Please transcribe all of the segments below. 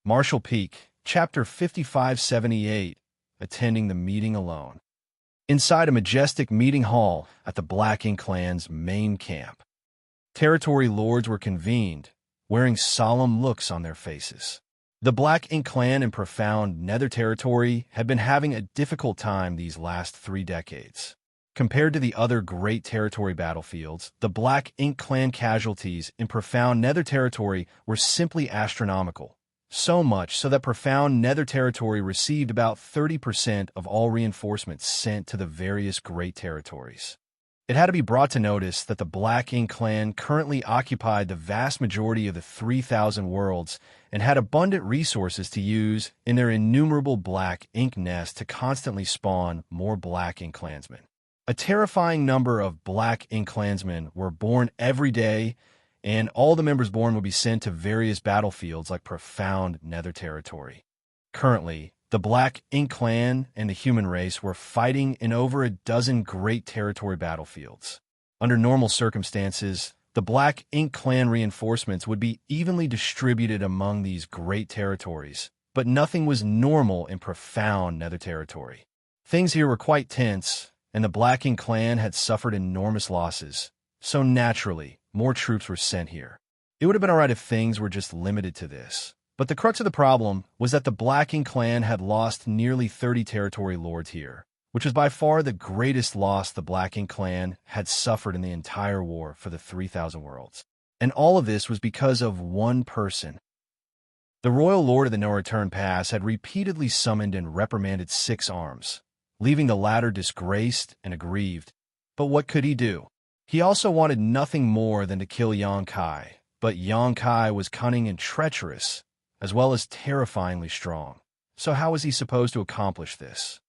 Marshall Peak, Chapter 5578, Attending the Meeting Alone. Inside a majestic meeting hall at the Black Ink Clan's main camp, territory lords were convened, wearing solemn looks on their faces. The Black Ink Clan in profound Nether Territory had been having a difficult time these last 3 decades. Compared to the other great territory battlefields, the Black Ink Clan casualties in profound Nether Territory were simply astronomical. So much so that profound Nether Territory received about 30% of all reinforcements sent to the various great territories. It had to be brought to notice that the Black Ink Clan currently occupied the vast majority of the 3,000 worlds and had abundant resources to use in their innumerable Black Ink nests to constantly spawn more Black Ink Clansmen. A terrifying number of Black Ink Clansmen were born every day, and all the members born would be sent to various battlefields like profound Nether Territory. Currently, the Black Ink Clan and the human race were fighting in over a dozen great territory battlefields. Under normal circumstances, the Black Ink Clan reinforcements would be evenly distributed among these great territories, but nothing was normal in profound Nether Territory. Things here were quite tense, and the Black Ink Clan had suffered enormous losses, so naturally, more troops were sent here. It would have been alright if things were just limited to this. But the crux of the problem was that the Black Ink Clan had lost nearly 30 territory lords here, which was by far the greatest loss the Black Ink Clan had suffered in the entire war for the 3,000 worlds. And all of this was because of one person. The Royal Lord of the No Return Pass had repeatedly summoned and reprimanded 6 arms, leaving the latter disgraced and aggrieved. But what could he do? He also wanted nothing more than to kill Xianxia, but Xianxia was cunning and treacherous, as well as terrifyingly strong. So how was he supposed to accomplish this?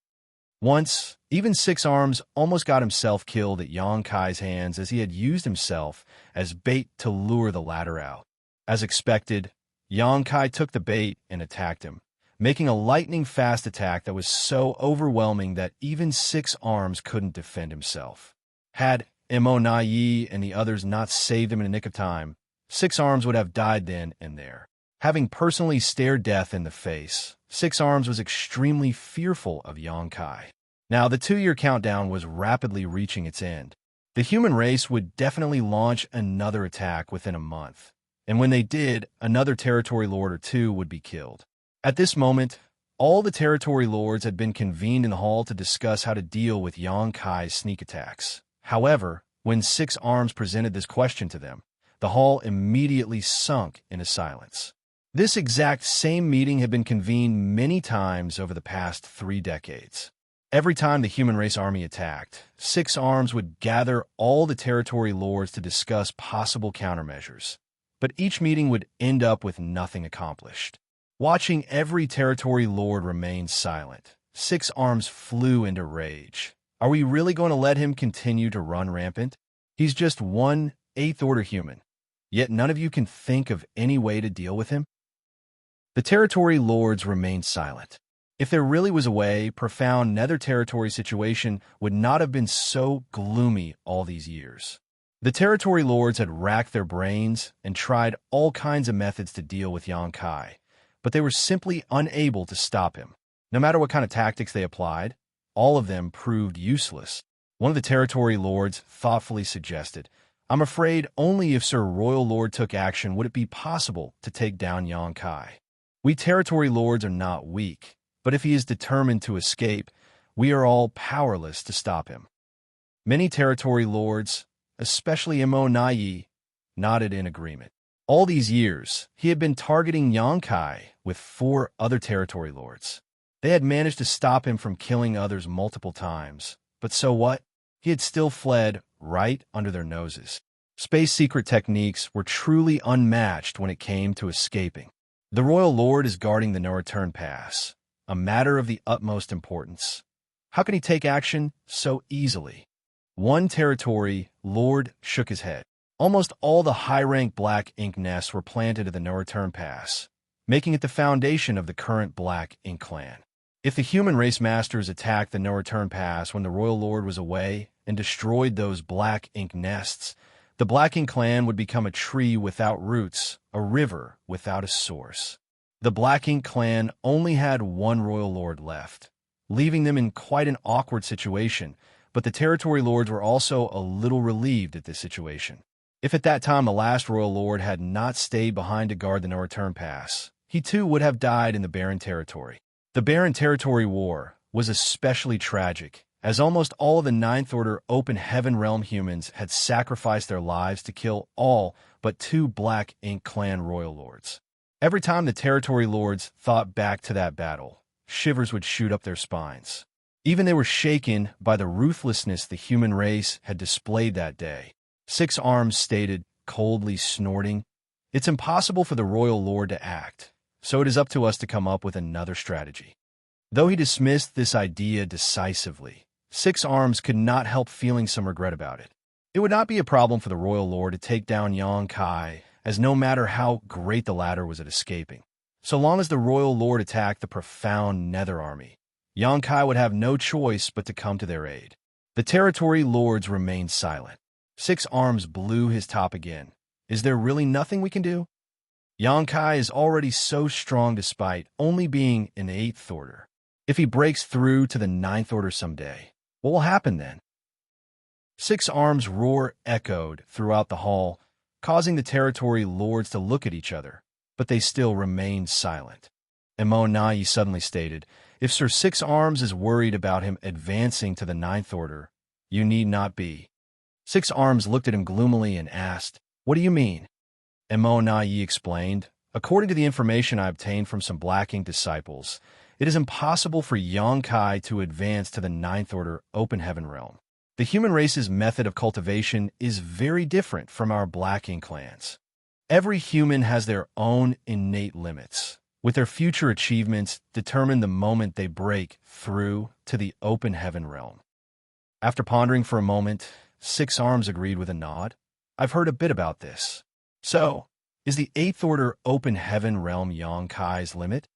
Once, even 6 arms almost got himself killed at Xianxia's hands as he had used himself as bait to lure the latter out. As expected, Xianxia took the bait and attacked him, making a lightning-fast attack that was so overwhelming that even 6 arms couldn't defend himself. Had Immortality and the others not saved him in a nick of time, 6 arms would have died then and there. Having personally stared death in the face, 6 arms was extremely fearful of Xianxia. Now, the 2-year countdown was rapidly reaching its end. The human race would definitely launch another attack within a month, and when they did, another territory lord or 2 would be killed. At this moment, all the territory lords had been convened in the hall to discuss how to deal with Xianxia's sneak attacks. However, when 6 arms presented this question to them, the hall immediately sunk into silence. This exact same meeting had been convened many times over the past 3 decades. Every time the human race army attacked, 6 arms would gather all the territory lords to discuss possible countermeasures. But each meeting would end up with nothing accomplished. Watching every territory lord remain silent, 6 arms flew into rage. Are we really going to let him continue to run rampant? He's just one 8th order human, yet none of you can think of any way to deal with him? The territory lords remained silent. If there really was a way, profound Nether Territory situation would not have been so gloomy all these years. The territory lords had racked their brains and tried all kinds of methods to deal with Xianxia, but they were simply unable to stop him. No matter what kind of tactics they applied, all of them proved useless. One of the territory lords thoughtfully suggested, "I'm afraid only if Sir Royal Lord took action would it be possible to take down Xianxia. We territory lords are not weak, but if he is determined to escape, we are all powerless to stop him." Many territory lords, especially Immortality, nodded in agreement. All these years, he had been targeting Xianxia with 4 other territory lords. They had managed to stop him from killing others multiple times. But so what? He had still fled right under their noses. Space secret techniques were truly unmatched when it came to escaping. The Royal Lord is guarding the No Return Pass, a matter of the utmost importance. How can he take action so easily? One territory lord shook his head. Almost all the high-rank Black Ink nests were planted at the No Return Pass, making it the foundation of the current Black Ink Clan. If the human race masters attacked the No Return Pass when the Royal Lord was away and destroyed those Black Ink nests, the Black Ink Clan would become a tree without roots, a river without a source. The Black Ink clan only had one royal lord left, leaving them in quite an awkward situation, but the territory lords were also a little relieved at this situation. If at that time the last royal lord had not stayed behind to guard the no-return pass, he too would have died in the Barren Territory. The Barren Territory War was especially tragic, as almost all of the Ninth Order Open Heaven Realm humans had sacrificed their lives to kill all but two Black Ink clan royal lords. Every time the territory lords thought back to that battle, shivers would shoot up their spines. Even they were shaken by the ruthlessness the human race had displayed that day. Six Arms stated, coldly snorting, "It's impossible for the royal lord to act, so it is up to us to come up with another strategy." Though he dismissed this idea decisively, Six Arms could not help feeling some regret about it. It would not be a problem for the royal lord to take down Xianxia, as no matter how great the latter was at escaping, so long as the royal lord attacked the profound Nether army, Xianxia would have no choice but to come to their aid. The territory lords remained silent. Six Arms blew his top again. "Is there really nothing we can do? Xianxia is already so strong despite only being in 8th Order. If he breaks through to the 9th Order someday, what will happen then?" Six Arms' roar echoed throughout the hall, causing the territory lords to look at each other, but they still remained silent. Immortality suddenly stated, "If Sir Six Arms is worried about him advancing to the 9th Order, you need not be." Six Arms looked at him gloomily and asked, "What do you mean?" Immortality explained, "According to the information I obtained from some Black Ink disciples, it is impossible for Xianxia to advance to the 9th Order Open Heaven Realm. The human race's method of cultivation is very different from our Black Ink clans. Every human has their own innate limits, with their future achievements determined the moment they break through to the Open Heaven Realm." After pondering for a moment, Six Arms agreed with a nod. "I've heard a bit about this. So, is the 8th Order Open Heaven Realm Xianxia's limit?"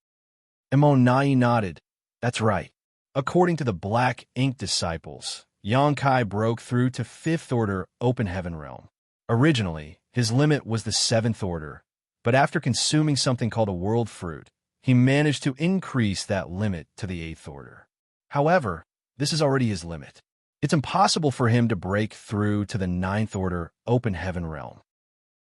Immortality nodded. "That's right. According to the Black Ink disciples, Xianxia broke through to 5th Order Open Heaven Realm. Originally, his limit was the 7th Order, but after consuming something called a world fruit, he managed to increase that limit to the 8th Order. However, this is already his limit. It's impossible for him to break through to the 9th Order Open Heaven Realm."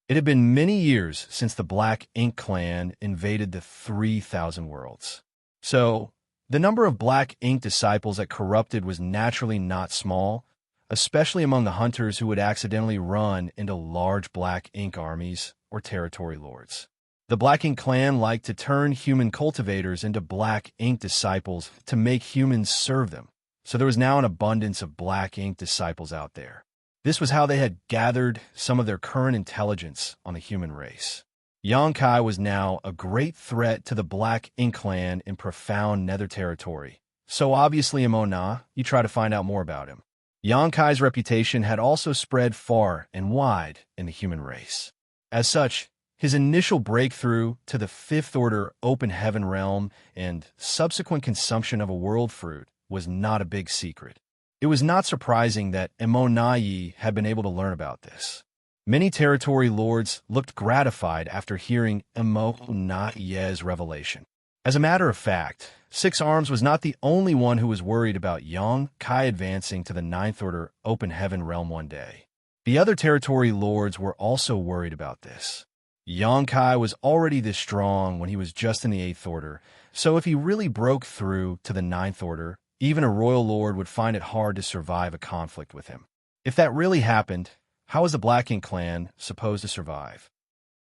It had been many years since the Black Ink clan invaded the 3,000 worlds. So, the number of Black Ink disciples that corrupted was naturally not small, especially among the hunters who would accidentally run into large Black Ink armies or territory lords. The Black Ink clan liked to turn human cultivators into Black Ink disciples to make humans serve them, so there was now an abundance of Black Ink disciples out there. This was how they had gathered some of their current intelligence on the human race. Xianxia was now a great threat to the Black Ink clan in profound Nether territory, so obviously you try to find out more about him. Xianxia's reputation had also spread far and wide in the human race. As such, his initial breakthrough to the 5th Order Open Heaven Realm and subsequent consumption of a world fruit was not a big secret. It was not surprising that Immortality had been able to learn about this. Many territory lords looked gratified after hearing Immortality's revelation. As a matter of fact, Six Arms was not the only one who was worried about Xianxia advancing to the 9th Order Open Heaven Realm one day. The other territory lords were also worried about this. Xianxia was already this strong when he was just in the 8th Order, so if he really broke through to the 9th Order, even a royal lord would find it hard to survive a conflict with him. If that really happened, how was the Black Ink clan supposed to survive?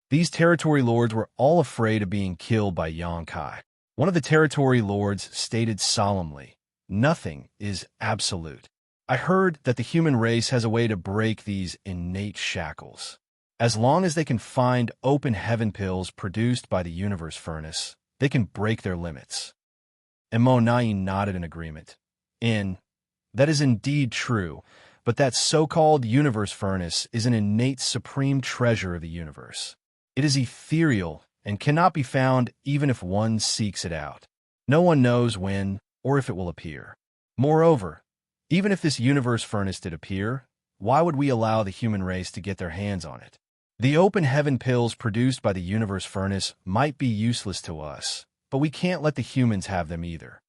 These territory lords were all afraid of being killed by Xianxia. One of the territory lords stated solemnly, "Nothing is absolute. I heard that the human race has a way to break these innate shackles. As long as they can find open heaven pills produced by the universe furnace, they can break their limits." Immortality nodded in agreement. That is indeed true, but that so-called universe furnace is an innate supreme treasure of the universe. It is ethereal and cannot be found even if one seeks it out. No one knows when or if it will appear. Moreover, even if this universe furnace did appear, why would we allow the human race to get their hands on it? The open heaven pills produced by the universe furnace might be useless to us, but we can't let the humans have them either.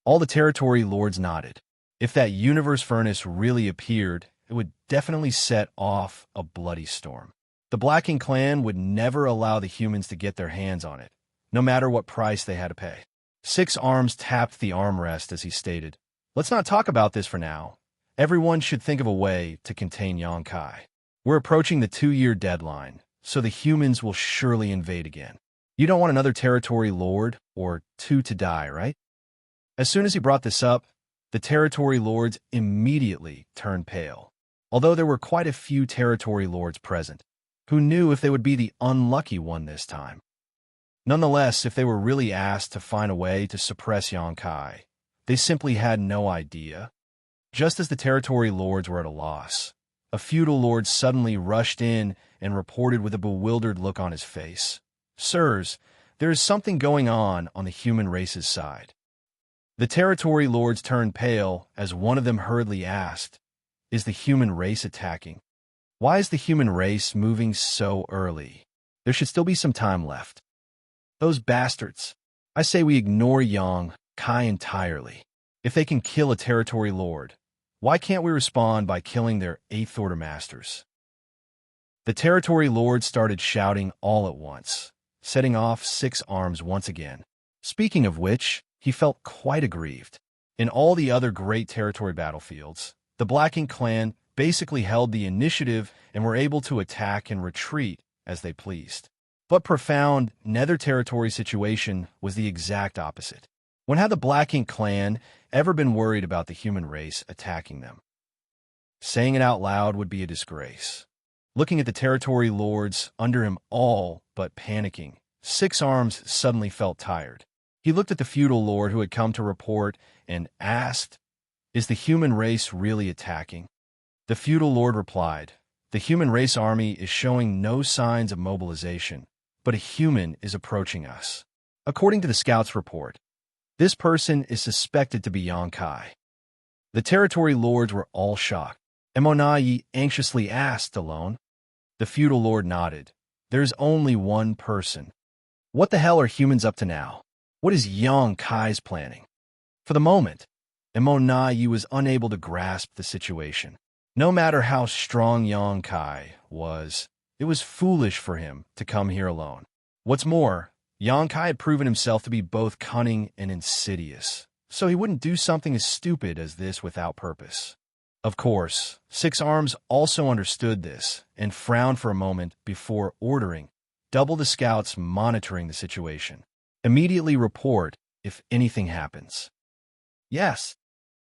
All the territory lords nodded. If that universe furnace really appeared, it would definitely set off a bloody storm. The Blacking clan would never allow the humans to get their hands on it, no matter what price they had to pay. Six Arms tapped the armrest as he stated, "Let's not talk about this for now. Everyone should think of a way to contain Xianxia. We're approaching the 2-year deadline, so the humans will surely invade again. You don't want another territory lord or two to die, right?" As soon as he brought this up, the territory lords immediately turned pale. Although there were quite a few territory lords present, who knew if they would be the unlucky one this time. Nonetheless, if they were really asked to find a way to suppress Xianxia, they simply had no idea. Just as the territory lords were at a loss, a feudal lord suddenly rushed in and reported with a bewildered look on his face, "Sirs, there is something going on the human race's side." The territory lords turned pale as one of them hurriedly asked, "Is the human race attacking? Why is the human race moving so early? There should still be some time left." "Those bastards. I say we ignore Xianxia entirely. If they can kill a territory lord, why can't we respond by killing their 8th Order masters?" The territory lords started shouting all at once, setting off Six Arms once again. Speaking of which, he felt quite aggrieved. In all the other great territory battlefields, the Blacking clan basically held the initiative and were able to attack and retreat as they pleased. But profound Nether territory situation was the exact opposite. When had the Blacking clan ever been worried about the human race attacking them? Saying it out loud would be a disgrace. Looking at the territory lords under him all but panicking, Six Arms suddenly felt tired. He looked at the feudal lord who had come to report and asked, "Is the human race really attacking?" The feudal lord replied, "The human race army is showing no signs of mobilization, but a human is approaching us. According to the scouts' report, this person is suspected to be Xianxia." The territory lords were all shocked. Emonayi anxiously asked alone. The feudal lord nodded. "There's only one person. What the hell are humans up to now? What is Xianxia's planning?" For the moment, Emonayi was unable to grasp the situation. No matter how strong Xianxia was, it was foolish for him to come here alone. What's more, Xianxia had proven himself to be both cunning and insidious, so he wouldn't do something as stupid as this without purpose. Of course, Six Arms also understood this and frowned for a moment before ordering, "Double the scouts monitoring the situation. Immediately report if anything happens." "Yes."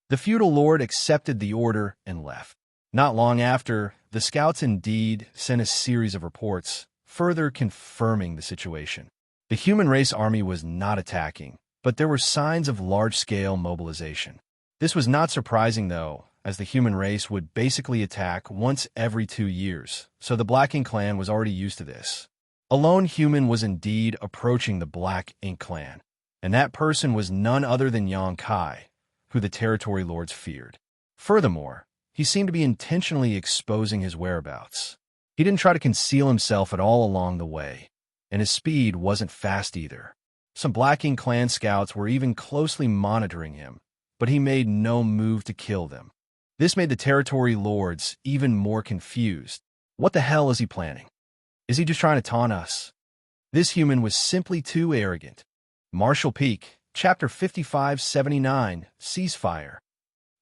The feudal lord accepted the order and left. Not long after, the scouts indeed sent a series of reports, further confirming the situation. The human race army was not attacking, but there were signs of large-scale mobilization. This was not surprising, though, as the human race would basically attack once every 2 years, so the Blacking clan was already used to this. A lone human was indeed approaching the Black Ink clan, and that person was none other than Xianxia, who the territory lords feared. Furthermore, he seemed to be intentionally exposing his whereabouts. He didn't try to conceal himself at all along the way, and his speed wasn't fast either. Some Blacking clan scouts were even closely monitoring him, but he made no move to kill them. This made the territory lords even more confused. What the hell is he planning? Is he just trying to taunt us? This human was simply too arrogant. Martial Peak, Chapter 5579, Ceasefire.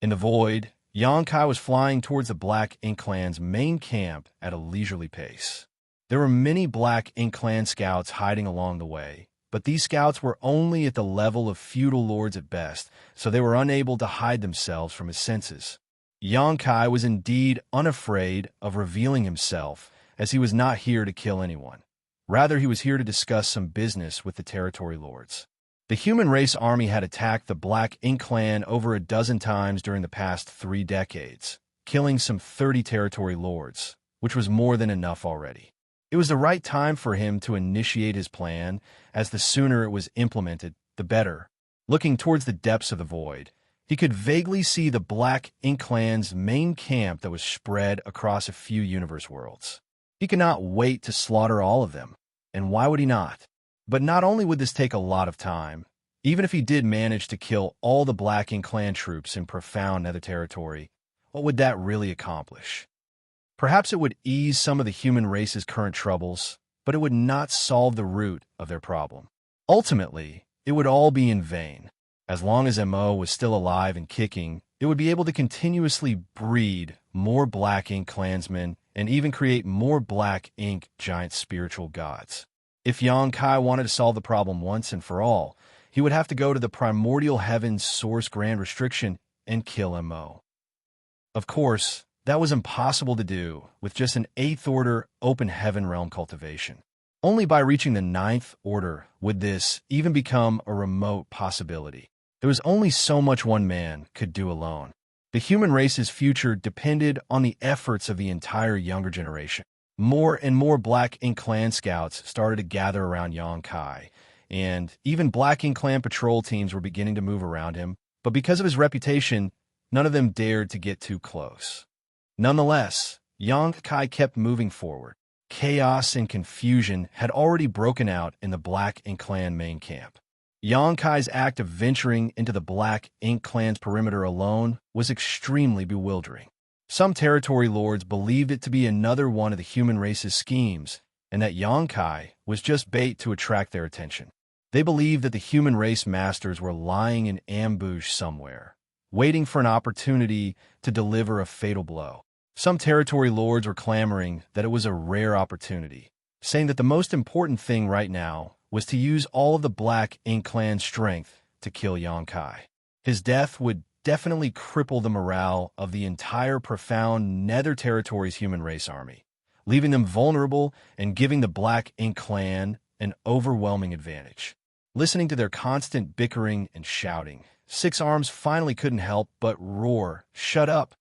In the void, Xianxia was flying towards the Black Ink clan's main camp at a leisurely pace. There were many Black Ink clan scouts hiding along the way, but these scouts were only at the level of feudal lords at best, so they were unable to hide themselves from his senses. Xianxia was indeed unafraid of revealing himself, as he was not here to kill anyone. Rather, he was here to discuss some business with the territory lords. The human race army had attacked the Black Ink clan over a dozen times during the past 3 decades, killing some 30 territory lords, which was more than enough already. It was the right time for him to initiate his plan, as the sooner it was implemented, the better. Looking towards the depths of the void, he could vaguely see the Black Ink clan's main camp that was spread across a few universe worlds. He could not wait to slaughter all of them. And why would he not? But not only would this take a lot of time, even if he did manage to kill all the Black Ink clan troops in profound Nether territory, what would that really accomplish? Perhaps it would ease some of the human race's current troubles, but it would not solve the root of their problem. Ultimately, it would all be in vain. As long as MO was still alive and kicking, it would be able to continuously breed more Black Ink clansmen and even create more Black Ink giant spiritual gods. If Xianxia wanted to solve the problem once and for all, he would have to go to the primordial heaven's source grand restriction and kill MO. Of course, that was impossible to do with just an 8th order open heaven realm cultivation. Only by reaching the 9th order would this even become a remote possibility. There was only so much one man could do alone. The human race's future depended on the efforts of the entire younger generation. More and more Black Ink clan scouts started to gather around Xianxia, and even Black Ink clan patrol teams were beginning to move around him, but because of his reputation, none of them dared to get too close. Nonetheless, Xianxia kept moving forward. Chaos and confusion had already broken out in the Black Ink clan main camp. Xianxia's act of venturing into the Black Ink clan's perimeter alone was extremely bewildering. Some territory lords believed it to be another one of the human race's schemes, and that Xianxia was just bait to attract their attention. They believed that the human race masters were lying in ambush somewhere, waiting for an opportunity to deliver a fatal blow. Some territory lords were clamoring that it was a rare opportunity, saying that the most important thing right now was to use all of the Black Ink clan's strength to kill Xianxia. His death would definitely cripple the morale of the entire profound Nether Territory's human race army, leaving them vulnerable and giving the Black Ink clan an overwhelming advantage. Listening to their constant bickering and shouting, Six Arms finally couldn't help but roar, "Shut up!"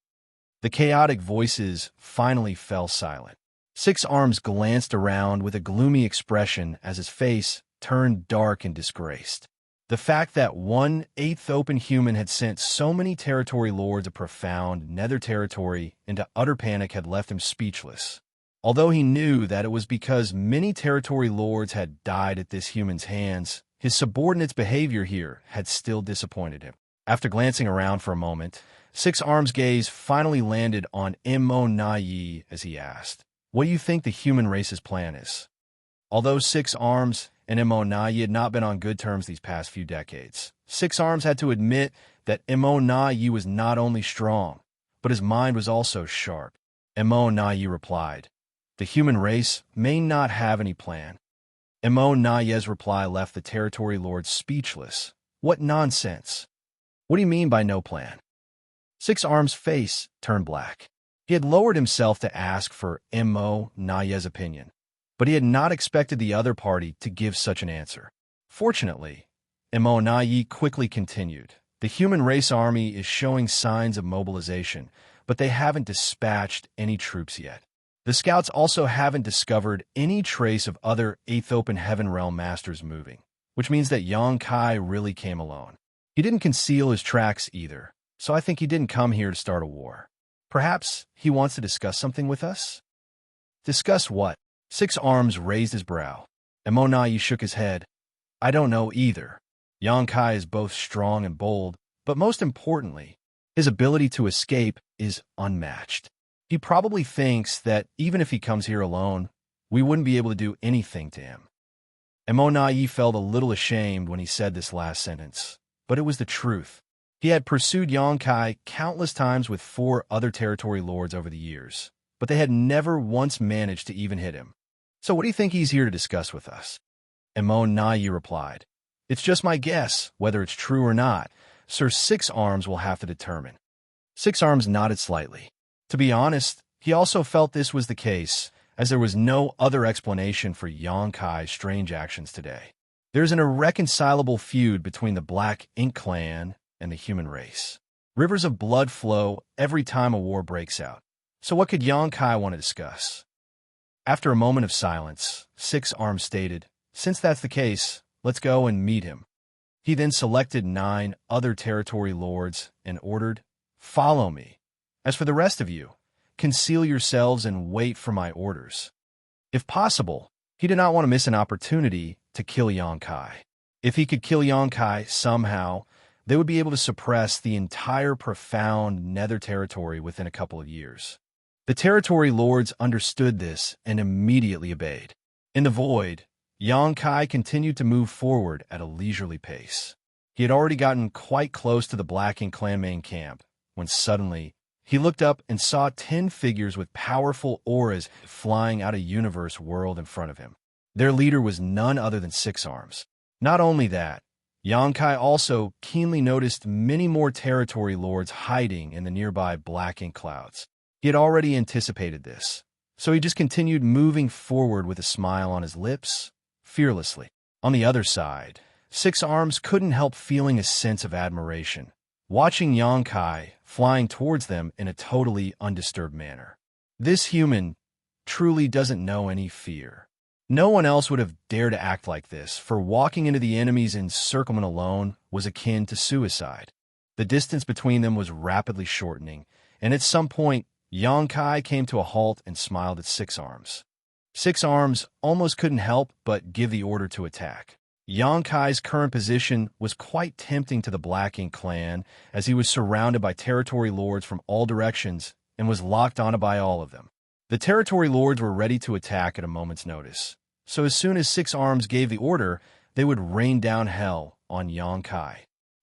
The chaotic voices finally fell silent. Six Arms glanced around with a gloomy expression as his face turned dark and disgraced. The fact that 1/8 open human had sent so many territory lords of profound Nether territory into utter panic had left him speechless. Although he knew that it was because many territory lords had died at this human's hands, his subordinate's behavior here had still disappointed him. After glancing around for a moment, Six Arms' gaze finally landed on Mo Yi as he asked, "What do you think the human race's plan is?" Although Six Arms and Mo Yi had not been on good terms these past few decades, Six Arms had to admit that Mo Yi was not only strong, but his mind was also sharp. Mo Yi replied, "The human race may not have any plan." Mo Yi's reply left the territory lord speechless. What nonsense! What do you mean by no plan? Six Arms' face turned black. He had lowered himself to ask for Mo Yi's opinion, but he had not expected the other party to give such an answer. Fortunately, Mo Yi quickly continued, "The human race army is showing signs of mobilization, but they haven't dispatched any troops yet. The scouts also haven't discovered any trace of other 8th Open Heaven Realm Masters moving, which means that Xianxia really came alone. He didn't conceal his tracks either, so I think he didn't come here to start a war. Perhaps he wants to discuss something with us?" "Discuss what?" Six Arms raised his brow. Mo Yi shook his head. "I don't know either. Xianxia is both strong and bold, but most importantly, his ability to escape is unmatched. He probably thinks that even if he comes here alone, we wouldn't be able to do anything to him." Mo Yi felt a little ashamed when he said this last sentence, but it was the truth. He had pursued Xianxia countless times with 4 other territory lords over the years, but they had never once managed to even hit him. "So what do you think he's here to discuss with us?" Mo Yi replied, "It's just my guess. Whether it's true or not, Sir Six Arms will have to determine." Six Arms nodded slightly. To be honest, he also felt this was the case, as there was no other explanation for Xianxia's strange actions today. There's an irreconcilable feud between the Black Ink clan and the human race. Rivers of blood flow every time a war breaks out. So what could Xianxia want to discuss? After a moment of silence, Six Arms stated, "Since that's the case, let's go and meet him." He then selected 9 other territory lords and ordered, "Follow me. As for the rest of you, conceal yourselves and wait for my orders." If possible, he did not want to miss an opportunity to kill Xianxia. If he could kill Xianxia somehow, they would be able to suppress the entire profound nether territory within a couple of years. The territory lords understood this and immediately obeyed. In the void, Xianxia continued to move forward at a leisurely pace. He had already gotten quite close to the Black Ink clan main camp, when suddenly he looked up and saw 10 figures with powerful auras flying out a universe world in front of him. Their leader was none other than Six Arms. Not only that, Xianxia also keenly noticed many more territory lords hiding in the nearby Black Ink clouds. He had already anticipated this, so he just continued moving forward with a smile on his lips, fearlessly. On the other side, Six Arms couldn't help feeling a sense of admiration, watching Xianxia flying towards them in a totally undisturbed manner. This human truly doesn't know any fear. No one else would have dared to act like this, for walking into the enemy's encirclement alone was akin to suicide. The distance between them was rapidly shortening, and at some point, Xianxia came to a halt and smiled at Six Arms. Six Arms almost couldn't help but give the order to attack. Xianxia's current position was quite tempting to the Black Ink clan, as he was surrounded by territory lords from all directions and was locked onto by all of them. The territory lords were ready to attack at a moment's notice, so as soon as Six Arms gave the order, they would rain down hell on Xianxia.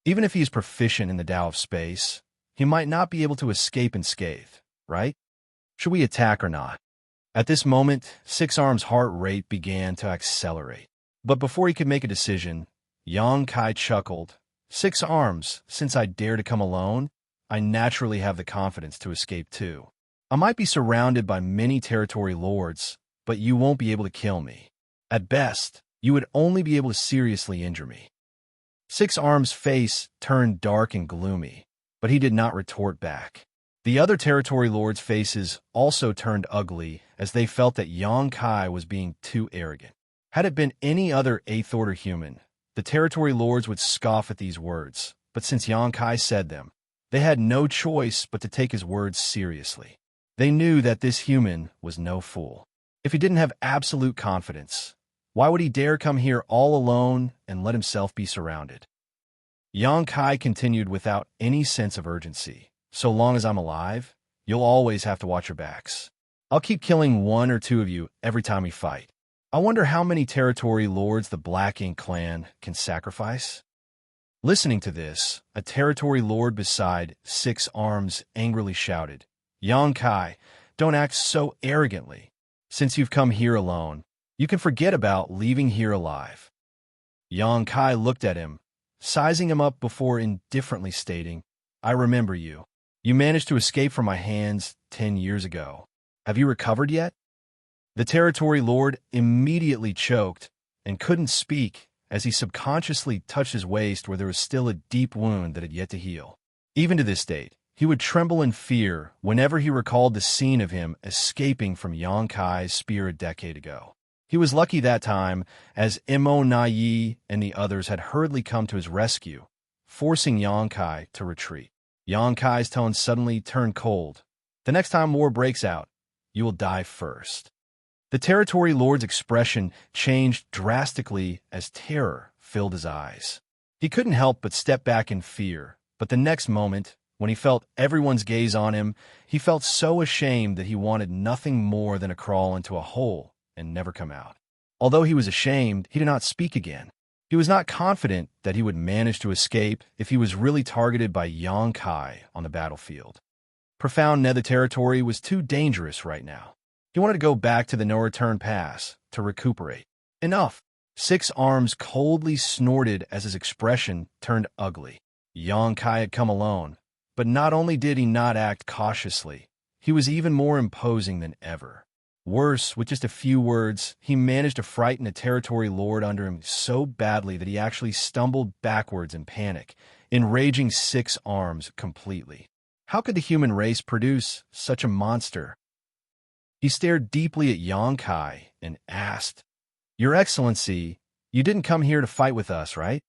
Even if he is proficient in the Tao of Space, he might not be able to escape unscathed, right? Should we attack or not? At this moment, Six Arms' heart rate began to accelerate. But before he could make a decision, Xianxia chuckled. Six Arms, since I dare to come alone, I naturally have the confidence to escape too. I might be surrounded by many territory lords, but you won't be able to kill me. At best, you would only be able to seriously injure me. Six Arms' face turned dark and gloomy, but he did not retort back. The other territory lords' faces also turned ugly as they felt that Xianxia was being too arrogant. Had it been any other eighth-order human, the territory lords would scoff at these words, but since Xianxia said them, they had no choice but to take his words seriously. They knew that this human was no fool. If he didn't have absolute confidence, why would he dare come here all alone and let himself be surrounded? Xianxia continued without any sense of urgency. So long as I'm alive, you'll always have to watch your backs. I'll keep killing one or two of you every time we fight. I wonder how many territory lords the Black Ink clan can sacrifice? Listening to this, a territory lord beside Six Arms angrily shouted, Xianxia, don't act so arrogantly. Since you've come here alone, you can forget about leaving here alive. Xianxia looked at him, sizing him up before indifferently stating, I remember you. You managed to escape from my hands 10 years ago. Have you recovered yet? The territory lord immediately choked and couldn't speak as he subconsciously touched his waist where there was still a deep wound that had yet to heal. Even to this date, he would tremble in fear whenever he recalled the scene of him escaping from Xianxia's spear a decade ago. He was lucky that time, as Imo and the others had hurriedly come to his rescue, forcing Xianxia to retreat. Xianxia's tone suddenly turned cold. The next time war breaks out, you will die first. The territory lord's expression changed drastically as terror filled his eyes. He couldn't help but step back in fear, but the next moment, when he felt everyone's gaze on him, he felt so ashamed that he wanted nothing more than to crawl into a hole and never come out. Although he was ashamed, he did not speak again. He was not confident that he would manage to escape if he was really targeted by Xianxia on the battlefield. Profound Nether territory was too dangerous right now. He wanted to go back to the no-return pass to recuperate. Enough! Six Arms coldly snorted as his expression turned ugly. Xianxia had come alone, but not only did he not act cautiously, he was even more imposing than ever. Worse, with just a few words, he managed to frighten a territory lord under him so badly that he actually stumbled backwards in panic, enraging Six Arms completely. How could the human race produce such a monster? He stared deeply at Xianxia and asked, Your Excellency, you didn't come here to fight with us, right?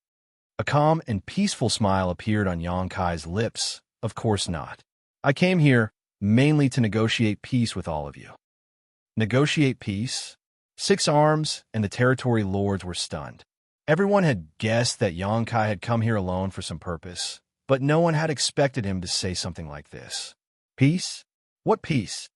A calm and peaceful smile appeared on Xianxia's lips. Of course not. I came here mainly to negotiate peace with all of you. Negotiate peace? Six Arms and the territory lords were stunned. Everyone had guessed that Xianxia had come here alone for some purpose, but no one had expected him to say something like this. Peace? What peace?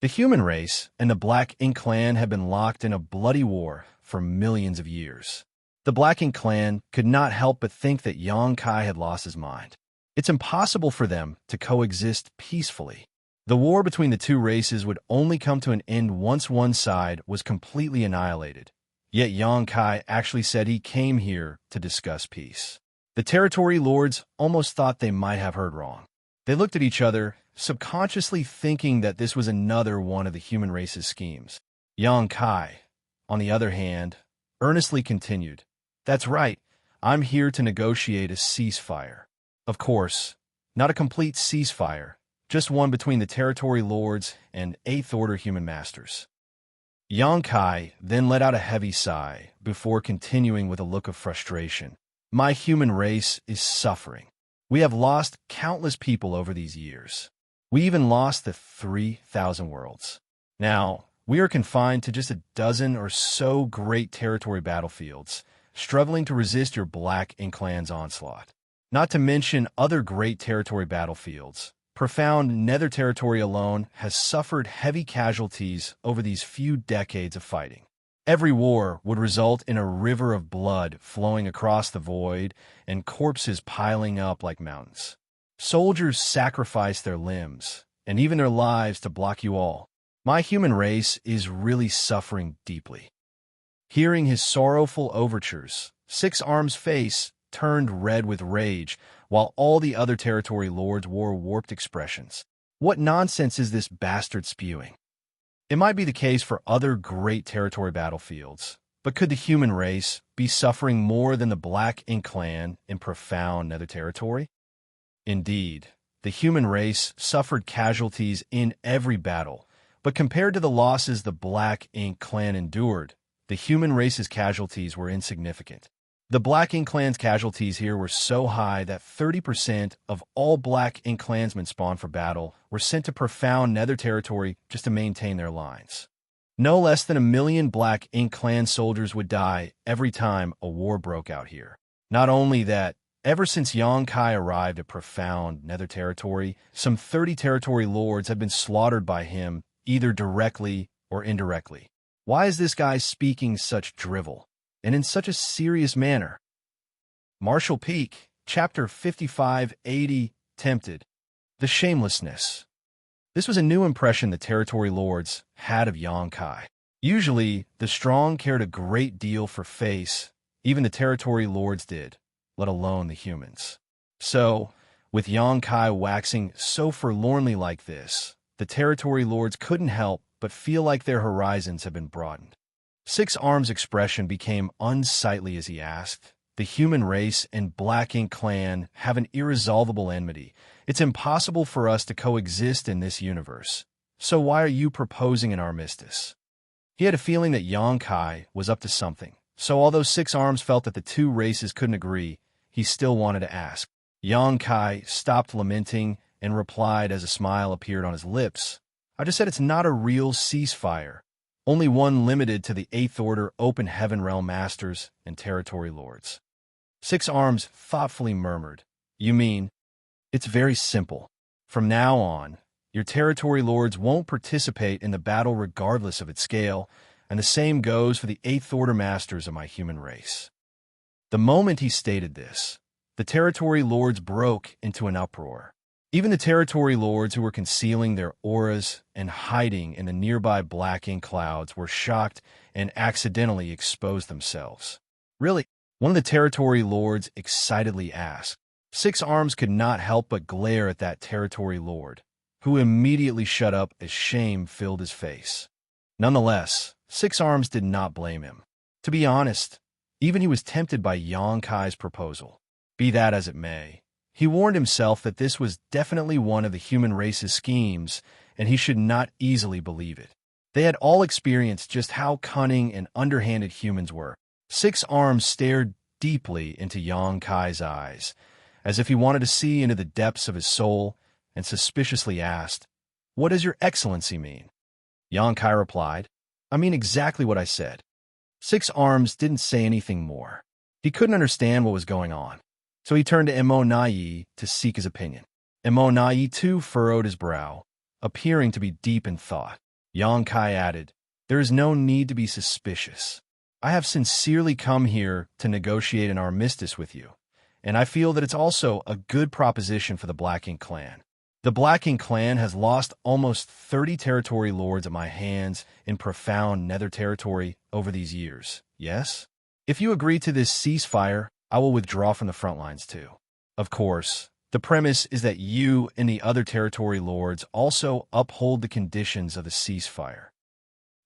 The human race and the Black Ink clan had been locked in a bloody war for millions of years. The Black Ink clan could not help but think that Xianxia had lost his mind. It's impossible for them to coexist peacefully. The war between the two races would only come to an end once one side was completely annihilated. Yet Xianxia actually said he came here to discuss peace. The territory lords almost thought they might have heard wrong. They looked at each other, subconsciously thinking that this was another one of the human race's schemes. Xianxia, on the other hand, earnestly continued, "That's right, I'm here to negotiate a ceasefire. Of course, not a complete ceasefire, just one between the territory lords and Eighth Order human masters." Xianxia then let out a heavy sigh before continuing with a look of frustration. "My human race is suffering. We have lost countless people over these years. We even lost the 3,000 worlds. Now, we are confined to just a dozen or so great territory battlefields, struggling to resist your Black Ink clan's onslaught. Not to mention other great territory battlefields. Profound Nether territory alone has suffered heavy casualties over these few decades of fighting. Every war would result in a river of blood flowing across the void and corpses piling up like mountains. Soldiers sacrifice their limbs and even their lives to block you all. My human race is really suffering deeply." Hearing his sorrowful overtures, Six Arms' face turned red with rage, while all the other territory lords wore warped expressions. What nonsense is this bastard spewing? It might be the case for other great territory battlefields, but could the human race be suffering more than the Black Ink clan in profound Nether territory? Indeed, the human race suffered casualties in every battle, but compared to the losses the Black Ink clan endured, the human race's casualties were insignificant. The Black Ink clan's casualties here were so high that 30% of all Black Ink clansmen spawned for battle were sent to profound Nether territory just to maintain their lines. No less than 1 million Black Ink clan soldiers would die every time a war broke out here. Not only that, ever since Xianxia arrived at profound Nether territory, some 30 territory lords have been slaughtered by him, either directly or indirectly. Why is this guy speaking such drivel, and in such a serious manner? Martial Peak, Chapter 5580, Tempted. The Shamelessness. This was a new impression the territory lords had of Xianxia. Usually, the strong cared a great deal for face, even the territory lords did, let alone the humans. So, with Xianxia waxing so forlornly like this, the territory lords couldn't help but feel like their horizons had been broadened. Six Arms' expression became unsightly as he asked, "The human race and Black Ink clan have an irresolvable enmity. It's impossible for us to coexist in this universe. So why are you proposing an armistice?" He had a feeling that Xianxia was up to something. So although Six Arms felt that the two races couldn't agree, he still wanted to ask. Xianxia stopped lamenting and replied as a smile appeared on his lips. "I just said it's not a real ceasefire. Only one limited to the Eighth Order Open Heaven Realm Masters and Territory Lords." Six Arms thoughtfully murmured, "You mean?" "It's very simple. From now on, your Territory Lords won't participate in the battle regardless of its scale, and the same goes for the Eighth Order Masters of my human race." The moment he stated this, the Territory Lords broke into an uproar. Even the Territory Lords who were concealing their auras and hiding in the nearby Black Ink clouds were shocked and accidentally exposed themselves. "Really?" one of the Territory Lords excitedly asked. Six Arms could not help but glare at that Territory Lord, who immediately shut up as shame filled his face. Nonetheless, Six Arms did not blame him. To be honest, even he was tempted by Xianxia's proposal. Be that as it may, he warned himself that this was definitely one of the human race's schemes, and he should not easily believe it. They had all experienced just how cunning and underhanded humans were. Six Arms stared deeply into Xianxia's eyes, as if he wanted to see into the depths of his soul, and suspiciously asked, "What does your excellency mean?" Xianxia replied, I mean exactly what I said. Six Arms didn't say anything more. He couldn't understand what was going on, so he turned to Immortality to seek his opinion. Immortality too furrowed his brow, appearing to be deep in thought. Xianxia added, "There is no need to be suspicious. I have sincerely come here to negotiate an armistice with you, and I feel that it's also a good proposition for the Black Ink clan. The Black Ink clan has lost almost 30 territory lords at my hands in profound nether territory over these years, yes? If you agree to this ceasefire, I will withdraw from the front lines too. Of course, the premise is that you and the other territory lords also uphold the conditions of the ceasefire."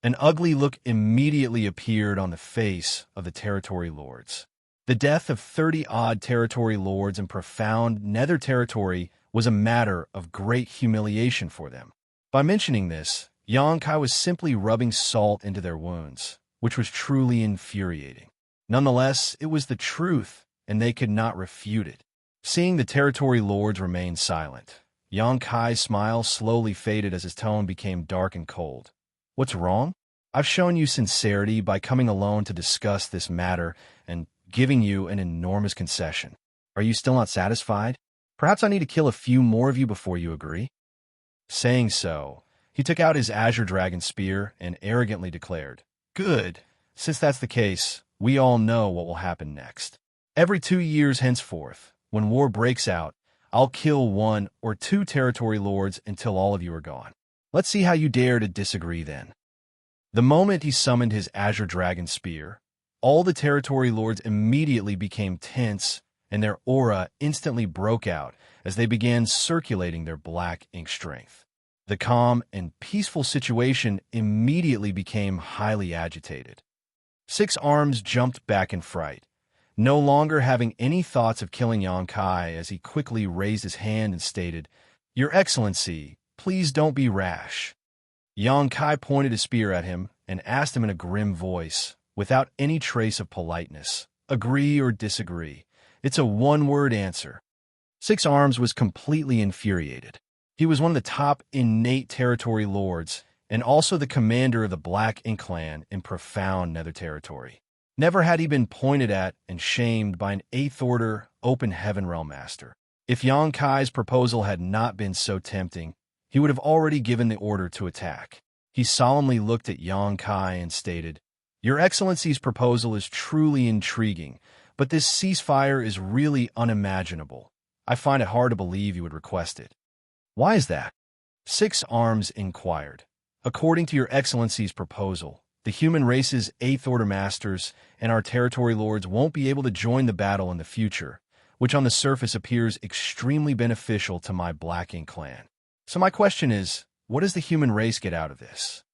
An ugly look immediately appeared on the face of the territory lords. The death of 30-odd territory lords in profound nether territory was a matter of great humiliation for them. By mentioning this, Xianxia was simply rubbing salt into their wounds, which was truly infuriating. Nonetheless, it was the truth, and they could not refute it. Seeing the territory lords remain silent, Xianxia's smile slowly faded as his tone became dark and cold. "What's wrong? I've shown you sincerity by coming alone to discuss this matter and giving you an enormous concession. Are you still not satisfied? Perhaps I need to kill a few more of you before you agree?" Saying so, he took out his azure dragon spear and arrogantly declared, "Good. Since that's the case, we all know what will happen next. Every 2 years henceforth, when war breaks out, I'll kill 1 or 2 territory lords until all of you are gone. Let's see how you dare to disagree then." The moment he summoned his azure dragon spear, all the territory lords immediately became tense, and their aura instantly broke out as they began circulating their black ink strength. The calm and peaceful situation immediately became highly agitated. Six Arms jumped back in fright, no longer having any thoughts of killing Xianxia, as he quickly raised his hand and stated, "Your Excellency, please don't be rash." Xianxia pointed his spear at him and asked him in a grim voice, without any trace of politeness, "Agree or disagree? It's a one-word answer." Six Arms was completely infuriated. He was one of the top innate territory lords, and also the commander of the Black Ink clan in profound nether territory. Never had he been pointed at and shamed by an 8th Order Open Heaven Realm Master. If Xianxia's proposal had not been so tempting, he would have already given the order to attack. He solemnly looked at Xianxia and stated, "Your Excellency's proposal is truly intriguing, but this ceasefire is really unimaginable. I find it hard to believe you would request it." "Why is that?" Six Arms inquired. "According to your Excellency's proposal, the human race's 8th Order Masters and our territory lords won't be able to join the battle in the future, which on the surface appears extremely beneficial to my Black Ink clan. So my question is, what does the human race get out of this?"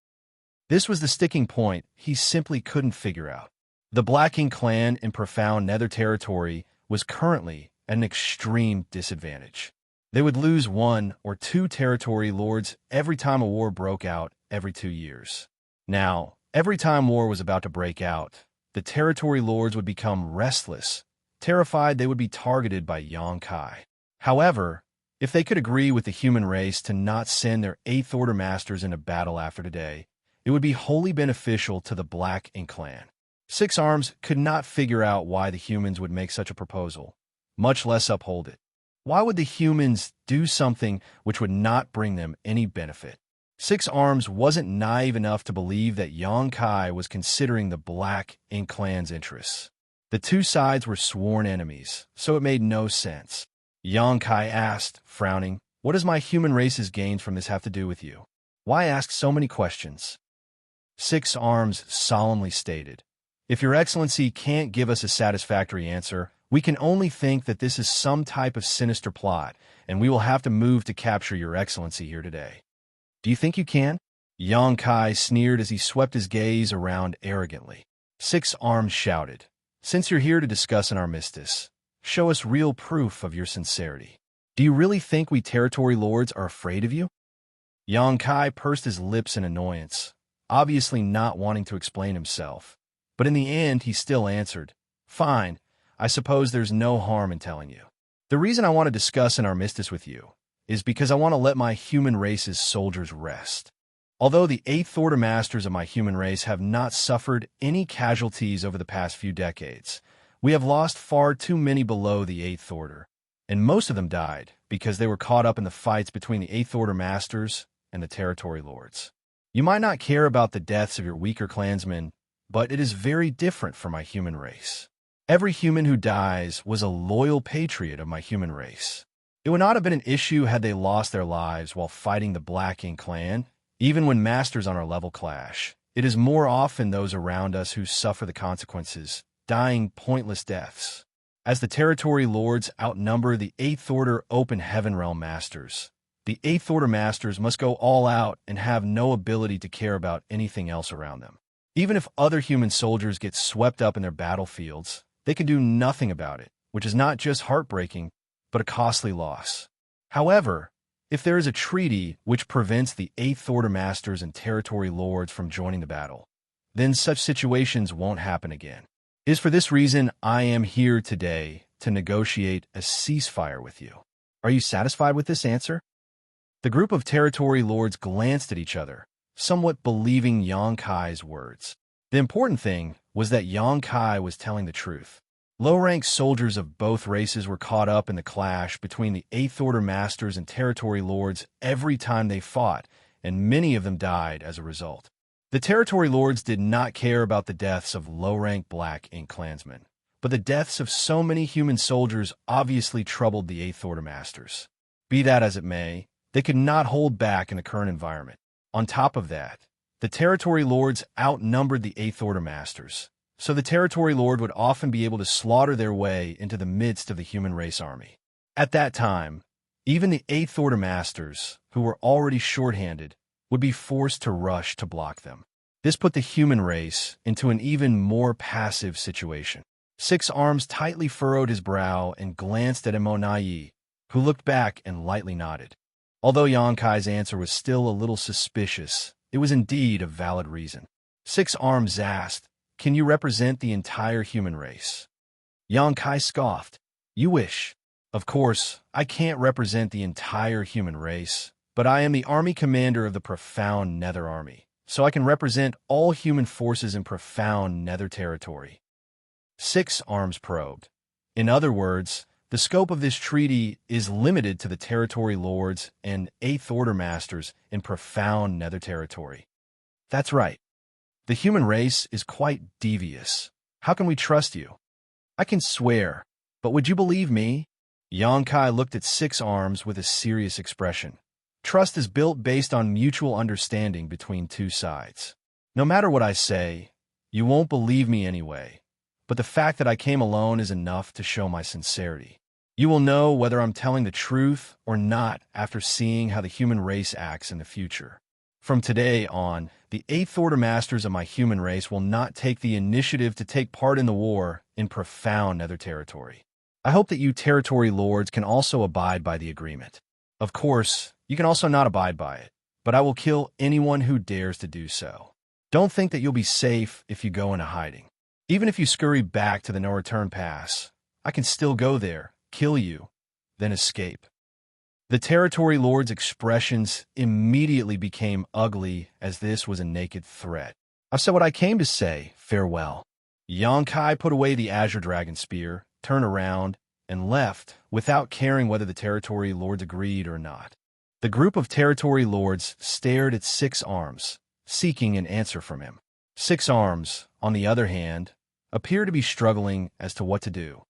This was the sticking point he simply couldn't figure out. The Black Ink clan in profound nether territory was currently at an extreme disadvantage. They would lose 1 or 2 territory lords every time a war broke out every 2 years. Now, every time war was about to break out, the territory lords would become restless, terrified they would be targeted by Xianxia. However, if they could agree with the human race to not send their 8th Order Masters into battle after today, it would be wholly beneficial to the Black Ink clan. Six Arms could not figure out why the humans would make such a proposal, much less uphold it. Why would the humans do something which would not bring them any benefit? Six Arms wasn't naive enough to believe that Xianxia was considering the Black Ink clan's interests. The two sides were sworn enemies, so it made no sense. Xianxia asked, frowning, "What does my human race's gains from this have to do with you? Why ask so many questions?" Six Arms solemnly stated, "If your Excellency can't give us a satisfactory answer, we can only think that this is some type of sinister plot, and we will have to move to capture your Excellency here today." "Do you think you can?" Xianxia sneered as he swept his gaze around arrogantly. Six Arms shouted, "Since you're here to discuss an armistice, show us real proof of your sincerity. Do you really think we territory lords are afraid of you?" Xianxia pursed his lips in annoyance, obviously not wanting to explain himself. But in the end, he still answered, "Fine, I suppose there's no harm in telling you. The reason I want to discuss an armistice with you is because I want to let my human race's soldiers rest. Although the Eighth Order Masters of my human race have not suffered any casualties over the past few decades, we have lost far too many below the Eighth Order, and most of them died because they were caught up in the fights between the Eighth Order Masters and the Territory Lords. You might not care about the deaths of your weaker clansmen, but it is very different for my human race. Every human who dies was a loyal patriot of my human race. It would not have been an issue had they lost their lives while fighting the Black Ink clan. Even when masters on our level clash, it is more often those around us who suffer the consequences, dying pointless deaths. As the Territory Lords outnumber the Eighth Order Open Heaven Realm Masters, the Eighth Order Masters must go all out and have no ability to care about anything else around them. Even if other human soldiers get swept up in their battlefields, they can do nothing about it, which is not just heartbreaking, but a costly loss. However, if there is a treaty which prevents the Eighth Order Masters and Territory Lords from joining the battle, then such situations won't happen again. It is for this reason I am here today to negotiate a ceasefire with you. Are you satisfied with this answer? The group of Territory Lords glanced at each other, somewhat believing Xianxia's words. The important thing was that Xianxia was telling the truth. Low-ranked soldiers of both races were caught up in the clash between the Eighth Order Masters and Territory Lords every time they fought, and many of them died as a result. The Territory Lords did not care about the deaths of low-ranked Black Ink clansmen, but the deaths of so many human soldiers obviously troubled the Eighth Order Masters. Be that as it may, they could not hold back in the current environment. On top of that, the Territory Lords outnumbered the Eighth Order Masters, so the Territory Lord would often be able to slaughter their way into the midst of the human race army. At that time, even the Eighth Order Masters, who were already shorthanded, would be forced to rush to block them. This put the human race into an even more passive situation. Six Arms tightly furrowed his brow and glanced at Imonayi, who looked back and lightly nodded. Although Xianxia's answer was still a little suspicious, it was indeed a valid reason. Six Arms asked, "Can you represent the entire human race?" Xianxia scoffed. "You wish. Of course, I can't represent the entire human race, but I am the army commander of the Profound Nether Army, so I can represent all human forces in Profound Nether territory." Six Arms probed. In other words, the scope of this treaty is limited to the Territory Lords and Eighth Order Masters in Profound Nether territory. That's right. The human race is quite devious. How can we trust you? I can swear, but would you believe me? Xianxia looked at Six Arms with a serious expression. Trust is built based on mutual understanding between two sides. No matter what I say, you won't believe me anyway, but the fact that I came alone is enough to show my sincerity. You will know whether I'm telling the truth or not after seeing how the human race acts in the future. From today on, the Eighth Order Masters of my human race will not take the initiative to take part in the war in Profound Nether territory. I hope that you Territory Lords can also abide by the agreement. Of course, you can also not abide by it, but I will kill anyone who dares to do so. Don't think that you'll be safe if you go into hiding. Even if you scurry back to the no-return pass, I can still go there, kill you, then escape. The Territory Lord's expressions immediately became ugly as this was a naked threat. I've said what I came to say. Farewell. Xianxia put away the Azure Dragon Spear, turned around, and left without caring whether the Territory Lords agreed or not. The group of Territory Lords stared at Six Arms, seeking an answer from him. Six Arms, on the other hand, appeared to be struggling as to what to do.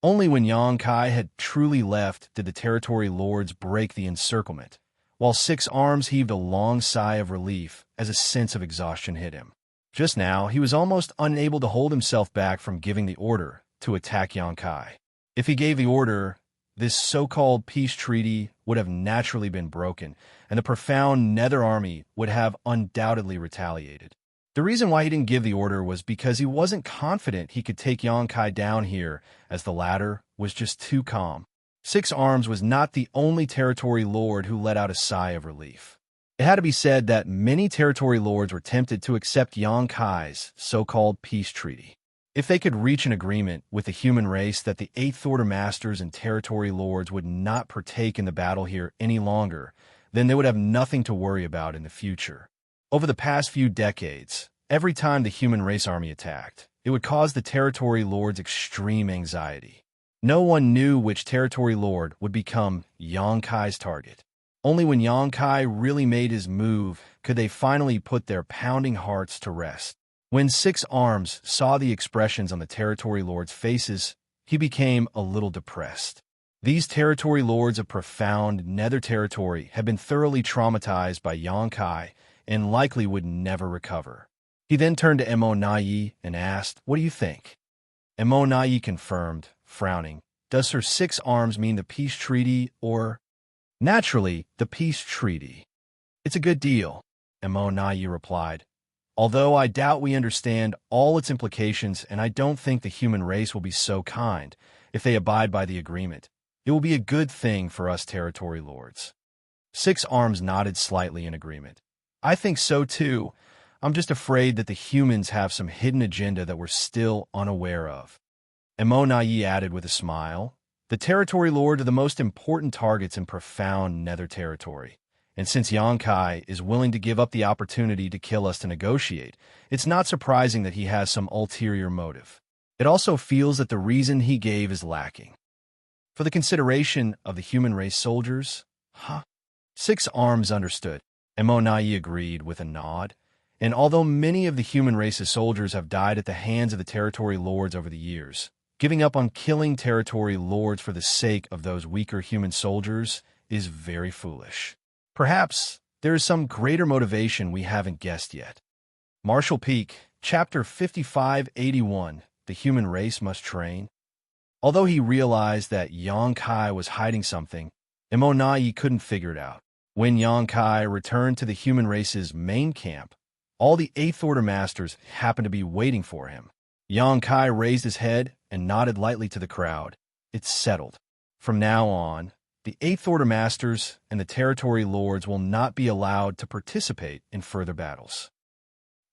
Only when Xianxia had truly left did the Territory Lords break the encirclement, while Six Arms heaved a long sigh of relief as a sense of exhaustion hit him. Just now, he was almost unable to hold himself back from giving the order to attack Xianxia. If he gave the order, this so-called peace treaty would have naturally been broken, and the Profound Nether Army would have undoubtedly retaliated. The reason why he didn't give the order was because he wasn't confident he could take Xianxia down here, as the latter was just too calm. Six Arms was not the only Territory Lord who let out a sigh of relief. It had to be said that many Territory Lords were tempted to accept Xianxia's so-called peace treaty. If they could reach an agreement with the human race that the Eighth Order Masters and Territory Lords would not partake in the battle here any longer, then they would have nothing to worry about in the future. Over the past few decades, every time the human race army attacked, it would cause the territory lords extreme anxiety. No one knew which territory lord would become Xianxia's target. Only when Xianxia really made his move could they finally put their pounding hearts to rest. When Six Arms saw the expressions on the territory lords' faces, he became a little depressed. These territory lords of profound nether territory had been thoroughly traumatized by Xianxia and likely would never recover. He then turned to Immortality and asked, "What do you think?" Immortality confirmed, frowning, "Does her Six Arms mean the peace treaty or—" "Naturally, the peace treaty. It's a good deal," Immortality replied. "Although I doubt we understand all its implications, and I don't think the human race will be so kind if they abide by the agreement. It will be a good thing for us territory lords." Six Arms nodded slightly in agreement. "I think so too. I'm just afraid that the humans have some hidden agenda that we're still unaware of." Immortality added with a smile, "The territory lords are the most important targets in profound nether territory. And since Xianxia is willing to give up the opportunity to kill us to negotiate, it's not surprising that he has some ulterior motive. It also feels that the reason he gave is lacking. For the consideration of the human race soldiers? Huh?" Six Arms understood. Immortality agreed with a nod. And although many of the human race's soldiers have died at the hands of the territory lords over the years, giving up on killing territory lords for the sake of those weaker human soldiers is very foolish. Perhaps there is some greater motivation we haven't guessed yet. Marshall Peak, Chapter 5581, The Human Race Must Train. Although he realized that Xianxia was hiding something, Immortality couldn't figure it out. When Xianxia returned to the human race's main camp, all the Eighth Order Masters happened to be waiting for him. Xianxia raised his head and nodded lightly to the crowd. "It's settled. From now on, the Eighth Order Masters and the territory lords will not be allowed to participate in further battles."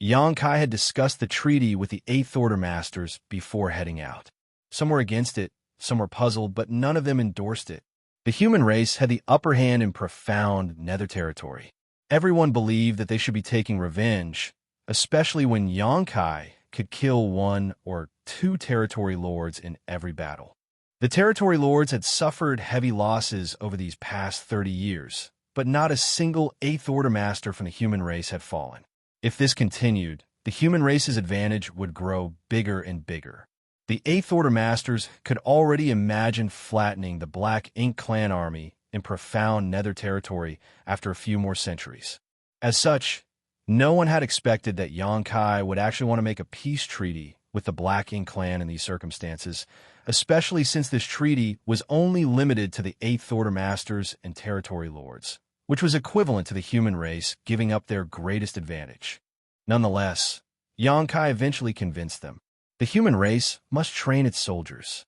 Xianxia had discussed the treaty with the Eighth Order Masters before heading out. Some were against it, some were puzzled, but none of them endorsed it. The human race had the upper hand in profound nether territory. Everyone believed that they should be taking revenge, especially when Xianxia could kill one or two territory lords in every battle. The territory lords had suffered heavy losses over these past 30 years, but not a single Eighth Order Master from the human race had fallen. If this continued, the human race's advantage would grow bigger and bigger. The Eighth Order Masters could already imagine flattening the Black Ink Clan army in profound nether territory after a few more centuries. As such, no one had expected that Xianxia would actually want to make a peace treaty with the Black Ink Clan in these circumstances, especially since this treaty was only limited to the Eighth Order Masters and territory lords, which was equivalent to the human race giving up their greatest advantage. Nonetheless, Xianxia eventually convinced them. The human race must train its soldiers.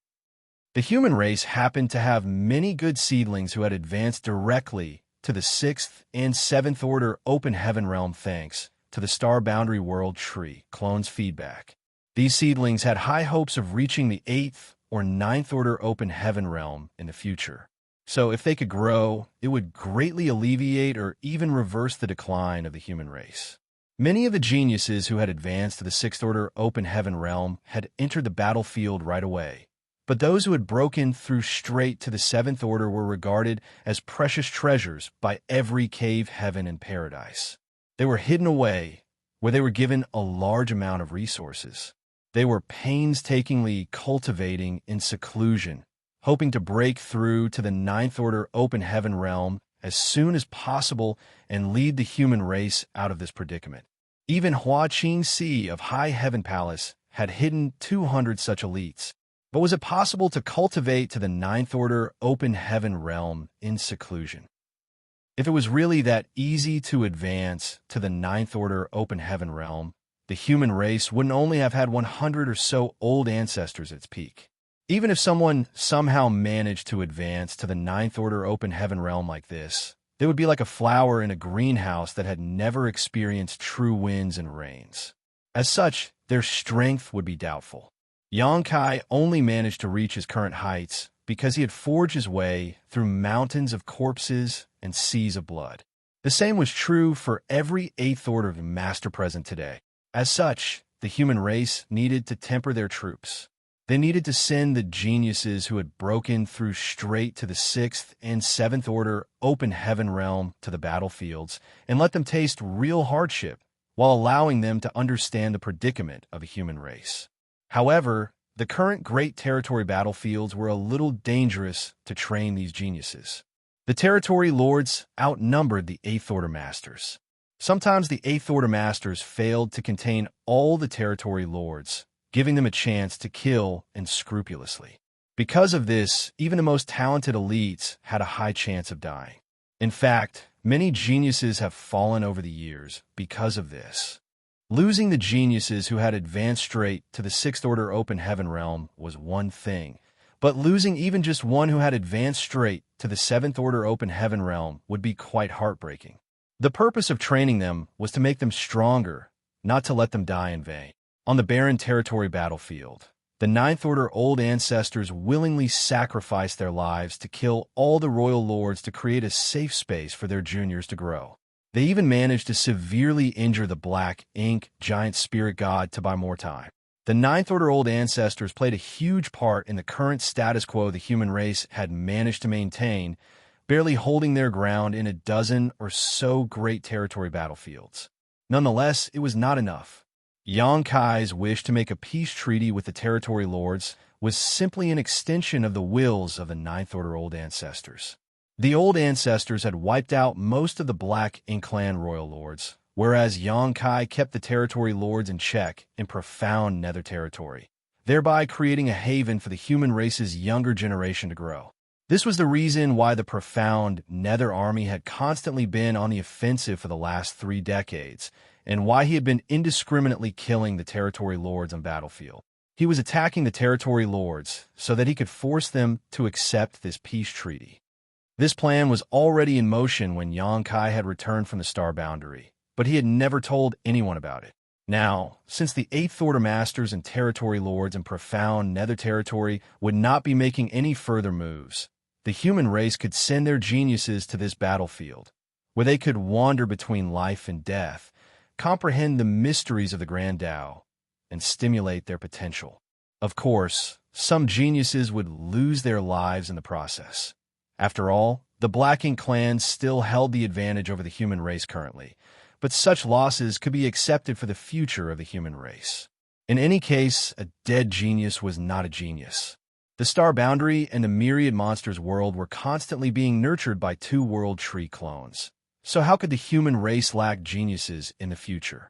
The human race happened to have many good seedlings who had advanced directly to the 6th and 7th Order Open Heaven Realm thanks to the Star Boundary World Tree clone's feedback. These seedlings had high hopes of reaching the 8th or 9th Order Open Heaven Realm in the future. So if they could grow, it would greatly alleviate or even reverse the decline of the human race. Many of the geniuses who had advanced to the 6th Order Open Heaven Realm had entered the battlefield right away, but those who had broken through straight to the 7th Order were regarded as precious treasures by every cave heaven and paradise. They were hidden away, where they were given a large amount of resources. They were painstakingly cultivating in seclusion, hoping to break through to the 9th Order Open Heaven Realm as soon as possible and lead the human race out of this predicament. Even Xianxia of High Heaven Palace had hidden 200 such elites. But was it possible to cultivate to the 9th Order Open Heaven Realm in seclusion? If it was really that easy to advance to the 9th Order Open Heaven Realm, the human race wouldn't only have had 100 or so old ancestors at its peak. Even if someone somehow managed to advance to the 9th Order Open Heaven Realm like this, they would be like a flower in a greenhouse that had never experienced true winds and rains. As such, their strength would be doubtful. Xianxia only managed to reach his current heights because he had forged his way through mountains of corpses and seas of blood. The same was true for every Eighth Order master present today. As such, the human race needed to temper their troops. They needed to send the geniuses who had broken through straight to the Sixth and Seventh Order open heaven realm to the battlefields and let them taste real hardship while allowing them to understand the predicament of a human race. However, the current Great Territory battlefields were a little dangerous to train these geniuses. The Territory Lords outnumbered the Eighth Order Masters. Sometimes the Eighth Order Masters failed to contain all the Territory Lords, giving them a chance to kill unscrupulously. Because of this, even the most talented elites had a high chance of dying. In fact, many geniuses have fallen over the years because of this. Losing the geniuses who had advanced straight to the Sixth Order Open Heaven Realm was one thing, but losing even just one who had advanced straight to the Seventh Order Open Heaven Realm would be quite heartbreaking. The purpose of training them was to make them stronger, not to let them die in vain. On the barren territory battlefield, the Ninth Order Old Ancestors willingly sacrificed their lives to kill all the Royal Lords to create a safe space for their juniors to grow. They even managed to severely injure the Black Ink giant spirit god to buy more time. The Ninth Order Old Ancestors played a huge part in the current status quo the human race had managed to maintain, barely holding their ground in a dozen or so great territory battlefields. Nonetheless, it was not enough. Xianxia's wish to make a peace treaty with the Territory Lords was simply an extension of the wills of the Ninth Order Old Ancestors. The Old Ancestors had wiped out most of the Black Ink Clan Royal Lords, whereas Xianxia kept the Territory Lords in check in profound Nether Territory, thereby creating a haven for the human race's younger generation to grow. This was the reason why the profound Nether Army had constantly been on the offensive for the last 3 decades, and why he had been indiscriminately killing the Territory Lords on battlefield. He was attacking the Territory Lords so that he could force them to accept this peace treaty. This plan was already in motion when Xianxia had returned from the Star Boundary, but he had never told anyone about it. Now, since the Eighth Order Masters and Territory Lords in profound Nether Territory would not be making any further moves, the human race could send their geniuses to this battlefield, where they could wander between life and death, comprehend the mysteries of the Grand Tao, and stimulate their potential. Of course, some geniuses would lose their lives in the process. After all, the Black Ink clan still held the advantage over the human race currently, but such losses could be accepted for the future of the human race. In any case, a dead genius was not a genius. The Star Boundary and the Myriad Monsters world were constantly being nurtured by 2 World Tree clones. So how could the human race lack geniuses in the future?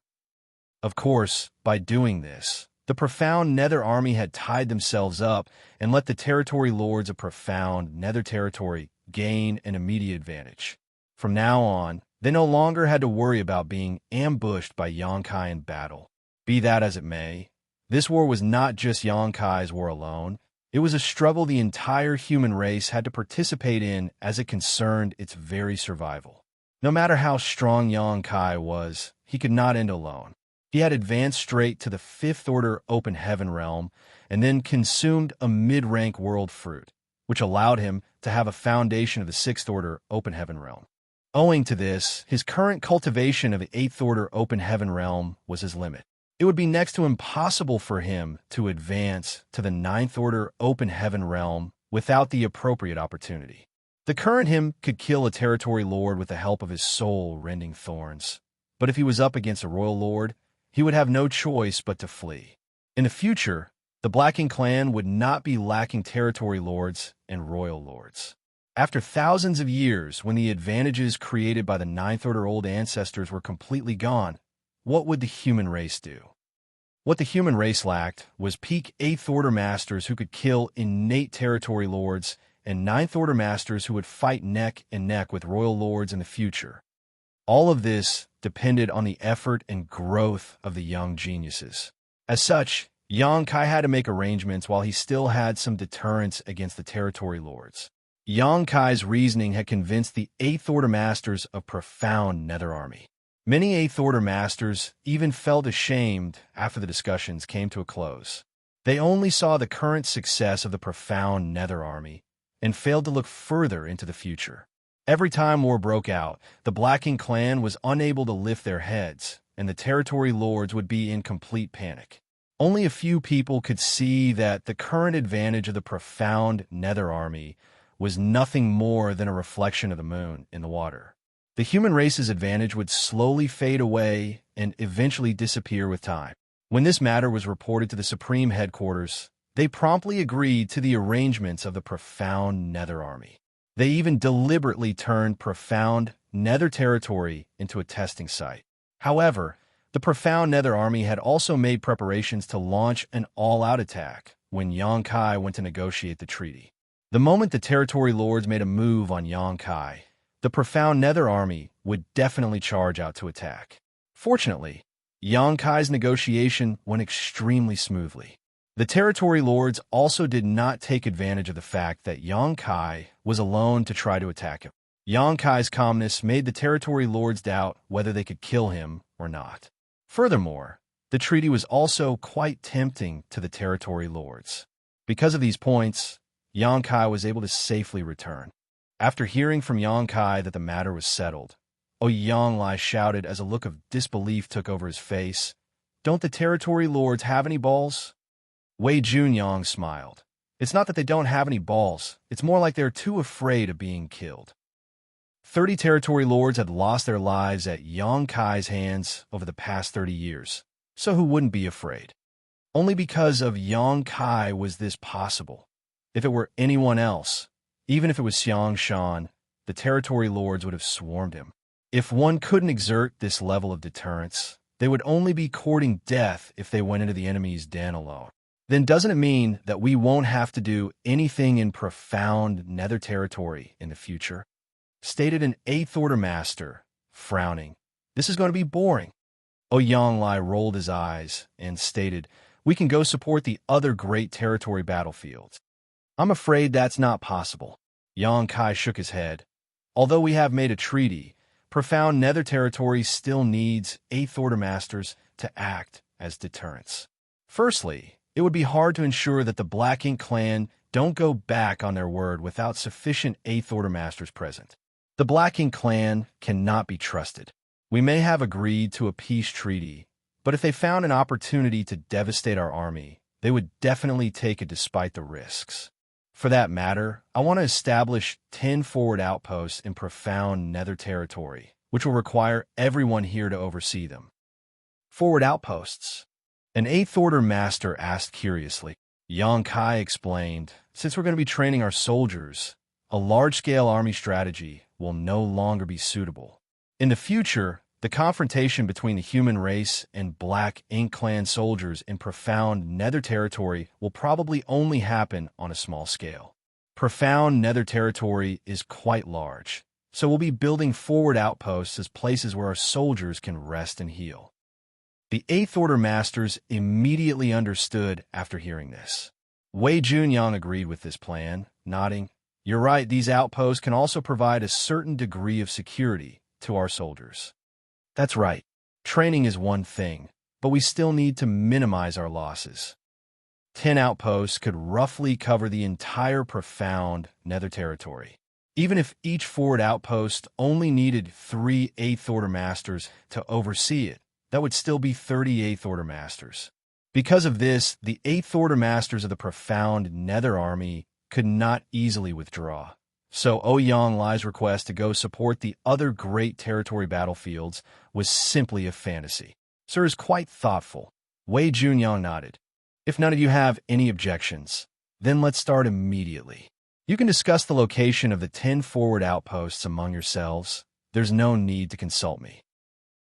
Of course, by doing this, the profound Nether Army had tied themselves up and let the Territory Lords of profound Nether Territory gain an immediate advantage. From now on, they no longer had to worry about being ambushed by Xianxia in battle. Be that as it may, this war was not just Xianxia's war alone. It was a struggle the entire human race had to participate in as it concerned its very survival. No matter how strong Xianxia was, he could not end alone. He had advanced straight to the Fifth Order Open Heaven Realm and then consumed a mid-rank world fruit, which allowed him to have a foundation of the Sixth Order Open Heaven Realm. Owing to this, his current cultivation of the Eighth Order Open Heaven Realm was his limit. It would be next to impossible for him to advance to the Ninth Order Open Heaven Realm without the appropriate opportunity. The current him could kill a Territory Lord with the help of his soul-rending thorns, but if he was up against a Royal Lord, he would have no choice but to flee. In the future, the Black Ink clan would not be lacking Territory Lords and Royal Lords. After thousands of years, when the advantages created by the Ninth Order Old Ancestors were completely gone, what would the human race do? What the human race lacked was peak Eighth Order Masters who could kill innate Territory Lords and Ninth Order Masters who would fight neck and neck with Royal Lords in the future. All of this depended on the effort and growth of the young geniuses. As such, Xianxia had to make arrangements while he still had some deterrence against the Territory Lords. Xianxia's reasoning had convinced the Eighth Order Masters of profound Nether Army. Many Eighth Order Masters even felt ashamed after the discussions came to a close. They only saw the current success of the profound Nether Army and failed to look further into the future. Every time war broke out, the Black Ink clan was unable to lift their heads, and the territory lords would be in complete panic. Only a few people could see that the current advantage of the profound Nether Army was nothing more than a reflection of the moon in the water. The human race's advantage would slowly fade away and eventually disappear with time. When this matter was reported to the Supreme Headquarters, they promptly agreed to the arrangements of the profound Nether Army. They even deliberately turned profound Nether territory into a testing site. However, the profound Nether Army had also made preparations to launch an all-out attack when Xianxia went to negotiate the treaty. The moment the territory lords made a move on Xianxia, the profound Nether Army would definitely charge out to attack. Fortunately, Xianxia's negotiation went extremely smoothly. The territory lords also did not take advantage of the fact that Xianxia was alone to try to attack him. Xianxia's calmness made the territory lords doubt whether they could kill him or not. Furthermore, the treaty was also quite tempting to the territory lords. Because of these points, Xianxia was able to safely return. After hearing from Xianxia that the matter was settled, Yonglai shouted as a look of disbelief took over his face, "Don't the territory lords have any balls?" Wei Junyang smiled. "It's not that they don't have any balls, it's more like they're too afraid of being killed." 30 territory lords had lost their lives at Xianxia's hands over the past 30 years, so who wouldn't be afraid? Only because of Xianxia was this possible. If it were anyone else, even if it was Xianxia, the territory lords would have swarmed him. If one couldn't exert this level of deterrence, they would only be courting death if they went into the enemy's den alone. Then doesn't it mean that we won't have to do anything in profound Nether territory in the future? Stated an 8th Order Master, frowning. "This is going to be boring." Yonglai rolled his eyes and stated, "We can go support the other great territory battlefields." "I'm afraid that's not possible." Xianxia shook his head. "Although we have made a treaty, profound Nether territory still needs 8th Order Masters to act as deterrents. Firstly, it would be hard to ensure that the Black Ink clan don't go back on their word without sufficient 8th Order Masters present. The Black Ink clan cannot be trusted. We may have agreed to a peace treaty, but if they found an opportunity to devastate our army, they would definitely take it despite the risks. For that matter, I want to establish 10 forward outposts in profound Nether territory, which will require everyone here to oversee them." "Forward outposts?" an 8th Order Master asked curiously. Xianxia explained, "Since we're going to be training our soldiers, a large-scale army strategy will no longer be suitable. In the future, the confrontation between the human race and Black Ink clan soldiers in profound Nether territory will probably only happen on a small scale. Profound Nether territory is quite large, so we'll be building forward outposts as places where our soldiers can rest and heal." The 8th Order Masters immediately understood after hearing this. Wei Junyang agreed with this plan, nodding, "You're right, these outposts can also provide a certain degree of security to our soldiers." "That's right. Training is one thing, but we still need to minimize our losses. 10 outposts could roughly cover the entire profound Nether territory. Even if each forward outpost only needed 3 8th Order Masters to oversee it, that would still be 38th Order Masters. Because of this, the 8th Order Masters of the profound Nether Army could not easily withdraw. So Yonglai's request to go support the other great territory battlefields was simply a fantasy. "Sir is quite thoughtful." Wei Junyang nodded. "If none of you have any objections, then let's start immediately. You can discuss the location of the 10 forward outposts among yourselves. There's no need to consult me."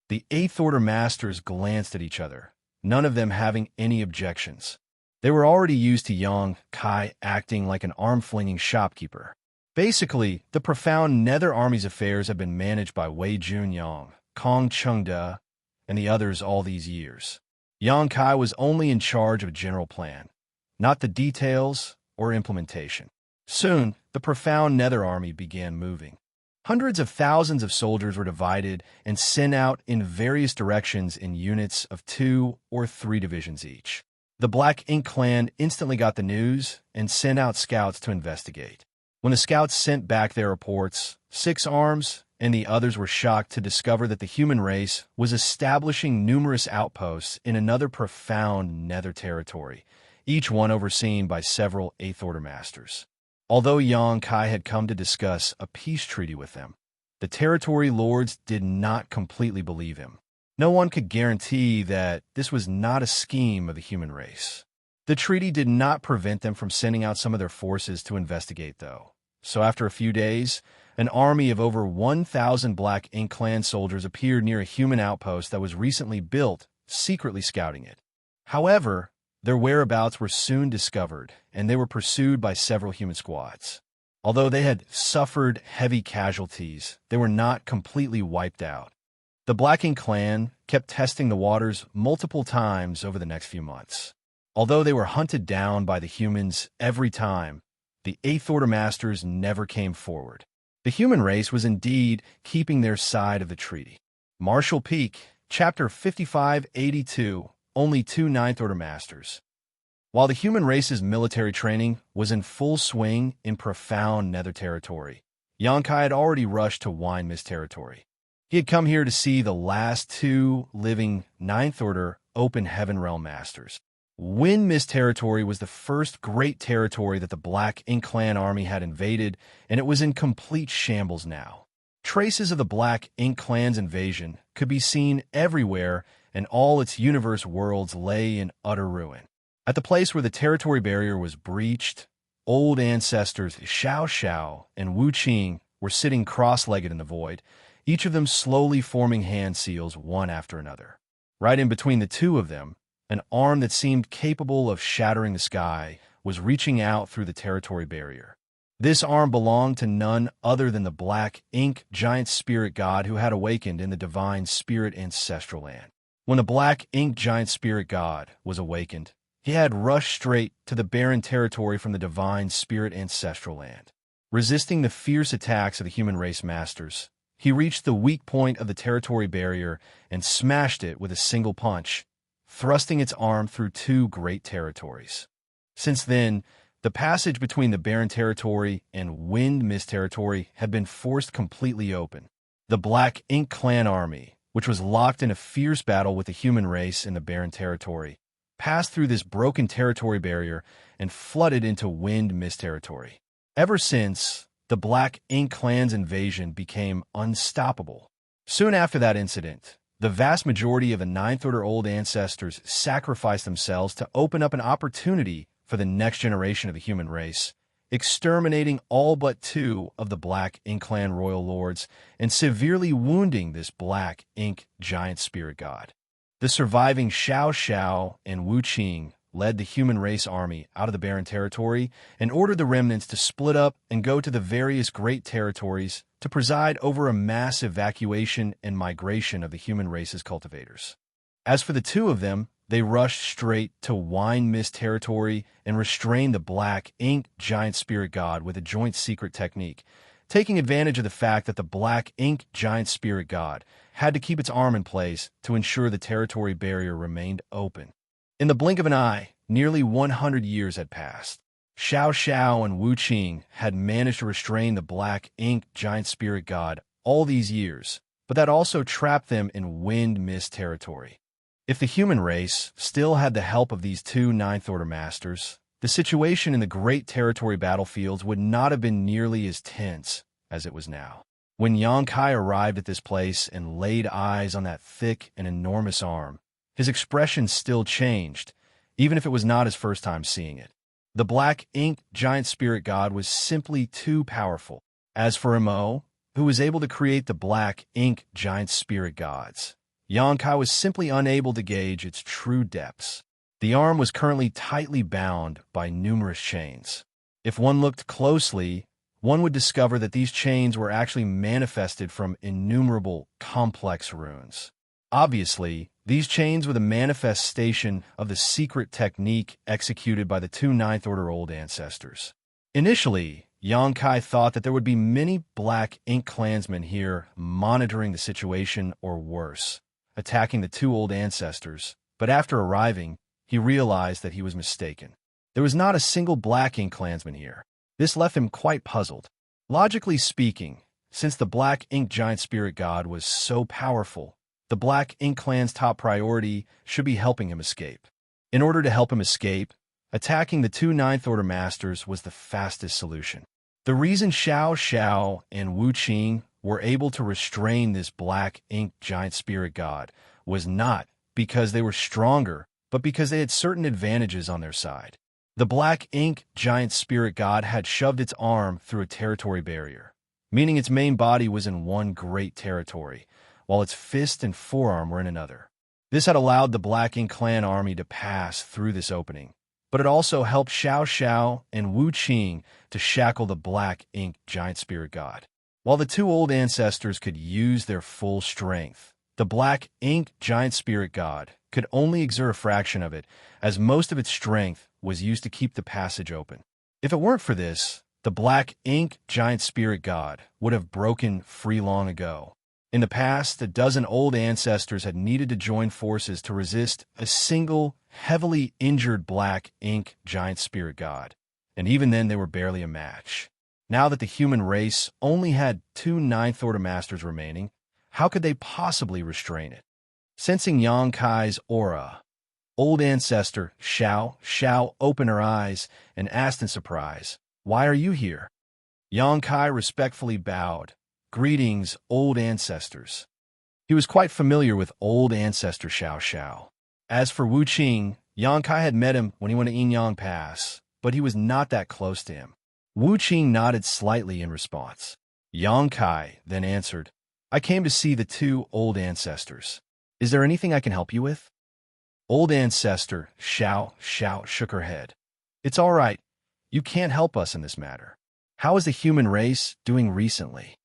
The 8th Order Masters glanced at each other, none of them having any objections. They were already used to Xianxia acting like an arm-flinging shopkeeper. Basically, the profound Nether Army's affairs have been managed by Wei Junyang, Kong Chengde, and the others all these years. Xianxia was only in charge of a general plan, not the details or implementation. Soon, the profound Nether Army began moving. Hundreds of thousands of soldiers were divided and sent out in various directions in units of 2 or 3 divisions each. The Black Ink clan instantly got the news and sent out scouts to investigate. When the scouts sent back their reports, 6 arms, and the others were shocked to discover that the human race was establishing numerous outposts in another profound nether territory, each one overseen by several 8th Order masters. Although Xianxia had come to discuss a peace treaty with them, the territory lords did not completely believe him. No one could guarantee that this was not a scheme of the human race. The treaty did not prevent them from sending out some of their forces to investigate, though. So after a few days, an army of over 1,000 Black Ink Clan soldiers appeared near a human outpost that was recently built, secretly scouting it. However, their whereabouts were soon discovered, and they were pursued by several human squads. Although they had suffered heavy casualties, they were not completely wiped out. The Black Ink Clan kept testing the waters multiple times over the next few months. Although they were hunted down by the humans every time, the 8th Order Masters never came forward. The human race was indeed keeping their side of the treaty. Marshall Peak, Chapter 5582, only 2 9th Order Masters. While the human race's military training was in full swing in profound nether territory, Xianxia had already rushed to Wine Mist territory. He had come here to see the last 2 living 9th Order Open Heaven Realm Masters. Wind Mist territory was the first great territory that the Black Ink Clan army had invaded, and it was in complete shambles now. Traces of the Black Ink Clan's invasion could be seen everywhere, and all its universe worlds lay in utter ruin. At the place where the territory barrier was breached, old ancestors Xianxia and Wuxia were sitting cross-legged in the void, each of them slowly forming hand seals one after another. Right in between the 2 of them, an arm that seemed capable of shattering the sky was reaching out through the territory barrier. This arm belonged to none other than the Black Ink Giant Spirit God who had awakened in the Divine Spirit Ancestral Land. When the Black Ink Giant Spirit God was awakened, he had rushed straight to the barren territory from the Divine Spirit Ancestral Land. Resisting the fierce attacks of the human race masters, he reached the weak point of the territory barrier and smashed it with a single punch, thrusting its arm through 2 great territories. Since then, the passage between the barren territory and Wind Mist territory had been forced completely open. The Black Ink Clan army, which was locked in a fierce battle with the human race in the barren territory, passed through this broken territory barrier and flooded into Wind Mist territory. Ever since, the Black Ink Clan's invasion became unstoppable. Soon after that incident, the vast majority of the 9th Order Old Ancestors sacrificed themselves to open up an opportunity for the next generation of the human race, exterminating all but 2 of the Black Ink Clan royal lords and severely wounding this Black Ink Giant Spirit God. The surviving Xianxia and Wuxia led the human race army out of the barren territory and ordered the remnants to split up and go to the various great territories to preside over a mass evacuation and migration of the human race's cultivators. As for the 2 of them, they rushed straight to Wine Mist territory and restrained the Black Ink Giant Spirit God with a joint secret technique, taking advantage of the fact that the Black Ink Giant Spirit God had to keep its arm in place to ensure the territory barrier remained open. In the blink of an eye, nearly 100 years had passed. Xianxia and Wuxia had managed to restrain the Black Ink Giant Spirit God all these years, but that also trapped them in Wind Mist territory. If the human race still had the help of these 2 9th Order Masters, the situation in the great territory battlefields would not have been nearly as tense as it was now. When Xianxia arrived at this place and laid eyes on that thick and enormous arm, his expression still changed, even if it was not his first time seeing it. The Black Ink Giant Spirit God was simply too powerful. As for Mo, who was able to create the Black Ink Giant Spirit Gods, Xianxia was simply unable to gauge its true depths. The arm was currently tightly bound by numerous chains. If one looked closely, one would discover that these chains were actually manifested from innumerable complex runes. Obviously, these chains were the manifestation of the secret technique executed by the 2 9th Order Old Ancestors. Initially, Xianxia thought that there would be many Black Ink clansmen here monitoring the situation or worse, attacking the 2 Old Ancestors, but after arriving, he realized that he was mistaken. There was not a single Black Ink clansman here. This left him quite puzzled. Logically speaking, Since the Black Ink Giant Spirit God was so powerful, the Black Ink clan's top priority should be helping him escape. In order to help him escape, attacking the two Ninth Order Masters was the fastest solution. The reason Xianxia and Wuxia were able to restrain this Black Ink Giant Spirit God was not because they were stronger, but because they had certain advantages on their side. The Black Ink Giant Spirit God had shoved its arm through a territory barrier, meaning its main body was in one great territory, while its fist and forearm were in another. This had allowed the Black Ink clan army to pass through this opening, but it also helped Xianxia and Wuxia to shackle the Black Ink Giant Spirit God. While the two old ancestors could use their full strength, the Black Ink Giant Spirit God could only exert a fraction of it, as most of its strength was used to keep the passage open. If it weren't for this, the Black Ink Giant Spirit God would have broken free long ago. In the past, a dozen old ancestors had needed to join forces to resist a single, heavily injured Black Ink Giant Spirit God, and even then they were barely a match. Now that the human race only had two Ninth Order Masters remaining, how could they possibly restrain it? Sensing Xianxia's aura, old ancestor Xiao opened her eyes and asked in surprise, "Why are you here?" Xianxia respectfully bowed. "Greetings, old ancestors." He was quite familiar with old ancestor Xiao. As for Wuxia, Xianxia had met him when he went to Yinyang Pass, but he was not that close to him. Wuxia nodded slightly in response. Xianxia then answered, "I came to see the two old ancestors. Is there anything I can help you with?" Old ancestor Xiao shook her head. "It's all right. You can't help us in this matter. How is the human race doing recently?"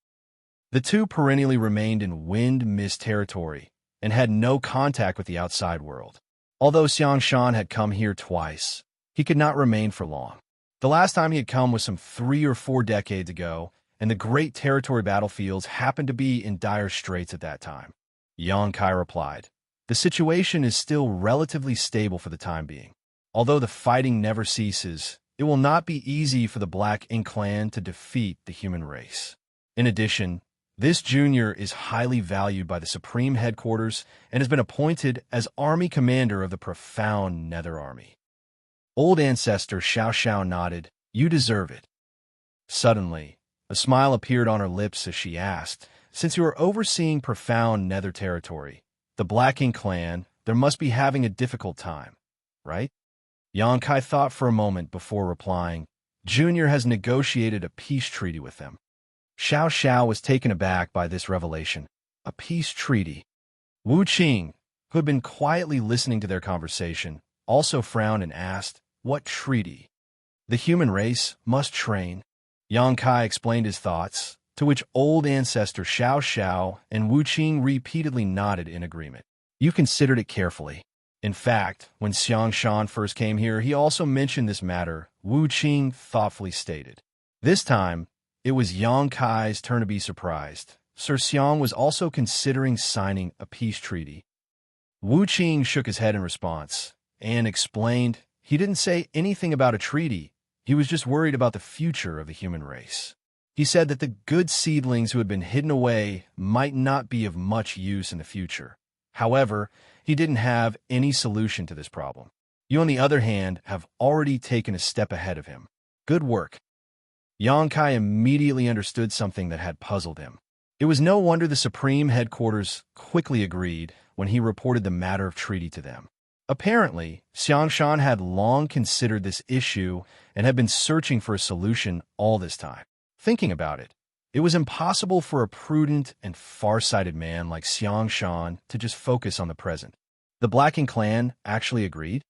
The two perennially remained in wind-mist territory and had no contact with the outside world. Although Xianxia had come here twice, he could not remain for long. The last time he had come was some 3 or 4 decades ago, and the great territory battlefields happened to be in dire straits at that time. Xianxia replied, "The situation is still relatively stable for the time being. Although the fighting never ceases, it will not be easy for the Black Ink clan to defeat the human race. In addition, this junior is highly valued by the Supreme Headquarters and has been appointed as Army Commander of the Profound Nether Army." Old ancestor Xiao nodded. "You deserve it." Suddenly, a smile appeared on her lips as she asked, "Since you are overseeing Profound Nether territory, the Black Ink clan, there must be having a difficult time, right?" Xianxia thought for a moment before replying, "Junior has negotiated a peace treaty with them." Xiao was taken aback by this revelation. A peace treaty. Wuxia, who had been quietly listening to their conversation, also frowned and asked, "What treaty?" "The human race must train." Xianxia explained his thoughts, to which old ancestor Xiao and Wuxia repeatedly nodded in agreement. "You considered it carefully." In fact, when Xianxia first came here, he also mentioned this matter, Wuxia thoughtfully stated. This time, it was Xianxia's turn to be surprised. Sir Xiang was also considering signing a peace treaty. Wuxia shook his head in response and explained he didn't say anything about a treaty. He was just worried about the future of the human race. He said that the good seedlings who had been hidden away might not be of much use in the future. However, he didn't have any solution to this problem. You, on the other hand, have already taken a step ahead of him. Good work. Xianxia immediately understood something that had puzzled him. It was no wonder the Supreme Headquarters quickly agreed when he reported the matter of treaty to them. Apparently, Xianxia had long considered this issue and had been searching for a solution all this time. Thinking about it, it was impossible for a prudent and far-sighted man like Xianxia to just focus on the present. The Black Ink clan actually agreed.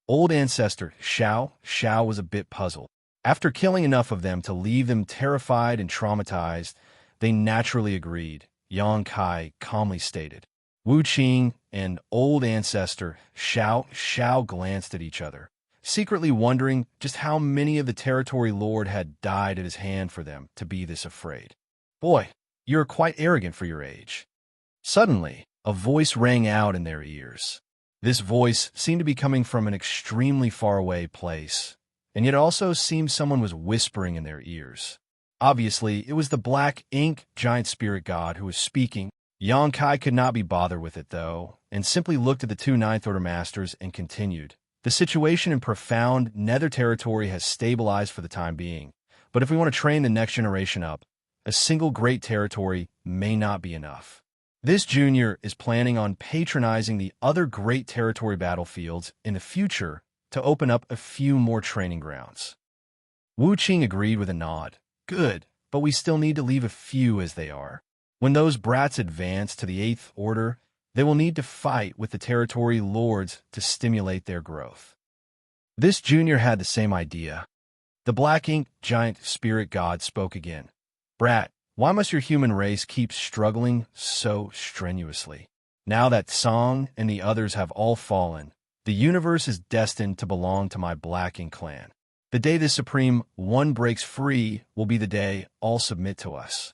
Old ancestor Xiao was a bit puzzled. After killing enough of them to leave them terrified and traumatized, they naturally agreed, Xianxia calmly stated. Wuxia and old ancestor Xiao glanced at each other, secretly wondering just how many of the territory lord had died at his hand for them to be this afraid. "Boy, you're quite arrogant for your age." Suddenly, a voice rang out in their ears. This voice seemed to be coming from an extremely far-away place, and yet also seemed someone was whispering in their ears. Obviously, it was the black ink giant spirit god who was speaking. Xianxia could not be bothered with it, though, and simply looked at the two Ninth Order masters and continued. The situation in profound nether territory has stabilized for the time being, but if we want to train the next generation up, a single great territory may not be enough. This junior is planning on patronizing the other great territory battlefields in the future to open up a few more training grounds. Wuxia agreed with a nod. Good, but we still need to leave a few as they are. When those brats advance to the Eighth Order, they will need to fight with the territory lords to stimulate their growth. This junior had the same idea. The black ink giant spirit god spoke again. Brat, why must your human race keep struggling so strenuously? Now that Song and the others have all fallen, the universe is destined to belong to my black ink clan. The day the Supreme One breaks free will be the day all submit to us.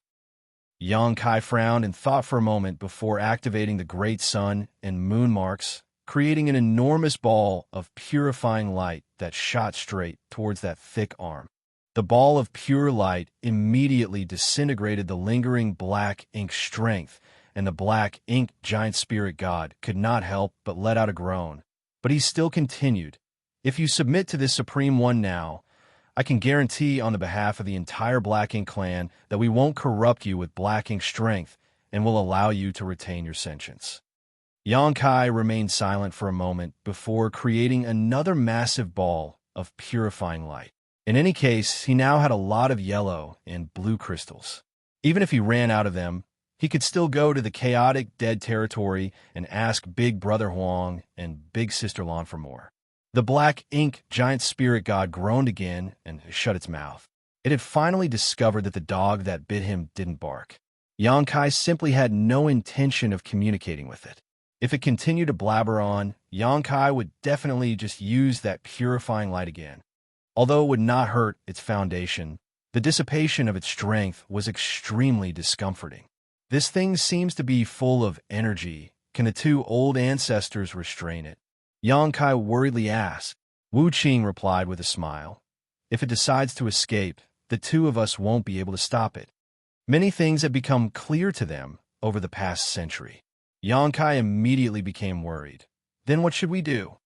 Xianxia frowned and thought for a moment before activating the great sun and moon marks, creating an enormous ball of purifying light that shot straight towards that thick arm. The ball of pure light immediately disintegrated the lingering black ink strength, and the black ink giant spirit god could not help but let out a groan. But he still continued. If you submit to this Supreme One now, I can guarantee on the behalf of the entire Black Ink clan that we won't corrupt you with Black Ink strength and will allow you to retain your sentience. Xianxia remained silent for a moment before creating another massive ball of purifying light. In any case, he now had a lot of yellow and blue crystals. Even if he ran out of them, he could still go to the chaotic dead territory and ask Big Brother Huang and Big Sister Lan for more. The black ink giant spirit god groaned again and shut its mouth. It had finally discovered that the dog that bit him didn't bark. Xianxia simply had no intention of communicating with it. If it continued to blabber on, Xianxia would definitely just use that purifying light again. Although it would not hurt its foundation, the dissipation of its strength was extremely discomforting. This thing seems to be full of energy. Can the two old ancestors restrain it? Xianxia worriedly asked. Wuxia replied with a smile. If it decides to escape, the two of us won't be able to stop it. Many things have become clear to them over the past century. Xianxia immediately became worried. Then what should we do?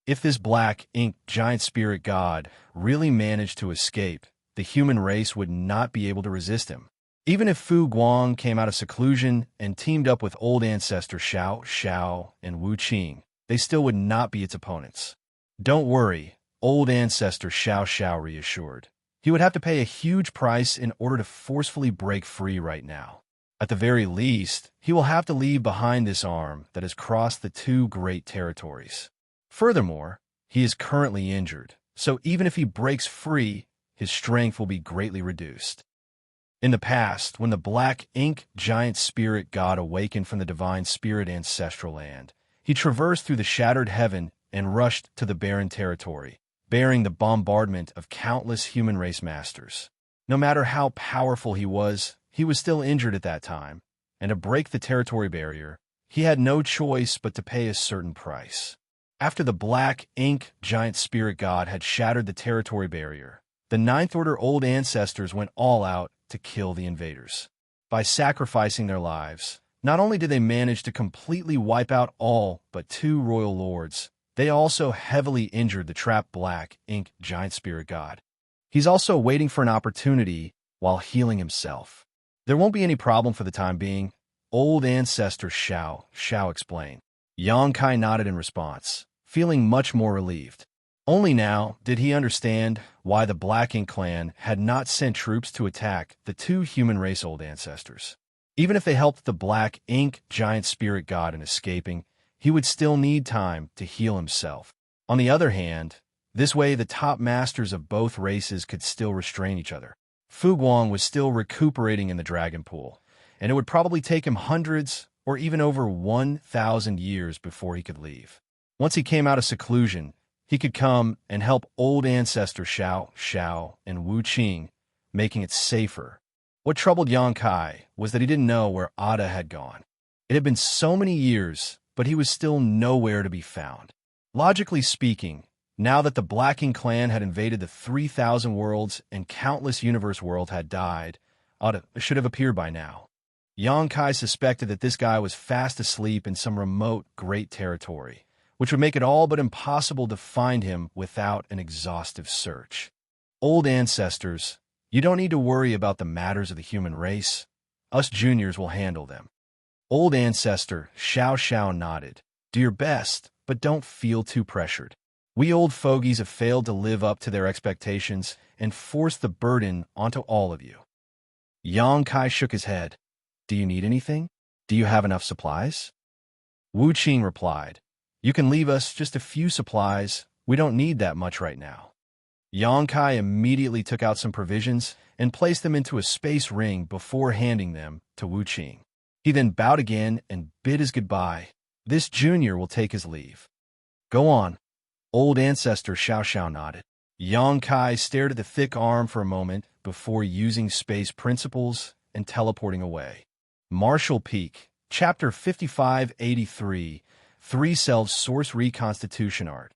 If this black ink giant spirit god really managed to escape, the human race would not be able to resist him. Even if Fu Guang came out of seclusion and teamed up with old ancestor Xiao and Wuxia, they still would not be its opponents. Don't worry, old ancestor Xiao reassured. He would have to pay a huge price in order to forcefully break free right now. At the very least, he will have to leave behind this arm that has crossed the two great territories. Furthermore, he is currently injured, so even if he breaks free, his strength will be greatly reduced. In the past, when the black ink giant spirit god awakened from the divine spirit ancestral land, he traversed through the shattered heaven and rushed to the barren territory, bearing the bombardment of countless human race masters. No matter how powerful he was still injured at that time, and to break the territory barrier, he had no choice but to pay a certain price. After the black ink giant spirit god had shattered the territory barrier, the Ninth Order old ancestors went all out to kill the invaders. By sacrificing their lives, not only did they manage to completely wipe out all but two royal lords, they also heavily injured the trapped black ink giant spirit god. He's also waiting for an opportunity while healing himself. There won't be any problem for the time being, old ancestor Xiao explained. Xianxia nodded in response, feeling much more relieved. Only now did he understand why the Black Ink clan had not sent troops to attack the two human race old ancestors. Even if they helped the Black Ink giant spirit god in escaping, he would still need time to heal himself. On the other hand, this way the top masters of both races could still restrain each other. Fu Guang was still recuperating in the dragon pool, and it would probably take him hundreds or even over 1,000 years before he could leave. Once he came out of seclusion, he could come and help old ancestor Xiao and Wuxia, making it safer. What troubled Xianxia was that he didn't know where Ada had gone. It had been so many years, but he was still nowhere to be found. Logically speaking, Now that the Blacking clan had invaded the 3,000 worlds and countless universe worlds had died, should have appeared by now. Xianxia suspected that this guy was fast asleep in some remote great territory, which would make it all but impossible to find him without an exhaustive search. Old ancestors, you don't need to worry about the matters of the human race. Us juniors will handle them. Old ancestor Xiao nodded. Do your best, but don't feel too pressured. We old fogies have failed to live up to their expectations and forced the burden onto all of you. Xianxia shook his head. Do you need anything? Do you have enough supplies? Wuxia replied. You can leave us just a few supplies. We don't need that much right now. Xianxia immediately took out some provisions and placed them into a space ring before handing them to Wuxia. He then bowed again and bid his goodbye. This junior will take his leave. Go on. Old ancestor Xiao nodded. Xianxia stared at the thick arm for a moment before using space principles and teleporting away. Martial Peak, Chapter 5583, 3 Selves Source Reconstitution Art.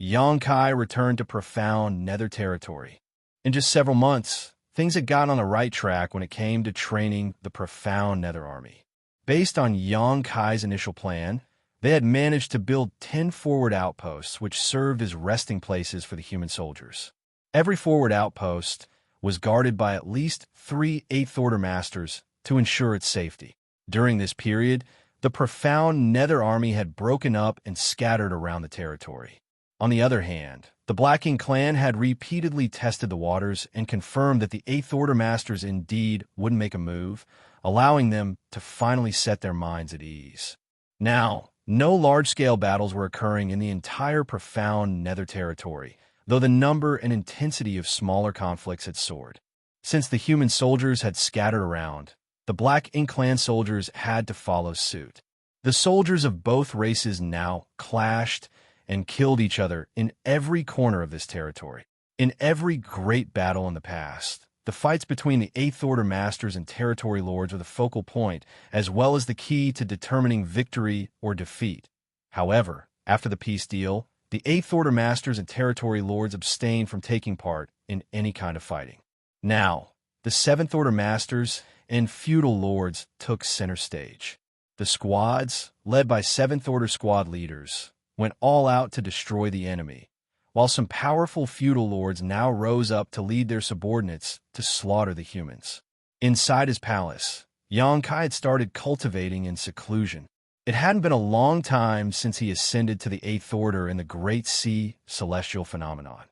Xianxia returned to profound nether territory. In just several months, things had gotten on the right track when it came to training the profound nether army. Based on Xianxia's initial plan, they had managed to build 10 forward outposts which served as resting places for the human soldiers. Every forward outpost was guarded by at least 3 8th-order masters to ensure its safety. During this period, the profound nether army had broken up and scattered around the territory. On the other hand, the Blacking clan had repeatedly tested the waters and confirmed that the 8th-order masters indeed wouldn't make a move, allowing them to finally set their minds at ease. Now, no large-scale battles were occurring in the entire profound nether territory, though the number and intensity of smaller conflicts had soared. Since the human soldiers had scattered around, the Blacking clan soldiers had to follow suit. The soldiers of both races now clashed and killed each other in every corner of this territory. In every great battle in the past, the fights between the 8th-order masters and territory lords were the focal point, as well as the key to determining victory or defeat. However, after the peace deal, the 8th-order masters and territory lords abstained from taking part in any kind of fighting. Now, the 7th-order masters and feudal lords took center stage. The squads, led by 7th-order squad leaders, went all out to destroy the enemy, while some powerful feudal lords now rose up to lead their subordinates to slaughter the humans. Inside his palace, Xianxia had started cultivating in seclusion. It hadn't been a long time since he ascended to the 8th Order in the Great Sea celestial phenomenon.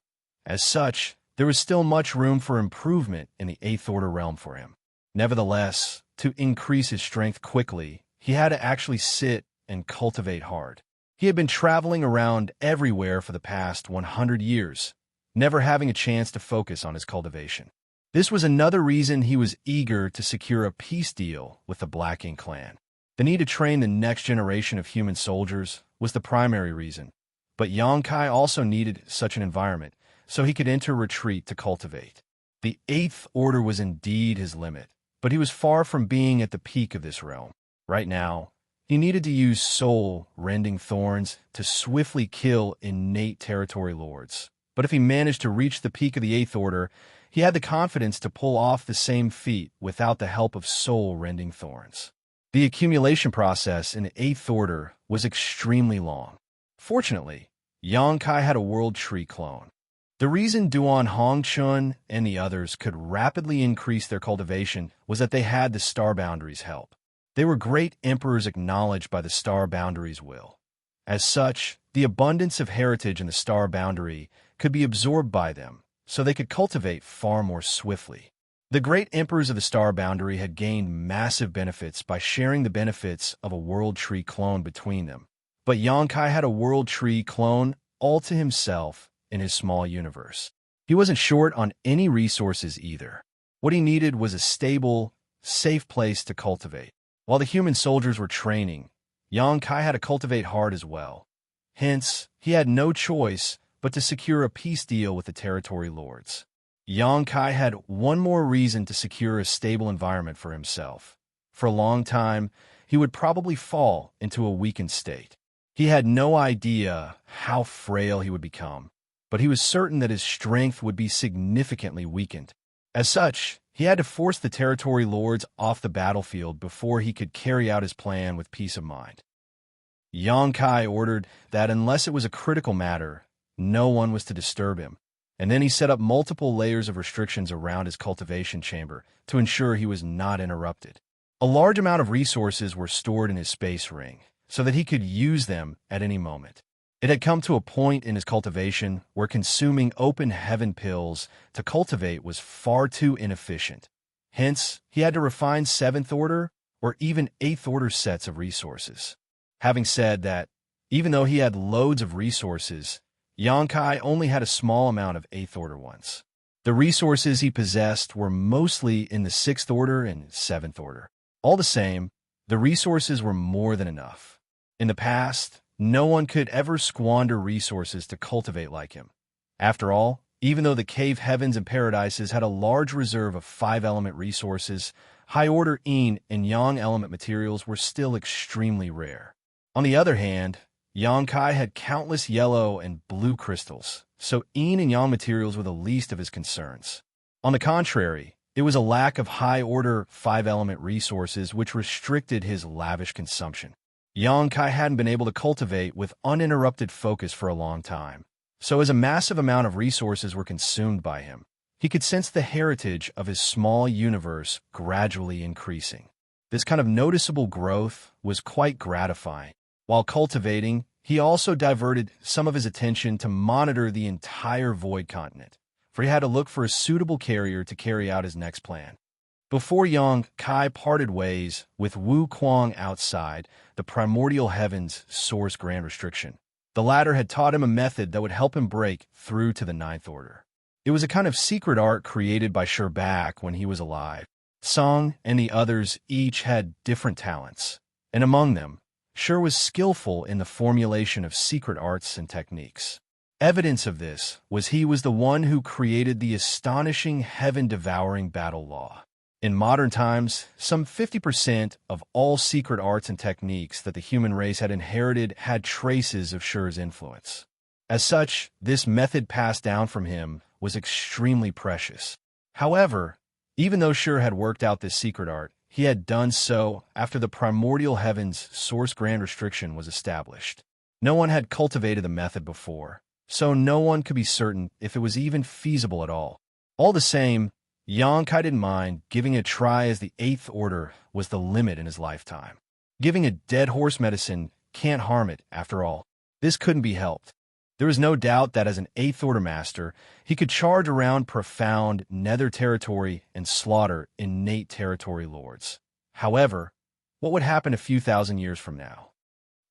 As such, there was still much room for improvement in the 8th Order realm for him. Nevertheless, to increase his strength quickly, he had to actually sit and cultivate hard. He had been traveling around everywhere for the past 100 years, never having a chance to focus on his cultivation. This was another reason he was eager to secure a peace deal with the Blacking clan. The need to train the next generation of human soldiers was the primary reason, but Xianxia also needed such an environment so he could enter retreat to cultivate. The 8th Order was indeed his limit, but he was far from being at the peak of this realm. Right now, he needed to use soul-rending thorns to swiftly kill innate territory lords. But if he managed to reach the peak of the 8th Order, he had the confidence to pull off the same feat without the help of soul-rending thorns. The accumulation process in the 8th Order was extremely long. Fortunately, Xianxia had a World Tree clone. The reason Duan Hongchun and the others could rapidly increase their cultivation was that they had the Star Boundary's help. They were great emperors acknowledged by the Star Boundary's will. As such, the abundance of heritage in the Star Boundary could be absorbed by them, so they could cultivate far more swiftly. The great emperors of the Star Boundary had gained massive benefits by sharing the benefits of a World Tree clone between them. But Xianxia had a World Tree clone all to himself in his small universe. He wasn't short on any resources either. What he needed was a stable, safe place to cultivate. While the human soldiers were training, Xianxia had to cultivate hard as well. Hence, he had no choice but to secure a peace deal with the territory lords. Xianxia had one more reason to secure a stable environment for himself. For a long time, he would probably fall into a weakened state. He had no idea how frail he would become, but he was certain that his strength would be significantly weakened. As such, he had to force the territory lords off the battlefield before he could carry out his plan with peace of mind. Xianxia ordered that unless it was a critical matter, no one was to disturb him, and then he set up multiple layers of restrictions around his cultivation chamber to ensure he was not interrupted. A large amount of resources were stored in his space ring, so that he could use them at any moment. It had come to a point in his cultivation where consuming open heaven pills to cultivate was far too inefficient. Hence, he had to refine 7th order or even 8th order sets of resources. Having said that, even though he had loads of resources, Xianxia only had a small amount of 8th order ones. The resources he possessed were mostly in the 6th order and 7th order. All the same, the resources were more than enough. In the past, no one could ever squander resources to cultivate like him. After all, even though the cave heavens and paradises had a large reserve of 5-element resources, high-order yin and yang element materials were still extremely rare. On the other hand, Xianxia had countless yellow and blue crystals, so yin and yang materials were the least of his concerns. On the contrary, it was a lack of high-order 5-element resources which restricted his lavish consumption. Xianxia hadn't been able to cultivate with uninterrupted focus for a long time, so as a massive amount of resources were consumed by him, he could sense the heritage of his small universe gradually increasing. This kind of noticeable growth was quite gratifying. While cultivating, he also diverted some of his attention to monitor the entire Void Continent, for he had to look for a suitable carrier to carry out his next plan. Before Xianxia parted ways with Wu Kuang outside the primordial heavens source grand restriction, the latter had taught him a method that would help him break through to the 9th order. It was a kind of secret art created by Shi back when he was alive. Song and the others each had different talents, and among them, Shi was skillful in the formulation of secret arts and techniques. Evidence of this was he was the one who created the astonishing heaven-devouring battle law. In modern times, some 50% of all secret arts and techniques that the human race had inherited had traces of Shi's influence. As such, this method passed down from him was extremely precious. However, even though Shi had worked out this secret art, he had done so after the primordial heavens source grand restriction was established. No one had cultivated the method before, so no one could be certain if it was even feasible at all. All the same, Xianxia didn't mind giving a try as the 8th order was the limit in his lifetime. Giving a dead horse medicine can't harm it, after all. This couldn't be helped. There was no doubt that as an 8th order master, he could charge around profound nether territory and slaughter innate territory lords. However, what would happen a few thousand years from now?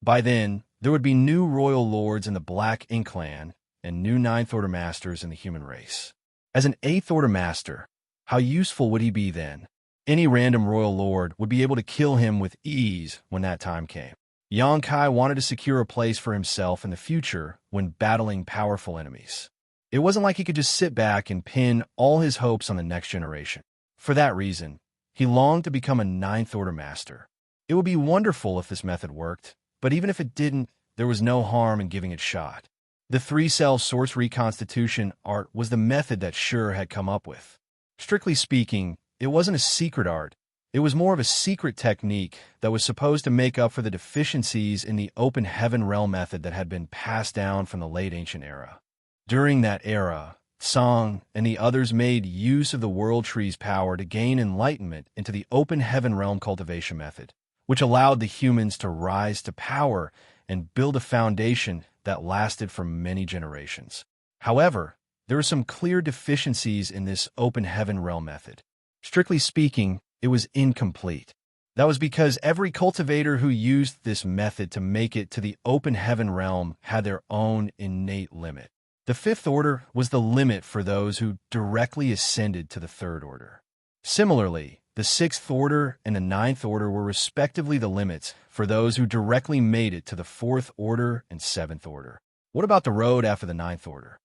By then, there would be new royal lords in the Black Ink clan and new 9th order masters in the human race. As an 8th order master, how useful would he be then? Any random royal lord would be able to kill him with ease when that time came. Xianxia wanted to secure a place for himself in the future when battling powerful enemies. It wasn't like he could just sit back and pin all his hopes on the next generation. For that reason, he longed to become a 9th order master. It would be wonderful if this method worked, but even if it didn't, there was no harm in giving it a shot. The 3-cell source reconstitution art was the method that Shi had come up with. Strictly speaking, it wasn't a secret art. It was more of a secret technique that was supposed to make up for the deficiencies in the open heaven realm method that had been passed down from the late ancient era. During that era, Song and the others made use of the world tree's power to gain enlightenment into the open heaven realm cultivation method, which allowed the humans to rise to power and build a foundation that lasted for many generations. However, there were some clear deficiencies in this open heaven realm method. Strictly speaking, it was incomplete. That was because every cultivator who used this method to make it to the open heaven realm had their own innate limit. The 5th order was the limit for those who directly ascended to the 3rd order. Similarly, the 6th order and the 9th order were respectively the limits for those who directly made it to the 4th order and 7th order. What about the road after the 9th order?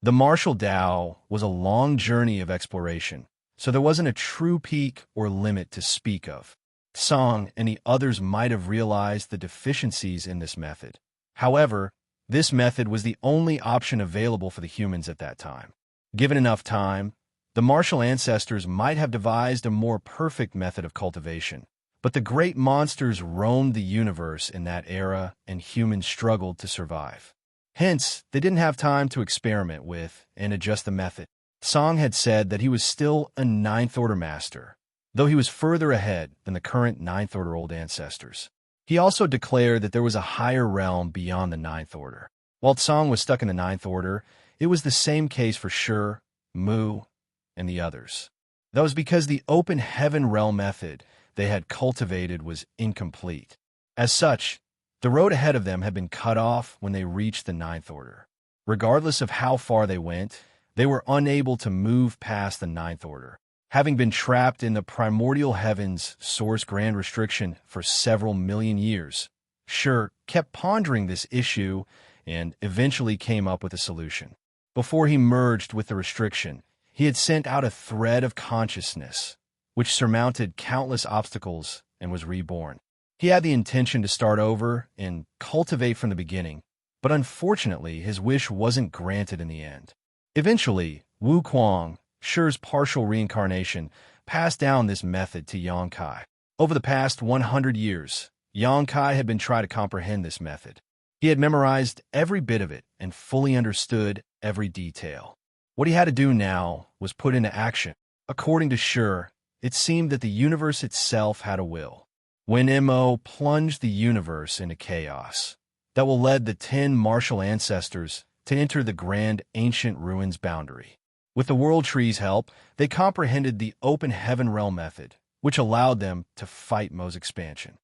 The martial Tao was a long journey of exploration, so there wasn't a true peak or limit to speak of. Song and the others might have realized the deficiencies in this method. However, This method was the only option available for the humans at that time. Given enough time, the martial ancestors might have devised a more perfect method of cultivation. But the great monsters roamed the universe in that era, and humans struggled to survive. Hence, they didn't have time to experiment with and adjust the method. Song had said that he was still a Ninth Order master, though he was further ahead than the current Ninth Order old ancestors. He also declared that there was a higher realm beyond the Ninth Order. While Song was stuck in the Ninth Order, it was the same case for Shi, Mu, and the others. That was because the open heaven realm method they had cultivated was incomplete. As such, the road ahead of them had been cut off when they reached the Ninth Order. Regardless of how far they went, they were unable to move past the Ninth Order, having been trapped in the primordial heavens source grand restriction for several million years. Shi kept pondering this issue and eventually came up with a solution. Before he merged with the restriction, he had sent out a thread of consciousness, which surmounted countless obstacles and was reborn. He had the intention to start over and cultivate from the beginning, but unfortunately his wish wasn't granted in the end. Eventually, Wu Kuang, Shi's partial reincarnation, passed down this method to Xianxia. Over the past 100 years, Xianxia had been trying to comprehend this method. He had memorized every bit of it and fully understood every detail. What he had to do now was put into action. According to Shi, it seemed that the universe itself had a will. When Mo plunged the universe into chaos, that will lead the 10 martial ancestors to enter the grand ancient ruins boundary. With the World Tree's help, they comprehended the open heaven realm method, which allowed them to fight Mo's expansion.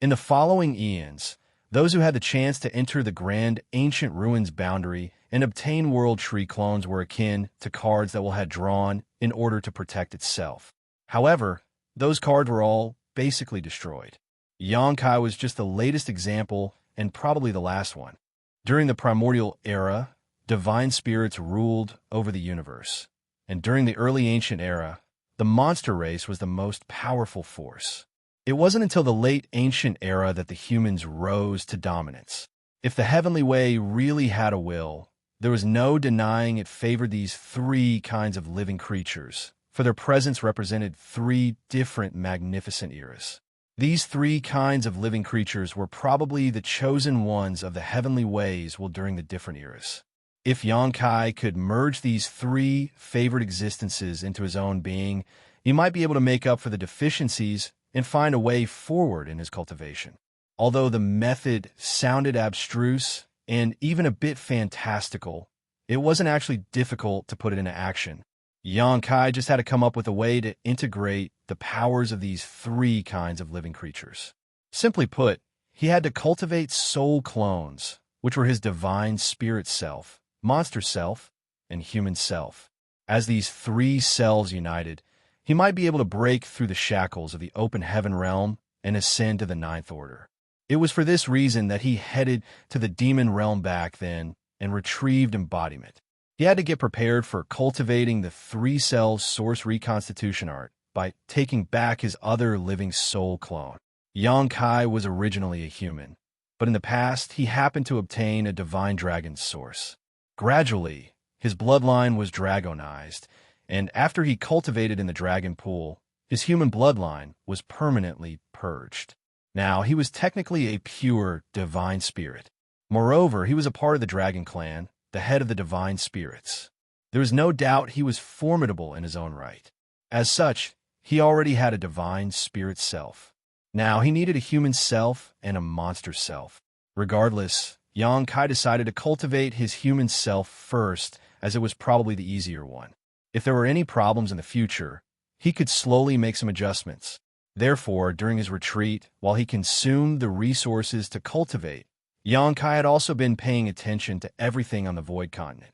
In the following eons, those who had the chance to enter the grand ancient ruins boundary and obtain World Tree clones were akin to cards that will had drawn in order to protect itself. However, those cards were all basically destroyed. Xianxia was just the latest example and probably the last one. During the primordial era, divine spirits ruled over the universe, and during the early ancient era, the monster race was the most powerful force. It wasn't until the late ancient era that the humans rose to dominance. If the heavenly way really had a will, there was no denying it favored these 3 kinds of living creatures, for their presence represented 3 different magnificent eras. These 3 kinds of living creatures were probably the chosen ones of the heavenly ways while during the different eras. If Xianxia could merge these 3 favored existences into his own being, he might be able to make up for the deficiencies and find a way forward in his cultivation. Although the method sounded abstruse and even a bit fantastical, it wasn't actually difficult to put it into action. Xianxia just had to come up with a way to integrate the powers of these 3 kinds of living creatures. Simply put, he had to cultivate soul clones, which were his divine spirit self, monster self, and human self. As these 3 selves united, he might be able to break through the shackles of the open heaven realm and ascend to the Ninth Order. It was for this reason that he headed to the demon realm back then and retrieved embodiment. He had to get prepared for cultivating the 3-cell source reconstitution art by taking back his other living soul clone. Xianxia was originally a human, but in the past he happened to obtain a divine dragon source. Gradually, his bloodline was dragonized, and after he cultivated in the dragon pool, his human bloodline was permanently purged. Now, he was technically a pure divine spirit. Moreover, he was a part of the dragon clan, the head of the divine spirits. There was no doubt he was formidable in his own right. As such, he already had a divine spirit self. Now, he needed a human self and a monster self. Regardless, Xianxia decided to cultivate his human self first, as it was probably the easier one. If there were any problems in the future, he could slowly make some adjustments. Therefore, during his retreat, while he consumed the resources to cultivate, Xianxia had also been paying attention to everything on the Void Continent.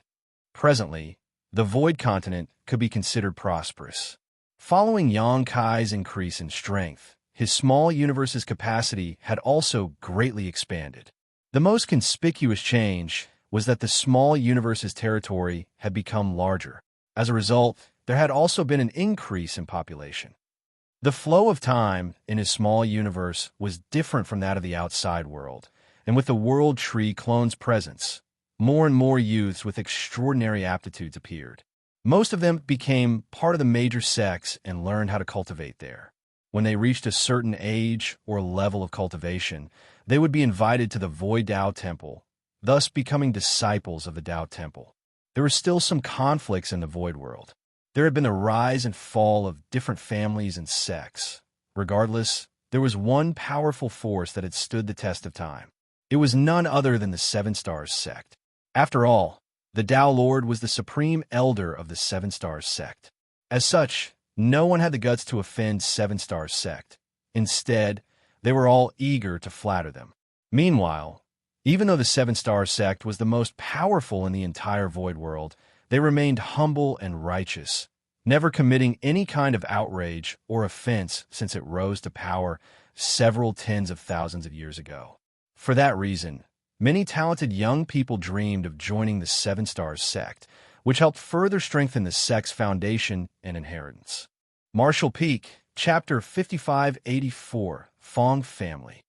Presently, the Void Continent could be considered prosperous. Following Xianxia's increase in strength, his small universe's capacity had also greatly expanded. The most conspicuous change was that the small universe's territory had become larger. As a result, there had also been an increase in population. The flow of time in his small universe was different from that of the outside world, and with the World Tree clone's presence, more and more youths with extraordinary aptitudes appeared. Most of them became part of the major sects and learned how to cultivate there. When they reached a certain age or level of cultivation, they would be invited to the Void Dao Temple, thus becoming disciples of the Dao Temple. There were still some conflicts in the Void world. There had been a rise and fall of different families and sects. Regardless, there was one powerful force that had stood the test of time. It was none other than the Seven Stars sect. After all, the Tao Lord was the supreme elder of the Seven Stars sect. As such, no one had the guts to offend Seven Stars sect. Instead, they were all eager to flatter them. Meanwhile, even though the Seven Stars sect was the most powerful in the entire Void world, they remained humble and righteous, never committing any kind of outrage or offense since it rose to power several tens of thousands of years ago. For that reason, many talented young people dreamed of joining the Seven Stars sect, which helped further strengthen the sect's foundation and inheritance. Martial Peak, Chapter 5584, Fong Family.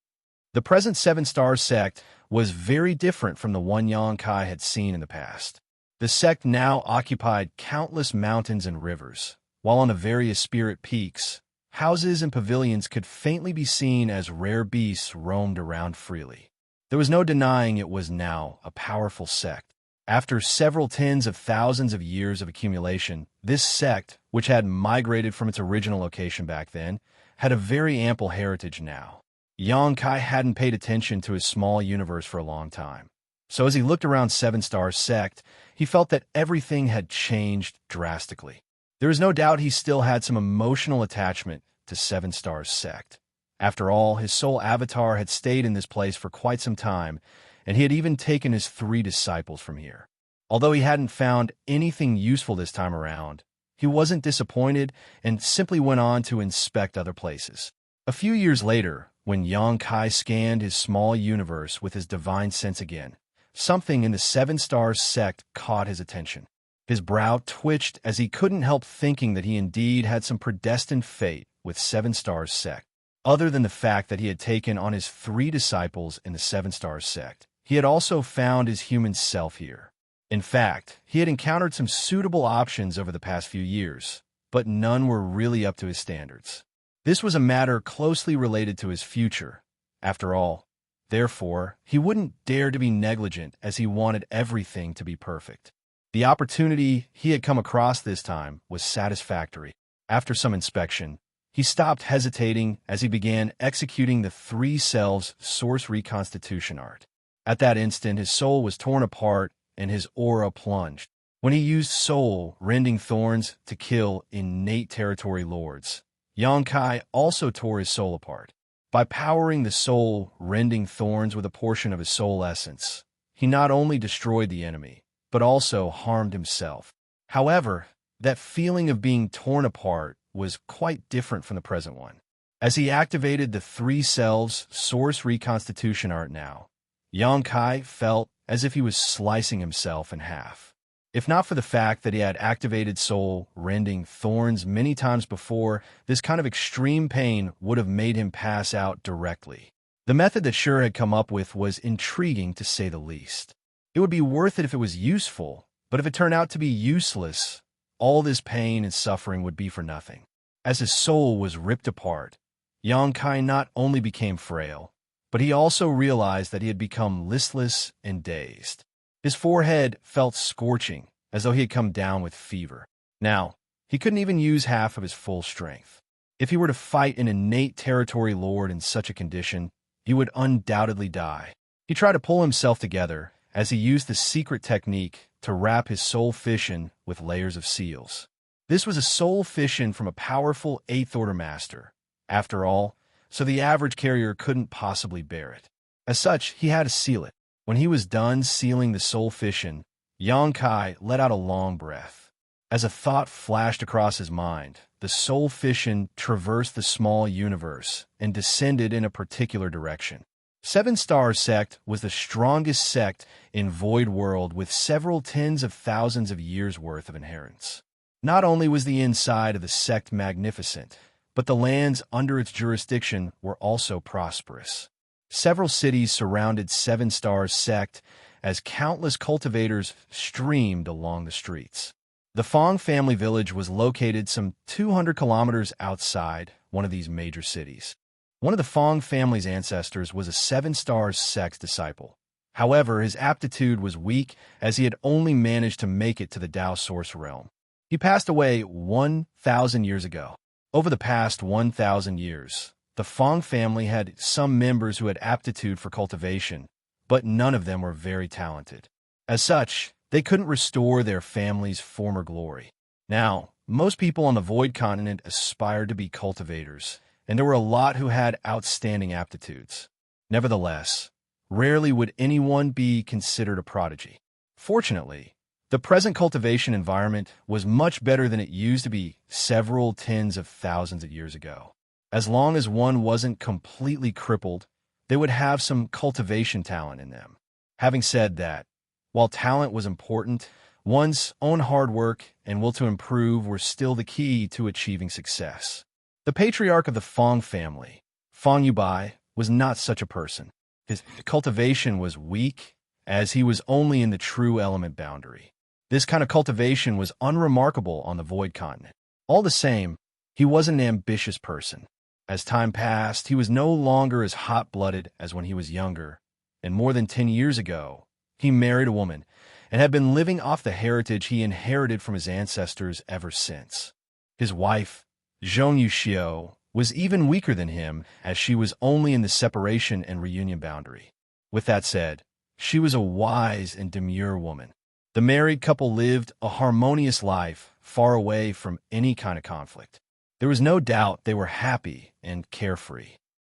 The present Seven Stars sect was very different from the one Yang Kai had seen in the past. The sect now occupied countless mountains and rivers, while on the various spirit peaks, houses and pavilions could faintly be seen as rare beasts roamed around freely. There was no denying it was now a powerful sect. After several tens of thousands of years of accumulation, this sect, which had migrated from its original location back then, had a very ample heritage now. Yang Kai hadn't paid attention to his small universe for a long time. So as he looked around Seven Stars sect, he felt that everything had changed drastically. There was no doubt he still had some emotional attachment to Seven Stars sect. After all, his soul avatar had stayed in this place for quite some time, and he had even taken his 3 disciples from here. Although he hadn't found anything useful this time around, he wasn't disappointed and simply went on to inspect other places. A few years later, when Yang Kai scanned his small universe with his divine sense again, something in the Seven Stars sect caught his attention. His brow twitched as he couldn't help thinking that he indeed had some predestined fate with Seven Stars sect. Other than the fact that he had taken on his 3 disciples in the Seven Stars sect, he had also found his human self here. In fact, he had encountered some suitable options over the past few years, but none were really up to his standards. This was a matter closely related to his future. After all, therefore, he wouldn't dare to be negligent as he wanted everything to be perfect. The opportunity he had come across this time was satisfactory. After some inspection, he stopped hesitating as he began executing the 3 selves source reconstitution art. At that instant, his soul was torn apart and his aura plunged. When he used soul rending thorns to kill innate territory lords, Yang Kai also tore his soul apart. By powering the soul rending thorns with a portion of his soul essence, he not only destroyed the enemy, but also harmed himself. However, that feeling of being torn apart was quite different from the present one. As he activated the 3 selves source reconstitution art now, Yang Kai felt as if he was slicing himself in half. If not for the fact that he had activated soul rending thorns many times before, this kind of extreme pain would have made him pass out directly. The method that Sure had come up with was intriguing to say the least. It would be worth it if it was useful, but if it turned out to be useless, all this pain and suffering would be for nothing. As his soul was ripped apart, Yang Kai not only became frail, but he also realized that he had become listless and dazed. His forehead felt scorching, as though he had come down with fever. Now, he couldn't even use half of his full strength. If he were to fight an innate territory lord in such a condition, he would undoubtedly die. He tried to pull himself together as he used the secret technique to wrap his soul fission with layers of seals. This was a soul fission from a powerful 8th Order master, after all, so the average carrier couldn't possibly bear it. As such, he had to seal it. When he was done sealing the soul fission, Yang Kai let out a long breath. As a thought flashed across his mind, the soul fission traversed the small universe and descended in a particular direction. Seven Stars sect was the strongest sect in Void World with several tens of thousands of years' worth of inheritance. Not only was the inside of the sect magnificent, but the lands under its jurisdiction were also prosperous. Several cities surrounded Seven Stars sect as countless cultivators streamed along the streets. The Fong family village was located some 200 kilometers outside one of these major cities. One of the Fong family's ancestors was a Seven Stars sect disciple. However, his aptitude was weak as he had only managed to make it to the Tao Source realm. He passed away 1,000 years ago. Over the past 1,000 years, the Fong family had some members who had aptitude for cultivation, but none of them were very talented. As such, they couldn't restore their family's former glory. Now, most people on the Void Continent aspired to be cultivators, and there were a lot who had outstanding aptitudes. Nevertheless, rarely would anyone be considered a prodigy. Fortunately, the present cultivation environment was much better than it used to be several tens of thousands of years ago. As long as one wasn't completely crippled, they would have some cultivation talent in them. Having said that, while talent was important, one's own hard work and will to improve were still the key to achieving success. The patriarch of the Fong family, Fong Yubai, was not such a person. His cultivation was weak, as he was only in the true element boundary. This kind of cultivation was unremarkable on the Void Continent. All the same, he was an ambitious person. As time passed, he was no longer as hot-blooded as when he was younger, and more than 10 years ago, he married a woman and had been living off the heritage he inherited from his ancestors ever since. His wife, Xianxia, was even weaker than him, as she was only in the separation and reunion boundary. With that said, she was a wise and demure woman. The married couple lived a harmonious life, far away from any kind of conflict. There was no doubt they were happy and carefree.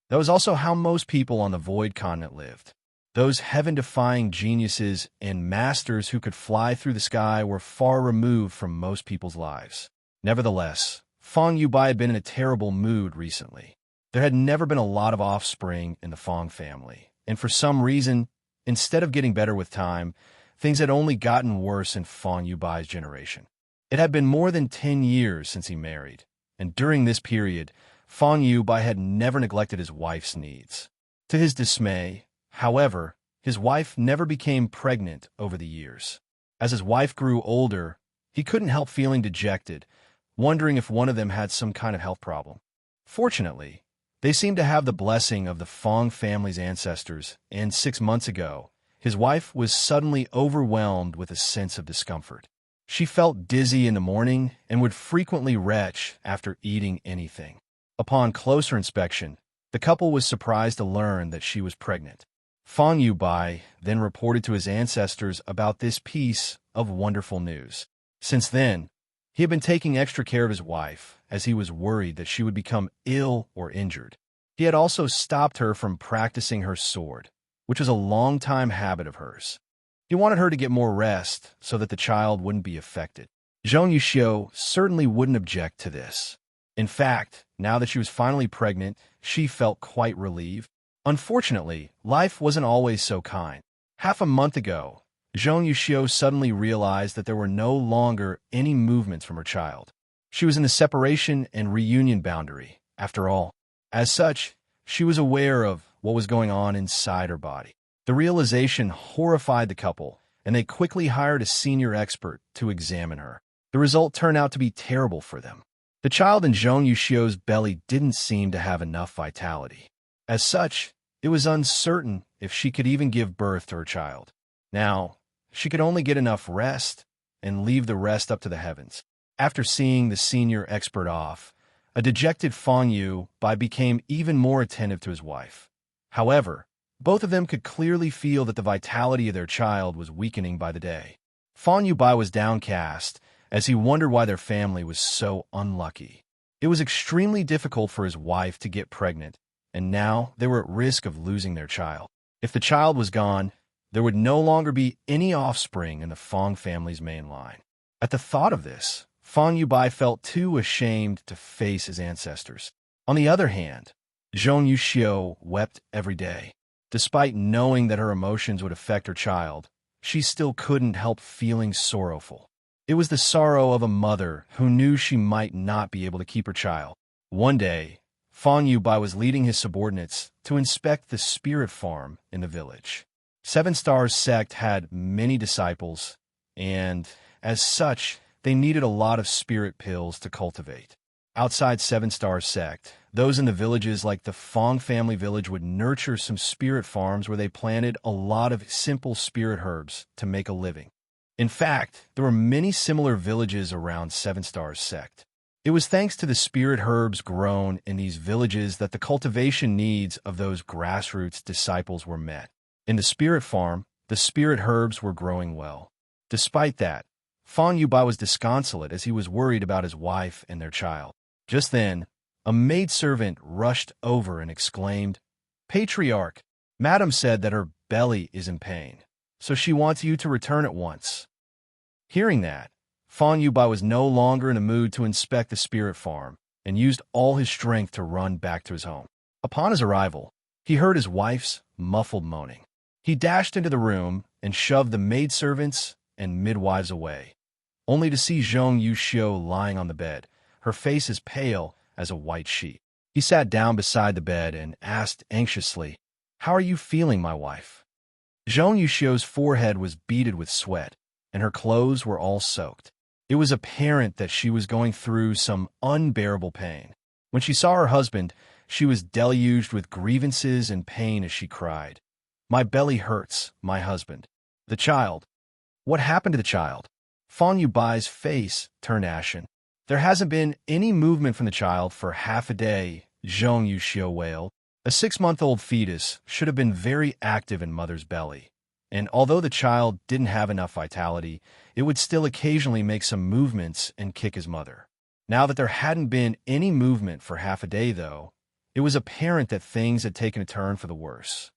That was also how most people on the Void Continent lived. Those heaven-defying geniuses and masters who could fly through the sky were far removed from most people's lives. Nevertheless, Fong Yubai had been in a terrible mood recently. There had never been a lot of offspring in the Fong family, and for some reason, instead of getting better with time, things had only gotten worse in Fong Yubai's generation. It had been more than 10 years since he married, and during this period, Fong Yubai had never neglected his wife's needs. To his dismay, however, his wife never became pregnant over the years. As his wife grew older, he couldn't help feeling dejected, wondering if one of them had some kind of health problem. Fortunately, they seemed to have the blessing of the Fong family's ancestors, and 6 months ago, his wife was suddenly overwhelmed with a sense of discomfort. She felt dizzy in the morning and would frequently retch after eating anything. Upon closer inspection, the couple was surprised to learn that she was pregnant. Fong Yubai then reported to his ancestors about this piece of wonderful news. Since then, he had been taking extra care of his wife, as he was worried that she would become ill or injured. He had also stopped her from practicing her sword, which was a long-time habit of hers. He wanted her to get more rest so that the child wouldn't be affected. Xianxia certainly wouldn't object to this. In fact, now that she was finally pregnant, she felt quite relieved. Unfortunately, life wasn't always so kind. Half a month ago, Xianxia suddenly realized that there were no longer any movements from her child. She was in the separation and reunion boundary, after all. As such, she was aware of what was going on inside her body. The realization horrified the couple, and they quickly hired a senior expert to examine her. The result turned out to be terrible for them. The child in Xianxia's belly didn't seem to have enough vitality. As such, it was uncertain if she could even give birth to her child. Now, she could only get enough rest and leave the rest up to the heavens. After seeing the senior expert off, a dejected Fong Yubai became even more attentive to his wife. However, both of them could clearly feel that the vitality of their child was weakening by the day. Fong Yubai was downcast as he wondered why their family was so unlucky. It was extremely difficult for his wife to get pregnant, and now they were at risk of losing their child. If the child was gone, there would no longer be any offspring in the Fong family's main line. At the thought of this, Fong Yubai felt too ashamed to face his ancestors. On the other hand, Xianxia wept every day. Despite knowing that her emotions would affect her child, she still couldn't help feeling sorrowful. It was the sorrow of a mother who knew she might not be able to keep her child. One day, Fan Yubai was leading his subordinates to inspect the spirit farm in the village. Seven Stars sect had many disciples, and, as such, they needed a lot of spirit pills to cultivate. Outside Seven Stars sect, those in the villages like the Fong family village would nurture some spirit farms where they planted a lot of simple spirit herbs to make a living. In fact, there were many similar villages around Seven Stars sect. It was thanks to the spirit herbs grown in these villages that the cultivation needs of those grassroots disciples were met. In the spirit farm, the spirit herbs were growing well. Despite that, Fan Yubai was disconsolate as he was worried about his wife and their child. Just then, a maidservant rushed over and exclaimed, "Patriarch, Madam said that her belly is in pain, so she wants you to return at once." Hearing that, Fan Yubai was no longer in the mood to inspect the spirit farm and used all his strength to run back to his home. Upon his arrival, he heard his wife's muffled moaning. He dashed into the room and shoved the maidservants and midwives away, only to see Xianxia lying on the bed, her face as pale as a white sheet. He sat down beside the bed and asked anxiously, "How are you feeling, my wife?" Xianxia's forehead was beaded with sweat, and her clothes were all soaked. It was apparent that she was going through some unbearable pain. When she saw her husband, she was deluged with grievances and pain as she cried, "My belly hurts, my husband. The child. What happened to the child?" Fan Yubai's face turned ashen. "There hasn't been any movement from the child for half a day," Xianxia wailed. A 6-month-old fetus should have been very active in mother's belly, and although the child didn't have enough vitality, it would still occasionally make some movements and kick his mother. Now that there hadn't been any movement for half a day, though, it was apparent that things had taken a turn for the worse.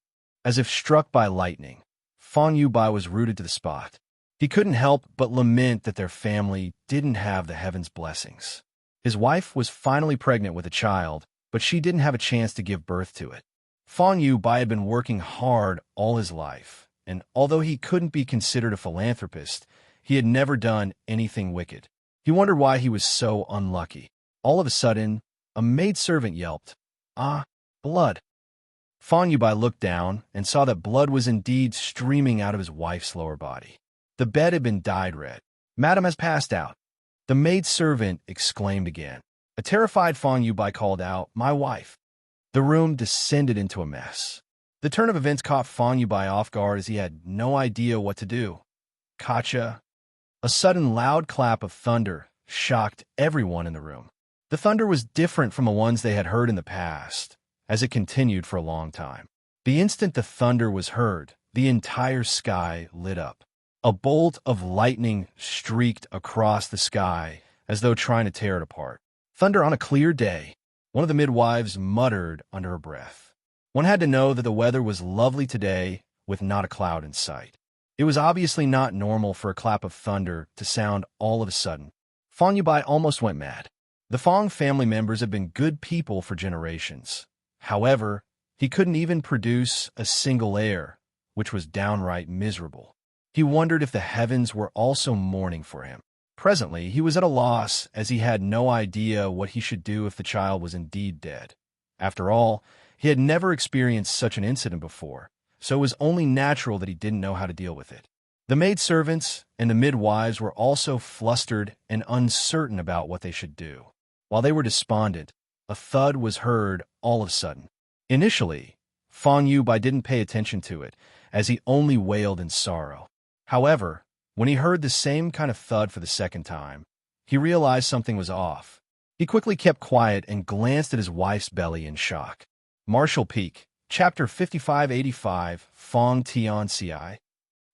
As if struck by lightning, Fan Yubai was rooted to the spot. He couldn't help but lament that their family didn't have the heavens' blessings. His wife was finally pregnant with a child, but she didn't have a chance to give birth to it. Fan Yubai had been working hard all his life, and although he couldn't be considered a philanthropist, he had never done anything wicked. He wondered why he was so unlucky. All of a sudden, a maidservant yelped, "Ah, blood!" Fan Yubai looked down and saw that blood was indeed streaming out of his wife's lower body. The bed had been dyed red. "Madam has passed out." The maidservant exclaimed again. A terrified Fan Yubai called out, "My wife." The room descended into a mess. The turn of events caught Fan Yubai off guard as he had no idea what to do. Gotcha. A sudden loud clap of thunder shocked everyone in the room. The thunder was different from the ones they had heard in the past, as it continued for a long time. The instant the thunder was heard, the entire sky lit up. A bolt of lightning streaked across the sky as though trying to tear it apart. "Thunder on a clear day," one of the midwives muttered under her breath. One had to know that the weather was lovely today with not a cloud in sight. It was obviously not normal for a clap of thunder to sound all of a sudden. Fan Yubai almost went mad. The Fong family members had been good people for generations. However, he couldn't even produce a single heir, which was downright miserable. He wondered if the heavens were also mourning for him. Presently, he was at a loss as he had no idea what he should do if the child was indeed dead. After all, he had never experienced such an incident before, so it was only natural that he didn't know how to deal with it. The maidservants and the midwives were also flustered and uncertain about what they should do. While they were despondent, a thud was heard all of a sudden. Initially, Fan Yubai didn't pay attention to it, as he only wailed in sorrow. However, when he heard the same kind of thud for the second time, he realized something was off. He quickly kept quiet and glanced at his wife's belly in shock. Martial Peak, Chapter 5585, Fong Xianxia.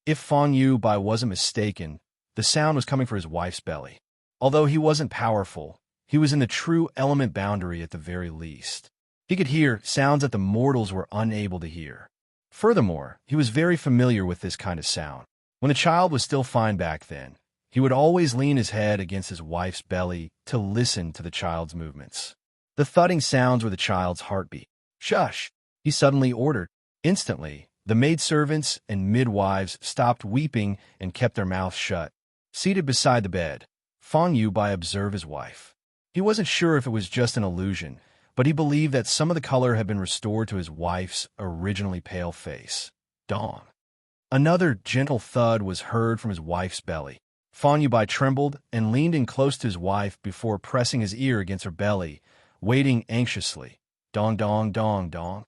If Fan Yubai wasn't mistaken, the sound was coming from his wife's belly. Although he wasn't powerful, he was in the true element boundary at the very least. He could hear sounds that the mortals were unable to hear. Furthermore, he was very familiar with this kind of sound. When the child was still fine back then, he would always lean his head against his wife's belly to listen to the child's movements. The thudding sounds were the child's heartbeat. "Shush!" he suddenly ordered. Instantly, the maidservants and midwives stopped weeping and kept their mouths shut. Seated beside the bed, Fan Yubai observed his wife. He wasn't sure if it was just an illusion, but he believed that some of the color had been restored to his wife's originally pale face. Dong. Another gentle thud was heard from his wife's belly. Fan Yubai trembled and leaned in close to his wife before pressing his ear against her belly, waiting anxiously. Dong, dong, dong, dong.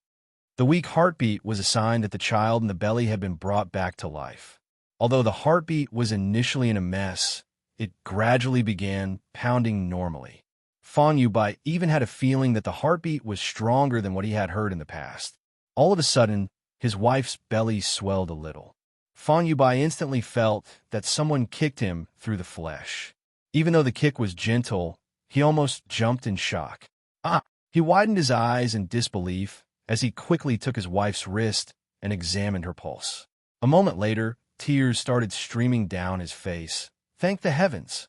The weak heartbeat was a sign that the child in the belly had been brought back to life. Although the heartbeat was initially in a mess, it gradually began pounding normally. Fan Yubai even had a feeling that the heartbeat was stronger than what he had heard in the past. All of a sudden, his wife's belly swelled a little. Fan Yubai instantly felt that someone kicked him through the flesh. Even though the kick was gentle, he almost jumped in shock. Ah! He widened his eyes in disbelief as he quickly took his wife's wrist and examined her pulse. A moment later, tears started streaming down his face. Thank the heavens!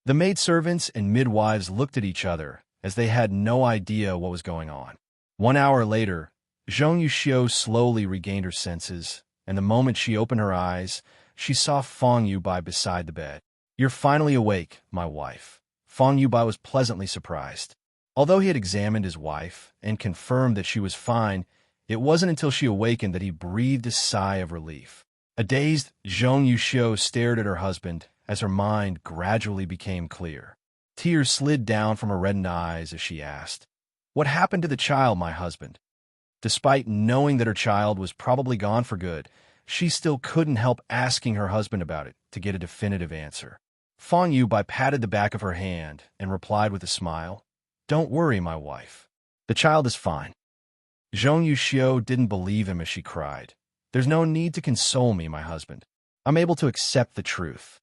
The maidservants and midwives looked at each other as they had no idea what was going on. 1 hour later, Xianxia slowly regained her senses, and the moment she opened her eyes, she saw Fan Yubai beside the bed. You're finally awake, my wife. Fan Yubai was pleasantly surprised. Although he had examined his wife and confirmed that she was fine, it wasn't until she awakened that he breathed a sigh of relief. A dazed Xianxia stared at her husband as her mind gradually became clear. Tears slid down from her reddened eyes as she asked, "What happened to the child, my husband?" Despite knowing that her child was probably gone for good, she still couldn't help asking her husband about it to get a definitive answer. Fan Yubai patted the back of her hand and replied with a smile, "Don't worry, my wife. The child is fine." Xianxia didn't believe him as she cried, "There's no need to console me, my husband. I'm able to accept the truth."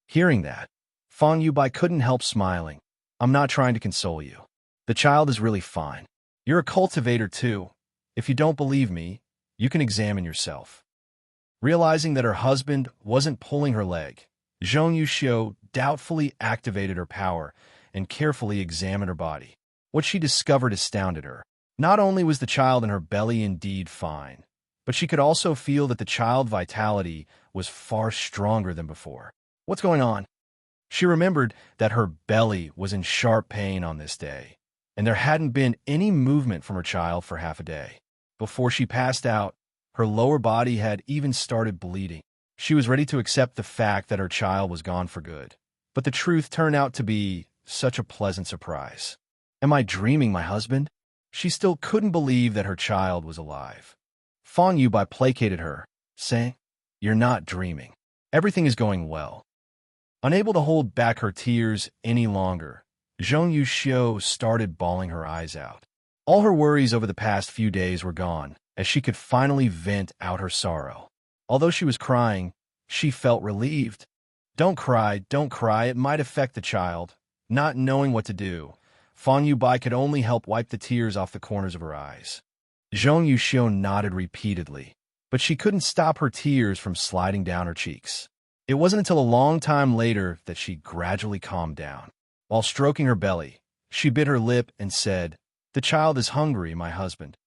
Hearing that, Fan Yubai couldn't help smiling. "I'm not trying to console you. The child is really fine. You're a cultivator too. If you don't believe me, you can examine yourself." Realizing that her husband wasn't pulling her leg, Xianxia doubtfully activated her power and carefully examined her body. What she discovered astounded her. Not only was the child in her belly indeed fine, but she could also feel that the child vitality was far stronger than before. What's going on? She remembered that her belly was in sharp pain on this day, and there hadn't been any movement from her child for half a day. Before she passed out, her lower body had even started bleeding. She was ready to accept the fact that her child was gone for good, but the truth turned out to be such a pleasant surprise. Am I dreaming, my husband? She still couldn't believe that her child was alive. Fan Yubai placated her, saying, "You're not dreaming. Everything is going well." Unable to hold back her tears any longer, Xianxia started bawling her eyes out. All her worries over the past few days were gone, as she could finally vent out her sorrow. Although she was crying, she felt relieved. Don't cry, it might affect the child." Not knowing what to do, Fan Yubai could only help wipe the tears off the corners of her eyes. Xianxia nodded repeatedly, but she couldn't stop her tears from sliding down her cheeks. It wasn't until a long time later that she gradually calmed down. While stroking her belly, she bit her lip and said, "The child is hungry, my husband."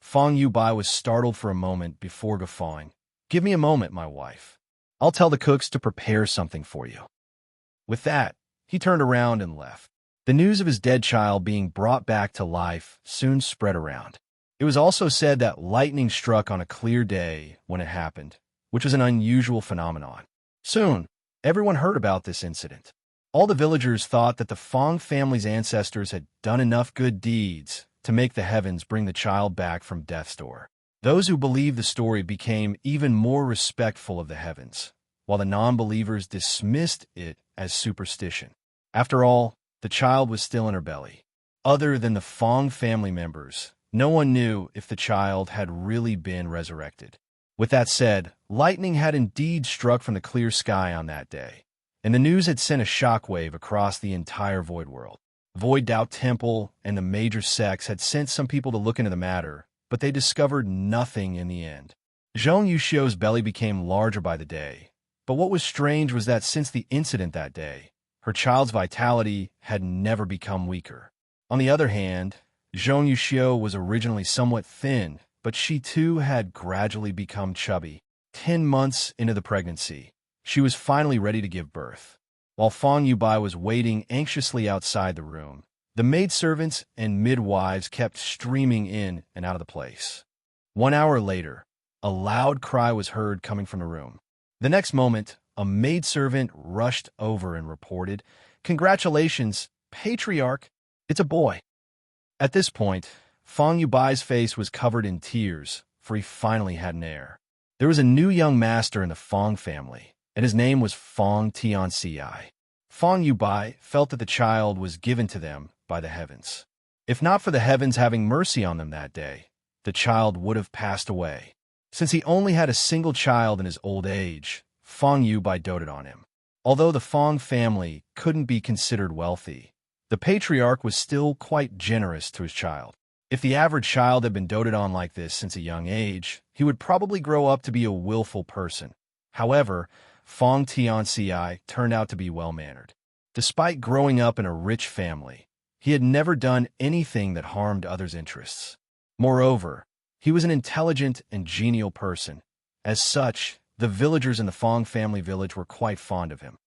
Fan Yubai was startled for a moment before guffawing. "Give me a moment, my wife. I'll tell the cooks to prepare something for you." With that, he turned around and left. The news of his dead child being brought back to life soon spread around. It was also said that lightning struck on a clear day when it happened, which was an unusual phenomenon. Soon, everyone heard about this incident. All the villagers thought that the Fang family's ancestors had done enough good deeds to make the heavens bring the child back from death's door. Those who believed the story became even more respectful of the heavens, while the non-believers dismissed it as superstition. After all, the child was still in her belly. Other than the Fang family members, no one knew if the child had really been resurrected. With that said, lightning had indeed struck from the clear sky on that day, and the news had sent a shockwave across the entire Void world. Void Dao Temple and the major sects had sent some people to look into the matter, but they discovered nothing in the end. Xianxia's belly became larger by the day, but what was strange was that since the incident that day, her child's vitality had never become weaker. On the other hand, Xianxia was originally somewhat thin, but she too had gradually become chubby. 10 months into the pregnancy, she was finally ready to give birth. While Fan Yubai was waiting anxiously outside the room, The maidservants and midwives kept streaming in and out of the place. 1 hour later, a loud cry was heard coming from the room. The next moment, a maidservant rushed over and reported, "Congratulations, Patriarch! It's a boy." At this point, Feng Yubai's face was covered in tears, for he finally had an heir. There was a new young master in the Feng family, and his name was Feng Xianxia. Feng Yubai felt that the child was given to them by the heavens. If not for the heavens having mercy on them that day, the child would have passed away. Since he only had a single child in his old age, Feng Yubai doted on him. Although the Feng family couldn't be considered wealthy, the patriarch was still quite generous to his child. If the average child had been doted on like this since a young age, he would probably grow up to be a willful person. However, Feng Tianxi turned out to be well-mannered. Despite growing up in a rich family, he had never done anything that harmed others' interests. Moreover, he was an intelligent and genial person. As such, the villagers in the Feng family village were quite fond of him.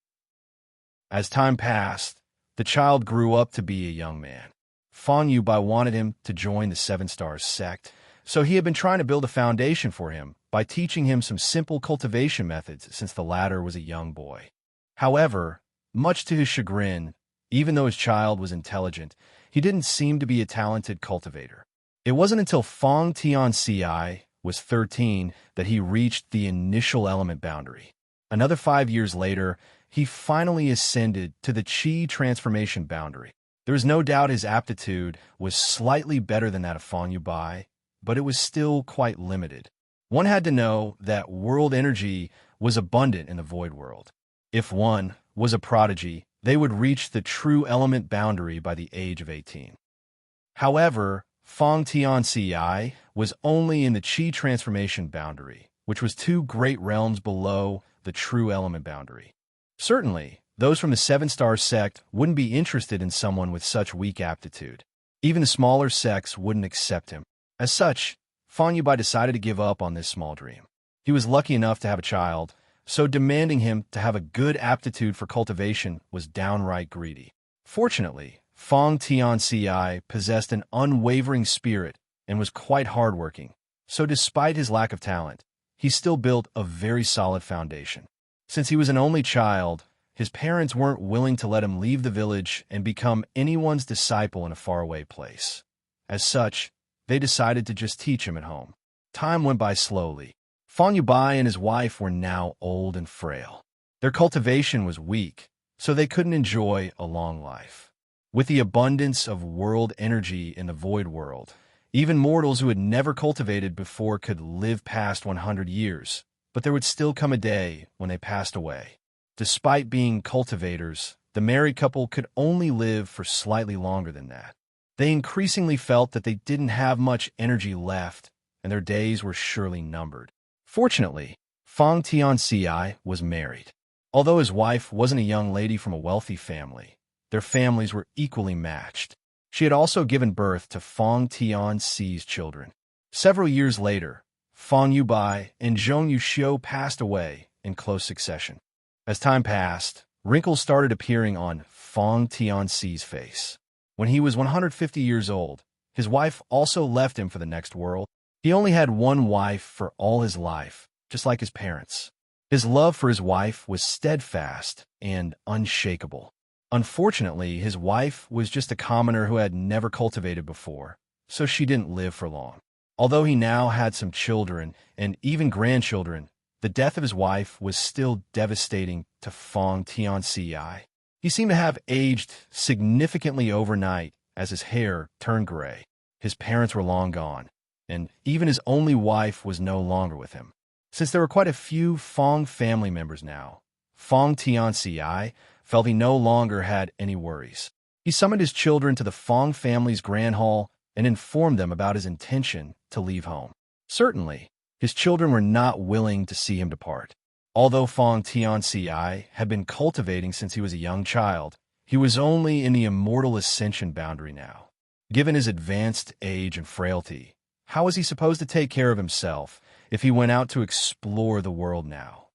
As time passed, the child grew up to be a young man. Feng Yubai wanted him to join the Seven Stars sect, so he had been trying to build a foundation for him by teaching him some simple cultivation methods since the latter was a young boy. However, much to his chagrin, even though his child was intelligent, he didn't seem to be a talented cultivator. It wasn't until Feng Tianxi was 13 that he reached the initial element boundary. Another 5 years later, he finally ascended to the Qi transformation boundary. There was no doubt his aptitude was slightly better than that of Feng Yubai, but it was still quite limited. One had to know that world energy was abundant in the void world. If one was a prodigy, they would reach the true element boundary by the age of 18. However, Feng Tianxi was only in the Qi transformation boundary, which was 2 great realms below the true element boundary. Certainly, those from the Seven Star sect wouldn't be interested in someone with such weak aptitude. Even the smaller sects wouldn't accept him. As such, Feng Yubai decided to give up on this small dream. He was lucky enough to have a child, so demanding him to have a good aptitude for cultivation was downright greedy. Fortunately, Feng Tianxi possessed an unwavering spirit and was quite hardworking, so despite his lack of talent, he still built a very solid foundation. Since he was an only child, his parents weren't willing to let him leave the village and become anyone's disciple in a faraway place. As such, they decided to just teach him at home. Time went by slowly. Feng Yubai and his wife were now old and frail. Their cultivation was weak, so they couldn't enjoy a long life. With the abundance of world energy in the void world, even mortals who had never cultivated before could live past 100 years, but there would still come a day when they passed away. Despite being cultivators, the married couple could only live for slightly longer than that. They increasingly felt that they didn't have much energy left, and their days were surely numbered. Fortunately, Feng Tianxi was married. Although his wife wasn't a young lady from a wealthy family, their families were equally matched. She had also given birth to Feng Tianxi's children. Several years later, Feng Yubai and Zhong Yuxiu passed away in close succession. As time passed, wrinkles started appearing on Feng Tianxi's face. When he was 150 years old, his wife also left him for the next world. He only had one wife for all his life, just like his parents. His love for his wife was steadfast and unshakable. Unfortunately, his wife was just a commoner who had never cultivated before, so she didn't live for long. Although he now had some children and even grandchildren, the death of his wife was still devastating to Feng Tianxi. He seemed to have aged significantly overnight as his hair turned gray. His parents were long gone, and even his only wife was no longer with him. Since there were quite a few Feng family members now, Feng Tianxi felt he no longer had any worries. He summoned his children to the Feng family's grand hall and informed them about his intention to leave home. Certainly, his children were not willing to see him depart. Although Feng Tianxi had been cultivating since he was a young child, he was only in the immortal ascension boundary now. Given his advanced age and frailty, how was he supposed to take care of himself if he went out to explore the world now?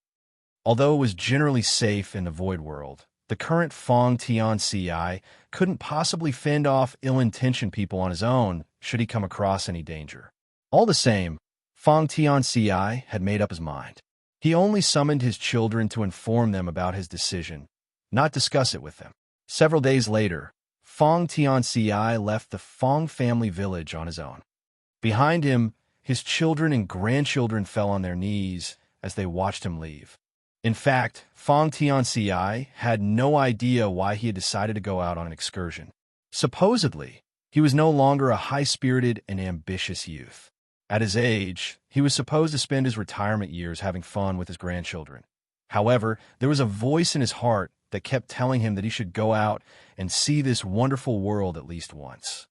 Although it was generally safe in the void world, The current Fong Tianci couldn't possibly fend off ill-intentioned people on his own should he come across any danger. All the same, Fong Tianci had made up his mind. He only summoned his children to inform them about his decision, not discuss it with them. Several days later, Fong Tianci left the Fong family village on his own. Behind him, his children and grandchildren fell on their knees as they watched him leave. In fact, Fong Tianci had no idea why he had decided to go out on an excursion. Supposedly, he was no longer a high-spirited and ambitious youth. At his age, he was supposed to spend his retirement years having fun with his grandchildren. However, there was a voice in his heart that kept telling him that he should go out and see this wonderful world at least once.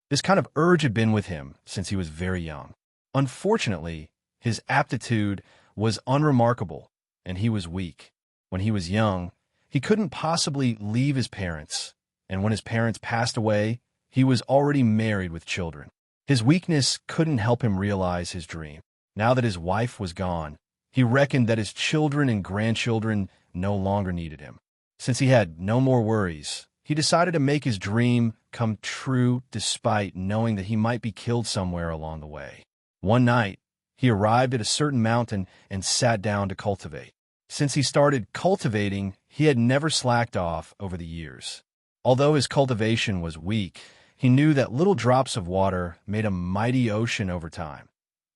This kind of urge had been with him since he was very young. Unfortunately, his aptitude was unremarkable, and he was weak. When he was young, he couldn't possibly leave his parents, and when his parents passed away, he was already married with children. His weakness couldn't help him realize his dream. Now that his wife was gone, he reckoned that his children and grandchildren no longer needed him. Since he had no more worries, he decided to make his dream come true despite knowing that he might be killed somewhere along the way. One night, he arrived at a certain mountain and sat down to cultivate. Since he started cultivating, he had never slacked off over the years. Although his cultivation was weak, he knew that little drops of water made a mighty ocean over time.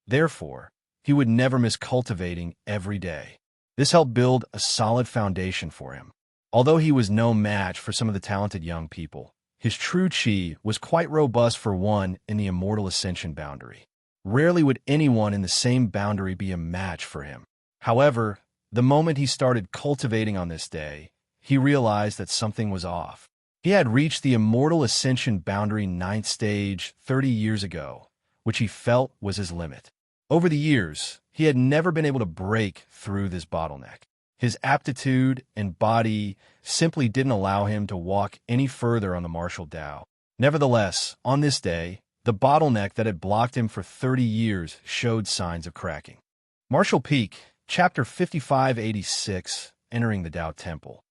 Therefore, he would never miss cultivating every day. This helped build a solid foundation for him. Although he was no match for some of the talented young people, his true chi was quite robust for one in the Immortal Ascension boundary. Rarely would anyone in the same boundary be a match for him. However, the moment he started cultivating on this day, he realized that something was off. He had reached the Immortal Ascension boundary 9th stage 30 years ago, which he felt was his limit. Over the years, he had never been able to break through this bottleneck. His aptitude and body simply didn't allow him to walk any further on the martial Tao. Nevertheless, on this day, the bottleneck that had blocked him for 30 years showed signs of cracking. Martial Peak, Chapter 5586, Entering the Tao Temple.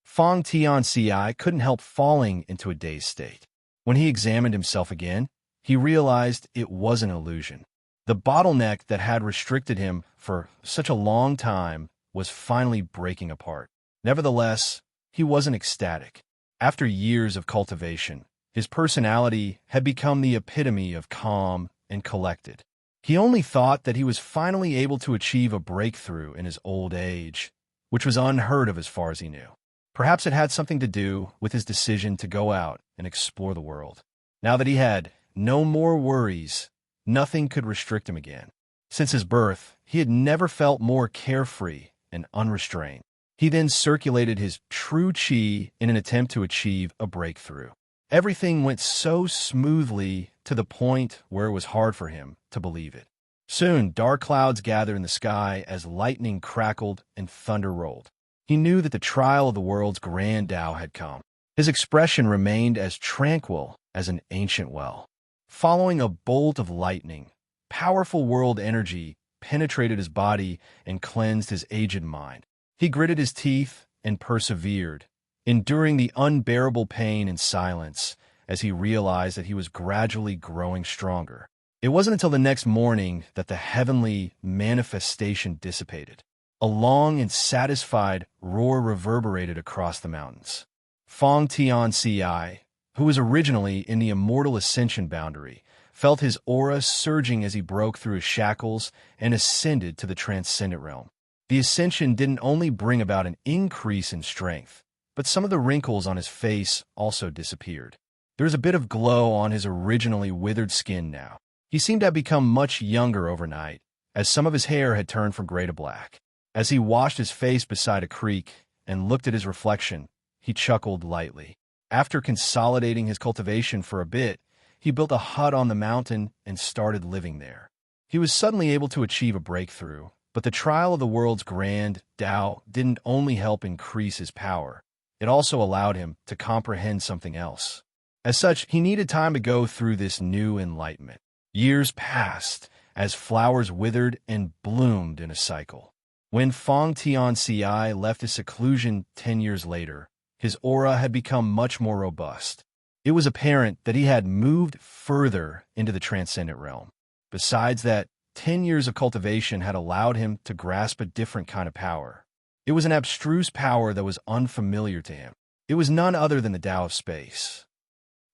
Fong Tianci couldn't help falling into a dazed state. When he examined himself again, he realized it was an illusion. The bottleneck that had restricted him for such a long time was finally breaking apart. Nevertheless, he wasn't ecstatic. After years of cultivation, his personality had become the epitome of calm and collected. He only thought that he was finally able to achieve a breakthrough in his old age, which was unheard of as far as he knew. Perhaps it had something to do with his decision to go out and explore the world. Now that he had no more worries, nothing could restrict him again. Since his birth, he had never felt more carefree and unrestrained. He then circulated his true chi in an attempt to achieve a breakthrough. Everything went so smoothly to the point where it was hard for him to believe it. Soon, dark clouds gathered in the sky as lightning crackled and thunder rolled. He knew that the trial of the world's grand Tao had come. His expression remained as tranquil as an ancient well. Following a bolt of lightning, powerful world energy penetrated his body and cleansed his aged mind. He gritted his teeth and persevered, enduring the unbearable pain in silence as he realized that he was gradually growing stronger. It wasn't until the next morning that the heavenly manifestation dissipated. A long and satisfied roar reverberated across the mountains. Fong Tianci, who was originally in the Immortal Ascension boundary, felt his aura surging as he broke through his shackles and ascended to the transcendent realm. The ascension didn't only bring about an increase in strength, but some of the wrinkles on his face also disappeared. There was a bit of glow on his originally withered skin now. He seemed to have become much younger overnight, as some of his hair had turned from gray to black. As he washed his face beside a creek and looked at his reflection, he chuckled lightly. After consolidating his cultivation for a bit, he built a hut on the mountain and started living there. He was suddenly able to achieve a breakthrough, but the trial of the world's grand Tao didn't only help increase his power, it also allowed him to comprehend something else. As such, he needed time to go through this new enlightenment. Years passed as flowers withered and bloomed in a cycle. When Fong Tianci left his seclusion 10 years later, His aura had become much more robust. It was apparent that he had moved further into the transcendent realm. Besides that, 10 years of cultivation had allowed him to grasp a different kind of power. It was an abstruse power that was unfamiliar to him. It was none other than the Tao of Space.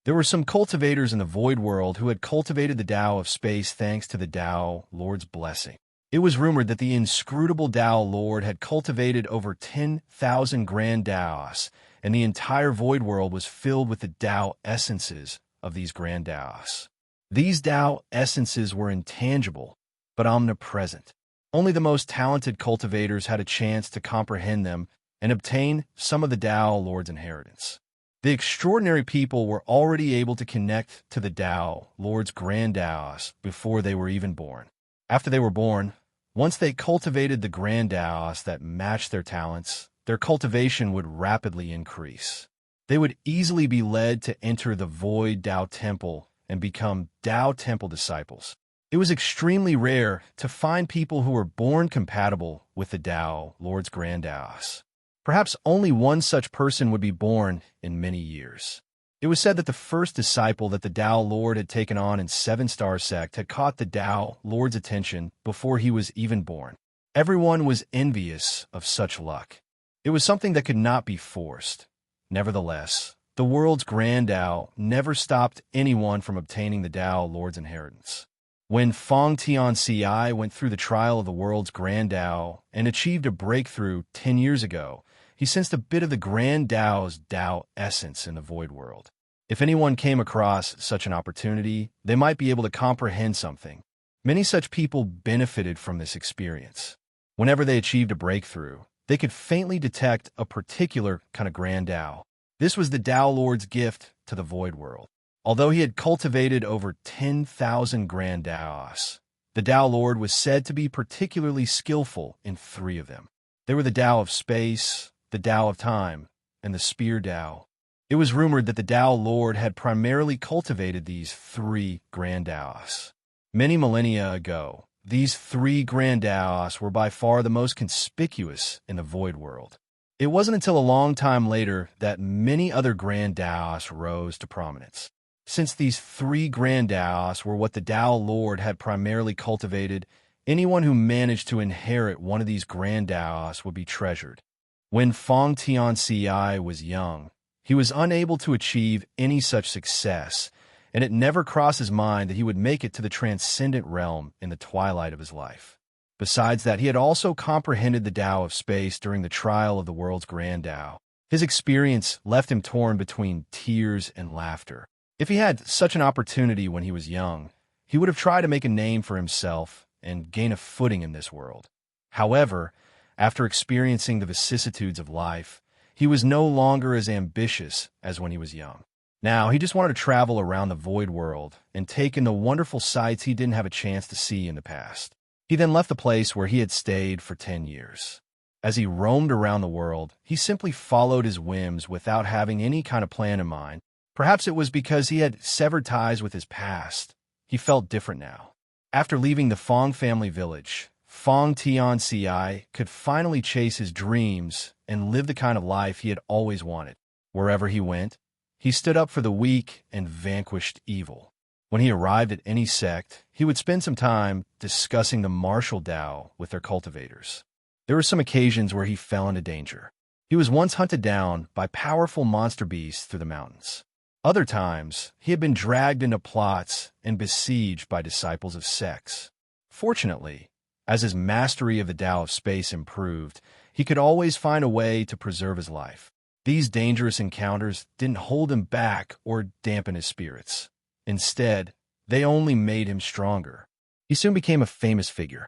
There were some cultivators in the void world who had cultivated the Tao of Space thanks to the Tao Lord's blessing. It was rumored that the inscrutable Tao Lord had cultivated over 10,000 grand Taos, and the entire void world was filled with the Tao essences of these grand Taos. These Tao essences were intangible, but omnipresent. Only the most talented cultivators had a chance to comprehend them and obtain some of the Tao Lord's inheritance. The extraordinary people were already able to connect to the Tao Lord's grand Taos before they were even born. After they were born, once they cultivated the grand Taos that matched their talents, their cultivation would rapidly increase. They would easily be led to enter the Void Tao Temple and become Tao Temple disciples. It was extremely rare to find people who were born compatible with the Tao Lord's grand Taos. Perhaps only one such person would be born in many years. It was said that the first disciple that the Tao Lord had taken on in Seven Star Sect had caught the Tao Lord's attention before he was even born. Everyone was envious of such luck. It was something that could not be forced. Nevertheless, the world's grand Tao never stopped anyone from obtaining the Tao Lord's inheritance. When Xianxia went through the trial of the world's grand Tao and achieved a breakthrough 10 years ago, he sensed a bit of the grand Tao's Tao essence in the void world. If anyone came across such an opportunity, they might be able to comprehend something. Many such people benefited from this experience. Whenever they achieved a breakthrough, they could faintly detect a particular kind of grand Tao. This was the Tao Lord's gift to the void world. Although he had cultivated over 10,000 grand Taos, the Tao Lord was said to be particularly skillful in 3 of them. They were the Tao of Space, the Tao of Time, and the Spear Tao. It was rumored that the Tao Lord had primarily cultivated these 3 grand Taos. Many millennia ago, these 3 grand Taos were by far the most conspicuous in the void world. It wasn't until a long time later that many other grand Taos rose to prominence. Since these 3 grand Taos were what the Tao Lord had primarily cultivated, anyone who managed to inherit one of these grand Taos would be treasured. When Xianxia was young, he was unable to achieve any such success, and it never crossed his mind that he would make it to the transcendent realm in the twilight of his life. Besides that, he had also comprehended the Tao of Space during the trial of the world's grand Tao. His experience left him torn between tears and laughter. If he had such an opportunity when he was young, he would have tried to make a name for himself and gain a footing in this world. However, after experiencing the vicissitudes of life, he was no longer as ambitious as when he was young. Now, he just wanted to travel around the void world and take in the wonderful sights he didn't have a chance to see in the past. He then left the place where he had stayed for 10 years. As he roamed around the world, he simply followed his whims without having any kind of plan in mind. Perhaps it was because he had severed ties with his past. He felt different now. After leaving the Fong family village, Xianxia could finally chase his dreams and live the kind of life he had always wanted. Wherever he went, he stood up for the weak and vanquished evil. When he arrived at any sect, he would spend some time discussing the martial Tao with their cultivators. There were some occasions where he fell into danger. He was once hunted down by powerful monster beasts through the mountains. Other times, he had been dragged into plots and besieged by disciples of sects. Fortunately, as his mastery of the Tao of Space improved, he could always find a way to preserve his life. These dangerous encounters didn't hold him back or dampen his spirits. Instead, they only made him stronger. He soon became a famous figure.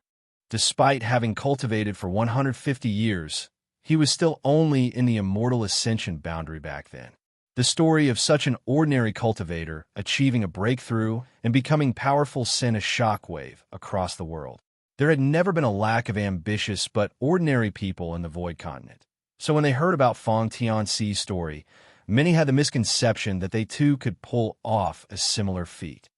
Despite having cultivated for 150 years, he was still only in the immortal ascension boundary back then. The story of such an ordinary cultivator achieving a breakthrough and becoming powerful sent a shockwave across the world. There had never been a lack of ambitious but ordinary people in the Void Continent. So when they heard about Fong Tianxi's story, many had the misconception that they too could pull off a similar feat.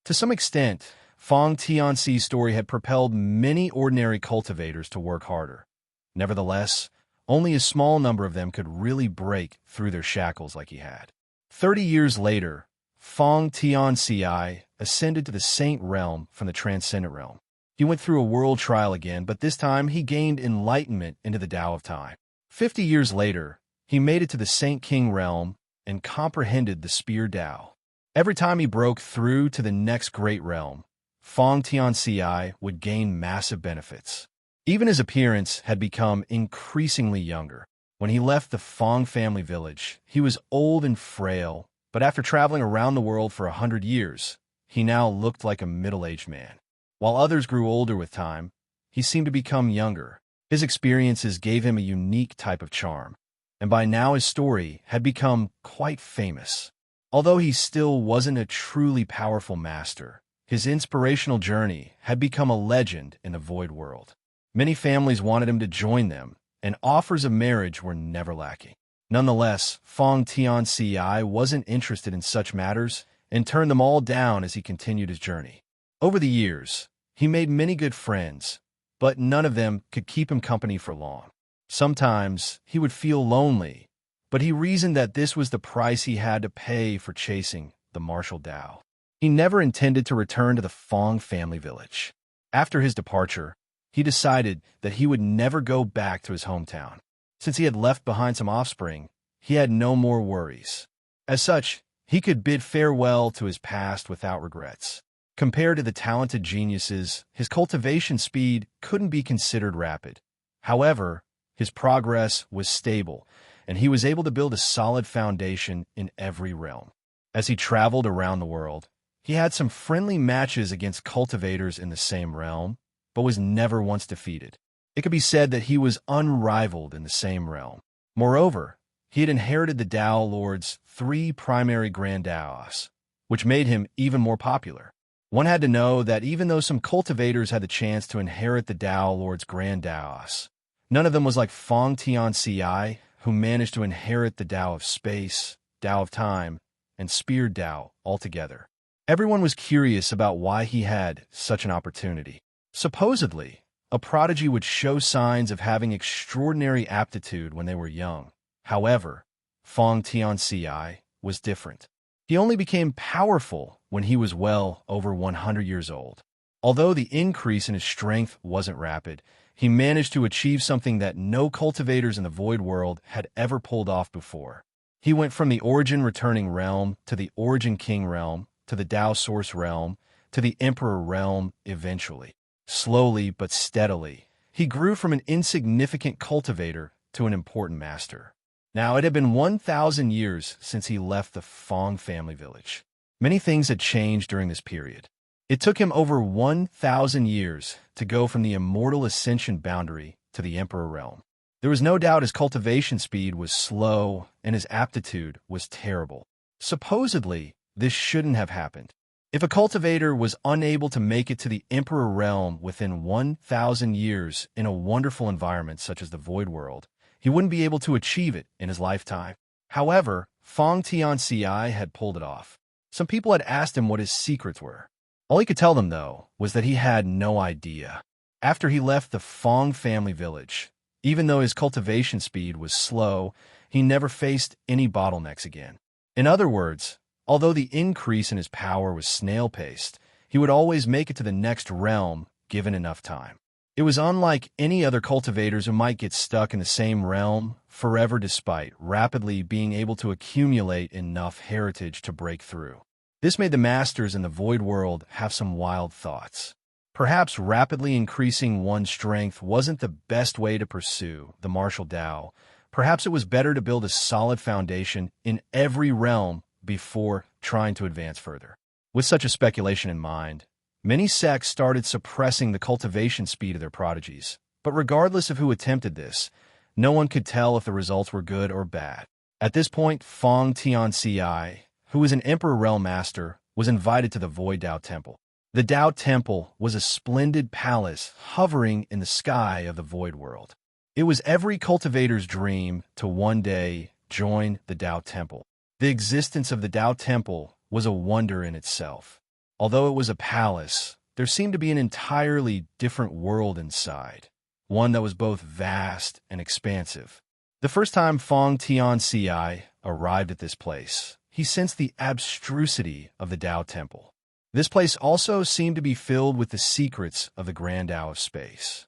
To some extent, Fong Tianxi's story had propelled many ordinary cultivators to work harder. Nevertheless, Only a small number of them could really break through their shackles like he had. 30 years later, Feng Tianxia ascended to the Saint Realm from the Transcendent Realm. He went through a world trial again, but this time he gained enlightenment into the Tao of Time. 50 years later, he made it to the Saint King Realm and comprehended the Spear Tao. Every time he broke through to the next great realm, Feng Tianxia would gain massive benefits. Even his appearance had become increasingly younger. When he left the Feng family village, he was old and frail, but after traveling around the world for 100 years, he now looked like a middle-aged man. While others grew older with time, he seemed to become younger. His experiences gave him a unique type of charm, and by now his story had become quite famous. Although he still wasn't a truly powerful master, his inspirational journey had become a legend in the Void World. Many families wanted him to join them, and offers of marriage were never lacking. Nonetheless, Feng Tianxia wasn't interested in such matters and turned them all down as he continued his journey. Over the years, he made many good friends, but none of them could keep him company for long. Sometimes he would feel lonely, but he reasoned that this was the price he had to pay for chasing the martial Tao. He never intended to return to the Feng family village. After his departure, he decided that he would never go back to his hometown. Since he had left behind some offspring, he had no more worries. As such, he could bid farewell to his past without regrets. Compared to the talented geniuses, his cultivation speed couldn't be considered rapid. However, his progress was stable, and he was able to build a solid foundation in every realm. As he traveled around the world, he had some friendly matches against cultivators in the same realm, but was never once defeated. It could be said that he was unrivaled in the same realm. Moreover, he had inherited the Tao Lord's 3 primary Grand Taos, which made him even more popular. One had to know that even though some cultivators had the chance to inherit the Tao Lord's Grand Taos, none of them was like Feng Tianxia, who managed to inherit the Tao of Space, Tao of Time, and Spear Tao altogether. Everyone was curious about why he had such an opportunity. Supposedly, a prodigy would show signs of having extraordinary aptitude when they were young. However, Feng Tianxia was different. He only became powerful when he was well over 100 years old. Although the increase in his strength wasn't rapid, he managed to achieve something that no cultivators in the Void World had ever pulled off before. He went from the Origin Returning Realm to the Origin King Realm to the Tao Source Realm to the Emperor Realm eventually. Slowly but steadily, he grew from an insignificant cultivator to an important master. Now, it had been 1,000 years since he left the Feng family village. Many things had changed during this period. It took him over 1,000 years to go from the immortal ascension boundary to the Emperor realm. There was no doubt his cultivation speed was slow and his aptitude was terrible. Supposedly, this shouldn't have happened. If a cultivator was unable to make it to the Emperor realm within 1,000 years in a wonderful environment such as the Void World, he wouldn't be able to achieve it in his lifetime. However, Feng Tianxia had pulled it off. Some people had asked him what his secrets were. All he could tell them, though, was that he had no idea. After he left the Feng family village, even though his cultivation speed was slow, he never faced any bottlenecks again. In other words, although the increase in his power was snail-paced, he would always make it to the next realm given enough time. It was unlike any other cultivators who might get stuck in the same realm forever despite rapidly being able to accumulate enough heritage to break through. This made the masters in the Void World have some wild thoughts. Perhaps rapidly increasing one's strength wasn't the best way to pursue the martial Tao. Perhaps it was better to build a solid foundation in every realm before trying to advance further. With such a speculation in mind, many sects started suppressing the cultivation speed of their prodigies. But regardless of who attempted this, no one could tell if the results were good or bad. At this point, Feng Tianxia, who was an Emperor Realm Master, was invited to the Void Tao Temple. The Tao Temple was a splendid palace hovering in the sky of the Void World. It was every cultivator's dream to one day join the Tao Temple. The existence of the Tao Temple was a wonder in itself. Although it was a palace, there seemed to be an entirely different world inside. one that was both vast and expansive. The first time Xianxia arrived at this place, he sensed the abstrusity of the Tao Temple. This place also seemed to be filled with the secrets of the Grand Tao of space.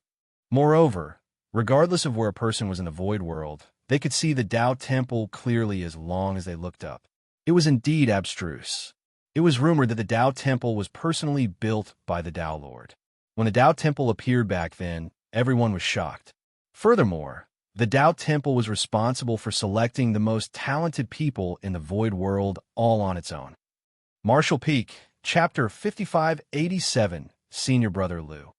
Moreover, regardless of where a person was in the void world, they could see the Tao Temple clearly as long as they looked up. It was indeed abstruse. It was rumored that the Tao Temple was personally built by the Tao Lord. When the Tao Temple appeared back then, everyone was shocked. Furthermore, the Tao Temple was responsible for selecting the most talented people in the void world all on its own. Martial Peak, Chapter 5587, Senior Brother Lu.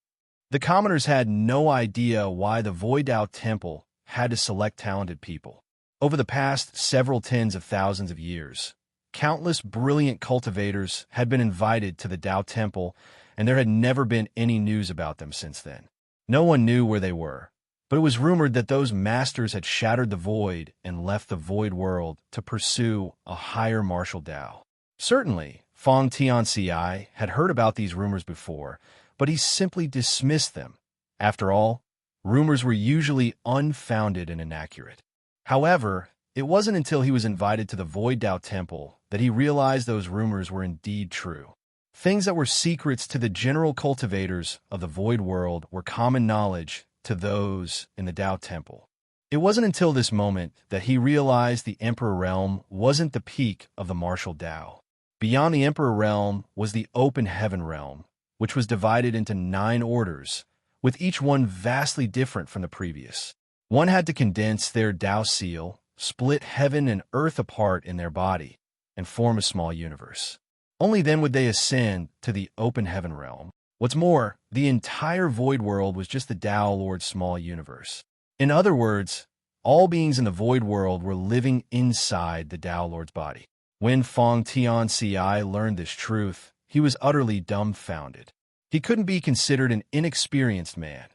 The commoners had no idea why the Void Tao Temple had to select talented people. Over the past several tens of thousands of years, countless brilliant cultivators had been invited to the Tao Temple, and there had never been any news about them since then. No one knew where they were, but it was rumored that those masters had shattered the void and left the void world to pursue a higher martial Tao. Certainly, Xianxia had heard about these rumors before, but he simply dismissed them. After all, rumors were usually unfounded and inaccurate. However, it wasn't until he was invited to the Void Tao Temple that he realized those rumors were indeed true. Things that were secrets to the general cultivators of the void world were common knowledge to those in the Tao Temple. It wasn't until this moment that he realized the Emperor Realm wasn't the peak of the martial Tao. Beyond the Emperor Realm was the Open Heaven Realm, which was divided into 9 orders, with each one vastly different from the previous. One had to condense their Tao seal, split heaven and earth apart in their body, and form a small universe. Only then would they ascend to the Open Heaven Realm. What's more, the entire void world was just the Tao Lord's small universe. In other words, all beings in the void world were living inside the Tao Lord's body. When Xianxia learned this truth, he was utterly dumbfounded. He couldn't be considered an inexperienced man.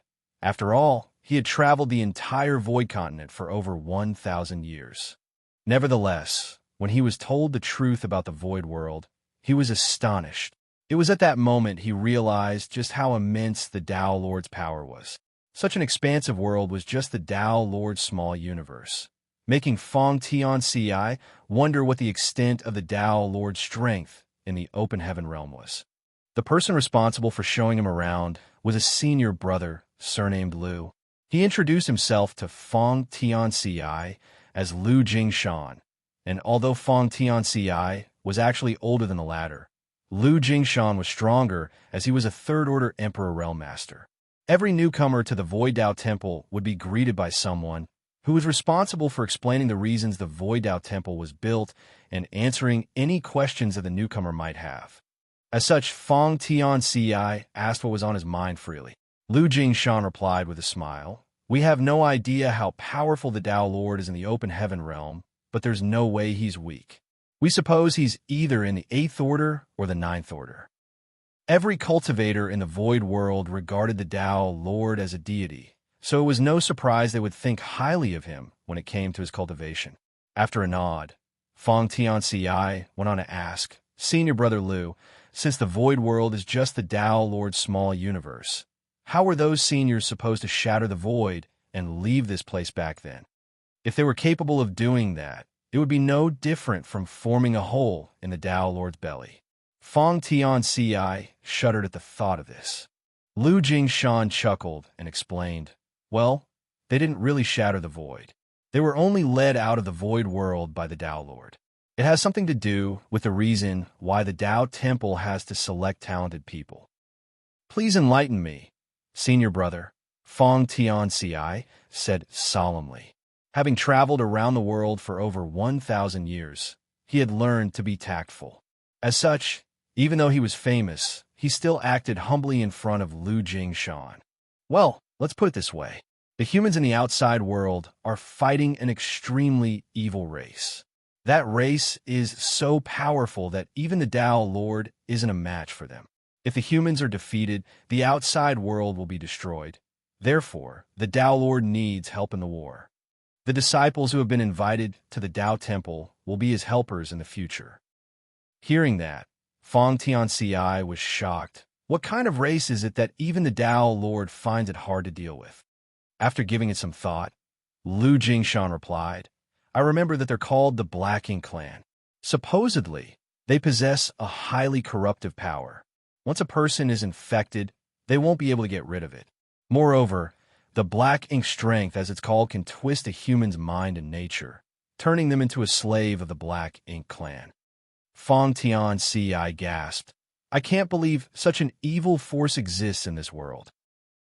After all, he had traveled the entire void continent for over 1,000 years. Nevertheless, when he was told the truth about the void world, he was astonished. It was at that moment he realized just how immense the Tao Lord's power was. Such an expansive world was just the Tao Lord's small universe, making Xianxia wonder what the extent of the Tao Lord's strength in the Open Heaven Realm was. The person responsible for showing him around was a senior brother surnamed Lu. He introduced himself to Xianxia as Lu Jingshan, and although Xianxia was actually older than the latter, Lu Jingshan was stronger as he was a third-order Emperor Realm Master. Every newcomer to the Void Tao Temple would be greeted by someone who was responsible for explaining the reasons the Void Tao Temple was built and answering any questions that the newcomer might have. As such, Xianxia asked what was on his mind freely. Lu Jingshan replied with a smile, "We have no idea how powerful the Tao Lord is in the Open Heaven Realm, but there's no way he's weak. We suppose he's either in the 8th order or the 9th order." Every cultivator in the void world regarded the Tao Lord as a deity, so it was no surprise they would think highly of him when it came to his cultivation. After a nod, Xianxia went on to ask, "Senior Brother Lu, since the void world is just the Tao Lord's small universe, how were those seniors supposed to shatter the void and leave this place back then? If they were capable of doing that, it would be no different from forming a hole in the Tao Lord's belly." Xianxia shuddered at the thought of this. Lu Jingshan chuckled and explained, "Well, they didn't really shatter the void. They were only led out of the void world by the Tao Lord. It has something to do with the reason why the Tao Temple has to select talented people." "Please enlighten me, senior brother," Xianxia said solemnly. Having traveled around the world for over 1,000 years, he had learned to be tactful. As such, even though he was famous, he still acted humbly in front of Lu Jingshan. "Well, let's put it this way. The humans in the outside world are fighting an extremely evil race. That race is so powerful that even the Tao Lord isn't a match for them. If the humans are defeated, the outside world will be destroyed. Therefore, the Tao Lord needs help in the war. The disciples who have been invited to the Tao Temple will be his helpers in the future." Hearing that, Xianxia was shocked. What kind of race is it that even the Tao Lord finds it hard to deal with? After giving it some thought, Lu Jingshan replied, I remember that they're called the Black Ink Clan. Supposedly, they possess a highly corruptive power. Once a person is infected, they won't be able to get rid of it. Moreover, the Black Ink Strength, as it's called, can twist a human's mind and nature, turning them into a slave of the Black Ink Clan. Fong Tianci gasped, I can't believe such an evil force exists in this world.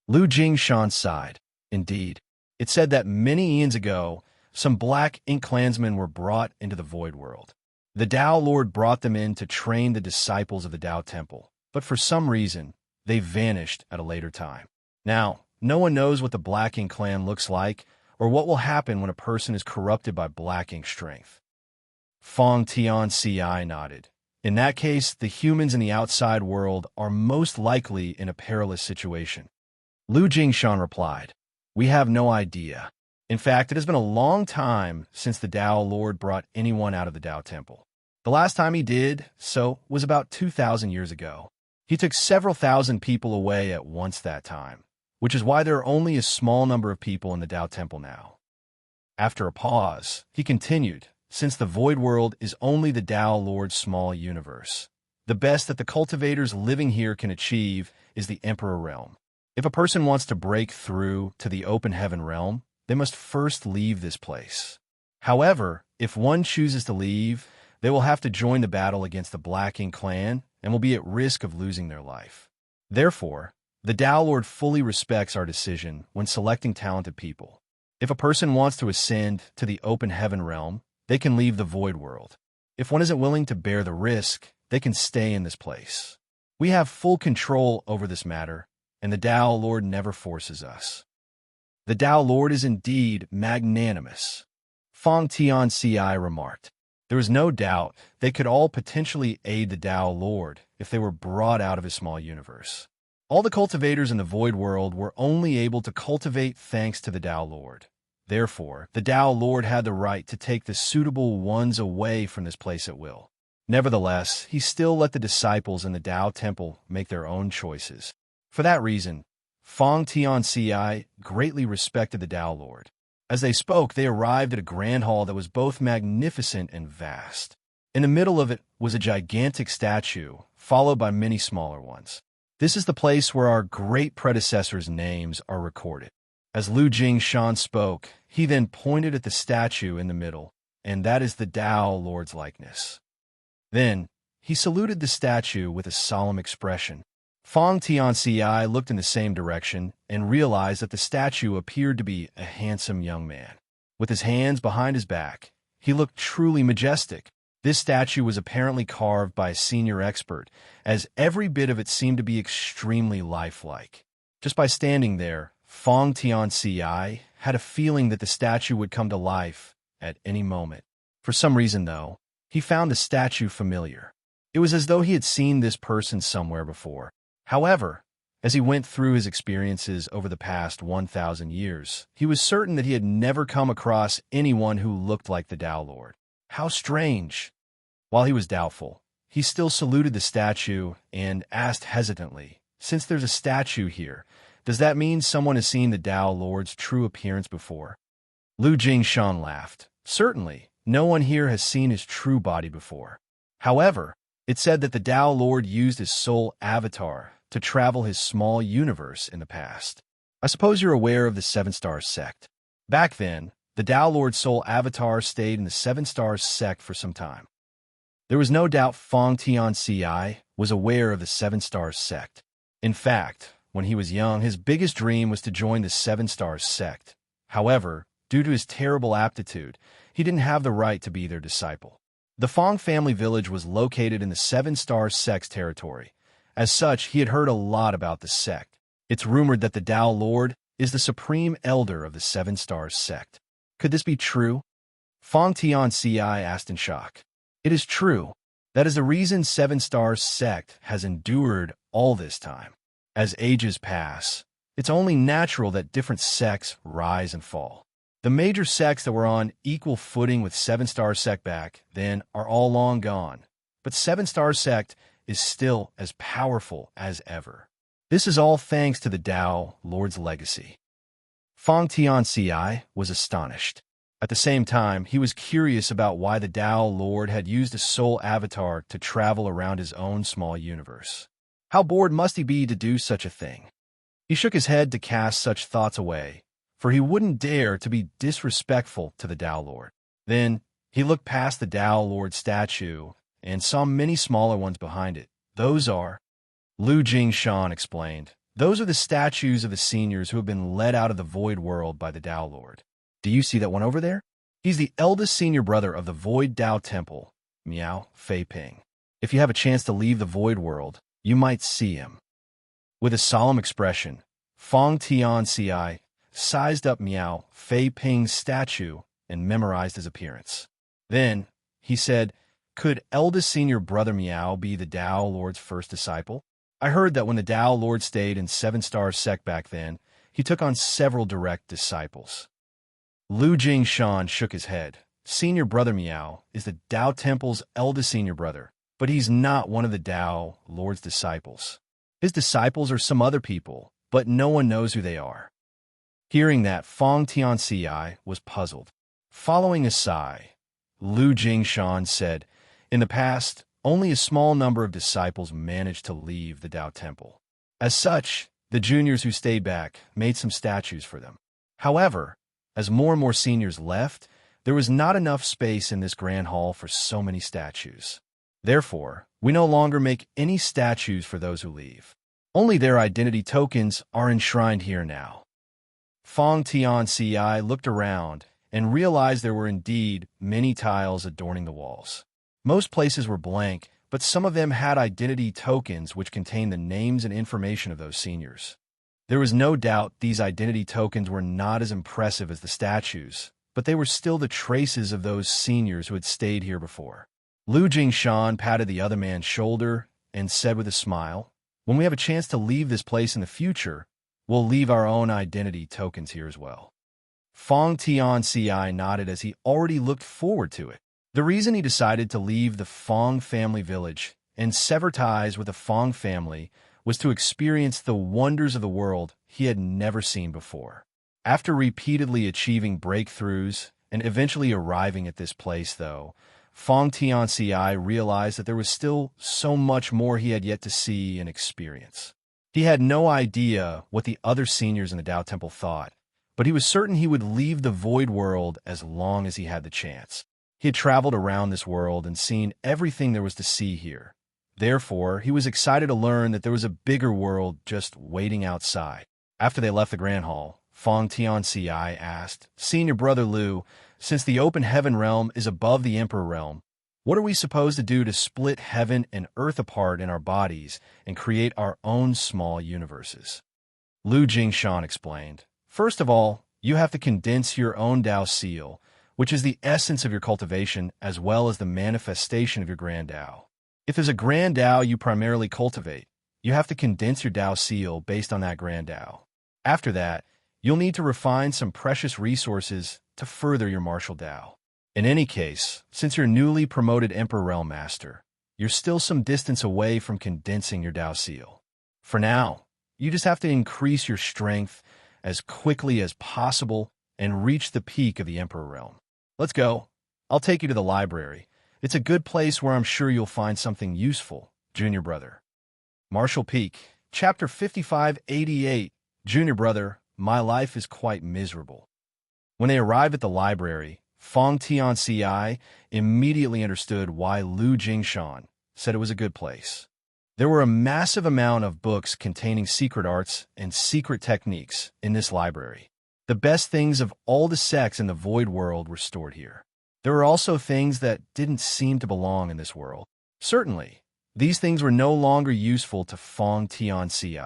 Lu Jingshan sighed. Indeed, it said that many eons ago, some Black Ink clansmen were brought into the Void World. The Tao Lord brought them in to train the disciples of the Tao Temple, but for some reason, they vanished at a later time. Now, no one knows what the Black Ink Clan looks like or what will happen when a person is corrupted by Black Ink Strength. Fong Tianci nodded. In that case, the humans in the outside world are most likely in a perilous situation. Lu Jingshan replied, We have no idea. In fact, it has been a long time since the Tao Lord brought anyone out of the Tao Temple. The last time he did so was about 2,000 years ago. He took several thousand people away at once that time, which is why there are only a small number of people in the Tao Temple now. After a pause, he continued, Since the Void World is only the Tao Lord's small universe, the best that the cultivators living here can achieve is the Emperor Realm. If a person wants to break through to the open heaven realm, they must first leave this place. However, if one chooses to leave, they will have to join the battle against the Black Ink Clan and will be at risk of losing their life. Therefore, the Tao Lord fully respects our decision when selecting talented people. If a person wants to ascend to the open heaven realm, they can leave the Void World. If one isn't willing to bear the risk, they can stay in this place. We have full control over this matter, and the Tao Lord never forces us. The Tao Lord is indeed magnanimous, Fong Tianci remarked. There is no doubt they could all potentially aid the Tao Lord if they were brought out of his small universe. All the cultivators in the Void World were only able to cultivate thanks to the Tao Lord. Therefore, the Tao Lord had the right to take the suitable ones away from this place at will. Nevertheless, he still let the disciples in the Tao Temple make their own choices. For that reason, Fong Tianci greatly respected the Tao Lord. As they spoke, they arrived at a grand hall that was both magnificent and vast. In the middle of it was a gigantic statue, followed by many smaller ones. This is the place where our great predecessors' names are recorded. As Lu Jingshan spoke, he then pointed at the statue in the middle, and that is the Tao Lord's likeness. Then, he saluted the statue with a solemn expression. Fong Tianci looked in the same direction and realized that the statue appeared to be a handsome young man. With his hands behind his back, he looked truly majestic. This statue was apparently carved by a senior expert, as every bit of it seemed to be extremely lifelike. Just by standing there, Fong Tianci had a feeling that the statue would come to life at any moment. For some reason, though, he found the statue familiar. It was as though he had seen this person somewhere before. However, as he went through his experiences over the past 1,000 years, he was certain that he had never come across anyone who looked like the Tao Lord. How strange! While he was doubtful, he still saluted the statue and asked hesitantly, Since there's a statue here, does that mean someone has seen the Tao Lord's true appearance before? Lu Jingshan laughed. Certainly, no one here has seen his true body before. However, it said that the Tao Lord used his soul avatar to travel his small universe in the past. I suppose you're aware of the Seven Stars sect. Back then, the Tao Lord's soul avatar stayed in the Seven Stars sect for some time. There was no doubt Fong Tianci was aware of the Seven Stars sect. In fact, when he was young, his biggest dream was to join the Seven Stars sect. However, due to his terrible aptitude, he didn't have the right to be their disciple. The Fong family village was located in the Seven Stars sect's territory. As such, he had heard a lot about the sect. It's rumored that the Tao Lord is the supreme elder of the Seven Stars sect. Could this be true? Fong Tianci asked in shock. It is true. That is the reason Seven Stars sect has endured all this time. As ages pass, it's only natural that different sects rise and fall. The major sects that were on equal footing with Seven Stars sect back then are all long gone, but Seven Stars sect is still as powerful as ever. This is all thanks to the Tao Lord's legacy. Fong Tianci was astonished. At the same time, he was curious about why the Tao Lord had used a soul avatar to travel around his own small universe. How bored must he be to do such a thing? He shook his head to cast such thoughts away, for he wouldn't dare to be disrespectful to the Tao Lord. Then, he looked past the Tao Lord statue and saw many smaller ones behind it. Those are, Lu Jingshan explained, those are the statues of the seniors who have been led out of the void world by the Tao Lord. Do you see that one over there? He's the eldest senior brother of the Void Tao Temple, Miao Fei Ping. If you have a chance to leave the void world, you might see him. With a solemn expression, Fong Tianci sized up Miao Fei Ping's statue and memorized his appearance. Then, he said, could eldest senior brother Miao be the Tao Lord's first disciple? I heard that when the Tao Lord stayed in 7-star sect back then, he took on several direct disciples. Lu Jingshan shook his head. Senior brother Miao is the Tao Temple's eldest senior brother, but he's not one of the Tao Lord's disciples. His disciples are some other people, but no one knows who they are. Hearing that, Fong Tianci was puzzled. Following a sigh, Lu Jingshan said, in the past, only a small number of disciples managed to leave the Tao Temple. As such, the juniors who stayed back made some statues for them. However, as more and more seniors left, there was not enough space in this grand hall for so many statues. Therefore, we no longer make any statues for those who leave. Only their identity tokens are enshrined here now. Fong Tianci looked around and realized there were indeed many tiles adorning the walls. Most places were blank, but some of them had identity tokens which contained the names and information of those seniors. There was no doubt these identity tokens were not as impressive as the statues, but they were still the traces of those seniors who had stayed here before. Lu Jingshan patted the other man's shoulder and said with a smile, when we have a chance to leave this place in the future, we'll leave our own identity tokens here as well. Fong Tianci nodded as he already looked forward to it. The reason he decided to leave the Fong family village and sever ties with the Fong family was to experience the wonders of the world he had never seen before. After repeatedly achieving breakthroughs and eventually arriving at this place, though, Fong Tianci realized that there was still so much more he had yet to see and experience. He had no idea what the other seniors in the Tao Temple thought, but he was certain he would leave the void world as long as he had the chance. He had traveled around this world and seen everything there was to see here. Therefore, he was excited to learn that there was a bigger world just waiting outside. After they left the Grand Hall, Fong Tianci asked, Senior Brother Lu, since the open heaven realm is above the Emperor realm, what are we supposed to do to split heaven and earth apart in our bodies and create our own small universes? Lu Jingshan explained, first of all, you have to condense your own Tao seal, which is the essence of your cultivation as well as the manifestation of your grand Tao. If there's a grand Tao you primarily cultivate, you have to condense your Tao seal based on that grand Tao. After that, you'll need to refine some precious resources to further your martial Tao. In any case, since you're newly promoted Emperor Realm Master, you're still some distance away from condensing your Tao seal. For now, you just have to increase your strength as quickly as possible and reach the peak of the Emperor Realm. Let's go. I'll take you to the library. It's a good place where I'm sure you'll find something useful, Junior Brother. Martial Peak, Chapter 5588, Junior Brother, my life is quite miserable. When they arrived at the library, Fong Tianci immediately understood why Lu Jingshan said it was a good place. There were a massive amount of books containing secret arts and secret techniques in this library. The best things of all the sects in the void world were stored here. There were also things that didn't seem to belong in this world. Certainly, these things were no longer useful to Fong Tianci.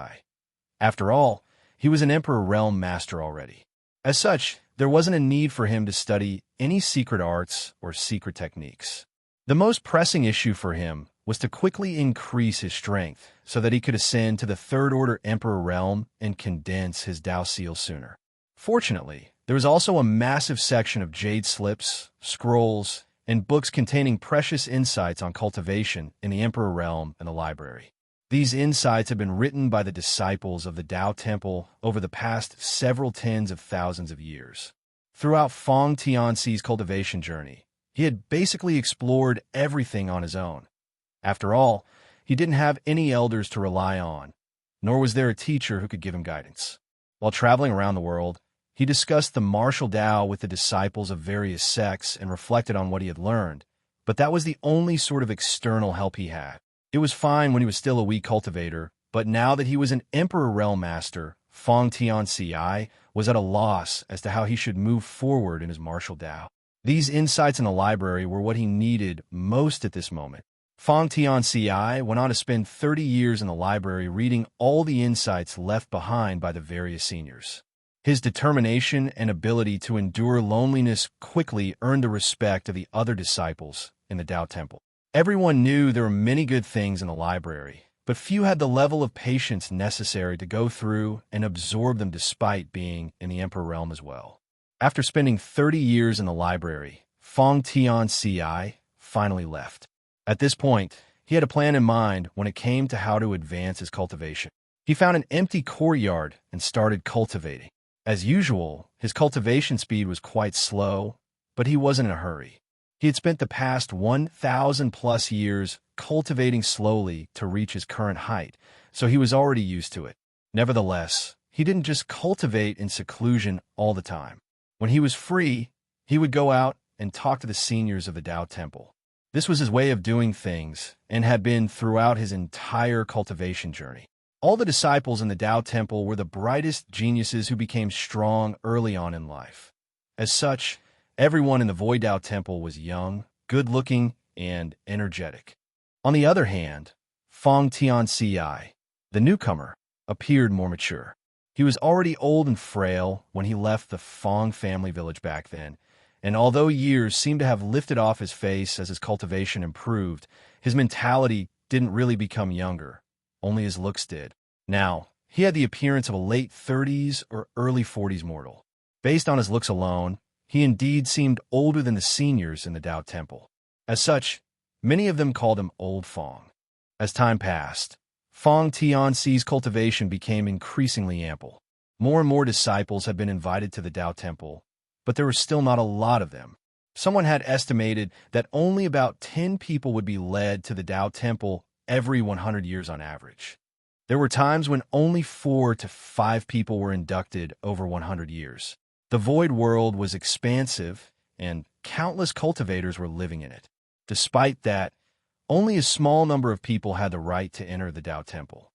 After all, he was an Emperor Realm Master already. As such, there wasn't a need for him to study any secret arts or secret techniques. The most pressing issue for him was to quickly increase his strength so that he could ascend to the Third Order Emperor Realm and condense his Tao seal sooner. Fortunately, there was also a massive section of jade slips, scrolls, and books containing precious insights on cultivation in the Emperor Realm and the library. These insights have been written by the disciples of the Tao Temple over the past several tens of thousands of years. Throughout Feng Tianxi's cultivation journey, he had basically explored everything on his own. After all, he didn't have any elders to rely on, nor was there a teacher who could give him guidance. While traveling around the world, he discussed the martial Tao with the disciples of various sects and reflected on what he had learned, but that was the only sort of external help he had. It was fine when he was still a weak cultivator, but now that he was an Emperor Realm Master, Feng Tianxi was at a loss as to how he should move forward in his martial Tao. These insights in the library were what he needed most at this moment. Feng Tianxi went on to spend 30 years in the library reading all the insights left behind by the various seniors. His determination and ability to endure loneliness quickly earned the respect of the other disciples in the Tao Temple. Everyone knew there were many good things in the library, but few had the level of patience necessary to go through and absorb them despite being in the Emperor realm as well. After spending 30 years in the library, Feng Tianxi finally left. At this point, he had a plan in mind when it came to how to advance his cultivation. He found an empty courtyard and started cultivating. As usual, his cultivation speed was quite slow, but he wasn't in a hurry. He had spent the past 1,000+ years cultivating slowly to reach his current height, so he was already used to it. Nevertheless, he didn't just cultivate in seclusion all the time. When he was free, he would go out and talk to the seniors of the Tao Temple. This was his way of doing things and had been throughout his entire cultivation journey. All the disciples in the Tao Temple were the brightest geniuses who became strong early on in life. As such, everyone in the Void Tao Temple was young, good-looking, and energetic. On the other hand, Feng Tianxi, the newcomer, appeared more mature. He was already old and frail when he left the Feng family village back then, and although years seemed to have lifted off his face as his cultivation improved, his mentality didn't really become younger. Only his looks did. Now, he had the appearance of a late 30s or early 40s mortal. Based on his looks alone, he indeed seemed older than the seniors in the Tao Temple. As such, many of them called him Old Feng. As time passed, Feng Tianxi's cultivation became increasingly ample. More and more disciples had been invited to the Tao Temple, but there were still not a lot of them. Someone had estimated that only about 10 people would be led to the Tao Temple every 100 years on average. There were times when only 4 to 5 people were inducted over 100 years. The void world was expansive, and countless cultivators were living in it. Despite that, only a small number of people had the right to enter the Tao Temple.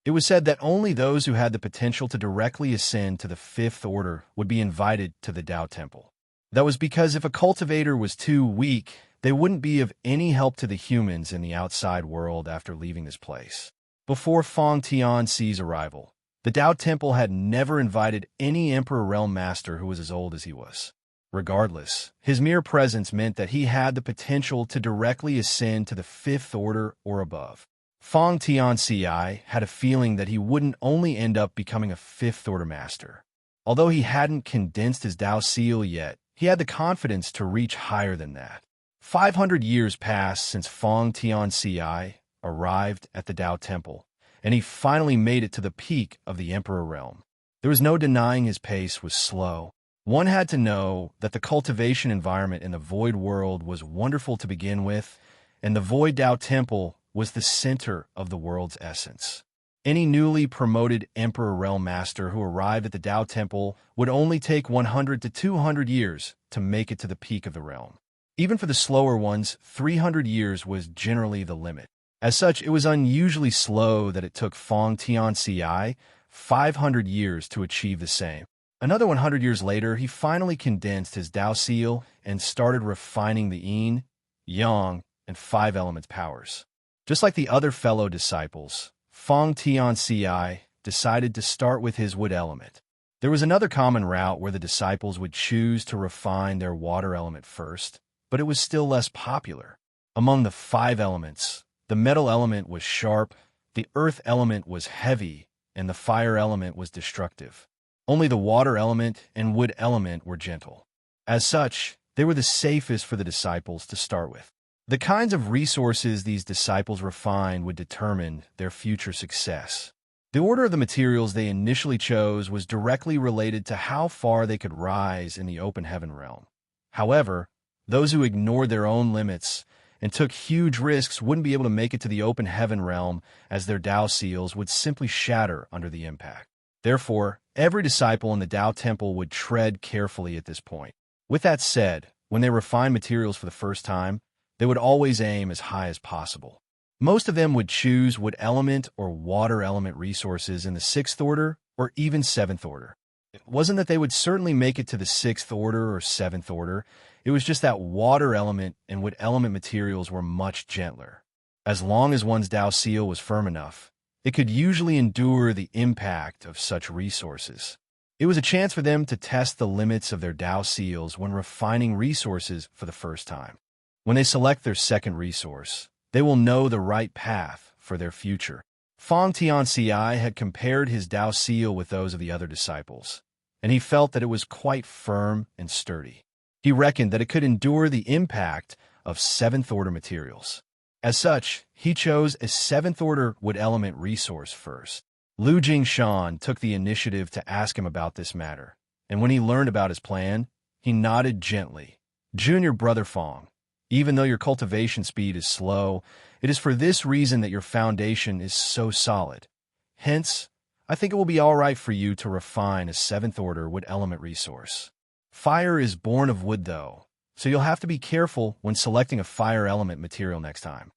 It was said that only those who had the potential to directly ascend to the Fifth Order would be invited to the Tao Temple. That was because if a cultivator was too weak, they wouldn't be of any help to the humans in the outside world after leaving this place. Before Feng Tianxi's arrival, the Tao Temple had never invited any Emperor Realm Master who was as old as he was. Regardless, his mere presence meant that he had the potential to directly ascend to the Fifth Order or above. Feng Tianxi had a feeling that he wouldn't only end up becoming a Fifth Order Master. Although he hadn't condensed his Tao Seal yet, he had the confidence to reach higher than that. 500 years passed since Feng Tianxi arrived at the Tao Temple, and he finally made it to the peak of the Emperor Realm. There was no denying his pace was slow. One had to know that the cultivation environment in the Void world was wonderful to begin with, and the Void Tao Temple was the center of the world's essence. Any newly promoted Emperor Realm Master who arrived at the Tao Temple would only take 100 to 200 years to make it to the peak of the realm. Even for the slower ones, 300 years was generally the limit. As such, it was unusually slow that it took Feng Tianxi 500 years to achieve the same. Another 100 years later, he finally condensed his Tao Seal and started refining the Yin, Yang, and 5 elements powers. Just like the other fellow disciples, Feng Tianxi decided to start with his wood element. There was another common route where the disciples would choose to refine their water element first, but it was still less popular. Among the 5 elements, the metal element was sharp, the earth element was heavy, and the fire element was destructive. Only the water element and wood element were gentle. As such, they were the safest for the disciples to start with. The kinds of resources these disciples refined would determine their future success. The order of the materials they initially chose was directly related to how far they could rise in the open heaven realm. However, those who ignored their own limits and took huge risks wouldn't be able to make it to the open heaven realm, as their Tao seals would simply shatter under the impact. Therefore, every disciple in the Tao temple would tread carefully at this point. With that said, when they refined materials for the first time, they would always aim as high as possible. Most of them would choose wood element or water element resources in the 6th order or even 7th order. It wasn't that they would certainly make it to the 6th order or 7th order, it was just that water element and wood element materials were much gentler. As long as one's Tao seal was firm enough, it could usually endure the impact of such resources. It was a chance for them to test the limits of their Tao seals when refining resources for the first time. When they select their second resource, they will know the right path for their future. Xianxia had compared his Tao seal with those of the other disciples, and he felt that it was quite firm and sturdy. He reckoned that it could endure the impact of 7th order materials. As such, he chose a 7th order wood element resource first. Lu Jingshan took the initiative to ask him about this matter, and when he learned about his plan, he nodded gently. Junior brother Fong, even though your cultivation speed is slow, it is for this reason that your foundation is so solid. Hence, I think it will be all right for you to refine a 7th order wood element resource. Fire is born of wood, though, so you'll have to be careful when selecting a fire element material next time.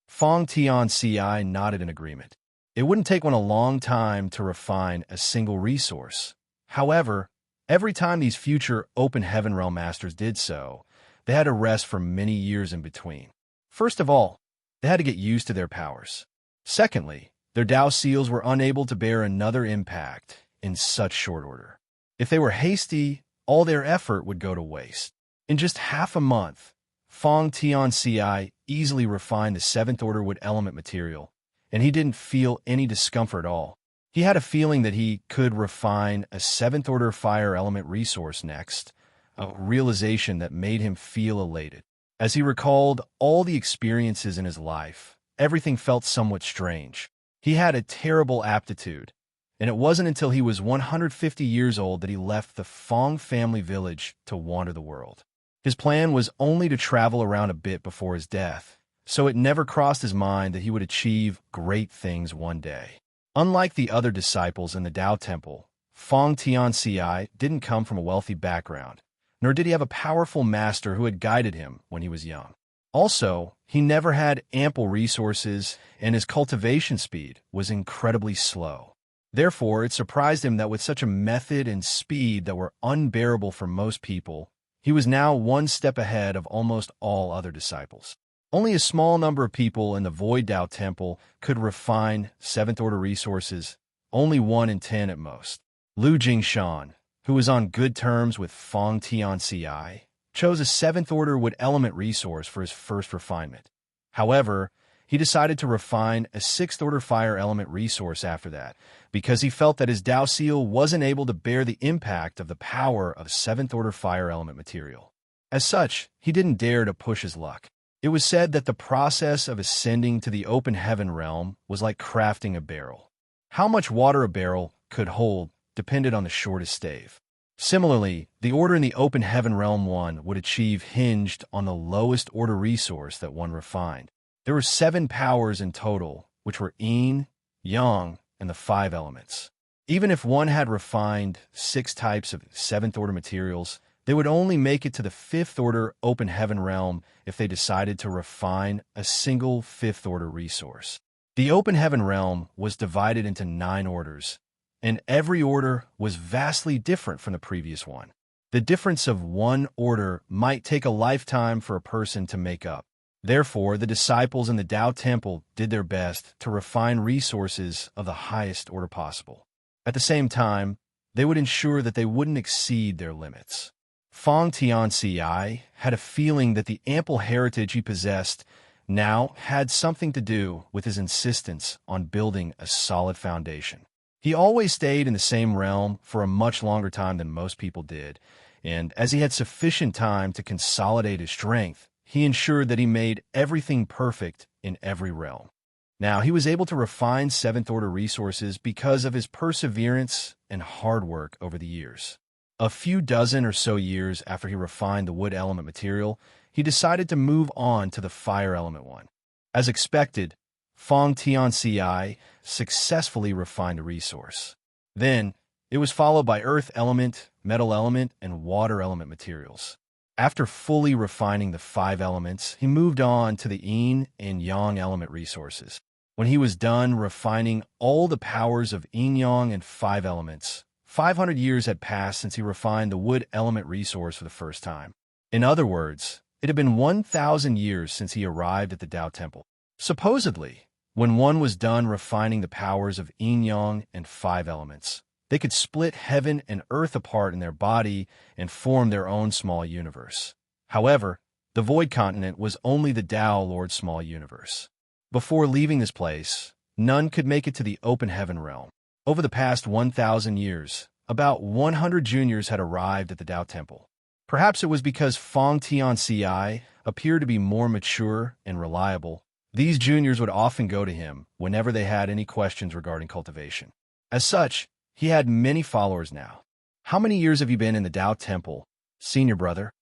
Fong Tianci nodded in agreement. It wouldn't take one a long time to refine a single resource. However, every time these future open heaven realm masters did so, they had to rest for many years in between. First of all, they had to get used to their powers. Secondly, their Tao seals were unable to bear another impact in such short order. If they were hasty, all their effort would go to waste. In just half a month, Fong Tianci easily refined the 7th order wood element material, and he didn't feel any discomfort at all. He had a feeling that he could refine a 7th order fire element resource next, a realization that made him feel elated. As he recalled all the experiences in his life, everything felt somewhat strange. He had a terrible aptitude, and it wasn't until he was 150 years old that he left the Fong family village to wander the world. His plan was only to travel around a bit before his death, so it never crossed his mind that he would achieve great things one day. Unlike the other disciples in the Tao Temple, Fong Tianci didn't come from a wealthy background, nor did he have a powerful master who had guided him when he was young. Also, he never had ample resources, and his cultivation speed was incredibly slow. Therefore, it surprised him that with such a method and speed that were unbearable for most people, he was now one step ahead of almost all other disciples. Only a small number of people in the Void Tao Temple could refine 7th order resources, only 1 in 10 at most. Lu Jingshan, who was on good terms with Fong Tianci, chose a 7th order wood element resource for his first refinement. However, he decided to refine a 6th order fire element resource after that, because he felt that his Tao seal wasn't able to bear the impact of the power of 7th order fire element material. As such, he didn't dare to push his luck. It was said that the process of ascending to the open heaven realm was like crafting a barrel. How much water a barrel could hold depended on the shortest stave. Similarly, the order in the open heaven realm one would achieve hinged on the lowest order resource that one refined. There were 7 powers in total, which were yin, yang, and the 5 elements. Even if one had refined 6 types of 7th order materials, they would only make it to the 5th order open heaven realm if they decided to refine a single 5th order resource. The open heaven realm was divided into 9 orders, and every order was vastly different from the previous one. The difference of one order might take a lifetime for a person to make up. Therefore, the disciples in the Tao Temple did their best to refine resources of the highest order possible. At the same time, they would ensure that they wouldn't exceed their limits. Fong Tianci had a feeling that the ample heritage he possessed now had something to do with his insistence on building a solid foundation. He always stayed in the same realm for a much longer time than most people did, and as he had sufficient time to consolidate his strength, he ensured that he made everything perfect in every realm. Now, he was able to refine seventh-order resources because of his perseverance and hard work over the years. A few dozen or so years after he refined the wood element material, he decided to move on to the fire element one. As expected, Xianxia successfully refined a resource. Then, it was followed by earth element, metal element, and water element materials. After fully refining the 5 elements, he moved on to the yin and yang element resources. When he was done refining all the powers of yin-yang and 5 elements, 500 years had passed since he refined the wood element resource for the first time. In other words, it had been 1,000 years since he arrived at the Tao Temple. Supposedly, when one was done refining the powers of yin-yang and 5 elements, they could split heaven and earth apart in their body and form their own small universe. However, the Void Continent was only the Tao Lord's small universe. Before leaving this place, none could make it to the open heaven realm. Over the past 1,000 years, about 100 juniors had arrived at the Tao Temple. Perhaps it was because Xianxia appeared to be more mature and reliable. These juniors would often go to him whenever they had any questions regarding cultivation. As such, he had many followers now. "How many years have you been in the Tao Temple, senior brother?"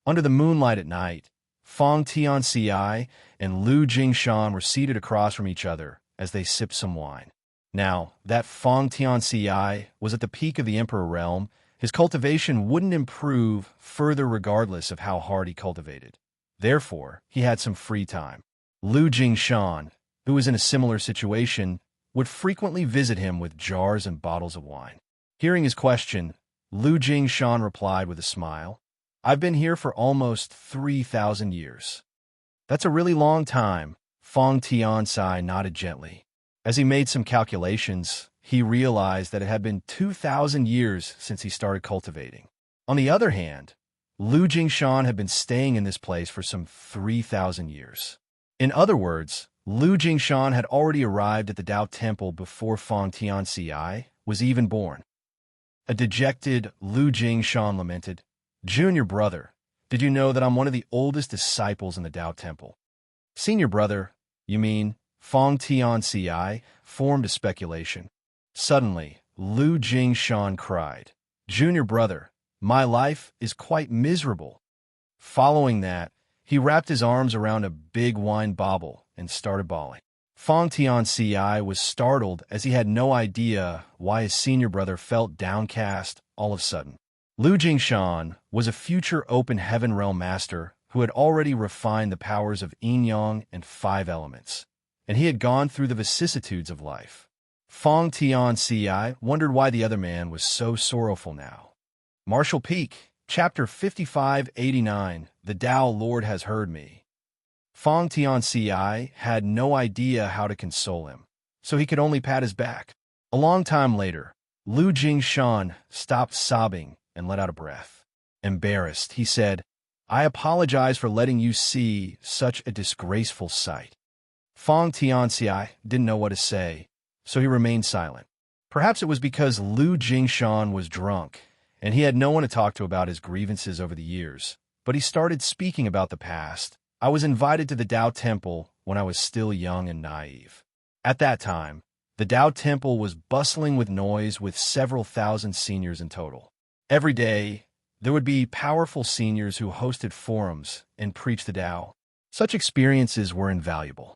Under the moonlight at night, Xianxia and Lu Jingshan were seated across from each other as they sipped some wine. Now, that Xianxia was at the peak of the Emperor realm. His cultivation wouldn't improve further regardless of how hard he cultivated. Therefore, he had some free time. Lu Jingshan, who was in a similar situation, would frequently visit him with jars and bottles of wine. Hearing his question, Lu Jingshan replied with a smile, "I've been here for almost 3,000 years." "That's a really long time," Xianxia nodded gently. As he made some calculations, he realized that it had been 2,000 years since he started cultivating. On the other hand, Lu Jingshan had been staying in this place for some 3,000 years. In other words, Lu Jingshan had already arrived at the Tao Temple before Xianxia was even born. A dejected Lu Jingshan lamented, "Junior brother, did you know that I'm one of the oldest disciples in the Tao Temple?" "Senior brother, you mean?" Xianxia formed a speculation. Suddenly, Lu Jingshan cried, "Junior brother, my life is quite miserable." Following that, he wrapped his arms around a big wine bauble and started bawling. Xianxia was startled as he had no idea why his senior brother felt downcast all of a sudden. Lu Jingshan was a future open heaven realm master who had already refined the powers of yin-yang and 5 elements, and he had gone through the vicissitudes of life. Xianxia wondered why the other man was so sorrowful now. Martial Peak, Chapter 5589, The Tao Lord Has Heard Me. Xianxia had no idea how to console him, so he could only pat his back. A long time later, Lu Jingshan stopped sobbing and let out a breath. Embarrassed, he said, "I apologize for letting you see such a disgraceful sight." Xianxia didn't know what to say, so he remained silent. Perhaps it was because Lu Jingshan was drunk, and he had no one to talk to about his grievances over the years, but he started speaking about the past. "I was invited to the Tao Temple when I was still young and naive. At that time, the Tao Temple was bustling with noise with several thousand seniors in total. Every day, there would be powerful seniors who hosted forums and preached the Tao. Such experiences were invaluable.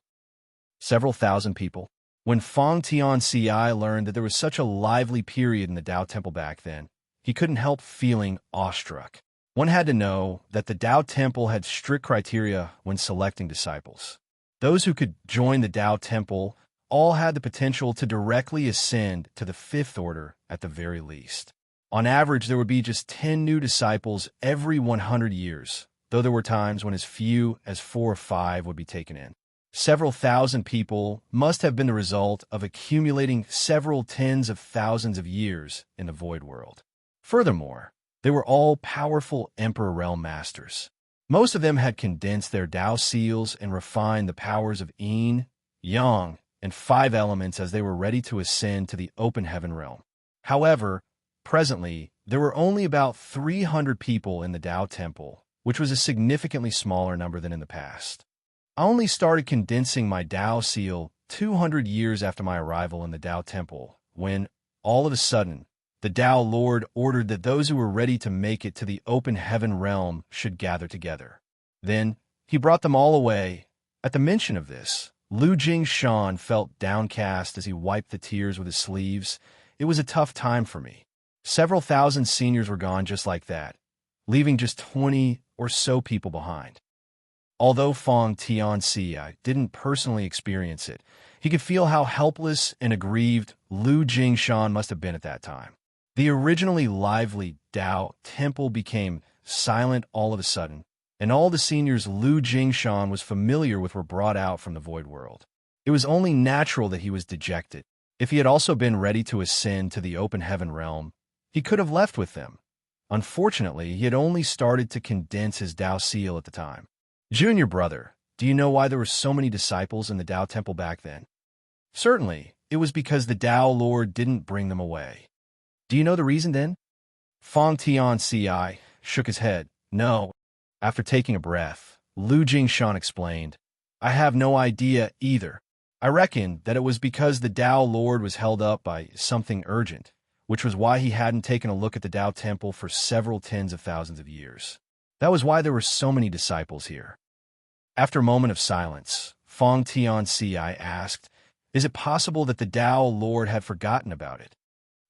Several thousand people. When Xianxia learned that there was such a lively period in the Tao Temple back then, he couldn't help feeling awestruck. One had to know that the Tao Temple had strict criteria when selecting disciples. Those who could join the Tao Temple all had the potential to directly ascend to the 5th order at the very least. On average, there would be just 10 new disciples every 100 years, though there were times when as few as 4 or 5 would be taken in. Several thousand people must have been the result of accumulating several tens of thousands of years in the void world. Furthermore, they were all powerful Emperor Realm masters. Most of them had condensed their Tao seals and refined the powers of Yin, Yang, and 5 elements as they were ready to ascend to the open heaven realm. However, presently, there were only about 300 people in the Tao Temple, which was a significantly smaller number than in the past. I only started condensing my Tao seal 200 years after my arrival in the Tao Temple, when, all of a sudden, the Tao Lord ordered that those who were ready to make it to the open heaven realm should gather together. Then, he brought them all away. At the mention of this, Lu Jingshan felt downcast as he wiped the tears with his sleeves. It was a tough time for me. Several thousand seniors were gone just like that, leaving just 20 or so people behind. Although Fong Tianxia didn't personally experience it, he could feel how helpless and aggrieved Lu Jingshan must have been at that time. The originally lively Tao Temple became silent all of a sudden, and all the seniors Lu Jingshan was familiar with were brought out from the void world. It was only natural that he was dejected. If he had also been ready to ascend to the open heaven realm, he could have left with them. Unfortunately, he had only started to condense his Tao seal at the time. Junior brother, do you know why there were so many disciples in the Tao Temple back then? Certainly, it was because the Tao Lord didn't bring them away. Do you know the reason then? Fong Tianxia shook his head. No. After taking a breath, Lu Jingshan explained, I have no idea either. I reckon that it was because the Tao Lord was held up by something urgent, which was why he hadn't taken a look at the Tao Temple for several tens of thousands of years. That was why there were so many disciples here. After a moment of silence, Fong Tianxia asked, is it possible that the Tao Lord had forgotten about it?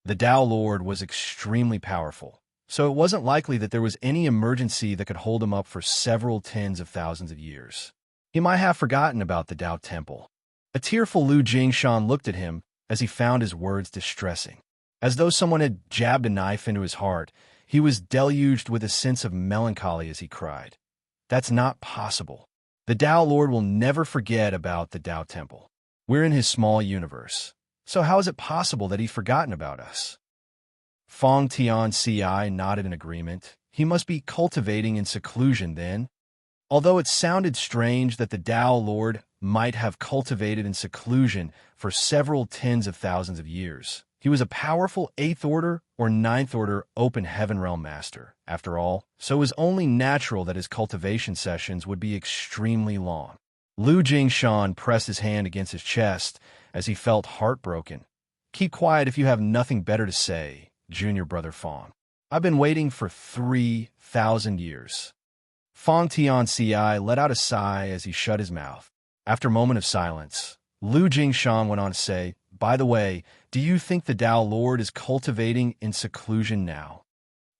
The Tao Lord was extremely powerful, so it wasn't likely that there was any emergency that could hold him up for several tens of thousands of years. He might have forgotten about the Tao Temple. A tearful Lu Jingshan looked at him as he found his words distressing. As though someone had jabbed a knife into his heart, he was deluged with a sense of melancholy as he cried. That's not possible. The Tao Lord will never forget about the Tao Temple. We're in his small universe. So how is it possible that he'd forgotten about us? Fong Tianxia nodded in agreement. He must be cultivating in seclusion then. Although it sounded strange that the Tao Lord might have cultivated in seclusion for several tens of thousands of years, he was a powerful 8th Order or 9th Order open heaven realm master, after all, so it was only natural that his cultivation sessions would be extremely long. Lu Jingshan pressed his hand against his chest as he felt heartbroken. Keep quiet if you have nothing better to say, junior brother Fong. I've been waiting for 3,000 years. Fong Tianxia let out a sigh as he shut his mouth. After a moment of silence, Lu Jingshan went on to say, by the way, do you think the Tao Lord is cultivating in seclusion now?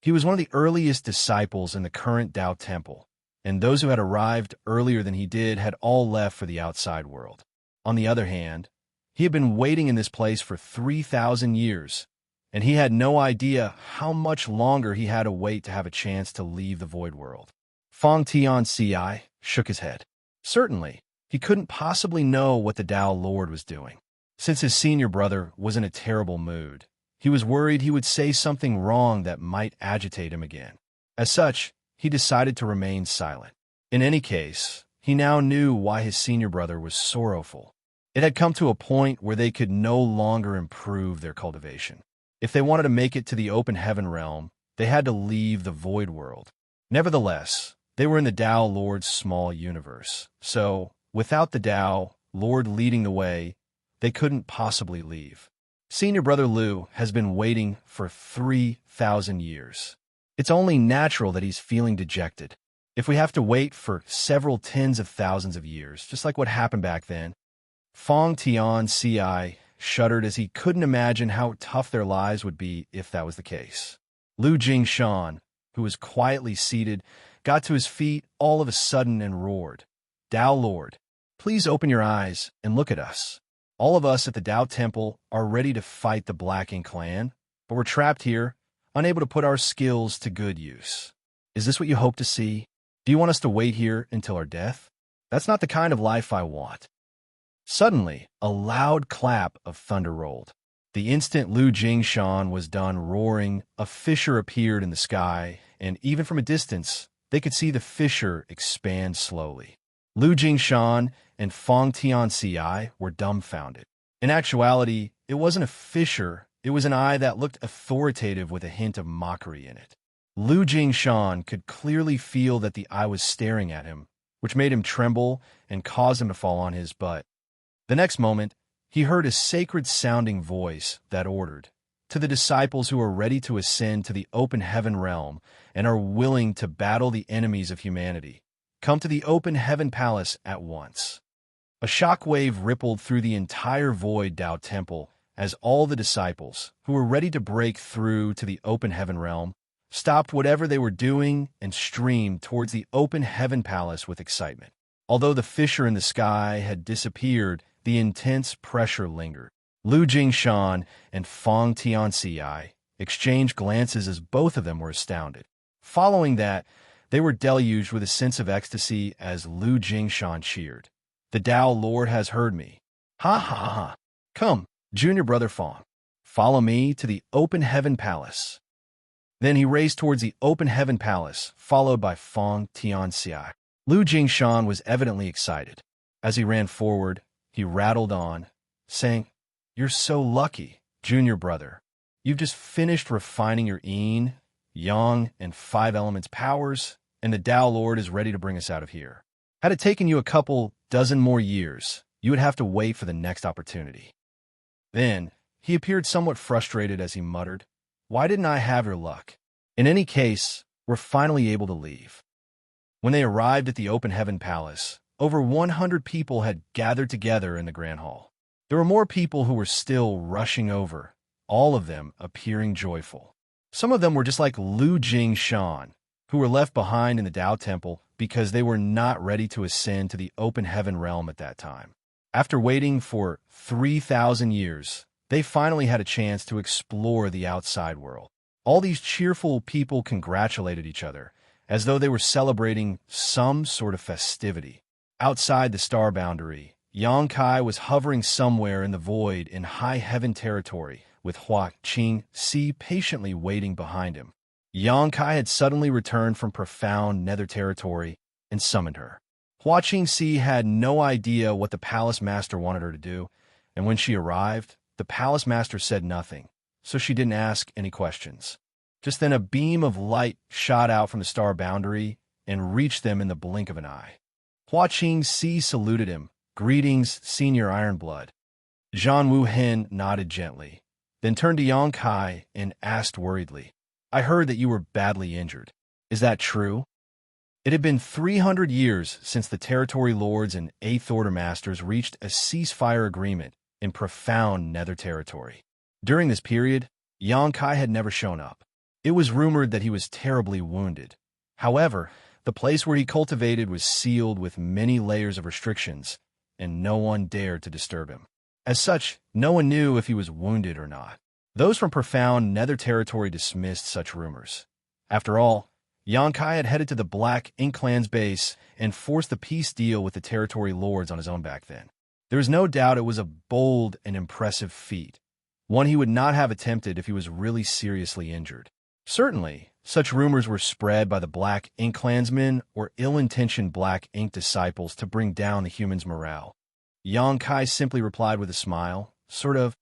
He was one of the earliest disciples in the current Tao Temple, and those who had arrived earlier than he did had all left for the outside world. On the other hand, he had been waiting in this place for 3,000 years, and he had no idea how much longer he had to wait to have a chance to leave the void world. Fong Tianxia shook his head. Certainly, he couldn't possibly know what the Tao Lord was doing. Since his senior brother was in a terrible mood, he was worried he would say something wrong that might agitate him again. As such, he decided to remain silent. In any case, he now knew why his senior brother was sorrowful. It had come to a point where they could no longer improve their cultivation. If they wanted to make it to the open heaven realm, they had to leave the void world. Nevertheless, they were in the Tao Lord's small universe, so, without the Tao Lord leading the way, they couldn't possibly leave. Senior brother Lu has been waiting for 3,000 years. It's only natural that he's feeling dejected. If we have to wait for several tens of thousands of years, just like what happened back then. Fong Tianxia shuddered as he couldn't imagine how tough their lives would be if that was the case. Lu Jingshan, who was quietly seated, got to his feet all of a sudden and roared, Tao Lord, please open your eyes and look at us. All of us at the Tao Temple are ready to fight the Black Ink clan, but we're trapped here, unable to put our skills to good use. Is this what you hope to see? Do you want us to wait here until our death? That's not the kind of life I want. Suddenly, a loud clap of thunder rolled. The instant Lu Jingshan was done roaring, a fissure appeared in the sky, and even from a distance, they could see the fissure expand slowly. Lu Jingshan and Fong Tianxia were dumbfounded. In actuality, it wasn't a fissure, it was an eye that looked authoritative with a hint of mockery in it. Lu Jingshan could clearly feel that the eye was staring at him, which made him tremble and caused him to fall on his butt. The next moment, he heard a sacred-sounding voice that ordered, "To the disciples who are ready to ascend to the open heaven realm and are willing to battle the enemies of humanity, come to the open heaven palace at once." A shockwave rippled through the entire Void Dao Temple as all the disciples, who were ready to break through to the open heaven realm, stopped whatever they were doing and streamed towards the open heaven palace with excitement. Although the fissure in the sky had disappeared, the intense pressure lingered. Lu Jingshan and Feng Tianxia exchanged glances as both of them were astounded. Following that, they were deluged with a sense of ecstasy as Lu Jingshan cheered. "The Dao Lord has heard me. Ha ha ha. Come, junior brother Feng, follow me to the open heaven palace." Then he raced towards the open heaven palace, followed by Feng Tianxia. Lu Jingshan was evidently excited. As he ran forward, he rattled on, saying, "You're so lucky, junior brother. You've just finished refining your yin, yang, and 5 elements powers, and the Dao Lord is ready to bring us out of here. Had it taken you a couple dozen more years, you would have to wait for the next opportunity." Then, he appeared somewhat frustrated as he muttered, "Why didn't I have your luck? In any case, we're finally able to leave." When they arrived at the open heaven palace, over 100 people had gathered together in the grand hall. There were more people who were still rushing over, all of them appearing joyful. Some of them were just like Lu Jingshan, who were left behind in the Dao Temple because they were not ready to ascend to the open heaven realm at that time. After waiting for 3,000 years, they finally had a chance to explore the outside world. All these cheerful people congratulated each other, as though they were celebrating some sort of festivity. Outside the star boundary, Yang Kai was hovering somewhere in the void in high heaven territory, with Hua Qingxi patiently waiting behind him. Yang Kai had suddenly returned from profound nether territory and summoned her. Hua Qingxi had no idea what the palace master wanted her to do, and when she arrived, the palace master said nothing, so she didn't ask any questions. Just then a beam of light shot out from the star boundary and reached them in the blink of an eye. Hua Qingxi saluted him. "Greetings, Senior Ironblood." Zhan Wuhen nodded gently, then turned to Yang Kai and asked worriedly, "I heard that you were badly injured. Is that true?" It had been 300 years since the Territory Lords and Eighth Order Masters reached a ceasefire agreement in profound nether territory. During this period, Yang Kai had never shown up. It was rumored that he was terribly wounded. However, the place where he cultivated was sealed with many layers of restrictions, and no one dared to disturb him. As such, no one knew if he was wounded or not. Those from profound nether territory dismissed such rumors. After all, Yang Kai had headed to the Black Ink Clan's base and forced the peace deal with the Territory Lords on his own back then. There was no doubt it was a bold and impressive feat, one he would not have attempted if he was really seriously injured. Certainly, such rumors were spread by the Black Ink Clansmen or ill-intentioned Black Ink disciples to bring down the humans' morale. Yang Kai simply replied with a smile, sort of.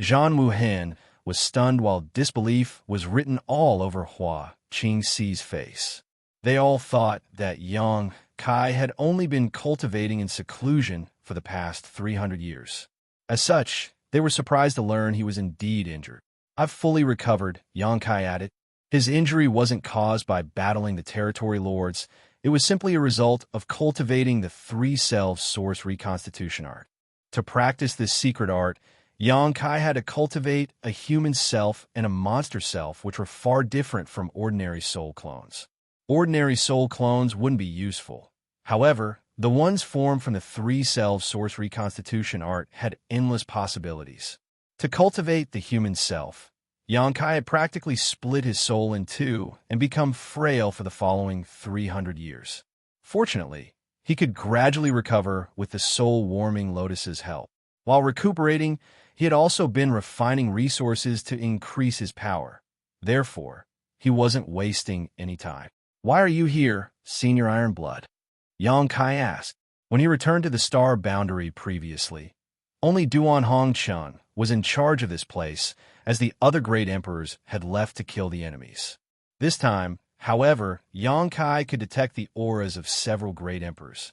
Zhan Wuhen was stunned while disbelief was written all over Hua Qingxi's face. They all thought that Yang Kai had only been cultivating in seclusion for the past 300 years. As such, they were surprised to learn he was indeed injured. "I've fully recovered," Yang Kai added. His injury wasn't caused by battling the Territory Lords. It was simply a result of cultivating the 3-self source reconstitution art. To practice this secret art, Yang Kai had to cultivate a human self and a monster self, which were far different from ordinary soul clones. Ordinary soul clones wouldn't be useful. However, the ones formed from the 3-self source reconstitution art had endless possibilities. To cultivate the human self, Yang Kai had practically split his soul in two and become frail for the following 300 years. Fortunately, he could gradually recover with the soul-warming lotus's help. While recuperating, he had also been refining resources to increase his power. Therefore, he wasn't wasting any time. "Why are you here, Senior Ironblood?" Yang Kai asked. When he returned to the star boundary previously, only Duan Hongchun was in charge of this place, as the other great emperors had left to kill the enemies. This time, however, Xianxia could detect the auras of several great emperors.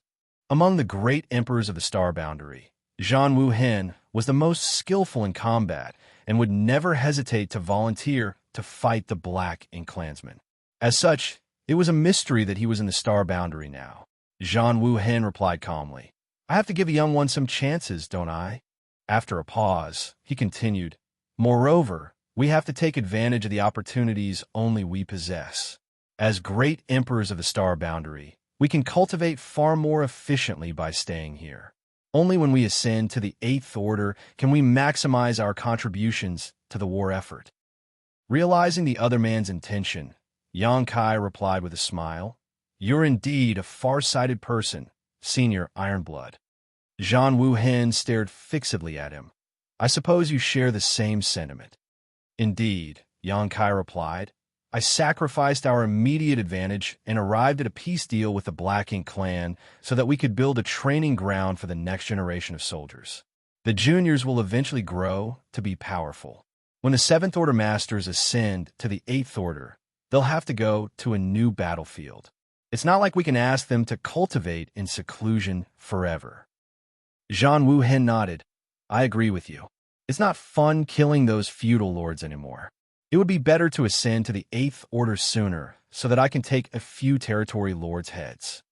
Among the great emperors of the star boundary, Zhan Wuhen was the most skillful in combat and would never hesitate to volunteer to fight the Black Ink clansmen. As such, it was a mystery that he was in the star boundary now. Zhan Wuhen replied calmly, "I have to give a young one some chances, don't I?" After a pause, he continued, "Moreover, we have to take advantage of the opportunities only we possess. As great emperors of the star boundary, we can cultivate far more efficiently by staying here. Only when we ascend to the 8th order can we maximize our contributions to the war effort." Realizing the other man's intention, Xianxia replied with a smile, "You're indeed a far-sighted person, Senior Ironblood." Zhan Wuhen stared fixedly at him. "I suppose you share the same sentiment." "Indeed," Xianxia replied. "I sacrificed our immediate advantage and arrived at a peace deal with the Black Ink clan so that we could build a training ground for the next generation of soldiers. The juniors will eventually grow to be powerful. When the 7th Order Masters ascend to the 8th Order, they'll have to go to a new battlefield. It's not like we can ask them to cultivate in seclusion forever." Zhan Wuhen nodded. "I agree with you. It's not fun killing those feudal lords anymore. It would be better to ascend to the 8th Order sooner so that I can take a few territory lords' heads."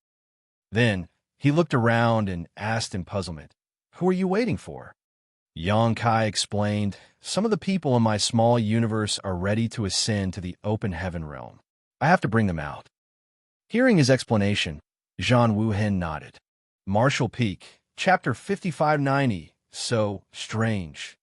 Then he looked around and asked in puzzlement, "Who are you waiting for?" Xianxia explained, "Some of the people in my small universe are ready to ascend to the open heaven realm. I have to bring them out." Hearing his explanation, Zhan Wuhen nodded. Martial Peak, Chapter 5590, So Strange.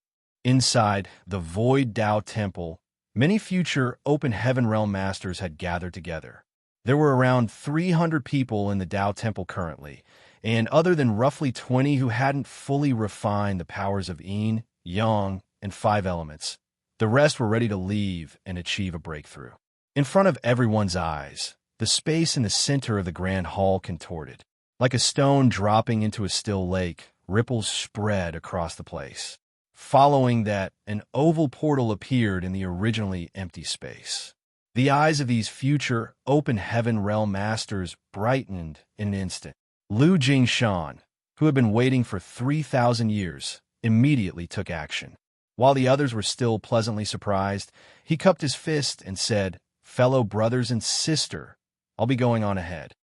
Inside the Void Dao Temple, many future open heaven realm masters had gathered together. There were around 300 people in the Dao Temple currently, and other than roughly 20 who hadn't fully refined the powers of Yin, Yang, and 5 elements, the rest were ready to leave and achieve a breakthrough. In front of everyone's eyes, the space in the center of the grand hall contorted. Like a stone dropping into a still lake, ripples spread across the place. Following that, an oval portal appeared in the originally empty space. The eyes of these future open heaven realm masters brightened in an instant. Lu Jingshan, who had been waiting for 3,000 years, immediately took action. While the others were still pleasantly surprised, he cupped his fist and said, "Fellow brothers and sister, I'll be going on ahead."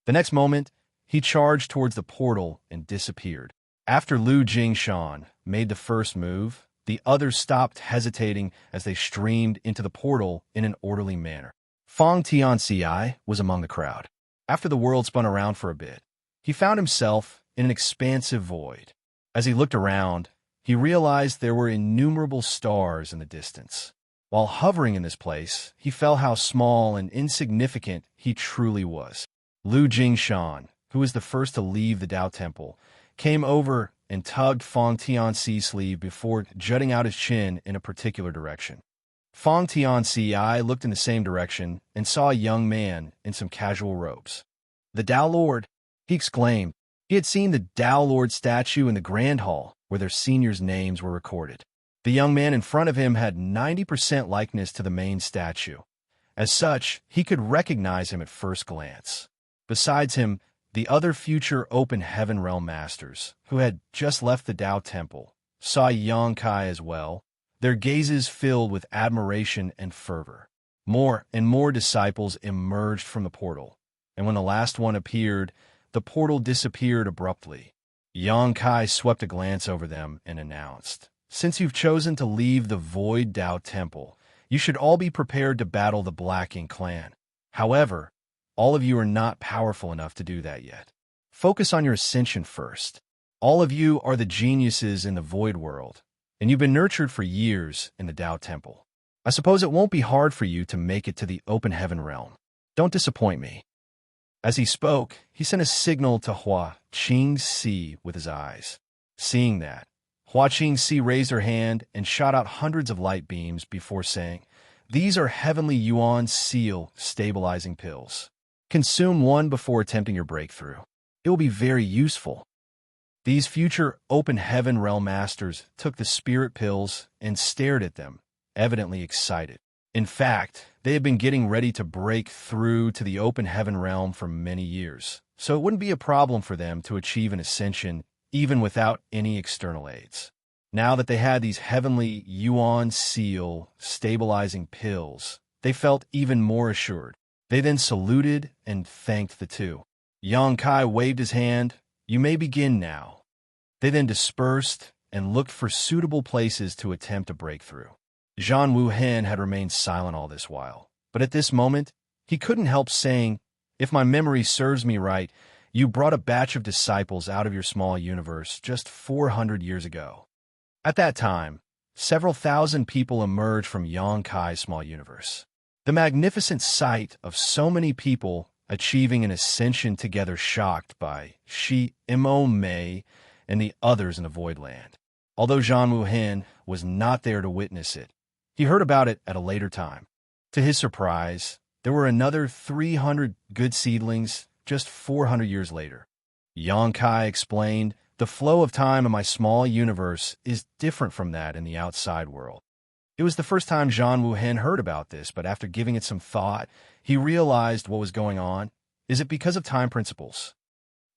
The next moment, he charged towards the portal and disappeared. After Lu Jingshan made the first move, the others stopped hesitating as they streamed into the portal in an orderly manner. Fang Tianci was among the crowd. After the world spun around for a bit, he found himself in an expansive void. As he looked around, he realized there were innumerable stars in the distance. While hovering in this place, he felt how small and insignificant he truly was. Lu Jingshan, who was the first to leave the Dao Temple, came over and tugged Fang Tianci's sleeve before jutting out his chin in a particular direction. Fang Tianci looked in the same direction and saw a young man in some casual robes. "The Dao Lord," he exclaimed. He had seen the Dao Lord statue in the Grand Hall, where their seniors' names were recorded. The young man in front of him had 90% likeness to the main statue. As such, he could recognize him at first glance. Besides him, the other future open heaven realm masters, who had just left the Dao Temple, saw Xianxia as well, their gazes filled with admiration and fervor. More and more disciples emerged from the portal, and when the last one appeared, the portal disappeared abruptly. Xianxia swept a glance over them and announced, "Since you've chosen to leave the Void Dao Temple, you should all be prepared to battle the Black Ink clan. However, all of you are not powerful enough to do that yet. Focus on your ascension first. All of you are the geniuses in the Void world, and you've been nurtured for years in the Dao Temple. I suppose it won't be hard for you to make it to the open heaven realm. Don't disappoint me." As he spoke, he sent a signal to Hua Qingxi with his eyes. Seeing that, Hua Qingxi raised her hand and shot out hundreds of light beams before saying, "These are heavenly Yuan seal stabilizing pills. Consume one before attempting your breakthrough. It will be very useful." These future open heaven realm masters took the spirit pills and stared at them, evidently excited. In fact, they had been getting ready to break through to the open heaven realm for many years, so it wouldn't be a problem for them to achieve an ascension even without any external aids. Now that they had these heavenly Yuan seal stabilizing pills, they felt even more assured. They then saluted and thanked the two. Yang Kai waved his hand. "You may begin now." They then dispersed and looked for suitable places to attempt a breakthrough. Zhan Wuhen had remained silent all this while, but at this moment, he couldn't help saying, "If my memory serves me right, you brought a batch of disciples out of your small universe just 400 years ago." At that time, several thousand people emerged from Yang Kai's small universe. The magnificent sight of so many people achieving an ascension together shocked by Shi Imo Mei and the others in the Void Land. Although Zhan Wuhen was not there to witness it, he heard about it at a later time. To his surprise, there were another 300 good seedlings just 400 years later. Yang Kai explained, "The flow of time in my small universe is different from that in the outside world." It was the first time Zhan Wuhen heard about this, but after giving it some thought, he realized what was going on. Is it because of time principles?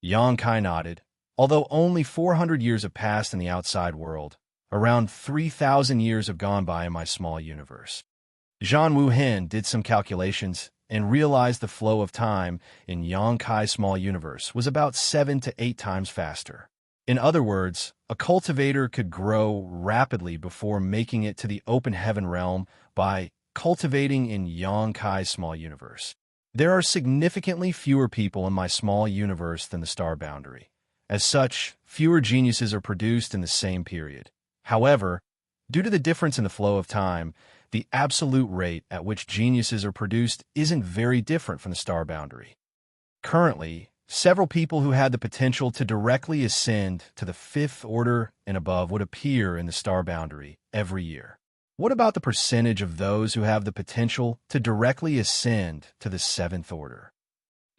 Yang Kai nodded. Although only 400 years have passed in the outside world, around 3,000 years have gone by in my small universe. Zhan Wuhen did some calculations and realized the flow of time in Yang Kai's small universe was about 7 to 8 times faster. In other words, a cultivator could grow rapidly before making it to the open heaven realm by cultivating in Yang Kai's small universe. There are significantly fewer people in my small universe than the star boundary. As such, fewer geniuses are produced in the same period. However, due to the difference in the flow of time, the absolute rate at which geniuses are produced isn't very different from the star boundary. Currently, several people who had the potential to directly ascend to the 5th order and above would appear in the star boundary every year. What about the percentage of those who have the potential to directly ascend to the 7th order?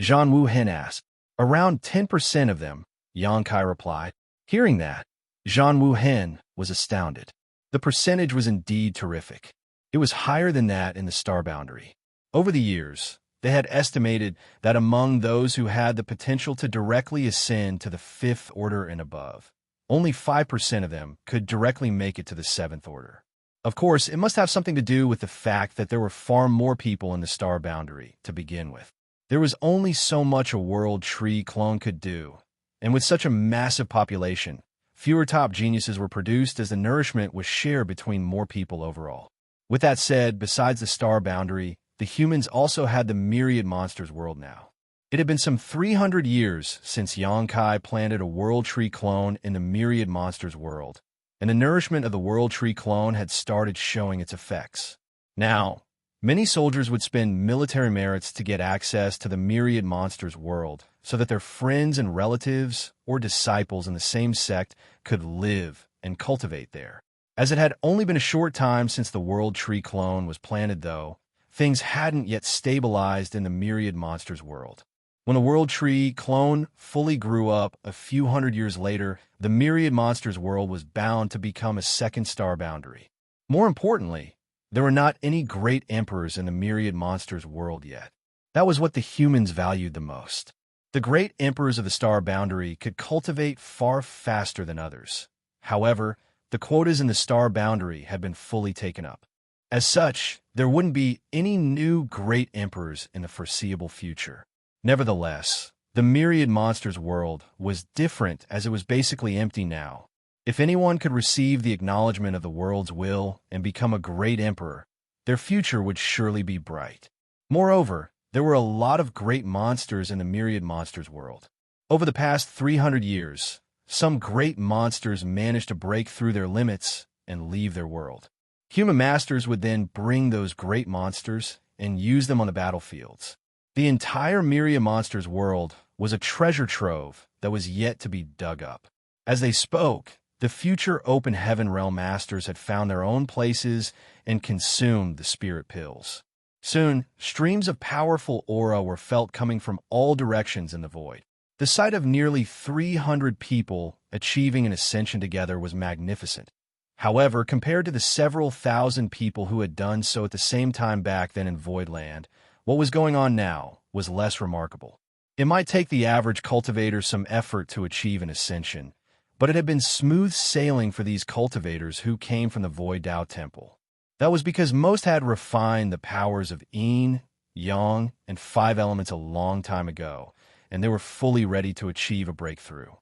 Zhan Wuhen asked. "Around 10% of them," Yang Kai replied. Hearing that, Zhan Wuhen was astounded. The percentage was indeed terrific. It was higher than that in the star boundary. Over the years, they had estimated that among those who had the potential to directly ascend to the 5th order and above, only 5% of them could directly make it to the 7th order. Of course, it must have something to do with the fact that there were far more people in the star boundary to begin with. There was only so much a world tree clone could do, and with such a massive population, fewer top geniuses were produced as the nourishment was shared between more people overall. With that said, besides the star boundary, the humans also had the myriad monsters world now. It had been some 300 years since Yang Kai planted a world tree clone in the myriad monsters world, and the nourishment of the world tree clone had started showing its effects. Now, many soldiers would spend military merits to get access to the myriad monsters world so that their friends and relatives or disciples in the same sect could live and cultivate there. As it had only been a short time since the world tree clone was planted, though, things hadn't yet stabilized in the myriad monsters world. When the world tree clone fully grew up a few hundred years later, the myriad monsters world was bound to become a second star boundary. More importantly, there were not any great emperors in the myriad monsters world yet. That was what the humans valued the most. The great emperors of the star boundary could cultivate far faster than others. However, the quotas in the star boundary had been fully taken up. As such, there wouldn't be any new great emperors in the foreseeable future. Nevertheless, the myriad monsters world was different as it was basically empty now. If anyone could receive the acknowledgement of the world's will and become a great emperor, their future would surely be bright. Moreover, there were a lot of great monsters in the myriad monsters world. Over the past 300 years, some great monsters managed to break through their limits and leave their world. Human masters would then bring those great monsters and use them on the battlefields. The entire myriad monsters world was a treasure trove that was yet to be dug up. As they spoke, the future open heaven realm masters had found their own places and consumed the spirit pills. Soon, streams of powerful aura were felt coming from all directions in the void. The sight of nearly 300 people achieving an ascension together was magnificent. However, compared to the several thousand people who had done so at the same time back then in Voidland, what was going on now was less remarkable. It might take the average cultivator some effort to achieve an ascension, but it had been smooth sailing for these cultivators who came from the Void Dao Temple. That was because most had refined the powers of Yin, Yang, and 5 elements a long time ago, and they were fully ready to achieve a breakthrough.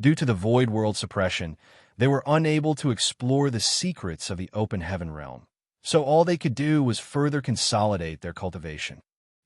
Due to the Void World suppression, they were unable to explore the secrets of the open heaven realm, so all they could do was further consolidate their cultivation.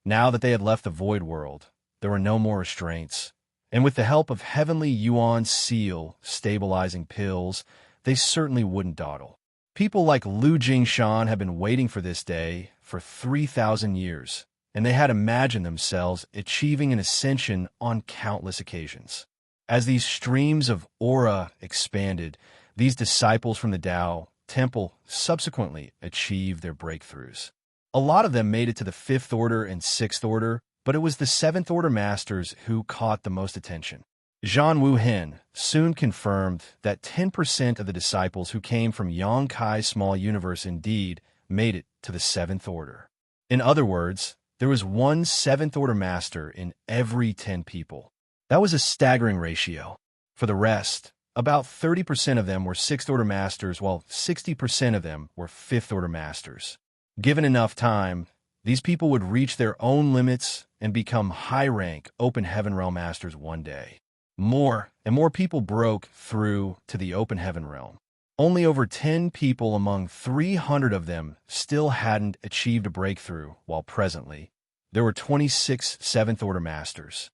Now that they had left the Void World, there were no more restraints, and with the help of Heavenly Yuan Seal stabilizing pills, they certainly wouldn't dawdle. People like Lu Jingshan had been waiting for this day for 3,000 years, and they had imagined themselves achieving an ascension on countless occasions. As these streams of aura expanded, these disciples from the Dao Temple subsequently achieved their breakthroughs. A lot of them made it to the 5th Order and 6th Order, but it was the 7th Order Masters who caught the most attention. Zhan Wuhen soon confirmed that 10% of the disciples who came from Yang Kai's small universe indeed made it to the 7th Order. In other words, there was one 7th Order Master in every 10 people. That was a staggering ratio. For the rest, about 30% of them were 6th Order Masters, while 60% of them were 5th Order Masters. Given enough time, these people would reach their own limits and become high-rank Open Heaven Realm Masters one day. More and more people broke through to the Open Heaven Realm. Only over 10 people among 300 of them still hadn't achieved a breakthrough, while presently, there were 26 7th Order Masters.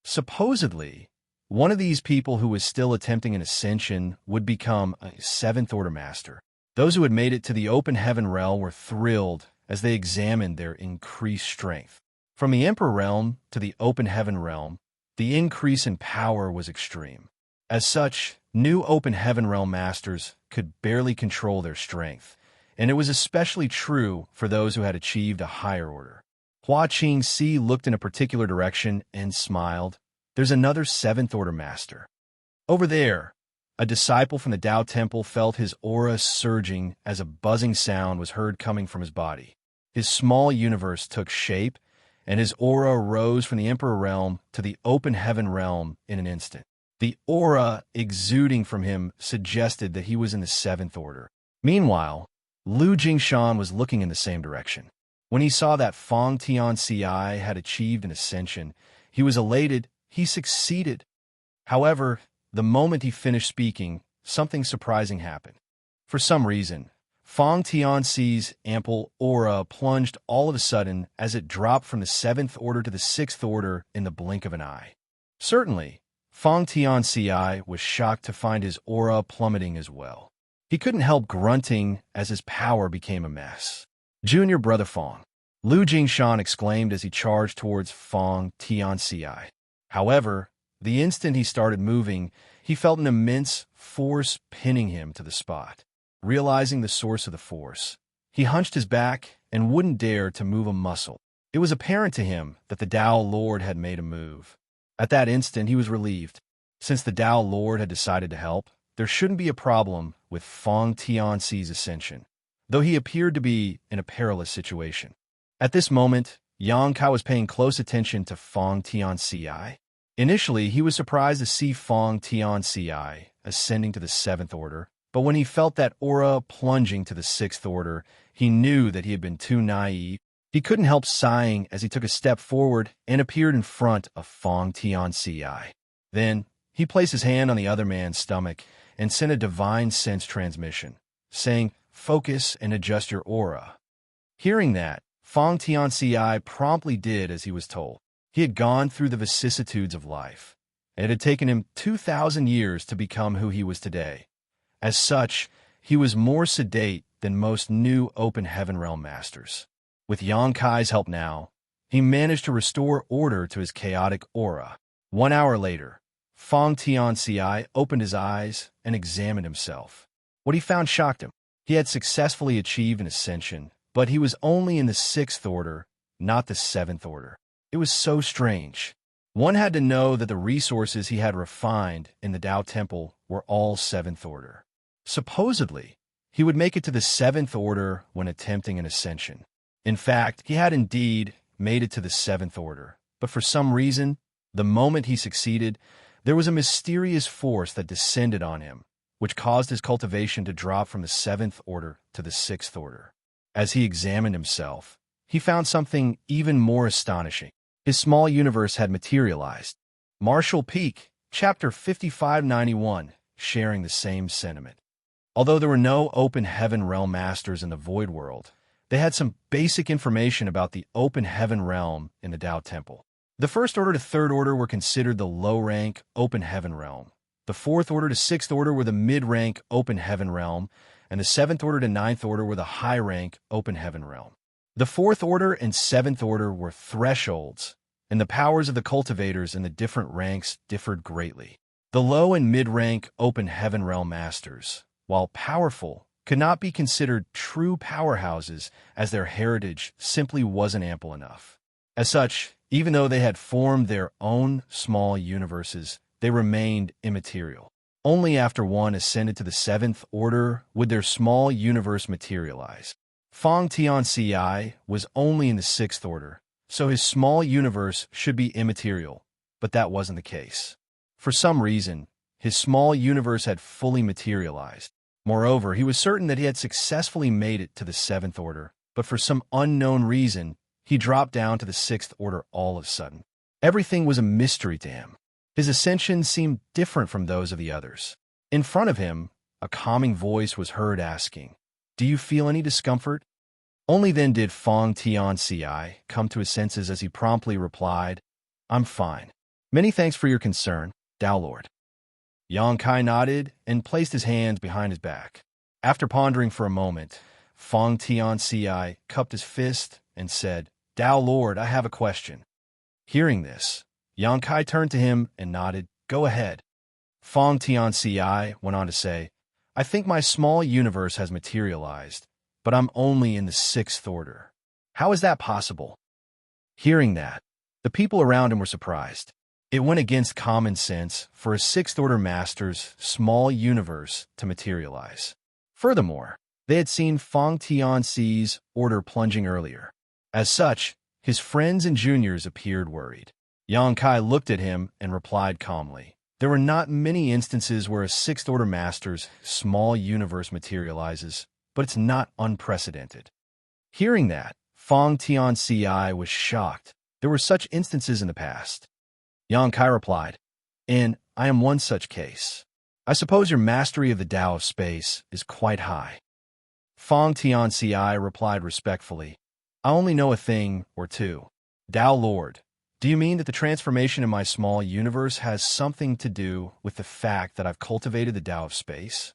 Supposedly, one of these people who was still attempting an ascension would become a 7th Order Master. Those who had made it to the Open Heaven Realm were thrilled as they examined their increased strength. From the Emperor Realm to the Open Heaven Realm, the increase in power was extreme. As such, new Open Heaven Realm Masters could barely control their strength, and it was especially true for those who had achieved a higher order. Hua Qingxi looked in a particular direction and smiled. There's another 7th Order Master. Over there, a disciple from the Dao Temple felt his aura surging as a buzzing sound was heard coming from his body. His small universe took shape, and his aura rose from the Emperor Realm to the Open Heaven Realm in an instant. The aura exuding from him suggested that he was in the 7th Order. Meanwhile, Lu Jingshan was looking in the same direction. When he saw that Feng Tianxia had achieved an ascension, he was elated. He succeeded. However, the moment he finished speaking, something surprising happened. For some reason, Feng Tianxi's ample aura plunged all of a sudden as it dropped from the 7th Order to the 6th Order in the blink of an eye. Certainly, Feng Tianxia was shocked to find his aura plummeting as well. He couldn't help grunting as his power became a mess. Junior Brother Feng, Lu Jingshan exclaimed as he charged towards Feng Tianxia. However, the instant he started moving, he felt an immense force pinning him to the spot. Realizing the source of the force, he hunched his back and wouldn't dare to move a muscle. It was apparent to him that the Dao Lord had made a move. At that instant, he was relieved. Since the Dao Lord had decided to help, there shouldn't be a problem with Feng Tianxi's ascension, though he appeared to be in a perilous situation. At this moment, Yang Kai was paying close attention to Feng Tianxia. Initially, he was surprised to see Feng Tianxia ascending to the 7th Order, but when he felt that aura plunging to the 6th Order, he knew that he had been too naive. He couldn't help sighing as he took a step forward and appeared in front of Feng Tianxia. Then, he placed his hand on the other man's stomach and sent a divine sense transmission, saying, "Focus and adjust your aura." Hearing that, Feng Tianxia promptly did as he was told. He had gone through the vicissitudes of life. It had taken him 2,000 years to become who he was today. As such, he was more sedate than most new Open Heaven Realm Masters. With Yang Kai's help now, he managed to restore order to his chaotic aura. 1 hour later, Feng Tianxia opened his eyes and examined himself. What he found shocked him. He had successfully achieved an ascension, but he was only in the 6th Order, not the 7th Order. It was so strange. One had to know that the resources he had refined in the Dao Temple were all 7th Order. Supposedly, he would make it to the 7th Order when attempting an ascension. In fact, he had indeed made it to the 7th Order, but for some reason, the moment he succeeded, there was a mysterious force that descended on him, which caused his cultivation to drop from the 7th Order to the 6th Order. As he examined himself, he found something even more astonishing. His small universe had materialized. Marshall Peak, Chapter 5591, sharing the same sentiment. Although there were no Open Heaven Realm Masters in the Void World, they had some basic information about the Open Heaven Realm in the Tao Temple. The 1st Order to 3rd Order were considered the low-rank Open Heaven Realm. The 4th Order to 6th Order were the mid-rank Open Heaven Realm, and the 7th Order to 9th Order were the high-rank Open Heaven Realm. The 4th Order and 7th Order were thresholds, and the powers of the cultivators in the different ranks differed greatly. The low and mid-rank Open Heaven Realm Masters, while powerful, could not be considered true powerhouses as their heritage simply wasn't ample enough. As such, even though they had formed their own small universes, they remained immaterial. Only after one ascended to the 7th Order would their small universe materialize. Fang Xianxia was only in the 6th Order, so his small universe should be immaterial, but that wasn't the case. For some reason, his small universe had fully materialized. Moreover, he was certain that he had successfully made it to the 7th Order, but for some unknown reason, he dropped down to the 6th Order all of a sudden. Everything was a mystery to him. His ascension seemed different from those of the others. In front of him, a calming voice was heard asking, "Do you feel any discomfort?" Only then did Fang Xianxia come to his senses as he promptly replied, "I'm fine. Many thanks for your concern, Tao Lord." Xianxia nodded and placed his hands behind his back. After pondering for a moment, Fang Xianxia cupped his fist and said, "Tao Lord, I have a question." Hearing this, Xianxia turned to him and nodded, "Go ahead." Fang Xianxia went on to say, "I think my small universe has materialized, but I'm only in the 6th Order. How is that possible?" Hearing that, the people around him were surprised. It went against common sense for a 6th Order Master's small universe to materialize. Furthermore, they had seen Fang Tianxi's order plunging earlier. As such, his friends and juniors appeared worried. Xianxia looked at him and replied calmly, "There were not many instances where a 6th Order Master's small universe materializes, but it's not unprecedented." Hearing that, Fang Tianxi was shocked. There were such instances in the past. Xianxia replied, "And I am one such case. I suppose your mastery of the Tao of space is quite high." Fang Tianxi replied respectfully, "I only know a thing or two." "Tao Lord, do you mean that the transformation in my small universe has something to do with the fact that I've cultivated the Tao of space?"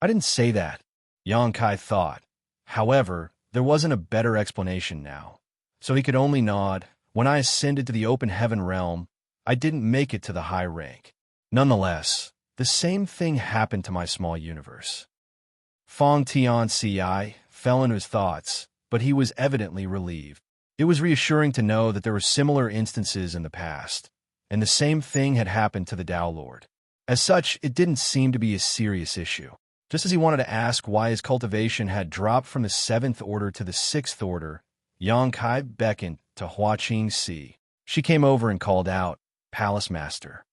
"I didn't say that," Xianxia thought. However, there wasn't a better explanation now, so he could only nod. "When I ascended to the Open Heaven Realm, I didn't make it to the high rank. Nonetheless, the same thing happened to my small universe." Fang Tianxi fell into his thoughts, but he was evidently relieved. It was reassuring to know that there were similar instances in the past, and the same thing had happened to the Tao Lord. As such, it didn't seem to be a serious issue. Just as he wanted to ask why his cultivation had dropped from the 7th Order to the 6th Order, Xianxia beckoned to Huaqingxi. She came over and called out, "Palace Master."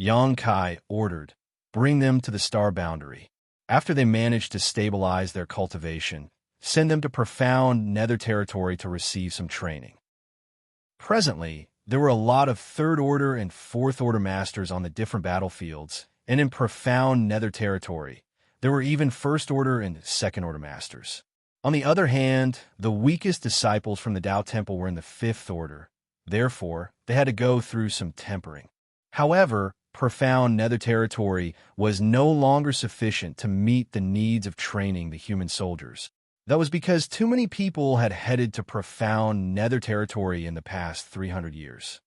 Xianxia ordered, "Bring them to the star boundary." After they managed to stabilize their cultivation, send them to profound nether territory to receive some training. Presently, there were a lot of 3rd Order and 4th Order Masters on the different battlefields, and in profound nether territory, there were even 1st Order and 2nd Order Masters. On the other hand, the weakest disciples from the Tao Temple were in the 5th Order. Therefore, they had to go through some tempering. However, profound nether territory was no longer sufficient to meet the needs of training the human soldiers. That was because too many people had headed to profound nether territory in the past 300 years.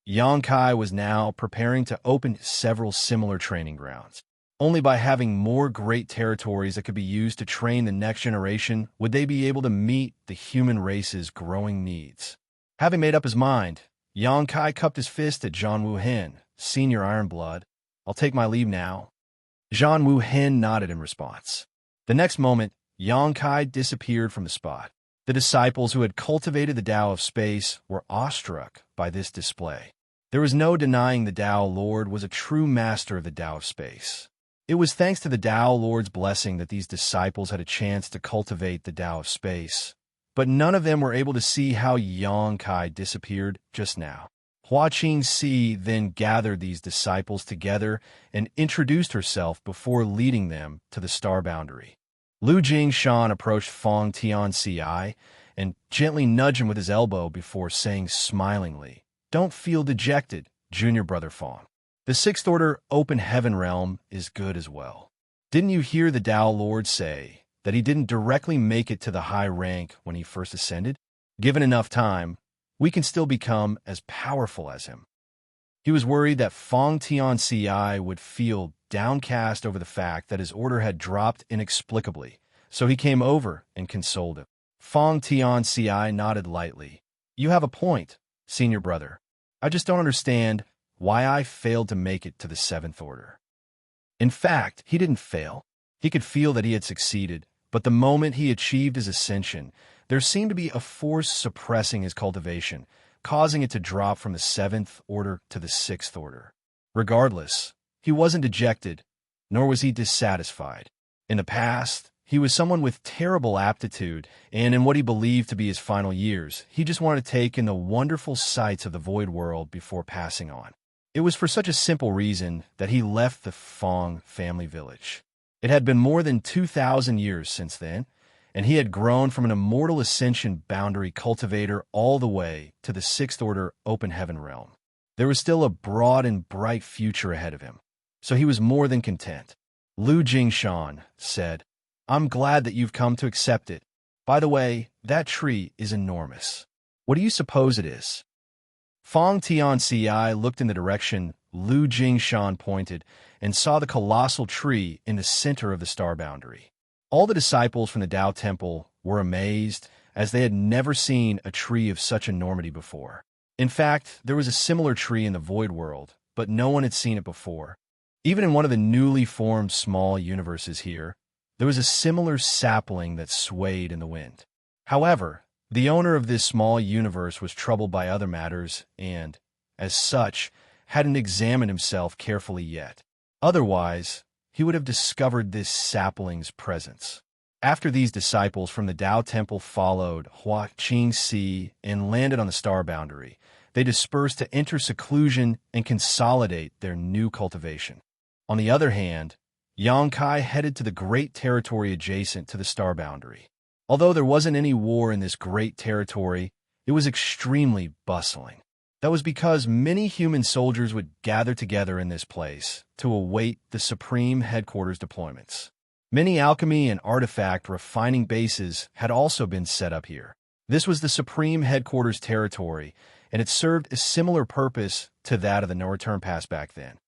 Xianxia was now preparing to open several similar training grounds. Only by having more great territories that could be used to train the next generation would they be able to meet the human race's growing needs. Having made up his mind, Xianxia cupped his fist at Zhang Wuhen, Senior Ironblood. "I'll take my leave now." Zhang Wuhen nodded in response. The next moment, Yangkai disappeared from the spot. The disciples who had cultivated the Tao of Space were awestruck by this display. There was no denying the Tao Lord was a true master of the Tao of Space. It was thanks to the Tao Lord's blessing that these disciples had a chance to cultivate the Tao of Space. But none of them were able to see how Yangkai disappeared just now. Xianxia then gathered these disciples together and introduced herself before leading them to the star boundary. Lu Jingshan approached Xianxia and gently nudged him with his elbow before saying smilingly, "Don't feel dejected, junior brother Fong. The sixth order open heaven realm is good as well. Didn't you hear the Tao Lord say that he didn't directly make it to the high rank when he first ascended? Given enough time, we can still become as powerful as him." He was worried that Fong Tianxi would feel downcast over the fact that his order had dropped inexplicably, so he came over and consoled him. Fong Tianxi nodded lightly. "You have a point, senior brother. I just don't understand why I failed to make it to the seventh order." In fact, he didn't fail. He could feel that he had succeeded, but the moment he achieved his ascension, there seemed to be a force suppressing his cultivation, causing it to drop from the seventh order to the sixth order. Regardless, he wasn't dejected, nor was he dissatisfied. In the past, he was someone with terrible aptitude, and in what he believed to be his final years, he just wanted to take in the wonderful sights of the void world before passing on. It was for such a simple reason that he left the Fong family village. It had been more than 2,000 years since then, and he had grown from an immortal ascension boundary cultivator all the way to the sixth order open heaven realm. There was still a broad and bright future ahead of him, so he was more than content. Lu Jingshan said, "I'm glad that you've come to accept it. By the way, that tree is enormous. What do you suppose it is?" Fong Tianxi looked in the direction Lu Jingshan pointed and saw the colossal tree in the center of the star boundary. All the disciples from the Tao Temple were amazed, as they had never seen a tree of such enormity before. In fact, there was a similar tree in the void world, but no one had seen it before. Even in one of the newly formed small universes here, there was a similar sapling that swayed in the wind. However, the owner of this small universe was troubled by other matters and, as such, hadn't examined himself carefully yet. Otherwise, he would have discovered this sapling's presence. After these disciples from the Tao Temple followed Xianxia and landed on the star boundary, they dispersed to enter seclusion and consolidate their new cultivation. On the other hand, Yangkai headed to the great territory adjacent to the star boundary. Although there wasn't any war in this great territory, it was extremely bustling. That was because many human soldiers would gather together in this place to await the Supreme Headquarters deployments. Many alchemy and artifact refining bases had also been set up here. This was the Supreme Headquarters territory, and it served a similar purpose to that of the no-return pass back then.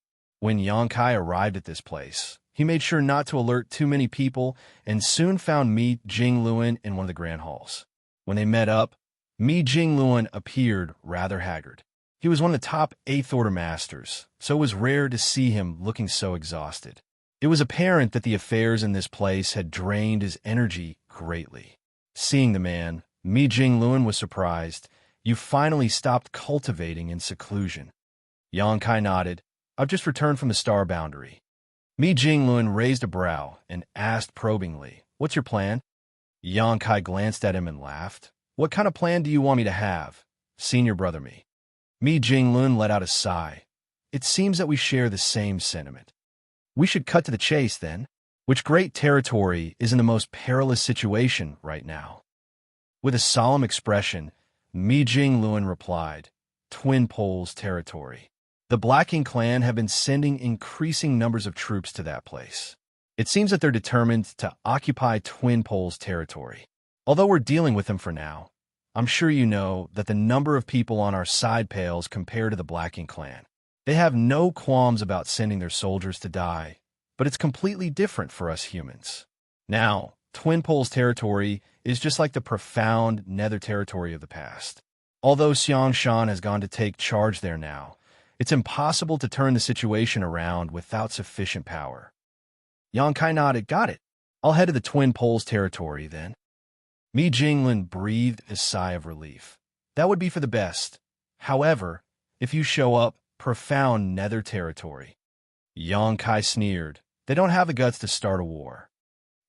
When Yangkai arrived at this place, he made sure not to alert too many people and soon found Mi Jingluan in one of the grand halls. When they met up, Mi Jingluan appeared rather haggard. He was one of the top 8th Order Masters, so it was rare to see him looking so exhausted. It was apparent that the affairs in this place had drained his energy greatly. Seeing the man, Mi Jingluan was surprised. "You finally stopped cultivating in seclusion." Yangkai nodded. "I've just returned from the star boundary." Mi Jingluan raised a brow and asked probingly, "What's your plan?" Yangkai glanced at him and laughed. "What kind of plan do you want me to have, senior brother me?" Mi Jingluan let out a sigh. "It seems that we share the same sentiment. We should cut to the chase, then. Which great territory is in the most perilous situation right now?" With a solemn expression, Mi Jingluan replied, "Twin Poles territory. The Blacking clan have been sending increasing numbers of troops to that place. It seems that they're determined to occupy Twin Poles territory. Although we're dealing with them for now, I'm sure you know that the number of people on our side pales compared to the Blacking clan. They have no qualms about sending their soldiers to die, but it's completely different for us humans. Now, Twin Poles territory is just like the profound nether territory of the past. Although Xianxia has gone to take charge there now, it's impossible to turn the situation around without sufficient power." Yangkai nodded. "Got it. I'll head to the Twin Poles territory then. Mi Jinglin breathed a sigh of relief. That would be for the best. However, if you show up, profound nether territory. Yang Kai sneered. They don't have the guts to start a war.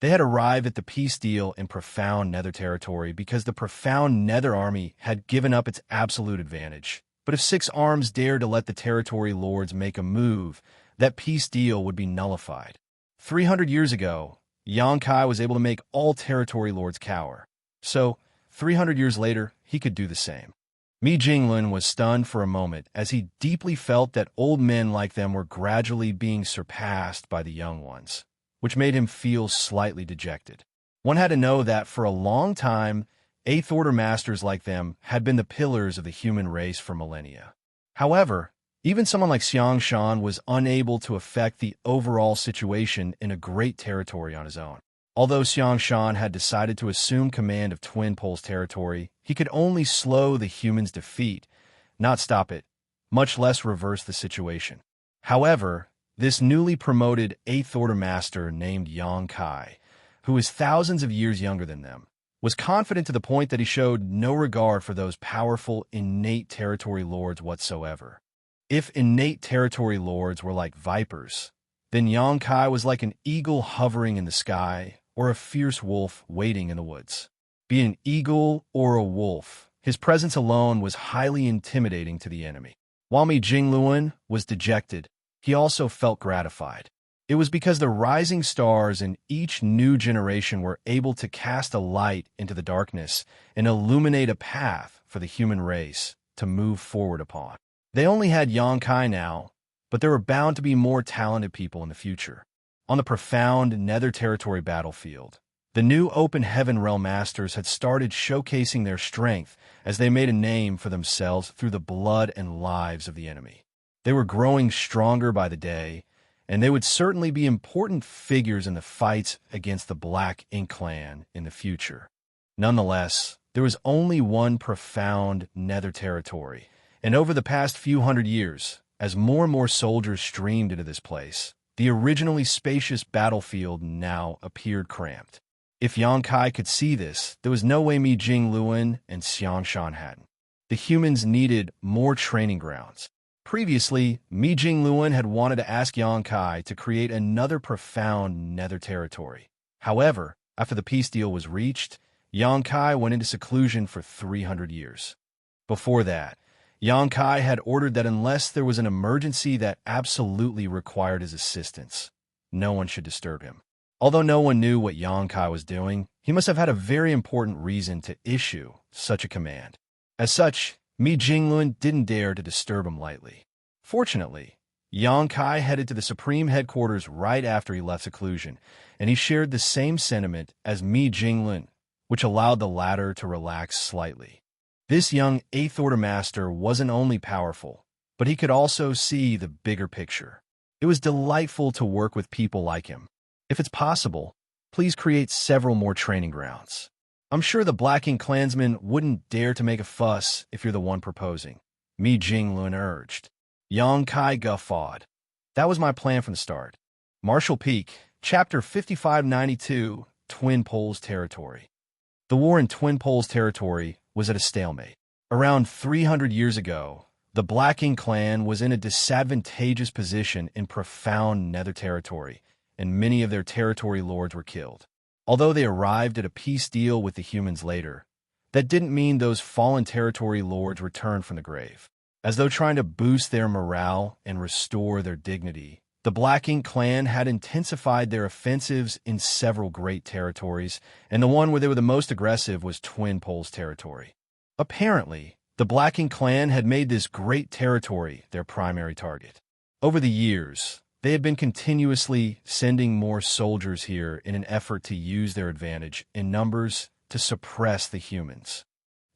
They had arrived at the peace deal in profound nether territory because the profound nether army had given up its absolute advantage. But if Six Arms dared to let the territory lords make a move, that peace deal would be nullified. 300 years ago, Yang Kai was able to make all territory lords cower. So, 300 years later, he could do the same. Mi Jinglin was stunned for a moment as he deeply felt that old men like them were gradually being surpassed by the young ones, which made him feel slightly dejected. One had to know that for a long time, Eighth Order masters like them had been the pillars of the human race for millennia. However, even someone like Xianxia was unable to affect the overall situation in a great territory on his own. Although Xianxia had decided to assume command of Twin Poles territory, he could only slow the humans' defeat, not stop it, much less reverse the situation. However, this newly promoted Eighth Order master named Yang Kai, who was thousands of years younger than them, was confident to the point that he showed no regard for those powerful, innate territory lords whatsoever. If innate territory lords were like vipers, then Yang Kai was like an eagle hovering in the sky or a fierce wolf waiting in the woods. Be it an eagle or a wolf, his presence alone was highly intimidating to the enemy. While Mi Jinglin was dejected, he also felt gratified. It was because the rising stars in each new generation were able to cast a light into the darkness and illuminate a path for the human race to move forward upon. They only had Yang Kai now, but there were bound to be more talented people in the future. On the profound Nether Territory battlefield, the new Open Heaven Realm Masters had started showcasing their strength as they made a name for themselves through the blood and lives of the enemy. They were growing stronger by the day, and they would certainly be important figures in the fights against the Black Ink Clan in the future. Nonetheless, there was only one profound Nether Territory, and over the past few hundred years, as more and more soldiers streamed into this place, the originally spacious battlefield now appeared cramped. If Yang Kai could see this, there was no way Mi Jinglin and Xianxia hadn't. The humans needed more training grounds. Previously, Mi Jinglin had wanted to ask Yang Kai to create another profound nether territory. However, after the peace deal was reached, Yang Kai went into seclusion for 300 years. Before that, Yang Kai had ordered that unless there was an emergency that absolutely required his assistance, no one should disturb him. Although no one knew what Yang Kai was doing, he must have had a very important reason to issue such a command. As such, Mi Jinglin didn't dare to disturb him lightly. Fortunately, Yang Kai headed to the Supreme Headquarters right after he left seclusion, and he shared the same sentiment as Mi Jinglin, which allowed the latter to relax slightly. This young Eighth Order Master wasn't only powerful, but he could also see the bigger picture. It was delightful to work with people like him. If it's possible, please create several more training grounds. I'm sure the Black Ink clansmen wouldn't dare to make a fuss if you're the one proposing, Mi Jinglin urged. Yang Kai guffawed. That was my plan from the start. Marshall Peak, Chapter 5592, Twin Poles Territory. The war in Twin Poles Territory was at a stalemate. Around 300 years ago, the Black Ink clan was in a disadvantageous position in profound Nether Territory, and many of their territory lords were killed. Although they arrived at a peace deal with the humans later, that didn't mean those fallen territory lords returned from the grave. As though trying to boost their morale and restore their dignity, the Black Ink clan had intensified their offensives in several great territories, and the one where they were the most aggressive was Twin Poles territory. Apparently, the Black Ink clan had made this great territory their primary target. Over the years, they had been continuously sending more soldiers here in an effort to use their advantage in numbers to suppress the humans.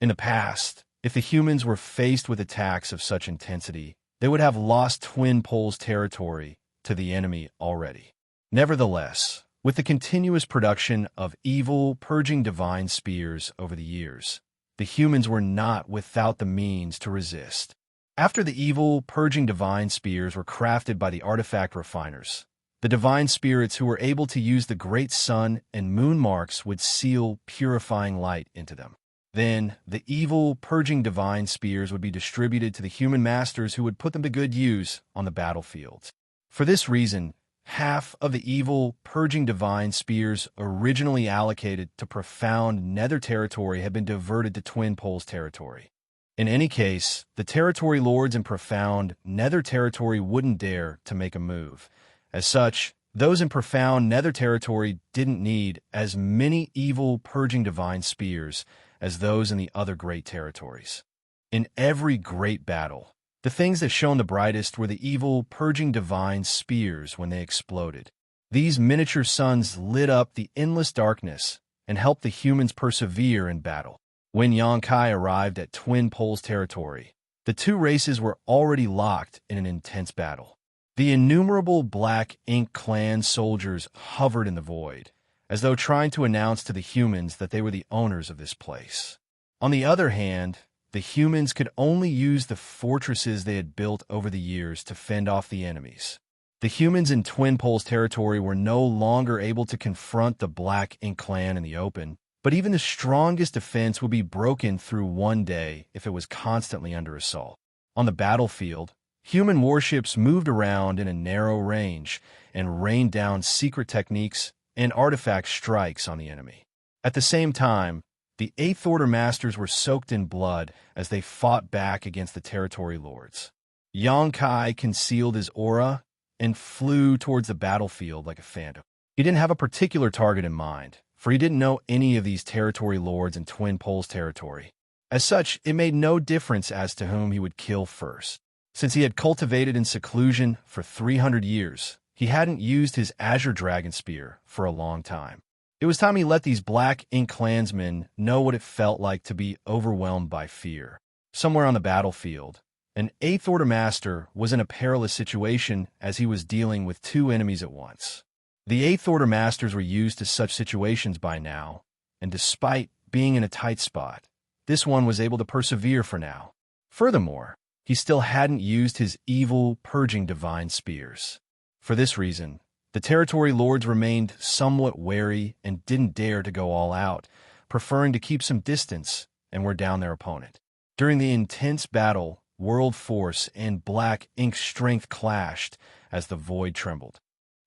In the past, if the humans were faced with attacks of such intensity, they would have lost Twin Poles territory to the enemy already. Nevertheless, with the continuous production of evil, purging divine spears over the years, the humans were not without the means to resist. After the evil, purging divine spears were crafted by the artifact refiners, The divine spirits who were able to use the great sun and moon marks would seal purifying light into them. Then, the evil, purging divine spears would be distributed to the human masters who would put them to good use on the battlefields. For this reason, half of the evil, purging divine spears originally allocated to profound nether territory had been diverted to Twin Poles territory. In any case, the territory lords in profound nether territory wouldn't dare to make a move. As such, those in profound nether territory didn't need as many evil, purging divine spears as those in the other great territories. In every great battle, the things that shone the brightest were the evil, purging divine spears when they exploded. These miniature suns lit up the endless darkness and helped the humans persevere in battle. When Xianxia arrived at Twin Poles territory, the two races were already locked in an intense battle. The innumerable black ink clan soldiers hovered in the void, as though trying to announce to the humans that they were the owners of this place. On the other hand, the humans could only use the fortresses they had built over the years to fend off the enemies. The humans in Twin Poles territory were no longer able to confront the Black Ink clan in the open, but even the strongest defense would be broken through one day if it was constantly under assault. On the battlefield, human warships moved around in a narrow range and rained down secret techniques and artifact strikes on the enemy. At the same time, the Eighth Order Masters were soaked in blood as they fought back against the territory lords. Xianxia concealed his aura and flew towards the battlefield like a phantom. He didn't have a particular target in mind, for he didn't know any of these territory lords in Twin Poles territory. As such, it made no difference as to whom he would kill first. Since he had cultivated in seclusion for 300 years, he hadn't used his Azure Dragon Spear for a long time. It was time he let these Black Ink clansmen know what it felt like to be overwhelmed by fear. Somewhere on the battlefield, an Eighth Order Master was in a perilous situation as he was dealing with two enemies at once. The Eighth Order Masters were used to such situations by now, and despite being in a tight spot, this one was able to persevere for now. Furthermore, he still hadn't used his evil, purging divine spears. For this reason, the territory lords remained somewhat wary and didn't dare to go all out, preferring to keep some distance and wear down their opponent. During the intense battle, World Force and Black Ink strength clashed as the void trembled.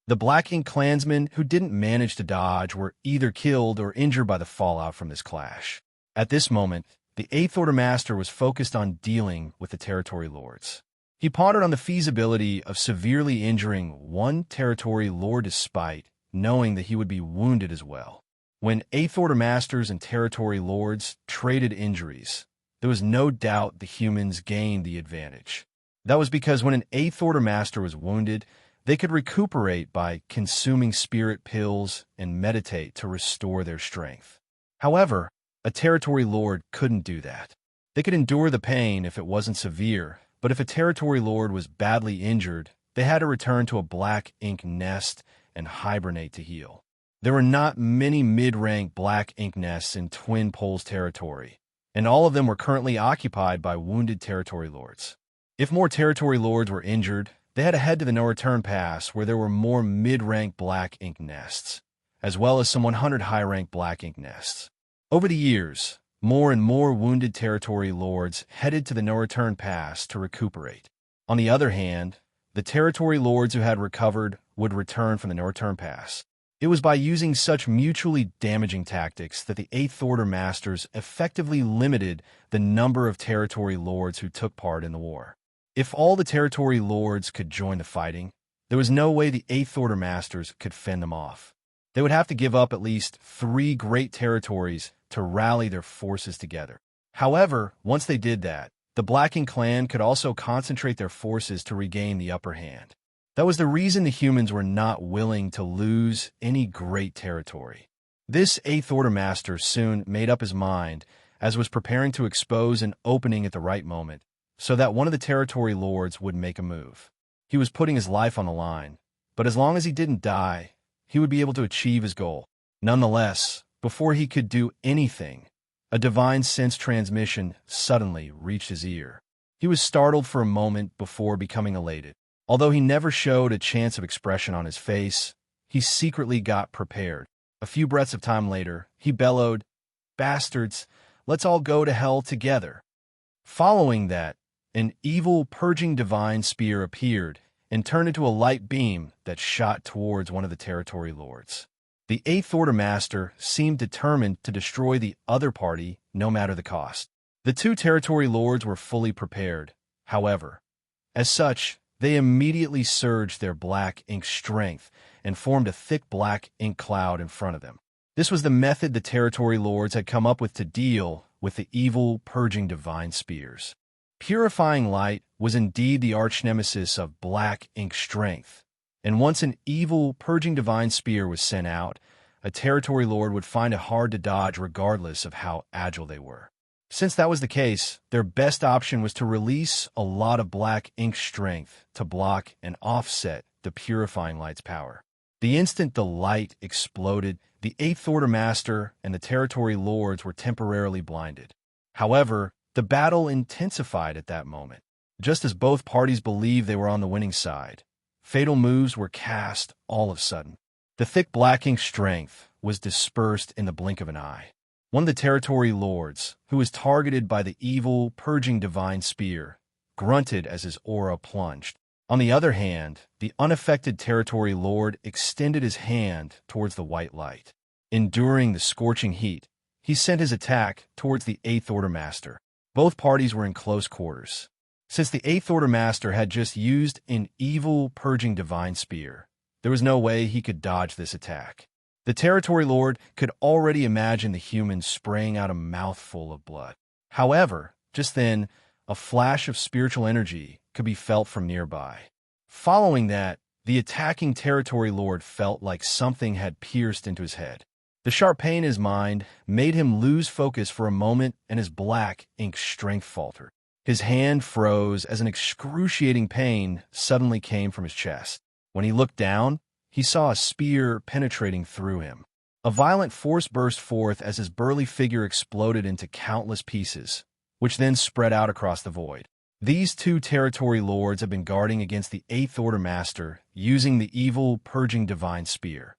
The Black Ink clansmen who didn't manage to dodge were either killed or injured by the fallout from this clash. At this moment, the Eighth Order Master was focused on dealing with the territory lords. He pondered on the feasibility of severely injuring one territory lord despite knowing that he would be wounded as well. When Eighth Order Masters and territory lords traded injuries, there was no doubt the humans gained the advantage. That was because when an Eighth Order Master was wounded, they could recuperate by consuming spirit pills and meditate to restore their strength. However, a territory lord couldn't do that. They could endure the pain if it wasn't severe, but if a territory lord was badly injured, they had to return to a Black Ink nest and hibernate to heal. There were not many mid-rank Black Ink nests in Twin Poles territory, and all of them were currently occupied by wounded territory lords. If more territory lords were injured, they had to head to the no-return pass where there were more mid-rank Black Ink nests, as well as some 100 high-rank Black Ink nests. Over the years, more and more wounded territory lords headed to the no-return pass to recuperate. On the other hand, the territory lords who had recovered would return from the no-return pass. It was by using such mutually damaging tactics that the Eighth Order Masters effectively limited the number of territory lords who took part in the war. If all the territory lords could join the fighting, there was no way the Eighth Order Masters could fend them off. They would have to give up at least 3 great territories to rally their forces together. However, once they did that, the Black Ink clan could also concentrate their forces to regain the upper hand. That was the reason the humans were not willing to lose any great territory. This Eighth Order Master soon made up his mind, as was preparing to expose an opening at the right moment, so that one of the territory lords would make a move. He was putting his life on the line, but as long as he didn't die, he would be able to achieve his goal. Nonetheless, before he could do anything, a divine sense transmission suddenly reached his ear. He was startled for a moment before becoming elated. Although he never showed a chance of expression on his face, he secretly got prepared. A few breaths of time later, he bellowed, "Bastards, let's all go to hell together." Following that, an evil, purging divine spear appeared and turned into a light beam that shot towards one of the territory lords. The Eighth Order Master seemed determined to destroy the other party no matter the cost. The two territory lords were fully prepared, however. As such, they immediately surged their black ink strength and formed a thick black ink cloud in front of them. This was the method the territory lords had come up with to deal with the evil, purging divine spears. Purifying light was indeed the arch-nemesis of black ink strength, and once an evil, purging divine spear was sent out, a territory lord would find it hard to dodge regardless of how agile they were. Since that was the case, their best option was to release a lot of black ink strength to block and offset the purifying light's power. The instant the light exploded, the Eighth Order Master and the territory lords were temporarily blinded. However, the battle intensified at that moment. Just as both parties believed they were on the winning side, fatal moves were cast all of a sudden. The thick black ink strength was dispersed in the blink of an eye. One of the territory lords, who was targeted by the evil, purging divine spear, grunted as his aura plunged. On the other hand, the unaffected territory lord extended his hand towards the white light. Enduring the scorching heat, he sent his attack towards the Eighth Order Master. Both parties were in close quarters. Since the Eighth Order Master had just used an evil, purging divine spear, there was no way he could dodge this attack. The territory lord could already imagine the human spraying out a mouthful of blood. However, just then, a flash of spiritual energy could be felt from nearby. Following that, the attacking territory lord felt like something had pierced into his head. The sharp pain in his mind made him lose focus for a moment, and his black ink strength faltered. His hand froze as an excruciating pain suddenly came from his chest. When he looked down, he saw a spear penetrating through him. A violent force burst forth as his burly figure exploded into countless pieces, which then spread out across the void. These two territory lords had been guarding against the Eighth Order Master using the evil, purging divine spear.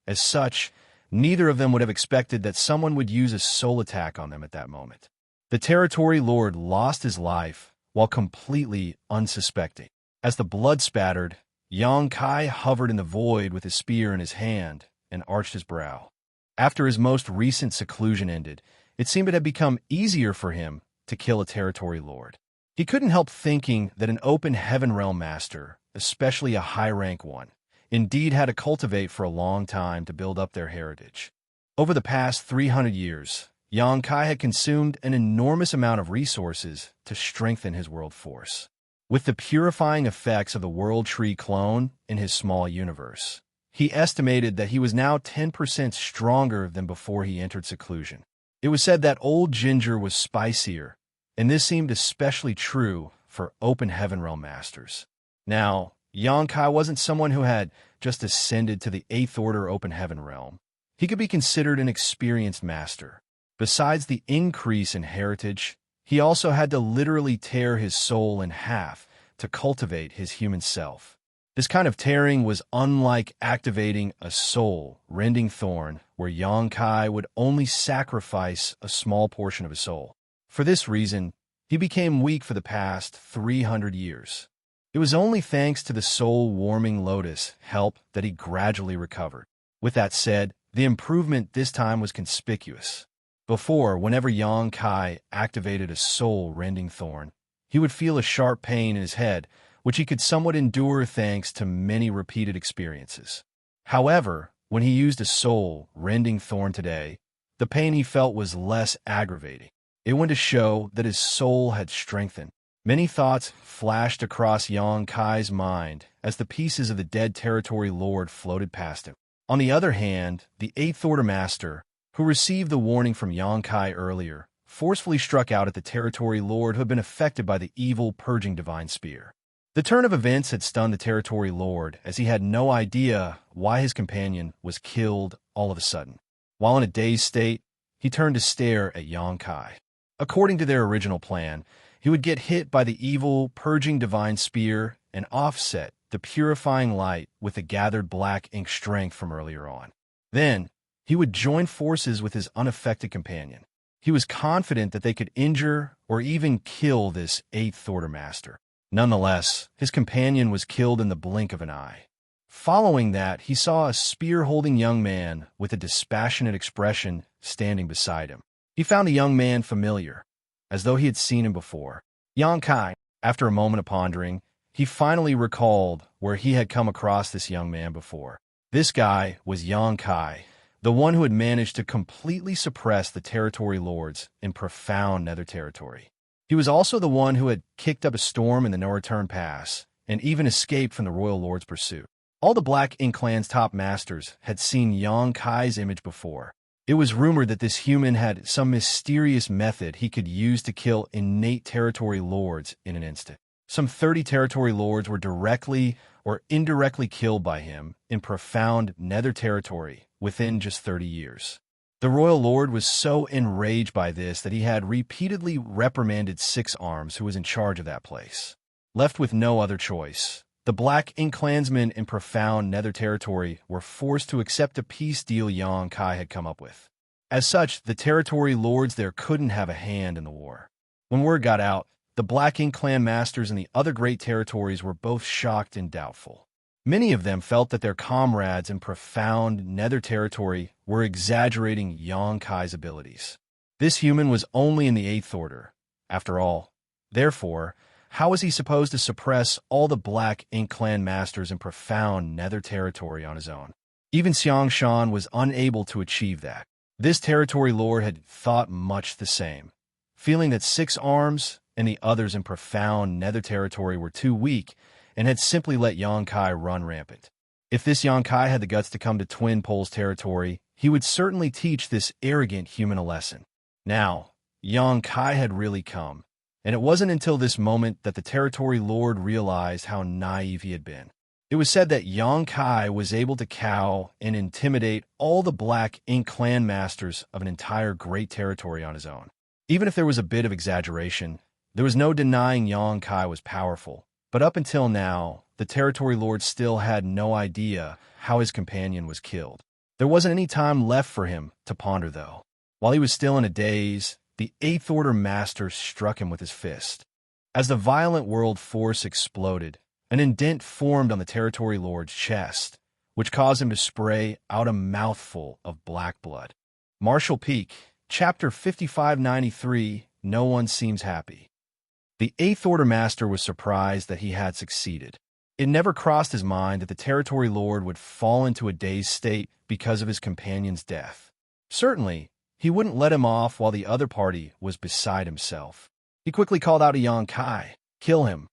As such, neither of them would have expected that someone would use a soul attack on them at that moment. The territory lord lost his life while completely unsuspecting. As the blood spattered, Xianxia hovered in the void with his spear in his hand and arched his brow. After his most recent seclusion ended, it seemed it had become easier for him to kill a territory lord. He couldn't help thinking that an open heaven realm master, especially a high-rank one, indeed had to cultivate for a long time to build up their heritage. Over the past 300 years, Xianxia had consumed an enormous amount of resources to strengthen his world force. With the purifying effects of the World Tree clone in his small universe, he estimated that he was now 10% stronger than before he entered seclusion. It was said that Old Ginger was spicier, and this seemed especially true for open heaven realm masters. Now, Xianxia wasn't someone who had just ascended to the Eighth Order open heaven realm. He could be considered an experienced master. Besides the increase in heritage, he also had to literally tear his soul in half to cultivate his human self. This kind of tearing was unlike activating a soul-rending thorn, where Xianxia would only sacrifice a small portion of his soul. For this reason, he became weak for the past 300 years. It was only thanks to the soul-warming lotus help that he gradually recovered. With that said, the improvement this time was conspicuous. Before, whenever Xianxia activated a soul-rending thorn, he would feel a sharp pain in his head, which he could somewhat endure thanks to many repeated experiences. However, when he used a soul-rending thorn today, the pain he felt was less aggravating. It went to show that his soul had strengthened. Many thoughts flashed across Xianxia's mind as the pieces of the dead territory lord floated past him. On the other hand, the Eighth Order Master, who received the warning from Xianxia earlier, forcefully struck out at the territory lord who had been affected by the evil, purging divine spear. The turn of events had stunned the territory lord, as he had no idea why his companion was killed all of a sudden. While in a dazed state, he turned to stare at Xianxia. According to their original plan, he would get hit by the evil, purging divine spear and offset the purifying light with the gathered black ink strength from earlier on. Then, he would join forces with his unaffected companion. He was confident that they could injure or even kill this Eighth Order Master. Nonetheless, his companion was killed in the blink of an eye. Following that, he saw a spear-holding young man with a dispassionate expression standing beside him. He found the young man familiar, as though he had seen him before. Xianxia, after a moment of pondering, he finally recalled where he had come across this young man before. This guy was Xianxia, the one who had managed to completely suppress the territory lords in profound nether territory. He was also the one who had kicked up a storm in the No-Return Pass and even escaped from the royal lord's pursuit. All the Black Ink Clan's top masters had seen Xianxia's image before. It was rumored that this human had some mysterious method he could use to kill innate territory lords in an instant. Some 30 territory lords were directly or indirectly killed by him in profound nether territory within just 30 years. The royal lord was so enraged by this that he had repeatedly reprimanded Six Arms, who was in charge of that place. Left with no other choice, the Black Ink Clansmen in profound nether territory were forced to accept a peace deal Xianxia had come up with. As such, the territory lords there couldn't have a hand in the war. When word got out, the Black Ink Clan masters in the other great territories were both shocked and doubtful. Many of them felt that their comrades in profound nether territory were exaggerating Xianxia's abilities. This human was only in the Eighth Order, after all. Therefore, how was he supposed to suppress all the Black Ink Clan masters in profound nether territory on his own? Even Xianxia was unable to achieve that. This territory lord had thought much the same, feeling that Six Arms and the others in profound nether territory were too weak and had simply let Xianxia run rampant. If this Xianxia had the guts to come to Twin Poles territory, he would certainly teach this arrogant human a lesson. Now, Xianxia had really come, and it wasn't until this moment that the territory lord realized how naive he had been. It was said that Xianxia was able to cow and intimidate all the Black Ink Clan masters of an entire great territory on his own. Even if there was a bit of exaggeration, there was no denying Xianxia was powerful. But up until now, the territory lord still had no idea how his companion was killed. There wasn't any time left for him to ponder, though. While he was still in a daze, the Eighth Order Master struck him with his fist. As the violent world force exploded, an indent formed on the territory lord's chest, which caused him to spray out a mouthful of black blood. Martial Peak, Chapter 5593, No One Seems Happy. The Eighth Order Master was surprised that he had succeeded. It never crossed his mind that the territory lord would fall into a dazed state because of his companion's death. Certainly, he wouldn't let him off while the other party was beside himself. He quickly called out to Xianxia, "Kill him."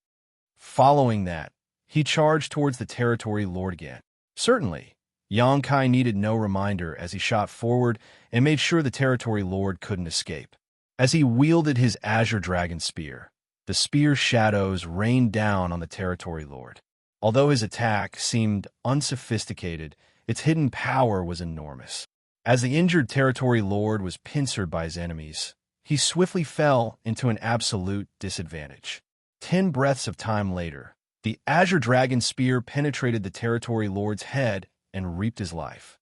Following that, he charged towards the territory lord again. Certainly, Xianxia needed no reminder as he shot forward and made sure the territory lord couldn't escape. As he wielded his azure dragon spear, the spear's shadows rained down on the territory lord. Although his attack seemed unsophisticated, its hidden power was enormous. As the injured territory lord was pincered by his enemies, he swiftly fell into an absolute disadvantage. 10 breaths of time later, the azure dragon spear penetrated the territory lord's head and reaped his life.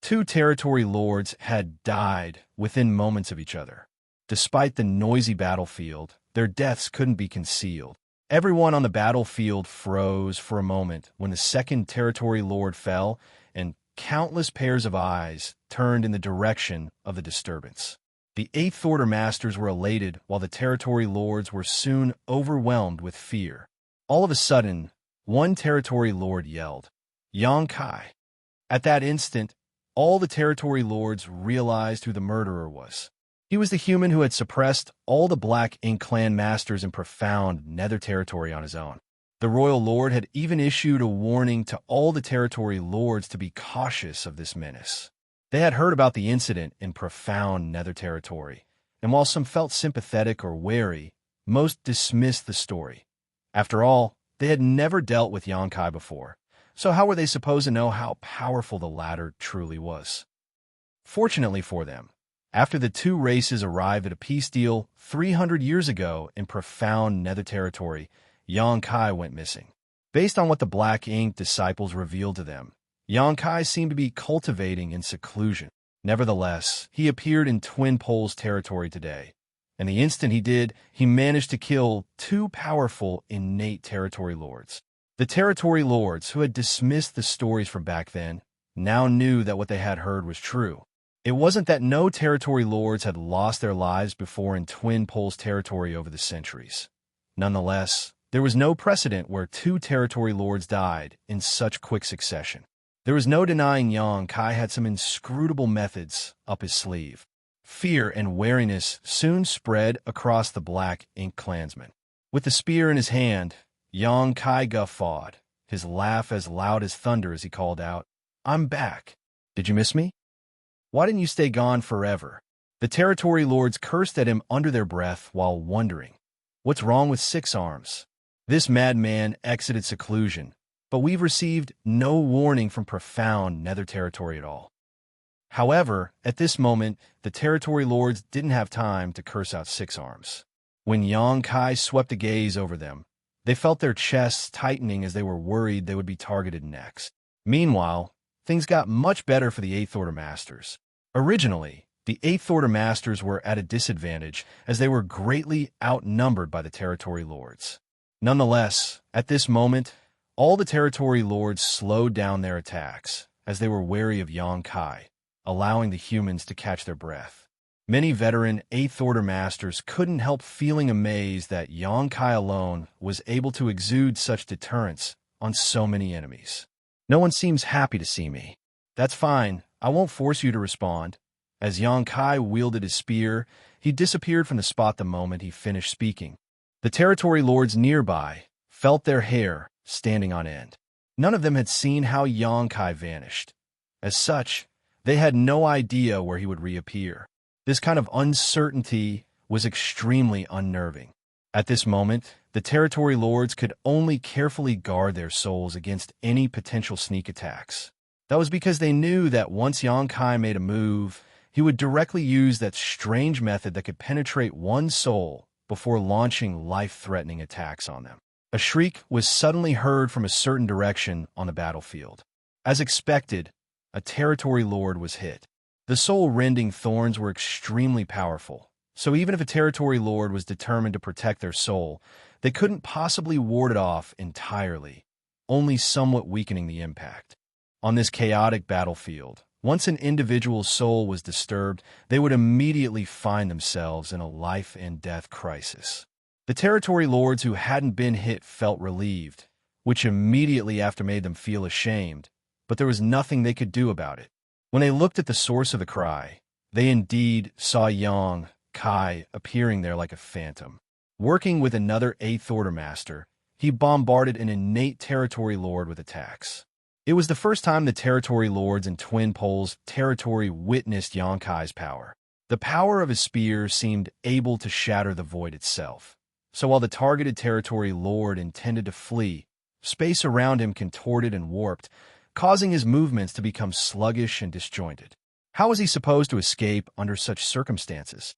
2 territory lords had died within moments of each other. Despite the noisy battlefield, their deaths couldn't be concealed. Everyone on the battlefield froze for a moment when the second territory lord fell, and countless pairs of eyes turned in the direction of the disturbance. The Eighth Order Masters were elated while the territory lords were soon overwhelmed with fear. All of a sudden, one territory lord yelled, "Xianxia!" At that instant, all the territory lords realized who the murderer was. He was the human who had suppressed all the Black Ink Clan masters in profound nether territory on his own. The royal lord had even issued a warning to all the territory lords to be cautious of this menace. They had heard about the incident in profound nether territory, and while some felt sympathetic or wary, most dismissed the story. After all, they had never dealt with Xianxia before, so how were they supposed to know how powerful the latter truly was? Fortunately for them, after the 2 races arrived at a peace deal 300 years ago in profound nether territory, Xianxia went missing. Based on what the Black Ink disciples revealed to them, Xianxia seemed to be cultivating in seclusion. Nevertheless, he appeared in Twin Poles territory today, and the instant he did, he managed to kill two powerful, innate territory lords. The territory lords, who had dismissed the stories from back then, now knew that what they had heard was true. It wasn't that no territory lords had lost their lives before in Twin Poles territory over the centuries. Nonetheless, there was no precedent where two territory lords died in such quick succession. There was no denying Xianxia had some inscrutable methods up his sleeve. Fear and wariness soon spread across the Black Ink clansmen. With the spear in his hand, Xianxia guffawed, his laugh as loud as thunder as he called out, "I'm back. Did you miss me? Why didn't you stay gone forever?" The territory lords cursed at him under their breath while wondering, "What's wrong with Six Arms? This madman exited seclusion, but we've received no warning from profound nether territory at all." However, at this moment, the territory lords didn't have time to curse out Six Arms. When Xianxia swept a gaze over them, they felt their chests tightening as they were worried they would be targeted next. Meanwhile, things got much better for the Eighth Order Masters. Originally, the Eighth Order Masters were at a disadvantage as they were greatly outnumbered by the territory lords. Nonetheless, at this moment, all the territory lords slowed down their attacks as they were wary of Xianxia, allowing the humans to catch their breath. Many veteran Eighth Order Masters couldn't help feeling amazed that Xianxia alone was able to exude such deterrence on so many enemies. "No one seems happy to see me. That's fine, I won't force you to respond." As Xianxia wielded his spear, he disappeared from the spot the moment he finished speaking. The territory lords nearby felt their hair standing on end. None of them had seen how Xianxia vanished. As such, they had no idea where he would reappear. This kind of uncertainty was extremely unnerving. At this moment, the territory lords could only carefully guard their souls against any potential sneak attacks. That was because they knew that once Xianxia made a move, he would directly use that strange method that could penetrate one's soul before launching life-threatening attacks on them. A shriek was suddenly heard from a certain direction on the battlefield. As expected, a territory lord was hit. The soul-rending thorns were extremely powerful, so even if a territory lord was determined to protect their soul, they couldn't possibly ward it off entirely, only somewhat weakening the impact. On this chaotic battlefield, once an individual's soul was disturbed, they would immediately find themselves in a life-and-death crisis. The territory lords who hadn't been hit felt relieved, which immediately after made them feel ashamed, but there was nothing they could do about it. When they looked at the source of the cry, they indeed saw Xianxia appearing there like a phantom. Working with another Eighth Order Master, he bombarded an innate territory lord with attacks. It was the first time the territory lords in Twin Poles territory witnessed Xianxia's power. The power of his spear seemed able to shatter the void itself. So while the targeted territory lord intended to flee, space around him contorted and warped, causing his movements to become sluggish and disjointed. How was he supposed to escape under such circumstances?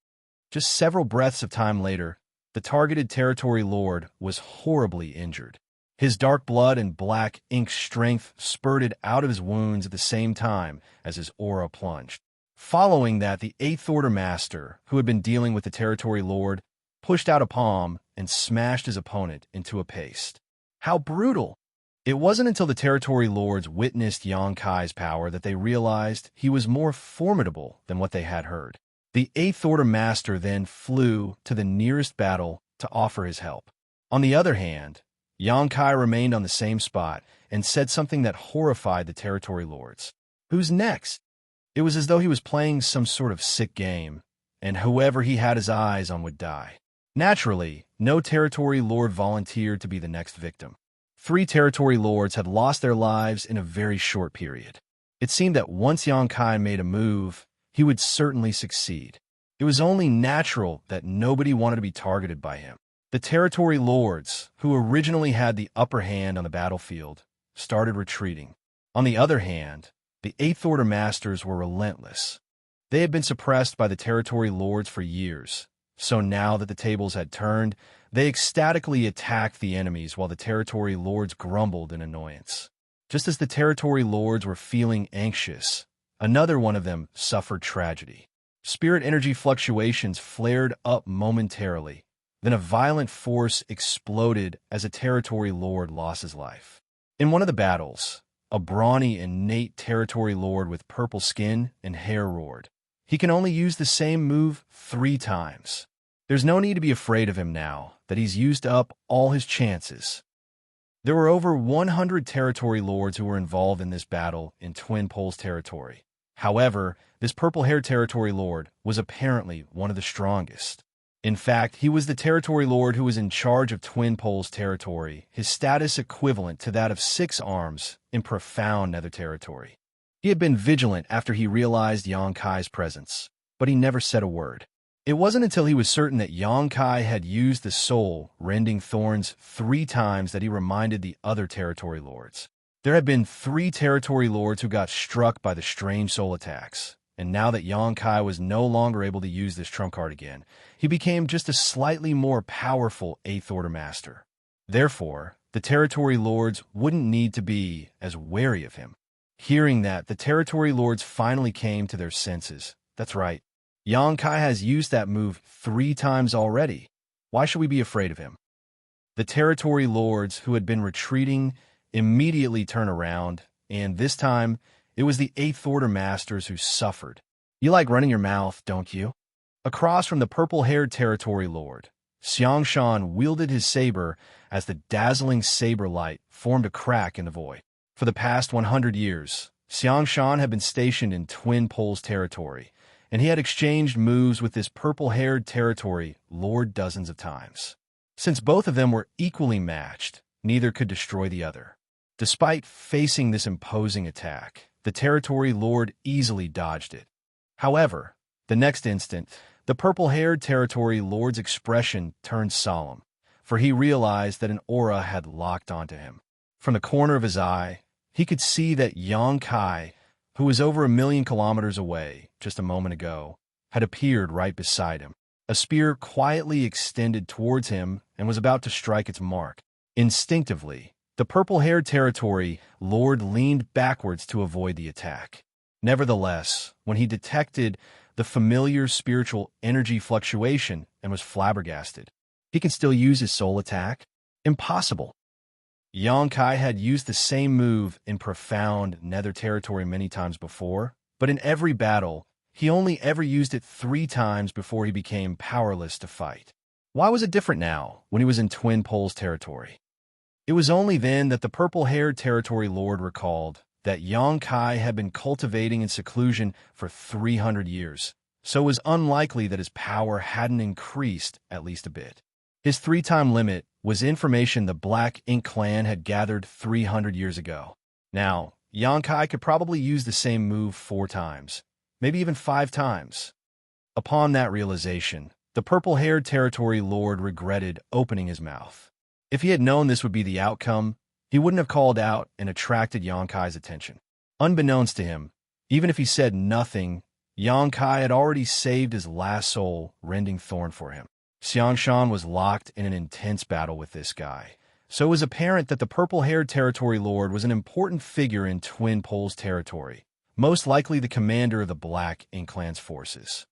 Just several breaths of time later, the targeted territory lord was horribly injured. His dark blood and black ink strength spurted out of his wounds at the same time as his aura plunged. Following that, the Eighth Order Master, who had been dealing with the territory lord, pushed out a palm and smashed his opponent into a paste. How brutal! It wasn't until the territory lords witnessed Xianxia's power that they realized he was more formidable than what they had heard. The Eighth Order Master then flew to the nearest battle to offer his help. On the other hand, Xianxia remained on the same spot and said something that horrified the territory lords. Who's next? It was as though he was playing some sort of sick game, and whoever he had his eyes on would die. Naturally, no territory lord volunteered to be the next victim. 3 territory lords had lost their lives in a very short period. It seemed that once Xianxia made a move, he would certainly succeed. It was only natural that nobody wanted to be targeted by him. The territory lords, who originally had the upper hand on the battlefield, started retreating. On the other hand, the Eighth Order Masters were relentless. They had been suppressed by the territory lords for years, so now that the tables had turned, They ecstatically attacked the enemies while the territory lords grumbled in annoyance. Just as the territory lords were feeling anxious, another one of them suffered tragedy. Spirit energy fluctuations flared up momentarily. Then a violent force exploded as a territory lord lost his life. In one of the battles, a brawny, innate territory lord with purple skin and hair roared. He can only use the same move 3 times. There's no need to be afraid of him now that he's used up all his chances. There were over 100 territory lords who were involved in this battle in Twin Poles territory. However, this purple-haired territory lord was apparently one of the strongest. In fact, he was the territory lord who was in charge of Twin Poles territory, his status equivalent to that of 6 arms in profound nether territory. He had been vigilant after he realized Xianxia's presence, but he never said a word. It wasn't until he was certain that Xianxia had used the soul-rending thorns 3 times that he reminded the other territory lords. There had been 3 territory lords who got struck by the strange soul attacks, and now that Xianxia was no longer able to use this trump card again, he became just a slightly more powerful 8th Order Master. Therefore, the territory lords wouldn't need to be as wary of him. Hearing that, the territory lords finally came to their senses. That's right. Xianxia has used that move 3 times already. Why should we be afraid of him? The territory lords who had been retreating immediately turned around, and this time, it was the 8th Order Masters who suffered. You like running your mouth, don't you? Across from the purple-haired territory lord, Xianxia wielded his saber as the dazzling saber light formed a crack in the void. For the past 100 years, Xianxia had been stationed in Twin Poles territory, and he had exchanged moves with this purple-haired territory lord dozens of times. Since both of them were equally matched, neither could destroy the other. Despite facing this imposing attack, the territory lord easily dodged it. However, the next instant, the purple-haired territory lord's expression turned solemn, for he realized that an aura had locked onto him. From the corner of his eye, he could see that Xianxia, who was over 1,000,000 kilometers away just a moment ago, had appeared right beside him. A spear quietly extended towards him and was about to strike its mark. Instinctively, the purple-haired territory lord leaned backwards to avoid the attack. Nevertheless, when he detected the familiar spiritual energy fluctuation and was flabbergasted. He can still use his soul attack? Impossible. Xianxia had used the same move in profound nether territory many times before, but in every battle, he only ever used it 3 times before he became powerless to fight. Why was it different now, when he was in Twin Poles territory? It was only then that the purple-haired territory lord recalled that Xianxia had been cultivating in seclusion for 300 years, so it was unlikely that his power hadn't increased at least a bit. His 3-time limit was information the Black Ink clan had gathered 300 years ago. Now, Xianxia could probably use the same move 4 times, maybe even 5 times. Upon that realization, the purple-haired territory lord regretted opening his mouth. If he had known this would be the outcome, he wouldn't have called out and attracted Xianxia's attention. Unbeknownst to him, even if he said nothing, Xianxia had already saved his last soul-rending thorn for him. Xianxia was locked in an intense battle with this guy, so it was apparent that the purple-haired territory lord was an important figure in Twin Poles territory, most likely the commander of the Black Ink clan's forces.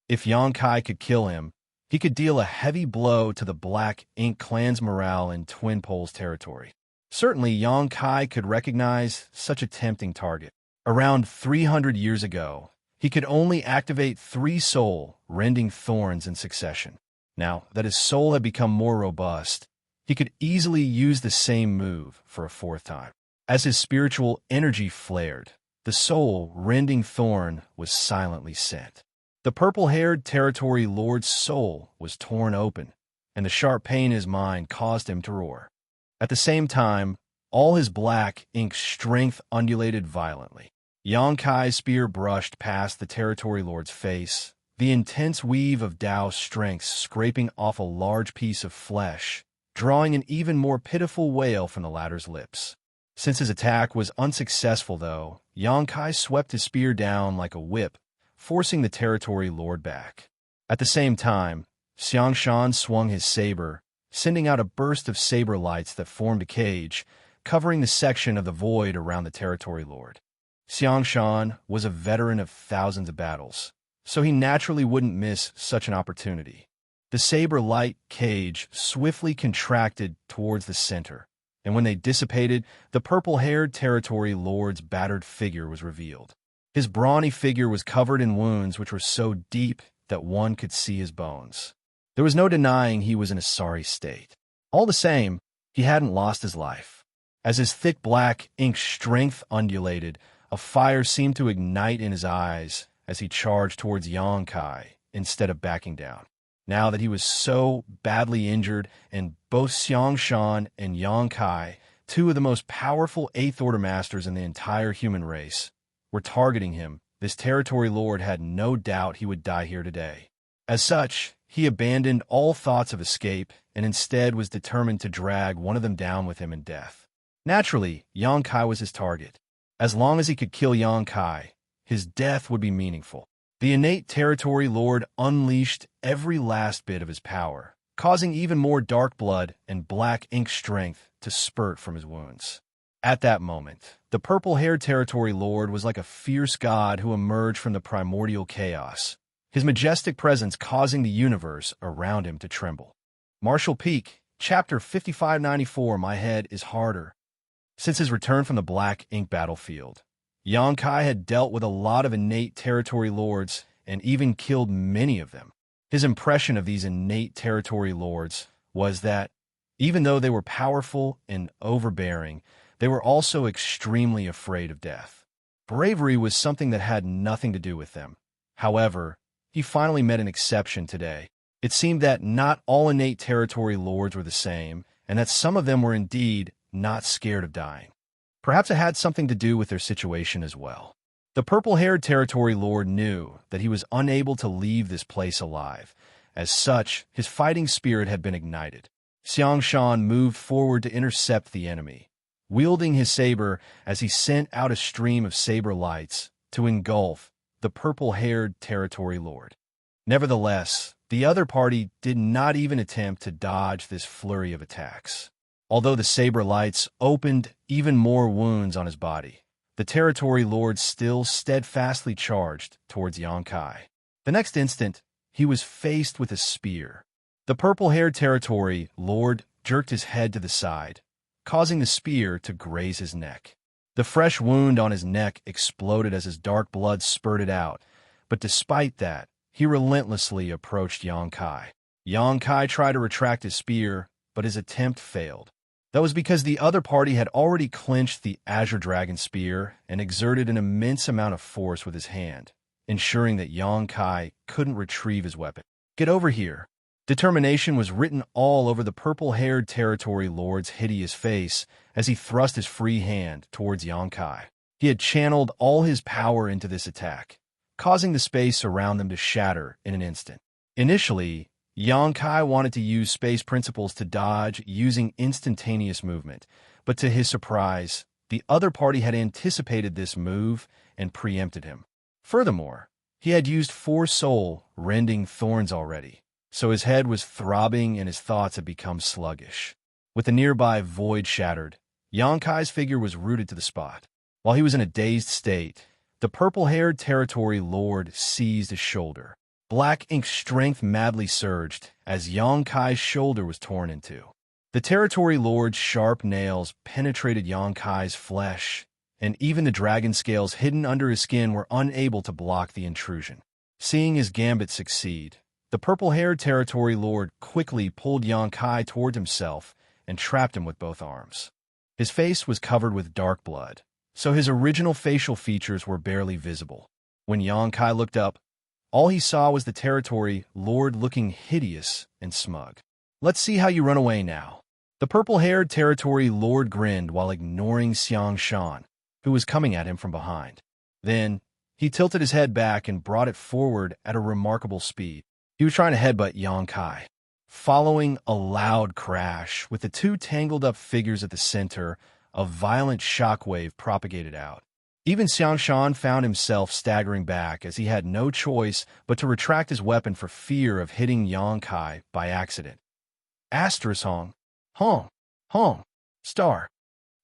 If Xianxia could kill him, he could deal a heavy blow to the Black Ink clan's morale in Twin Poles territory. Certainly, Xianxia could recognize such a tempting target. Around 300 years ago, he could only activate 3 soul-rending thorns in succession. Now that his soul had become more robust, he could easily use the same move for a 4th time. As his spiritual energy flared, the soul-rending thorn was silently sent. The purple-haired territory lord's soul was torn open, and the sharp pain in his mind caused him to roar. At the same time, all his Black Ink strength undulated violently. Xianxia's spear brushed past the territory lord's face, the intense weave of Tao strength scraping off a large piece of flesh, drawing an even more pitiful wail from the latter's lips. Since his attack was unsuccessful, though, Xianxia swept his spear down like a whip, forcing the territory lord back. At the same time, Xianxia swung his saber, sending out a burst of saber lights that formed a cage, covering the section of the void around the territory lord. Xianxia was a veteran of thousands of battles, so he naturally wouldn't miss such an opportunity. The saber light cage swiftly contracted towards the center, and when they dissipated, the purple-haired territory lord's battered figure was revealed. His brawny figure was covered in wounds which were so deep that one could see his bones. There was no denying he was in a sorry state. All the same, he hadn't lost his life. As his thick black ink strength undulated, a fire seemed to ignite in his eyes as he charged towards Xianxia instead of backing down. Now that he was so badly injured, and both Xianxia and Xianxia, two of the most powerful Eighth Order masters in the entire human race, were targeting him, this territory lord had no doubt he would die here today. As such, he abandoned all thoughts of escape and instead was determined to drag one of them down with him in death. Naturally, Xianxia was his target. As long as he could kill Xianxia, his death would be meaningful. The innate territory lord unleashed every last bit of his power, causing even more dark blood and black ink strength to spurt from his wounds. At that moment, the purple-haired territory lord was like a fierce god who emerged from the primordial chaos, his majestic presence causing the universe around him to tremble. Martial Peak, Chapter 5594, My Head is Harder. Since his return from the black ink battlefield, Xianxia had dealt with a lot of innate territory lords and even killed many of them. His impression of these innate territory lords was that, even though they were powerful and overbearing, they were also extremely afraid of death. Bravery was something that had nothing to do with them. However, he finally met an exception today. It seemed that not all innate territory lords were the same, and that some of them were indeed not scared of dying. Perhaps it had something to do with their situation as well. The purple-haired territory lord knew that he was unable to leave this place alive. As such, his fighting spirit had been ignited. Xianxia moved forward to intercept the enemy, wielding his saber as he sent out a stream of saber lights to engulf the purple-haired territory lord. Nevertheless, the other party did not even attempt to dodge this flurry of attacks. Although the saber lights opened even more wounds on his body, the territory lord still steadfastly charged towards Xianxia. The next instant, he was faced with a spear. The purple-haired territory lord jerked his head to the side, causing the spear to graze his neck. The fresh wound on his neck exploded as his dark blood spurted out, but despite that, he relentlessly approached Xianxia. Xianxia tried to retract his spear, but his attempt failed. That was because the other party had already clinched the Azure Dragon Spear and exerted an immense amount of force with his hand, ensuring that Xianxia couldn't retrieve his weapon. "Get over here." Determination was written all over the purple-haired territory lord's hideous face as he thrust his free hand towards Xianxia. He had channeled all his power into this attack, causing the space around them to shatter in an instant. Initially, Xianxia wanted to use space principles to dodge using instantaneous movement, but to his surprise, the other party had anticipated this move and preempted him. Furthermore, he had used 4 soul-rending thorns already, so his head was throbbing and his thoughts had become sluggish. With the nearby void shattered, Xianxia's figure was rooted to the spot. While he was in a dazed state, the purple-haired territory lord seized his shoulder. Black ink strength madly surged as Xianxia's shoulder was torn in two. The territory lord's sharp nails penetrated Xianxia's flesh, and even the dragon scales hidden under his skin were unable to block the intrusion. Seeing his gambit succeed, the purple-haired territory lord quickly pulled Xianxia toward himself and trapped him with both arms. His face was covered with dark blood, so his original facial features were barely visible. When Xianxia looked up, all he saw was the territory lord looking hideous and smug. "Let's see how you run away now." The purple-haired territory lord grinned while ignoring Xianxia, who was coming at him from behind. Then, he tilted his head back and brought it forward at a remarkable speed. He was trying to headbutt Xianxia. Following a loud crash, with the two tangled-up figures at the center, a violent shockwave propagated out. Even Xianxia found himself staggering back as he had no choice but to retract his weapon for fear of hitting Xianxia by accident. Asterisk Hong. Hong. Hong. Star.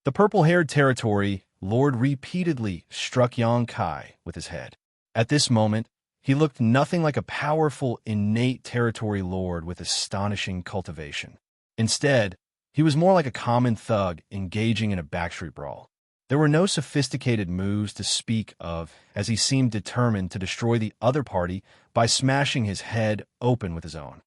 The purple-haired territory lord repeatedly struck Yang Kai with his head. At this moment, he looked nothing like a powerful, innate territory lord with astonishing cultivation. Instead, he was more like a common thug engaging in a backstreet brawl. There were no sophisticated moves to speak of, as he seemed determined to destroy the other party by smashing his head open with his own.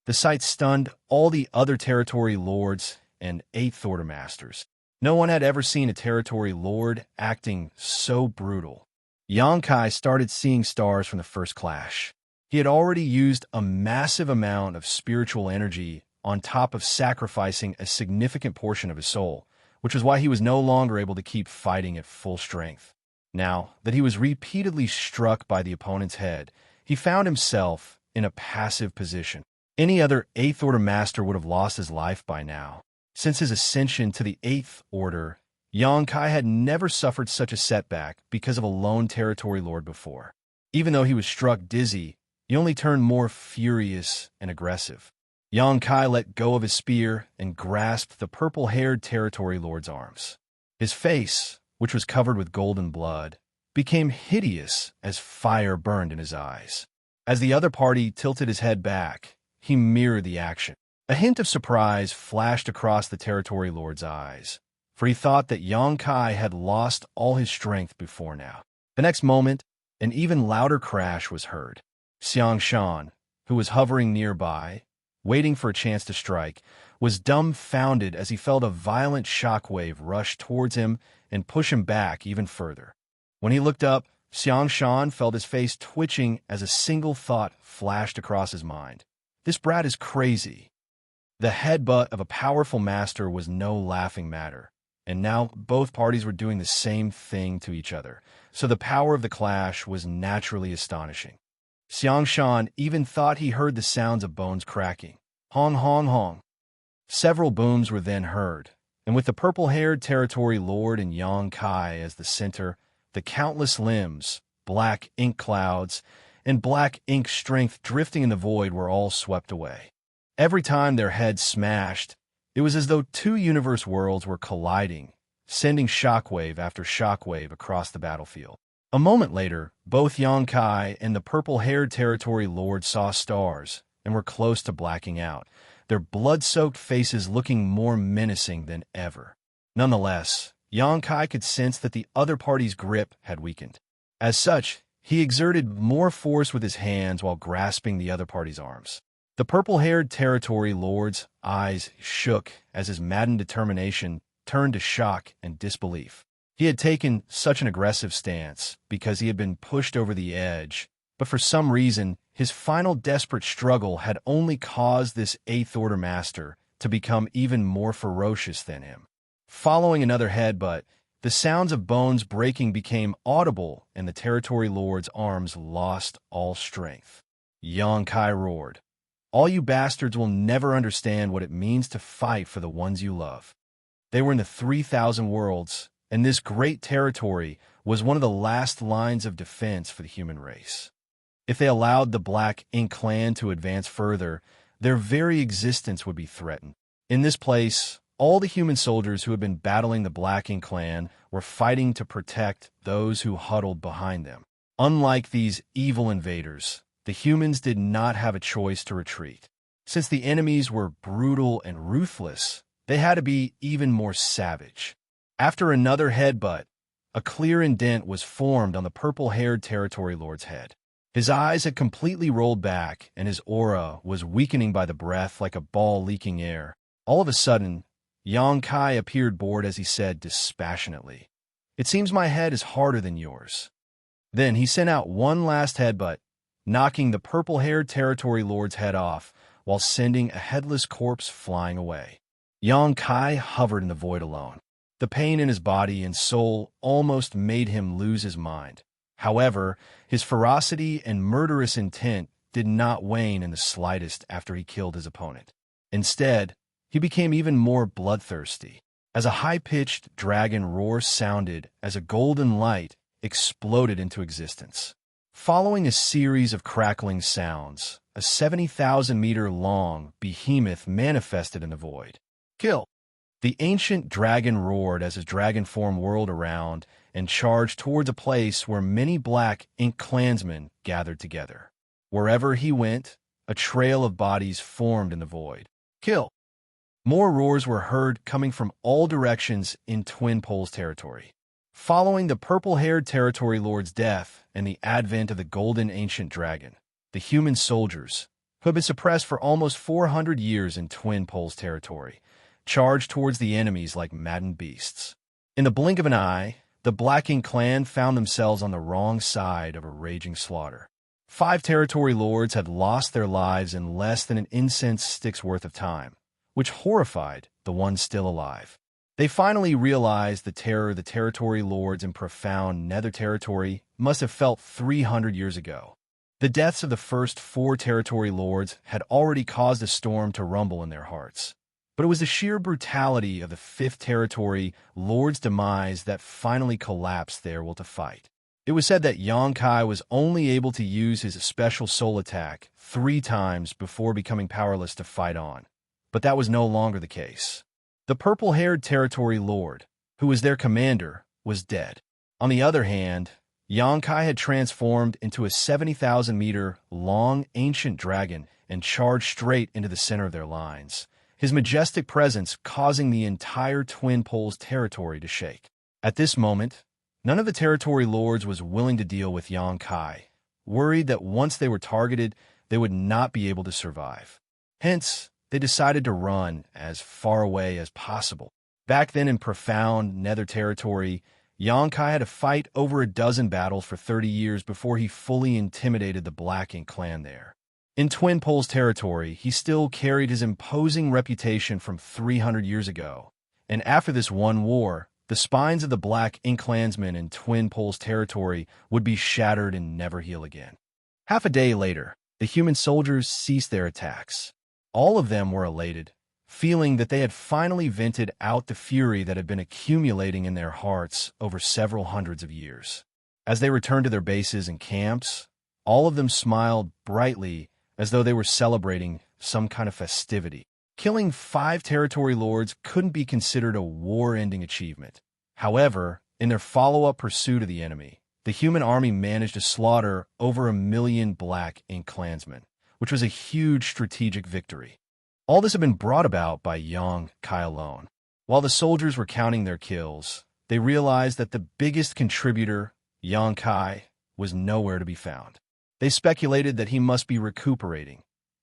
The sight stunned all the other territory lords and Eighth Order masters. No one had ever seen a territory lord acting so brutal. Yang Kai started seeing stars from the first clash. He had already used a massive amount of spiritual energy on top of sacrificing a significant portion of his soul, which was why he was no longer able to keep fighting at full strength. Now that he was repeatedly struck by the opponent's head, he found himself in a passive position. Any other Eighth Order master would have lost his life by now. Since his ascension to the Eighth Order, Yang Kai had never suffered such a setback because of a lone territory lord before. Even though he was struck dizzy, he only turned more furious and aggressive. Yang Kai let go of his spear and grasped the purple-haired territory lord's arms. His face, which was covered with golden blood, became hideous as fire burned in his eyes. As the other party tilted his head back, he mirrored the action. A hint of surprise flashed across the territory lord's eyes, for he thought that Yang Kai had lost all his strength before now. The next moment, an even louder crash was heard. Xianxia, who was hovering nearby, waiting for a chance to strike, was dumbfounded as he felt a violent shockwave rush towards him and push him back even further. When he looked up, Xianxia felt his face twitching as a single thought flashed across his mind. This brat is crazy. The headbutt of a powerful master was no laughing matter, and now both parties were doing the same thing to each other, so the power of the clash was naturally astonishing. Xianxia even thought he heard the sounds of bones cracking. Hong, hong, hong. Several booms were then heard, and with the purple-haired territory lord and Yang Kai as the center, the countless limbs, black ink clouds, and black ink strength drifting in the void were all swept away. Every time their heads smashed, it was as though two universe worlds were colliding, sending shockwave after shockwave across the battlefield. A moment later, both Yang Kai and the purple-haired territory lord saw stars and were close to blacking out, their blood-soaked faces looking more menacing than ever. Nonetheless, Yang Kai could sense that the other party's grip had weakened. As such, he exerted more force with his hands while grasping the other party's arms. The purple-haired territory lord's eyes shook as his maddened determination turned to shock and disbelief. He had taken such an aggressive stance because he had been pushed over the edge, but for some reason, his final desperate struggle had only caused this Eighth Order master to become even more ferocious than him. Following another headbutt, the sounds of bones breaking became audible and the territory lord's arms lost all strength. Yang Kai roared, "All you bastards will never understand what it means to fight for the ones you love." They were in the 3,000 worlds, and this great territory was one of the last lines of defense for the human race. If they allowed the Black Ink clan to advance further, their very existence would be threatened. In this place, all the human soldiers who had been battling the Black Ink clan were fighting to protect those who huddled behind them. Unlike these evil invaders, the humans did not have a choice to retreat. Since the enemies were brutal and ruthless, they had to be even more savage. After another headbutt, a clear indent was formed on the purple-haired territory lord's head. His eyes had completely rolled back, and his aura was weakening by the breath like a ball leaking air. All of a sudden, Yang Kai appeared bored as he said dispassionately, "It seems my head is harder than yours." Then he sent out one last headbutt, knocking the purple-haired territory lord's head off while sending a headless corpse flying away. Yang Kai hovered in the void alone. The pain in his body and soul almost made him lose his mind. However, his ferocity and murderous intent did not wane in the slightest after he killed his opponent. Instead, he became even more bloodthirsty. As a high-pitched dragon roar sounded as a golden light exploded into existence. Following a series of crackling sounds, a 70,000-meter-long behemoth manifested in the void. Kill! The ancient dragon roared as his dragon form whirled around and charged towards a place where many black ink clansmen gathered together. Wherever he went, a trail of bodies formed in the void. Kill! More roars were heard coming from all directions in Twin Poles territory. Following the purple-haired territory lord's death and the advent of the golden ancient dragon, the human soldiers, who had been suppressed for almost 400 years in Twin Poles territory, charged towards the enemies like maddened beasts. In the blink of an eye, the Black Ink clan found themselves on the wrong side of a raging slaughter. 5 territory lords had lost their lives in less than an incense stick's worth of time, which horrified the ones still alive. They finally realized the terror the territory lords in profound Nether territory must have felt 300 years ago. The deaths of the first 4 territory lords had already caused a storm to rumble in their hearts. But it was the sheer brutality of the 5th territory lord's demise that finally collapsed their will to fight. It was said that Xianxia was only able to use his special soul attack 3 times before becoming powerless to fight on. But that was no longer the case. The purple-haired territory lord, who was their commander, was dead. On the other hand, Xianxia had transformed into a 70,000-meter-long ancient dragon and charged straight into the center of their lines, his majestic presence causing the entire Twin Poles territory to shake. At this moment, none of the territory lords was willing to deal with Xianxia, worried that once they were targeted, they would not be able to survive. Hence, they decided to run as far away as possible. Back then in profound Nether territory, Xianxia had to fight over a dozen battles for 30 years before he fully intimidated the Black Ink clan there. In Twin Poles territory, he still carried his imposing reputation from 300 years ago, and after this one war, the spines of the Black Ink clansmen in Twin Poles territory would be shattered and never heal again. Half a day later, the human soldiers ceased their attacks. All of them were elated, feeling that they had finally vented out the fury that had been accumulating in their hearts over several hundreds of years. As they returned to their bases and camps, all of them smiled brightly as though they were celebrating some kind of festivity. Killing 5 territory lords couldn't be considered a war-ending achievement. However, in their follow-up pursuit of the enemy, the human army managed to slaughter over 1 million Black Ink clansmen, which was a huge strategic victory. All this had been brought about by Xianxia alone. While the soldiers were counting their kills, they realized that the biggest contributor, Xianxia, was nowhere to be found. They speculated that he must be recuperating.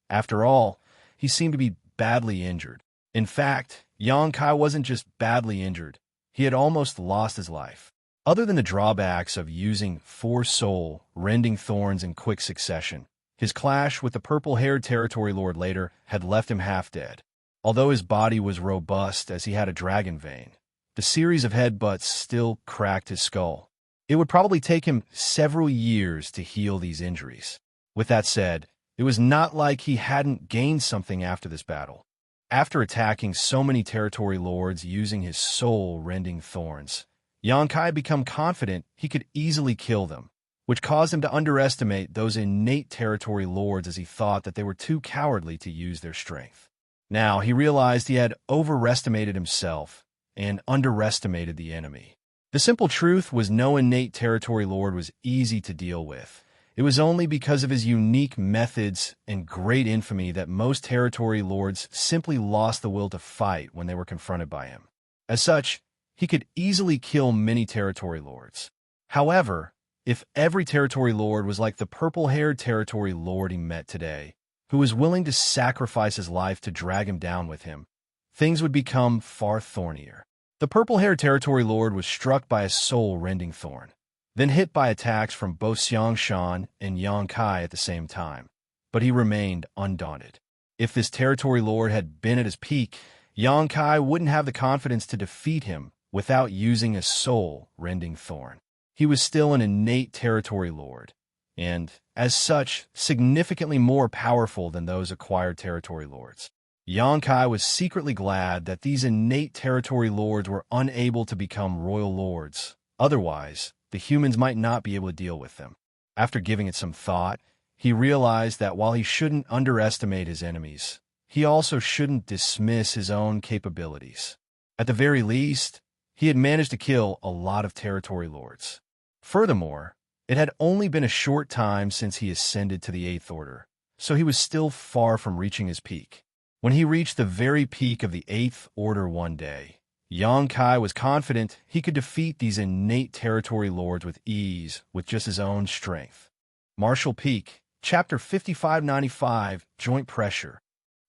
After all, he seemed to be badly injured. In fact, Xianxia wasn't just badly injured, he had almost lost his life. Other than the drawbacks of using 4 soul, rending thorns in quick succession, his clash with the purple-haired territory lord later had left him half dead. Although his body was robust as he had a dragon vein, the series of headbutts still cracked his skull. It would probably take him several years to heal these injuries. With that said, it was not like he hadn't gained something after this battle. After attacking so many territory lords using his soul-rending thorns, Xianxia had become confident he could easily kill them, which caused him to underestimate those innate territory lords as he thought that they were too cowardly to use their strength. Now he realized he had overestimated himself and underestimated the enemy. The simple truth was no innate territory lord was easy to deal with. It was only because of his unique methods and great infamy that most territory lords simply lost the will to fight when they were confronted by him. As such, he could easily kill many territory lords. However, if every territory lord was like the purple-haired territory lord he met today, who was willing to sacrifice his life to drag him down with him, things would become far thornier. The purple-haired territory lord was struck by a soul-rending thorn, then hit by attacks from both Xianxia and Xianxia at the same time, but he remained undaunted. If this territory lord had been at his peak, Xianxia wouldn't have the confidence to defeat him without using a soul-rending thorn. He was still an innate territory lord, and, as such, significantly more powerful than those acquired territory lords. Xianxia was secretly glad that these innate territory lords were unable to become royal lords. Otherwise, the humans might not be able to deal with them. After giving it some thought, he realized that while he shouldn't underestimate his enemies, he also shouldn't dismiss his own capabilities. At the very least, he had managed to kill a lot of territory lords. Furthermore, it had only been a short time since he ascended to the Eighth Order, so he was still far from reaching his peak. When he reached the very peak of the Eighth Order one day, Xianxia was confident he could defeat these innate territory lords with ease with just his own strength. Martial Peak, Chapter 5595, Joint Pressure.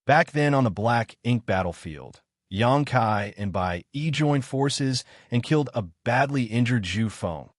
Back then on the black ink battlefield, Xianxia and Bai Yi joined forces and killed a badly injured Zhu Feng,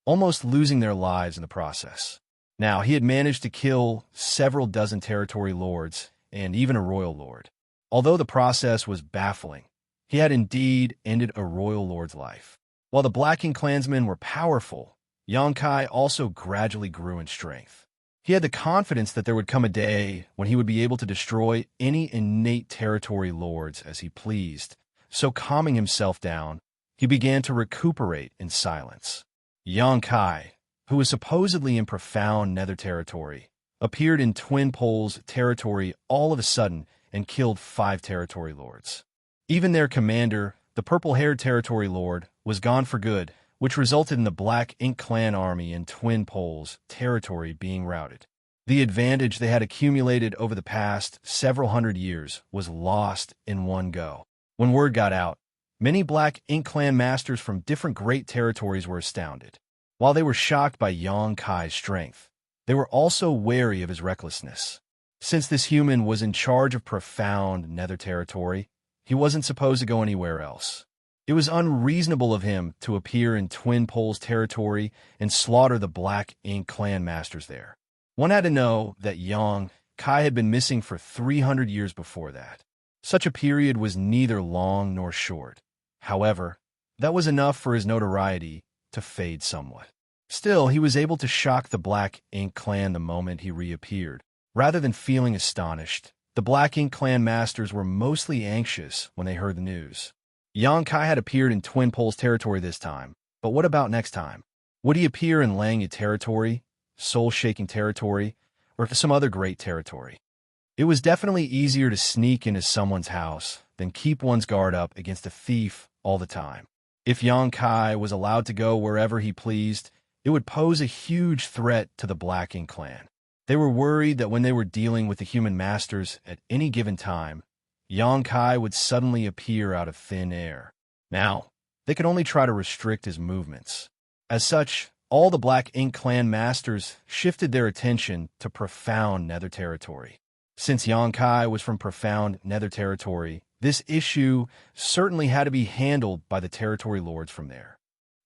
almost losing their lives in the process. Now, he had managed to kill several dozen territory lords and even a royal lord. Although the process was baffling, he had indeed ended a royal lord's life. While the Black Ink clansmen were powerful, Xianxia also gradually grew in strength. He had the confidence that there would come a day when he would be able to destroy any innate territory lords as he pleased, so calming himself down, he began to recuperate in silence. Xianxia, who was supposedly in profound nether territory, appeared in Twin Poles territory all of a sudden and killed 5 territory lords. Even their commander, the purple-haired territory lord, was gone for good, which resulted in the Black Ink clan army in Twin Poles territory being routed. The advantage they had accumulated over the past several hundred years was lost in one go. When word got out, many Black Ink clan masters from different great territories were astounded. While they were shocked by Xianxia's strength, they were also wary of his recklessness. Since this human was in charge of profound nether territory, he wasn't supposed to go anywhere else. It was unreasonable of him to appear in Twin Poles territory and slaughter the Black Ink clan masters there. One had to know that Xianxia had been missing for 300 years before that. Such a period was neither long nor short. However, that was enough for his notoriety to fade somewhat. Still, he was able to shock the Black Ink clan the moment he reappeared. Rather than feeling astonished, the Black Ink clan masters were mostly anxious when they heard the news. Xianxia had appeared in Twin Poles territory this time, but what about next time? Would he appear in Langya territory, soul-shaking territory, or some other great territory? It was definitely easier to sneak into someone's house than keep one's guard up against a thief all the time. If Xianxia was allowed to go wherever he pleased, it would pose a huge threat to the Black Ink clan. They were worried that when they were dealing with the human masters at any given time, Xianxia would suddenly appear out of thin air. Now, they could only try to restrict his movements. As such, all the Black Ink clan masters shifted their attention to profound nether territory. Since Xianxia was from profound nether territory, this issue certainly had to be handled by the territory lords from there.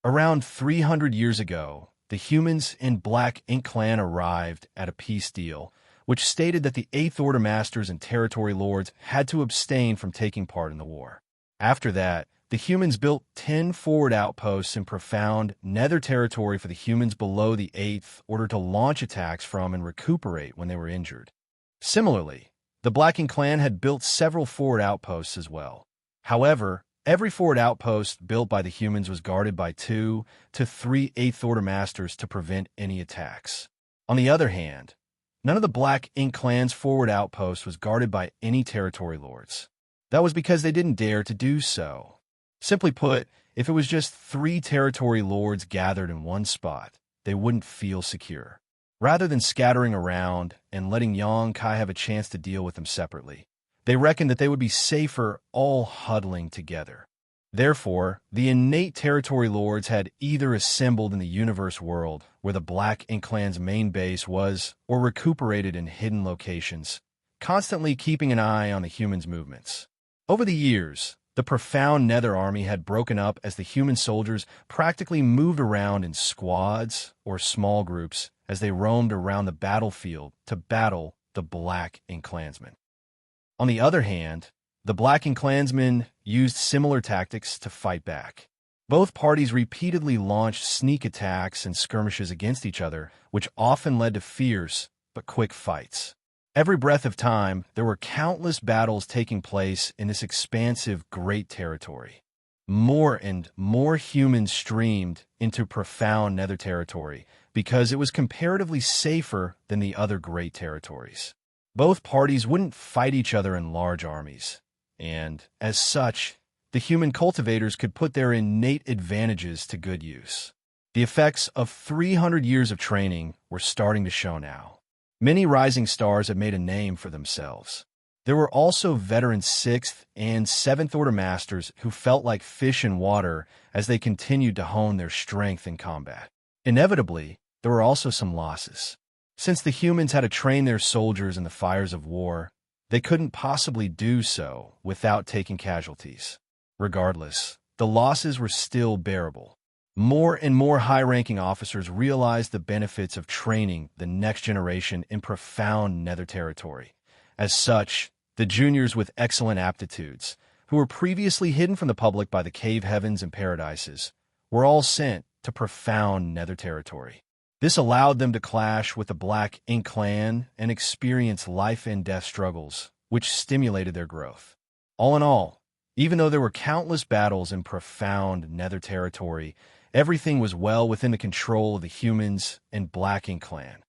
Around 300 years ago, the humans in Black Ink clan arrived at a peace deal, which stated that the Eighth Order masters and territory lords had to abstain from taking part in the war. After that, the humans built 10 forward outposts in profound nether territory for the humans below the Eighth Order to launch attacks from and recuperate when they were injured. Similarly, the Black Ink clan had built several forward outposts as well. However, every forward outpost built by the humans was guarded by 2 to 3 Eighth Order masters to prevent any attacks. On the other hand, none of the Black Ink clan's forward outposts was guarded by any territory lords. That was because they didn't dare to do so. Simply put, if it was just 3 territory lords gathered in one spot, they wouldn't feel secure. Rather than scattering around and letting Xianxia have a chance to deal with them separately, they reckoned that they would be safer all huddling together. Therefore, the innate territory lords had either assembled in the universe world, where the Black Ink clan's main base was, or recuperated in hidden locations, constantly keeping an eye on the humans' movements. Over the years, the profound Nether army had broken up as the human soldiers practically moved around in squads or small groups as they roamed around the battlefield to battle the Black Ink clansmen. On the other hand, the Black Ink clansmen used similar tactics to fight back. Both parties repeatedly launched sneak attacks and skirmishes against each other, which often led to fierce but quick fights. Every breath of time, there were countless battles taking place in this expansive great territory. more and more humans streamed into profound Nether territory because it was comparatively safer than the other great territories. Both parties wouldn't fight each other in large armies, and, as such, the human cultivators could put their innate advantages to good use. The effects of 300 years of training were starting to show now. Many rising stars had made a name for themselves. There were also veteran 6th and 7th Order Masters who felt like fish in water as they continued to hone their strength in combat. Inevitably, there were also some losses. Since the humans had to train their soldiers in the fires of war, they couldn't possibly do so without taking casualties. Regardless, the losses were still bearable. More and more high-ranking officers realized the benefits of training the next generation in profound Nether territory. As such, the juniors with excellent aptitudes, who were previously hidden from the public by the cave heavens and paradises, were all sent to profound Nether territory. This allowed them to clash with the Black Ink clan and experience life and death struggles, which stimulated their growth. All in all, even though there were countless battles in profound Nether territory, everything was well within the control of the humans and Black Ink clan.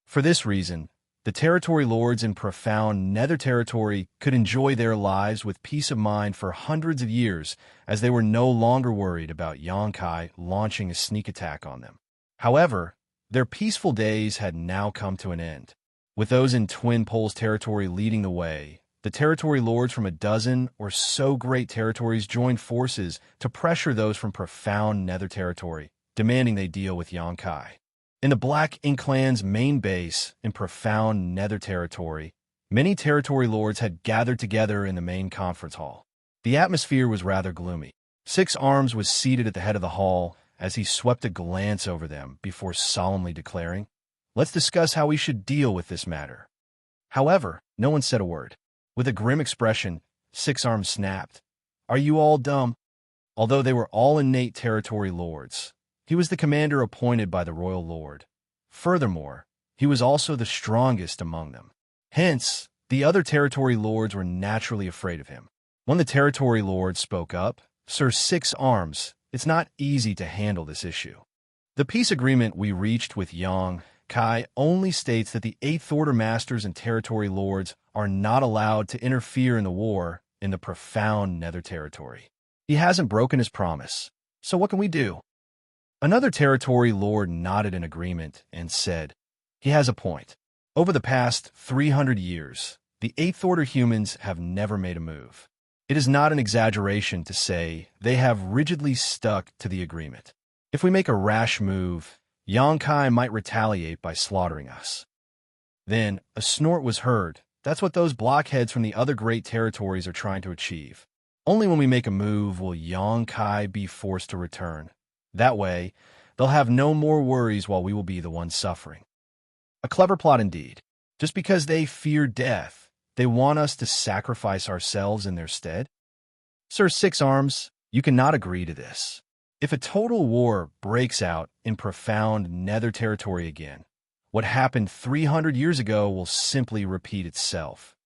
For this reason, the territory lords in profound Nether territory could enjoy their lives with peace of mind for hundreds of years, as they were no longer worried about Xianxia launching a sneak attack on them. However, their peaceful days had now come to an end. With those in Twin Poles territory leading the way, the territory lords from a dozen or so great territories joined forces to pressure those from profound Nether territory, demanding they deal with Xianxia. In the Black Ink clan's main base in profound Nether territory, many territory lords had gathered together in the main conference hall. The atmosphere was rather gloomy. Six Arms was seated at the head of the hall as he swept a glance over them before solemnly declaring, "Let's discuss how we should deal with this matter." However, no one said a word. With a grim expression, Six Arms snapped, "Are you all dumb?" Although they were all innate territory lords, he was the commander appointed by the royal lord. Furthermore, he was also the strongest among them. Hence, the other territory lords were naturally afraid of him. When the territory lords spoke up, "Sir Six Arms, it's not easy to handle this issue. The peace agreement we reached with Xianxia only states that the 8th Order Masters and territory lords are not allowed to interfere in the war in the profound Nether territory. He hasn't broken his promise, so what can we do?" Another territory lord nodded in agreement and said, "He has a point. Over the past 300 years, the 8th Order humans have never made a move. It is not an exaggeration to say they have rigidly stuck to the agreement. If we make a rash move, Xianxia might retaliate by slaughtering us." Then a snort was heard. "That's what those blockheads from the other great territories are trying to achieve. Only when we make a move will Xianxia be forced to return. That way, they'll have no more worries while we will be the ones suffering." A clever plot indeed. Just because they fear death, they want us to sacrifice ourselves in their stead? Sir Six Arms, you cannot agree to this. If a total war breaks out in profound Nether territory again, what happened 300 years ago will simply repeat itself.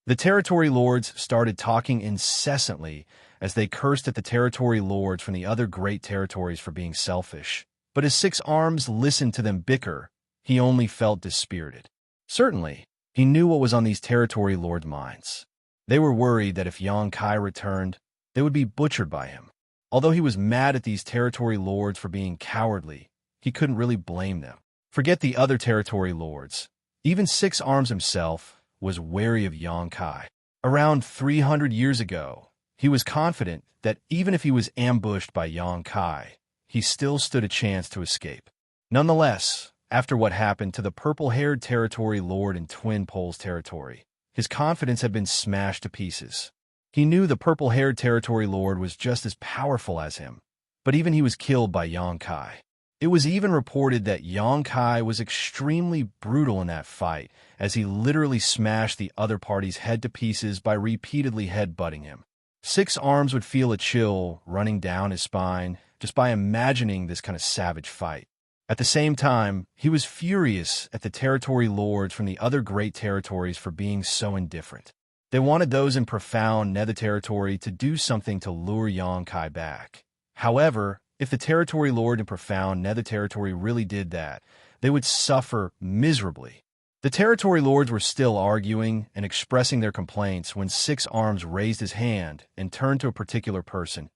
The territory lords started talking incessantly as they cursed at the territory lords from the other great territories for being selfish. But as Six Arms listened to them bicker, he only felt dispirited. Certainly, he knew what was on these territory lords' minds. They were worried that if Xianxia returned, they would be butchered by him. Although he was mad at these territory lords for being cowardly, he couldn't really blame them. Forget the other territory lords. Even Six Arms himself was wary of Xianxia. Around 300 years ago, he was confident that even if he was ambushed by Xianxia, he still stood a chance to escape. Nonetheless, after what happened to the purple-haired territory lord in Twin Poles territory, his confidence had been smashed to pieces. He knew the purple-haired territory lord was just as powerful as him, but even he was killed by Xianxia. It was even reported that Xianxia was extremely brutal in that fight, as he literally smashed the other party's head to pieces by repeatedly headbutting him. Six Arms would feel a chill running down his spine just by imagining this kind of savage fight. At the same time, he was furious at the territory lords from the other great territories for being so indifferent. They wanted those in profound nether territory to do something to lure Yonkai back. However, if the territory lord in profound nether territory really did that, they would suffer miserably. The territory lords were still arguing and expressing their complaints when Six Arms raised his hand and turned to a particular person.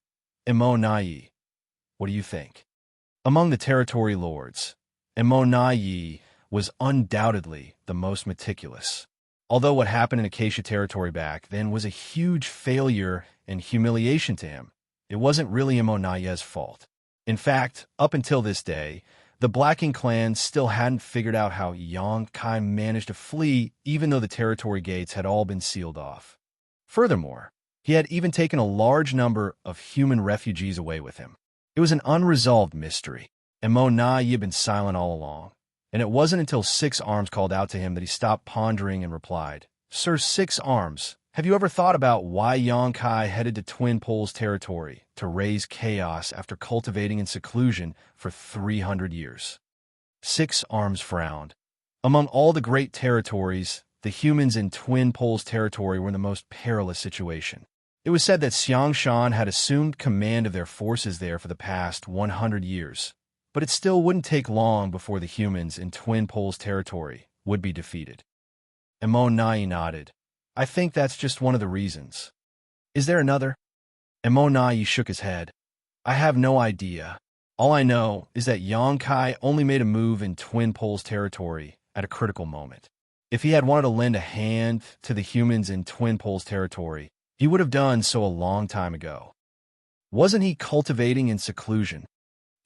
Immortality. What do you think? Among the territory lords, Immortality was undoubtedly the most meticulous. Although what happened in Acacia territory back then was a huge failure and humiliation to him, it wasn't really Immortality's fault. In fact, up until this day, the Black Ink clan still hadn't figured out how Yonkai managed to flee even though the territory gates had all been sealed off. Furthermore, he had even taken a large number of human refugees away with him. It was an unresolved mystery, and Immortality had been silent all along. And it wasn't until Six Arms called out to him that he stopped pondering and replied, "Sir Six Arms, have you ever thought about why Yonkai headed to Twin Poles territory to raise chaos after cultivating in seclusion for 300 years? Six Arms frowned. Among all the great territories, the humans in Twin Poles territory were in the most perilous situation. It was said that Xianxia had assumed command of their forces there for the past 100 years. But it still wouldn't take long before the humans in Twin Poles territory would be defeated." Immortality nodded. "I think that's just one of the reasons. Is there another?" Immortality shook his head. "I have no idea. All I know is that Yonkai only made a move in Twin Poles territory at a critical moment. If he had wanted to lend a hand to the humans in Twin Poles territory, he would have done so a long time ago. Wasn't he cultivating in seclusion?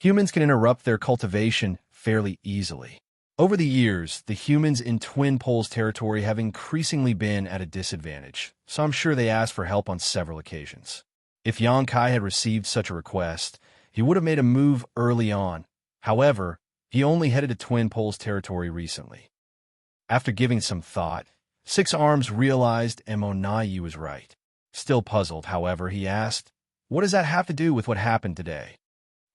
Humans can interrupt their cultivation fairly easily. Over the years, the humans in Twin Poles territory have increasingly been at a disadvantage, so I'm sure they asked for help on several occasions. If Yonkai had received such a request, he would have made a move early on. However, he only headed to Twin Poles territory recently." After giving some thought, Six Arms realized Immortality was right. Still puzzled, however, he asked, "What does that have to do with what happened today?"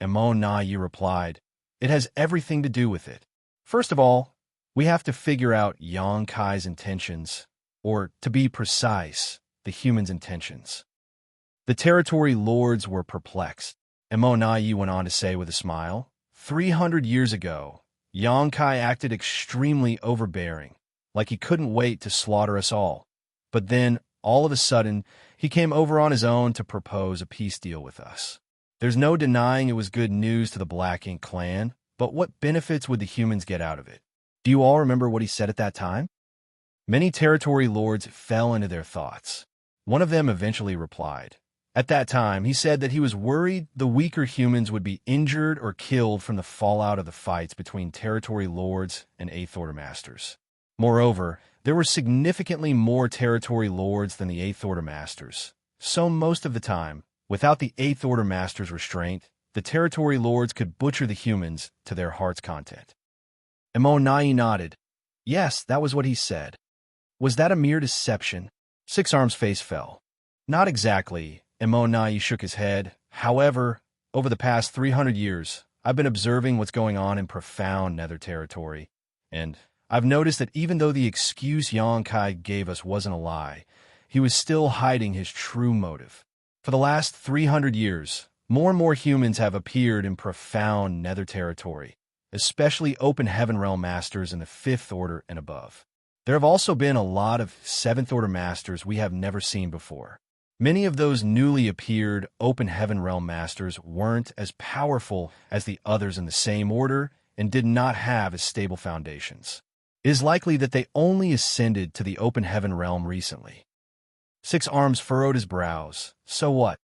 Immortality replied, "It has everything to do with it. First of all, we have to figure out Yonkai's intentions, or, to be precise, the humans' intentions." The territory lords were perplexed. Immortality went on to say with a smile, 300 years ago, Yonkai acted extremely overbearing, like he couldn't wait to slaughter us all. But then, all of a sudden, he came over on his own to propose a peace deal with us. There's no denying it was good news to the Black Ink clan, but what benefits would the humans get out of it? Do you all remember what he said at that time? Many territory lords fell into their thoughts. One of them eventually replied. At that time, he said that he was worried the weaker humans would be injured or killed from the fallout of the fights between territory lords and Eighth Order Masters. Moreover, there were significantly more territory lords than the Eighth Order Masters, so most of the time, without the Eighth Order Masters' restraint, the territory lords could butcher the humans to their heart's content. Immortality nodded. Yes, that was what he said. Was that a mere deception? Six Arms' face fell. Not exactly. Immortality shook his head. However, over the past 300 years, I've been observing what's going on in profound nether territory, and I've noticed that even though the excuse Yonkai gave us wasn't a lie, he was still hiding his true motive. For the last 300 years, more and more humans have appeared in profound nether territory, especially open heaven realm masters in the Fifth Order and above. There have also been a lot of Seventh Order masters we have never seen before. Many of those newly appeared open heaven realm masters weren't as powerful as the others in the same order and did not have as stable foundations. It is likely that they only ascended to the open heaven realm recently. Six Arms furrowed his brows. So what?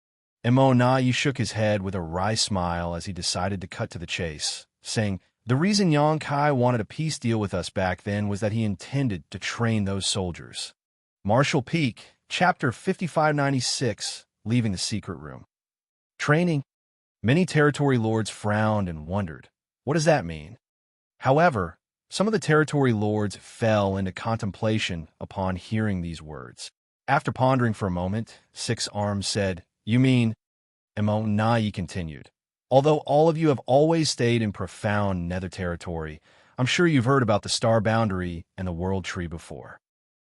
Immortality shook his head with a wry smile as he decided to cut to the chase, saying, the reason Yonkai wanted a peace deal with us back then was that he intended to train those soldiers. Marshall Peak, Chapter 5596, Leaving the Secret Room. Training? Many territory lords frowned and wondered, what does that mean? However, some of the territory lords fell into contemplation upon hearing these words. After pondering for a moment, Six Arms said, You mean? Immortality continued. Although all of you have always stayed in profound nether territory, I'm sure you've heard about the star boundary and the world tree before.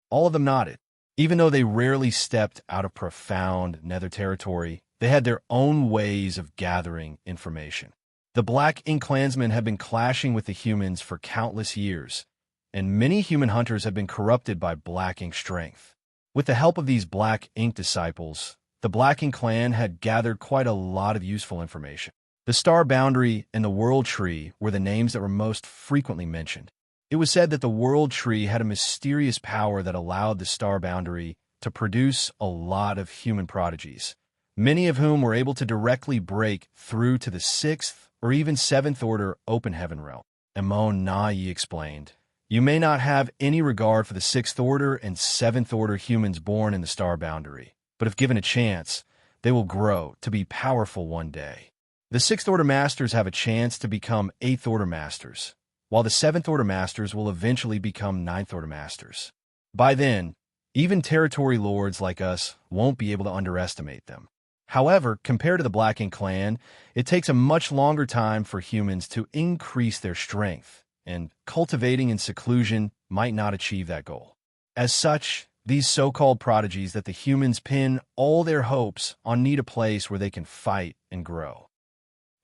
All of them nodded. Even though they rarely stepped out of profound nether territory, they had their own ways of gathering information. The Black Ink clansmen had been clashing with the humans for countless years, and many human hunters had been corrupted by Black Ink strength. With the help of these Black Ink disciples, the Black Ink clan had gathered quite a lot of useful information. The Star Boundary and the World Tree were the names that were most frequently mentioned. It was said that the World Tree had a mysterious power that allowed the Star Boundary to produce a lot of human prodigies, many of whom were able to directly break through to the 6th or even 7th order open heaven realm. Amon Nai explained, "You may not have any regard for the 6th order and 7th order humans born in the Star Boundary, but if given a chance, they will grow to be powerful one day. The 6th order masters have a chance to become 8th order masters, while the 7th order masters will eventually become 9th order masters. By then, even territory lords like us won't be able to underestimate them. However, compared to the Black Ink clan, it takes a much longer time for humans to increase their strength, and cultivating in seclusion might not achieve that goal. As such, these so-called prodigies that the humans pin all their hopes on need a place where they can fight and grow."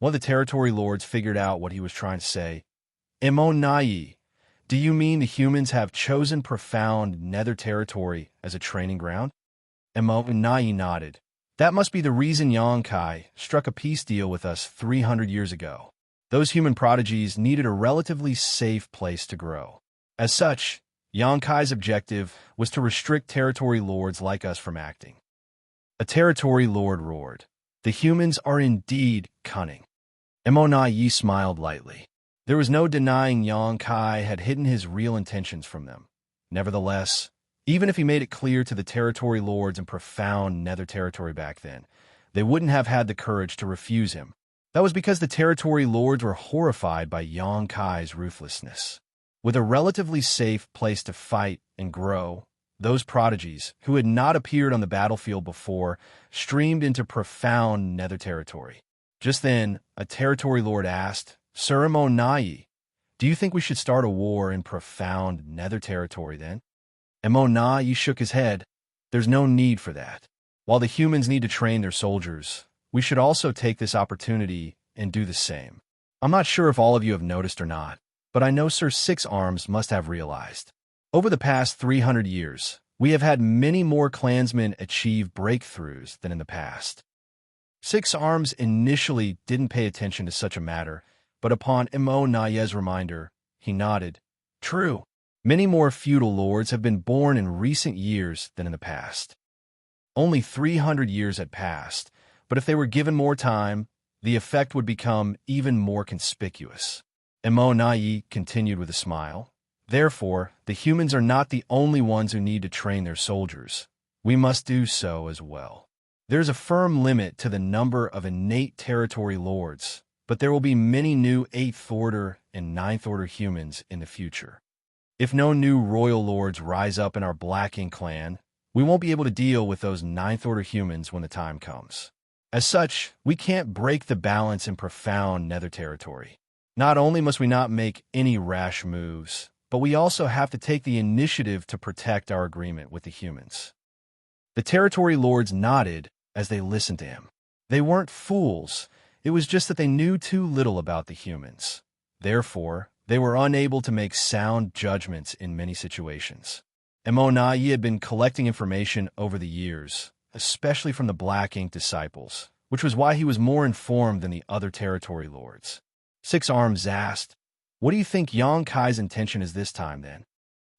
One of the territory lords figured out what he was trying to say. "Emon Nai, do you mean the humans have chosen profound nether territory as a training ground?" Emon Nai nodded. "That must be the reason Xianxia struck a peace deal with us 300 years ago. Those human prodigies needed a relatively safe place to grow. As such, Xianxia's objective was to restrict territory lords like us from acting." A territory lord roared, "The humans are indeed cunning." Emon Nai smiled lightly. There was no denying Xianxia had hidden his real intentions from them. Nevertheless, even if he made it clear to the territory lords in profound nether territory back then, they wouldn't have had the courage to refuse him. That was because the territory lords were horrified by Xianxia's ruthlessness. With a relatively safe place to fight and grow, those prodigies, who had not appeared on the battlefield before, streamed into profound nether territory. Just then, a territory lord asked, "Sir Emon Nai, do you think we should start a war in profound nether territory then?" Emon Nai shook his head. "There's no need for that. While the humans need to train their soldiers, we should also take this opportunity and do the same. I'm not sure if all of you have noticed or not, but I know Sir Six Arms must have realized. Over the past 300 years, we have had many more clansmen achieve breakthroughs than in the past." Six Arms initially didn't pay attention to such a matter, but upon Emon Nai's reminder, he nodded. "True. Many more feudal lords have been born in recent years than in the past. Only 300 years had passed, but if they were given more time, the effect would become even more conspicuous." Emon Nai continued with a smile. "Therefore, the humans are not the only ones who need to train their soldiers. We must do so as well. There's a firm limit to the number of innate territory lords, but there will be many new 8th Order and 9th Order humans in the future. If no new royal lords rise up in our Black Ink clan, we won't be able to deal with those 9th Order humans when the time comes. As such, we can't break the balance in profound nether territory. Not only must we not make any rash moves, but we also have to take the initiative to protect our agreement with the humans." The territory lords nodded as they listened to him. They weren't fools. It was just that they knew too little about the humans. Therefore, they were unable to make sound judgments in many situations. Emon Nai had been collecting information over the years, especially from the Black Ink disciples, which was why he was more informed than the other territory lords. Six Arms asked, "What do you think Xianxia's intention is this time, then?"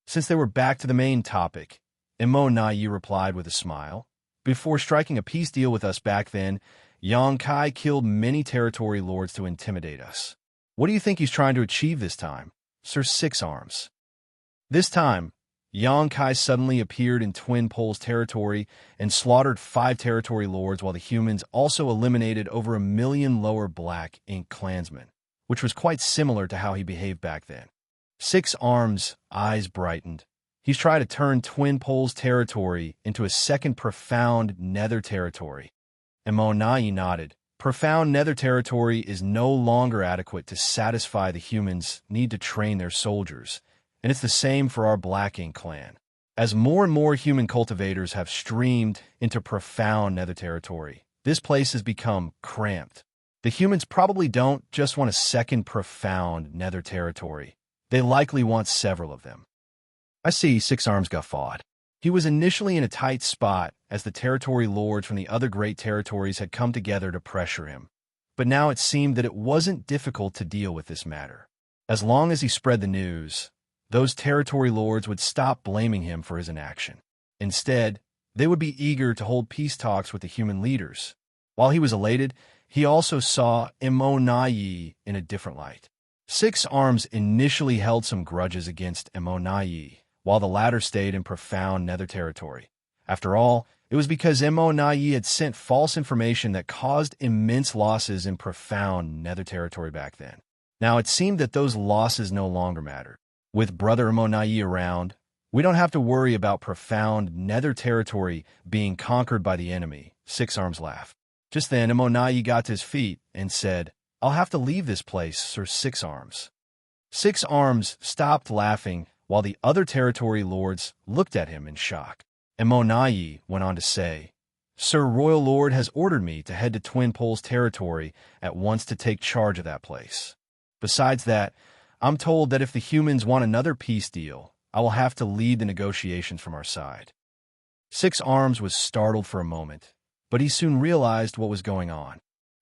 Since they were back to the main topic, Emon Nai replied with a smile. "Before striking a peace deal with us back then, Xianxia killed many territory lords to intimidate us. What do you think he's trying to achieve this time, Sir Six Arms?" This time, Xianxia suddenly appeared in Twin Poles territory and slaughtered 5 territory lords, while the humans also eliminated over 1 million lower Black Ink clansmen, which was quite similar to how he behaved back then. Six Arms' eyes brightened. He's trying to turn Twin Poles territory into a second profound nether territory. Emon Nai nodded. "Profound nether territory is no longer adequate to satisfy the humans' need to train their soldiers, and it's the same for our Black Ink clan. As more and more human cultivators have streamed into profound nether territory, this place has become cramped. The humans probably don't just want a second profound nether territory. They likely want several of them. I see, Six Arms guffawed. He was initially in a tight spot as the territory lords from the other great territories had come together to pressure him. But now it seemed that it wasn't difficult to deal with this matter. As long as he spread the news, those territory lords would stop blaming him for his inaction. Instead, they would be eager to hold peace talks with the human leaders. While he was elated, he also saw immortality in a different light. Six Arms initially held some grudges against immortality, while the latter stayed in profound nether territory. After all, it was because immortality had sent false information that caused immense losses in profound nether territory back then. Now it seemed that those losses no longer mattered. With Brother immortality around, we don't have to worry about profound nether territory being conquered by the enemy. Six Arms laughed. Just then, immortality got to his feet and said, "I'll have to leave this place, Sir Six Arms." Six Arms stopped laughing while the other territory lords looked at him in shock. Immortality went on to say, "Sir Royal Lord has ordered me to head to Twin Poles territory at once to take charge of that place. Besides that, I'm told that if the humans want another peace deal, I will have to lead the negotiations from our side." Six Arms was startled for a moment, but he soon realized what was going on.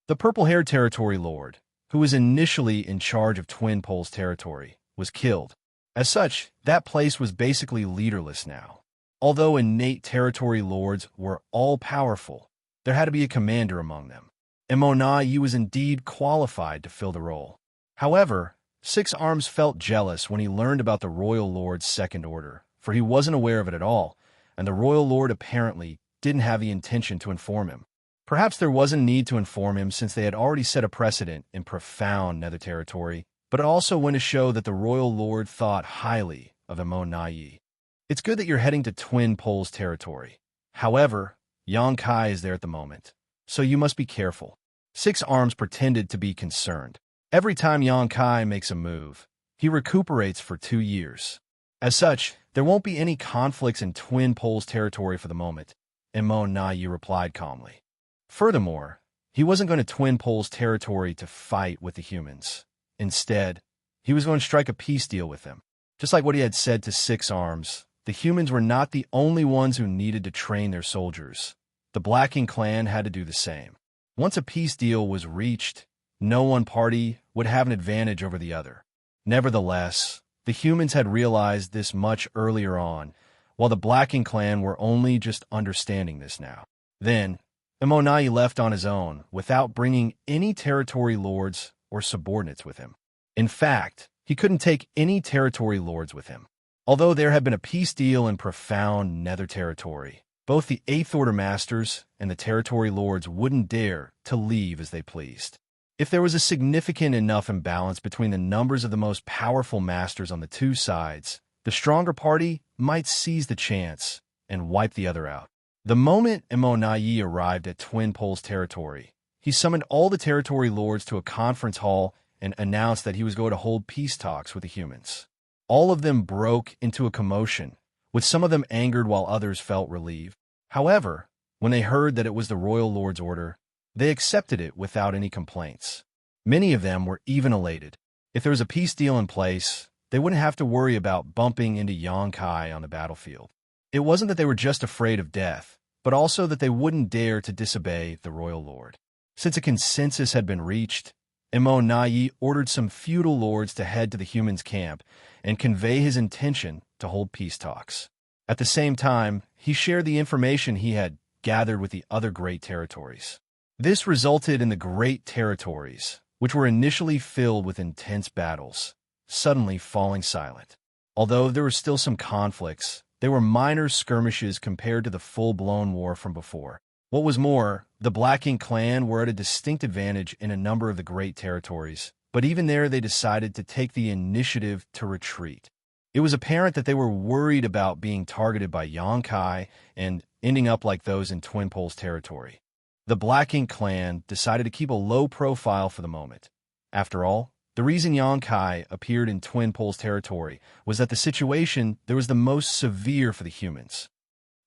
The purple-haired territory lord, who was initially in charge of Twin Poles territory, was killed. As such, that place was basically leaderless now. Although innate territory lords were all-powerful, there had to be a commander among them. Immortality was indeed qualified to fill the role. However, Six Arms felt jealous when he learned about the Royal Lord's second order, for he wasn't aware of it at all, and the Royal Lord apparently didn't have the intention to inform him. Perhaps there wasn't a need to inform him since they had already set a precedent in profound nether territory, but it also went to show that the Royal Lord thought highly of immortality. It's good that you're heading to Twin Poles territory. However, Xianxia is there at the moment, so you must be careful. Six Arms pretended to be concerned. Every time Xianxia makes a move, he recuperates for 2 years. As such, there won't be any conflicts in Twin Poles territory for the moment, immortality replied calmly. Furthermore, he wasn't going to Twin Poles territory to fight with the humans. Instead, he was going to strike a peace deal with them. Just like what he had said to Six Arms, the humans were not the only ones who needed to train their soldiers. The Blacking clan had to do the same. Once a peace deal was reached, no one party would have an advantage over the other. Nevertheless, the humans had realized this much earlier on, while the Blacking clan were only just understanding this now. Then, immortality left on his own without bringing any territory lords or subordinates with him. In fact, he couldn't take any territory lords with him. Although there had been a peace deal in profound nether territory, both the Eighth Order Masters and the territory lords wouldn't dare to leave as they pleased. If there was a significant enough imbalance between the numbers of the most powerful masters on the two sides, the stronger party might seize the chance and wipe the other out. The moment immortality arrived at Twin Poles territory, he summoned all the territory lords to a conference hall and announced that he was going to hold peace talks with the humans. All of them broke into a commotion, with some of them angered while others felt relieved. However, when they heard that it was the Royal Lord's order, they accepted it without any complaints. Many of them were even elated. If there was a peace deal in place, they wouldn't have to worry about bumping into Xianxia on the battlefield. It wasn't that they were just afraid of death, but also that they wouldn't dare to disobey the Royal Lord. Since a consensus had been reached, immortality ordered some feudal lords to head to the humans' camp and convey his intention to hold peace talks. At the same time, he shared the information he had gathered with the other great territories. This resulted in the great territories, which were initially filled with intense battles, suddenly falling silent. Although there were still some conflicts, they were minor skirmishes compared to the full-blown war from before. What was more, the Blacking clan were at a distinct advantage in a number of the great territories, but even there they decided to take the initiative to retreat. It was apparent that they were worried about being targeted by Xianxia and ending up like those in Twin Poles territory. The Blacking clan decided to keep a low profile for the moment. After all, The reason Xianxia appeared in Twin Poles territory was that the situation there was the most severe for the humans.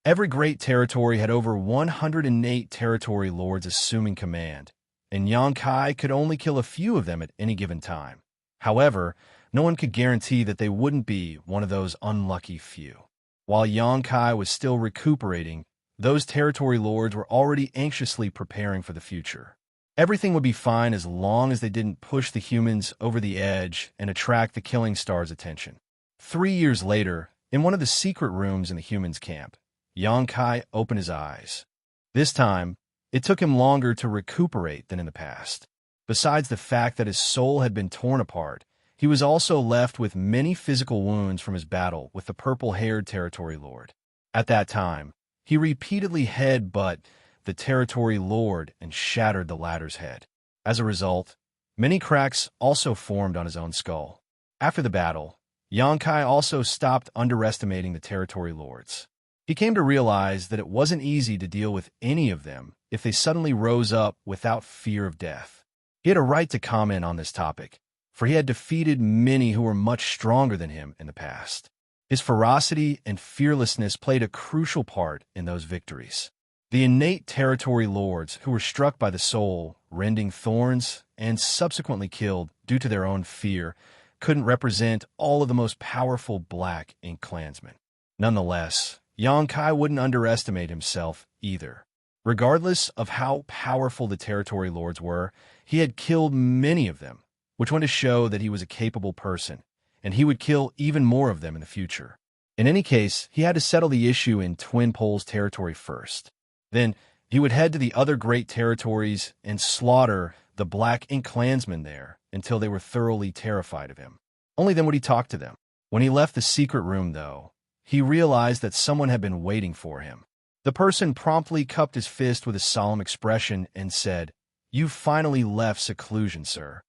Every great territory had over 108 territory lords assuming command, and Xianxia could only kill a few of them at any given time. However, no one could guarantee that they wouldn't be one of those unlucky few. While Xianxia was still recuperating, those territory lords were already anxiously preparing for the future. Everything would be fine as long as they didn't push the humans over the edge and attract the Killing Star's attention. 3 years later, in one of the secret rooms in the humans' camp, Xianxia opened his eyes. This time, it took him longer to recuperate than in the past. Besides the fact that his soul had been torn apart, he was also left with many physical wounds from his battle with the purple-haired territory lord. At that time, he repeatedly headbutted the territory lord and shattered the latter's head. As a result, many cracks also formed on his own skull. After the battle, Xianxia also stopped underestimating the territory lords. He came to realize that it wasn't easy to deal with any of them if they suddenly rose up without fear of death. He had a right to comment on this topic, for he had defeated many who were much stronger than him in the past. His ferocity and fearlessness played a crucial part in those victories. The innate territory lords who were struck by the soul, rending thorns, and subsequently killed due to their own fear, couldn't represent all of the most powerful Black Ink clansmen. Nonetheless, Xianxia wouldn't underestimate himself either. Regardless of how powerful the territory lords were, he had killed many of them, which went to show that he was a capable person, and he would kill even more of them in the future. In any case, he had to settle the issue in Twin Poles territory first. Then, he would head to the other great territories and slaughter the Black Ink clansmen there until they were thoroughly terrified of him. Only then would he talk to them. When he left the secret room, though, he realized that someone had been waiting for him. The person promptly cupped his fist with a solemn expression and said, "You've finally left seclusion, sir."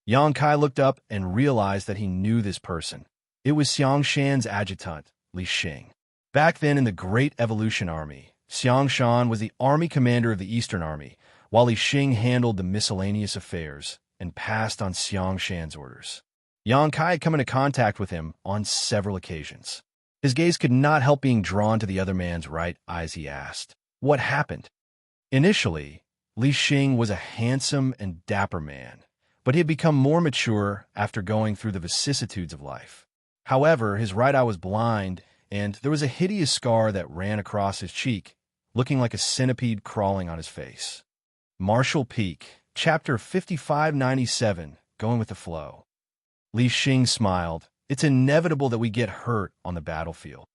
Xianxia looked up and realized that he knew this person. It was Xianxia's adjutant, Li Xing. Back then in the Great Evolution Army, Xianxia was the army commander of the Eastern Army, while Li Xing handled the miscellaneous affairs and passed on Xianxia's orders. Xianxia had come into contact with him on several occasions. His gaze could not help being drawn to the other man's right eye as he asked, "What happened?" Initially, Li Xing was a handsome and dapper man, but he had become more mature after going through the vicissitudes of life. However, his right eye was blind, and there was a hideous scar that ran across his cheek, looking like a centipede crawling on his face. Martial Peak, Chapter 5597, Going with the Flow. Li Xing smiled. It's inevitable that we get hurt on the battlefield.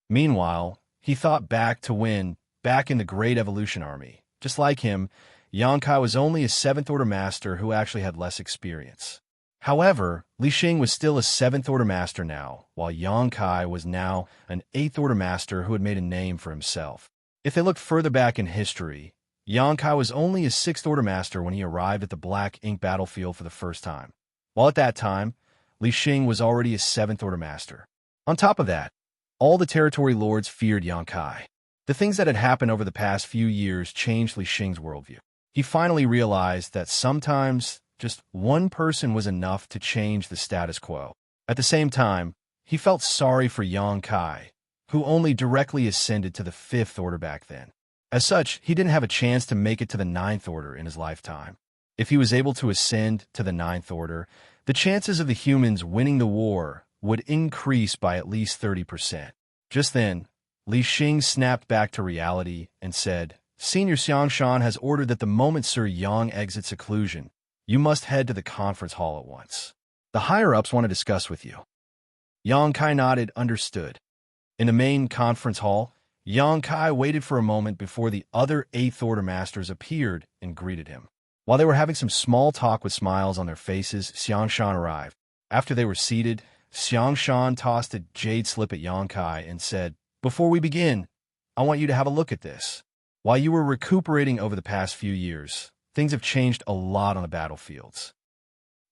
Meanwhile, he thought back to when, back in the Great Evolution Army. Just like him, Xianxia was only a 7th Order Master who actually had less experience. However, Li Xing was still a 7th Order Master now, while Xianxia was now an 8th Order Master who had made a name for himself. If they looked further back in history, Xianxia was only a 6th Order Master when he arrived at the Black Ink battlefield for the first time, while at that time, Li Xing was already a 7th Order Master. On top of that, all the territory lords feared Xianxia. The things that had happened over the past few years changed Li Xing's worldview. He finally realized that sometimes just one person was enough to change the status quo. At the same time, he felt sorry for Xianxia, who only directly ascended to the 5th Order back then. As such, he didn't have a chance to make it to the 9th Order in his lifetime. If he was able to ascend to the 9th Order, the chances of the humans winning the war would increase by at least 30%. Just then, Li Xing snapped back to reality and said, "Senior Xianxia has ordered that the moment Sir Yang exits seclusion, you must head to the conference hall at once. The higher-ups want to discuss with you." Xianxia nodded, understood. In the main conference hall, Xianxia waited for a moment before the other 8th Order Masters appeared and greeted him. While they were having some small talk with smiles on their faces, Xianxia arrived. After they were seated, Xianxia tossed a jade slip at Xianxia and said, "Before we begin, I want you to have a look at this. While you were recuperating over the past few years, things have changed a lot on the battlefields."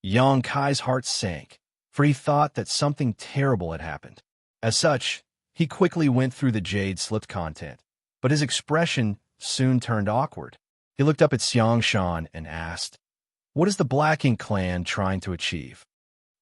Xianxia's heart sank, for he thought that something terrible had happened. As such, he quickly went through the jade slip content, but his expression soon turned awkward. He looked up at Xianxia and asked, What is the Black Ink clan trying to achieve?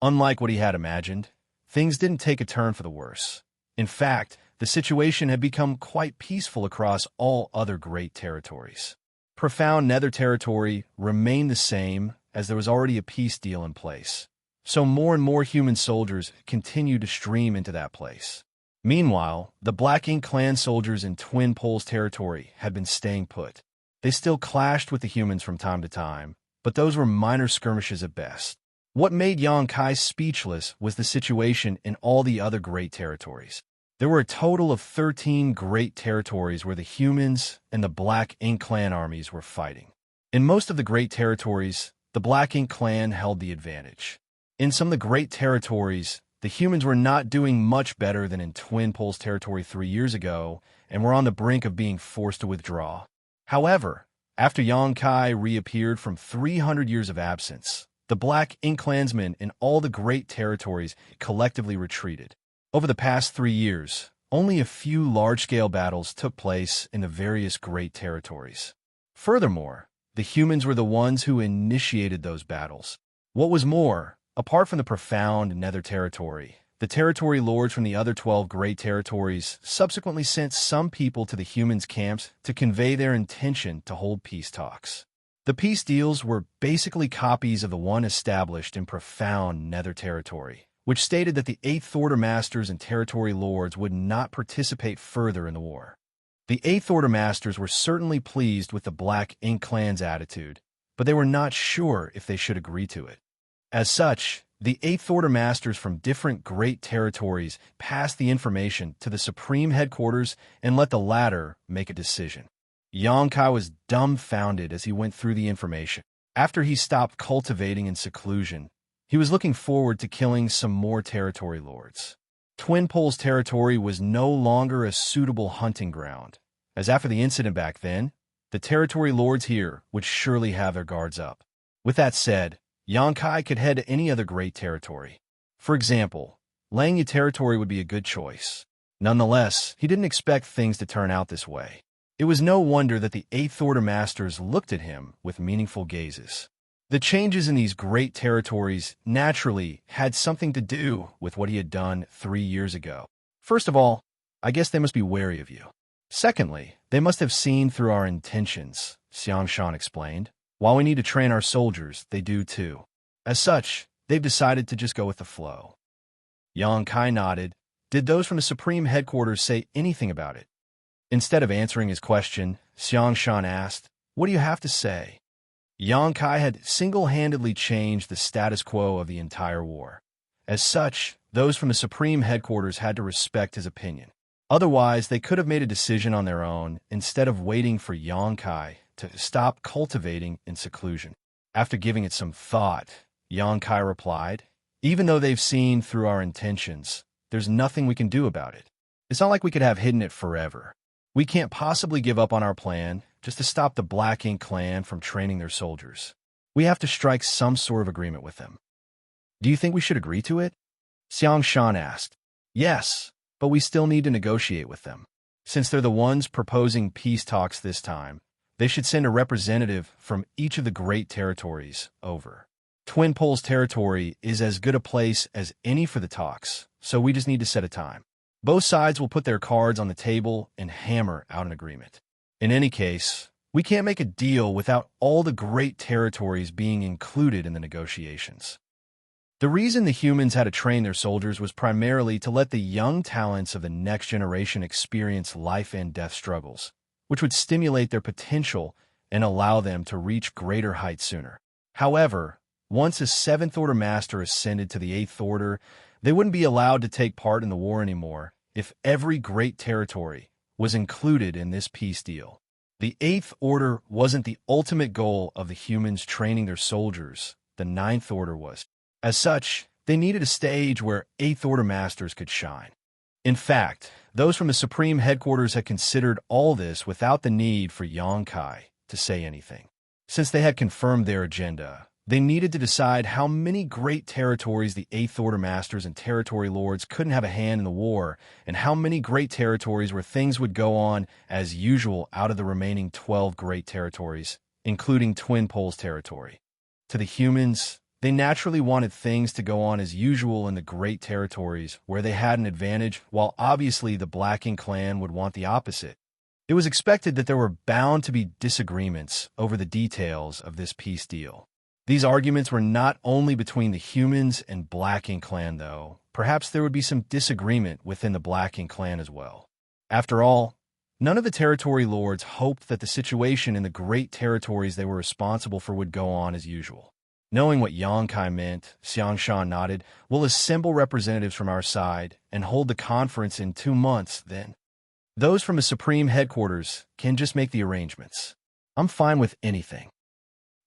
Unlike what he had imagined, things didn't take a turn for the worse. In fact, the situation had become quite peaceful across all other great territories. Profound Nether territory remained the same, as there was already a peace deal in place. So more and more human soldiers continued to stream into that place. Meanwhile, the Black Ink clan soldiers in Twin Poles territory had been staying put. They still clashed with the humans from time to time, but those were minor skirmishes at best. What made Xianxia speechless was the situation in all the other great territories. There were a total of 13 great territories where the humans and the Black Ink clan armies were fighting. In most of the great territories, the Black Ink clan held the advantage. In some of the great territories, the humans were not doing much better than in Twin Poles territory 3 years ago and were on the brink of being forced to withdraw. However, after Xianxia reappeared from 300 years of absence, the Black Ink clansmen in all the great territories collectively retreated. Over the past 3 years, only a few large-scale battles took place in the various great territories. Furthermore, the humans were the ones who initiated those battles. What was more, apart from the profound Nether territory, the territory lords from the other 12 great territories subsequently sent some people to the humans' camps to convey their intention to hold peace talks. The peace deals were basically copies of the one established in profound Nether territory, which stated that the Eighth Order Masters and Territory Lords would not participate further in the war. The Eighth Order Masters were certainly pleased with the Black Ink clan's attitude, but they were not sure if they should agree to it. As such, the Eighth Order Masters from different great territories passed the information to the Supreme Headquarters and let the latter make a decision. Xianxia was dumbfounded as he went through the information. After he stopped cultivating in seclusion, he was looking forward to killing some more territory lords. Twin Poles territory was no longer a suitable hunting ground, as after the incident back then, the territory lords here would surely have their guards up. With that said, Xianxia could head to any other great territory. For example, Langya territory would be a good choice. Nonetheless, he didn't expect things to turn out this way. It was no wonder that the Eighth Order Masters looked at him with meaningful gazes. The changes in these great territories naturally had something to do with what he had done 3 years ago. First of all, I guess they must be wary of you. Secondly, they must have seen through our intentions, Xianxia explained. While we need to train our soldiers, they do too. As such, they've decided to just go with the flow. Xianxia nodded. Did those from the Supreme Headquarters say anything about it? Instead of answering his question, Xianxia asked, "What do you have to say?" Xianxia had single-handedly changed the status quo of the entire war. As such, those from the Supreme Headquarters had to respect his opinion. Otherwise, they could have made a decision on their own instead of waiting for Xianxia to stop cultivating in seclusion. After giving it some thought, Xianxia replied, "Even though they've seen through our intentions, there's nothing we can do about it. It's not like we could have hidden it forever. We can't possibly give up on our plan just to stop the Black Ink clan from training their soldiers. We have to strike some sort of agreement with them." "Do you think we should agree to it?" Xianxia asked. "Yes, but we still need to negotiate with them. Since they're the ones proposing peace talks this time, they should send a representative from each of the great territories over. Twin Poles territory is as good a place as any for the talks, so we just need to set a time. Both sides will put their cards on the table and hammer out an agreement. In any case, we can't make a deal without all the great territories being included in the negotiations." The reason the humans had to train their soldiers was primarily to let the young talents of the next generation experience life and death struggles, which would stimulate their potential and allow them to reach greater heights sooner. However, once a Seventh Order Master ascended to the Eighth Order, they wouldn't be allowed to take part in the war anymore if every great territory was included in this peace deal. The Eighth Order wasn't the ultimate goal of the humans training their soldiers, the Ninth Order was. As such, they needed a stage where Eighth Order Masters could shine. In fact, those from the Supreme Headquarters had considered all this without the need for Xianxia to say anything. Since they had confirmed their agenda, they needed to decide how many great territories the Eighth Order Masters and Territory Lords couldn't have a hand in the war, and how many great territories where things would go on as usual out of the remaining 12 great territories, including Twin Poles territory. To the humans, they naturally wanted things to go on as usual in the great territories where they had an advantage, while obviously the Black Ink clan would want the opposite. It was expected that there were bound to be disagreements over the details of this peace deal. These arguments were not only between the humans and Black Ink clan, though. Perhaps there would be some disagreement within the Black Ink clan as well. After all, none of the territory lords hoped that the situation in the great territories they were responsible for would go on as usual. Knowing what Xianxia meant, Xianxia nodded. "We'll assemble representatives from our side and hold the conference in 2 months, then. Those from the Supreme Headquarters can just make the arrangements. I'm fine with anything.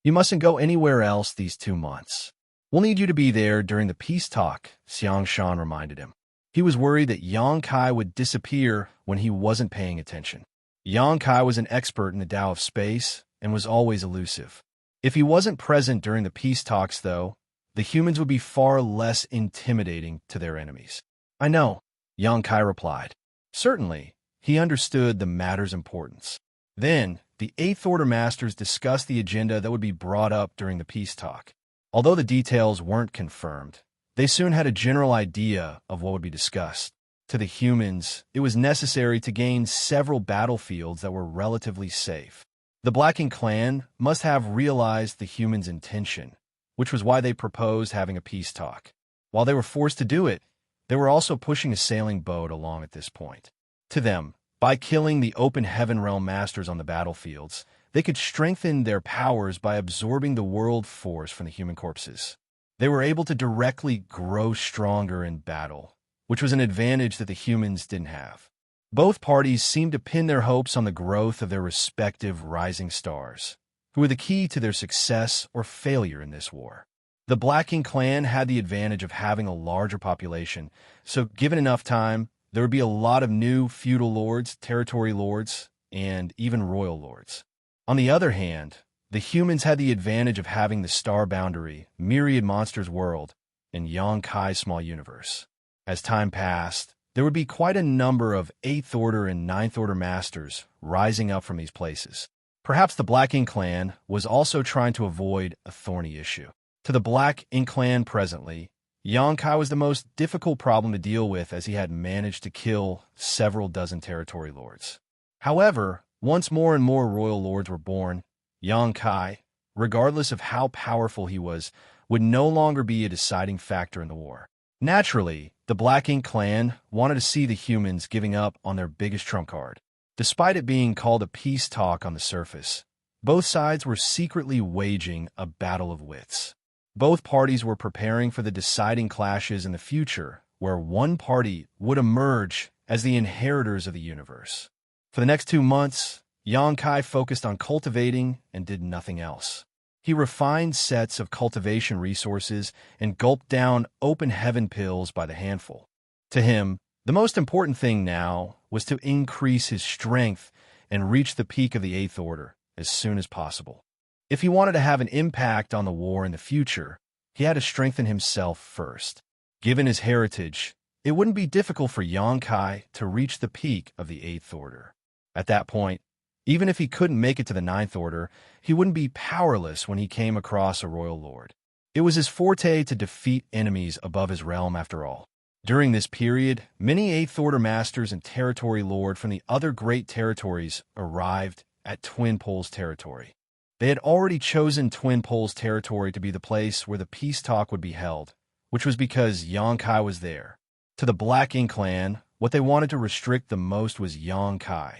You mustn't go anywhere else these 2 months. We'll need you to be there during the peace talk," Xianxia reminded him. He was worried that Xianxia would disappear when he wasn't paying attention. Xianxia was an expert in the Tao of space and was always elusive. If he wasn't present during the peace talks, though, the humans would be far less intimidating to their enemies. "I know," Xianxia replied. Certainly, he understood the matter's importance. Then, the Eighth Order Masters discussed the agenda that would be brought up during the peace talk. Although the details weren't confirmed, they soon had a general idea of what would be discussed. To the humans, it was necessary to gain several battlefields that were relatively safe. The Black Ink clan must have realized the humans' intention, which was why they proposed having a peace talk. While they were forced to do it, they were also pushing a sailing boat along at this point. To them, by killing the Open Heaven Realm Masters on the battlefields, they could strengthen their powers by absorbing the world force from the human corpses. They were able to directly grow stronger in battle, which was an advantage that the humans didn't have. Both parties seemed to pin their hopes on the growth of their respective rising stars, who were the key to their success or failure in this war. The Black Ink clan had the advantage of having a larger population, so given enough time, there would be a lot of new feudal lords, territory lords, and even royal lords. On the other hand, the humans had the advantage of having the star boundary, Myriad Monsters world, and Xianxia's small universe. As time passed, there would be quite a number of 8th Order and 9th Order Masters rising up from these places. Perhaps the Black Ink clan was also trying to avoid a thorny issue. To the Black Ink clan presently, Xianxia was the most difficult problem to deal with, as he had managed to kill several dozen territory lords. However, once more and more royal lords were born, Xianxia, regardless of how powerful he was, would no longer be a deciding factor in the war. Naturally, the Black Ink clan wanted to see the humans giving up on their biggest trump card. Despite it being called a peace talk on the surface, both sides were secretly waging a battle of wits. Both parties were preparing for the deciding clashes in the future, where one party would emerge as the inheritors of the universe. For the next 2 months, Xianxia focused on cultivating and did nothing else. He refined sets of cultivation resources and gulped down open heaven pills by the handful. To him, the most important thing now was to increase his strength and reach the peak of the Eighth Order as soon as possible. If he wanted to have an impact on the war in the future, he had to strengthen himself first. Given his heritage, it wouldn't be difficult for Xianxia to reach the peak of the Eighth Order. At that point, even if he couldn't make it to the Ninth Order, he wouldn't be powerless when he came across a royal lord. It was his forte to defeat enemies above his realm, after all. During this period, many Eighth Order Masters and territory lord from the other great territories arrived at Twin Poles territory. They had already chosen Twin Poles territory to be the place where the peace talk would be held, which was because Xianxia was there. To the Black Ink clan, what they wanted to restrict the most was Xianxia.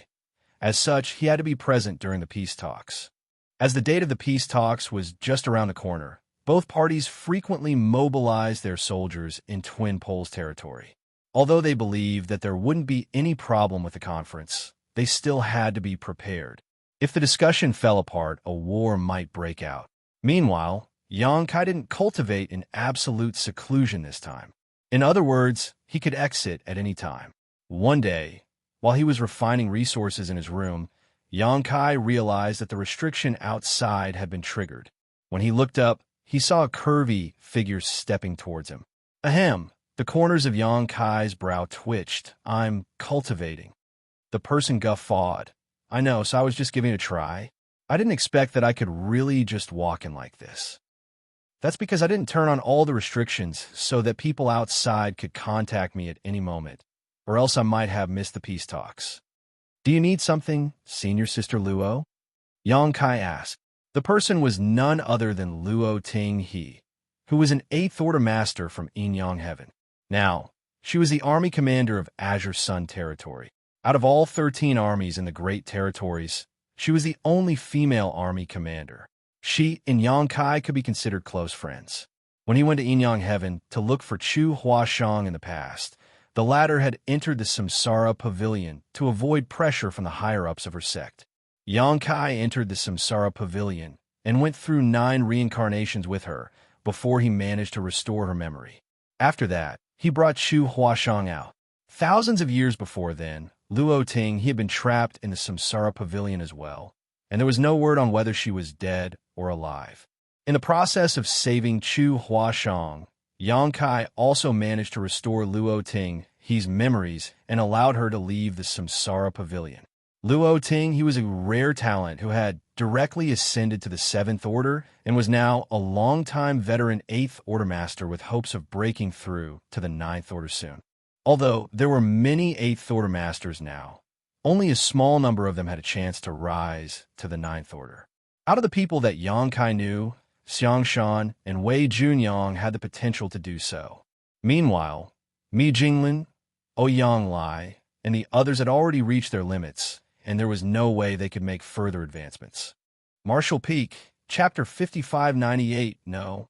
As such, he had to be present during the peace talks. As the date of the peace talks was just around the corner, both parties frequently mobilized their soldiers in Twin Poles territory. Although they believed that there wouldn't be any problem with the conference, they still had to be prepared. If the discussion fell apart, a war might break out. Meanwhile, Xianxia didn't cultivate in absolute seclusion this time. In other words, he could exit at any time. One day, while he was refining resources in his room, Xianxia realized that the restriction outside had been triggered. When he looked up, he saw a curvy figure stepping towards him. Ahem! The corners of Xianxia's brow twitched. "I'm cultivating." The person guffawed. "I know, so I was just giving it a try. I didn't expect that I could really just walk in like this." That's because I didn't turn on all the restrictions so that people outside could contact me at any moment, or else I might have missed the peace talks. Do you need something, Senior Sister Luo? Yang Kai asked. The person was none other than Luo Ting He, who was an 8th Order Master from Yin Heaven. Now, she was the army commander of Azure Sun Territory. Out of all 13 armies in the Great Territories, she was the only female army commander. She and Yang Kai could be considered close friends. When he went to Yin Heaven to look for Chu Huashang in the past, the latter had entered the Samsara Pavilion to avoid pressure from the higher-ups of her sect. Yang Kai entered the Samsara Pavilion and went through 9 reincarnations with her before he managed to restore her memory. After that, he brought Chu Huashang out. Thousands of years before then, Luo Ting he had been trapped in the Samsara Pavilion as well, and there was no word on whether she was dead or alive. In the process of saving Chu Huashang, Yang Kai also managed to restore Luo Ting he's memories and allowed her to leave the Samsara Pavilion. Luo Ting he was a rare talent who had directly ascended to the 7th Order and was now a long-time veteran 8th Order Master with hopes of breaking through to the 9th Order soon. Although there were many 8th Order Masters now, only a small number of them had a chance to rise to the 9th Order. Out of the people that Yang Kai knew, Xianxia and Wei Junyang had the potential to do so. Meanwhile, Mi Jinglin, Ouyang Lai, and the others had already reached their limits, and there was no way they could make further advancements. Martial Peak, Chapter 5598, no.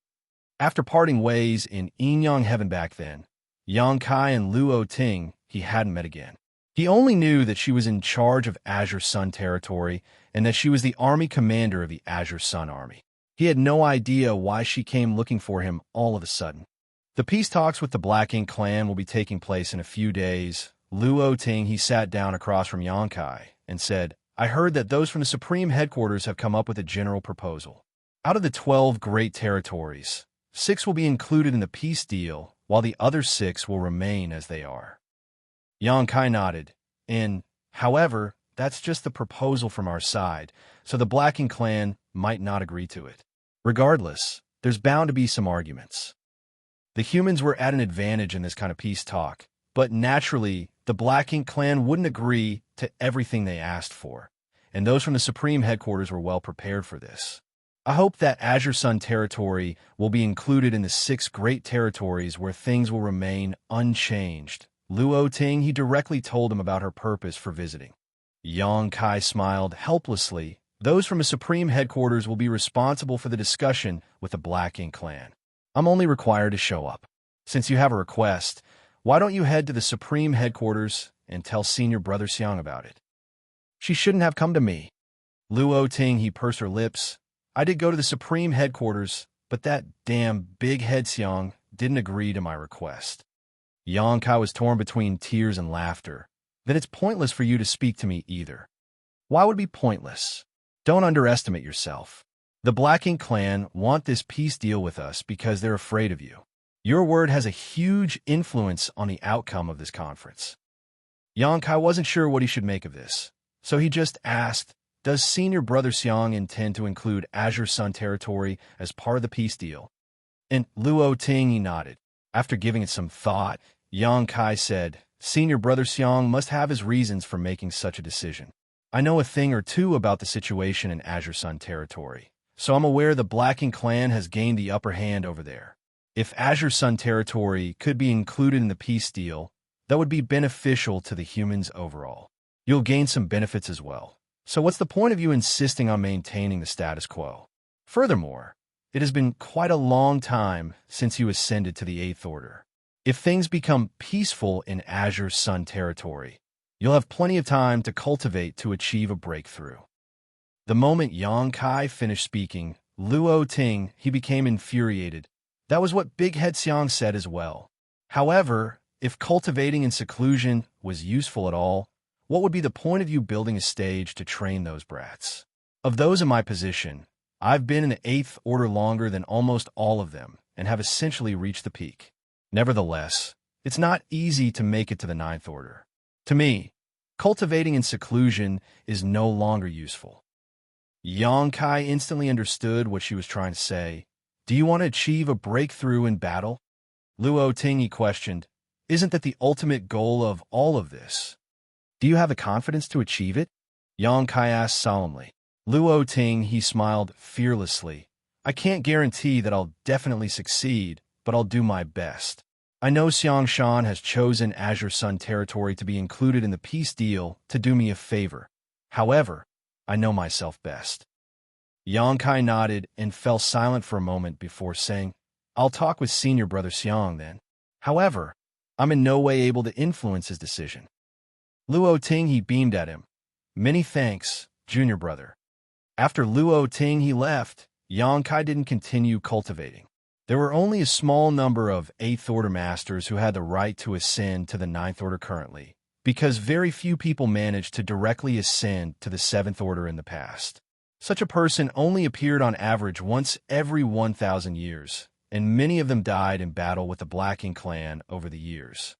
After parting ways in Yin Heaven back then, Yang Kai and Luo Ting he hadn't met again. He only knew that she was in charge of Azure Sun Territory and that she was the army commander of the Azure Sun Army. He had no idea why she came looking for him all of a sudden. The peace talks with the Black Ink clan will be taking place in a few days. Luo Ting he sat down across from Yang Kai and said, I heard that those from the Supreme Headquarters have come up with a general proposal. Out of the 12 great territories, 6 will be included in the peace deal, while the other 6 will remain as they are. Yang Kai nodded, and, however, that's just the proposal from our side, so the Black Ink clan might not agree to it. Regardless, there's bound to be some arguments. The humans were at an advantage in this kind of peace talk, but naturally, the Black Ink clan wouldn't agree to everything they asked for, and those from the Supreme Headquarters were well prepared for this. I hope that Azure Sun Territory will be included in the 6 great territories where things will remain unchanged. Luo Ting he directly told him about her purpose for visiting. Yang Kai smiled helplessly. Those from the Supreme Headquarters will be responsible for the discussion with the Black Ink clan. I'm only required to show up. Since you have a request, why don't you head to the Supreme Headquarters and tell Senior Brother Xiang about it? She shouldn't have come to me. Luo Ting he pursed her lips. I did go to the Supreme Headquarters, but that damn big head Xiang didn't agree to my request. Yang Kai was torn between tears and laughter. Then it's pointless for you to speak to me either. Why would it be pointless? Don't underestimate yourself. The Black Ink clan want this peace deal with us because they're afraid of you. Your word has a huge influence on the outcome of this conference. Yang Kai wasn't sure what he should make of this, so he just asked, does Senior Brother Xiang intend to include Azure Sun Territory as part of the peace deal? And Luo Ting he nodded. After giving it some thought, Yang Kai said, Senior Brother Xiang must have his reasons for making such a decision. I know a thing or two about the situation in Azure Sun Territory, so I'm aware the Black Ink clan has gained the upper hand over there. If Azure Sun Territory could be included in the peace deal, that would be beneficial to the humans overall. You'll gain some benefits as well. So what's the point of you insisting on maintaining the status quo? Furthermore, it has been quite a long time since you ascended to the 8th Order. If things become peaceful in Azure Sun Territory, you'll have plenty of time to cultivate to achieve a breakthrough. The moment Yang Kai finished speaking, Luo Ting he became infuriated. That was what Big Head Xiang said as well. However, if cultivating in seclusion was useful at all, what would be the point of you building a stage to train those brats? Of those in my position, I've been in the 8th Order longer than almost all of them and have essentially reached the peak. Nevertheless, it's not easy to make it to the 9th Order. To me, cultivating in seclusion is no longer useful. Yang Kai instantly understood what she was trying to say. Do you want to achieve a breakthrough in battle? Luo Ting questioned. Isn't that the ultimate goal of all of this? Do you have the confidence to achieve it? Yang Kai asked solemnly. Luo Ting, he smiled fearlessly. I can't guarantee that I'll definitely succeed, but I'll do my best. I know Xianxia has chosen Azure Sun territory to be included in the peace deal to do me a favor. However, I know myself best. Yang Kai nodded and fell silent for a moment before saying, I'll talk with senior brother Xiang then. However, I'm in no way able to influence his decision. Luo Ting, he beamed at him. Many thanks, junior brother. After Luo Ting he left, Yang Kai didn't continue cultivating. There were only a small number of 8th Order Masters who had the right to ascend to the 9th Order currently, because very few people managed to directly ascend to the 7th Order in the past. Such a person only appeared on average once every 1,000 years, and many of them died in battle with the Black Ink clan over the years.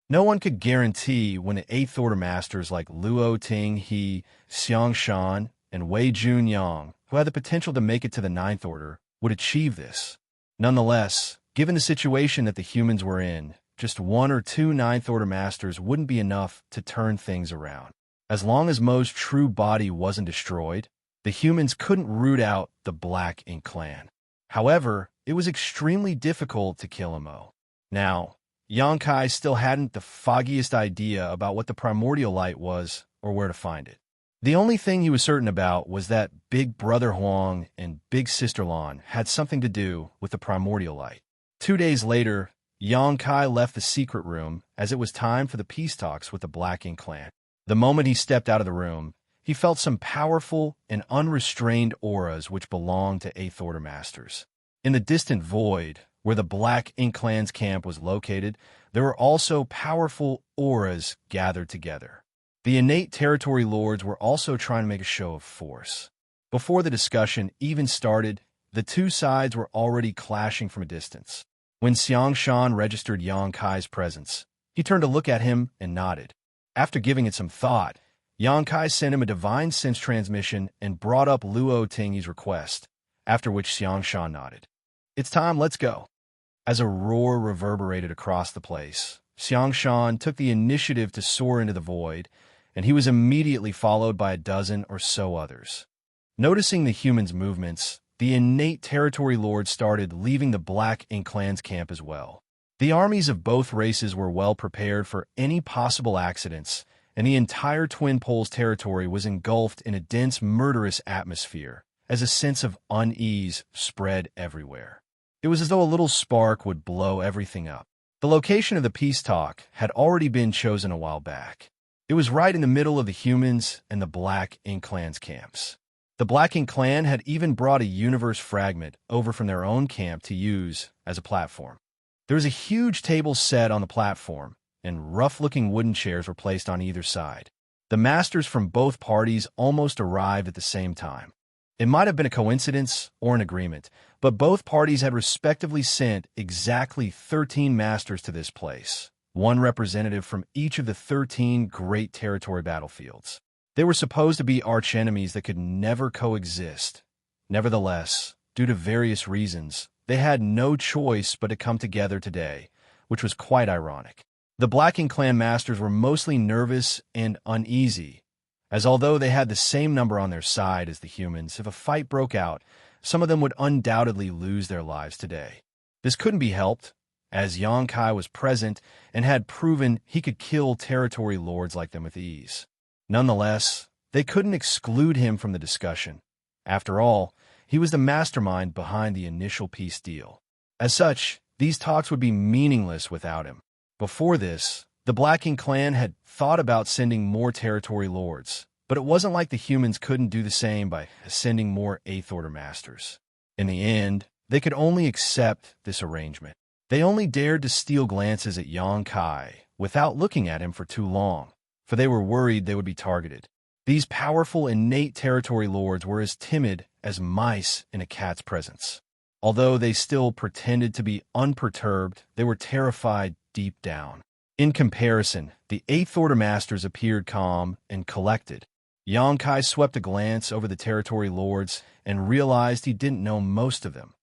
No one could guarantee when the 8th Order Masters like Luo Ting He, Xianxia, and Wei Junyang, who had the potential to make it to the 9th Order, would achieve this. Nonetheless, given the situation that the humans were in, just 1 or 2 9th Order Masters wouldn't be enough to turn things around. As long as Mo's true body wasn't destroyed, the humans couldn't root out the Black Ink clan. However, it was extremely difficult to kill Mo. Now, Yang Kai still hadn't the foggiest idea about what the primordial light was or where to find it. The only thing he was certain about was that Big Brother Huang and Big Sister Lan had something to do with the primordial light. 2 days later, Yang Kai left the secret room as it was time for the peace talks with the Black Ink clan. The moment he stepped out of the room, he felt some powerful and unrestrained auras which belonged to 8th Order Masters. In the distant void, where the Black Ink clan's camp was located, there were also powerful auras gathered together. The innate territory lords were also trying to make a show of force. Before the discussion even started, the two sides were already clashing from a distance. When Xianxia registered Yang Kai's presence, he turned to look at him and nodded. After giving it some thought, Yang Kai sent him a divine sense transmission and brought up Luo Ting's request, after which Xianxia nodded. It's time, let's go. As a roar reverberated across the place, Xianxia took the initiative to soar into the void, and he was immediately followed by a dozen or so others. Noticing the humans' movements, the innate territory lords started leaving the Black Ink clan's camp as well. The armies of both races were well prepared for any possible accidents, and the entire Twin Poles territory was engulfed in a dense, murderous atmosphere, as a sense of unease spread everywhere. It was as though a little spark would blow everything up. The location of the peace talk had already been chosen a while back. It was right in the middle of the humans and the Black Ink clan's camps. The Black Ink clan had even brought a universe fragment over from their own camp to use as a platform. There was a huge table set on the platform, and rough-looking wooden chairs were placed on either side. The masters from both parties almost arrived at the same time. It might have been a coincidence or an agreement, but both parties had respectively sent exactly 13 masters to this place, one representative from each of the 13 great territory battlefields. They were supposed to be archenemies that could never coexist. Nevertheless, due to various reasons, they had no choice but to come together today, which was quite ironic. The Black Ink clan masters were mostly nervous and uneasy, as although they had the same number on their side as the humans, if a fight broke out, some of them would undoubtedly lose their lives today. This couldn't be helped, as Yang Kai was present and had proven he could kill territory lords like them with ease. Nonetheless, they couldn't exclude him from the discussion. After all, he was the mastermind behind the initial peace deal. As such, these talks would be meaningless without him. Before this, the Black Ink clan had thought about sending more territory lords, but it wasn't like the humans couldn't do the same by sending more 8th Order Masters. In the end, they could only accept this arrangement. They only dared to steal glances at Yang Kai without looking at him for too long, for they were worried they would be targeted. These powerful innate territory lords were as timid as mice in a cat's presence. Although they still pretended to be unperturbed, they were terrified deep down. In comparison, the 8th Order Masters appeared calm and collected. Yang Kai swept a glance over the territory lords and realized he didn't know most of them.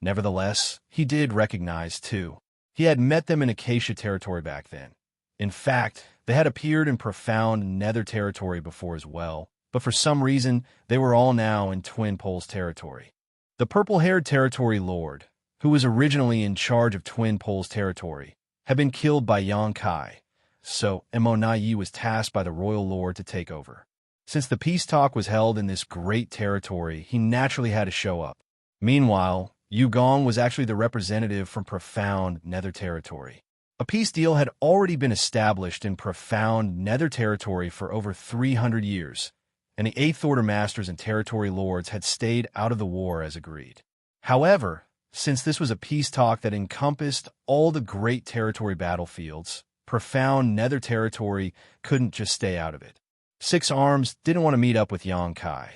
Nevertheless, he did recognize, too. He had met them in Acacia territory back then. In fact, they had appeared in profound Nether territory before as well, but for some reason, they were all now in Twin Poles territory. The purple-haired territory lord, who was originally in charge of Twin Poles territory, had been killed by Xianxia, so Immortal was tasked by the royal lord to take over. Since the peace talk was held in this great territory, he naturally had to show up. Meanwhile, Yugong was actually the representative from profound Nether territory. A peace deal had already been established in profound Nether territory for over 300 years, and the Eighth Order Masters and Territory Lords had stayed out of the war as agreed. However, since this was a peace talk that encompassed all the great territory battlefields, profound Nether territory couldn't just stay out of it. Six Arms didn't want to meet up with Xianxia.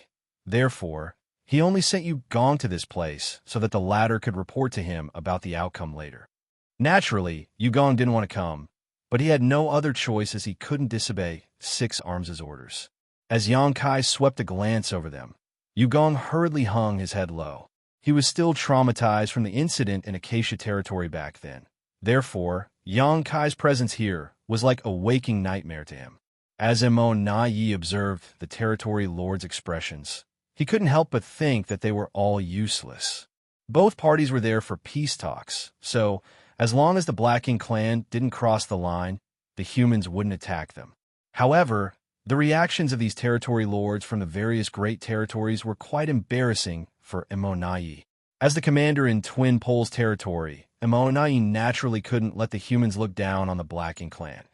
Therefore, he only sent Yugong to this place so that the latter could report to him about the outcome later. Naturally, Yugong didn't want to come, but he had no other choice as he couldn't disobey Six Arms' orders. As Xianxia swept a glance over them, Yugong hurriedly hung his head low. He was still traumatized from the incident in Acacia territory back then. Therefore, Xianxia's presence here was like a waking nightmare to him. As Immortal observed the territory lord's expressions, he couldn't help but think that they were all useless. Both parties were there for peace talks, so as long as the Black Ink clan didn't cross the line, the humans wouldn't attack them. However, the reactions of these territory lords from the various great territories were quite embarrassing for Immortal. As the commander in Twin Poles territory, Immortal naturally couldn't let the humans look down on the Black Ink clan.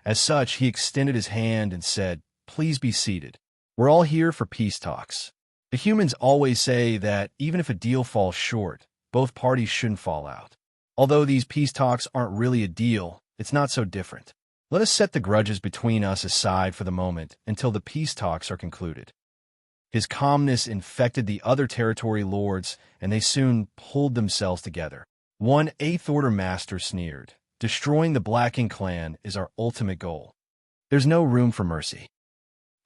As such, he extended his hand and said, "Please be seated. We're all here for peace talks." The humans always say that even if a deal falls short, both parties shouldn't fall out. Although these peace talks aren't really a deal, it's not so different. Let us set the grudges between us aside for the moment until the peace talks are concluded. His calmness infected the other territory lords, and they soon pulled themselves together. One Eighth Order Master sneered, "Destroying the Black Ink clan is our ultimate goal. There's no room for mercy."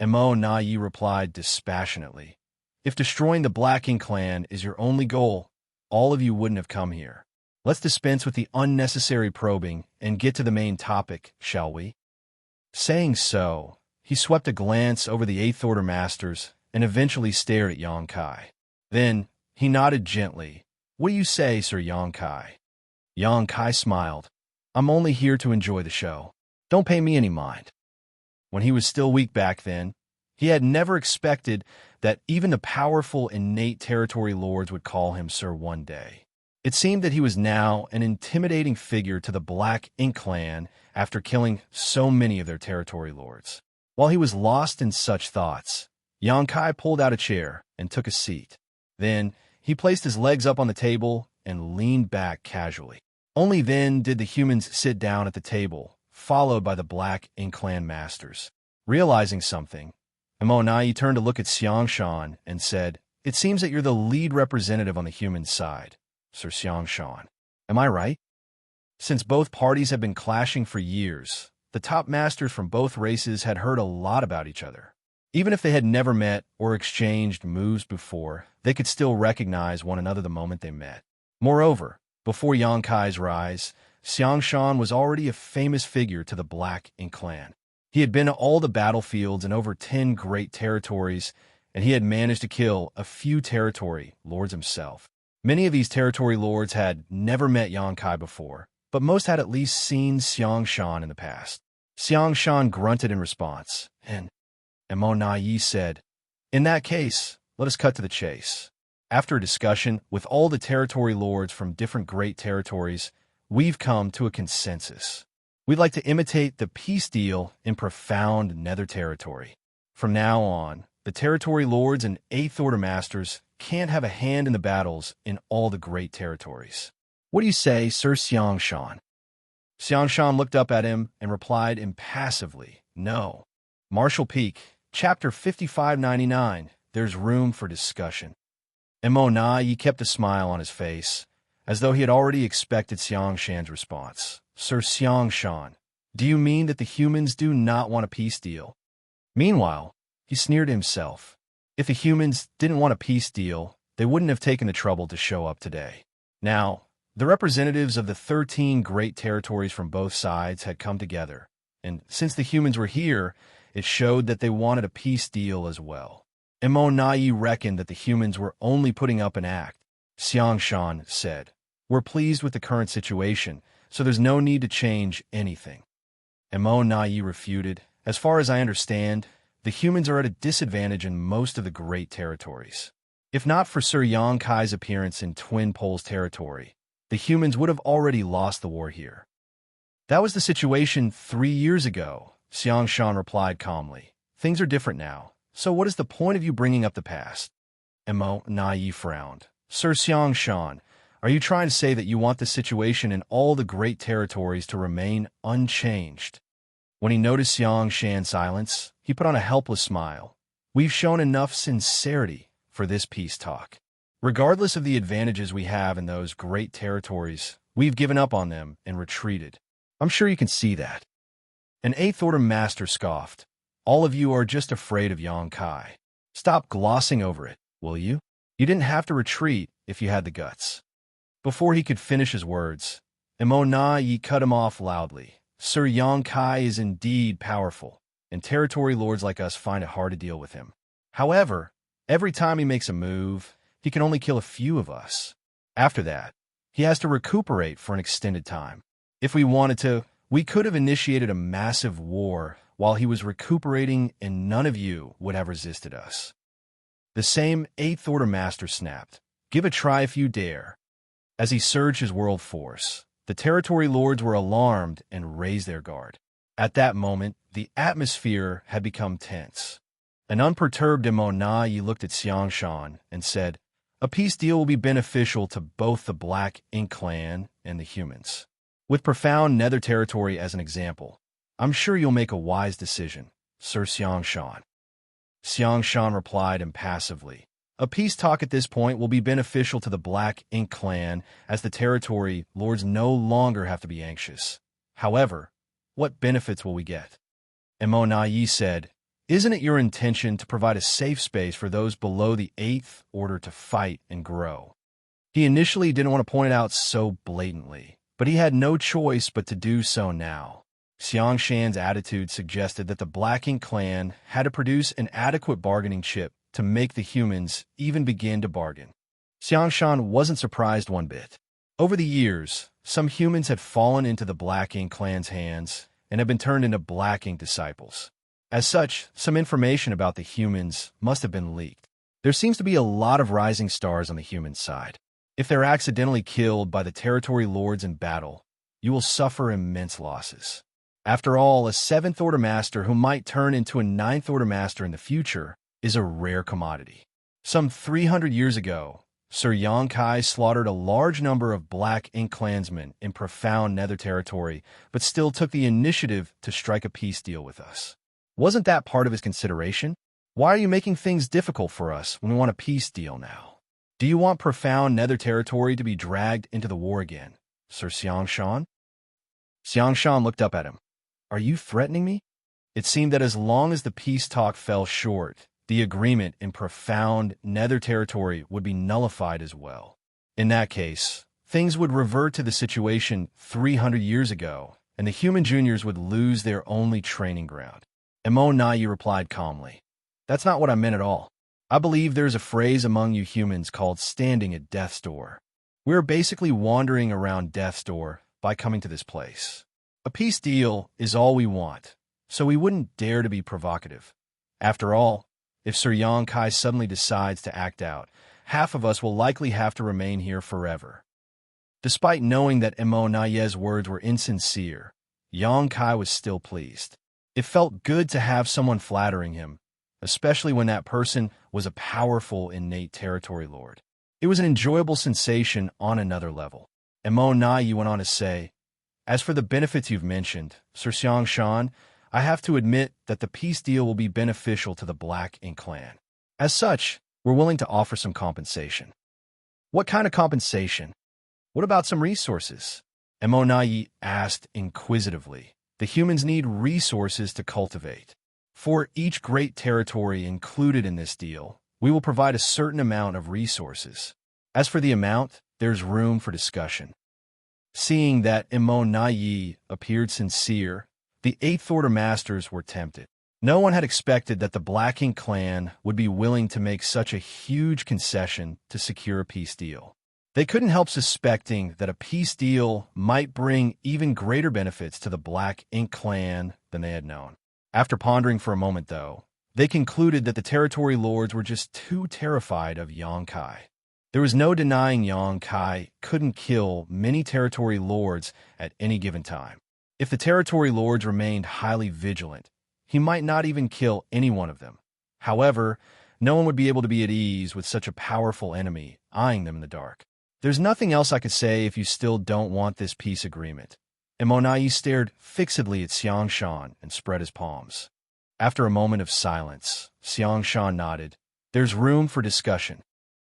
Immortal replied dispassionately, "If destroying the Black Ink clan is your only goal, all of you wouldn't have come here. Let's dispense with the unnecessary probing and get to the main topic, shall we?" Saying so, he swept a glance over the Eighth Order Masters and eventually stared at Xianxia. Then, he nodded gently. "What do you say, Sir Xianxia?" Xianxia smiled. "I'm only here to enjoy the show. Don't pay me any mind." When he was still weak back then, he had never expected that even the powerful innate territory lords would call him Sir one day. It seemed that he was now an intimidating figure to the Black Ink clan after killing so many of their territory lords. While he was lost in such thoughts, Xianxia pulled out a chair and took a seat. Then, he placed his legs up on the table and leaned back casually. Only then did the humans sit down at the table, followed by the Black Ink clan masters. Realizing something, Immortal turned to look at Xianxia and said, "It seems that you're the lead representative on the human side, Sir Xianxia. Am I right?" Since both parties had been clashing for years, the top masters from both races had heard a lot about each other. Even if they had never met or exchanged moves before, they could still recognize one another the moment they met. Moreover, before Xianxia's rise, Xianxia was already a famous figure to the Black Ink clan. He had been to all the battlefields in over 10 great territories, and he had managed to kill a few territory lords himself. Many of these territory lords had never met Xianxia before, but most had at least seen Xianxia in the past. Xianxia grunted in response, and Immortal said, "In that case, let us cut to the chase. After a discussion with all the territory lords from different great territories, we've come to a consensus. We'd like to imitate the peace deal in profound Nether territory. From now on, the territory lords and Eighth Order Masters can't have a hand in the battles in all the great territories. What do you say, Sir Xianxia?" Xianxia looked up at him and replied impassively, "No." Martial Peak, Chapter 5599, There's Room for Discussion. Immortal kept a smile on his face, as though he had already expected Xianxia's response. "Sir Xianxia, do you mean that the humans do not want a peace deal?" Meanwhile, he sneered to himself. If the humans didn't want a peace deal, they wouldn't have taken the trouble to show up today. Now, the representatives of the 13 great territories from both sides had come together, and since the humans were here, it showed that they wanted a peace deal as well. Immortality reckoned that the humans were only putting up an act. Xianxia said, "We're pleased with the current situation, so there's no need to change anything." Immortality refuted, "As far as I understand, the humans are at a disadvantage in most of the great territories. If not for Sir Xianxia's appearance in Twin Poles territory, the humans would have already lost the war here." "That was the situation 3 years ago," Xianxia replied calmly. "Things are different now, so what is the point of you bringing up the past?" Immortality frowned. "Sir Xianxia, are you trying to say that you want the situation in all the great territories to remain unchanged?" When he noticed Xianxia's silence, he put on a helpless smile. "We've shown enough sincerity for this peace talk. Regardless of the advantages we have in those great territories, we've given up on them and retreated. I'm sure you can see that." An Eighth Order Master scoffed. "All of you are just afraid of Xianxia. Stop glossing over it, will you? You didn't have to retreat if you had the guts." Before he could finish his words, Immortality cut him off loudly. "Sir Xianxia is indeed powerful, and territory lords like us find it hard to deal with him. However, every time he makes a move, he can only kill a few of us. After that, he has to recuperate for an extended time. If we wanted to, we could have initiated a massive war while he was recuperating, and none of you would have resisted us." The same Eighth Order Master snapped, "Give a try if you dare." As he surged his world force, the territory lords were alarmed and raised their guard. At that moment, the atmosphere had become tense. An unperturbed Immortality looked at Xianxia and said, "A peace deal will be beneficial to both the Black Ink Clan and the humans. With profound nether territory as an example, I'm sure you'll make a wise decision, Sir Xianxia." Xianxia replied impassively, "A peace talk at this point will be beneficial to the Black Ink Clan, as the territory lords no longer have to be anxious. However, what benefits will we get?" Immortality said, "Isn't it your intention to provide a safe space for those below the Eighth Order to fight and grow?" He initially didn't want to point it out so blatantly, but he had no choice but to do so now. Xianxia's attitude suggested that the Black Ink Clan had to produce an adequate bargaining chip to make the humans even begin to bargain. Xianxia wasn't surprised one bit. Over the years, some humans had fallen into the Black Ink Clan's hands and had been turned into Black Ink disciples. As such, some information about the humans must have been leaked. There seems to be a lot of rising stars on the human side. If they're accidentally killed by the territory lords in battle, you will suffer immense losses. After all, a Seventh Order Master who might turn into a Ninth Order Master in the future is a rare commodity. Some 300 years ago, Sir Xianxia slaughtered a large number of Black Ink clansmen in profound nether territory, but still took the initiative to strike a peace deal with us. Wasn't that part of his consideration? Why are you making things difficult for us when we want a peace deal now? Do you want profound nether territory to be dragged into the war again, Sir Xianxia?" Xianxia looked up at him. "Are you threatening me?" It seemed that as long as the peace talk fell short, the agreement in profound nether territory would be nullified as well. In that case, things would revert to the situation 300 years ago, and the human juniors would lose their only training ground. Immortality replied calmly, "That's not what I meant at all. I believe there's a phrase among you humans called standing at death's door. We're basically wandering around death's door by coming to this place. A peace deal is all we want, so we wouldn't dare to be provocative. After all, if Sir Xianxia suddenly decides to act out, half of us will likely have to remain here forever." Despite knowing that Immortality's words were insincere, Xianxia was still pleased. It felt good to have someone flattering him, especially when that person was a powerful innate territory lord. It was an enjoyable sensation on another level. Immortality went on to say, "As for the benefits you've mentioned, Sir Xianxia, I have to admit that the peace deal will be beneficial to the Black Ink Clan. As such, we're willing to offer some compensation." "What kind of compensation? What about some resources?" Immortality asked inquisitively. "The humans need resources to cultivate. For each great territory included in this deal, we will provide a certain amount of resources. As for the amount, there's room for discussion. Seeing that Yi appeared sincere, the Eighth Order Masters were tempted. No one had expected that the Black Ink clan would be willing to make such a huge concession to secure a peace deal. They couldn't help suspecting that a peace deal might bring even greater benefits to the Black Ink clan than they had known. After pondering for a moment, though, they concluded that the territory lords were just too terrified of Xianxia. There was no denying Xianxia couldn't kill many territory lords at any given time. If the territory lords remained highly vigilant, he might not even kill any one of them. However, no one would be able to be at ease with such a powerful enemy eyeing them in the dark. There's nothing else I could say if you still don't want this peace agreement. Yi stared fixedly at Xianxia and spread his palms. After a moment of silence, Xianxia nodded. There's room for discussion.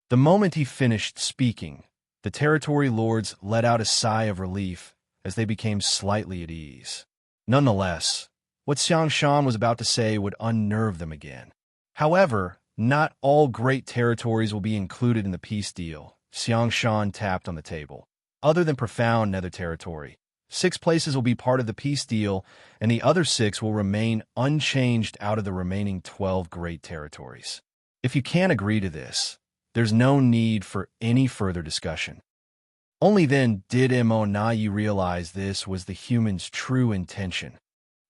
The moment he finished speaking, the territory lords let out a sigh of relief as they became slightly at ease. Nonetheless, what Xianxia was about to say would unnerve them again. However, not all great territories will be included in the peace deal. Xianxia tapped on the table. Other than profound nether territory, 6 places will be part of the peace deal, and the other 6 will remain unchanged out of the remaining 12 great territories. If you can't agree to this, there's no need for any further discussion. Only then did Yi realize this was the human's true intention.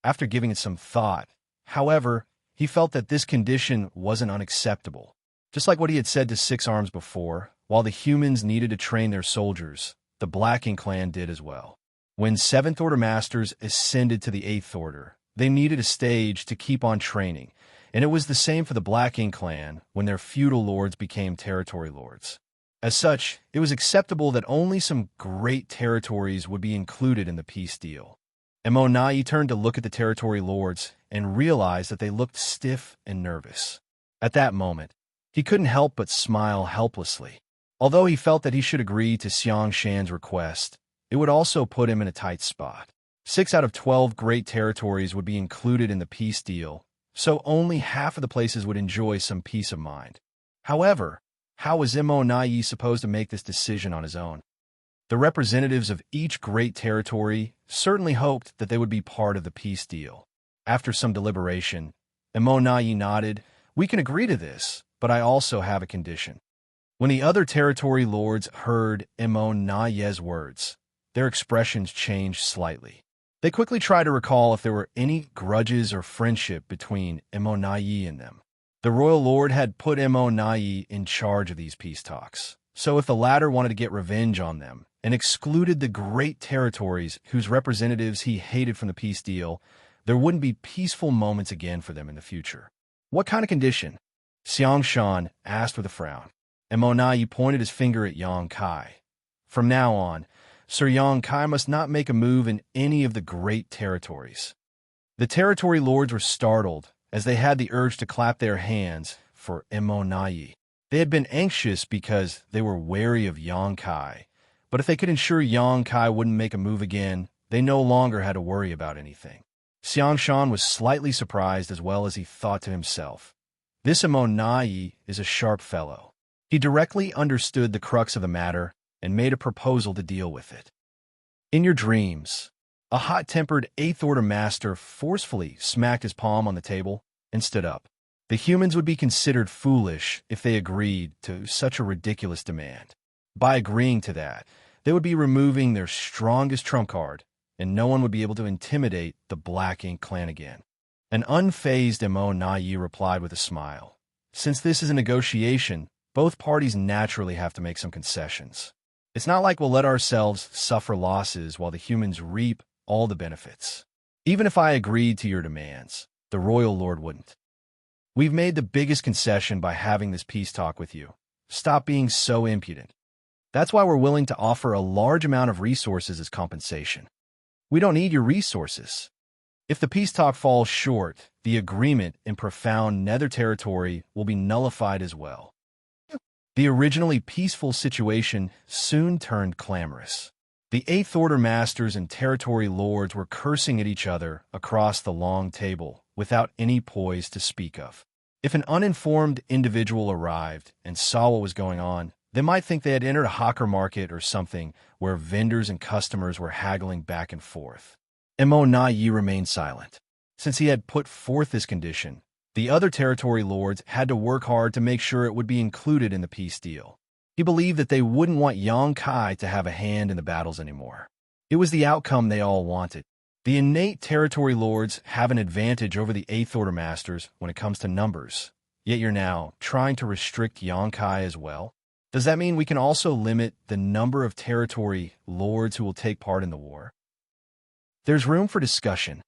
After giving it some thought, however, he felt that this condition wasn't unacceptable. Just like what he had said to 6 Arms before, while the humans needed to train their soldiers, the Black Ink clan did as well. When 7th Order Masters ascended to the 8th Order, they needed a stage to keep on training, and it was the same for the Black Ink clan when their feudal lords became territory lords. As such, it was acceptable that only some great territories would be included in the peace deal. Yi turned to look at the territory lords and realized that they looked stiff and nervous. At that moment, he couldn't help but smile helplessly. Although he felt that he should agree to Xianxia's request, it would also put him in a tight spot. 6 out of 12 great territories would be included in the peace deal, so only half of the places would enjoy some peace of mind. However, how was Yi supposed to make this decision on his own? The representatives of each great territory certainly hoped that they would be part of the peace deal. After some deliberation, Yi nodded. We can agree to this, but I also have a condition. When the other territory lords heard Yi's words, their expressions changed slightly. They quickly tried to recall if there were any grudges or friendship between Yi and them. The royal lord had put Yi in charge of these peace talks, so if the latter wanted to get revenge on them and excluded the great territories whose representatives he hated from the peace deal, there wouldn't be peaceful moments again for them in the future. What kind of condition? Xianxia asked with a frown. Yi pointed his finger at Xianxia. From now on, Sir Xianxia must not make a move in any of the great territories. The territory lords were startled as they had the urge to clap their hands for Yi. They had been anxious because they were wary of Xianxia, but if they could ensure Xianxia wouldn't make a move again, they no longer had to worry about anything. Xianxia was slightly surprised as well as he thought to himself. This Yi is a sharp fellow. He directly understood the crux of the matter and made a proposal to deal with it. In your dreams, a hot-tempered 8th Order Master forcefully smacked his palm on the table and stood up. The humans would be considered foolish if they agreed to such a ridiculous demand. By agreeing to that, they would be removing their strongest trump card, and no one would be able to intimidate the Black Ink clan again. An unfazed Yi replied with a smile. Since this is a negotiation, both parties naturally have to make some concessions. It's not like we'll let ourselves suffer losses while the humans reap all the benefits. Even if I agreed to your demands, the royal lord wouldn't. We've made the biggest concession by having this peace talk with you. Stop being so impudent. That's why we're willing to offer a large amount of resources as compensation. We don't need your resources. If the peace talk falls short, the agreement in profound nether territory will be nullified as well. The originally peaceful situation soon turned clamorous. The 8th Order Masters and territory lords were cursing at each other across the long table without any poise to speak of. If an uninformed individual arrived and saw what was going on, They might think they had entered a hawker market or something where vendors and customers were haggling back and forth. Mo Na Yi remained silent. Since he had put forth this condition, the other territory lords had to work hard to make sure it would be included in the peace deal. He believed that they wouldn't want Yang Kai to have a hand in the battles anymore. It was the outcome they all wanted. The innate territory lords have an advantage over the Eighth Order Masters when it comes to numbers, yet you're now trying to restrict Yang Kai as well? Does that mean we can also limit the number of territory lords who will take part in the war? There's room for discussion.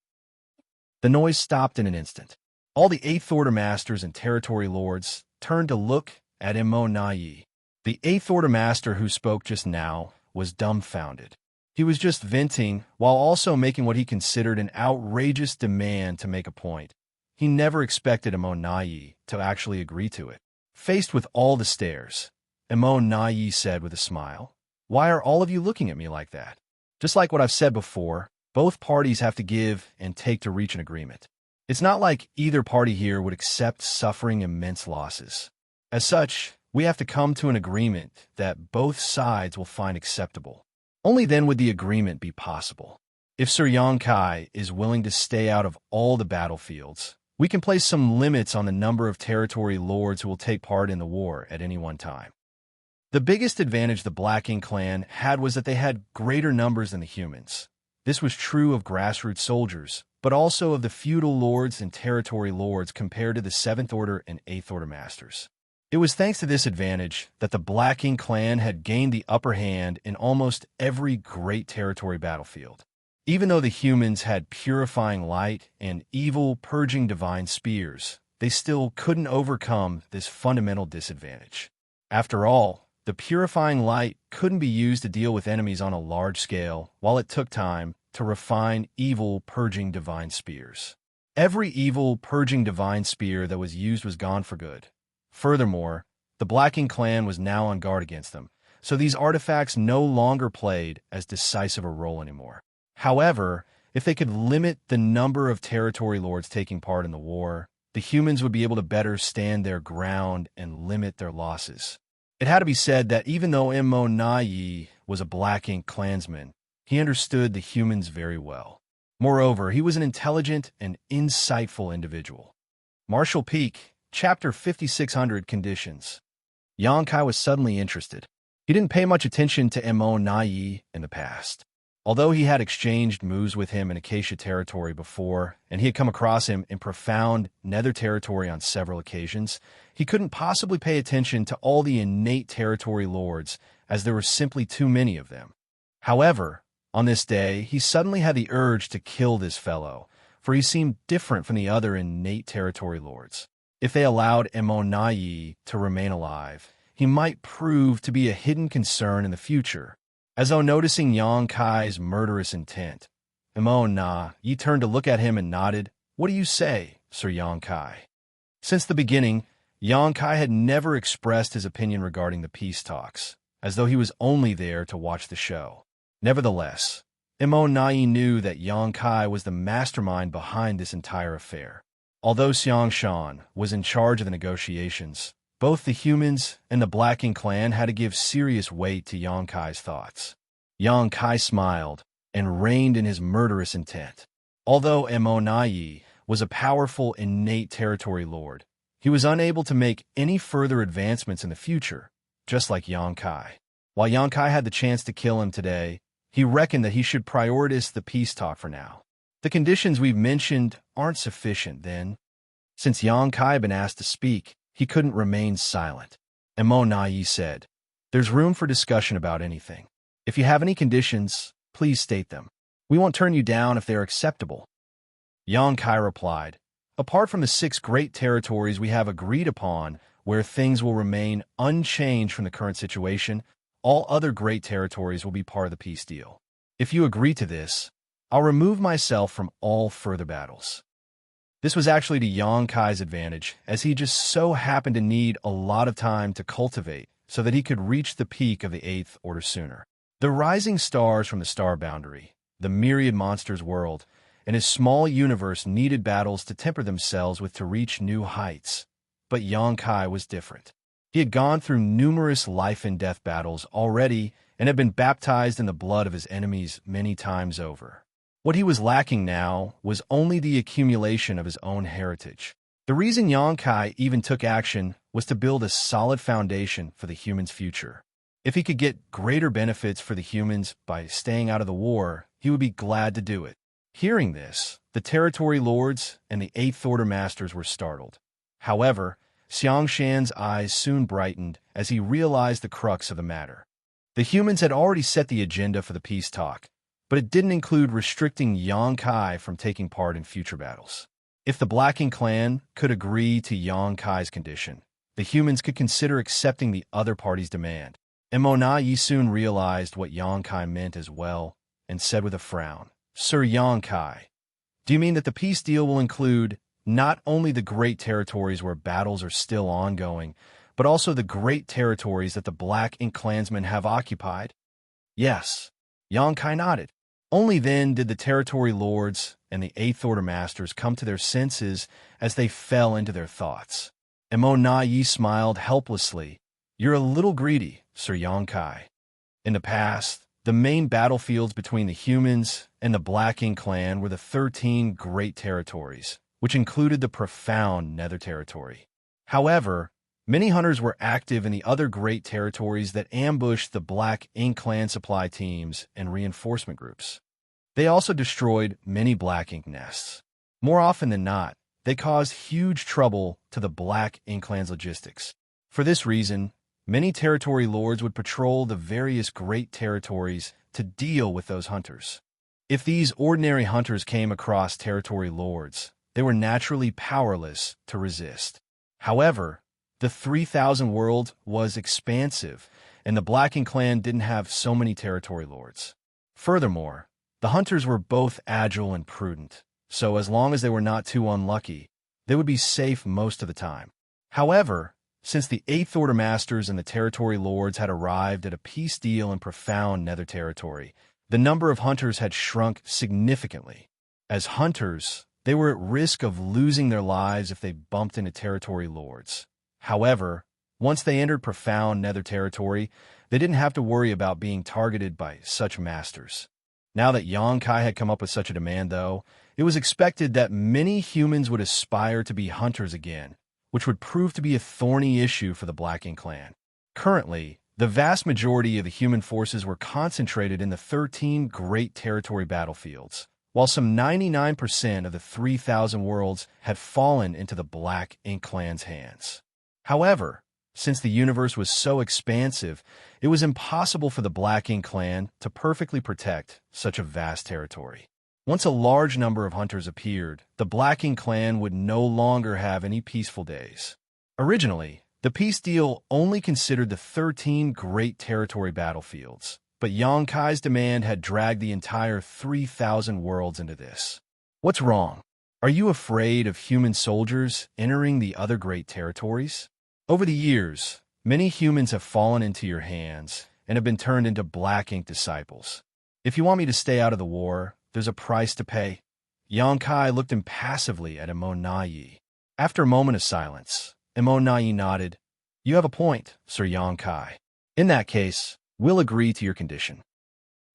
The noise stopped in an instant. All the Eighth Order Masters and territory lords turned to look at Mo Na Yi. The Eighth Order Master who spoke just now was dumbfounded. He was just venting while also making what he considered an outrageous demand to make a point. He never expected Mo Na Yi to actually agree to it. Faced with all the stares, Mo Na Yi said with a smile, "Why are all of you looking at me like that? Just like what I've said before, both parties have to give and take to reach an agreement. It's not like either party here would accept suffering immense losses. As such, we have to come to an agreement that both sides will find acceptable. Only then would the agreement be possible. If Sir Yang Kai is willing to stay out of all the battlefields, we can place some limits on the number of territory lords who will take part in the war at any one time." The biggest advantage the Black Ink clan had was that they had greater numbers than the humans. This was true of grassroots soldiers, but also of the feudal lords and territory lords compared to the Seventh Order and Eighth Order Masters. It was thanks to this advantage that the Black Ink clan had gained the upper hand in almost every great territory battlefield. Even though the humans had purifying light and evil purging divine spears, they still couldn't overcome this fundamental disadvantage. After all, the purifying light couldn't be used to deal with enemies on a large scale, while it took time to refine evil purging divine spears. Every evil purging divine spear that was used was gone for good. Furthermore, the Black Ink clan was now on guard against them, so these artifacts no longer played as decisive a role anymore. However, if they could limit the number of territory lords taking part in the war, the humans would be able to better stand their ground and limit their losses. It had to be said that even though Mo Na Yi was a Black Ink clansman, he understood the humans very well. Moreover, he was an intelligent and insightful individual. Martial Peak, Chapter 5600 Conditions. Yang Kai was suddenly interested. He didn't pay much attention to Mo Na Yi in the past. Although he had exchanged moves with him in Acacia territory before, and he had come across him in profound Nether territory on several occasions, he couldn't possibly pay attention to all the innate territory lords, as there were simply too many of them. However, on this day, he suddenly had the urge to kill this fellow, for he seemed different from the other innate territory lords. If they allowed Mo Na Yi to remain alive, he might prove to be a hidden concern in the future. As though noticing Yang Kai's murderous intent, Mo Na Yi turned to look at him and nodded. "What do you say, Sir Yang Kai?" Since the beginning, Yang Kai had never expressed his opinion regarding the peace talks, as though he was only there to watch the show. Nevertheless, Mo Na Yi knew that Yang Kai was the mastermind behind this entire affair. Although Xianxia was in charge of the negotiations, both the humans and the Black Ink clan had to give serious weight to Yang Kai's thoughts. Yang Kai smiled and reined in his murderous intent. Although Mo Na Yi was a powerful innate territory lord, he was unable to make any further advancements in the future, just like Yang Kai. While Yang Kai had the chance to kill him today, he reckoned that he should prioritize the peace talk for now. The conditions we've mentioned aren't sufficient, then. Since Yang Kai had been asked to speak, he couldn't remain silent. Mo Na Yi said, "There's room for discussion about anything. If you have any conditions, please state them. We won't turn you down if they're acceptable." Yang Kai replied, "Apart from the 6 great territories we have agreed upon, where things will remain unchanged from the current situation, all other great territories will be part of the peace deal. If you agree to this, I'll remove myself from all further battles." This was actually to Yang Kai's advantage, as he just so happened to need a lot of time to cultivate so that he could reach the peak of the Eighth Order sooner. The rising stars from the star boundary, the myriad monsters' world, and his small universe needed battles to temper themselves with to reach new heights. But Yang Kai was different. He had gone through numerous life-and-death battles already and had been baptized in the blood of his enemies many times over. What he was lacking now was only the accumulation of his own heritage. The reason Xianxia even took action was to build a solid foundation for the humans' future. If he could get greater benefits for the humans by staying out of the war, he would be glad to do it. Hearing this, the territory lords and the Eighth Order masters were startled. However, Xianxia's eyes soon brightened as he realized the crux of the matter. The humans had already set the agenda for the peace talk, but it didn't include restricting Xianxia from taking part in future battles. If the Blacking clan could agree to Xianxia's condition, the humans could consider accepting the other party's demand. Immortality soon realized what Xianxia meant as well, and said with a frown, "Sir Xianxia, do you mean that the peace deal will include not only the great territories where battles are still ongoing, but also the great territories that the Blacking clansmen have occupied?" Yes, Xianxia nodded. Only then did the territory lords and the Eighth Order masters come to their senses as they fell into their thoughts. Immortality smiled helplessly. "You're a little greedy, Sir Xianxia. In the past, the main battlefields between the humans and the Blacking clan were the 13 great territories, which included the profound Nether territory. However, many hunters were active in the other great territories that ambushed the Blacking clan supply teams and reinforcement groups. They also destroyed many Blacking nests. More often than not, they caused huge trouble to the Blacking clan's logistics. For this reason, many territory lords would patrol the various great territories to deal with those hunters. If these ordinary hunters came across territory lords, they were naturally powerless to resist. However, the 3,000 world was expansive, and the Blacking clan didn't have so many territory lords. Furthermore, the hunters were both agile and prudent, so as long as they were not too unlucky, they would be safe most of the time. However, since the Eighth Order masters and the territory lords had arrived at a peace deal in profound Nether territory, the number of hunters had shrunk significantly. As hunters, they were at risk of losing their lives if they bumped into territory lords. However, once they entered profound Nether territory, they didn't have to worry about being targeted by such masters. Now that Xianxia had come up with such a demand, though, it was expected that many humans would aspire to be hunters again, which would prove to be a thorny issue for the Blacking clan. Currently, the vast majority of the human forces were concentrated in the 13 great territory battlefields, while some 99% of the 3,000 worlds had fallen into the Blacking clan's hands. However, since the universe was so expansive, it was impossible for the Blacking clan to perfectly protect such a vast territory. Once a large number of hunters appeared, the Blacking clan would no longer have any peaceful days. Originally, the peace deal only considered the 13 great territory battlefields, but Xianxia's demand had dragged the entire 3,000 worlds into this. What's wrong? Are you afraid of human soldiers entering the other great territories? Over the years, many humans have fallen into your hands and have been turned into Blacking disciples. If you want me to stay out of the war, there's a price to pay. Xianxia looked impassively at Immortality. After a moment of silence, Immortality nodded. "You have a point, Sir Xianxia. In that case, we'll agree to your condition."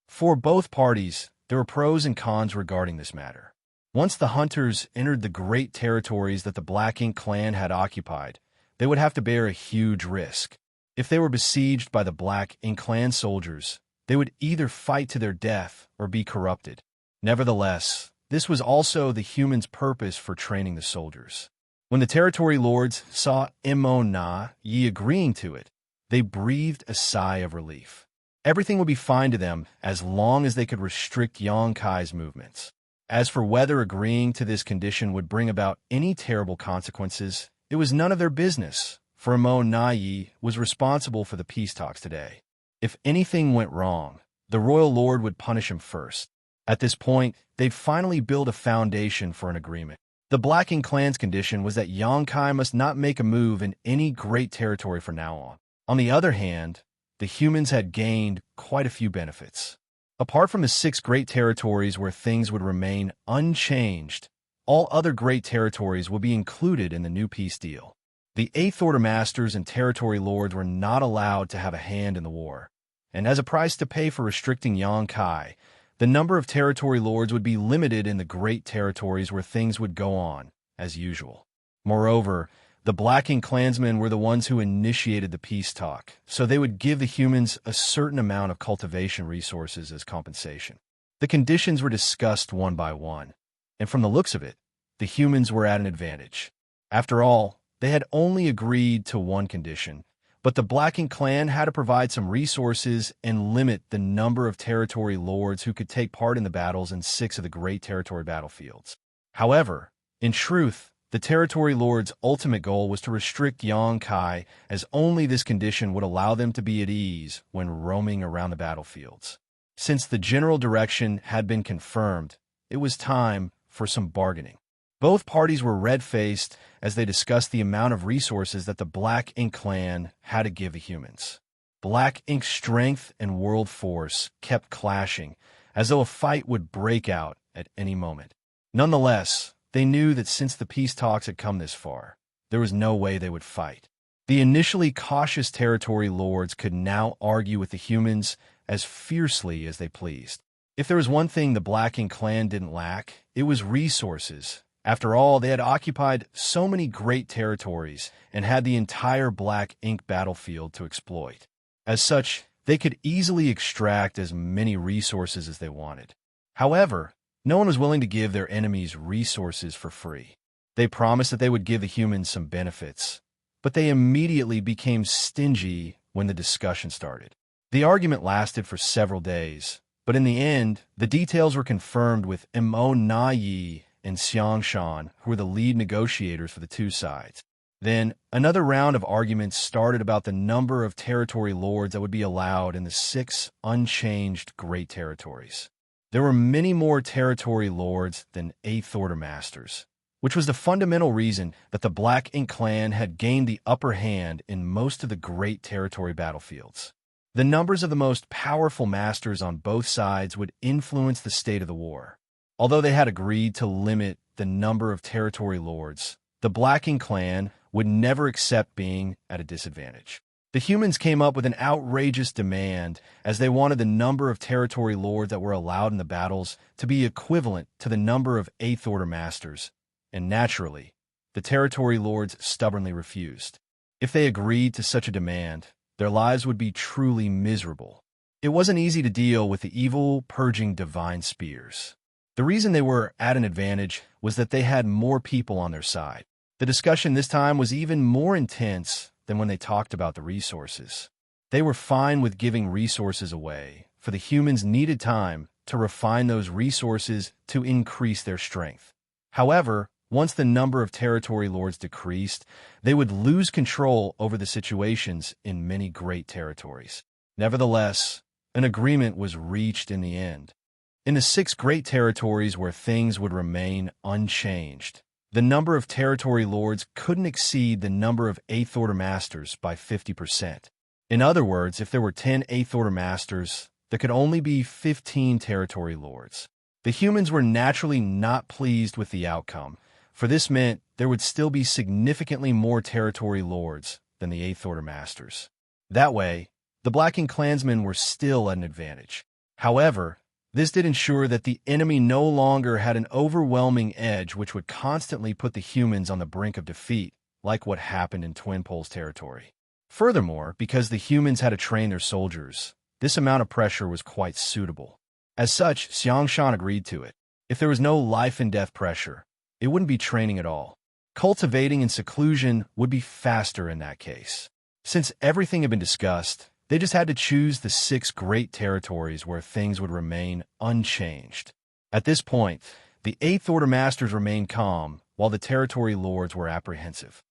For both parties, there were pros and cons regarding this matter. Once the hunters entered the great territories that the Blacking clan had occupied, they would have to bear a huge risk. If they were besieged by the Blacking clan soldiers, they would either fight to their death or be corrupted. Nevertheless, this was also the humans' purpose for training the soldiers. When the territory lords saw Immortality agreeing to it, they breathed a sigh of relief. Everything would be fine to them as long as they could restrict Xianxia's movements. As for whether agreeing to this condition would bring about any terrible consequences, it was none of their business, for Immortality was responsible for the peace talks today. If anything went wrong, the royal lord would punish him first. At this point, they'd finally build a foundation for an agreement. The Blacking clan's condition was that Xianxia must not make a move in any great territory from now on. On the other hand, the humans had gained quite a few benefits. Apart from the 6 great territories where things would remain unchanged, all other great territories will be included in the new peace deal. The Eighth Order Masters and Territory Lords were not allowed to have a hand in the war, and as a price to pay for restricting Xianxia, the number of Territory Lords would be limited in the great territories where things would go on as usual. Moreover, the Black Ink clansmen were the ones who initiated the peace talk, so they would give the humans a certain amount of cultivation resources as compensation. The conditions were discussed one by one, and from the looks of it, the humans were at an advantage. After all, they had only agreed to one condition, but the Black Ink clan had to provide some resources and limit the number of territory lords who could take part in the battles in 6 of the great territory battlefields. However, in truth, the territory lords' ultimate goal was to restrict Xianxia, as only this condition would allow them to be at ease when roaming around the battlefields. Since the general direction had been confirmed, it was time for some bargaining. Both parties were red-faced as they discussed the amount of resources that the Black Ink clan had to give the humans. Black Ink's strength and world force kept clashing, as though a fight would break out at any moment. Nonetheless, they knew that since the peace talks had come this far, there was no way they would fight. The initially cautious territory lords could now argue with the humans as fiercely as they pleased. If there was one thing the Black Ink clan didn't lack, it was resources. After all, they had occupied so many great territories and had the entire Black Ink battlefield to exploit. As such, they could easily extract as many resources as they wanted. However, no one was willing to give their enemies resources for free. They promised that they would give the humans some benefits, but they immediately became stingy when the discussion started. The argument lasted for several days, but in the end, the details were confirmed with Immortality and Xianxia, who were the lead negotiators for the two sides. Then, another round of arguments started about the number of territory lords that would be allowed in the 6 unchanged great territories. There were many more territory lords than Eighth Order Masters, which was the fundamental reason that the Black Ink clan had gained the upper hand in most of the great territory battlefields. The numbers of the most powerful masters on both sides would influence the state of the war. Although they had agreed to limit the number of territory lords, the Black Ink clan would never accept being at a disadvantage. The humans came up with an outrageous demand, as they wanted the number of territory lords that were allowed in the battles to be equivalent to the number of Eighth Order Masters, and naturally, the territory lords stubbornly refused. If they agreed to such a demand, their lives would be truly miserable. It wasn't easy to deal with the evil, purging divine spears. The reason they were at an advantage was that they had more people on their side. The discussion this time was even more intense than when they talked about the resources. They were fine with giving resources away, for the humans needed time to refine those resources to increase their strength. However, once the number of territory lords decreased, they would lose control over the situations in many great territories. Nevertheless, an agreement was reached in the end. In the 6 great territories where things would remain unchanged, the number of territory lords couldn't exceed the number of Eighth Order Masters by 50%. In other words, if there were 10 Eighth Order Masters, there could only be 15 territory lords. The humans were naturally not pleased with the outcome, for this meant there would still be significantly more territory lords than the Eighth Order Masters. That way, the Black Ink clansmen were still at an advantage. However, this did ensure that the enemy no longer had an overwhelming edge which would constantly put the humans on the brink of defeat, like what happened in Twin Poles territory. Furthermore, because the humans had to train their soldiers, this amount of pressure was quite suitable. As such, Xianxia agreed to it. If there was no life-and-death pressure, it wouldn't be training at all. Cultivating in seclusion would be faster in that case. Since everything had been discussed, they just had to choose the 6 great territories where things would remain unchanged. At this point, the Eighth Order Masters remained calm, while the territory lords were apprehensive.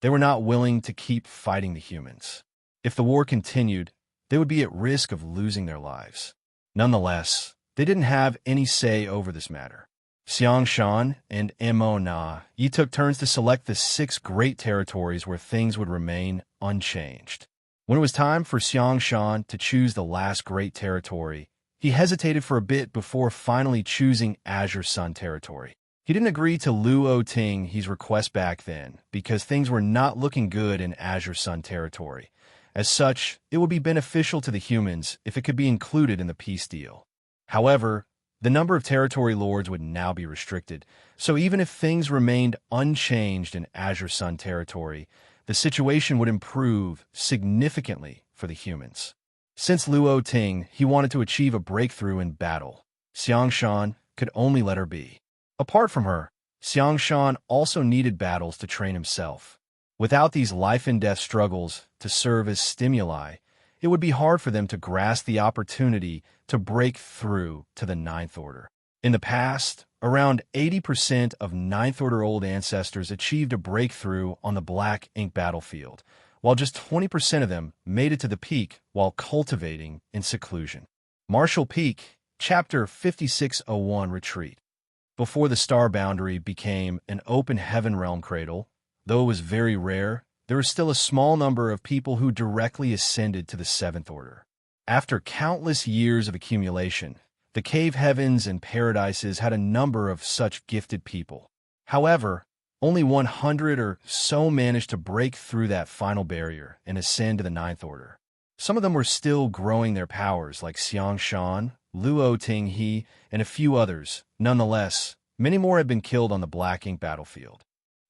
They were not willing to keep fighting the humans. If the war continued, they would be at risk of losing their lives. Nonetheless, they didn't have any say over this matter. Xianxia and Immortality took turns to select the 6 great territories where things would remain unchanged. When it was time for Xianxia to choose the last great territory, he hesitated for a bit before finally choosing Azure Sun territory. He didn't agree to Luo Ting's request back then because things were not looking good in Azure Sun territory. As such, it would be beneficial to the humans if it could be included in the peace deal. However, the number of territory lords would now be restricted, so even if things remained unchanged in Azure Sun territory, the situation would improve significantly for the humans. Since Luo Ting, he wanted to achieve a breakthrough in battle. Xianxia could only let her be. Apart from her, Xianxia also needed battles to train himself. Without these life-and-death struggles to serve as stimuli, it would be hard for them to grasp the opportunity to break through to the Ninth Order. In the past, around 80% of Ninth Order old ancestors achieved a breakthrough on the Black Ink battlefield, while just 20% of them made it to the peak while cultivating in seclusion. Martial Peak, Chapter 5601 Retreat. Before the star boundary became an open heaven realm cradle, though it was very rare, there was still a small number of people who directly ascended to the Seventh Order. After countless years of accumulation, the cave heavens and paradises had a number of such gifted people. However, only 100 or so managed to break through that final barrier and ascend to the Ninth Order. Some of them were still growing their powers, like Xianxia, Luo Tinghe, and a few others. Nonetheless, many more had been killed on the Black Ink battlefield.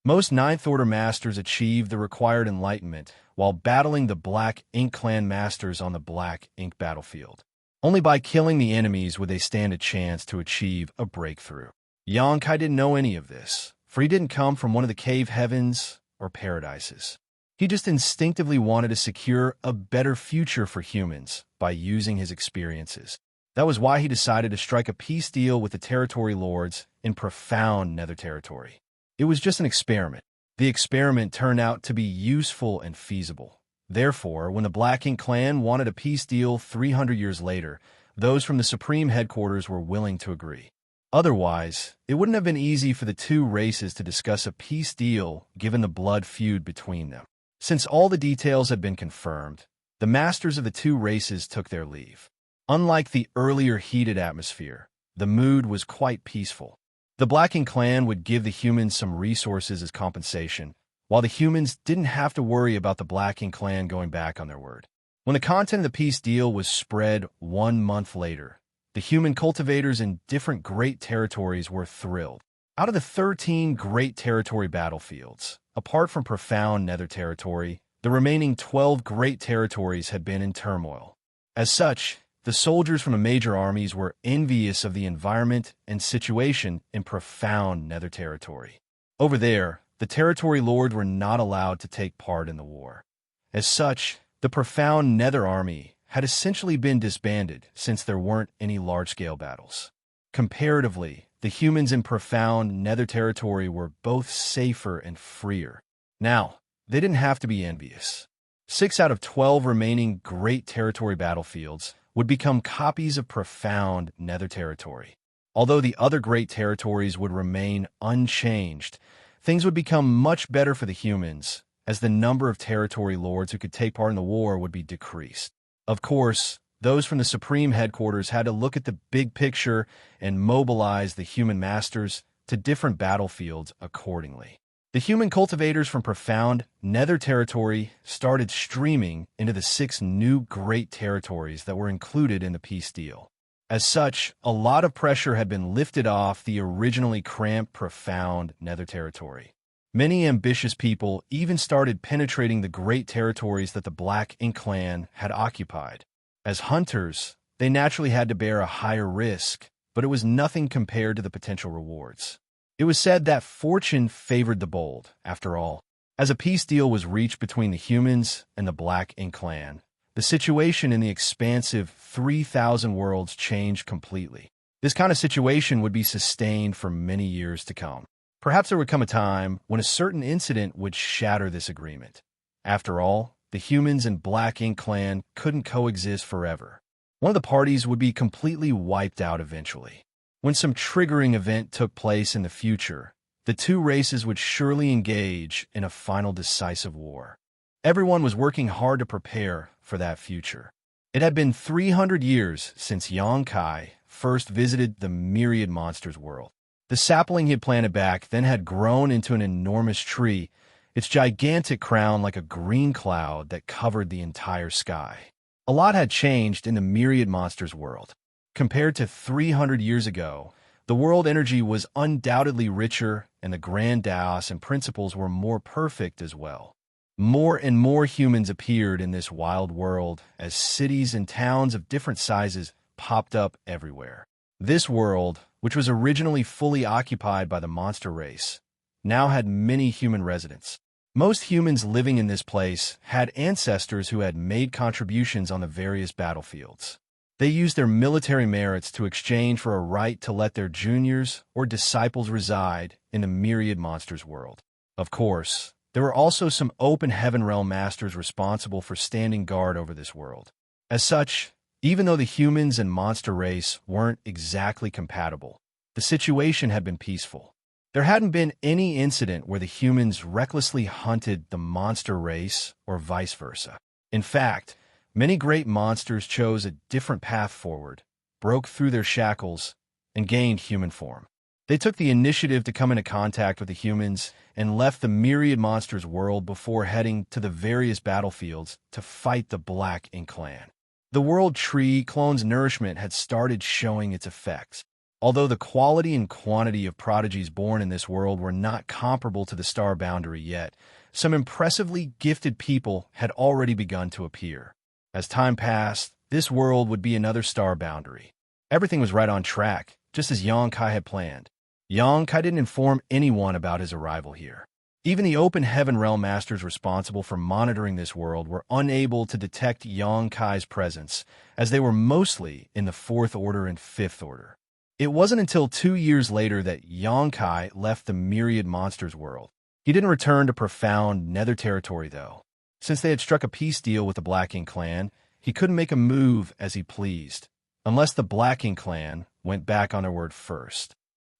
Most Ninth Order Masters achieved the required enlightenment while battling the Black Ink Clan Masters on the Black Ink battlefield. Only by killing the enemies would they stand a chance to achieve a breakthrough. Xianxia didn't know any of this, for he didn't come from one of the cave heavens or paradises. He just instinctively wanted to secure a better future for humans by using his experiences. That was why he decided to strike a peace deal with the territory lords in profound Nether territory. It was just an experiment. The experiment turned out to be useful and feasible. Therefore, when the Black Ink clan wanted a peace deal 300 years later, those from the Supreme Headquarters were willing to agree. Otherwise, it wouldn't have been easy for the two races to discuss a peace deal given the blood feud between them. Since all the details had been confirmed, the masters of the two races took their leave. Unlike the earlier heated atmosphere, the mood was quite peaceful. The Black Ink clan would give the humans some resources as compensation, while the humans didn't have to worry about the Black Ink clan going back on their word. When the content of the peace deal was spread 1 month later, the human cultivators in different great territories were thrilled. Out of the 13 great territory battlefields, apart from profound Nether territory, the remaining 12 great territories had been in turmoil. As such, the soldiers from the major armies were envious of the environment and situation in profound Nether territory. Over there, the territory lords were not allowed to take part in the war. As such, the profound Nether army had essentially been disbanded since there weren't any large-scale battles. Comparatively, the humans in profound Nether territory were both safer and freer. Now, they didn't have to be envious. 6 out of 12 remaining great territory battlefields would become copies of profound Nether territory. Although the other great territories would remain unchanged, things would become much better for the humans, as the number of territory lords who could take part in the war would be decreased. Of course, those from the Supreme Headquarters had to look at the big picture and mobilize the human masters to different battlefields accordingly. The human cultivators from profound Nether territory started streaming into the 6 new great territories that were included in the peace deal. As such, a lot of pressure had been lifted off the originally cramped profound Nether territory. Many ambitious people even started penetrating the great territories that the Black Ink clan had occupied. As hunters, they naturally had to bear a higher risk, but it was nothing compared to the potential rewards. It was said that fortune favored the bold, after all. As a peace deal was reached between the humans and the Black Ink clan, the situation in the expansive 3,000 worlds changed completely. This kind of situation would be sustained for many years to come. Perhaps there would come a time when a certain incident would shatter this agreement. After all, the humans and Black Ink clan couldn't coexist forever. One of the parties would be completely wiped out eventually. When some triggering event took place in the future, the two races would surely engage in a final decisive war. Everyone was working hard to prepare for that future. It had been 300 years since Xianxia first visited the Myriad Monsters world. The sapling he had planted back then had grown into an enormous tree, its gigantic crown like a green cloud that covered the entire sky. A lot had changed in the myriad monsters world. Compared to 300 years ago, the world energy was undoubtedly richer, and the grand Daos and principles were more perfect as well. More and more humans appeared in this wild world as cities and towns of different sizes popped up everywhere. This world, which was originally fully occupied by the monster race, now had many human residents. Most humans living in this place had ancestors who had made contributions on the various battlefields. They used their military merits to exchange for a right to let their juniors or disciples reside in the myriad monsters world. Of course, there were also some open heaven realm masters responsible for standing guard over this world. As such, even though the humans and monster race weren't exactly compatible, the situation had been peaceful. There hadn't been any incident where the humans recklessly hunted the monster race or vice versa. In fact, many great monsters chose a different path forward, broke through their shackles, and gained human form. They took the initiative to come into contact with the humans and left the myriad monsters world before heading to the various battlefields to fight the Black Ink clan. The world tree clone's nourishment had started showing its effects. Although the quality and quantity of prodigies born in this world were not comparable to the star boundary yet, some impressively gifted people had already begun to appear. As time passed, this world would be another star boundary. Everything was right on track, just as Xianxia had planned. Xianxia didn't inform anyone about his arrival here. Even the open heaven realm masters responsible for monitoring this world were unable to detect Xianxia's presence, as they were mostly in the 4th Order and 5th Order. It wasn't until 2 years later that Xianxia left the myriad monsters world. He didn't return to profound nether territory, though. Since they had struck a peace deal with the Black Ink clan, he couldn't make a move as he pleased, unless the Black Ink clan went back on their word first.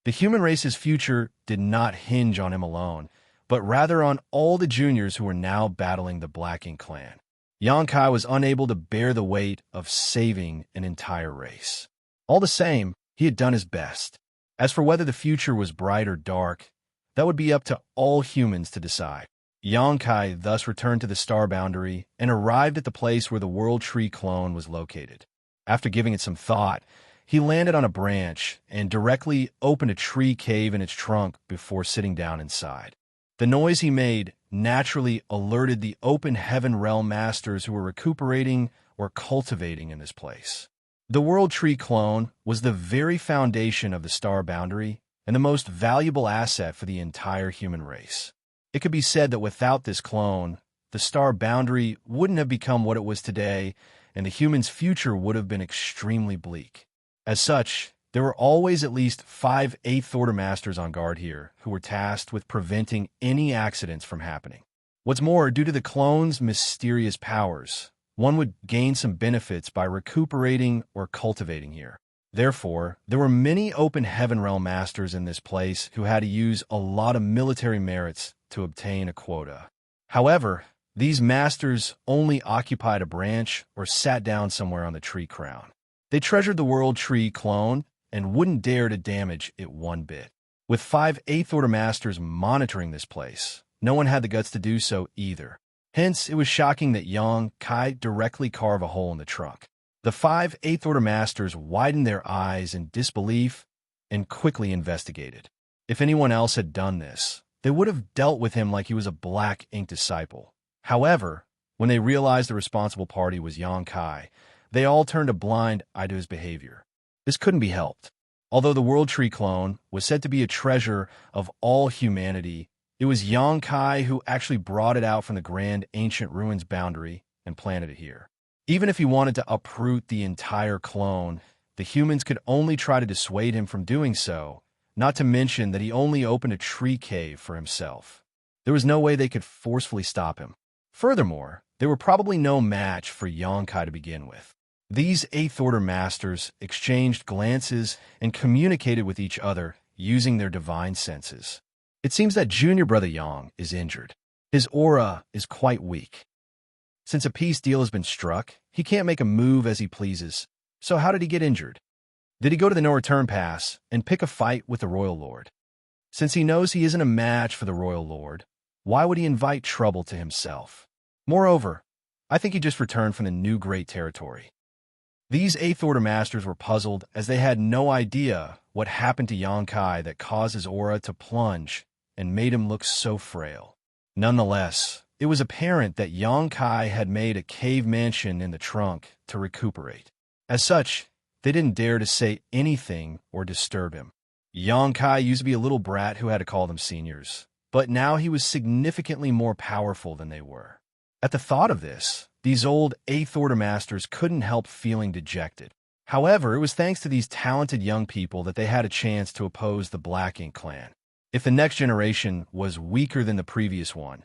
The human race's future did not hinge on him alone, but rather on all the juniors who were now battling the Black Ink clan. Xianxia was unable to bear the weight of saving an entire race. All the same, he had done his best. As for whether the future was bright or dark, that would be up to all humans to decide. Xianxia thus returned to the star boundary and arrived at the place where the World Tree clone was located. After giving it some thought, he landed on a branch and directly opened a tree cave in its trunk before sitting down inside. The noise he made naturally alerted the open heaven realm masters who were recuperating or cultivating in this place. The World Tree clone was the very foundation of the star boundary and the most valuable asset for the entire human race. It could be said that without this clone, the star boundary wouldn't have become what it was today, and the human's future would have been extremely bleak. As such, there were always at least 5 8th Order masters on guard here who were tasked with preventing any accidents from happening. What's more, due to the clone's mysterious powers, one would gain some benefits by recuperating or cultivating here. Therefore, there were many open heaven realm masters in this place who had to use a lot of military merits to obtain a quota. However, these masters only occupied a branch or sat down somewhere on the tree crown. They treasured the World Tree clone and wouldn't dare to damage it one bit. With 5 8th Order masters monitoring this place, no one had the guts to do so either. Hence, it was shocking that Xianxia directly carved a hole in the trunk. The 5 8th Order masters widened their eyes in disbelief and quickly investigated. If anyone else had done this, they would have dealt with him like he was a Black Ink disciple. However, when they realized the responsible party was Xianxia, they all turned a blind eye to his behavior. This couldn't be helped. Although the World Tree clone was said to be a treasure of all humanity, it was Xianxia who actually brought it out from the grand ancient ruins boundary and planted it here. Even if he wanted to uproot the entire clone, the humans could only try to dissuade him from doing so, not to mention that he only opened a tree cave for himself. There was no way they could forcefully stop him. Furthermore, they were probably no match for Xianxia to begin with. These 8th Order masters exchanged glances and communicated with each other using their divine senses. It seems that junior brother Yang is injured. His aura is quite weak. Since a peace deal has been struck, he can't make a move as he pleases. So how did he get injured? Did he go to the no-return pass and pick a fight with the Royal Lord? Since he knows he isn't a match for the Royal Lord, why would he invite trouble to himself? Moreover, I think he just returned from the new great territory. These Eighth Order Masters were puzzled as they had no idea what happened to Xianxia that caused his aura to plunge and made him look so frail. Nonetheless, it was apparent that Xianxia had made a cave mansion in the trunk to recuperate. As such, they didn't dare to say anything or disturb him. Xianxia used to be a little brat who had to call them seniors, but now he was significantly more powerful than they were. At the thought of this, these old Eighth Order Masters couldn't help feeling dejected. However, it was thanks to these talented young people that they had a chance to oppose the Black Ink clan. If the next generation was weaker than the previous one,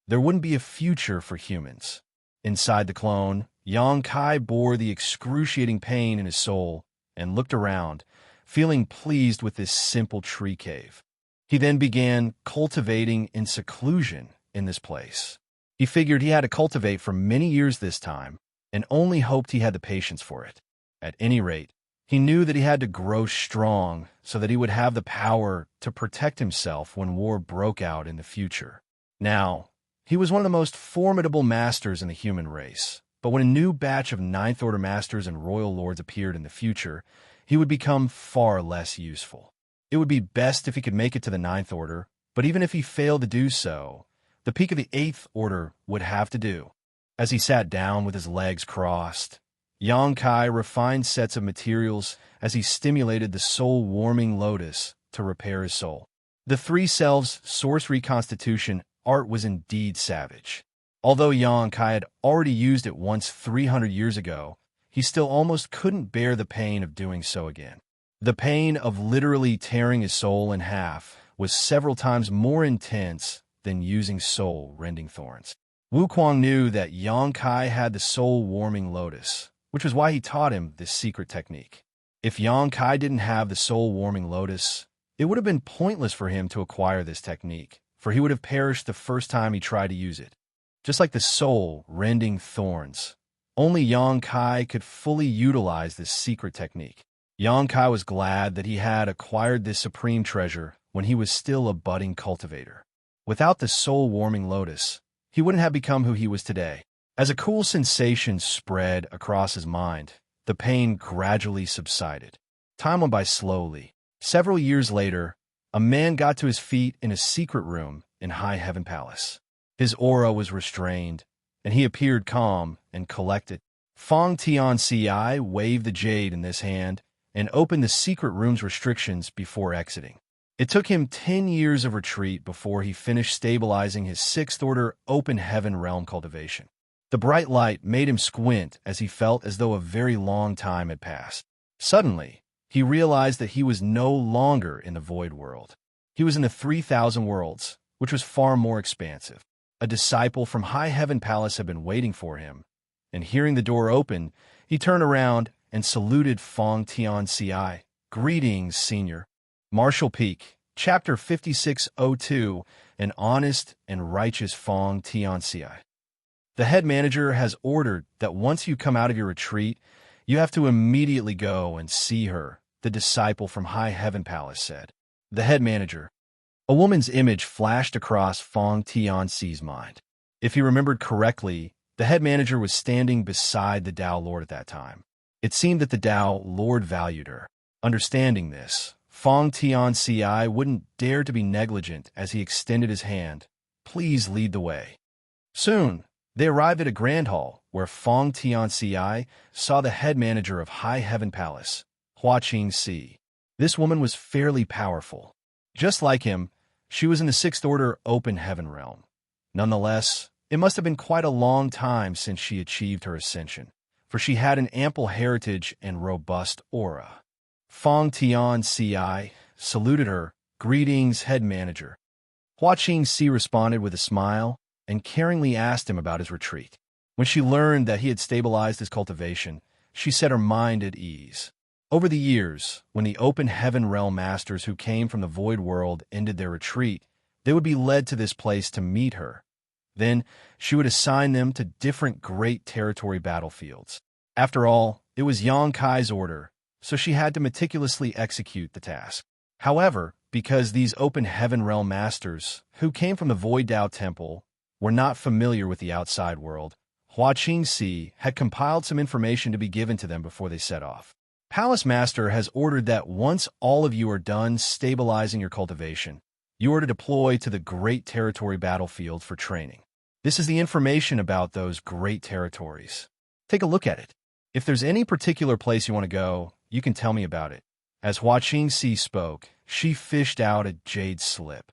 there wouldn't be a future for humans. Inside the clone, Xianxia bore the excruciating pain in his soul and looked around, feeling pleased with this simple tree cave. He then began cultivating in seclusion in this place. He figured he had to cultivate for many years this time, and only hoped he had the patience for it. At any rate, he knew that he had to grow strong so that he would have the power to protect himself when war broke out in the future. Now, he was one of the most formidable masters in the human race, but when a new batch of Ninth Order Masters and Royal Lords appeared in the future, he would become far less useful. It would be best if he could make it to the Ninth Order, but even if he failed to do so, the peak of the Eighth Order would have to do. As he sat down with his legs crossed, Xianxia refined sets of materials as he stimulated the soul-warming lotus to repair his soul. The Three Selves Source Reconstitution art was indeed savage. Although Xianxia had already used it once 300 years ago, he still almost couldn't bear the pain of doing so again. The pain of literally tearing his soul in half was several times more intense than using soul-rending thorns. Wuxia knew that Xianxia had the soul-warming lotus, which was why he taught him this secret technique. If Xianxia didn't have the soul-warming lotus, it would have been pointless for him to acquire this technique, for he would have perished the first time he tried to use it. Just like the soul-rending thorns, only Xianxia could fully utilize this secret technique. Xianxia was glad that he had acquired this supreme treasure when he was still a budding cultivator. Without the soul-warming lotus, he wouldn't have become who he was today. As a cool sensation spread across his mind, the pain gradually subsided. Time went by slowly. Several years later, a man got to his feet in a secret room in High Heaven Palace. His aura was restrained, and he appeared calm and collected. Feng Xianxia waved the jade in this hand and opened the secret room's restrictions before exiting. It took him 10 years of retreat before he finished stabilizing his Sixth Order Open Heaven Realm cultivation. The bright light made him squint as he felt as though a very long time had passed. Suddenly, he realized that he was no longer in the Void World. He was in the 3,000 Worlds, which was far more expansive. A disciple from High Heaven Palace had been waiting for him, and hearing the door open, he turned around and saluted Feng Xianxia. "Greetings, Senior." Martial Peak, Chapter 5602, An Honest and Righteous Feng Xianxia. The head manager has ordered that once you come out of your retreat, you have to immediately go and see her, the disciple from High Heaven Palace said. The head manager. A woman's image flashed across Feng Xianxi's mind. If he remembered correctly, the head manager was standing beside the Tao Lord at that time. It seemed that the Tao Lord valued her. Understanding this, Feng Xianxia wouldn't dare to be negligent as he extended his hand. "Please lead the way." Soon, they arrived at a grand hall where Feng Xianxia saw the head manager of High Heaven Palace, Xianxia. This woman was fairly powerful. Just like him, she was in the Sixth Order Open Heaven Realm. Nonetheless, it must have been quite a long time since she achieved her ascension, for she had an ample heritage and robust aura. Feng Xianxia saluted her. "Greetings, head manager." Xianxia responded with a smile and caringly asked him about his retreat. When she learned that he had stabilized his cultivation, she set her mind at ease. Over the years, when the Open Heaven Realm Masters who came from the Void World ended their retreat, they would be led to this place to meet her. Then, she would assign them to different great territory battlefields. After all, it was Xianxia's order, so she had to meticulously execute the task. However, because these open heaven realm masters, who came from the Void Dao Temple, were not familiar with the outside world, Xianxia had compiled some information to be given to them before they set off. Palace Master has ordered that once all of you are done stabilizing your cultivation, you are to deploy to the Great Territory battlefield for training. This is the information about those great territories. Take a look at it. If there's any particular place you want to go, you can tell me about it. As Xianxia spoke, she fished out a jade slip.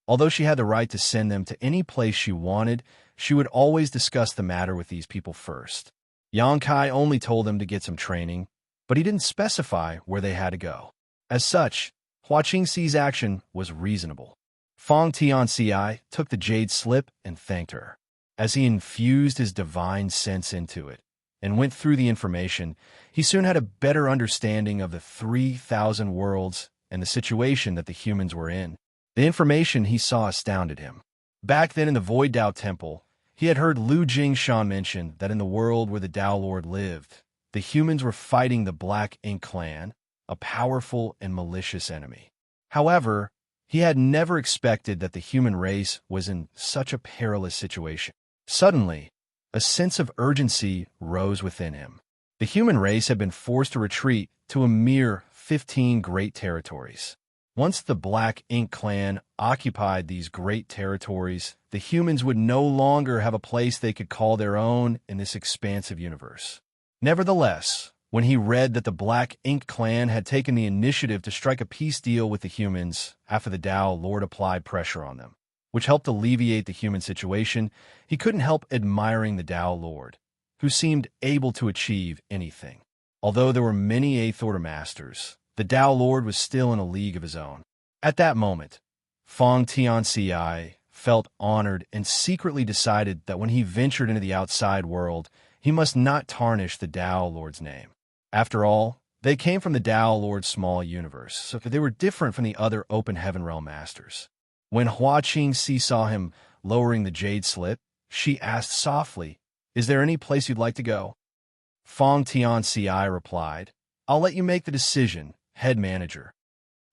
Although she had the right to send them to any place she wanted, she would always discuss the matter with these people first. Xianxia only told them to get some training, but he didn't specify where they had to go. As such, Xiaxi's action was reasonable. Feng Tianxi took the jade slip and thanked her. As he infused his divine sense into it and went through the information, he soon had a better understanding of the 3,000 worlds and the situation that the humans were in. The information he saw astounded him. Back then in the Void Dao Temple, he had heard Lu Jingshan mention that in the world where the Dao Lord lived, the humans were fighting the Black Ink clan, a powerful and malicious enemy. However, he had never expected that the human race was in such a perilous situation. Suddenly, a sense of urgency rose within him. The human race had been forced to retreat to a mere 15 great territories. Once the Black Ink clan occupied these great territories, the humans would no longer have a place they could call their own in this expansive universe. Nevertheless, when he read that the Black Ink clan had taken the initiative to strike a peace deal with the humans after the Dao Lord applied pressure on them, which helped alleviate the human situation, he couldn't help admiring the Dao Lord, who seemed able to achieve anything. Although there were many Eighth Order Masters, the Dao Lord was still in a league of his own. At that moment, Feng Tianxi felt honored and secretly decided that when he ventured into the outside world, he must not tarnish the Dao Lord's name. After all, they came from the Dao Lord's small universe, so they were different from the other Open Heaven Realm Masters. When Xianxia saw him lowering the jade slip, she asked softly, "Is there any place you'd like to go?" Feng Tianxi replied, "I'll let you make the decision, head manager."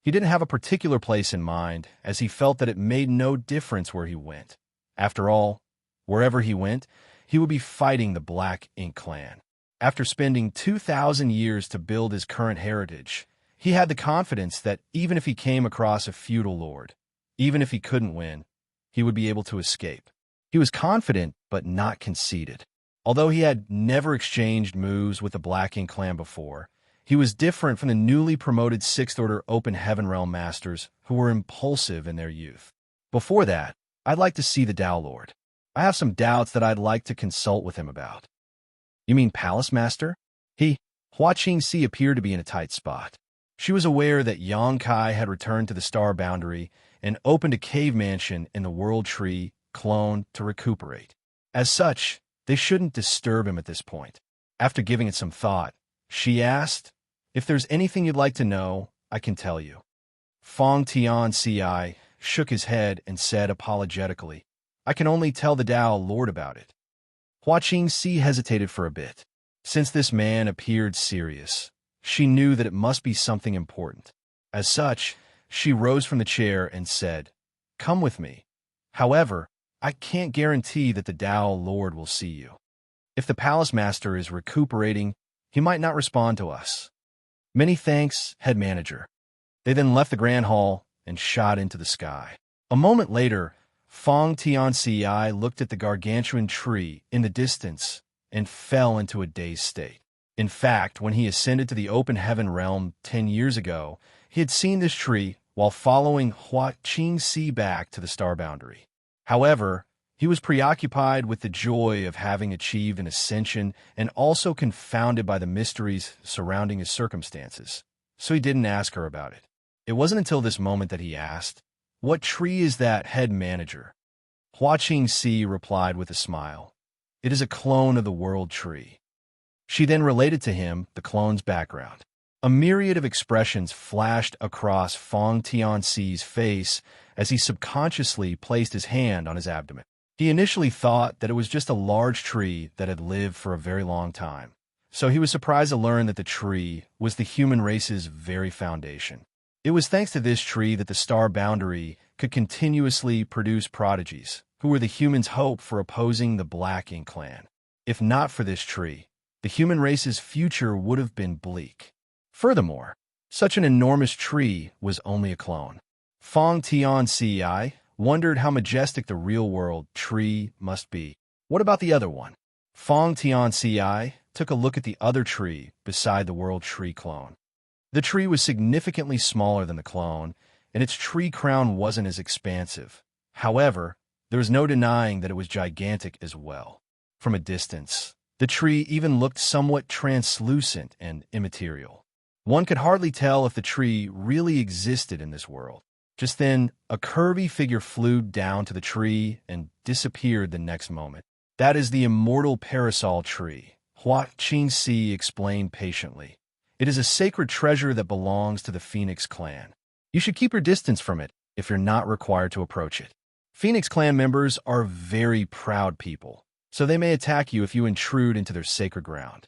He didn't have a particular place in mind, as he felt that it made no difference where he went. After all, wherever he went, he would be fighting the Black Ink clan. After spending 2,000 years to build his current heritage, he had the confidence that even if he came across a feudal lord, even if he couldn't win, he would be able to escape. He was confident but not conceited. Although he had never exchanged moves with the Black Ink clan before, he was different from the newly promoted Sixth Order Open Heaven Realm Masters who were impulsive in their youth. Before that, I'd like to see the Dao Lord. I have some doubts that I'd like to consult with him about. You mean Palace Master? Xianxia appeared to be in a tight spot. She was aware that Xianxia had returned to the Star Boundary and opened a cave mansion in the World Tree clone to recuperate. As such, they shouldn't disturb him at this point. After giving it some thought, she asked, "If there's anything you'd like to know, I can tell you." Feng Tianxi shook his head and said apologetically, "I can only tell the Dao Lord about it." Xianxia hesitated for a bit. Since this man appeared serious, she knew that it must be something important. As such, she rose from the chair and said, "Come with me. However, I can't guarantee that the Dao Lord will see you. If the Palace Master is recuperating, he might not respond to us." "Many thanks, head manager." They then left the Grand Hall and shot into the sky. A moment later, Feng Tianxi looked at the gargantuan tree in the distance and fell into a dazed state. In fact, when he ascended to the Open Heaven realm 10 years ago, he had seen this tree while following Xianxia back to the Star Boundary. However, he was preoccupied with the joy of having achieved an ascension and also confounded by the mysteries surrounding his circumstances, so he didn't ask her about it. It wasn't until this moment that he asked, "What tree is that, head manager?" Xianxia replied with a smile, "It is a clone of the World Tree." She then related to him the clone's background. A myriad of expressions flashed across Feng Tianxi's face as he subconsciously placed his hand on his abdomen. He initially thought that it was just a large tree that had lived for a very long time, So he was surprised to learn that the tree was the human race's very foundation. It was thanks to this tree that the star boundary could continuously produce prodigies, who were the humans' hope for opposing the Black Ink clan. If not for this tree, the human race's future would have been bleak. Furthermore, such an enormous tree was only a clone. Fong Tianci wondered how majestic the real-world tree must be. What about the other one? Fong Tianci took a look at the other tree beside the world tree clone. The tree was significantly smaller than the clone, and its tree crown wasn't as expansive. However, there was no denying that it was gigantic as well. From a distance, the tree even looked somewhat translucent and immaterial. One could hardly tell if the tree really existed in this world. Just then, a curvy figure flew down to the tree and disappeared the next moment. That is the immortal parasol tree, Xianxia explained patiently. It is a sacred treasure that belongs to the Phoenix clan. You should keep your distance from it if you're not required to approach it. Phoenix clan members are very proud people, so they may attack you if you intrude into their sacred ground.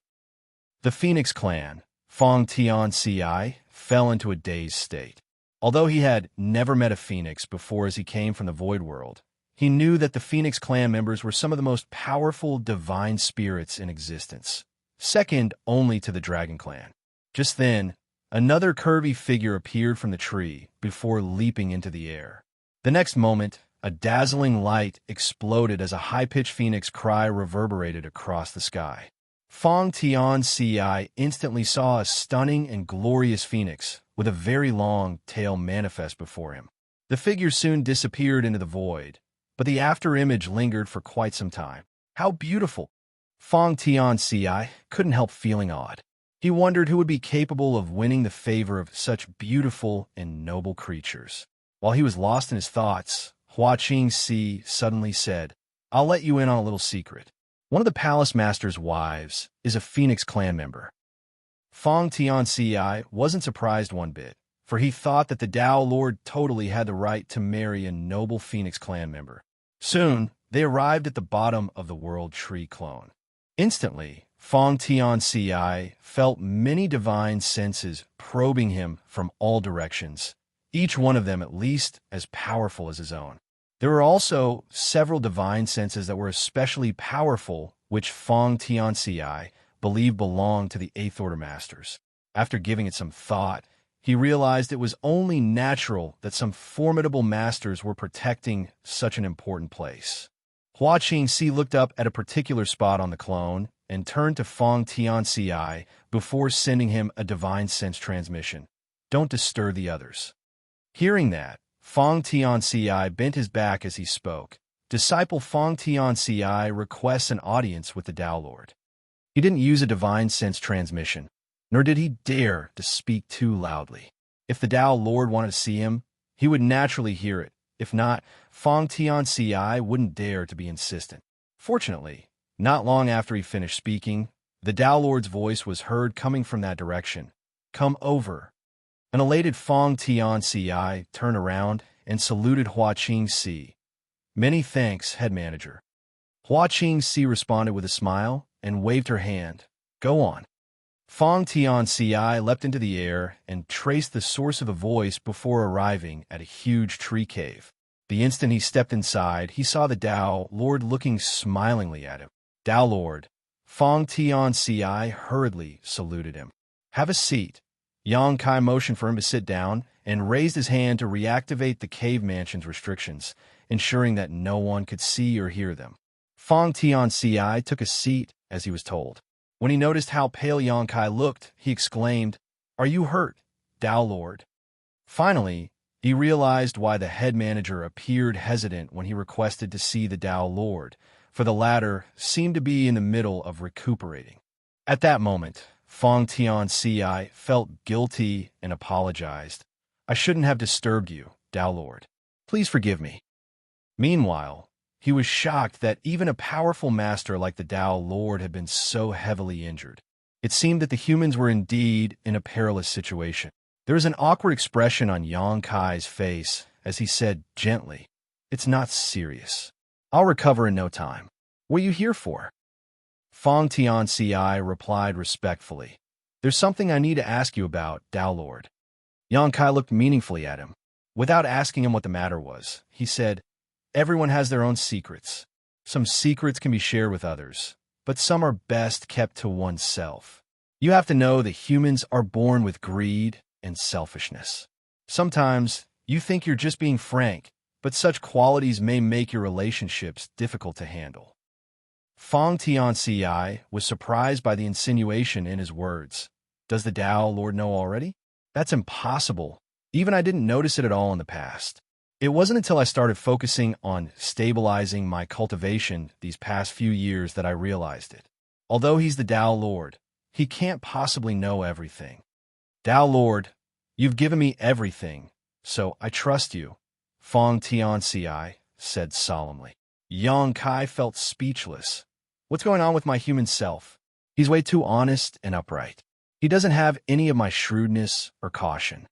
The Phoenix clan, Fong Tianci, fell into a dazed state. Although he had never met a Phoenix before as he came from the Void World, he knew that the Phoenix clan members were some of the most powerful divine spirits in existence, second only to the Dragon clan. Just then, another curvy figure appeared from the tree before leaping into the air. The next moment, a dazzling light exploded as a high-pitched phoenix cry reverberated across the sky. Fong Tianci instantly saw a stunning and glorious phoenix with a very long tail manifest before him. The figure soon disappeared into the void, but the after-image lingered for quite some time. How beautiful! Fong Tianci couldn't help feeling awed. He wondered who would be capable of winning the favor of such beautiful and noble creatures. While he was lost in his thoughts, Xianxia suddenly said, "I'll let you in on a little secret. One of the palace master's wives is a Phoenix clan member." Fong Tianci wasn't surprised one bit, for he thought that the Tao Lord totally had the right to marry a noble Phoenix clan member. Soon, they arrived at the bottom of the World Tree clone. Instantly, Fong Tianci felt many divine senses probing him from all directions, each one of them at least as powerful as his own. There were also several divine senses that were especially powerful, which Fong Tianci believed belonged to the Eighth Order Masters. After giving it some thought, he realized it was only natural that some formidable masters were protecting such an important place. Xianxia looked up at a particular spot on the clone and turned to Fong Tianci before sending him a divine sense transmission. "Don't disturb the others." Hearing that, Fong Tianci bent his back as he spoke. Disciple Fong Tianci requests an audience with the Tao Lord. He didn't use a divine sense transmission, nor did he dare to speak too loudly. If the Tao Lord wanted to see him, he would naturally hear it. If not, Fong Tianci wouldn't dare to be insistent. Fortunately, not long after he finished speaking, the Tao Lord's voice was heard coming from that direction. "Come over." An elated Fong Tianci turned around and saluted Xianxia. "Many thanks, head manager." Xianxia responded with a smile and waved her hand. "Go on." Fong Tianci leapt into the air and traced the source of the voice before arriving at a huge tree cave. The instant he stepped inside, he saw the Tao Lord looking smilingly at him. "Tao Lord." Fong Tianci hurriedly saluted him. "Have a seat." Xianxia motioned for him to sit down and raised his hand to reactivate the cave mansion's restrictions, ensuring that no one could see or hear them. Fong Tianci took a seat as he was told. When he noticed how pale Xianxia looked, he exclaimed, "Are you hurt, Tao Lord?" Finally, he realized why the head manager appeared hesitant when he requested to see the Tao Lord, for the latter seemed to be in the middle of recuperating. At that moment, Fong Tianci felt guilty and apologized. "I shouldn't have disturbed you, Tao Lord. Please forgive me." Meanwhile, he was shocked that even a powerful master like the Tao Lord had been so heavily injured. It seemed that the humans were indeed in a perilous situation. There was an awkward expression on Xianxia's face as he said gently, "It's not serious. I'll recover in no time. What are you here for?" Fong Tianci replied respectfully. There's something I need to ask you about, Tao Lord. Yang Kai looked meaningfully at him. Without asking him what the matter was, he said, everyone has their own secrets. Some secrets can be shared with others, but some are best kept to oneself. You have to know that humans are born with greed and selfishness. Sometimes you think you're just being frank, but such qualities may make your relationships difficult to handle. Fong Tianci was surprised by the insinuation in his words. Does the Tao Lord know already? That's impossible. Even I didn't notice it at all in the past. It wasn't until I started focusing on stabilizing my cultivation these past few years that I realized it. Although he's the Tao Lord, he can't possibly know everything. Tao Lord, you've given me everything, so I trust you, Fong Tianci said solemnly. Yang Kai felt speechless. What's going on with my human self? He's way too honest and upright. He doesn't have any of my shrewdness or caution.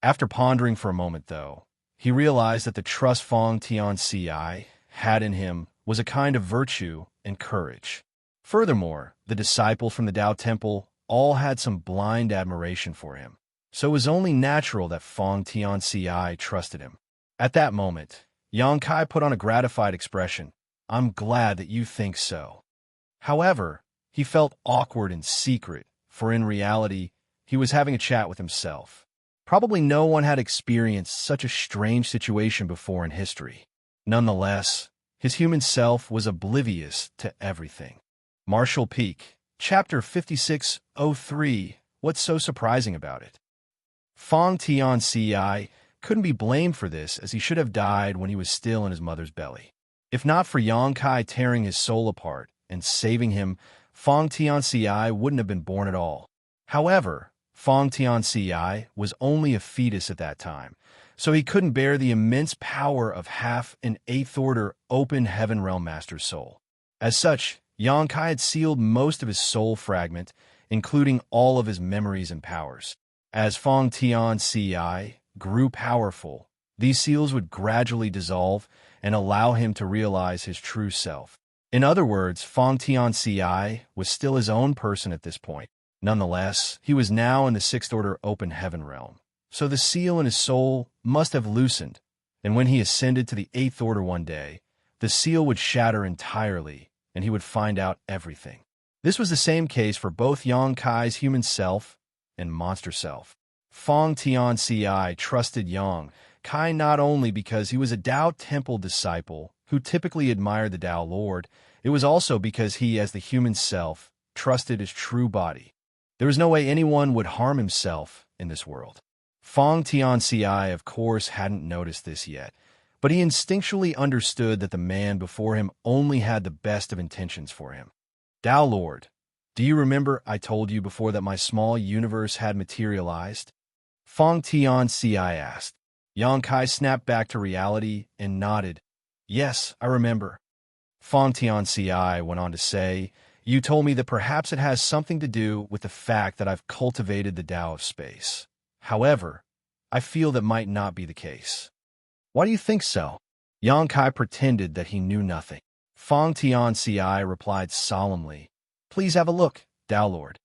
After pondering for a moment, though, he realized that the trust Fong Tianci had in him was a kind of virtue and courage. Furthermore, the disciples from the Tao Temple all had some blind admiration for him, so it was only natural that Fong Tianci trusted him. At that moment, Yang Kai put on a gratified expression. I'm glad that you think so. However, he felt awkward in secret, for in reality, he was having a chat with himself. Probably no one had experienced such a strange situation before in history. Nonetheless, his human self was oblivious to everything. Marshall Peak, Chapter 5603. What's so surprising about it? Fong Tianci couldn't be blamed for this, as he should have died when he was still in his mother's belly. If not for Yang Kai tearing his soul apart and saving him, Fong Tianci wouldn't have been born at all. However, Fong Tianci was only a fetus at that time, so he couldn't bear the immense power of half an eighth-order open heaven realm master's soul. As such, Yang Kai had sealed most of his soul fragment, including all of his memories and powers. As Fong Tianci grew powerful, these seals would gradually dissolve and allow him to realize his true self. In other words, Fong Tianci was still his own person at this point. Nonetheless, he was now in the sixth-order open heaven realm, so the seal in his soul must have loosened, and when he ascended to the eighth order one day, the seal would shatter entirely, and he would find out everything. This was the same case for both Yang Kai's human self and monster self. Fong Tianci trusted Yang Kai not only because he was a Tao Temple disciple who typically admired the Tao Lord, it was also because he, as the human self, trusted his true body. There was no way anyone would harm himself in this world. Fong Tianci, of course, hadn't noticed this yet, but he instinctually understood that the man before him only had the best of intentions for him. Tao Lord, do you remember I told you before that my small universe had materialized? Fong Tianci asked. Yang Kai snapped back to reality and nodded. Yes, I remember. Fong Tianci went on to say, you told me that perhaps it has something to do with the fact that I've cultivated the Tao of space. However, I feel that might not be the case. Why do you think so? Yang Kai pretended that he knew nothing. Fong Tianci replied solemnly, please have a look, Tao Lord.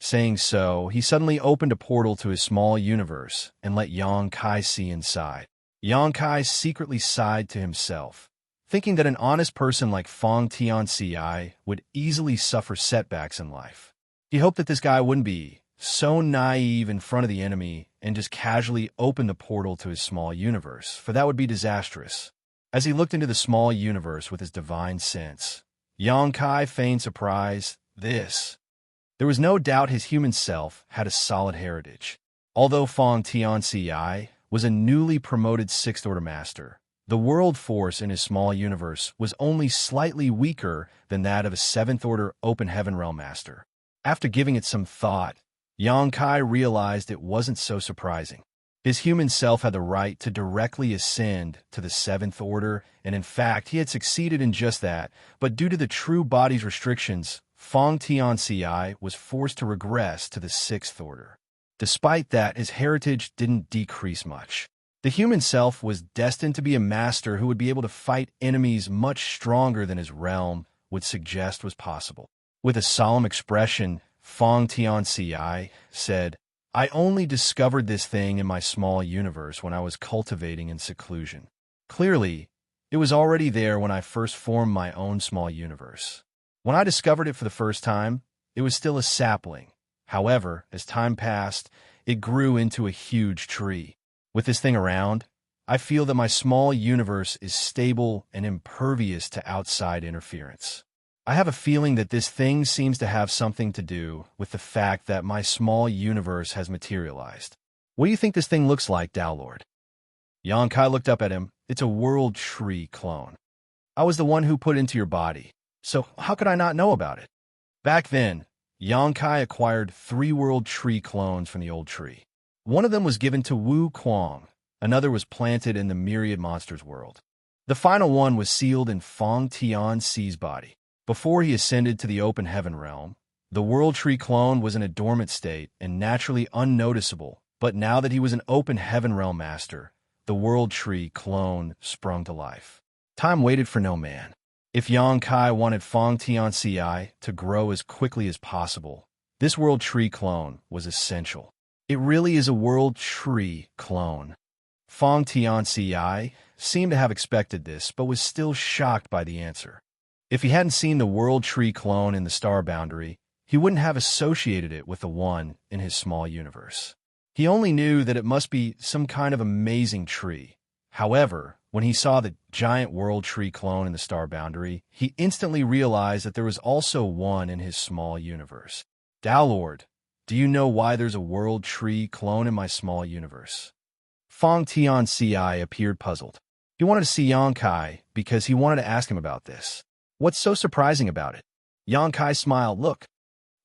Saying so, he suddenly opened a portal to his small universe and let Yang Kai see inside. Yang Kai secretly sighed to himself, thinking that an honest person like Fong Tianci would easily suffer setbacks in life. He hoped that this guy wouldn't be so naive in front of the enemy and just casually open the portal to his small universe, for that would be disastrous. As he looked into the small universe with his divine sense, Yang Kai feigned surprise. There was no doubt his human self had a solid heritage. Although Fong Tianci was a newly promoted sixth-order master, the world force in his small universe was only slightly weaker than that of a seventh-order open heaven realm master. After giving it some thought, Yang Kai realized it wasn't so surprising. His human self had the right to directly ascend to the seventh order, and in fact, he had succeeded in just that, but due to the true body's restrictions, Fong Tianci was forced to regress to the sixth order. Despite that, his heritage didn't decrease much. The human self was destined to be a master who would be able to fight enemies much stronger than his realm would suggest was possible. With a solemn expression, Fong Tianxia said, I only discovered this thing in my small universe when I was cultivating in seclusion. Clearly, it was already there when I first formed my own small universe. When I discovered it for the first time, it was still a sapling. However, as time passed, it grew into a huge tree. With this thing around, I feel that my small universe is stable and impervious to outside interference. I have a feeling that this thing seems to have something to do with the fact that my small universe has materialized. What do you think this thing looks like, Tao Lord? Xianxia looked up at him. It's a world tree clone. I was the one who put it into your body, so how could I not know about it? Back then, Xianxia acquired 3 world tree clones from the old tree. One of them was given to Wu Kuang, another was planted in the Myriad Monsters world. The final one was sealed in Fong Tianxi's body. Before he ascended to the open heaven realm, the world tree clone was in a dormant state and naturally unnoticeable, but now that he was an open heaven realm master, the world tree clone sprung to life. Time waited for no man. If Xianxia wanted Fong Tianxi to grow as quickly as possible, this world tree clone was essential. It really is a world tree clone. Fong Tianxi seemed to have expected this, but was still shocked by the answer. If he hadn't seen the world tree clone in the star boundary, he wouldn't have associated it with the one in his small universe. He only knew that it must be some kind of amazing tree. However, when he saw the giant world tree clone in the star boundary, he instantly realized that there was also one in his small universe. Tao Lord, do you know why there's a world tree clone in my small universe? Fong Tianxi appeared puzzled. He wanted to see Xianxia because he wanted to ask him about this. What's so surprising about it? Xianxia smiled. Look.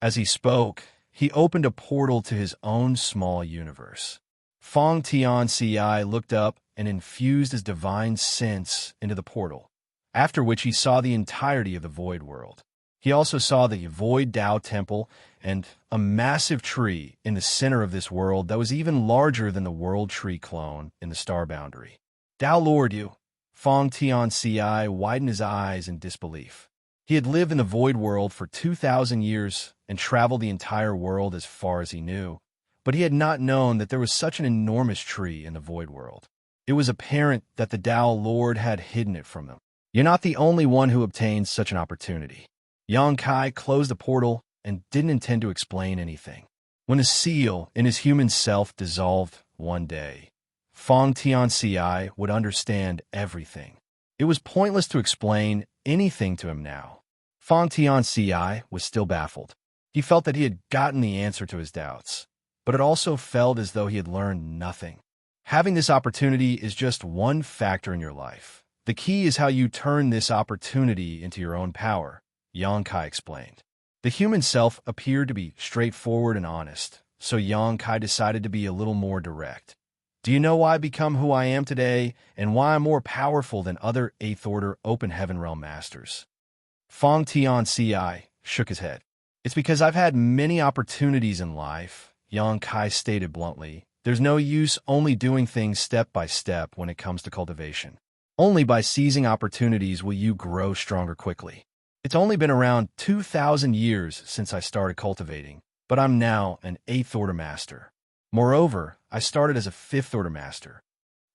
As he spoke, he opened a portal to his own small universe. Fong Tianxi looked up and infused his divine sense into the portal, after which he saw the entirety of the void world. He also saw the void Tao temple and a massive tree in the center of this world that was even larger than the world tree clone in the star boundary. Tao Lord, you! Fong Tianxi widened his eyes in disbelief. He had lived in the void world for 2,000 years and traveled the entire world as far as he knew, but he had not known that there was such an enormous tree in the void world. It was apparent that the Tao Lord had hidden it from them. You're not the only one who obtained such an opportunity. Xianxia closed the portal and didn't intend to explain anything. When the seal in his human self dissolved one day, Fong Tianxi would understand everything. It was pointless to explain anything to him now. Fong Tianxi was still baffled. He felt that he had gotten the answer to his doubts, but it also felt as though he had learned nothing. Having this opportunity is just one factor in your life. The key is how you turn this opportunity into your own power, Xianxia explained. The human self appeared to be straightforward and honest, so Xianxia decided to be a little more direct. Do you know why I become who I am today, and why I'm more powerful than other 8th Order Open Heaven Realm Masters? Fong Tianxi shook his head. It's because I've had many opportunities in life, Xianxia stated bluntly. There's no use only doing things step by step when it comes to cultivation. Only by seizing opportunities will you grow stronger quickly. It's only been around 2,000 years since I started cultivating, but I'm now an 8th Order Master. Moreover, I started as a 5th Order Master.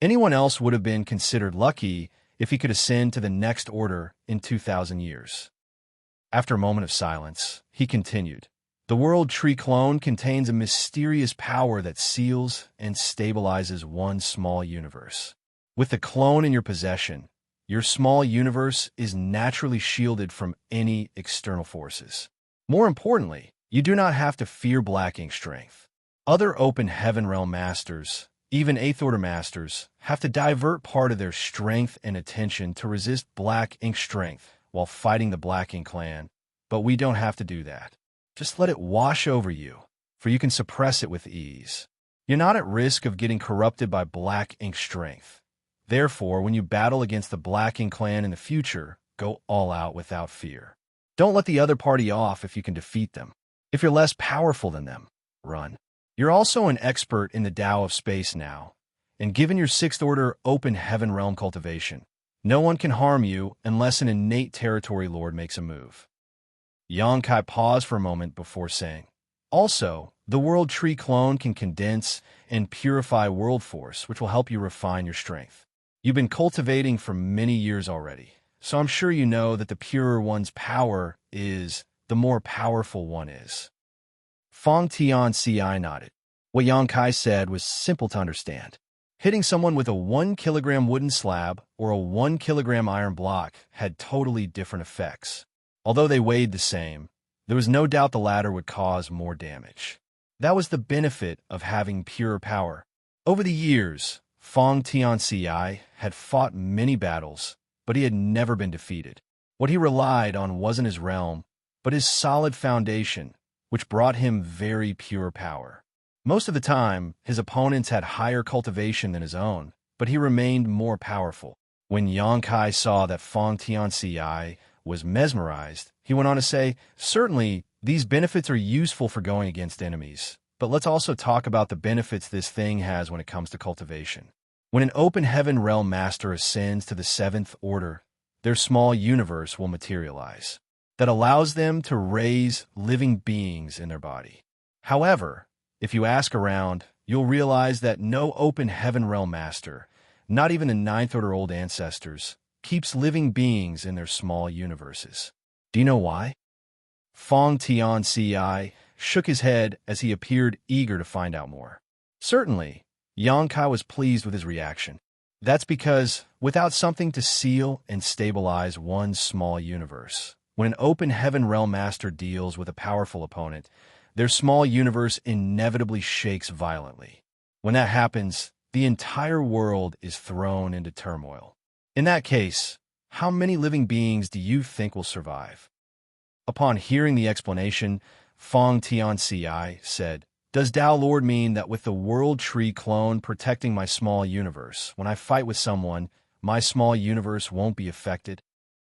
Anyone else would have been considered lucky if he could ascend to the next order in 2,000 years. After a moment of silence, he continued. The world tree clone contains a mysterious power that seals and stabilizes one small universe. With the clone in your possession, your small universe is naturally shielded from any external forces. More importantly, you do not have to fear black ink strength. Other open heaven realm masters, even 8th Order masters, have to divert part of their strength and attention to resist black ink strength while fighting the black ink clan, but we don't have to do that. Just let it wash over you, for you can suppress it with ease. You're not at risk of getting corrupted by black ink strength. Therefore, when you battle against the black ink clan in the future, go all out without fear. Don't let the other party off if you can defeat them. If you're less powerful than them, run. You're also an expert in the Tao of space now, and given your 6th Order Open Heaven Realm cultivation, no one can harm you unless an innate territory lord makes a move. Yangkai paused for a moment before saying, "Also, the World Tree clone can condense and purify world force, which will help you refine your strength. You've been cultivating for many years already, so I'm sure you know that the purer one's power is, the more powerful one is." Fong Tianci nodded. What Yang Kai said was simple to understand. Hitting someone with a 1 kilogram wooden slab or a 1 kilogram iron block had totally different effects. Although they weighed the same, there was no doubt the latter would cause more damage. That was the benefit of having pure power. Over the years, Fong Tianci had fought many battles, but he had never been defeated. What he relied on wasn't his realm, but his solid foundation, which brought him very pure power. Most of the time, his opponents had higher cultivation than his own, but he remained more powerful. When Yang Kai saw that Fong Tianci was mesmerized, he went on to say, "Certainly, these benefits are useful for going against enemies, but let's also talk about the benefits this thing has when it comes to cultivation. When an open heaven realm master ascends to the 7th order, their small universe will materialize. That allows them to raise living beings in their body. However, if you ask around, you'll realize that no open heaven realm master, not even the 9th order old ancestors, keeps living beings in their small universes. Do you know why?" Fong Tianci shook his head as he appeared eager to find out more. Certainly, Yang Kai was pleased with his reaction. That's because, without something to seal and stabilize one's small universe, when an open heaven realm master deals with a powerful opponent, their small universe inevitably shakes violently. When that happens, the entire world is thrown into turmoil. In that case, how many living beings do you think will survive? Upon hearing the explanation, Fong Tianci said, "Does Tao Lord mean that with the World Tree clone protecting my small universe, when I fight with someone, my small universe won't be affected?"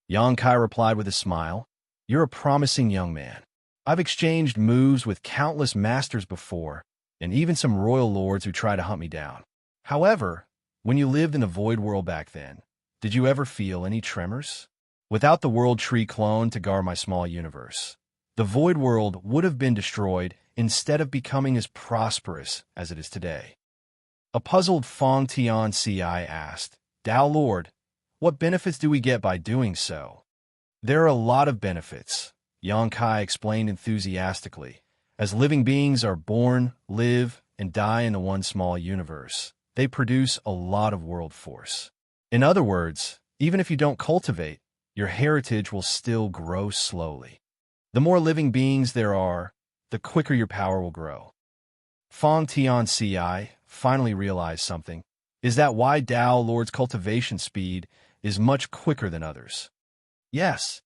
Yang Kai replied with a smile, "You're a promising young man. I've exchanged moves with countless masters before, and even some royal lords who tried to hunt me down. However, when you lived in the Void World back then, did you ever feel any tremors? Without the World Tree clone to guard my small universe, the Void World would have been destroyed instead of becoming as prosperous as it is today." A puzzled Fong Tianci asked, "Tao Lord, what benefits do we get by doing so?" "There are a lot of benefits," Yang Kai explained enthusiastically. "As living beings are born, live, and die in the one small universe, they produce a lot of world force. In other words, even if you don't cultivate, your heritage will still grow slowly. The more living beings there are, the quicker your power will grow." Fong Tianci finally realized something. Is that why Tao Lord's cultivation speed is much quicker than others? "Yes."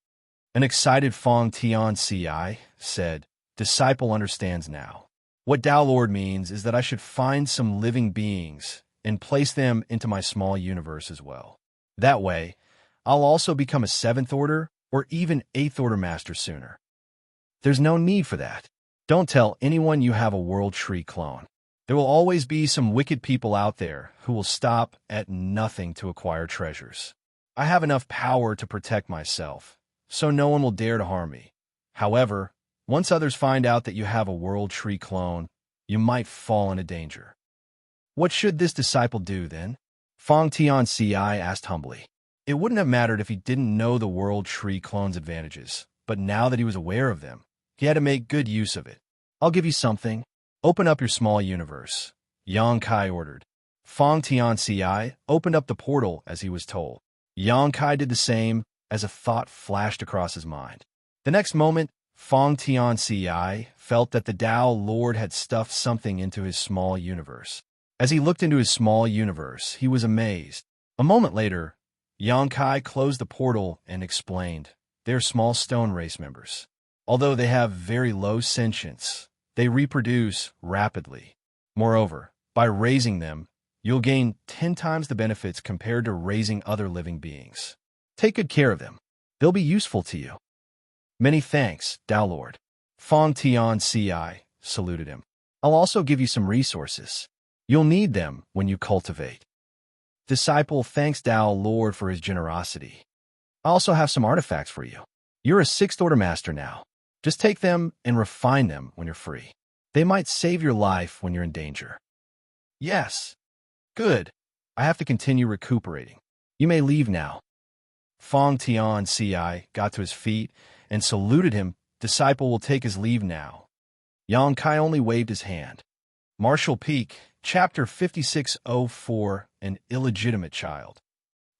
An excited Fong Tianci said, "Disciple understands now. What Tao Lord means is that I should find some living beings and place them into my small universe as well. That way, I'll also become a 7th order or even 8th order master sooner." "There's no need for that. Don't tell anyone you have a World Tree clone. There will always be some wicked people out there who will stop at nothing to acquire treasures. I have enough power to protect myself, so no one will dare to harm me. However, once others find out that you have a World Tree clone, you might fall into danger." "What should this disciple do, then?" Fong Tianci asked humbly. It wouldn't have mattered if he didn't know the World Tree clone's advantages, but now that he was aware of them, he had to make good use of it. "I'll give you something. Open up your small universe," Yang Kai ordered. Fong Tianci opened up the portal as he was told. Yang Kai did the same as a thought flashed across his mind. The next moment, Fong Tianci felt that the Tao Lord had stuffed something into his small universe. As he looked into his small universe, he was amazed. A moment later, Yang Kai closed the portal and explained, "They're small stone race members. Although they have very low sentience, they reproduce rapidly. Moreover, by raising them, you'll gain 10 times the benefits compared to raising other living beings. Take good care of them. They'll be useful to you." "Many thanks, Tao Lord." Fong Tianci saluted him. "I'll also give you some resources. You'll need them when you cultivate." Disciple thanks Tao Lord for his generosity. "I also have some artifacts for you. You're a 6th order master now. Just take them and refine them when you're free. They might save your life when you're in danger. Yes. Good. I have to continue recuperating. You may leave now. Fong Tianxia got to his feet and saluted him. Disciple will take his leave now. Yang Kai only waved his hand. Marshall Peak, Chapter 5604, An Illegitimate Child.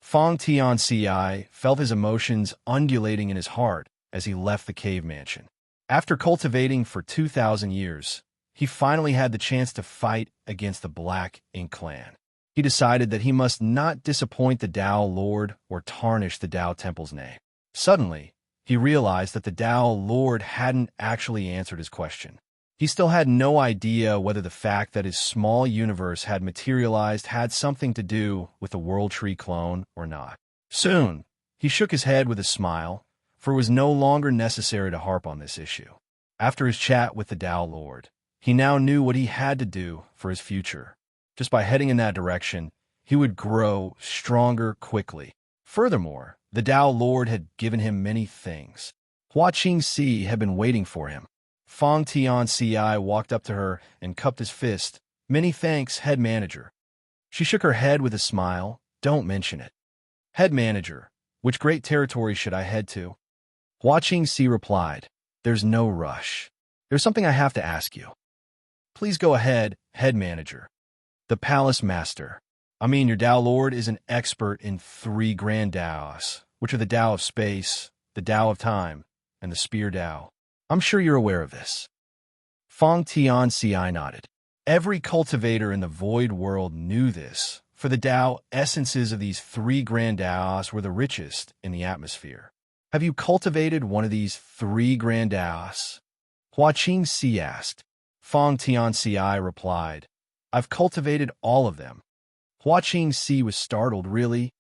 Fong Tianxia felt his emotions undulating in his heart as he left the cave mansion. After cultivating for 2,000 years, he finally had the chance to fight against the Black Ink clan. He decided that he must not disappoint the Tao Lord or tarnish the Tao Temple's name. Suddenly, he realized that the Tao Lord hadn't actually answered his question. He still had no idea whether the fact that his small universe had materialized had something to do with the World Tree clone or not. Soon, he shook his head with a smile, for it was no longer necessary to harp on this issue. After his chat with the Tao Lord, he now knew what he had to do for his future. Just by heading in that direction, he would grow stronger quickly. Furthermore, the Tao Lord had given him many things. Hua Qingxi had been waiting for him. Fong Tianxia walked up to her and cupped his fist. Many thanks, head manager. She shook her head with a smile. Don't mention it. Head manager, which great territory should I head to? Hua Qingxi replied, There's no rush. There's something I have to ask you. Please go ahead, head manager. The Palace Master. Your Tao Lord is an expert in 3 grand Taos, which are the Tao of Space, the Tao of Time, and the Spear Tao. I'm sure you're aware of this. Fong Tianxia nodded. Every cultivator in the void world knew this, for the Tao essences of these 3 grand Taos were the richest in the atmosphere. Have you cultivated one of these 3 grand Taos? Hua Qingxi asked. Fong Tianxia replied, I've cultivated all of them. Hua Qingxi was startled, really?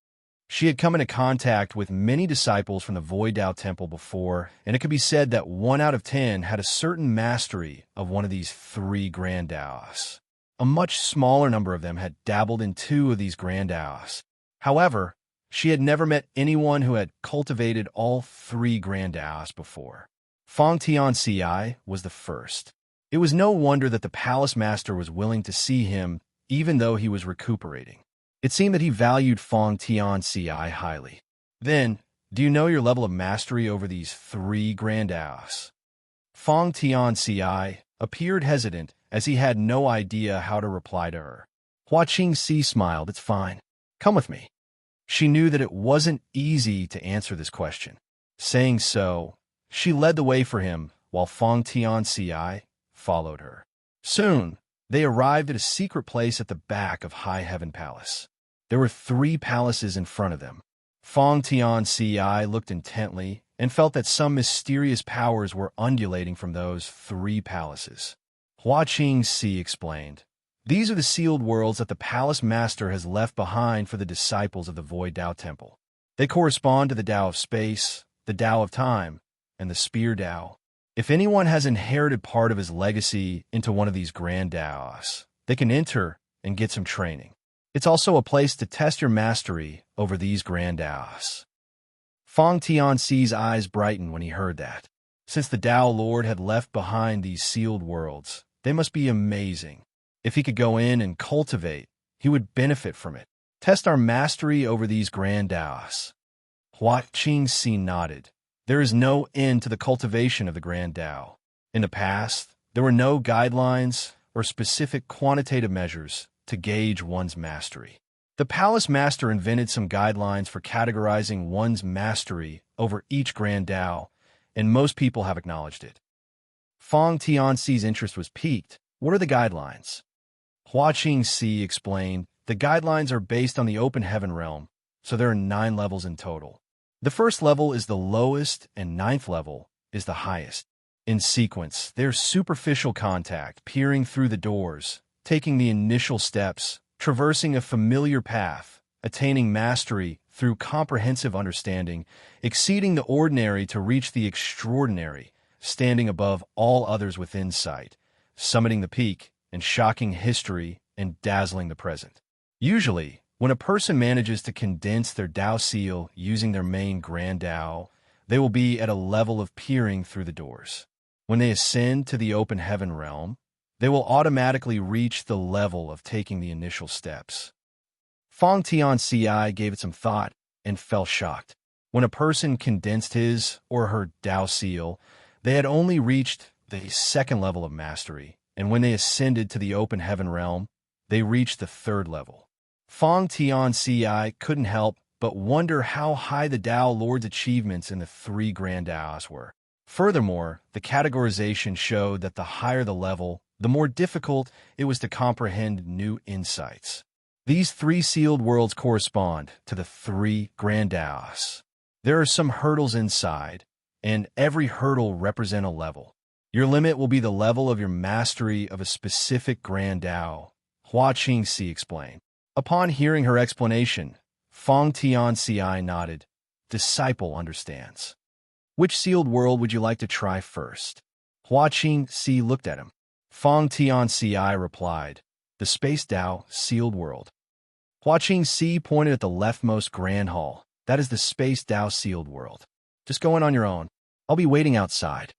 She had come into contact with many disciples from the Void Tao Temple before, and it could be said that 1 out of 10 had a certain mastery of one of these 3 grand Taos. A much smaller number of them had dabbled in 2 of these grand Taos. However, she had never met anyone who had cultivated all 3 grand Taos before. Fong Tianxia was the first. It was no wonder that the Palace Master was willing to see him, even though he was recuperating. It seemed that he valued Fong Tianxia highly. Then, do you know your level of mastery over these 3 grand Taos? Fong Tianxia appeared hesitant, as he had no idea how to reply to her. Hua Qingxi smiled. It's fine. Come with me. She knew that it wasn't easy to answer this question. Saying so, she led the way for him, while Fong Tianxia followed her. Soon, they arrived at a secret place at the back of High Heaven Palace. There were 3 palaces in front of them. Fong Tianxia looked intently and felt that some mysterious powers were undulating from those 3 palaces. Hua Qingxi explained, These are the sealed worlds that the Palace Master has left behind for the disciples of the Void Tao Temple. They correspond to the Tao of Space, the Tao of Time, and the Spear Tao. If anyone has inherited part of his legacy into one of these grand Taos, they can enter and get some training. It's also a place to test your mastery over these grand Taos. Fong Tianxi's eyes brightened when he heard that. Since the Tao Lord had left behind these sealed worlds, they must be amazing. If he could go in and cultivate, he would benefit from it. Test our mastery over these grand Taos. Hua Qingxi nodded. There is no end to the cultivation of the Grand Tao. In the past, there were no guidelines or specific quantitative measures to gauge one's mastery. The Palace Master invented some guidelines for categorizing one's mastery over each Grand Tao, and most people have acknowledged it. Fong Tianxi's interest was piqued. What are the guidelines? Hua Qingxi explained, the guidelines are based on the open heaven realm, so there are 9 levels in total. The first level is the lowest, and 9th level is the highest. In sequence, there's superficial contact, peering through the doors, taking the initial steps, traversing a familiar path, attaining mastery through comprehensive understanding, exceeding the ordinary to reach the extraordinary, standing above all others within sight, summiting the peak, and shocking history and dazzling the present. Usually, when a person manages to condense their Tao seal using their main Grand Tao, they will be at a level of peering through the doors. When they ascend to the open heaven realm, they will automatically reach the level of taking the initial steps. Feng Tianxia gave it some thought and felt shocked. When a person condensed his or her Dao seal, they had only reached the second level of mastery, and when they ascended to the open heaven realm, they reached the third level. Feng Tianxia couldn't help but wonder how high the Dao Lord's achievements in the three grand Daos were. Furthermore, the categorization showed that the higher the level, the more difficult it was to comprehend new insights. These three sealed worlds correspond to the three grand Daos. There are some hurdles inside, and every hurdle represents a level. Your limit will be the level of your mastery of a specific grand Dao, Hua Qingxi explained. Upon hearing her explanation, Feng Tianxia nodded. Disciple understands. Which sealed world would you like to try first? Hua Qingxi looked at him. Feng Tianxia replied, the Space Dao sealed world. Hua Qingxi pointed at the leftmost grand hall. That is the Space Dao sealed world. Just go in on your own. I'll be waiting outside.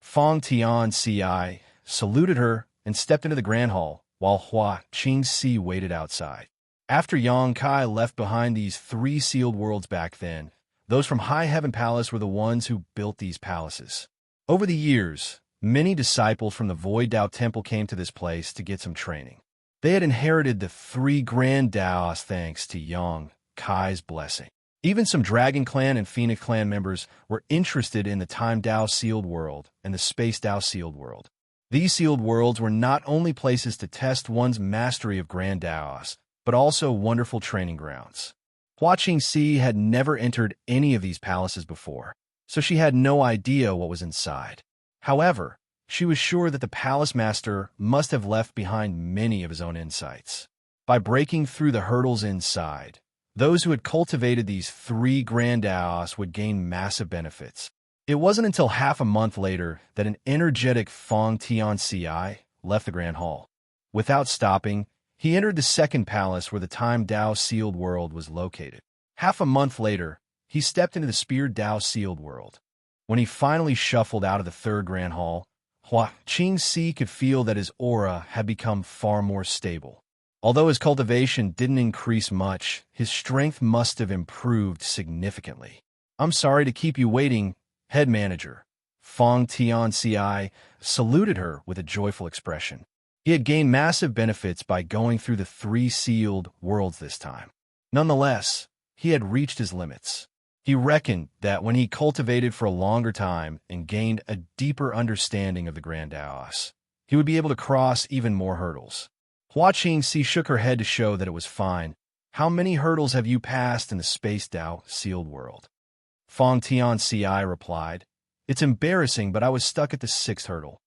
Feng Tianxia saluted her and stepped into the grand hall, while Hua Qingxi waited outside. After Yang Kai left behind these three sealed worlds back then, those from High Heaven Palace were the ones who built these palaces. Over the years, many disciples from the Void Dao Temple came to this place to get some training. They had inherited the three grand Daos thanks to Yang Kai's blessing. Even some Dragon Clan and Phoenix Clan members were interested in the Time Dao sealed world and the Space Dao sealed world. These sealed worlds were not only places to test one's mastery of grand Daos, but also wonderful training grounds. Hua Qingxi had never entered any of these palaces before, so she had no idea what was inside. However, she was sure that the palace master must have left behind many of his own insights. By breaking through the hurdles inside, those who had cultivated these three grand Daos would gain massive benefits. It wasn't until half a month later that an energetic Feng Tianxia left the grand hall. Without stopping, he entered the second palace where the Time Dao sealed world was located. Half a month later, he stepped into the Spear Dao sealed world. When he finally shuffled out of the third grand hall, Hua Qingxi could feel that his aura had become far more stable. Although his cultivation didn't increase much, his strength must have improved significantly. I'm sorry to keep you waiting, head manager. Feng Tianxia saluted her with a joyful expression. He had gained massive benefits by going through the three sealed worlds this time. Nonetheless, he had reached his limits. He reckoned that when he cultivated for a longer time and gained a deeper understanding of the Grand Daos, he would be able to cross even more hurdles. Hua Qingxi shook her head to show that it was fine. How many hurdles have you passed in the Space Dao sealed world? Feng Tianxia replied, it's embarrassing, but I was stuck at the sixth hurdle.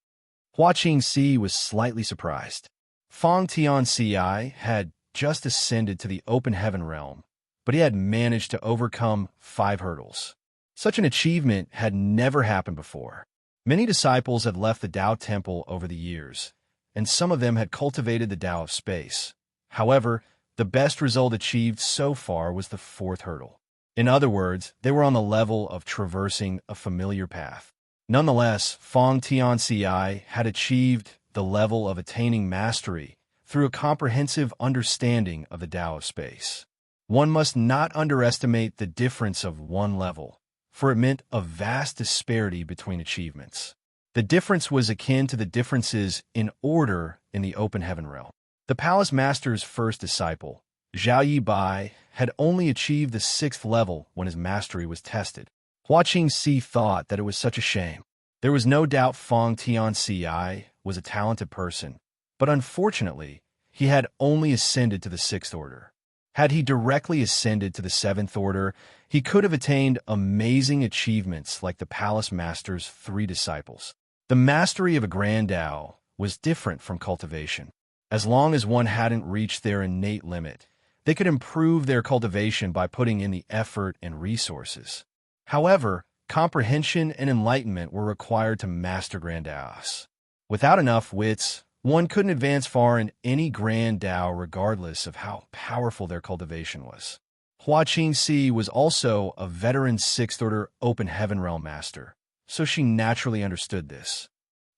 Hua Qingxi was slightly surprised. Feng Tianxia had just ascended to the open heaven realm, but he had managed to overcome 5 hurdles. Such an achievement had never happened before. Many disciples had left the Dao Temple over the years, and some of them had cultivated the Dao of space. However, the best result achieved so far was the 4th hurdle. In other words, they were on the level of traversing a familiar path. Nonetheless, Feng Tianxia had achieved the level of attaining mastery through a comprehensive understanding of the Dao of space. One must not underestimate the difference of one level, for it meant a vast disparity between achievements. The difference was akin to the differences in order in the open heaven realm. The palace master's first disciple, Zhao Yibai, had only achieved the 6th level when his mastery was tested. Hua Qingxi thought that it was such a shame. There was no doubt Feng Tianxia was a talented person, but unfortunately, he had only ascended to the 6th order. Had he directly ascended to the 7th order, he could have attained amazing achievements like the palace master's 3 disciples. The mastery of a grand Dao was different from cultivation. As long as one hadn't reached their innate limit, they could improve their cultivation by putting in the effort and resources. However, comprehension and enlightenment were required to master Grand Daos. Without enough wits, one couldn't advance far in any Grand Dao regardless of how powerful their cultivation was. Hua Qingxi was also a veteran 6th Order Open Heaven Realm Master. so she naturally understood this.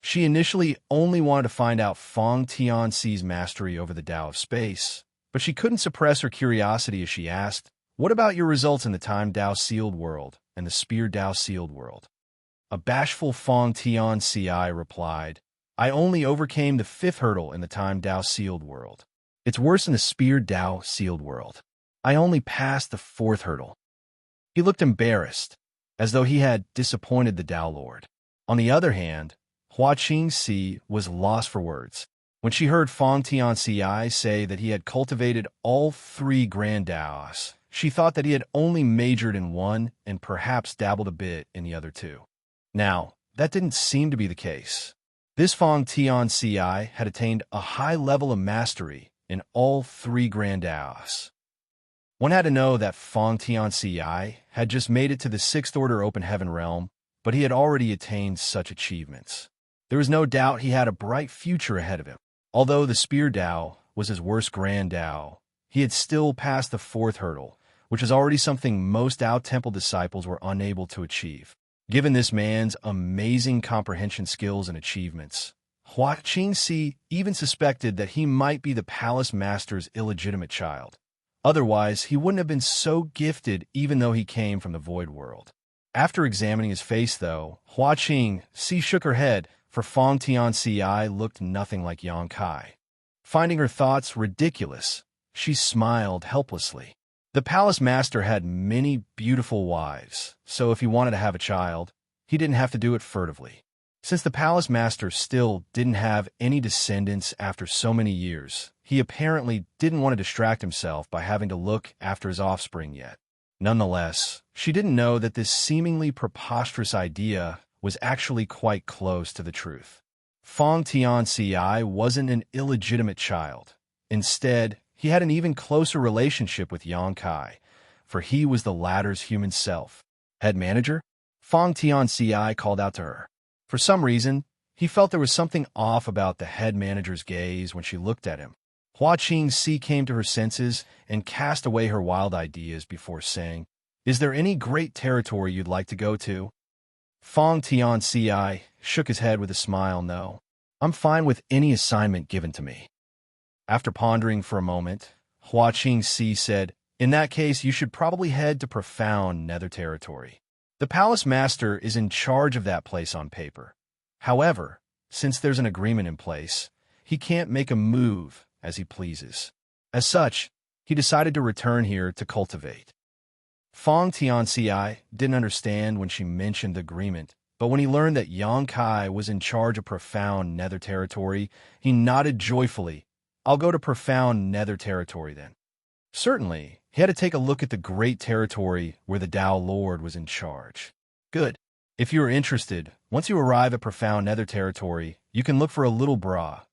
She initially only wanted to find out Feng Tianxi's mastery over the Tao of space, but she couldn't suppress her curiosity as she asked, "What about your results in the Time Tao sealed world and the Spear Tao sealed world?" A bashful Feng Tianxi replied, "I only overcame the 5th hurdle in the Time Tao sealed world. It's worse in the Spear Tao sealed world. I only passed the 4th hurdle." He looked embarrassed, as though he had disappointed the Tao Lord. On the other hand, Hua Qingxi was lost for words. When she heard Feng Tianxi say that he had cultivated all 3 Grand Taos, she thought that he had only majored in one and perhaps dabbled a bit in the other 2. Now, that didn't seem to be the case. This Feng Tianxi had attained a high level of mastery in all 3 Grand Taos. One had to know that Feng Tianxi had just made it to the 6th Order Open Heaven realm, but he had already attained such achievements. There was no doubt he had a bright future ahead of him. Although the Spear Tao was his worst Grand Tao, he had still passed the 4th hurdle, which is already something most Tao Temple disciples were unable to achieve. Given this man's amazing comprehension skills and achievements, Hua Qingxi even suspected that he might be the palace master's illegitimate child. Otherwise, he wouldn't have been so gifted even though he came from the void world. After examining his face, though, Hua Qingxi shook her head, for Feng Tianxi looked nothing like Yang Kai. Finding her thoughts ridiculous, she smiled helplessly. The palace master had many beautiful wives, so if he wanted to have a child, he didn't have to do it furtively. Since the palace master still didn't have any descendants after so many years, he apparently didn't want to distract himself by having to look after his offspring yet. Nonetheless, she didn't know that this seemingly preposterous idea was actually quite close to the truth. Feng Tianxi wasn't an illegitimate child. Instead, he had an even closer relationship with Yang Kai, for he was the latter's human self. "Head manager?" Feng Tianxi called out to her. For some reason, he felt there was something off about the head manager's gaze when she looked at him. Hua Qingxi came to her senses and cast away her wild ideas before saying, "Is there any great territory you'd like to go to?" Feng Tianxi shook his head with a smile. "No, I'm fine with any assignment given to me." After pondering for a moment, Hua Qingxi said, "In that case, you should probably head to Profound Nether Territory. The Palace Master is in charge of that place on paper. However, since there's an agreement in place, he can't make a move as he pleases. As such, he decided to return here to cultivate." Feng Tianxi didn't understand when she mentioned the agreement, but when he learned that Yang Kai was in charge of Profound Nether Territory, he nodded joyfully. "I'll go to Profound Nether Territory then." Certainly, he had to take a look at the great territory where the Tao Lord was in charge. "Good. If you are interested, once you arrive at Profound Nether Territory, you can look for a little bra,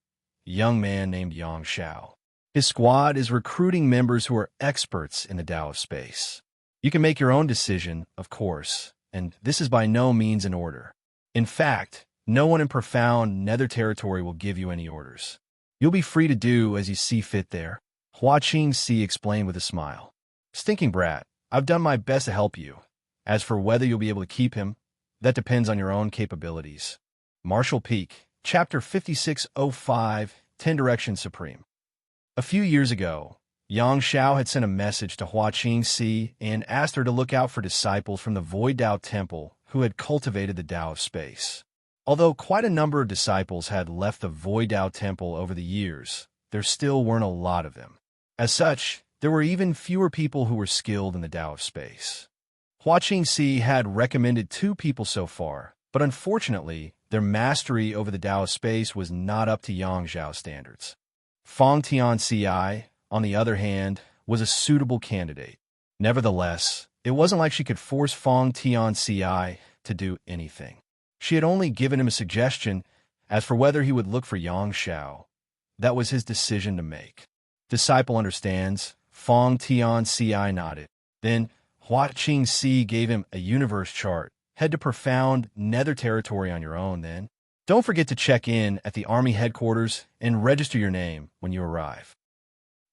a young man named Xianxia. His squad is recruiting members who are experts in the Tao of space. You can make your own decision, of course, and this is by no means an order. In fact, no one in Profound Nether Territory will give you any orders. You'll be free to do as you see fit there," Hua Qingxi explained with a smile. "Stinking brat, I've done my best to help you. As for whether you'll be able to keep him, that depends on your own capabilities." Martial Peak, Chapter 5605, 10 Directions Supreme. A few years ago, Xianxia had sent a message to Hua Qingxi and asked her to look out for disciples from the Void Tao Temple who had cultivated the Tao of space. Although quite a number of disciples had left the Void Tao Temple over the years, there still weren't a lot of them. As such, there were even fewer people who were skilled in the Tao of space. Hua Qingxi had recommended 2 people so far, but unfortunately, their mastery over the Tao of space was not up to Xianxiao's standards. Feng Tianxi, on the other hand, was a suitable candidate. Nevertheless, it wasn't like she could force Feng Tianxi to do anything. She had only given him a suggestion. As for whether he would look for Xianxia, that was his decision to make. "Disciple understands," Feng Tianxi nodded. Then Hua Qingxi gave him a universe chart. "Head to Profound Nether Territory on your own, then. Don't forget to check in at the army headquarters and register your name when you arrive."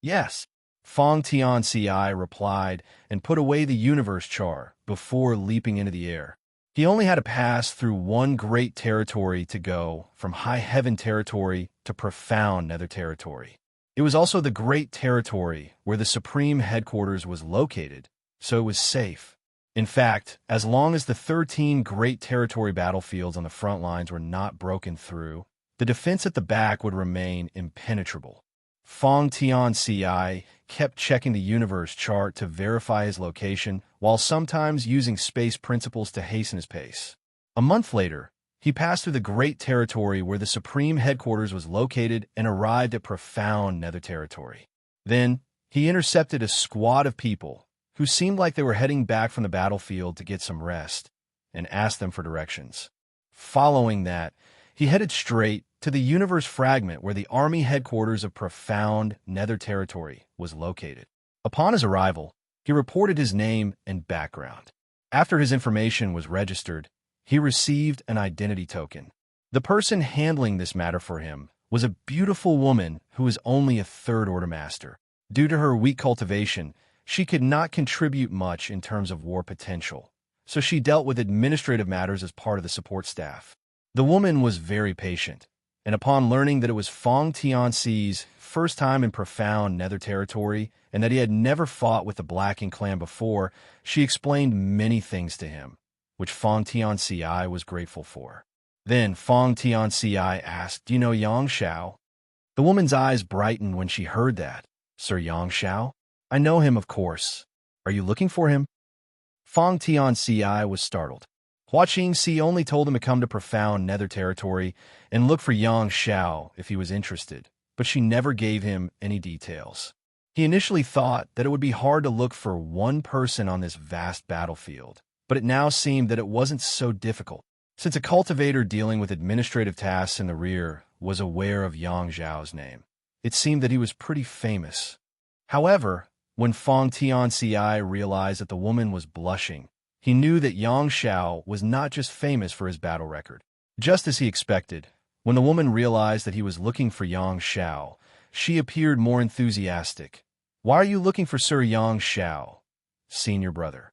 "Yes," Feng Tianxi replied and put away the universe chart before leaping into the air. He only had to pass through one great territory to go from high heaven territory to profound nether territory. It was also the great territory where the supreme headquarters was located, so it was safe. In fact, as long as the 13 great territory battlefields on the front lines were not broken through, the defense at the back would remain impenetrable. Fong Tianci kept checking the universe chart to verify his location, while sometimes using space principles to hasten his pace. A month later, he passed through the great territory where the supreme headquarters was located and arrived at profound nether territory. Then, he intercepted a squad of people who seemed like they were heading back from the battlefield to get some rest, and asked them for directions. Following that, he headed straight to the universe fragment where the army headquarters of profound nether territory was located. Upon his arrival, he reported his name and background. After his information was registered, he received an identity token. The person handling this matter for him was a beautiful woman who was only a third-order master. Due to her weak cultivation, she could not contribute much in terms of war potential, so she dealt with administrative matters as part of the support staff. The woman was very patient, and upon learning that it was Fong Tianci's first time in profound nether territory and that he had never fought with the Black Ink clan before, she explained many things to him, which Fong Tianci was grateful for. Then Fong Tianci asked, "Do you know Xianxia?" The woman's eyes brightened when she heard that. "Sir Xianxia? I know him, of course. Are you looking for him?" Fong Tianci was startled. Hua Qingxi only told him to come to profound nether territory and look for Xianxia if he was interested, but she never gave him any details. He initially thought that it would be hard to look for one person on this vast battlefield, but it now seemed that it wasn't so difficult, since a cultivator dealing with administrative tasks in the rear was aware of Xiao's name. It seemed that he was pretty famous. However, when Fong Tianci realized that the woman was blushing, he knew that Xianxia was not just famous for his battle record. Just as he expected, when the woman realized that he was looking for Xianxia, she appeared more enthusiastic. "Why are you looking for Sir Xianxia, senior brother?"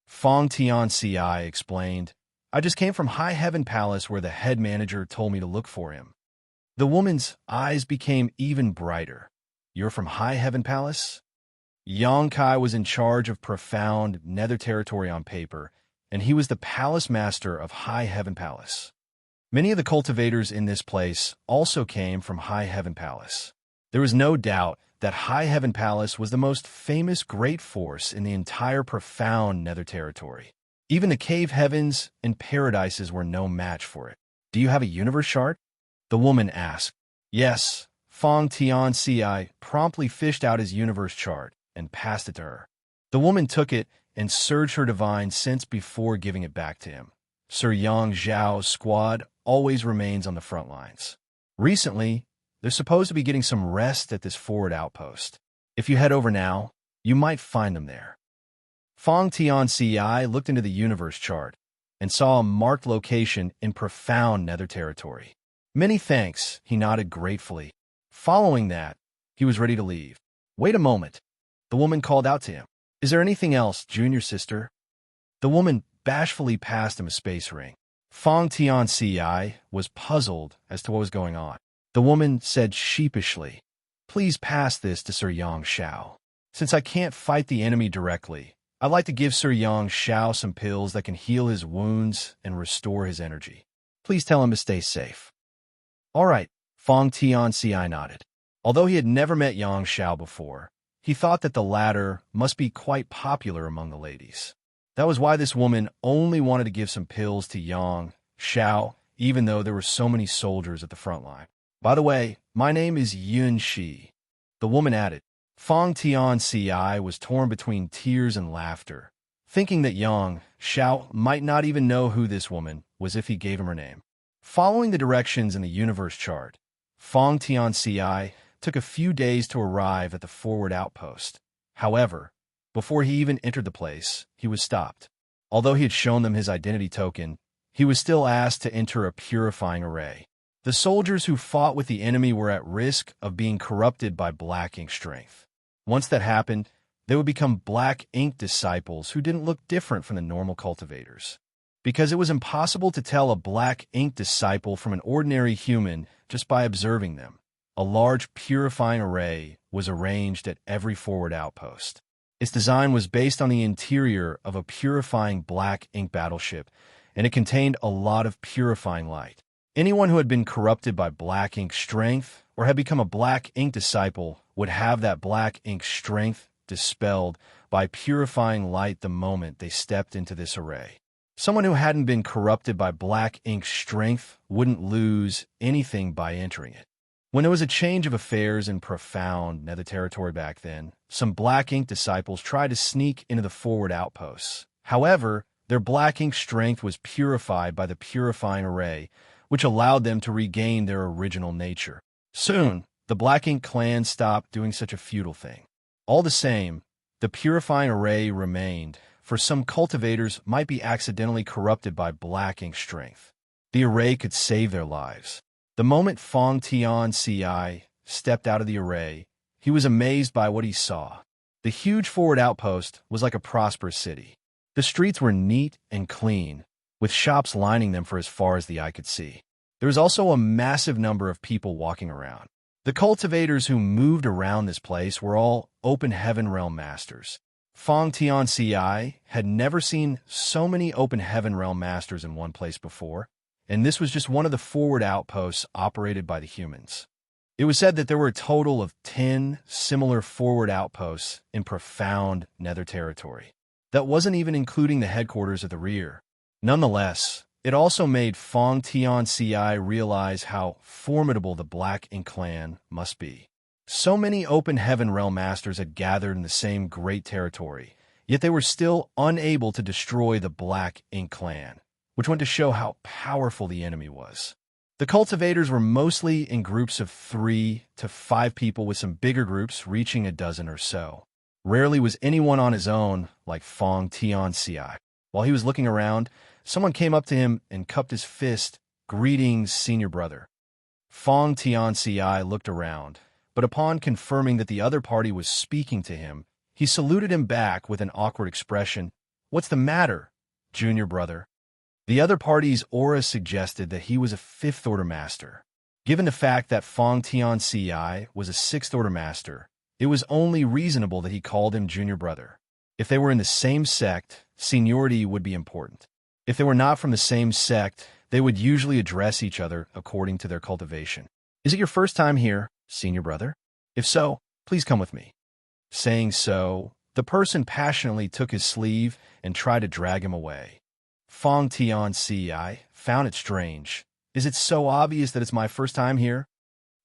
Fong Tianci explained, "I just came from High Heaven Palace where the head manager told me to look for him." The woman's eyes became even brighter. "You're from High Heaven Palace?" Yongkai was in charge of profound nether territory on paper, and he was the palace master of High Heaven Palace. Many of the cultivators in this place also came from High Heaven Palace. There was no doubt that High Heaven Palace was the most famous great force in the entire profound nether territory. Even the cave heavens and paradises were no match for it. "Do you have a universe chart?" the woman asked. "Yes." Fong Tianci promptly fished out his universe chart and passed it to her. The woman took it and surged her divine sense before giving it back to him. "Sir Xiao's squad always remains on the front lines. Recently, they're supposed to be getting some rest at this forward outpost. If you head over now, you might find them there." Fong Tianci looked into the universe chart and saw a marked location in profound nether territory. "Many thanks," he nodded gratefully. Following that, he was ready to leave. "Wait a moment," the woman called out to him. "Is there anything else, junior sister?" The woman bashfully passed him a space ring. Fong Tianci was puzzled as to what was going on. The woman said sheepishly, "Please pass this to Sir Xianxia. Since I can't fight the enemy directly, I'd like to give Sir Xianxia some pills that can heal his wounds and restore his energy. Please tell him to stay safe." "All right," Fong Tianci nodded. Although he had never met Xianxia before, he thought that the latter must be quite popular among the ladies. That was why this woman only wanted to give some pills to Xianxia, even though there were so many soldiers at the front line. "By the way, my name is Yunxi," the woman added. Fong Tianci was torn between tears and laughter, thinking that Xianxia might not even know who this woman was if he gave him her name. Following the directions in the universe chart, Fong Tianci took a few days to arrive at the forward outpost. However, before he even entered the place, he was stopped. Although he had shown them his identity token, he was still asked to enter a purifying array. The soldiers who fought with the enemy were at risk of being corrupted by Black Ink strength. Once that happened, they would become Black Ink disciples who didn't look different from the normal cultivators. because it was impossible to tell a black ink disciple from an ordinary human just by observing them. A large purifying array was arranged at every forward outpost. Its design was based on the interior of a purifying black ink battleship, and it contained a lot of purifying light. Anyone who had been corrupted by black ink strength or had become a black ink disciple would have that black ink strength dispelled by purifying light the moment they stepped into this array. Someone who hadn't been corrupted by black ink strength wouldn't lose anything by entering it. When there was a change of affairs in profound nether territory back then, some black ink disciples tried to sneak into the forward outposts. However, their black ink strength was purified by the purifying array, which allowed them to regain their original nature. Soon, the black ink clan stopped doing such a futile thing. All the same, the purifying array remained, for some cultivators might be accidentally corrupted by black ink strength. The array could save their lives. The moment Xianxia stepped out of the array, he was amazed by what he saw. The huge forward outpost was like a prosperous city. The streets were neat and clean, with shops lining them for as far as the eye could see. There was also a massive number of people walking around. The cultivators who moved around this place were all open heaven realm masters. Xianxia had never seen so many open heaven realm masters in one place before, and this was just one of the forward outposts operated by the humans. It was said that there were a total of 10 similar forward outposts in profound nether territory. That wasn't even including the headquarters at the rear. Nonetheless, it also made Xianxia realize how formidable the Black Ink clan must be. So many open heaven realm masters had gathered in the same great territory, yet they were still unable to destroy the Black Ink clan, which went to show how powerful the enemy was. The cultivators were mostly in groups of 3 to 5 people, with some bigger groups reaching a dozen or so. Rarely was anyone on his own like Xianxia. While he was looking around, someone came up to him and cupped his fist. "Greetings, senior brother." Xianxia looked around, but upon confirming that the other party was speaking to him, he saluted him back with an awkward expression. "What's the matter, junior brother?" The other party's aura suggested that he was a 5th Order Master. Given the fact that Xianxia was a 6th Order Master, it was only reasonable that he called him junior brother. If they were in the same sect, seniority would be important. If they were not from the same sect, they would usually address each other according to their cultivation. "Is it your first time here, senior brother? If so, please come with me." Saying so, the person passionately took his sleeve and tried to drag him away. Xianxia found it strange. "Is it so obvious that it's my first time here?"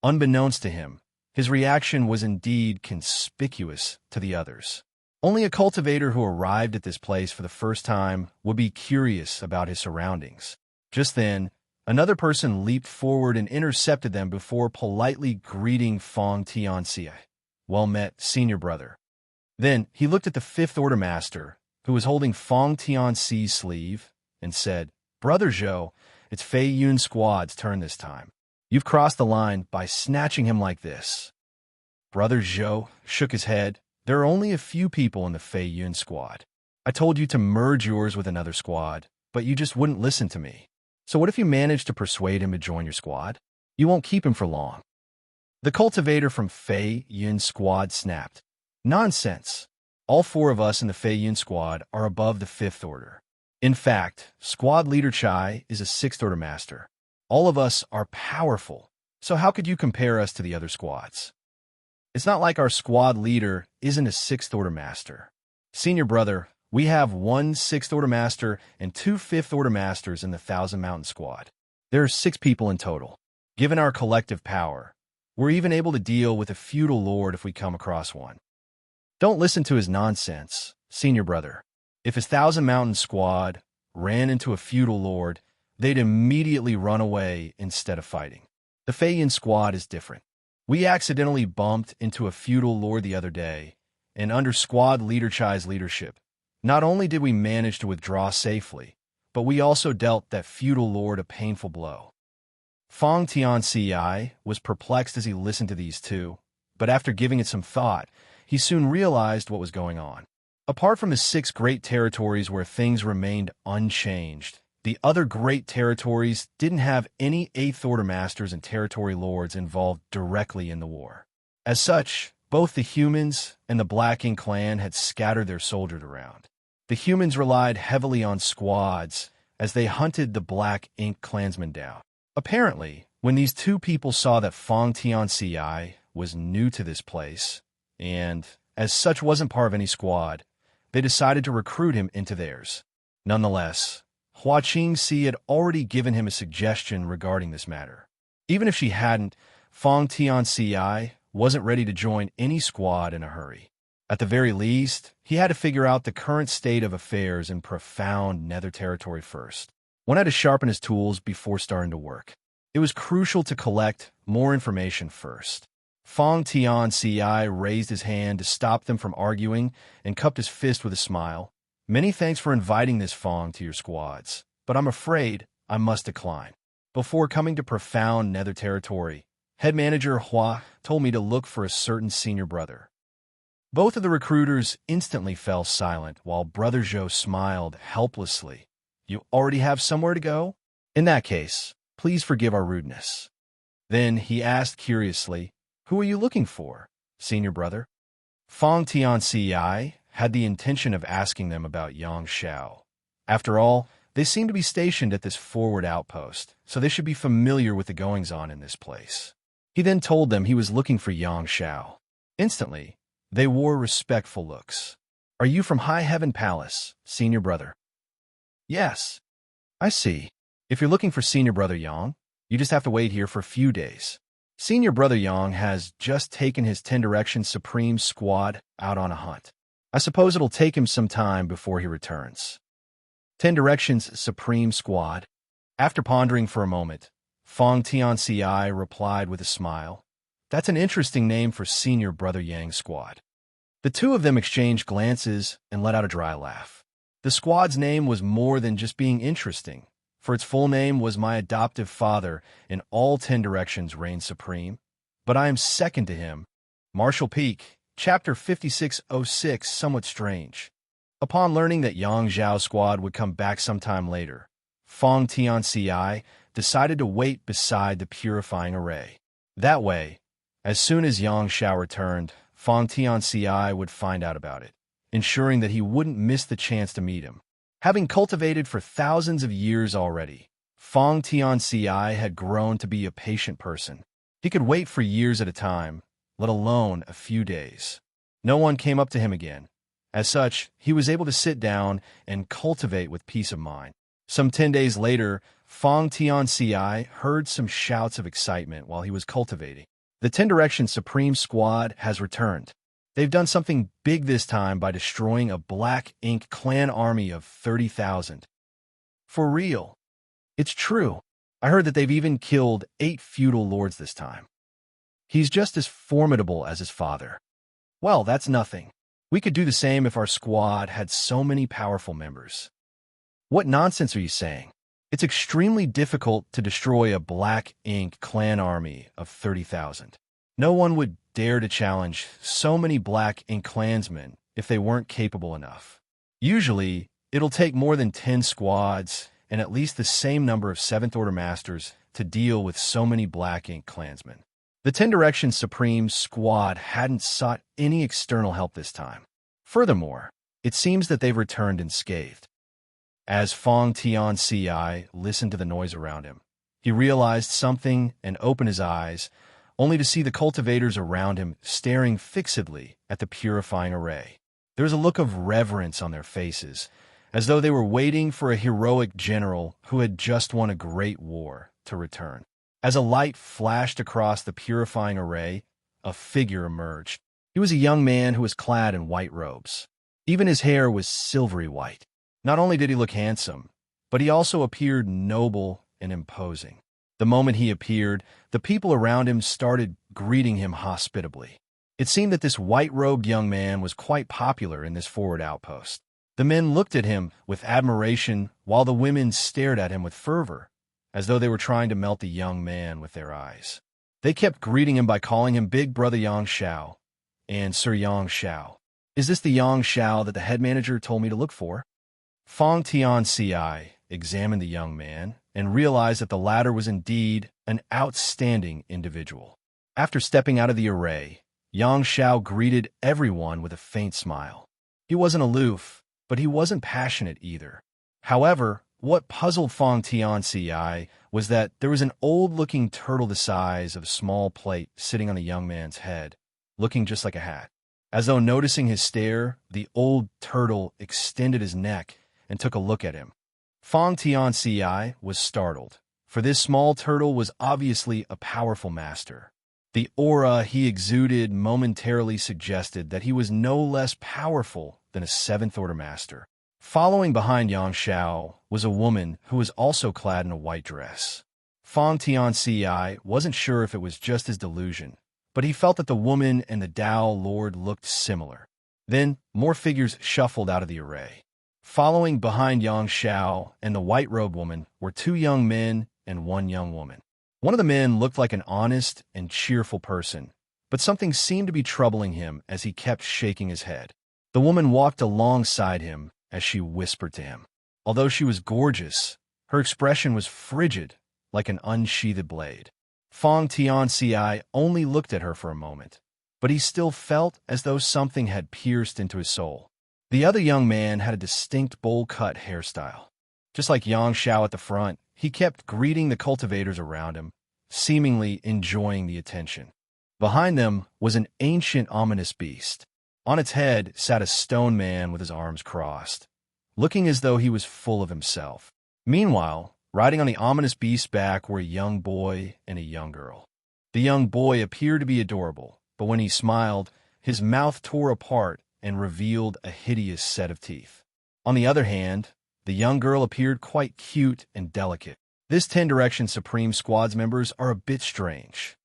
Unbeknownst to him, his reaction was indeed conspicuous to the others. Only a cultivator who arrived at this place for the first time would be curious about his surroundings. Just then, another person leaped forward and intercepted them before politely greeting Xianxia. "Well met, senior brother." Then he looked at the 5th Order Master, who was holding Xianxia's sleeve, and said, "Brother Zhou, it's Fei Yun's squad's turn this time. You've crossed the line by snatching him like this." Brother Zhou shook his head. "There are only a few people in the Fei Yun squad. I told you to merge yours with another squad, but you just wouldn't listen to me. So what if you manage to persuade him to join your squad? You won't keep him for long." The cultivator from Fei Yun's squad snapped. "Nonsense. All 4 of us in the Fei Yun squad are above the 5th Order. In fact, Squad Leader Chai is a 6th Order Master. All of us are powerful, so how could you compare us to the other squads? It's not like our squad leader isn't a 6th Order Master. Senior brother, we have 1 6th Order Master and 2 5th Order Masters in the Thousand Mountain Squad. There are 6 people in total. Given our collective power, we're even able to deal with a feudal lord if we come across one. Don't listen to his nonsense, senior brother. If his Thousand Mountain Squad ran into a feudal lord, they'd immediately run away instead of fighting. The Fei Yun squad is different. We accidentally bumped into a feudal lord the other day, and under Squad Leader Chai's leadership, not only did we manage to withdraw safely, but we also dealt that feudal lord a painful blow." Xianxia was perplexed as he listened to these two, but after giving it some thought, he soon realized what was going on. Apart from the 6 great territories where things remained unchanged, The other great territories didn't have any Eighth Order masters and territory lords involved directly in the war. As such, both the humans and the Black Ink clan had scattered their soldiers around. The humans relied heavily on squads as they hunted the Black Ink clansmen down. Apparently, when these two people saw that Xianxia was new to this place, and as such wasn't part of any squad, they decided to recruit him into theirs. Nonetheless, Xianxia had already given him a suggestion regarding this matter. Even if she hadn't, Xianxia wasn't ready to join any squad in a hurry. At the very least, he had to figure out the current state of affairs in profound Nether territory first. One had to sharpen his tools before starting to work. It was crucial to collect more information first. Xianxia raised his hand to stop them from arguing and cupped his fist with a smile. Many thanks for inviting this Fong to your squads, but I'm afraid I must decline. Before coming to profound Nether territory, head manager Hua told me to look for a certain senior brother. Both of the recruiters instantly fell silent while Brother Zhou smiled helplessly. You already have somewhere to go? In that case, please forgive our rudeness. Then he asked curiously, who are you looking for, senior brother? Xianxia had the intention of asking them about Xianxia. After all, they seemed to be stationed at this forward outpost, so they should be familiar with the goings-on in this place. He then told them he was looking for Xianxia. Instantly, they wore respectful looks. Are you from High Heaven Palace, senior brother? Yes. I see. If you're looking for senior brother Yang, you just have to wait here for a few days. Senior brother Yang has just taken his 10 Directions Supreme squad out on a hunt. I suppose it'll take him some time before he returns. 10 Directions Supreme Squad. After pondering for a moment, Xianxia replied with a smile. That's an interesting name for senior brother Yang's squad. The two of them exchanged glances and let out a dry laugh. The squad's name was more than just being interesting, for its full name was My Adoptive Father in all 10 Directions reigns supreme, but I am second to him. Martial Peak, Chapter 5606, somewhat strange. Upon learning that Yang Zhao's squad would come back sometime later, Xianxia decided to wait beside the purifying array. That way, as soon as Yang Zhao returned, Xianxia would find out about it, ensuring that he wouldn't miss the chance to meet him. Having cultivated for thousands of years already, Xianxia had grown to be a patient person. He could wait for years at a time, let alone a few days. No one came up to him again. As such, he was able to sit down and cultivate with peace of mind. Some 10 days later, Xianxia heard some shouts of excitement while he was cultivating. The 10 Directions Supreme Squad has returned. They've done something big this time by destroying a Black Ink clan army of 30,000. For real. It's true. I heard that they've even killed 8 feudal lords this time. He's just as formidable as his father. Well, that's nothing. We could do the same if our squad had so many powerful members. What nonsense are you saying? It's extremely difficult to destroy a Black Ink clan army of 30,000. No one would dare to challenge so many Black Ink clansmen if they weren't capable enough. Usually, it'll take more than 10 squads and at least the same number of 7th Order Masters to deal with so many Black Ink clansmen. The 10 Directions Supreme Squad hadn't sought any external help this time. Furthermore, it seems that they've returned unscathed. As Xianxia listened to the noise around him, he realized something and opened his eyes, only to see the cultivators around him staring fixedly at the purifying array. There was a look of reverence on their faces, as though they were waiting for a heroic general who had just won a great war to return. As a light flashed across the purifying array, a figure emerged. He was a young man who was clad in white robes. Even his hair was silvery white. Not only did he look handsome, but he also appeared noble and imposing. The moment he appeared, the people around him started greeting him hospitably. It seemed that this white-robed young man was quite popular in this forward outpost. The men looked at him with admiration, while the women stared at him with fervor, as though they were trying to melt the young man with their eyes. They kept greeting him by calling him Big Brother Xianxia and Sir Xianxia. Is this the Xianxia that the head manager told me to look for? Xianxia examined the young man and realized that the latter was indeed an outstanding individual. After stepping out of the array, Xianxia greeted everyone with a faint smile. He wasn't aloof, but he wasn't passionate either. However, what puzzled Xianxia was that there was an old-looking turtle the size of a small plate sitting on the young man's head, looking just like a hat. As though noticing his stare, the old turtle extended his neck and took a look at him. Xianxia was startled, for this small turtle was obviously a powerful master. The aura he exuded momentarily suggested that he was no less powerful than a seventh-order master. Following behind Xianxia was a woman who was also clad in a white dress. Xianxia wasn't sure if it was just his delusion, but he felt that the woman and the Tao Lord looked similar. Then, more figures shuffled out of the array. Following behind Xianxia and the white-robed woman were two young men and one young woman. One of the men looked like an honest and cheerful person, but something seemed to be troubling him as he kept shaking his head. The woman walked alongside him as she whispered to him. Although she was gorgeous, her expression was frigid, like an unsheathed blade. Xianxia only looked at her for a moment, but he still felt as though something had pierced into his soul. The other young man had a distinct bowl-cut hairstyle. Just like Xianxia at the front, he kept greeting the cultivators around him, seemingly enjoying the attention. Behind them was an ancient ominous beast. On its head sat a stone man with his arms crossed, looking as though he was full of himself. Meanwhile, riding on the ominous beast's back were a young boy and a young girl. The young boy appeared to be adorable, but when he smiled, his mouth tore apart and revealed a hideous set of teeth. On the other hand, the young girl appeared quite cute and delicate. This 10 Direction Supreme Squad's members are a bit strange.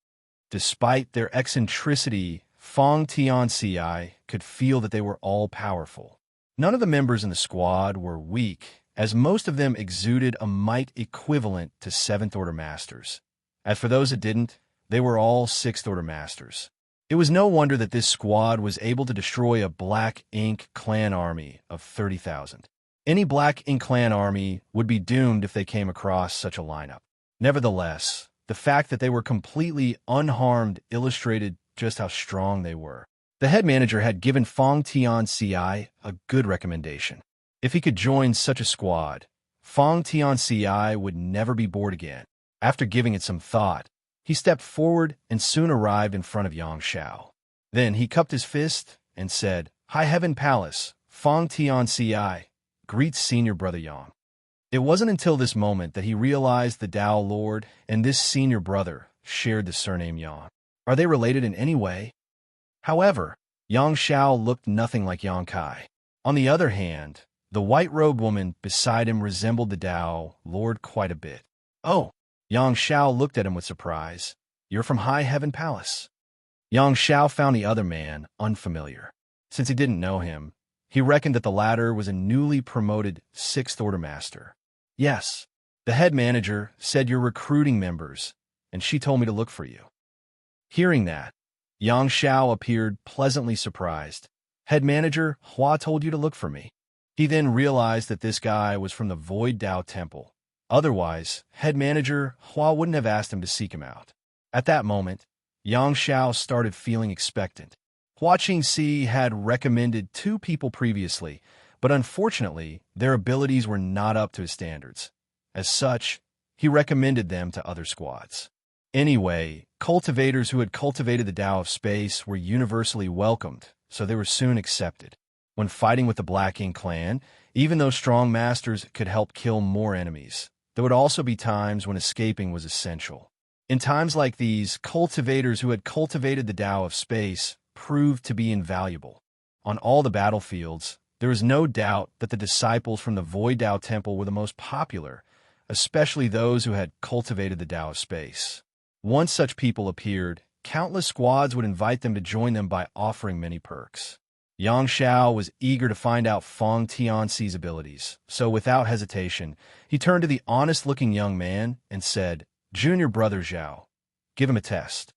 Despite their eccentricity, Xianxia could feel that they were all-powerful. None of the members in the squad were weak, as most of them exuded a might equivalent to seventh-order masters. As for those that didn't, they were all sixth-order masters. It was no wonder that this squad was able to destroy a Black Ink clan army of 30,000. Any Black Ink clan army would be doomed if they came across such a lineup. Nevertheless, the fact that they were completely unharmed illustrated just how strong they were. The head manager had given Xianxia a good recommendation. If he could join such a squad, Xianxia would never be bored again. After giving it some thought, he stepped forward and soon arrived in front of Xianxia. Then he cupped his fist and said, "High Heaven Palace, Xianxia, greets senior brother Yang." It wasn't until this moment that he realized the Tao Lord and this senior brother shared the surname Yang. Are they related in any way? However, Xianxia looked nothing like Yang Kai. On the other hand, the white-robed woman beside him resembled the Tao Lord quite a bit. "Oh," Xianxia looked at him with surprise. "You're from High Heaven Palace." Xianxia found the other man unfamiliar. Since he didn't know him, he reckoned that the latter was a newly promoted sixth-order master. "Yes, the head manager said you're recruiting members, and she told me to look for you." Hearing that, Xianxia appeared pleasantly surprised. "Head manager Hua told you to look for me." He then realized that this guy was from the Void Dao Temple. Otherwise, head manager Hua wouldn't have asked him to seek him out. At that moment, Xianxia started feeling expectant. Hua Qingxi had recommended 2 people previously, but unfortunately, their abilities were not up to his standards. As such, he recommended them to other squads. Anyway, cultivators who had cultivated the Tao of Space were universally welcomed, so they were soon accepted. When fighting with the Black Ink clan, even though strong masters could help kill more enemies, there would also be times when escaping was essential. In times like these, cultivators who had cultivated the Tao of Space proved to be invaluable. On all the battlefields, there is no doubt that the disciples from the Void Dao Temple were the most popular, especially those who had cultivated the Tao of Space. Once such people appeared, countless squads would invite them to join them by offering many perks. Xianxia was eager to find out Xianxia's abilities, so without hesitation, he turned to the honest-looking young man and said, "Junior brother Zhao, give him a test."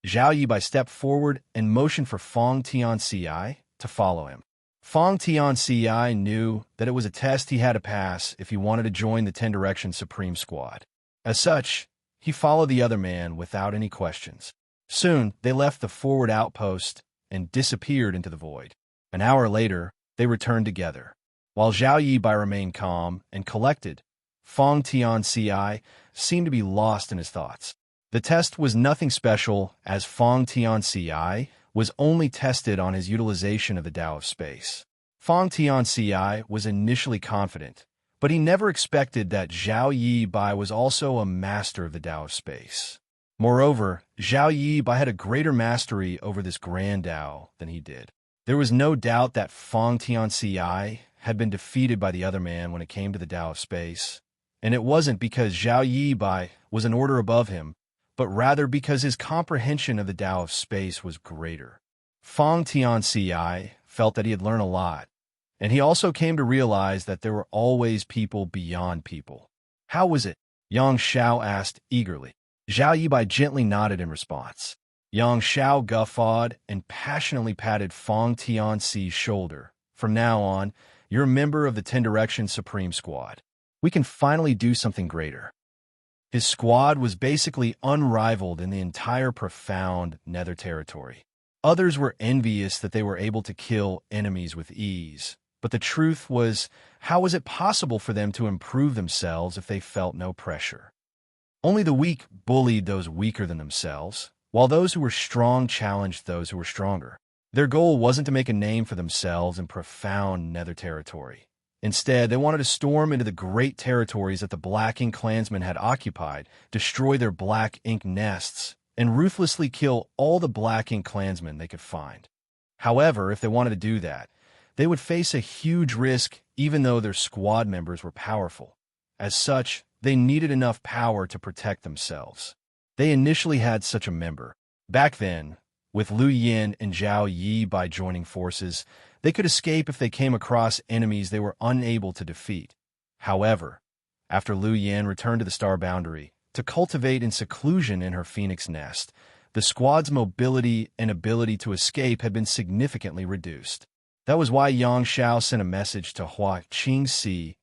Zhao Yibai stepped forward and motioned for Xianxia to follow him. Fong Tianci knew that it was a test he had to pass if he wanted to join the 10 Direction Supreme Squad. As such, he followed the other man without any questions. Soon, they left the forward outpost and disappeared into the void. An hour later, they returned together. While Zhao Yibai remained calm and collected, Fong Tianci seemed to be lost in his thoughts. The test was nothing special, as Fong Tianci was only tested on his utilization of the Tao of Space. Fong Tianci was initially confident, but he never expected that Zhao Yibai was also a master of the Tao of Space. Moreover, Zhao Yibai had a greater mastery over this grand Tao than he did. There was no doubt that Fong Tianci had been defeated by the other man when it came to the Tao of Space, and it wasn't because Zhao Yibai was an order above him, but rather because his comprehension of the Tao of Space was greater. Fong Tianci felt that he had learned a lot, and he also came to realize that there were always people beyond people. How was it? Xianxia asked eagerly. Zhao Yibai gently nodded in response. Xianxia guffawed and passionately patted Fong Tianci's shoulder. From now on, you're a member of the 10 Direction Supreme Squad. We can finally do something greater. His squad was basically unrivaled in the entire profound Nether territory. Others were envious that they were able to kill enemies with ease, but the truth was, how was it possible for them to improve themselves if they felt no pressure? Only the weak bullied those weaker than themselves, while those who were strong challenged those who were stronger. Their goal wasn't to make a name for themselves in profound Nether territory. Instead, they wanted to storm into the great territories that the Black Ink clansmen had occupied, destroy their Black Ink nests, and ruthlessly kill all the Black Ink clansmen they could find. However, if they wanted to do that, they would face a huge risk even though their squad members were powerful. As such, they needed enough power to protect themselves. They initially had such a member. Back then, with Lu Yin and Zhao Yibai joining forces, they could escape if they came across enemies they were unable to defeat. However, after Lu Yin returned to the Star Boundary to cultivate in seclusion in her phoenix nest, the squad's mobility and ability to escape had been significantly reduced. That was why Xianxia sent a message to Hua Qingxi,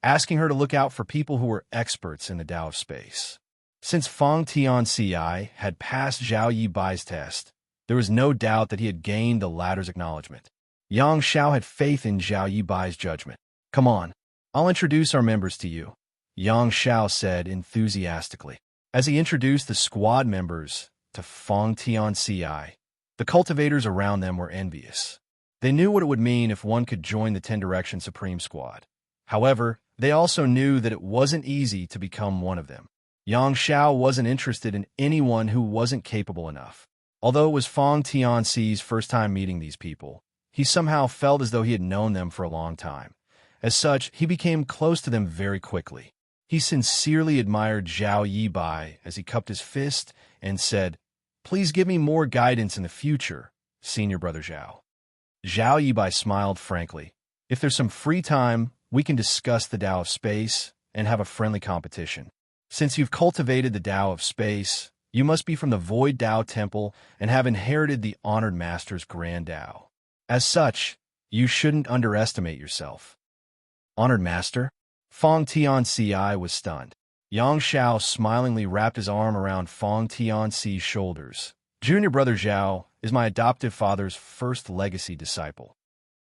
asking her to look out for people who were experts in the Tao of Space. Since Fong Tianci had passed Zhao Yibai's test, there was no doubt that he had gained the latter's acknowledgement. Xianxia had faith in Zhao Yibai's judgment. Come on, I'll introduce our members to you, Xianxia said enthusiastically. As he introduced the squad members to Fong Tianci, the cultivators around them were envious. They knew what it would mean if one could join the 10 Direction Supreme Squad. However, they also knew that it wasn't easy to become one of them. Xianxia wasn't interested in anyone who wasn't capable enough. Although it was Fong Tianci's first time meeting these people, he somehow felt as though he had known them for a long time. As such, he became close to them very quickly. He sincerely admired Zhao Yibai as he cupped his fist and said, "Please give me more guidance in the future, Senior Brother Zhao." Zhao Yibai smiled frankly. "If there's some free time, we can discuss the Tao of Space and have a friendly competition. Since you've cultivated the Tao of Space, you must be from the Void Tao Temple and have inherited the Honored Master's Grand Tao. As such, you shouldn't underestimate yourself." Honored Master? Fong Tianci was stunned. Xianxia smilingly wrapped his arm around Fong Tianci's shoulders. "Junior Brother Zhao is my adoptive father's first legacy disciple."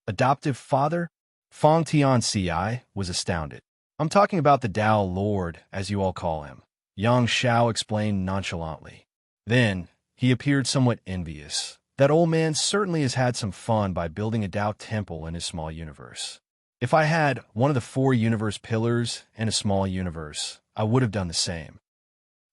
Adoptive father? Fong Tianci was astounded. "I'm talking about the Tao Lord, as you all call him," Xianxia explained nonchalantly. Then, he appeared somewhat envious. "That old man certainly has had some fun by building a Tao temple in his small universe. If I had one of the 4 universe pillars in a small universe, I would have done the same."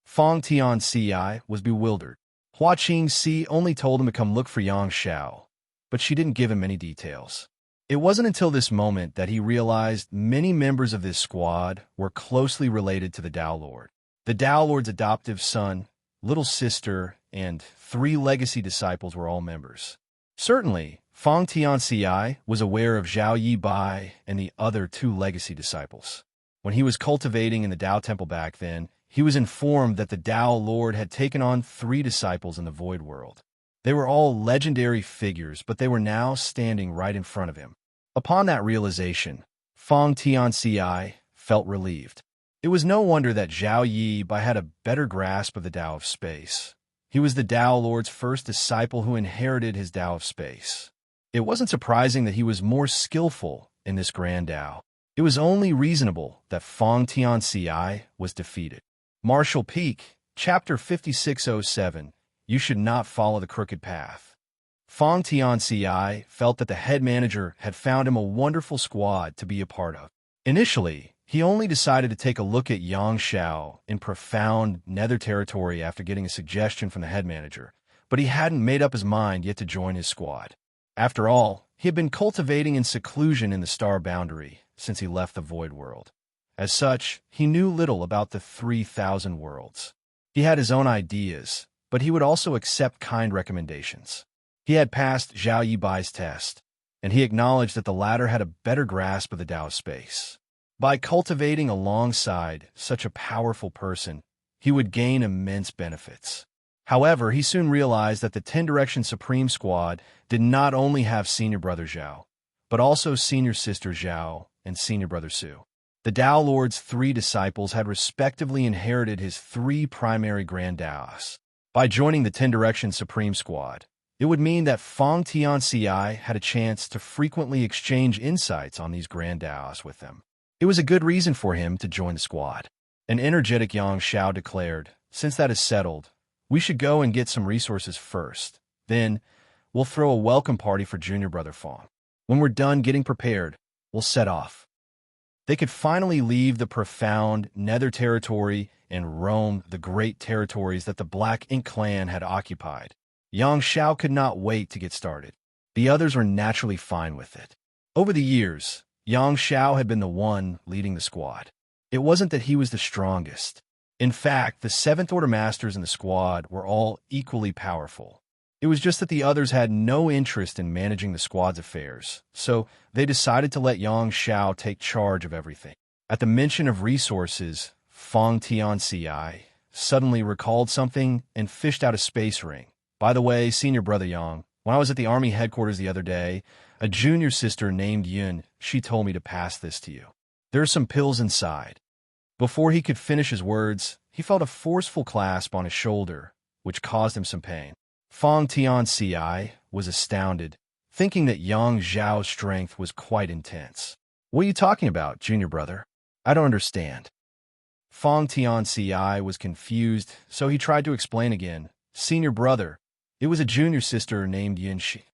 Fong Tianci was bewildered. Hua Qingxi only told him to come look for Xianxia, but she didn't give him any details. It wasn't until this moment that he realized many members of this squad were closely related to the Tao Lord. The Tao Lord's adoptive son, little sister, and 3 legacy disciples were all members. Certainly, Fong Tianci was aware of Zhao Yibai and the other 2 legacy disciples. When he was cultivating in the Tao Temple back then, he was informed that the Tao Lord had taken on 3 disciples in the Void World. They were all legendary figures, but they were now standing right in front of him. Upon that realization, Feng Tianxia felt relieved. It was no wonder that Zhao Yi Bai had a better grasp of the Tao of space. He was the Tao Lord's first disciple who inherited his Tao of space. It wasn't surprising that he was more skillful in this grand Tao. It was only reasonable that Feng Tianxia was defeated. Martial Peak, Chapter 5607, You Should Not Follow the Crooked Path. Feng Tianxia felt that the head manager had found him a wonderful squad to be a part of. Initially, he only decided to take a look at Xianxia in profound nether territory after getting a suggestion from the head manager, but he hadn't made up his mind yet to join his squad. After all, he had been cultivating in seclusion in the star boundary since he left the void world. As such, he knew little about the 3,000 worlds. He had his own ideas, but he would also accept kind recommendations. He had passed Zhao Yibai's test, and he acknowledged that the latter had a better grasp of the Tao space. By cultivating alongside such a powerful person, he would gain immense benefits. However, he soon realized that the 10 Direction Supreme Squad did not only have Senior Brother Zhao, but also Senior Sister Zhao and Senior Brother Su. The Tao Lord's 3 disciples had respectively inherited his 3 primary Grand Taos. By joining the 10 Direction Supreme Squad, it would mean that Feng Tianxia had a chance to frequently exchange insights on these Grand Taos with them. It was a good reason for him to join the squad. An energetic Xianxia declared, "Since that is settled, we should go and get some resources first. Then, we'll throw a welcome party for Junior Brother Feng. When we're done getting prepared, we'll set off." They could finally leave the profound nether territory and roam the great territories that the Black Ink clan had occupied. Xianxia could not wait to get started. The others were naturally fine with it. Over the years, Xianxia had been the one leading the squad. It wasn't that he was the strongest. In fact, the 7th Order Masters in the squad were all equally powerful. It was just that the others had no interest in managing the squad's affairs, so they decided to let Xianxia take charge of everything. At the mention of resources, Feng Tianxia suddenly recalled something and fished out a space ring. "By the way, Senior Brother Yang, when I was at the Army headquarters the other day, a junior sister named Yun, she told me to pass this to you. There are some pills inside." Before he could finish his words, he felt a forceful clasp on his shoulder, which caused him some pain. Feng Tianxia was astounded, thinking that Yang Zhao's strength was quite intense. "What are you talking about, Junior Brother? I don't understand." Feng Tianxia was confused, so he tried to explain again. "Senior Brother, it was a junior sister named Yunxi."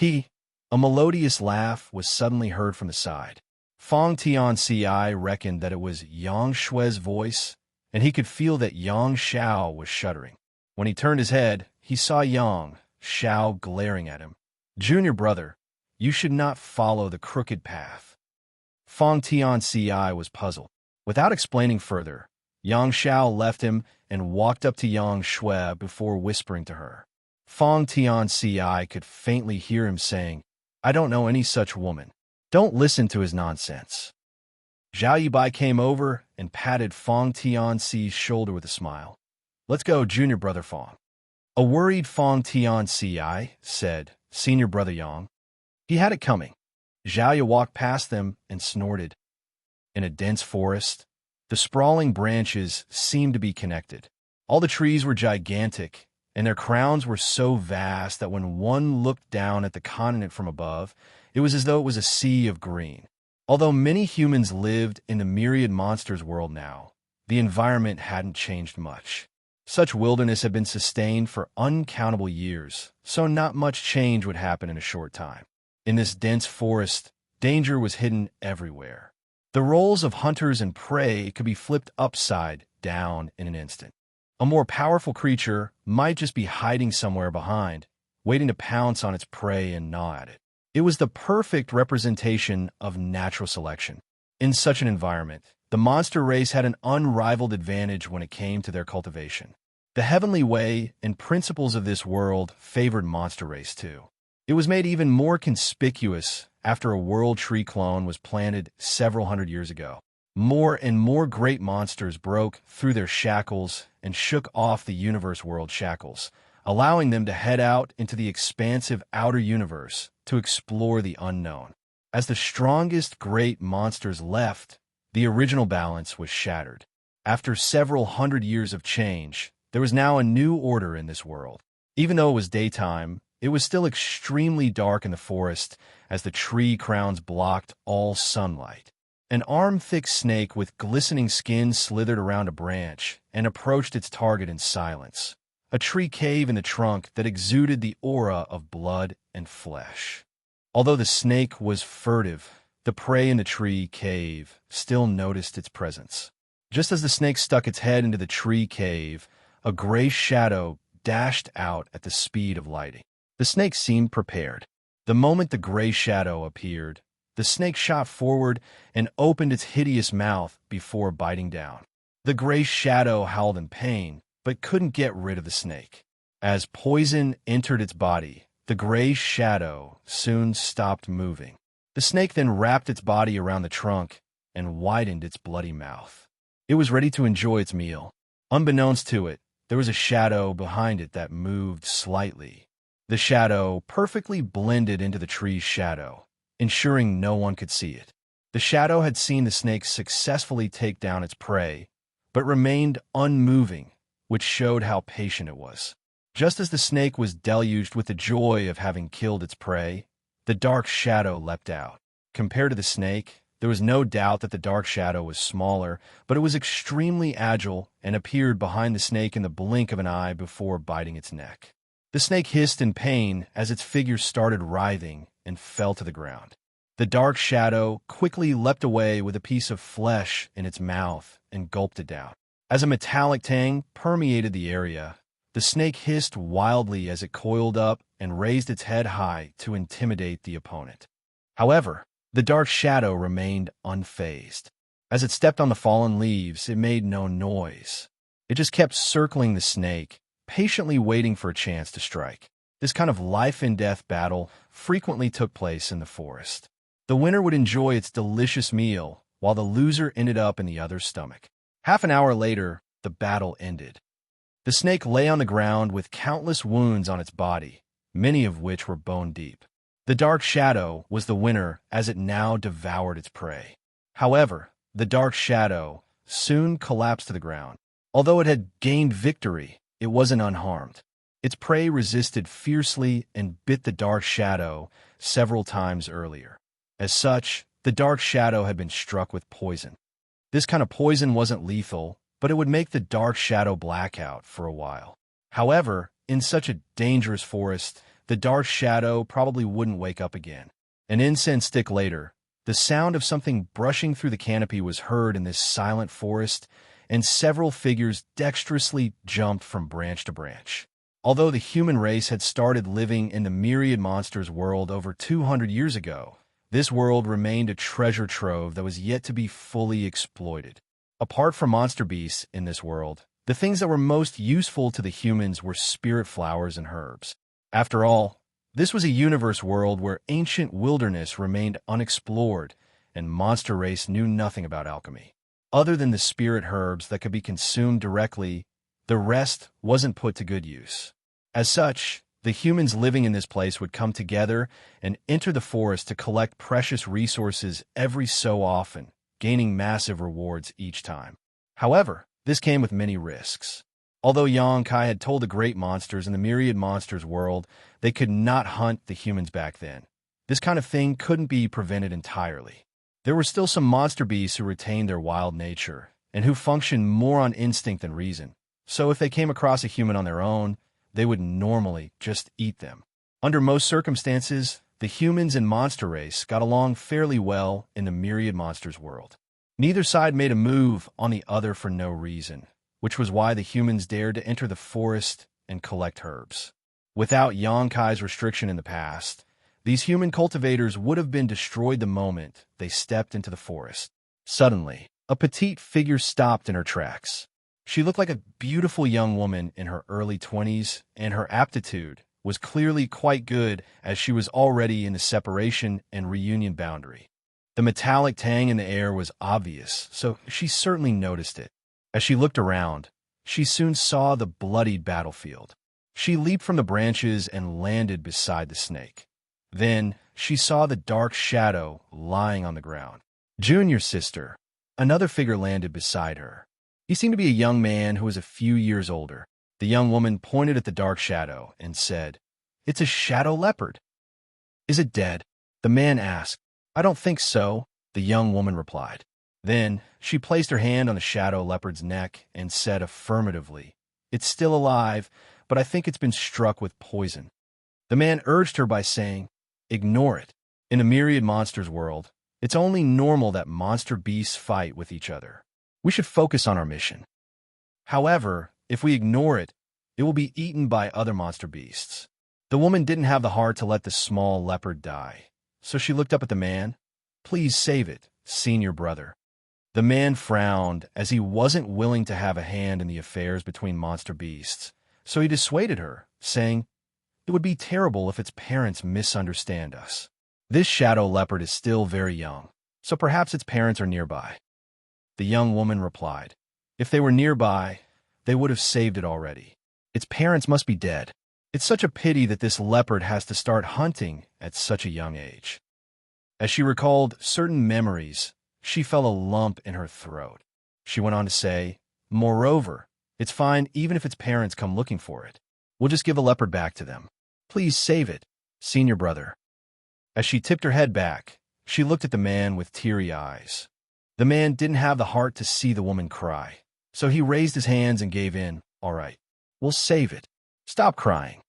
A melodious laugh was suddenly heard from the side. Feng Tianxia reckoned that it was Yang Shui's voice, and he could feel that Yang Xiao was shuddering. When he turned his head, he saw Yang Xiao glaring at him. "Junior Brother, you should not follow the crooked path." Feng Tianxia was puzzled. Without explaining further, Yang Xiao left him and walked up to Yang Shui before whispering to her. Feng Tianxia could faintly hear him saying, "I don't know any such woman. Don't listen to his nonsense." Zhao Yibai came over and patted Feng Tianxi's shoulder with a smile. "Let's go, Junior Brother Feng." A worried Feng Tianxia said, "Senior Brother Yang." He had it coming. Zhao Yi walked past them and snorted. In a dense forest, the sprawling branches seemed to be connected. All the trees were gigantic, and their crowns were so vast that when one looked down at the continent from above, it was as though it was a sea of green. Although many humans lived in the myriad monsters world now, the environment hadn't changed much. Such wilderness had been sustained for uncountable years, so not much change would happen in a short time. In this dense forest, danger was hidden everywhere. The roles of hunters and prey could be flipped upside down in an instant. A more powerful creature might just be hiding somewhere behind, waiting to pounce on its prey and gnaw at it. It was the perfect representation of natural selection. In such an environment, the monster race had an unrivaled advantage when it came to their cultivation. The heavenly way and principles of this world favored monster race too. It was made even more conspicuous after a world tree clone was planted several hundred years ago. More and more great monsters broke through their shackles and shook off the universe world shackles, allowing them to head out into the expansive outer universe to explore the unknown. As the strongest great monsters left, the original balance was shattered. After several hundred years of change, there was now a new order in this world. Even though it was daytime, it was still extremely dark in the forest as the tree crowns blocked all sunlight. An arm-thick snake with glistening skin slithered around a branch and approached its target in silence, a tree cave in the trunk that exuded the aura of blood and flesh. Although the snake was furtive, the prey in the tree cave still noticed its presence. Just as the snake stuck its head into the tree cave, a gray shadow dashed out at the speed of lightning. The snake seemed prepared. The moment the gray shadow appeared, the snake shot forward and opened its hideous mouth before biting down. The gray shadow howled in pain, but couldn't get rid of the snake. As poison entered its body, the gray shadow soon stopped moving. The snake then wrapped its body around the trunk and widened its bloody mouth. It was ready to enjoy its meal. Unbeknownst to it, there was a shadow behind it that moved slightly. The shadow perfectly blended into the tree's shadow, ensuring no one could see it. The shadow had seen the snake successfully take down its prey, but remained unmoving, which showed how patient it was. Just as the snake was deluged with the joy of having killed its prey, the dark shadow leapt out. Compared to the snake, there was no doubt that the dark shadow was smaller, but it was extremely agile and appeared behind the snake in the blink of an eye before biting its neck. The snake hissed in pain as its figure started writhing and fell to the ground. The dark shadow quickly leapt away with a piece of flesh in its mouth and gulped it down. As a metallic tang permeated the area, the snake hissed wildly as it coiled up and raised its head high to intimidate the opponent. However, the dark shadow remained unfazed. As it stepped on the fallen leaves, it made no noise. It just kept circling the snake, patiently waiting for a chance to strike. This kind of life-and-death battle frequently took place in the forest. The winner would enjoy its delicious meal, while the loser ended up in the other's stomach. Half an hour later, the battle ended. The snake lay on the ground with countless wounds on its body, many of which were bone-deep. The dark shadow was the winner as it now devoured its prey. However, the dark shadow soon collapsed to the ground. Although it had gained victory, it wasn't unharmed. Its prey resisted fiercely and bit the dark shadow several times earlier. As such, the dark shadow had been struck with poison. This kind of poison wasn't lethal, but it would make the dark shadow black out for a while. However, in such a dangerous forest, the dark shadow probably wouldn't wake up again. An incense stick later, the sound of something brushing through the canopy was heard in this silent forest, and several figures dexterously jumped from branch to branch. Although the human race had started living in the myriad monsters world over 200 years ago, this world remained a treasure trove that was yet to be fully exploited. Apart from monster beasts in this world, the things that were most useful to the humans were spirit flowers and herbs. After all, this was a universe world where ancient wilderness remained unexplored, and monster race knew nothing about alchemy. Other than the spirit herbs that could be consumed directly, the rest wasn't put to good use. As such, the humans living in this place would come together and enter the forest to collect precious resources every so often, gaining massive rewards each time. However, this came with many risks. Although Xianxia had told the great monsters in the myriad monsters world they could not hunt the humans back then, this kind of thing couldn't be prevented entirely. There were still some monster beasts who retained their wild nature, and who functioned more on instinct than reason. So if they came across a human on their own, they would normally just eat them. Under most circumstances, the humans and monster race got along fairly well in the myriad monsters world. Neither side made a move on the other for no reason, which was why the humans dared to enter the forest and collect herbs. Without Xianxia's restriction in the past, these human cultivators would have been destroyed the moment they stepped into the forest. Suddenly, a petite figure stopped in her tracks. She looked like a beautiful young woman in her early 20s, and her aptitude was clearly quite good as she was already in the separation and reunion boundary. The metallic tang in the air was obvious, so she certainly noticed it. As she looked around, she soon saw the bloodied battlefield. She leaped from the branches and landed beside the snake. Then, she saw the dark shadow lying on the ground. Junior sister. Another figure landed beside her. He seemed to be a young man who was a few years older. The young woman pointed at the dark shadow and said, "It's a shadow leopard." "Is it dead?" the man asked. "I don't think so," the young woman replied. Then she placed her hand on the shadow leopard's neck and said affirmatively, "It's still alive, but I think it's been struck with poison." The man urged her by saying, "Ignore it. In a myriad monsters world, it's only normal that monster beasts fight with each other. We should focus on our mission. However, if we ignore it, it will be eaten by other monster beasts." The woman didn't have the heart to let the small leopard die, so she looked up at the man. "Please save it, senior brother." The man frowned, as he wasn't willing to have a hand in the affairs between monster beasts, so he dissuaded her, saying, "It would be terrible if its parents misunderstand us. This shadow leopard is still very young, so perhaps its parents are nearby." The young woman replied, "If they were nearby, they would have saved it already. Its parents must be dead. It's such a pity that this leopard has to start hunting at such a young age." As she recalled certain memories, she felt a lump in her throat. She went on to say, "Moreover, it's fine even if its parents come looking for it. We'll just give the leopard back to them. Please save it, senior brother." As she tipped her head back, she looked at the man with teary eyes. The man didn't have the heart to see the woman cry, so he raised his hands and gave in. "All right, we'll save it. Stop crying."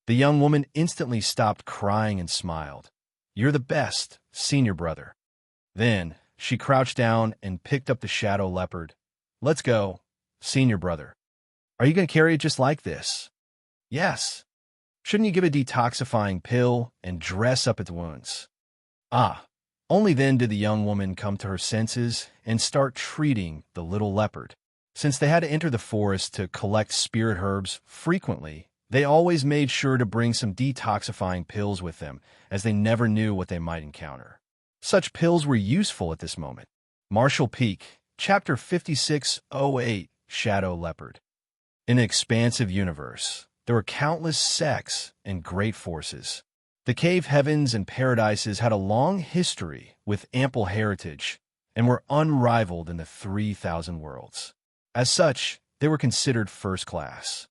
The young woman instantly stopped crying and smiled. "You're the best, senior brother." Then she crouched down and picked up the shadow leopard. "Let's go, senior brother." "Are you going to carry it just like this?" "Yes." "Shouldn't you give a detoxifying pill and dress up its wounds?" "Ah." Only then did the young woman come to her senses and start treating the little leopard. Since they had to enter the forest to collect spirit herbs frequently, they always made sure to bring some detoxifying pills with them, as they never knew what they might encounter. Such pills were useful at this moment. Marshall Peak, Chapter 5608, Shadow Leopard. In an expansive universe, there were countless sects and great forces. The cave heavens and paradises had a long history with ample heritage and were unrivaled in the 3,000 worlds. As such, they were considered first class.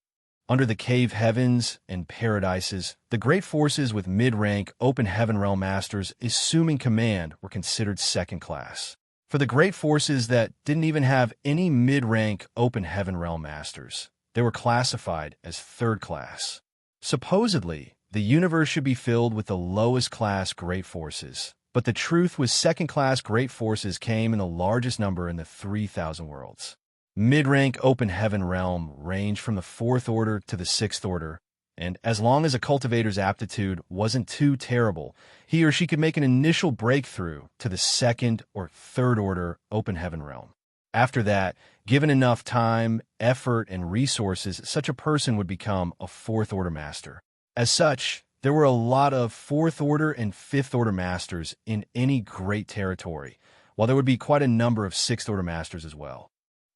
Under the cave heavens and paradises, the great forces with mid-rank open heaven realm masters assuming command were considered second class. For the great forces that didn't even have any mid-rank open heaven realm masters, they were classified as third class. Supposedly, the universe should be filled with the lowest class great forces, but the truth was second-class great forces came in the largest number in the 3,000 worlds. Mid-rank open heaven realm ranged from the 4th order to the 6th order, and as long as a cultivator's aptitude wasn't too terrible, he or she could make an initial breakthrough to the 2nd or 3rd order open heaven realm. After that, given enough time, effort, and resources, such a person would become a 4th order master. As such, there were a lot of 4th order and 5th order masters in any great territory, while there would be quite a number of 6th order masters as well.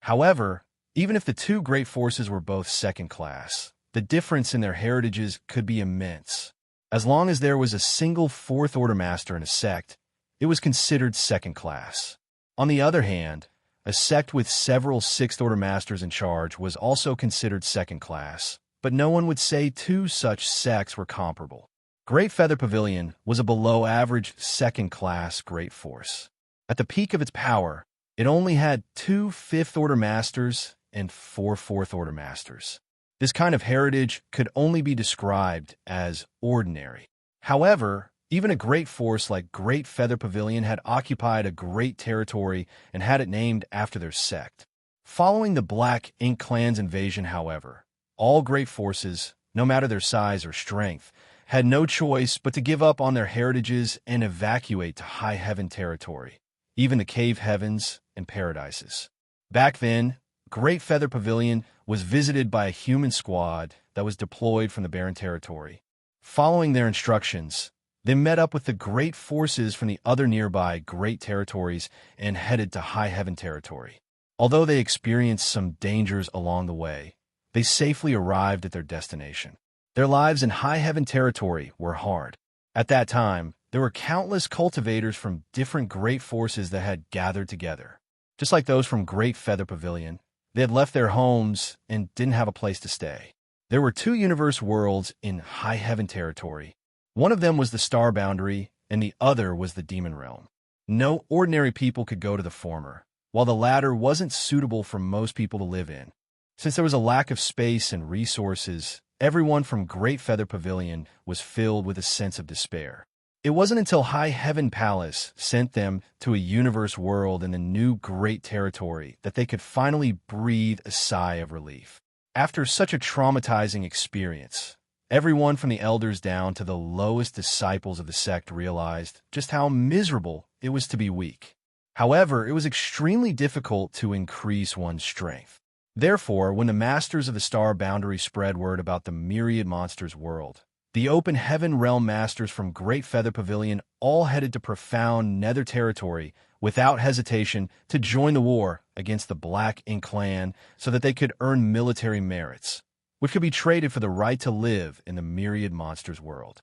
However, even if the two great forces were both second class, the difference in their heritages could be immense. As long as there was a single 4th order master in a sect, it was considered second class. On the other hand, a sect with several 6th order masters in charge was also considered second class, but no one would say two such sects were comparable. Great Feather Pavilion was a below-average second-class great force. At the peak of its power, it only had 2 5th order masters and 4 4th order masters. This kind of heritage could only be described as ordinary. However, even a great force like Great Feather Pavilion had occupied a great territory and had it named after their sect. Following the Black Ink Clan's invasion, however, all great forces, no matter their size or strength, had no choice but to give up on their heritages and evacuate to high heaven territory, even the cave heavens and paradises. Back then, Great Feather Pavilion was visited by a human squad that was deployed from the barren territory. Following their instructions, they met up with the great forces from the other nearby great territories and headed to high heaven territory. Although they experienced some dangers along the way, they safely arrived at their destination. Their lives in high heaven territory were hard. At that time, there were countless cultivators from different great forces that had gathered together. Just like those from Great Feather Pavilion, they had left their homes and didn't have a place to stay. There were two universe worlds in High Heaven territory. One of them was the Star Boundary, and the other was the Demon Realm. No ordinary people could go to the former, while the latter wasn't suitable for most people to live in. Since there was a lack of space and resources, everyone from Great Feather Pavilion was filled with a sense of despair. It wasn't until High Heaven Palace sent them to a universe world in the new Great Territory that they could finally breathe a sigh of relief. After such a traumatizing experience, everyone from the elders down to the lowest disciples of the sect realized just how miserable it was to be weak. However, it was extremely difficult to increase one's strength. Therefore, when the masters of the Star Boundary spread word about the myriad monsters world, the open heaven realm masters from Great Feather Pavilion all headed to profound nether territory without hesitation to join the war against the Black Ink clan so that they could earn military merits, which could be traded for the right to live in the myriad monsters world.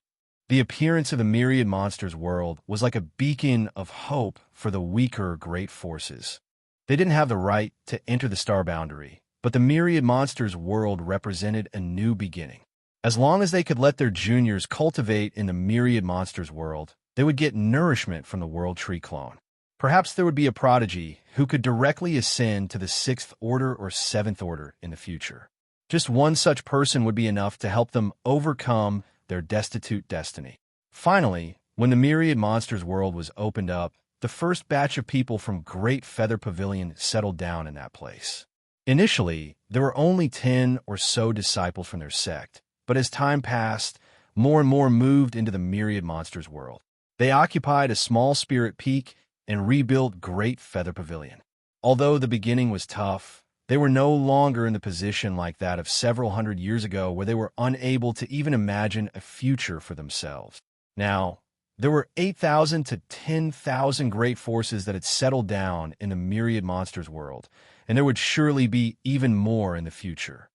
The appearance of the myriad monsters world was like a beacon of hope for the weaker great forces. They didn't have the right to enter the Star Boundary, but the myriad monsters world represented a new beginning. As long as they could let their juniors cultivate in the myriad monsters world, they would get nourishment from the World Tree clone. Perhaps there would be a prodigy who could directly ascend to the 6th Order or 7th Order in the future. Just one such person would be enough to help them overcome their destitute destiny. Finally, when the myriad monsters world was opened up, the first batch of people from Great Feather Pavilion settled down in that place. Initially, there were only 10 or so disciples from their sect, but as time passed, more and more moved into the myriad monsters world. They occupied a small spirit peak and rebuilt Great Feather Pavilion. Although the beginning was tough, they were no longer in the position like that of several hundred years ago where they were unable to even imagine a future for themselves. Now, there were 8,000 to 10,000 great forces that had settled down in the myriad monsters world, and there would surely be even more in the future.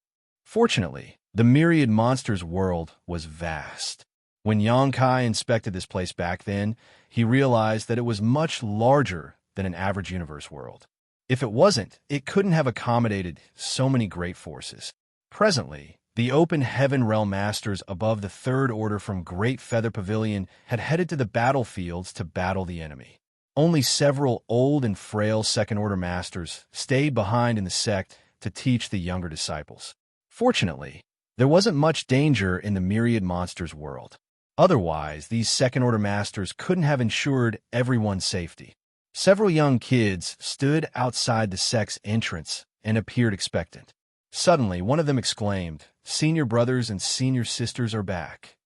Fortunately, the myriad monsters world was vast. When Xianxia inspected this place back then, he realized that it was much larger than an average universe world. If it wasn't, it couldn't have accommodated so many great forces. Presently, the open heaven realm masters above the 3rd Order from Great Feather Pavilion had headed to the battlefields to battle the enemy. Only several old and frail 2nd Order masters stayed behind in the sect to teach the younger disciples. Fortunately, there wasn't much danger in the myriad monsters world. Otherwise, these 2nd Order masters couldn't have ensured everyone's safety. Several young kids stood outside the sect's entrance and appeared expectant. Suddenly, one of them exclaimed, "Senior brothers and senior sisters are back."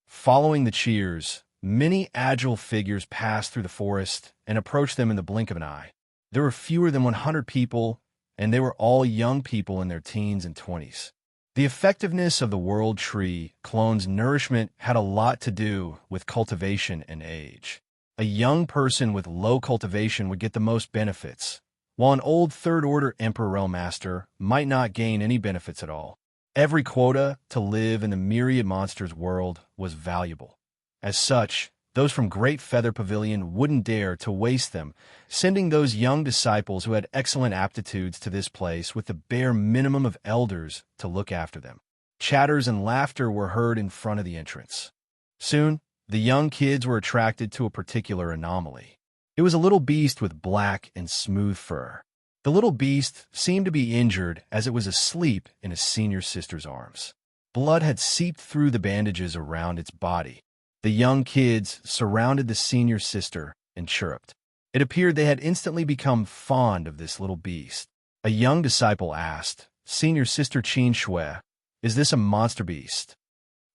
Following the cheers, many agile figures passed through the forest and approached them in the blink of an eye. There were fewer than 100 people, and they were all young people in their teens and 20s. The effectiveness of the World Tree clone's nourishment had a lot to do with cultivation and age. A young person with low cultivation would get the most benefits, while an old 3rd Order Emperor Realm Master might not gain any benefits at all. Every quota to live in the myriad monsters world was valuable. As such, those from Great Feather Pavilion wouldn't dare to waste them, sending those young disciples who had excellent aptitudes to this place with the bare minimum of elders to look after them. Chatters and laughter were heard in front of the entrance. Soon, the young kids were attracted to a particular anomaly. It was a little beast with black and smooth fur. The little beast seemed to be injured as it was asleep in a senior sister's arms. Blood had seeped through the bandages around its body. The young kids surrounded the senior sister and chirruped. It appeared they had instantly become fond of this little beast. A young disciple asked, "Senior sister Xianxia, is this a monster beast?"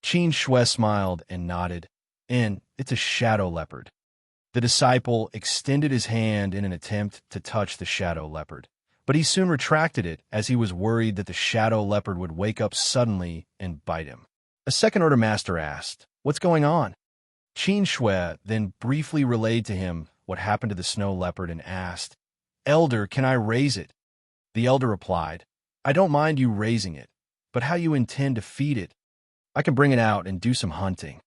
Xianxia smiled and nodded. It's a shadow leopard." The disciple extended his hand in an attempt to touch the shadow leopard, but he soon retracted it as he was worried that the shadow leopard would wake up suddenly and bite him. A 2nd Order master asked, "What's going on?" Xianxia then briefly relayed to him what happened to the snow leopard and asked, "Elder, can I raise it?" The elder replied, "I don't mind you raising it, but how you intend to feed it? I can bring it out and do some hunting."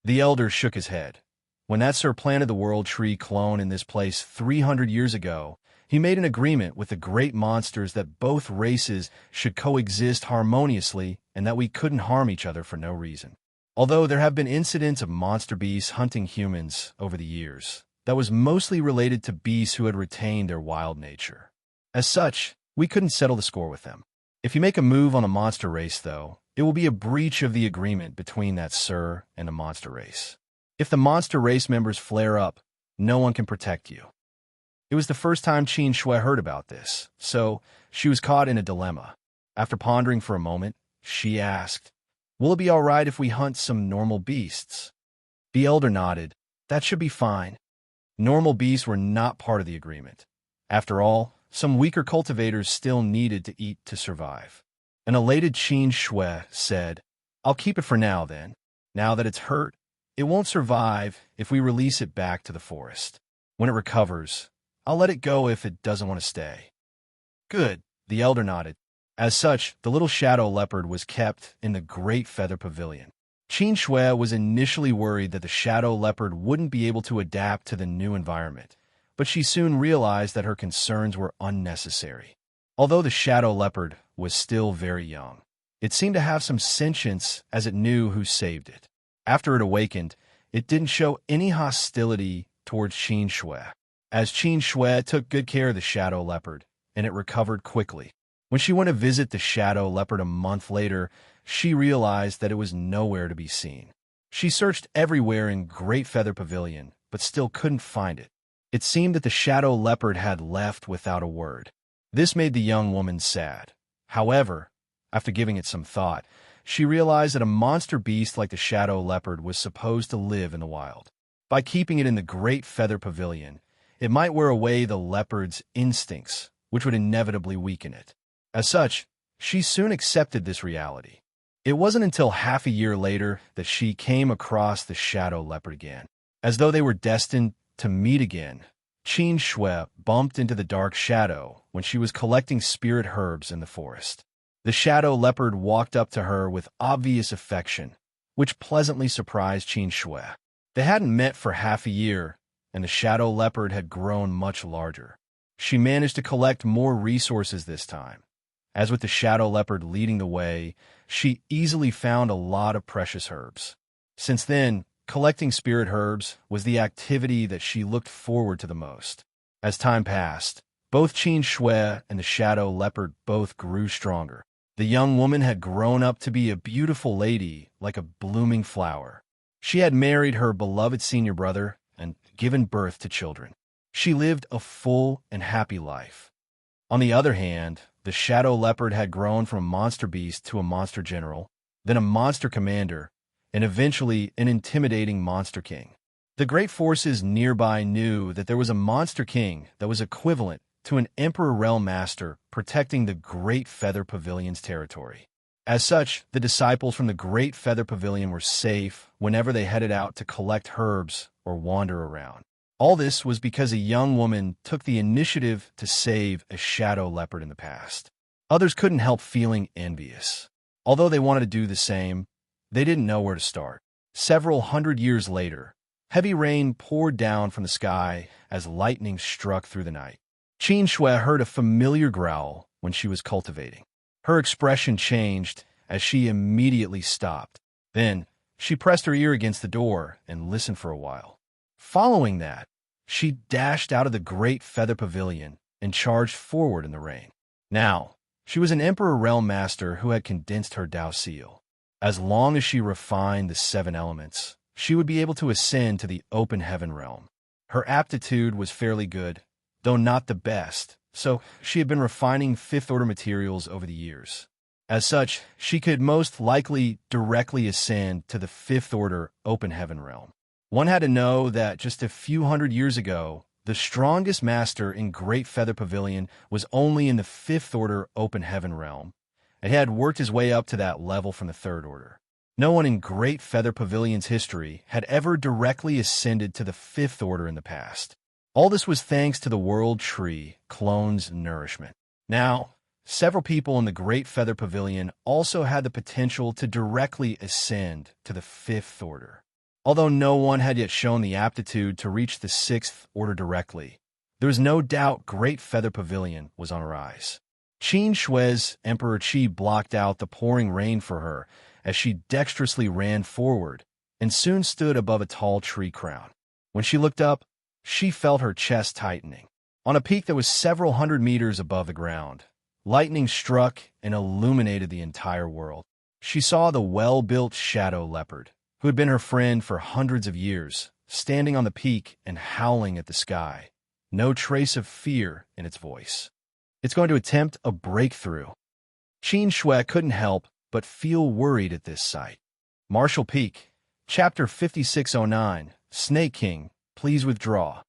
The elder shook his head. When that Sir planted the World Tree clone in this place 300 years ago, he made an agreement with the great monsters that both races should coexist harmoniously and that we couldn't harm each other for no reason. Although there have been incidents of monster beasts hunting humans over the years, that was mostly related to beasts who had retained their wild nature. As such, we couldn't settle the score with them. If you make a move on a monster race, though, it will be a breach of the agreement between that Sir and the monster race. If the monster race members flare up, no one can protect you. It was the first time Xianxia heard about this, so she was caught in a dilemma. After pondering for a moment, she asked, "Will it be all right if we hunt some normal beasts?" The elder nodded. "That should be fine." Normal beasts were not part of the agreement. After all, some weaker cultivators still needed to eat to survive. An elated Xianxia said, "I'll keep it for now then. Now that it's hurt, it won't survive if we release it back to the forest. When it recovers, I'll let it go if it doesn't want to stay." "Good," the elder nodded. As such, the little shadow leopard was kept in the Great Feather Pavilion. Xianxia was initially worried that the shadow leopard wouldn't be able to adapt to the new environment, but she soon realized that her concerns were unnecessary. Although the shadow leopard was still very young, it seemed to have some sentience as it knew who saved it. After it awakened, it didn't show any hostility towards Xianxia, as Xianxia took good care of the shadow leopard, and it recovered quickly. When she went to visit the shadow leopard a month later, she realized that it was nowhere to be seen. She searched everywhere in Great Feather Pavilion, but still couldn't find it. It seemed that the shadow leopard had left without a word. This made the young woman sad. However, after giving it some thought, she realized that a monster beast like the shadow leopard was supposed to live in the wild. By keeping it in the Great Feather Pavilion, it might wear away the leopard's instincts, which would inevitably weaken it. As such, she soon accepted this reality. It wasn't until half a year later that she came across the shadow leopard again. As though they were destined to meet again, Xianxia bumped into the dark shadow when she was collecting spirit herbs in the forest. The shadow leopard walked up to her with obvious affection, which pleasantly surprised Xianxia. They hadn't met for half a year, and the shadow leopard had grown much larger. She managed to collect more resources this time. As with the shadow leopard leading the way, she easily found a lot of precious herbs. Since then, collecting spirit herbs was the activity that she looked forward to the most. As time passed, both Xianxia and the shadow leopard both grew stronger. The young woman had grown up to be a beautiful lady, like a blooming flower. She had married her beloved senior brother and given birth to children. She lived a full and happy life. On the other hand, the shadow leopard had grown from a monster beast to a monster general, then a monster commander, and eventually an intimidating monster king. The great forces nearby knew that there was a monster king that was equivalent to an emperor realm master protecting the Great Feather Pavilion's territory. As such, the disciples from the Great Feather Pavilion were safe whenever they headed out to collect herbs or wander around. All this was because a young woman took the initiative to save a shadow leopard in the past. Others couldn't help feeling envious. Although they wanted to do the same, they didn't know where to start. Several hundred years later, heavy rain poured down from the sky as lightning struck through the night. Xianxia heard a familiar growl when she was cultivating. Her expression changed as she immediately stopped. Then, she pressed her ear against the door and listened for a while. Following that, she dashed out of the Great Feather Pavilion and charged forward in the rain. Now, she was an Emperor Realm Master who had condensed her Dao Seal. As long as she refined the 7 elements, she would be able to ascend to the open heaven realm. Her aptitude was fairly good, though not the best, so she had been refining 5th order materials over the years. As such, she could most likely directly ascend to the 5th order open heaven realm. One had to know that just a few hundred years ago, the strongest master in Great Feather Pavilion was only in the 5th order open heaven realm, and had worked his way up to that level from the 3rd order. No one in Great Feather Pavilion's history had ever directly ascended to the 5th order in the past. All this was thanks to the World Tree clone's nourishment. Now, several people in the Great Feather Pavilion also had the potential to directly ascend to the 5th order. Although no one had yet shown the aptitude to reach the sixth order directly, there was no doubt Great Feather Pavilion was on a rise. Qin Shui's Emperor Qi blocked out the pouring rain for her as she dexterously ran forward and soon stood above a tall tree crown. When she looked up, she felt her chest tightening. On a peak that was several hundred meters above the ground, lightning struck and illuminated the entire world. She saw the well-built shadow leopard, who had been her friend for hundreds of years, standing on the peak and howling at the sky, no trace of fear in its voice. It's going to attempt a breakthrough. Qin Shui couldn't help but feel worried at this sight. Martial Peak, Chapter 5609, Snake King, please withdraw.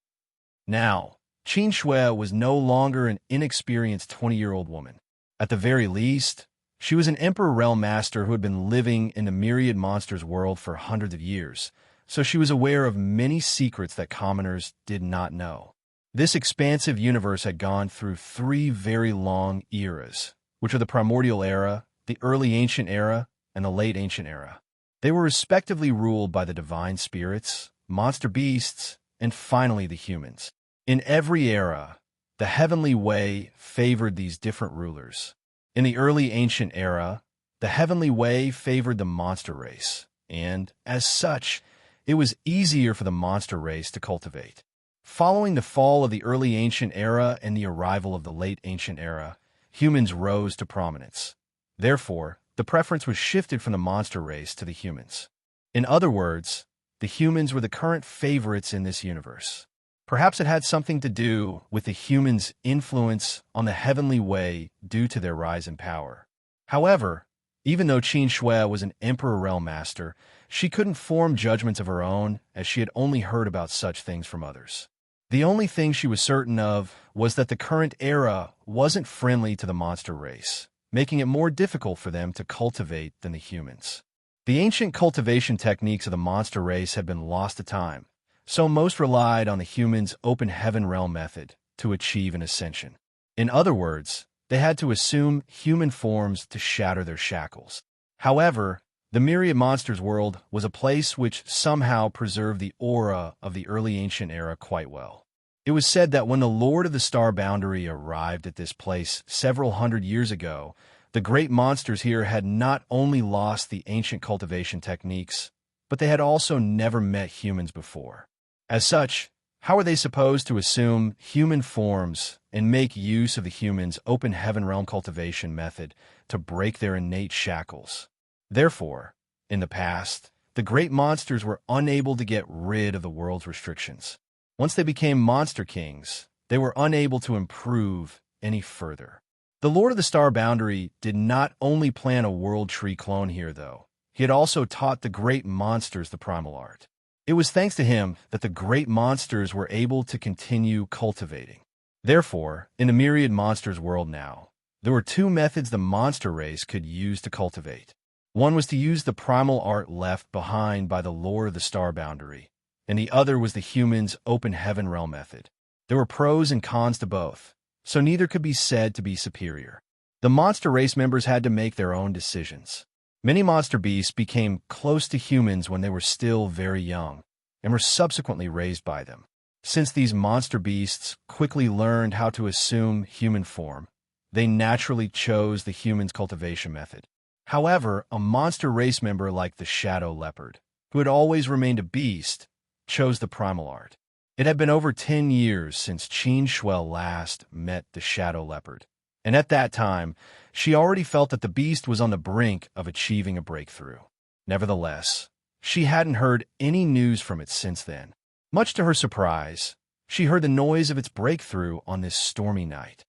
Now, Qin Shui was no longer an inexperienced 20-year-old woman. At the very least, she was an Emperor Realm Master who had been living in the myriad monsters world for hundreds of years, so she was aware of many secrets that commoners did not know. This expansive universe had gone through three very long eras, which are the Primordial Era, the Early Ancient Era, and the Late Ancient Era. They were respectively ruled by the divine spirits, monster beasts, and finally the humans. In every era, the heavenly way favored these different rulers. In the Early Ancient Era, the heavenly way favored the monster race, and, as such, it was easier for the monster race to cultivate. Following the fall of the Early Ancient Era and the arrival of the Late Ancient Era, humans rose to prominence. Therefore, the preference was shifted from the monster race to the humans. In other words, the humans were the current favorites in this universe. Perhaps it had something to do with the humans' influence on the heavenly way due to their rise in power. However, even though Qin Shui was an Emperor Realm Master, she couldn't form judgments of her own, as she had only heard about such things from others. The only thing she was certain of was that the current era wasn't friendly to the monster race, making it more difficult for them to cultivate than the humans. The ancient cultivation techniques of the monster race had been lost to time, so most relied on the humans' open heaven realm method to achieve an ascension. In other words, they had to assume human forms to shatter their shackles. However, the myriad monsters world was a place which somehow preserved the aura of the early ancient era quite well. It was said that when the Lord of the Star Boundary arrived at this place several hundred years ago, the great monsters here had not only lost the ancient cultivation techniques, but they had also never met humans before. As such, how are they supposed to assume human forms and make use of the humans' open heaven realm cultivation method to break their innate shackles? Therefore, in the past, the great monsters were unable to get rid of the world's restrictions. Once they became monster kings, they were unable to improve any further. The Lord of the Star Boundary did not only plant a world tree clone here, though. He had also taught the great monsters the primal art. It was thanks to him that the great monsters were able to continue cultivating. Therefore, in the myriad monsters world now, there were two methods the monster race could use to cultivate. One was to use the primal art left behind by the Lord of the Star Boundary, and the other was the human's open heaven realm method. There were pros and cons to both, so neither could be said to be superior. The monster race members had to make their own decisions. Many monster beasts became close to humans when they were still very young, and were subsequently raised by them. Since these monster beasts quickly learned how to assume human form, they naturally chose the human's cultivation method. However, a monster race member like the Shadow Leopard, who had always remained a beast, chose the primal art. It had been over 10 years since Qin Shui last met the Shadow Leopard, and at that time, she already felt that the beast was on the brink of achieving a breakthrough. Nevertheless, she hadn't heard any news from it since then. Much to her surprise, she heard the noise of its breakthrough on this stormy night.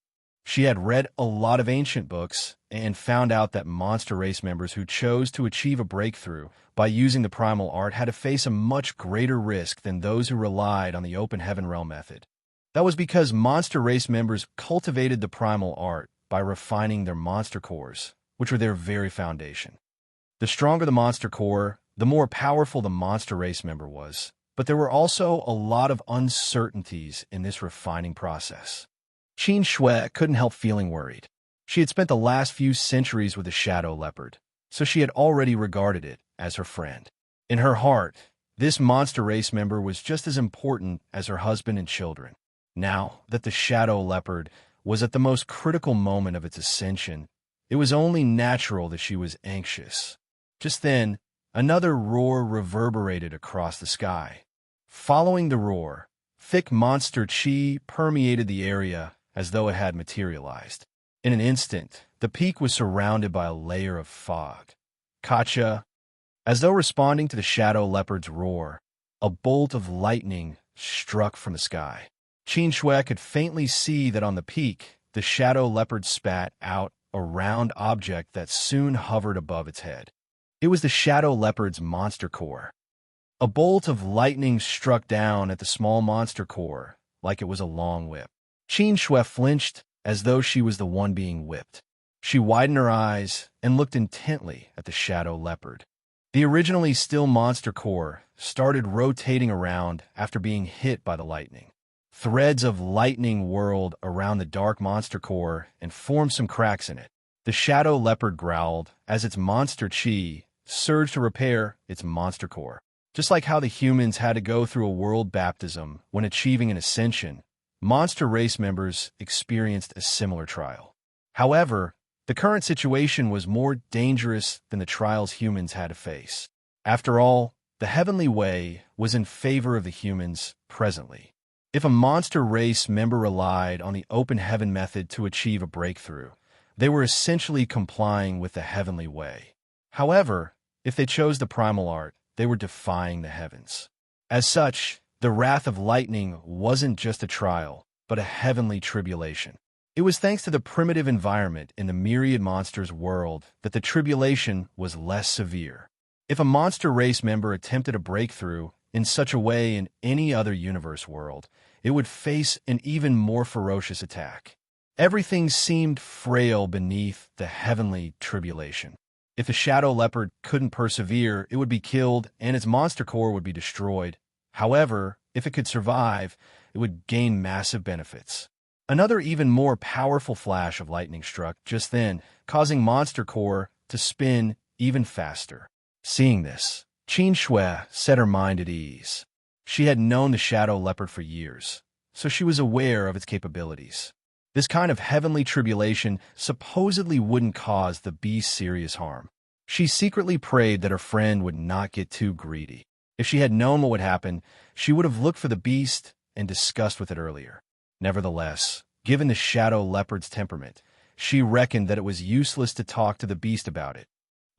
She had read a lot of ancient books and found out that monster race members who chose to achieve a breakthrough by using the primal art had to face a much greater risk than those who relied on the open heaven realm method. That was because monster race members cultivated the primal art by refining their monster cores, which were their very foundation. The stronger the monster core, the more powerful the monster race member was, but there were also a lot of uncertainties in this refining process. Qin Shui couldn't help feeling worried. She had spent the last few centuries with the Shadow Leopard, so she had already regarded it as her friend. In her heart, This monster race member was just as important as her husband and children. Now that the shadow leopard was at the most critical moment of its ascension, it was only natural that she was anxious. Just then, another roar reverberated across the sky. Following the roar, thick monster chi permeated the area as though it had materialized. In an instant, the peak was surrounded by a layer of fog. Kacha, as though responding to the shadow leopard's roar, a bolt of lightning struck from the sky. Xianxia could faintly see that on the peak, the shadow leopard spat out a round object that soon hovered above its head. It was the shadow leopard's monster core. A bolt of lightning struck down at the small monster core like it was a long whip. Xianxia flinched as though she was the one being whipped. She widened her eyes and looked intently at the shadow leopard. The originally still monster core started rotating around after being hit by the lightning. Threads of lightning whirled around the dark monster core and formed some cracks in it. The shadow leopard growled as its monster chi surged to repair its monster core. Just like how the humans had to go through a world baptism when achieving an ascension, monster race members experienced a similar trial. However, the current situation was more dangerous than the trials humans had to face. After all, the heavenly way was in favor of the humans presently. If a monster race member relied on the open heaven method to achieve a breakthrough, they were essentially complying with the heavenly way. However, if they chose the primal art, they were defying the heavens. As such, the wrath of lightning wasn't just a trial, but a heavenly tribulation. It was thanks to the primitive environment in the myriad monsters world that the tribulation was less severe. If a monster race member attempted a breakthrough in such a way in any other universe world, it would face an even more ferocious attack. Everything seemed frail beneath the heavenly tribulation. If the shadow leopard couldn't persevere, it would be killed and its monster core would be destroyed. However, if it could survive, it would gain massive benefits. Another even more powerful flash of lightning struck just then, causing monster core to spin even faster. Seeing this, Xianxia set her mind at ease. She had known the shadow leopard for years, so she was aware of its capabilities. This kind of heavenly tribulation supposedly wouldn't cause the beast serious harm. She secretly prayed that her friend would not get too greedy. If she had known what would happen, she would have looked for the beast and discussed with it earlier. Nevertheless, given the shadow leopard's temperament, she reckoned that it was useless to talk to the beast about it.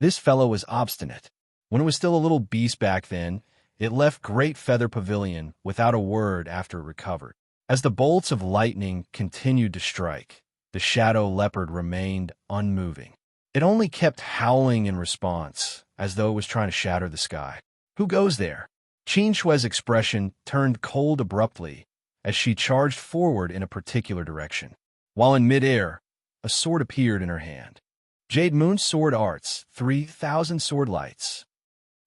This fellow was obstinate. When it was still a little beast back then, it left Great Feather Pavilion without a word after it recovered. As the bolts of lightning continued to strike, the shadow leopard remained unmoving. It only kept howling in response, as though it was trying to shatter the sky. Who goes there? Xianxia's expression turned cold abruptly as she charged forward in a particular direction. While in midair, a sword appeared in her hand. Jade Moon Sword Arts, 3,000 sword lights.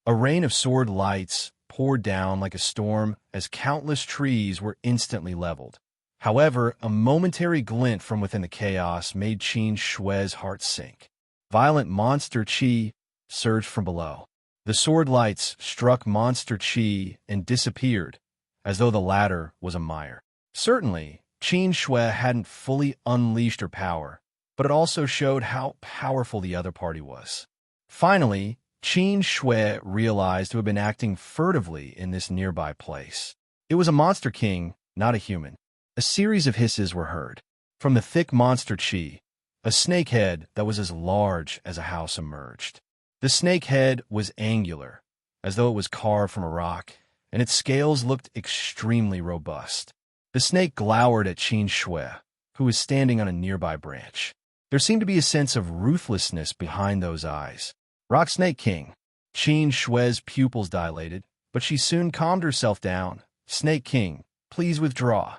A rain of sword lights poured down like a storm as countless trees were instantly leveled. However, a momentary glint from within the chaos made Xianxia's heart sink. Violent monster chi surged from below. The sword lights struck monster chi and disappeared, as though the latter was a mire. Certainly, Xianxia hadn't fully unleashed her power, but it also showed how powerful the other party was. Finally, Xianxia realized to have been acting furtively in this nearby place. It was a monster king, not a human. A series of hisses were heard. From the thick monster chi, a snake head that was as large as a house emerged. The snake head was angular, as though it was carved from a rock, and its scales looked extremely robust. The snake glowered at Xianxia, who was standing on a nearby branch. There seemed to be a sense of ruthlessness behind those eyes. Rock Snake King. Xianxia's pupils dilated, but she soon calmed herself down. Snake King, please withdraw.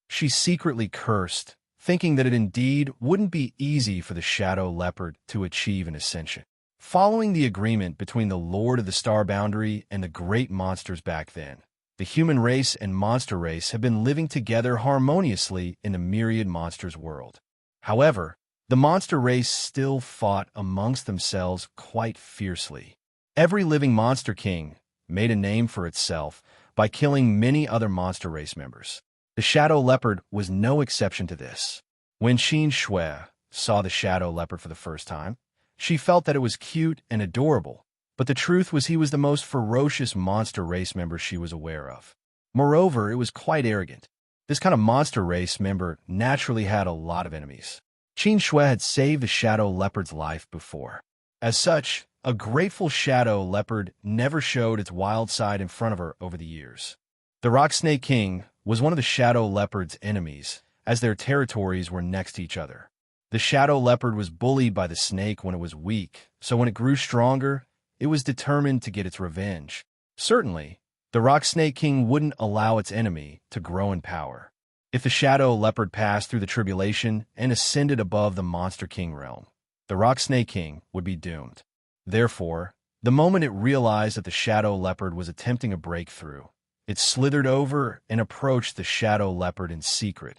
She secretly cursed, thinking that it indeed wouldn't be easy for the shadow leopard to achieve an ascension. Following the agreement between the Lord of the Star Boundary and the great monsters back then, the human race and monster race have been living together harmoniously in the myriad monsters world. However, the monster race still fought amongst themselves quite fiercely. Every living monster king, made a name for itself by killing many other monster race members. The shadow leopard was no exception to this. When Xianxia saw the shadow leopard for the first time, she felt that it was cute and adorable, but the truth was he was the most ferocious monster race member she was aware of. Moreover, it was quite arrogant. This kind of monster race member naturally had a lot of enemies. Xianxia had saved the shadow leopard's life before. As such, a grateful shadow leopard never showed its wild side in front of her over the years. The Rock Snake King was one of the shadow leopard's enemies, as their territories were next to each other. The shadow leopard was bullied by the snake when it was weak, so when it grew stronger, it was determined to get its revenge. Certainly, the Rock Snake King wouldn't allow its enemy to grow in power. If the shadow leopard passed through the tribulation and ascended above the Monster King realm, the Rock Snake King would be doomed. Therefore, the moment it realized that the shadow leopard was attempting a breakthrough, it slithered over and approached the shadow leopard in secret,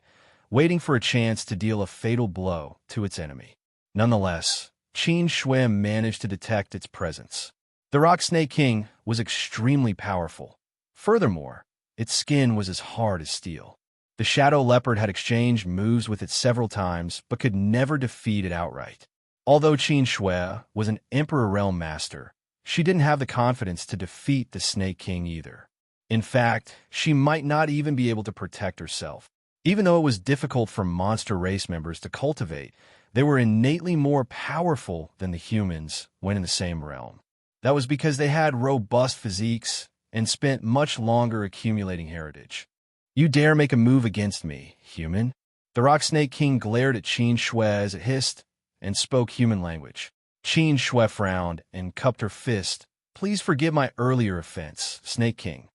waiting for a chance to deal a fatal blow to its enemy. Nonetheless, Xianxia managed to detect its presence. The Rock Snake King was extremely powerful. Furthermore, its skin was as hard as steel. The shadow leopard had exchanged moves with it several times, but could never defeat it outright. Although Xianxia was an Emperor Realm Master, she didn't have the confidence to defeat the Snake King either. In fact, she might not even be able to protect herself. Even though it was difficult for monster race members to cultivate, they were innately more powerful than the humans when in the same realm. That was because they had robust physiques and spent much longer accumulating heritage. "You dare make a move against me, human?" The Rock Snake King glared at Xianxia as it hissed and spoke human language. Xianxia frowned and cupped her fist. "Please forgive my earlier offense, Snake King."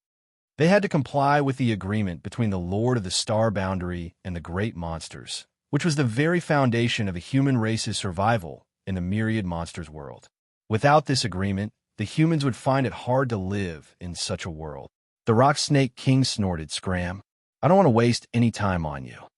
They had to comply with the agreement between the Lord of the Star Boundary and the Great Monsters, which was the very foundation of a human race's survival in the myriad monsters world. Without this agreement, the humans would find it hard to live in such a world. The Rock Snake King snorted, "Scram. I don't want to waste any time on you."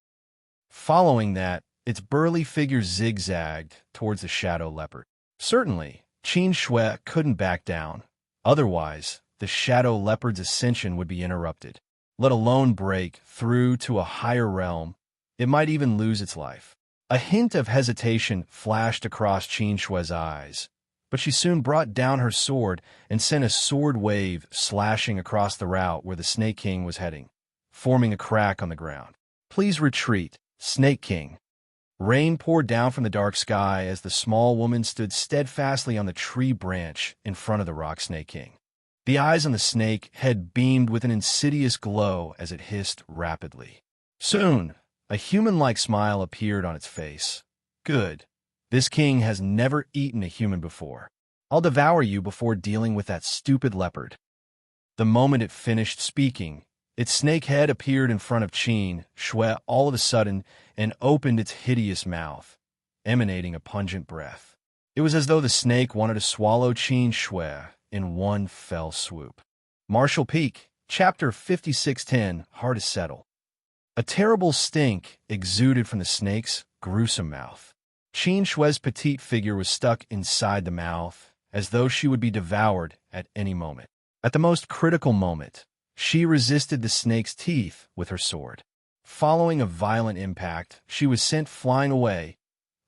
Following that, its burly figure zigzagged towards the shadow leopard. Certainly, Xianxia couldn't back down. Otherwise, the shadow leopard's ascension would be interrupted, let alone break through to a higher realm. It might even lose its life. A hint of hesitation flashed across Xianxia's eyes, but she soon brought down her sword and sent a sword wave slashing across the route where the Snake King was heading, forming a crack on the ground. "Please retreat, Snake King." Rain poured down from the dark sky as the small woman stood steadfastly on the tree branch in front of the Rock Snake King. The eyes on the snake head beamed with an insidious glow as it hissed rapidly. Soon, a human-like smile appeared on its face. "Good. This king has never eaten a human before. I'll devour you before dealing with that stupid leopard." The moment it finished speaking, its snake head appeared in front of Xianxia all of a sudden and opened its hideous mouth, emanating a pungent breath. It was as though the snake wanted to swallow Xianxia in one fell swoop. Martial Peak, Chapter 5610, Hard to Settle. A terrible stink exuded from the snake's gruesome mouth. Xianxia's petite figure was stuck inside the mouth, as though she would be devoured at any moment. At the most critical moment, she resisted the snake's teeth with her sword. Following a violent impact, she was sent flying away,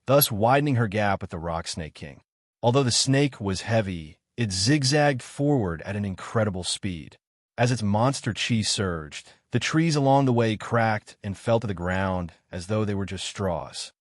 thus widening her gap with the Rock Snake King. Although the snake was heavy, it zigzagged forward at an incredible speed. As its monster chi surged, the trees along the way cracked and fell to the ground as though they were just straws.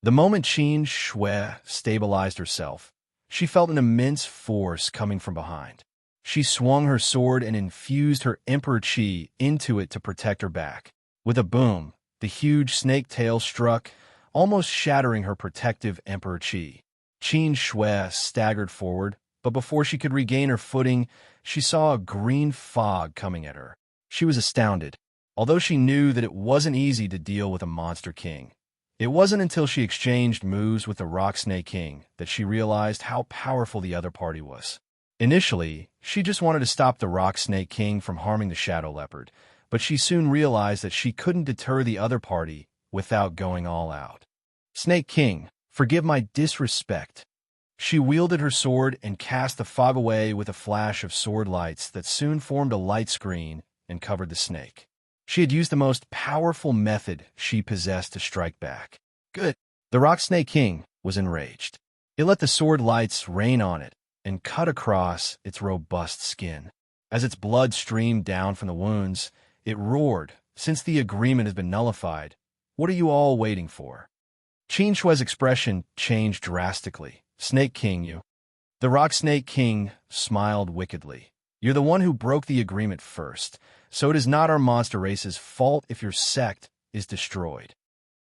The moment Xianxia stabilized herself, she felt an immense force coming from behind. She swung her sword and infused her Emperor Chi into it to protect her back. With a boom, the huge snake tail struck, almost shattering her protective Emperor Chi. Xianxia staggered forward, but before she could regain her footing, she saw a green fog coming at her. She was astounded, although she knew that it wasn't easy to deal with a monster king. It wasn't until she exchanged moves with the Rock Snake King that she realized how powerful the other party was. Initially, she just wanted to stop the Rock Snake King from harming the Shadow Leopard, but she soon realized that she couldn't deter the other party without going all out. "Snake King, forgive my disrespect." She wielded her sword and cast the fog away with a flash of sword lights that soon formed a light screen and covered the snake. She had used the most powerful method she possessed to strike back. Good. The Rock Snake King was enraged. It let the sword lights rain on it and cut across its robust skin. As its blood streamed down from the wounds, it roared, "Since the agreement has been nullified, what are you all waiting for?" Xianxia's expression changed drastically. "Snake King, you." The Rock Snake King smiled wickedly. "You're the one who broke the agreement first, so it is not our monster race's fault if your sect is destroyed.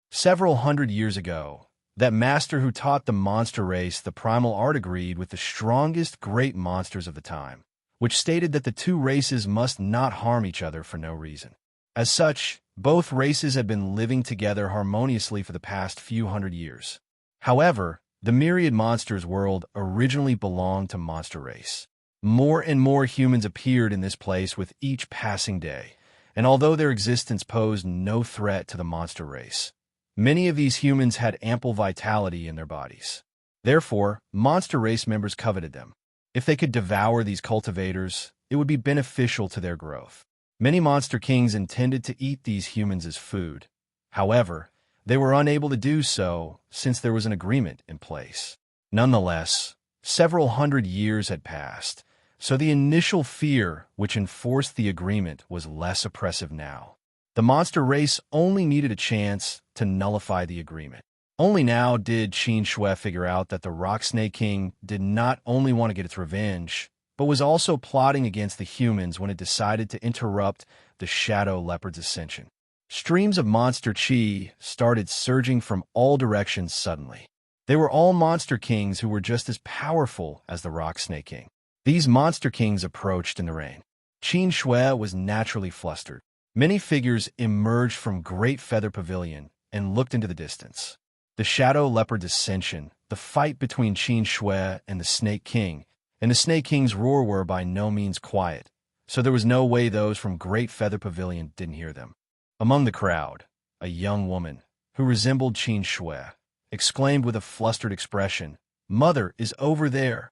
Several hundred years ago, that master who taught the monster race the primal art agreed with the strongest great monsters of the time, which stated that the two races must not harm each other for no reason. As such, both races had been living together harmoniously for the past few hundred years. However, the myriad monsters world originally belonged to monster race. More and more humans appeared in this place with each passing day, and although their existence posed no threat to the monster race, many of these humans had ample vitality in their bodies. Therefore, monster race members coveted them. If they could devour these cultivators, it would be beneficial to their growth. Many monster kings intended to eat these humans as food. However, they were unable to do so since there was an agreement in place. Nonetheless, several hundred years had passed, so the initial fear which enforced the agreement was less oppressive now. The monster race only needed a chance to nullify the agreement. Only now did Xianxia figure out that the Rock Snake King did not only want to get its revenge, but was also plotting against the humans when it decided to interrupt the Shadow Leopard's ascension. Streams of monster chi started surging from all directions suddenly. They were all monster kings who were just as powerful as the Rock Snake King. These monster kings approached in the rain. Xianxia was naturally flustered. Many figures emerged from Great Feather Pavilion and looked into the distance. The Shadow Leopard's ascension, the fight between Xianxia and the Snake King, and the Snake King's roar were by no means quiet, so there was no way those from Great Feather Pavilion didn't hear them. Among the crowd, a young woman, who resembled Xianxia, exclaimed with a flustered expression, "Mother is over there."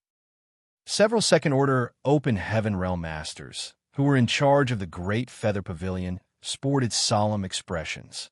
Several second-order Open Heaven Realm Masters, who were in charge of the Great Feather Pavilion, sported solemn expressions.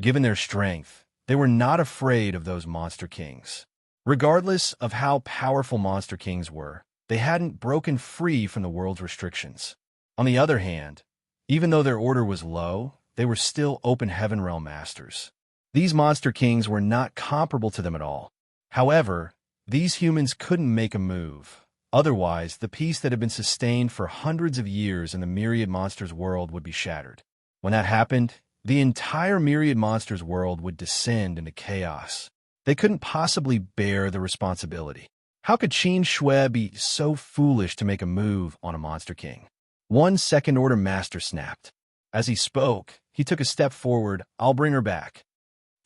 Given their strength, they were not afraid of those monster kings. Regardless of how powerful monster kings were, they hadn't broken free from the world's restrictions. On the other hand, even though their order was low, they were still Open Heaven Realm Masters. These monster kings were not comparable to them at all. However, these humans couldn't make a move. Otherwise, the peace that had been sustained for hundreds of years in the myriad monsters world would be shattered. When that happened, the entire myriad monsters world would descend into chaos. They couldn't possibly bear the responsibility. How could Xianxia be so foolish to make a move on a monster king? One second-order master snapped. As he spoke, he took a step forward. "I'll bring her back."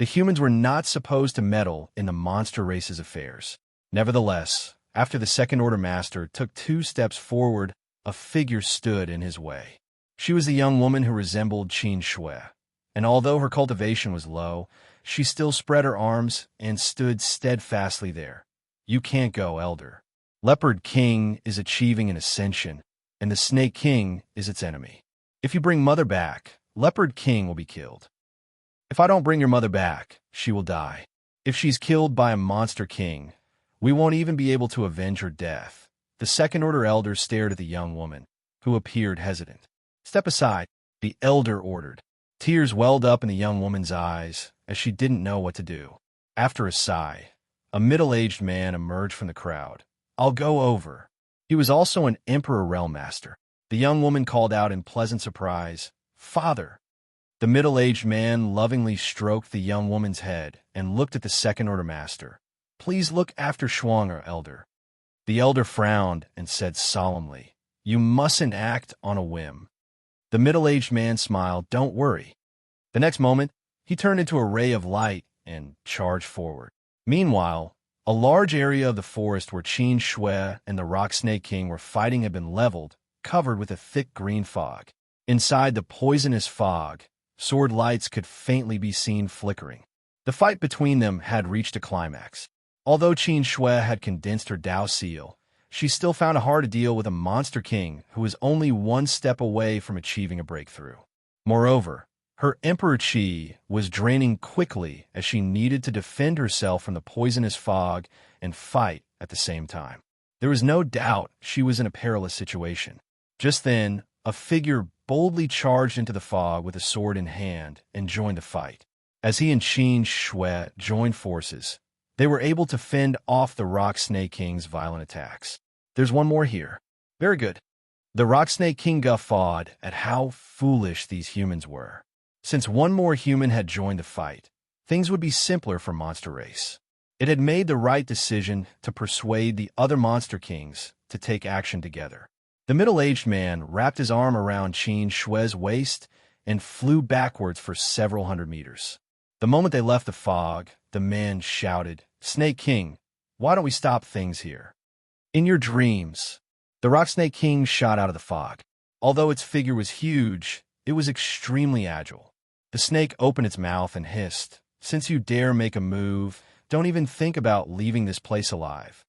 The humans were not supposed to meddle in the monster race's affairs. Nevertheless, after the second-order master took 2 steps forward, a figure stood in his way. She was the young woman who resembled Xianxia, and although her cultivation was low, she still spread her arms and stood steadfastly there. "You can't go, Elder. Leopard King is achieving an ascension, and the Snake King is its enemy. If you bring Mother back, Leopard King will be killed. If I don't bring your mother back, she will die. If she's killed by a monster king, we won't even be able to avenge her death." The second-order elder stared at the young woman, who appeared hesitant. "Step aside," the elder ordered. Tears welled up in the young woman's eyes as she didn't know what to do. After a sigh, a middle-aged man emerged from the crowd. "I'll go over." He was also an Emperor Realm Master. The young woman called out in pleasant surprise, "Father." The middle-aged man lovingly stroked the young woman's head and looked at the second-order master. "Please look after Xianxia, Elder." The elder frowned and said solemnly, "You mustn't act on a whim." The middle-aged man smiled. "Don't worry." The next moment, he turned into a ray of light and charged forward. Meanwhile, a large area of the forest where Xianxia and the Rock Snake King were fighting had been leveled, covered with a thick green fog. Inside the poisonous fog, sword lights could faintly be seen flickering. The fight between them had reached a climax. Although Qin Shui had condensed her Dao seal, she still found it hard to deal with a monster king who was only one step away from achieving a breakthrough. Moreover, her Emperor Qi was draining quickly as she needed to defend herself from the poisonous fog and fight at the same time. There was no doubt she was in a perilous situation. Just then, a figure boldly charged into the fog with a sword in hand and joined the fight. As he and Qin Shui joined forces, they were able to fend off the Rock Snake King's violent attacks. There's one more here. Very good. The Rock Snake King guffawed at how foolish these humans were. Since one more human had joined the fight, things would be simpler for Monster Race. It had made the right decision to persuade the other Monster Kings to take action together. The middle-aged man wrapped his arm around Qin Shui's waist and flew backwards for several hundred meters. The moment they left the fog, the man shouted, "Snake King, why don't we stop things here?" "In your dreams." The Rock Snake King shot out of the fog. Although its figure was huge, it was extremely agile. The snake opened its mouth and hissed, "Since you dare make a move, don't even think about leaving this place alive."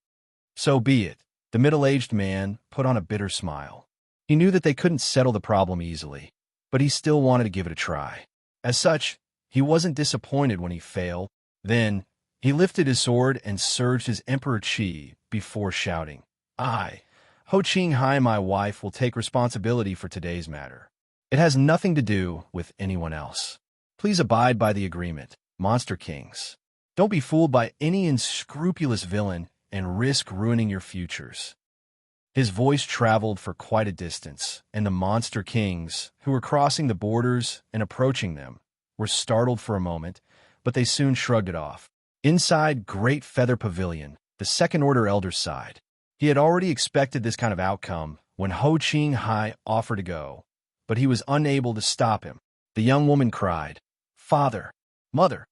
"So be it." The middle-aged man put on a bitter smile. He knew that they couldn't settle the problem easily, but he still wanted to give it a try. As such, he wasn't disappointed when he failed. Then, he lifted his sword and surged his Emperor Qi before shouting, "I, Ho Qinghai, my wife, will take responsibility for today's matter. It has nothing to do with anyone else. Please abide by the agreement, Monster Kings. Don't be fooled by any unscrupulous villain and risk ruining your futures." His voice traveled for quite a distance, and the Monster Kings, who were crossing the borders and approaching them, were startled for a moment, but they soon shrugged it off. Inside Great Feather Pavilion, the Second Order Elder sighed. He had already expected this kind of outcome when Ho Qinghai offered to go, but he was unable to stop him. The young woman cried, "Father, Mother."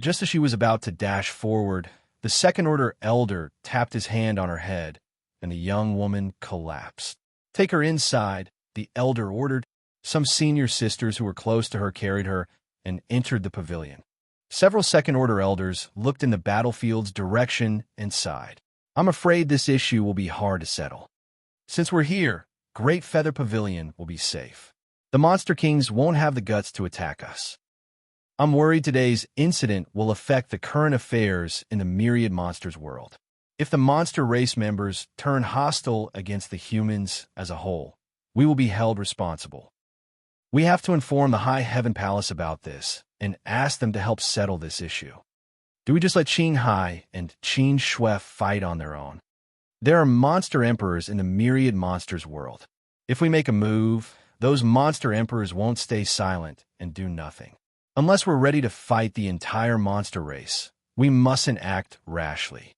Just as she was about to dash forward, the Second Order Elder tapped his hand on her head, and the young woman collapsed. "Take her inside," the Elder ordered. Some senior sisters who were close to her carried her and entered the pavilion. Several Second Order Elders looked in the battlefield's direction and sighed. "I'm afraid this issue will be hard to settle. Since we're here, Great Feather Pavilion will be safe. The Monster Kings won't have the guts to attack us. I'm worried today's incident will affect the current affairs in the myriad monsters world. If the monster race members turn hostile against the humans as a whole, we will be held responsible. We have to inform the High Heaven Palace about this and ask them to help settle this issue. Do we just let Qinghai and Qin Shui fight on their own? There are monster emperors in the myriad monsters world. If we make a move, those monster emperors won't stay silent and do nothing. Unless we're ready to fight the entire monster race, we mustn't act rashly."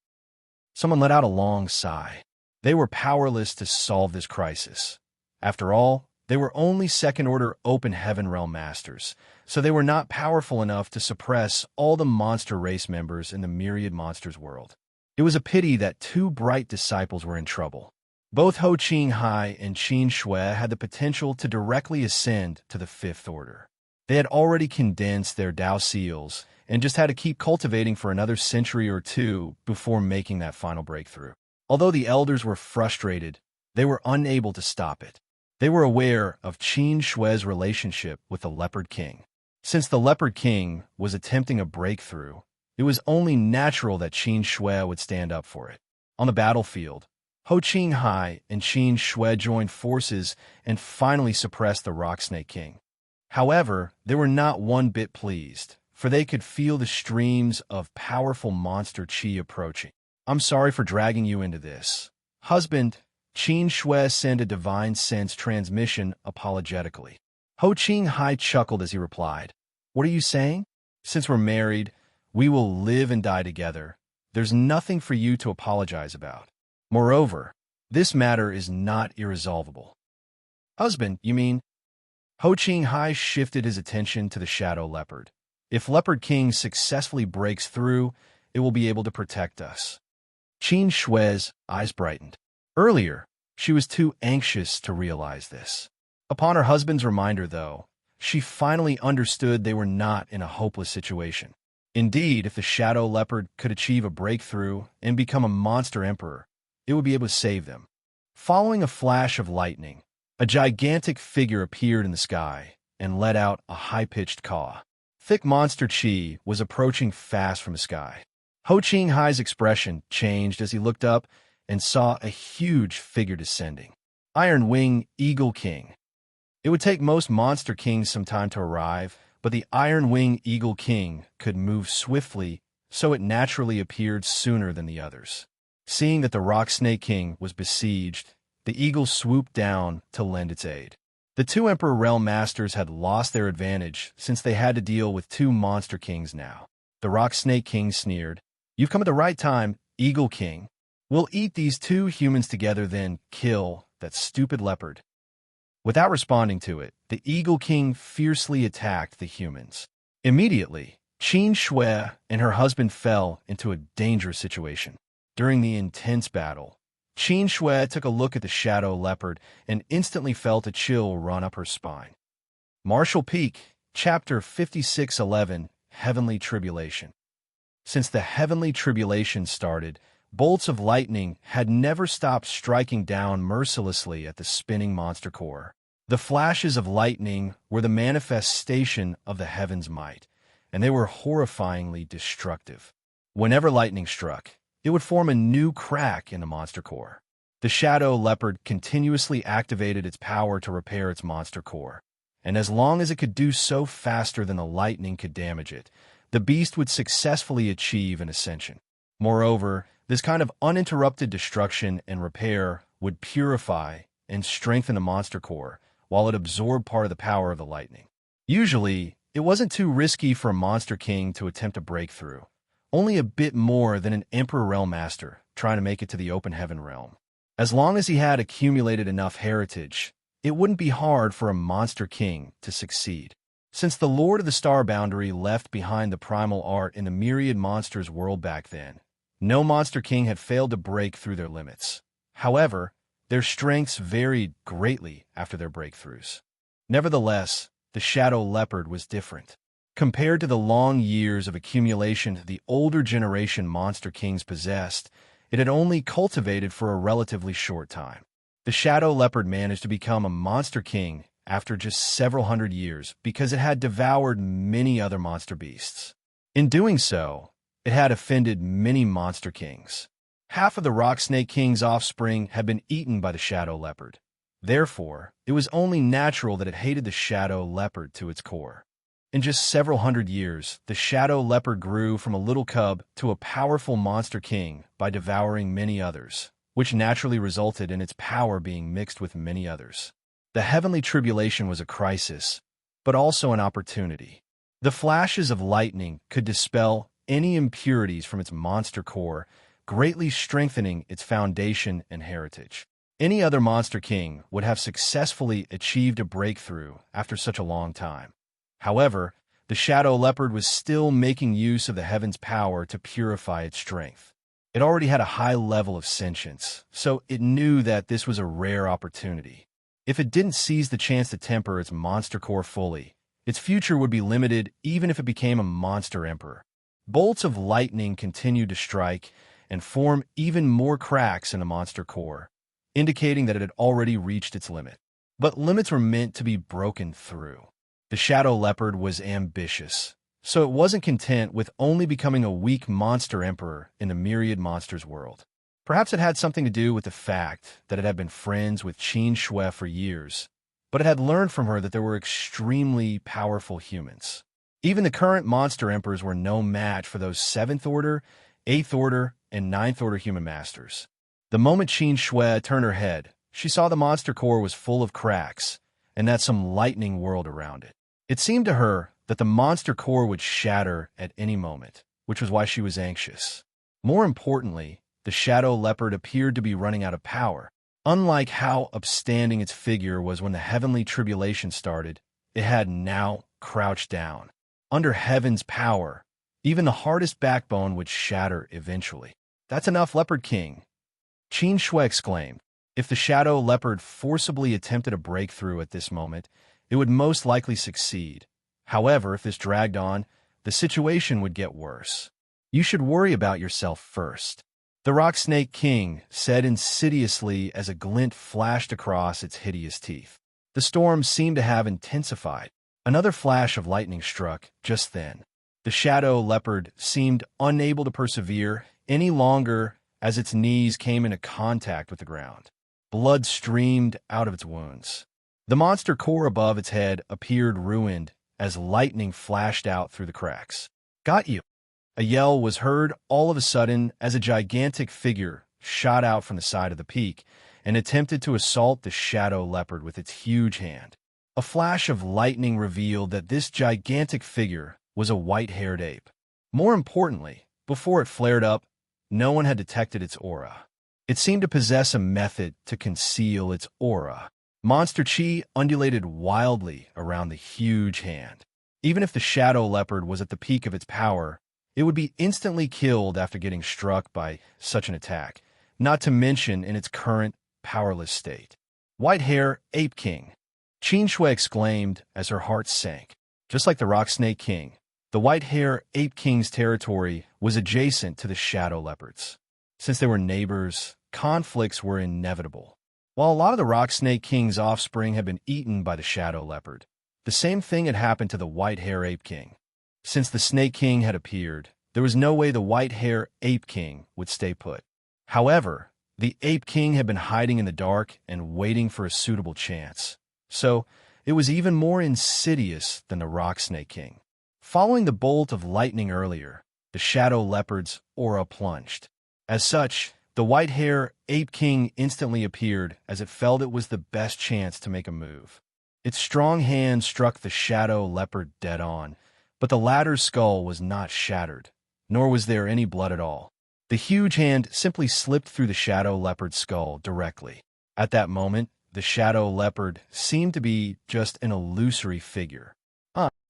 Someone let out a long sigh. They were powerless to solve this crisis. After all, they were only Second Order Open Heaven Realm Masters, so they were not powerful enough to suppress all the monster race members in the myriad monsters world. It was a pity that two bright disciples were in trouble. Both Ho Qinghai and Qin Shui had the potential to directly ascend to the Fifth Order. They had already condensed their Dao seals and just had to keep cultivating for another century or two before making that final breakthrough. Although the elders were frustrated, they were unable to stop it. They were aware of Qin Shui's relationship with the Leopard King. Since the Leopard King was attempting a breakthrough, it was only natural that Qin Shui would stand up for it. On the battlefield, Ho Qinghai and Qin Shui joined forces and finally suppressed the Rock Snake King. However, they were not one bit pleased, for they could feel the streams of powerful monster qi approaching. "I'm sorry for dragging you into this. Husband," Qin Shui sent a divine sense transmission apologetically. Ho Qinghai chuckled as he replied, "What are you saying? Since we're married, we will live and die together. There's nothing for you to apologize about. Moreover, this matter is not irresolvable." "Husband, you mean?" Ho Qinghai shifted his attention to the Shadow Leopard. "If Leopard King successfully breaks through, it will be able to protect us." Qin Shui's eyes brightened. Earlier, she was too anxious to realize this. Upon her husband's reminder, though, she finally understood they were not in a hopeless situation. Indeed, if the Shadow Leopard could achieve a breakthrough and become a monster emperor, it would be able to save them. Following a flash of lightning, a gigantic figure appeared in the sky and let out a high-pitched caw. Thick monster Qi was approaching fast from the sky. Ho Qinghai's expression changed as he looked up and saw a huge figure descending. Iron Wing Eagle King. It would take most monster kings some time to arrive, but the Iron Wing Eagle King could move swiftly, so it naturally appeared sooner than the others. Seeing that the Rock Snake King was besieged, the eagle swooped down to lend its aid. The two Emperor Realm Masters had lost their advantage since they had to deal with two monster kings now. The Rock Snake King sneered, "You've come at the right time, Eagle King. We'll eat these two humans together, then kill that stupid leopard." Without responding to it, the Eagle King fiercely attacked the humans. Immediately, Qin Shui and her husband fell into a dangerous situation. During the intense battle, Qin Shui took a look at the Shadow Leopard and instantly felt a chill run up her spine. Martial Peak, Chapter 5611, Heavenly Tribulation. Since the Heavenly Tribulation started, bolts of lightning had never stopped striking down mercilessly at the spinning monster core. The flashes of lightning were the manifestation of the heaven's might, and they were horrifyingly destructive. Whenever lightning struck, it would form a new crack in the monster core. The Shadow Leopard continuously activated its power to repair its monster core, and as long as it could do so faster than the lightning could damage it, the beast would successfully achieve an ascension. Moreover, this kind of uninterrupted destruction and repair would purify and strengthen the monster core, while it absorbed part of the power of the lightning. Usually, it wasn't too risky for a monster king to attempt a breakthrough, only a bit more than an Emperor Realm Master trying to make it to the open heaven realm. As long as he had accumulated enough heritage, it wouldn't be hard for a monster king to succeed. Since the Lord of the Star Boundary left behind the primal art in the myriad monsters world back then, no monster king had failed to break through their limits. However, their strengths varied greatly after their breakthroughs. Nevertheless, the Shadow Leopard was different. Compared to the long years of accumulation the older generation monster kings possessed, it had only cultivated for a relatively short time. The Shadow Leopard managed to become a monster king after just several hundred years because it had devoured many other monster beasts. In doing so, it had offended many monster kings. Half of the Rock Snake King's offspring had been eaten by the Shadow Leopard. Therefore, it was only natural that it hated the Shadow Leopard to its core. In just several hundred years, the Shadow Leopard grew from a little cub to a powerful monster king by devouring many others, which naturally resulted in its power being mixed with many others. The Heavenly Tribulation was a crisis, but also an opportunity. The flashes of lightning could dispel any impurities from its monster core, greatly strengthening its foundation and heritage. Any other monster king would have successfully achieved a breakthrough after such a long time. However, the Shadow Leopard was still making use of the heaven's power to purify its strength. It already had a high level of sentience, so it knew that this was a rare opportunity. If it didn't seize the chance to temper its monster core fully, its future would be limited even if it became a monster emperor. Bolts of lightning continued to strike and form even more cracks in the monster core, indicating that it had already reached its limit. But limits were meant to be broken through. The Shadow Leopard was ambitious, so it wasn't content with only becoming a weak monster emperor in the myriad monsters world. Perhaps it had something to do with the fact that it had been friends with Qin Shui for years, but it had learned from her that there were extremely powerful humans. Even the current monster emperors were no match for those 7th Order, 8th Order, and 9th Order human masters. The moment Qin Shui turned her head, she saw the monster core was full of cracks, and that some lightning whirled around it. It seemed to her that the monster core would shatter at any moment, which was why she was anxious. More importantly, the Shadow Leopard appeared to be running out of power. Unlike how upstanding its figure was when the Heavenly Tribulation started, it had now crouched down. Under heaven's power, even the hardest backbone would shatter eventually. "That's enough, Leopard King," Qin Shui exclaimed. If the Shadow Leopard forcibly attempted a breakthrough at this moment, it would most likely succeed. However, if this dragged on, the situation would get worse. You should worry about yourself first. The Rock Snake King said insidiously as a glint flashed across its hideous teeth. The storm seemed to have intensified. Another flash of lightning struck just then. The shadow leopard seemed unable to persevere any longer as its knees came into contact with the ground. Blood streamed out of its wounds. The monster core above its head appeared ruined as lightning flashed out through the cracks. "Got you!" A yell was heard all of a sudden as a gigantic figure shot out from the side of the peak and attempted to assault the shadow leopard with its huge hand. A flash of lightning revealed that this gigantic figure was a white-haired ape. More importantly, before it flared up, no one had detected its aura. It seemed to possess a method to conceal its aura. Monster chi undulated wildly around the huge hand. Even if the shadow leopard was at the peak of its power, it would be instantly killed after getting struck by such an attack, not to mention in its current, powerless state. "White Hair Ape King!" Xianxia exclaimed as her heart sank. Just like the Rock Snake King, the White Hair Ape King's territory was adjacent to the shadow leopards. Since they were neighbors, conflicts were inevitable. While a lot of the Rock Snake King's offspring had been eaten by the shadow leopard, the same thing had happened to the White Hair Ape King. Since the Snake King had appeared, there was no way the White Hair Ape King would stay put. However, the Ape King had been hiding in the dark and waiting for a suitable chance. So, it was even more insidious than the Rock Snake King. Following the bolt of lightning earlier, the shadow leopard's aura plunged. As such, the White Hair Ape King instantly appeared as it felt it was the best chance to make a move. Its strong hand struck the shadow leopard dead on, but the latter's skull was not shattered, nor was there any blood at all. The huge hand simply slipped through the shadow leopard's skull directly. At that moment, the shadow leopard seemed to be just an illusory figure.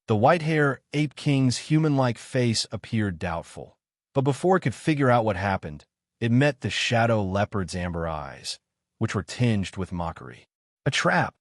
The White Hair Ape King's human-like face appeared doubtful, but before it could figure out what happened, it met the shadow leopard's amber eyes, which were tinged with mockery. A trap!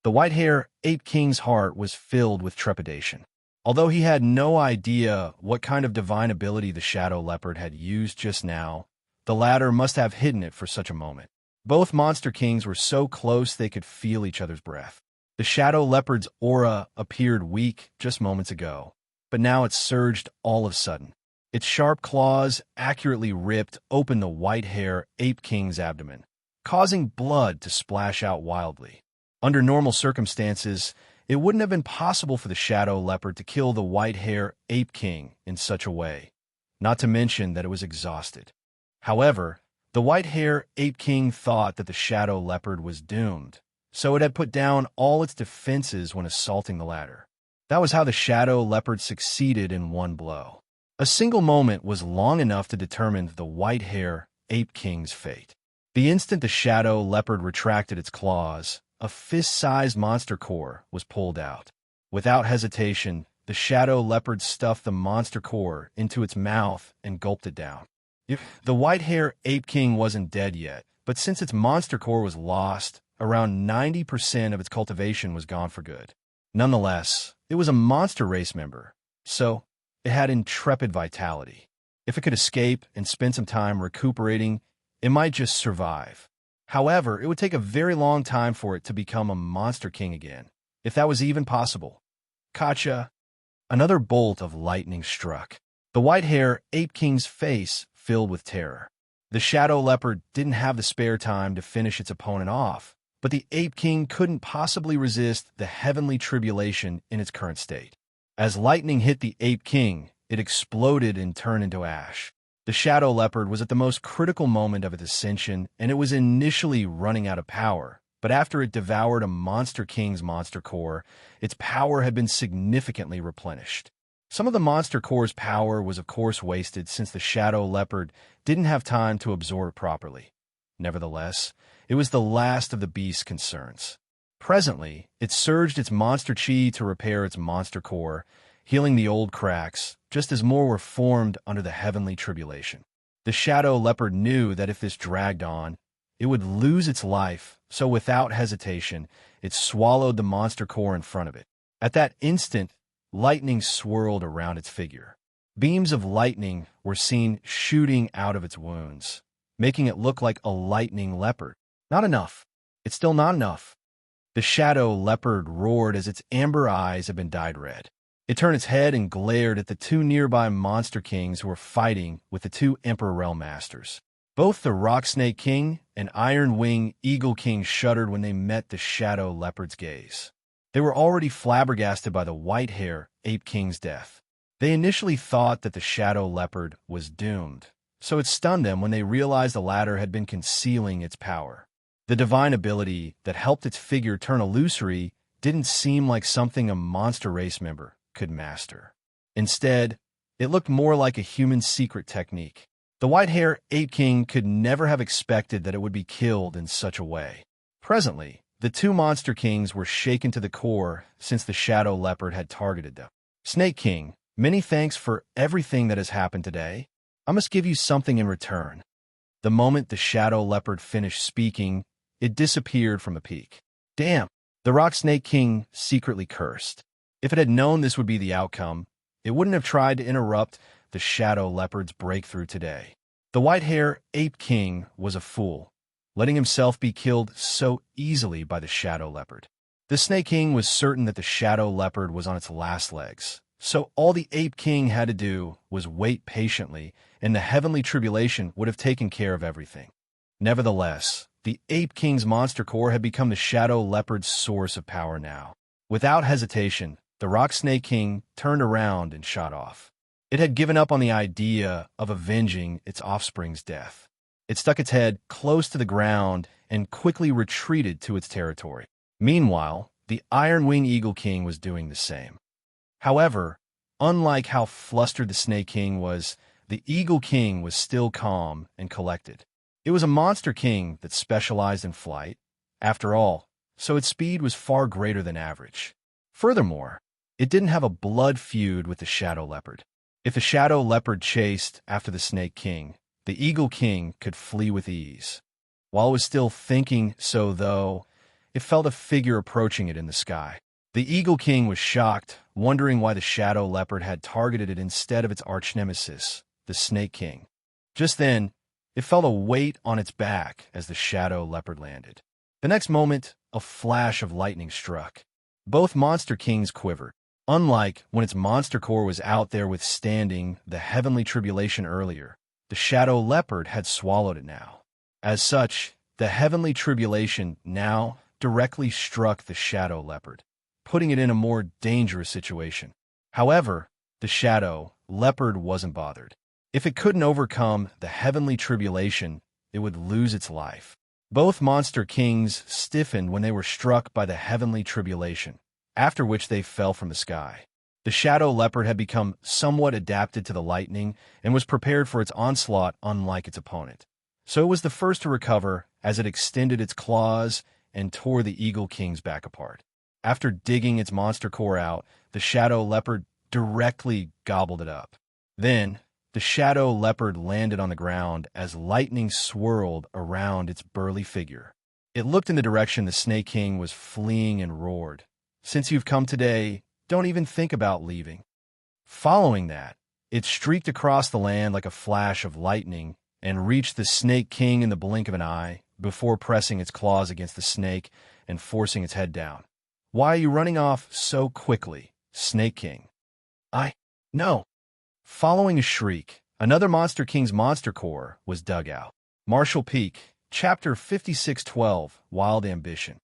The White Hair Ape King's heart was filled with trepidation. Although he had no idea what kind of divine ability the shadow leopard had used just now, the latter must have hidden it for such a moment. Both monster kings were so close they could feel each other's breath. The shadow leopard's aura appeared weak just moments ago, but now it surged all of a sudden. Its sharp claws accurately ripped open the White Hair Ape King's abdomen, causing blood to splash out wildly. Under normal circumstances, it wouldn't have been possible for the shadow leopard to kill the White Hair Ape King in such a way, not to mention that it was exhausted. However, the White Hair Ape King thought that the shadow leopard was doomed, so it had put down all its defenses when assaulting the latter. That was how the shadow leopard succeeded in one blow. A single moment was long enough to determine the White Hair Ape King's fate. The instant the shadow leopard retracted its claws, a fist-sized monster core was pulled out. Without hesitation, the shadow leopard stuffed the monster core into its mouth and gulped it down. The White Hair Ape King wasn't dead yet, but since its monster core was lost, around 90% of its cultivation was gone for good. Nonetheless, it was a monster race member, so it had intrepid vitality. If it could escape and spend some time recuperating, it might just survive. However, it would take a very long time for it to become a monster king again, if that was even possible. Gotcha! Another bolt of lightning struck. The White Hair Ape King's face filled with terror. The shadow leopard didn't have the spare time to finish its opponent off, but the Ape King couldn't possibly resist the heavenly tribulation in its current state. As lightning hit the Ape King, it exploded and turned into ash. The shadow leopard was at the most critical moment of its ascension, and it was initially running out of power, but after it devoured a monster king's monster core, its power had been significantly replenished. Some of the monster core's power was of course wasted since the shadow leopard didn't have time to absorb it properly. Nevertheless, it was the last of the beast's concerns. Presently, it surged its monster chi to repair its monster core, healing the old cracks, just as more were formed under the heavenly tribulation. The shadow leopard knew that if this dragged on, it would lose its life, so without hesitation, it swallowed the monster core in front of it. At that instant, lightning swirled around its figure. Beams of lightning were seen shooting out of its wounds, making it look like a lightning leopard. Not enough. It's still not enough. The shadow leopard roared as its amber eyes had been dyed red. It turned its head and glared at the two nearby monster kings who were fighting with the two Emperor Realm Masters. Both the Rock Snake King and Iron Wing Eagle King shuddered when they met the shadow leopard's gaze. They were already flabbergasted by the White Hair Ape King's death. They initially thought that the shadow leopard was doomed, so it stunned them when they realized the latter had been concealing its power. The divine ability that helped its figure turn illusory didn't seem like something a monster race member could master. Instead, it looked more like a human secret technique. The White-Hair Ape King could never have expected that it would be killed in such a way. Presently, the two Monster Kings were shaken to the core since the Shadow Leopard had targeted them. Snake King, many thanks for everything that has happened today. I must give you something in return. The moment the Shadow Leopard finished speaking, it disappeared from the peak. Damn! The Rock Snake King secretly cursed. If it had known this would be the outcome, it wouldn't have tried to interrupt the Shadow Leopard's breakthrough today. The White-Hair Ape King was a fool, letting himself be killed so easily by the Shadow Leopard. The Snake King was certain that the Shadow Leopard was on its last legs, so all the Ape King had to do was wait patiently, and the heavenly tribulation would have taken care of everything. Nevertheless, the Ape King's monster core had become the Shadow Leopard's source of power now. Without hesitation, the Rock Snake King turned around and shot off. It had given up on the idea of avenging its offspring's death. It stuck its head close to the ground and quickly retreated to its territory. Meanwhile, the Iron Wing Eagle King was doing the same. However, unlike how flustered the Snake King was, the Eagle King was still calm and collected. It was a monster king that specialized in flight, after all, so its speed was far greater than average. Furthermore, it didn't have a blood feud with the Shadow Leopard. If the Shadow Leopard chased after the Snake King, the Eagle King could flee with ease. While it was still thinking so, though, it felt a figure approaching it in the sky. The Eagle King was shocked, wondering why the Shadow Leopard had targeted it instead of its arch-nemesis, the Snake King. Just then, it felt a weight on its back as the Shadow Leopard landed. The next moment, a flash of lightning struck. Both Monster Kings quivered. Unlike when its monster core was out there withstanding the heavenly tribulation earlier, the Shadow Leopard had swallowed it now. As such, the heavenly tribulation now directly struck the Shadow Leopard, putting it in a more dangerous situation. However, the Shadow Leopard wasn't bothered. If it couldn't overcome the heavenly tribulation, it would lose its life. Both Monster Kings stiffened when they were struck by the heavenly tribulation, after which they fell from the sky. The Shadow Leopard had become somewhat adapted to the lightning and was prepared for its onslaught unlike its opponent. So it was the first to recover as it extended its claws and tore the Eagle King's back apart. After digging its monster core out, the Shadow Leopard directly gobbled it up. Then, the Shadow Leopard landed on the ground as lightning swirled around its burly figure. It looked in the direction the Snake King was fleeing and roared, "Since you've come today, don't even think about leaving." Following that, it streaked across the land like a flash of lightning and reached the Snake King in the blink of an eye before pressing its claws against the snake and forcing its head down. "Why are you running off so quickly, Snake King?" No." Following a shriek, another Monster King's monster core was dug out. Martial Peak, Chapter 5612, Wild Ambition.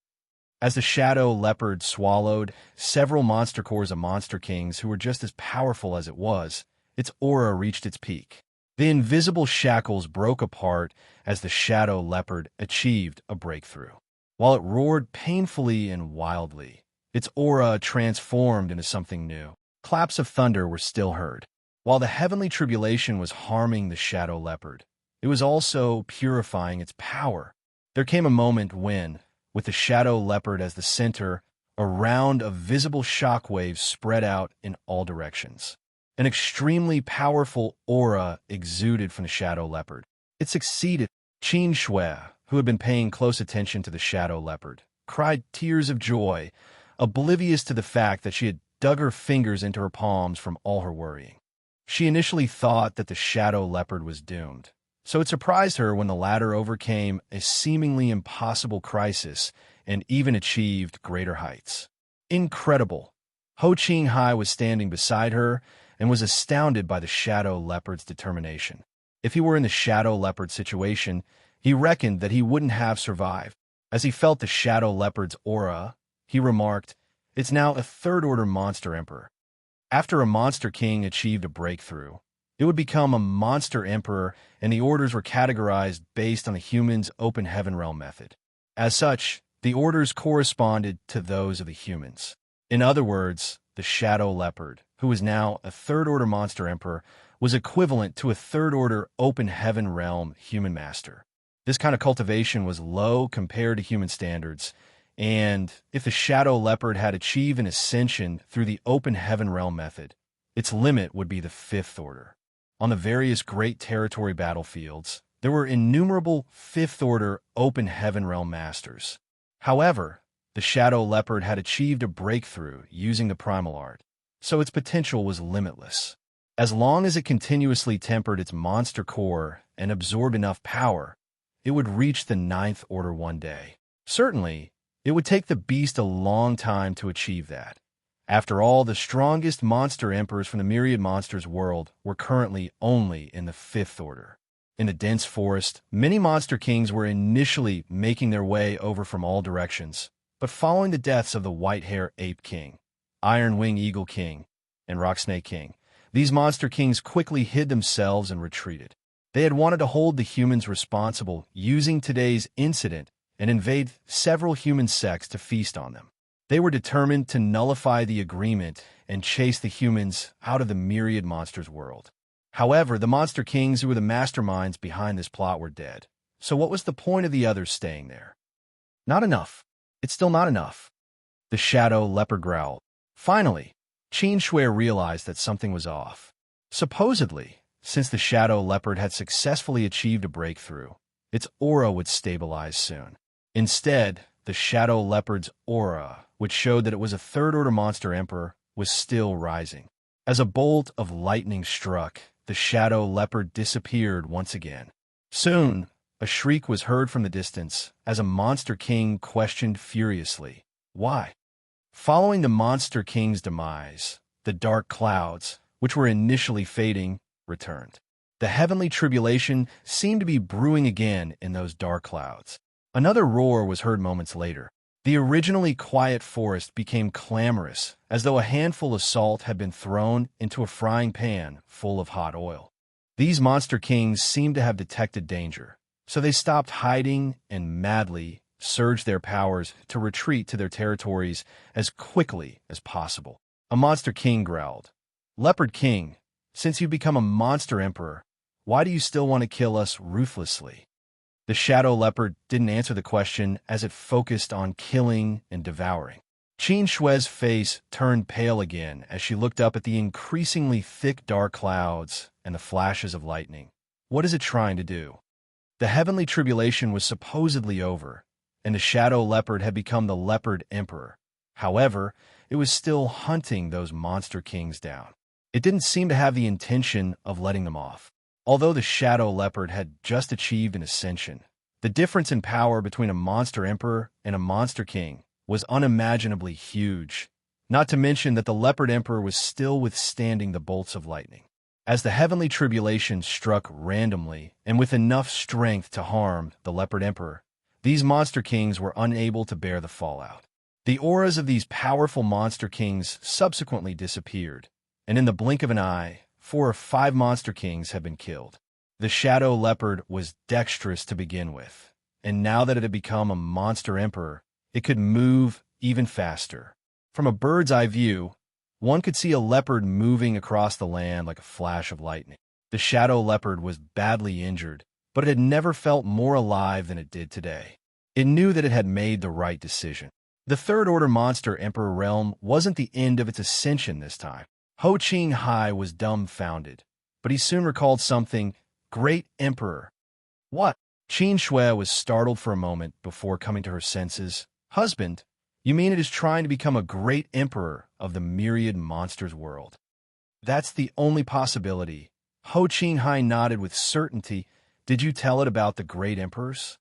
As the Shadow Leopard swallowed several monster cores of Monster Kings who were just as powerful as it was, its aura reached its peak. The invisible shackles broke apart as the Shadow Leopard achieved a breakthrough. While it roared painfully and wildly, its aura transformed into something new. Claps of thunder were still heard. While the heavenly tribulation was harming the Shadow Leopard, it was also purifying its power. There came a moment when, with the Shadow Leopard as the center, a round of visible shockwaves spread out in all directions. An extremely powerful aura exuded from the Shadow Leopard. It succeeded. Xianxia, who had been paying close attention to the Shadow Leopard, cried tears of joy, oblivious to the fact that she had dug her fingers into her palms from all her worrying. She initially thought that the shadow leopard was doomed, so it surprised her when the latter overcame a seemingly impossible crisis and even achieved greater heights. Incredible! Ho Qinghai was standing beside her and was astounded by the shadow leopard's determination. If he were in the shadow leopard situation, he reckoned that he wouldn't have survived. As he felt the shadow leopard's aura, he remarked, "It's now a third-order monster emperor." After a monster king achieved a breakthrough, it would become a monster emperor, and the orders were categorized based on the human's open heaven realm method. As such, the orders corresponded to those of the humans. In other words, the shadow leopard, who was now a third-order monster emperor, was equivalent to a third-order open heaven realm human master. This kind of cultivation was low compared to human standards, and if the shadow leopard had achieved an ascension through the open heaven realm method, its limit would be the fifth order. On the various great territory battlefields, there were innumerable fifth-order open heaven realm masters. However, the shadow leopard had achieved a breakthrough using the primal art, so its potential was limitless. As long as it continuously tempered its monster core and absorbed enough power, it would reach the ninth order one day. Certainly, it would take the beast a long time to achieve that. After all, the strongest monster emperors from the myriad monsters world were currently only in the fifth order. In the dense forest, many monster kings were initially making their way over from all directions, but following the deaths of the white-hair ape king, iron wing eagle king, and rock snake king, these monster kings quickly hid themselves and retreated. They had wanted to hold the humans responsible using today's incident and invade several human sects to feast on them. They were determined to nullify the agreement and chase the humans out of the myriad monsters world. However, the monster kings who were the masterminds behind this plot were dead. So what was the point of the others staying there? Not enough. It's still not enough. The shadow leopard growled. Finally, Xianxia realized that something was off. Supposedly, since the shadow leopard had successfully achieved a breakthrough, its aura would stabilize soon. Instead, the shadow leopard's aura, which showed that it was a third-order monster emperor, was still rising. As a bolt of lightning struck, the shadow leopard disappeared once again. Soon, a shriek was heard from the distance as a monster king questioned furiously, "Why?" Following the monster king's demise, the dark clouds, which were initially fading, returned. The heavenly tribulation seemed to be brewing again in those dark clouds. Another roar was heard moments later. The originally quiet forest became clamorous, as though a handful of salt had been thrown into a frying pan full of hot oil. These monster kings seemed to have detected danger, so they stopped hiding and madly surged their powers to retreat to their territories as quickly as possible. A monster king growled, "Leopard King, since you've become a monster emperor, why do you still want to kill us ruthlessly?" The shadow leopard didn't answer the question as it focused on killing and devouring. Xianxia's face turned pale again as she looked up at the increasingly thick dark clouds and the flashes of lightning. What is it trying to do? The heavenly tribulation was supposedly over, and the shadow leopard had become the leopard emperor. However, it was still hunting those monster kings down. It didn't seem to have the intention of letting them off. Although the shadow leopard had just achieved an ascension, the difference in power between a monster emperor and a monster king was unimaginably huge, not to mention that the leopard emperor was still withstanding the bolts of lightning. As the heavenly tribulation struck randomly and with enough strength to harm the leopard emperor, these monster kings were unable to bear the fallout. The auras of these powerful monster kings subsequently disappeared, and in the blink of an eye, 4 or 5 monster kings had been killed. The shadow leopard was dexterous to begin with, and now that it had become a monster emperor, it could move even faster. From a bird's eye view, one could see a leopard moving across the land like a flash of lightning. The shadow leopard was badly injured, but it had never felt more alive than it did today. It knew that it had made the right decision. The third-order monster emperor realm wasn't the end of its ascension this time. Ho Qinghai was dumbfounded, but he soon recalled something. "Great Emperor." "What?" Xianxia was startled for a moment before coming to her senses. "Husband, you mean it is trying to become a great emperor of the myriad monsters world. That's the only possibility. Ho Qinghai nodded with certainty. Did you tell it about the great emperors?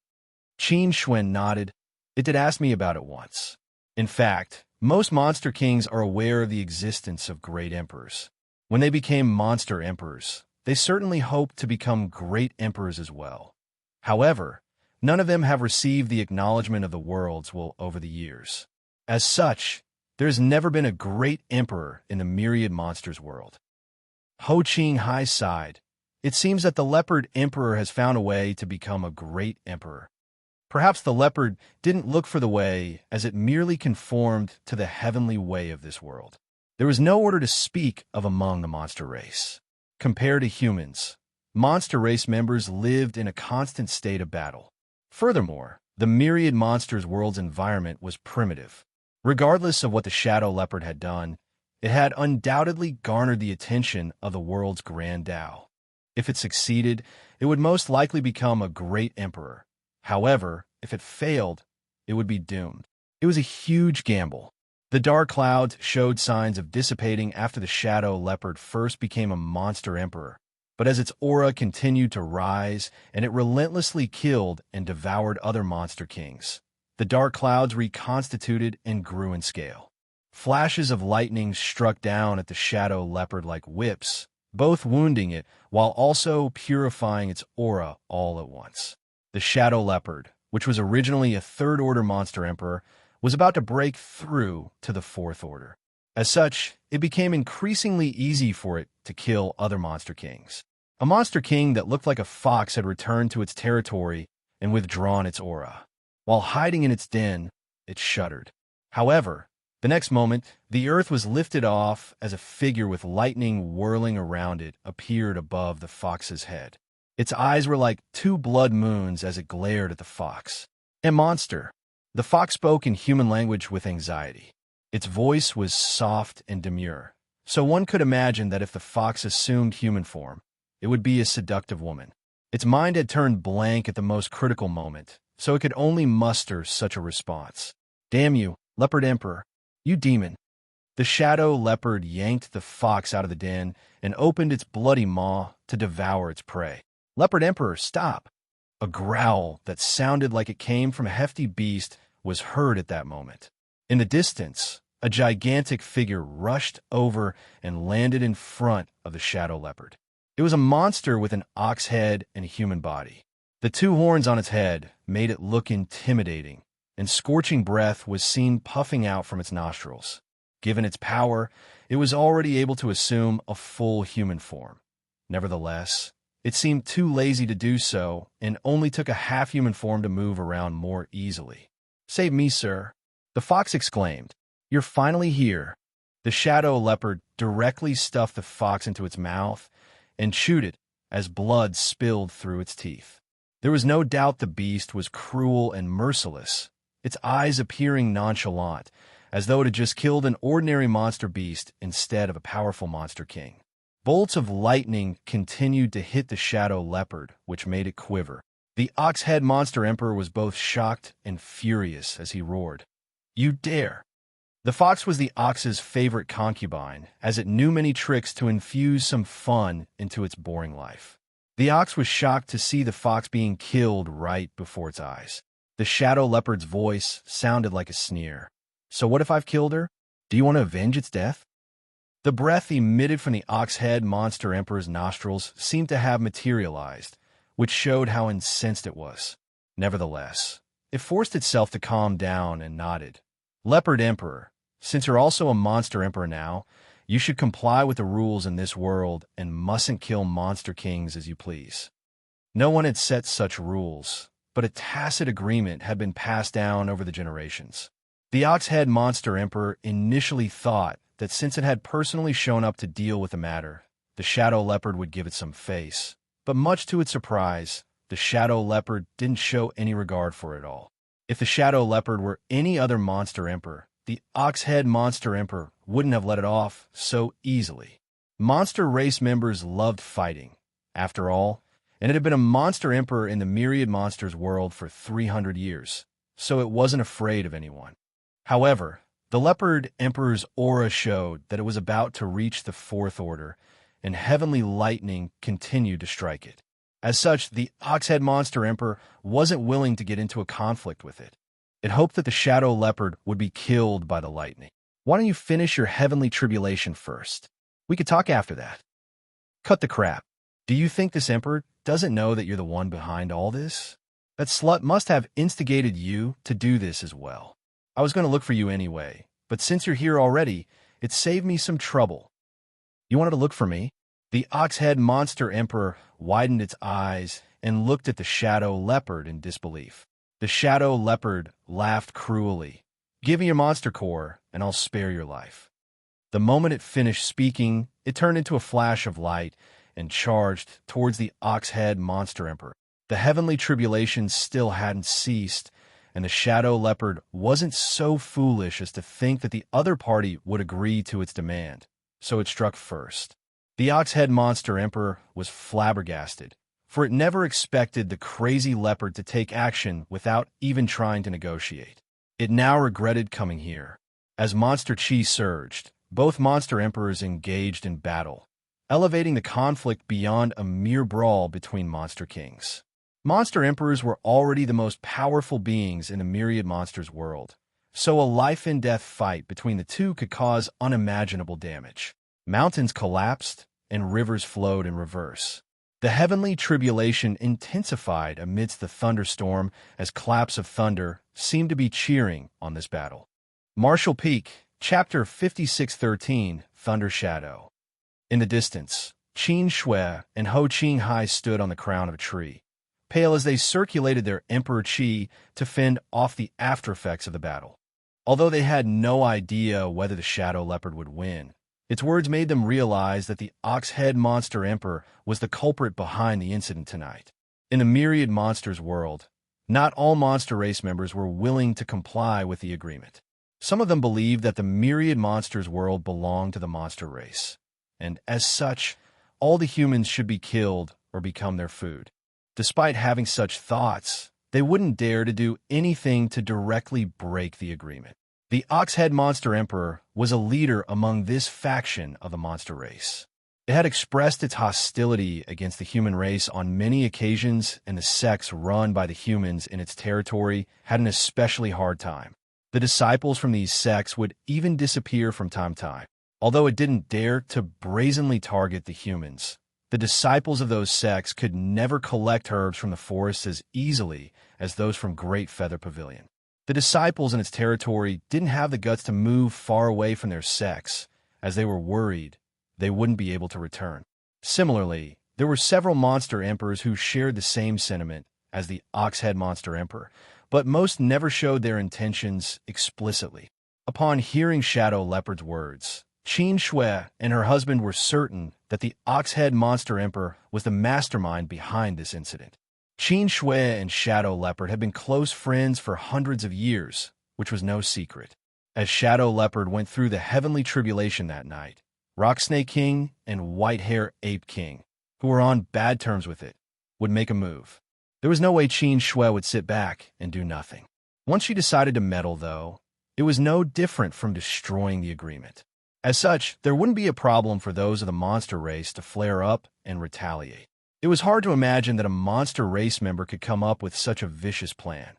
Qin Xuan nodded. It did ask me about it once. In fact, most monster kings are aware of the existence of great emperors. When they became monster emperors, they certainly hoped to become great emperors as well. However, none of them have received the acknowledgement of the world's will over the years. As such, there has never been a great emperor in the myriad monsters world. Ho Qinghai sighed. It seems that the leopard emperor has found a way to become a great emperor. Perhaps the leopard didn't look for the way, as it merely conformed to the heavenly way of this world. There was no order to speak of among the monster race. Compared to humans, monster race members lived in a constant state of battle. Furthermore, the myriad monsters world's environment was primitive. Regardless of what the shadow leopard had done, it had undoubtedly garnered the attention of the world's grand Tao. If it succeeded, it would most likely become a great emperor. However, if it failed, it would be doomed. It was a huge gamble. The dark clouds showed signs of dissipating after the shadow leopard first became a monster emperor, but as its aura continued to rise and it relentlessly killed and devoured other monster kings, the dark clouds reconstituted and grew in scale. Flashes of lightning struck down at the shadow leopard like whips, both wounding it while also purifying its aura all at once. The shadow leopard, which was originally a third-order monster emperor, was about to break through to the fourth order. As such, it became increasingly easy for it to kill other monster kings. A monster king that looked like a fox had returned to its territory and withdrawn its aura. While hiding in its den, it shuddered. However, the next moment, the earth was lifted off as a figure with lightning whirling around it appeared above the fox's head. Its eyes were like two blood moons as it glared at the fox. A monster. The fox spoke in human language with anxiety. Its voice was soft and demure, so one could imagine that if the fox assumed human form, it would be a seductive woman. Its mind had turned blank at the most critical moment, so it could only muster such a response. Damn you, Leopard Emperor! You demon! The shadow leopard yanked the fox out of the den and opened its bloody maw to devour its prey. Leopard Emperor, stop! A growl that sounded like it came from a hefty beast was heard at that moment. In the distance, a gigantic figure rushed over and landed in front of the shadow leopard. It was a monster with an ox head and a human body. The two horns on its head made it look intimidating, and scorching breath was seen puffing out from its nostrils. Given its power, it was already able to assume a full human form. Nevertheless, it seemed too lazy to do so and only took a half-human form to move around more easily. Save me, sir, the fox exclaimed. You're finally here. The shadow leopard directly stuffed the fox into its mouth and chewed it as blood spilled through its teeth. There was no doubt the beast was cruel and merciless, its eyes appearing nonchalant, as though it had just killed an ordinary monster beast instead of a powerful monster king. Bolts of lightning continued to hit the shadow leopard, which made it quiver. The ox-head monster emperor was both shocked and furious as he roared. You dare! The fox was the ox's favorite concubine, as it knew many tricks to infuse some fun into its boring life. The ox was shocked to see the fox being killed right before its eyes. The shadow leopard's voice sounded like a sneer. So what if I've killed her? Do you want to avenge its death? The breath emitted from the ox-head monster emperor's nostrils seemed to have materialized, which showed how incensed it was. Nevertheless, it forced itself to calm down and nodded. Leopard Emperor, since you're also a monster emperor now, you should comply with the rules in this world and mustn't kill monster kings as you please. No one had set such rules, but a tacit agreement had been passed down over the generations. The ox-head monster emperor initially thought that since it had personally shown up to deal with the matter, the shadow leopard would give it some face. But much to its surprise, the shadow leopard didn't show any regard for it at all. If the shadow leopard were any other monster emperor, the ox-head monster emperor wouldn't have let it off so easily. Monster race members loved fighting, after all, and it had been a monster emperor in the myriad monsters world for 300 years, so it wasn't afraid of anyone. However, The Leopard Emperor's aura showed that it was about to reach the Fourth Order, and heavenly lightning continued to strike it. As such, the Oxhead Monster Emperor wasn't willing to get into a conflict with it. It hoped that the Shadow Leopard would be killed by the lightning. Why don't you finish your heavenly tribulation first? We could talk after that. Cut the crap. Do you think this Emperor doesn't know that you're the one behind all this? That slut must have instigated you to do this as well. I was going to look for you anyway, but since you're here already, it saved me some trouble. You wanted to look for me? The Oxhead Monster Emperor widened its eyes and looked at the Shadow Leopard in disbelief. The Shadow Leopard laughed cruelly. Give me your monster core, and I'll spare your life. The moment it finished speaking, it turned into a flash of light and charged towards the Oxhead Monster Emperor. The heavenly tribulations still hadn't ceased, and the Shadow Leopard wasn't so foolish as to think that the other party would agree to its demand, so it struck first. The Oxhead Monster Emperor was flabbergasted, for it never expected the crazy leopard to take action without even trying to negotiate. It now regretted coming here. As monster chi surged, both monster emperors engaged in battle, elevating the conflict beyond a mere brawl between monster kings. Monster emperors were already the most powerful beings in the myriad monsters world, so a life-and-death fight between the two could cause unimaginable damage. Mountains collapsed, and rivers flowed in reverse. The heavenly tribulation intensified amidst the thunderstorm as claps of thunder seemed to be cheering on this battle. Martial Peak, Chapter 5613, Thunder Shadow. In the distance, Qin Shui and Ho Qing Hai stood on the crown of a tree, pale as they circulated their emperor chi to fend off the aftereffects of the battle. Although they had no idea whether the Shadow Leopard would win, its words made them realize that the Oxhead Monster Emperor was the culprit behind the incident tonight. In the myriad monsters world, not all monster race members were willing to comply with the agreement. Some of them believed that the myriad monsters world belonged to the monster race, and as such, all the humans should be killed or become their food. Despite having such thoughts, they wouldn't dare to do anything to directly break the agreement. The Oxhead Monster Emperor was a leader among this faction of the monster race. It had expressed its hostility against the human race on many occasions, and the sects run by the humans in its territory had an especially hard time. The disciples from these sects would even disappear from time to time. Although it didn't dare to brazenly target the humans, the disciples of those sects could never collect herbs from the forests as easily as those from Great Feather Pavilion. The disciples in its territory didn't have the guts to move far away from their sects, as they were worried they wouldn't be able to return. Similarly, there were several monster emperors who shared the same sentiment as the Oxhead Monster Emperor, but most never showed their intentions explicitly. Upon hearing Shadow Leopard's words, Qin Shui and her husband were certain that the Oxhead Monster Emperor was the mastermind behind this incident. Qin Shui and Shadow Leopard had been close friends for hundreds of years, which was no secret. As Shadow Leopard went through the heavenly tribulation that night, Rock Snake King and White Hair Ape King, who were on bad terms with it, would make a move. There was no way Qin Shui would sit back and do nothing. Once she decided to meddle, though, it was no different from destroying the agreement. As such, there wouldn't be a problem for those of the monster race to flare up and retaliate. It was hard to imagine that a monster race member could come up with such a vicious plan.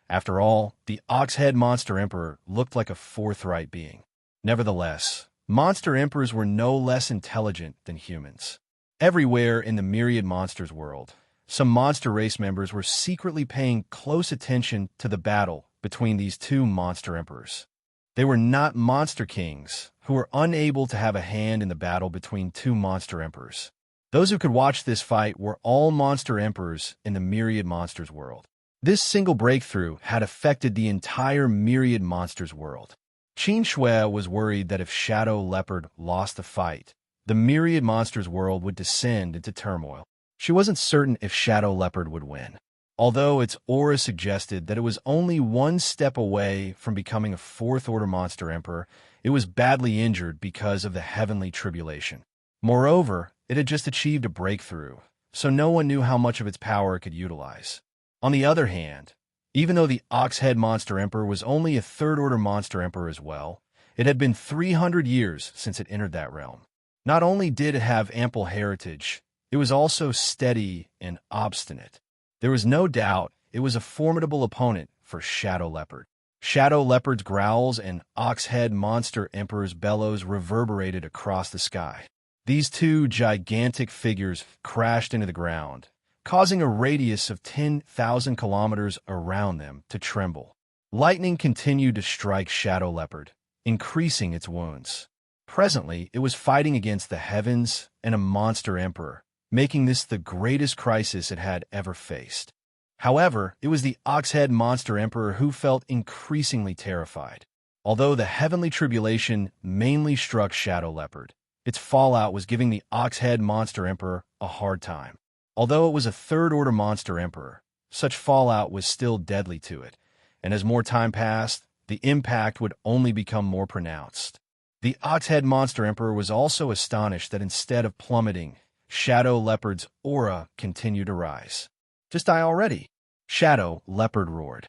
After all, the Oxhead Monster Emperor looked like a forthright being. Nevertheless, monster emperors were no less intelligent than humans. Everywhere in the myriad monsters world, some monster race members were secretly paying close attention to the battle between these two monster emperors. They were not monster kings, who were unable to have a hand in the battle between two monster emperors. Those who could watch this fight were all monster emperors in the myriad monsters world. This single breakthrough had affected the entire myriad monsters world. Qin Shui was worried that if Shadow Leopard lost the fight, the myriad monsters world would descend into turmoil. She wasn't certain if Shadow Leopard would win. Although its aura suggested that it was only one step away from becoming a fourth-order monster emperor, it was badly injured because of the heavenly tribulation. Moreover, it had just achieved a breakthrough, so no one knew how much of its power it could utilize. On the other hand, Even though the Ox-Head Monster Emperor was only a third-order Monster Emperor as well, it had been 300 years since it entered that realm. Not only did it have ample heritage, it was also steady and obstinate. There was no doubt it was a formidable opponent for Shadow Leopard. Shadow Leopard's growls and Ox-Head Monster Emperor's bellows reverberated across the sky. These two gigantic figures crashed into the ground, causing a radius of 10,000 kilometers around them to tremble. Lightning continued to strike Shadow Leopard, increasing its wounds. Presently, it was fighting against the heavens and a monster emperor, making this the greatest crisis it had ever faced. However, it was the Ox-Head Monster Emperor who felt increasingly terrified. Although the heavenly tribulation mainly struck Shadow Leopard, its fallout was giving the Ox-Head Monster Emperor a hard time. Although it was a third-order Monster Emperor, such fallout was still deadly to it, and as more time passed, the impact would only become more pronounced. The Ox-Head Monster Emperor was also astonished that instead of plummeting, Shadow Leopard's aura continued to rise. "Just die already," Shadow Leopard roared.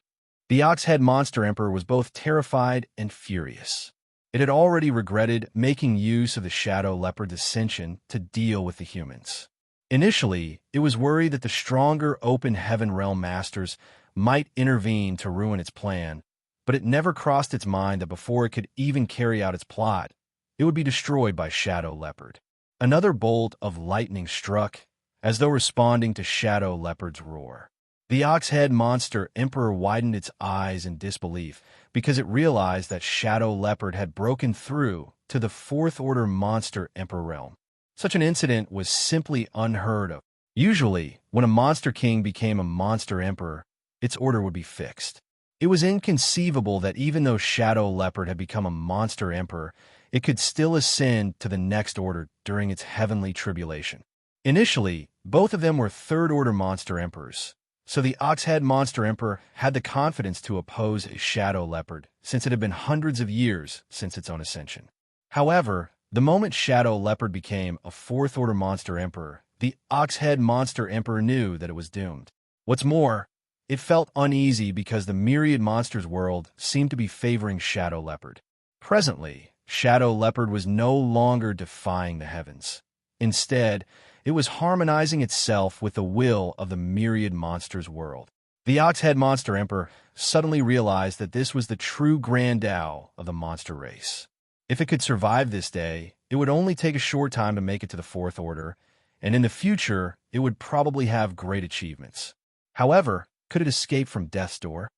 The Ox-Head Monster Emperor was both terrified and furious. It had already regretted making use of the Shadow Leopard's ascension to deal with the humans. Initially, it was worried that the stronger Open Heaven Realm Masters might intervene to ruin its plan, but it never crossed its mind that before it could even carry out its plot, it would be destroyed by Shadow Leopard. Another bolt of lightning struck, as though responding to Shadow Leopard's roar. The Ox-Head Monster Emperor widened its eyes in disbelief because it realized that Shadow Leopard had broken through to the fourth-order Monster Emperor realm. Such an incident was simply unheard of. Usually, when a Monster King became a Monster Emperor, its order would be fixed. It was inconceivable that even though Shadow Leopard had become a Monster Emperor, it could still ascend to the next order during its heavenly tribulation. Initially, both of them were third-order Monster Emperors, so the Ox-Head Monster Emperor had the confidence to oppose a Shadow Leopard, since it had been hundreds of years since its own ascension. However, the moment Shadow Leopard became a fourth-order Monster Emperor, the Ox-Head Monster Emperor knew that it was doomed. What's more, it felt uneasy because the myriad monsters world seemed to be favoring Shadow Leopard. Presently, Shadow Leopard was no longer defying the heavens. Instead, it was harmonizing itself with the will of the myriad monsters world. The Ox-Head Monster Emperor suddenly realized that this was the true grand Tao of the monster race. If it could survive this day, it would only take a short time to make it to the Fourth Order, and in the future, it would probably have great achievements. However, could it escape from death's door?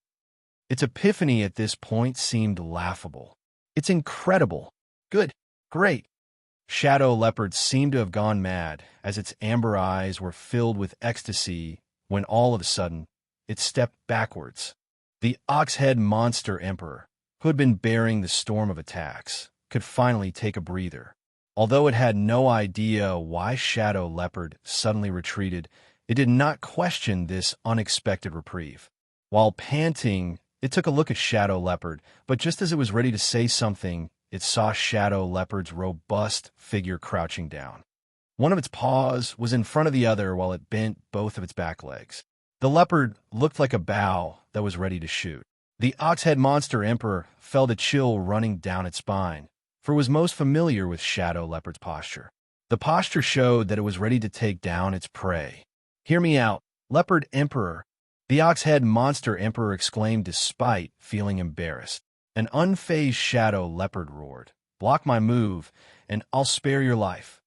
Its epiphany at this point seemed laughable. It's incredible. Good. Great. Shadow Leopard seemed to have gone mad, as its amber eyes were filled with ecstasy when all of a sudden, it stepped backwards. The Ox-Head Monster Emperor, who had been bearing the storm of attacks, could finally take a breather. Although it had no idea why Shadow Leopard suddenly retreated, it did not question this unexpected reprieve. While panting, it took a look at Shadow Leopard, but just as it was ready to say something, it saw Shadow Leopard's robust figure crouching down. One of its paws was in front of the other while it bent both of its back legs. The leopard looked like a bow that was ready to shoot. The Ox-Head Monster Emperor felt a chill running down its spine, for it was most familiar with Shadow Leopard's posture. The posture showed that it was ready to take down its prey. "Hear me out, Leopard Emperor," the Ox-Head Monster Emperor exclaimed despite feeling embarrassed. An unfazed Shadow Leopard roared, "Block my move, and I'll spare your life."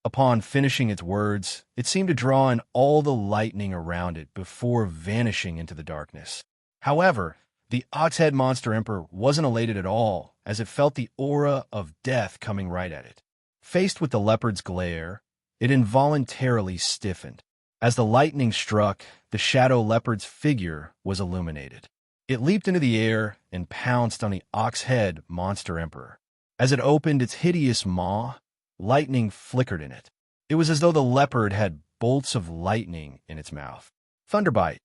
Upon finishing its words, it seemed to draw in all the lightning around it before vanishing into the darkness. However, the Ox-Head Monster Emperor wasn't elated at all, as it felt the aura of death coming right at it. Faced with the leopard's glare, it involuntarily stiffened. As the lightning struck, the Shadow Leopard's figure was illuminated. It leaped into the air and pounced on the Ox-Head Monster Emperor. As it opened its hideous maw, lightning flickered in it. It was as though the leopard had bolts of lightning in its mouth. Thunderbite.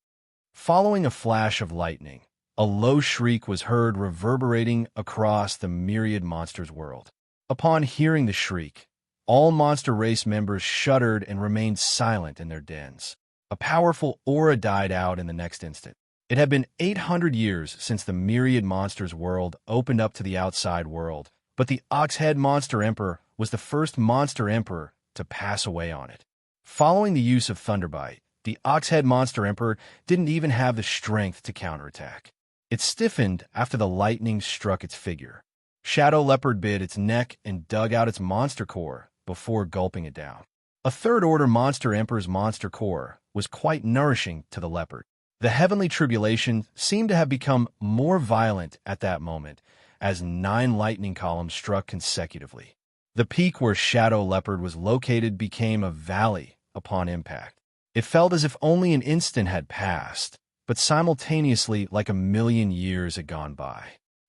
Following a flash of lightning, a low shriek was heard reverberating across the myriad monsters world. Upon hearing the shriek, all monster race members shuddered and remained silent in their dens. A powerful aura died out in the next instant. It had been 800 years since the myriad monsters world opened up to the outside world, but the Oxhead Monster Emperor was the first monster emperor to pass away on it. Following the use of Thunderbite, the Oxhead Monster Emperor didn't even have the strength to counterattack. It stiffened after the lightning struck its figure. Shadow Leopard bit its neck and dug out its monster core before gulping it down. A third-order Monster Emperor's monster core was quite nourishing to the leopard. The heavenly tribulation seemed to have become more violent at that moment, as 9 lightning columns struck consecutively. The peak where Shadow Leopard was located became a valley upon impact. It felt as if only an instant had passed, but simultaneously like a million years had gone by.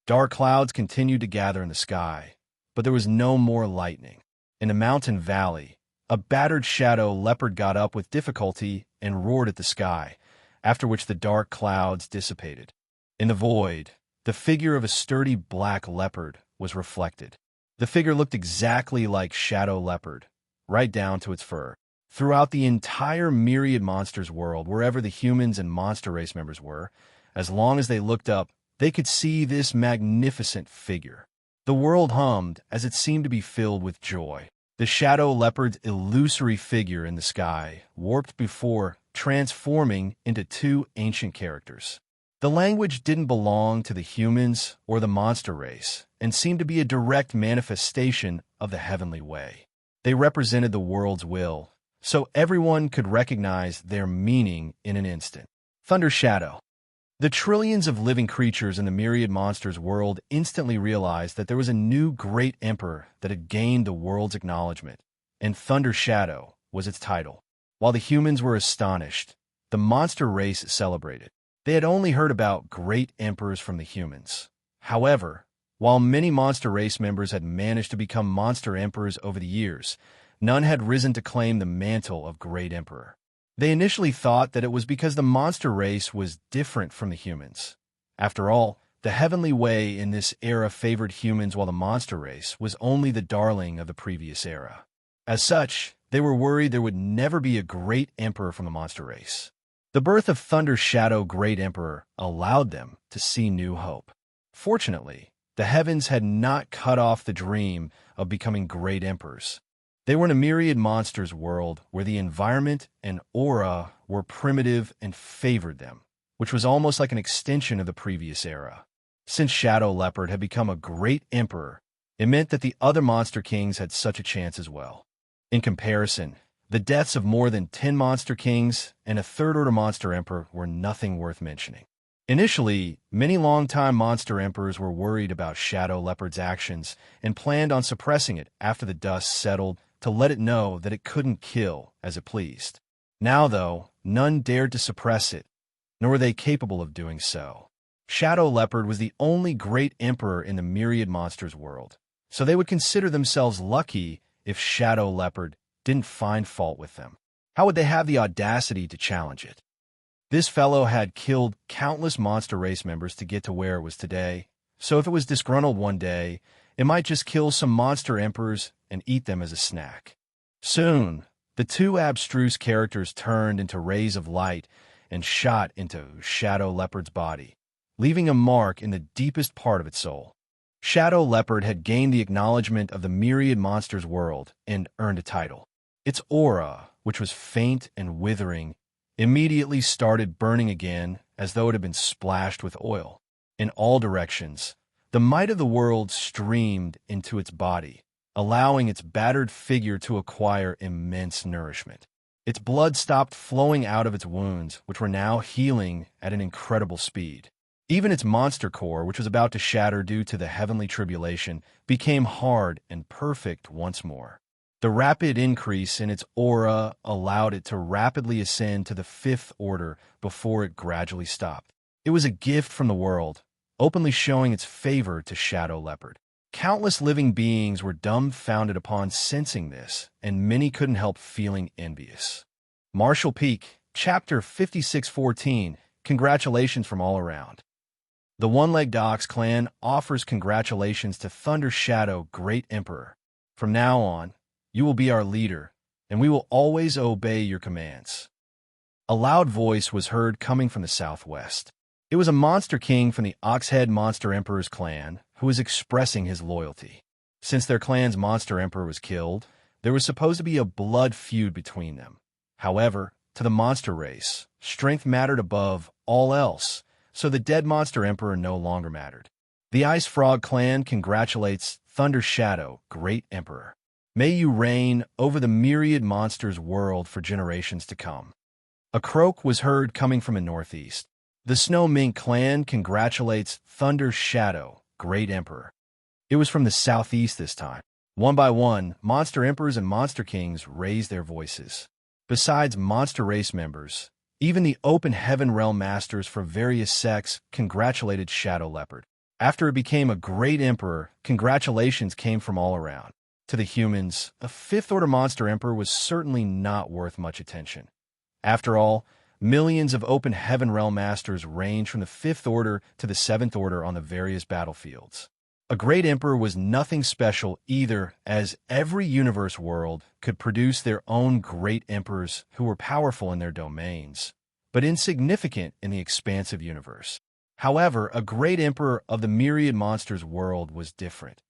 Dark clouds continued to gather in the sky, but there was no more lightning. In a mountain valley, a battered Shadow Leopard got up with difficulty and roared at the sky, after which the dark clouds dissipated. In the void, the figure of a sturdy black leopard was reflected. The figure looked exactly like Shadow Leopard, right down to its fur. Throughout the entire myriad monsters world, wherever the humans and monster race members were, as long as they looked up, they could see this magnificent figure. The world hummed as it seemed to be filled with joy. The Shadow Leopard's illusory figure in the sky warped before transforming into 2 ancient characters. The language didn't belong to the humans or the monster race and seemed to be a direct manifestation of the heavenly way. They represented the world's will, so everyone could recognize their meaning in an instant. Thunder Shadow. The trillions of living creatures in the myriad monsters world instantly realized that there was a new great emperor that had gained the world's acknowledgement, and Thunder Shadow was its title. While the humans were astonished, the monster race celebrated. They had only heard about great emperors from the humans. However, while many monster race members had managed to become monster emperors over the years, none had risen to claim the mantle of great emperor. They initially thought that it was because the monster race was different from the humans. After all, the heavenly way in this era favored humans while the monster race was only the darling of the previous era. As such, they were worried there would never be a great emperor from the monster race. The birth of Thunder Shadow Great Emperor allowed them to see new hope. Fortunately, the heavens had not cut off the dream of becoming great emperors. They were in a myriad monsters world where the environment and aura were primitive and favored them, which was almost like an extension of the previous era. Since Shadow Leopard had become a great emperor, it meant that the other monster kings had such a chance as well. In comparison, the deaths of more than 10 monster kings and a third-order monster emperor were nothing worth mentioning. Initially, many longtime monster emperors were worried about Shadow Leopard's actions and planned on suppressing it after the dust settled to let it know that it couldn't kill as it pleased. Now, though, none dared to suppress it, nor were they capable of doing so. Shadow Leopard was the only great emperor in the myriad monsters world, so they would consider themselves lucky if Shadow Leopard didn't find fault with them. How would they have the audacity to challenge it? This fellow had killed countless monster race members to get to where it was today, so if it was disgruntled one day, it might just kill some monster emperors and eat them as a snack. Soon, the 2 abstruse characters turned into rays of light and shot into Shadow Leopard's body, leaving a mark in the deepest part of its soul. Shadow Leopard had gained the acknowledgement of the myriad monsters world and earned a title. Its aura, which was faint and withering, immediately started burning again as though it had been splashed with oil. In all directions, the might of the world streamed into its body, allowing its battered figure to acquire immense nourishment. Its blood stopped flowing out of its wounds, which were now healing at an incredible speed. Even its monster core, which was about to shatter due to the heavenly tribulation, became hard and perfect once more. The rapid increase in its aura allowed it to rapidly ascend to the 5th order before it gradually stopped. It was a gift from the world, openly showing its favor to Shadow Leopard. Countless living beings were dumbfounded upon sensing this, and many couldn't help feeling envious. Marshall Peak, Chapter 5614, Congratulations from all around. The One-Legged Ox clan offers congratulations to Thunder Shadow Great Emperor. From now on, you will be our leader, and we will always obey your commands. A loud voice was heard coming from the southwest. It was a monster king from the Oxhead Monster Emperor's clan who was expressing his loyalty. Since their clan's monster emperor was killed, there was supposed to be a blood feud between them. However, to the monster race, strength mattered above all else, so the dead monster emperor no longer mattered. The Ice Frog clan congratulates Thunder Shadow, Great Emperor. May you reign over the myriad monsters world for generations to come. A croak was heard coming from the northeast. The Snow Mink clan congratulates Thunder Shadow, Great Emperor. It was from the southeast this time. One by one, monster emperors and monster kings raised their voices. Besides monster race members, even the open heaven realm masters for various sects congratulated Shadow Leopard. After it became a great emperor, congratulations came from all around. To the humans, a fifth-order monster emperor was certainly not worth much attention. After all, millions of open heaven realm masters range from the fifth order to the seventh order on the various battlefields. A great emperor was nothing special either, as every universe world could produce their own great emperors who were powerful in their domains, but insignificant in the expansive universe. However, a great emperor of the myriad monsters world was different.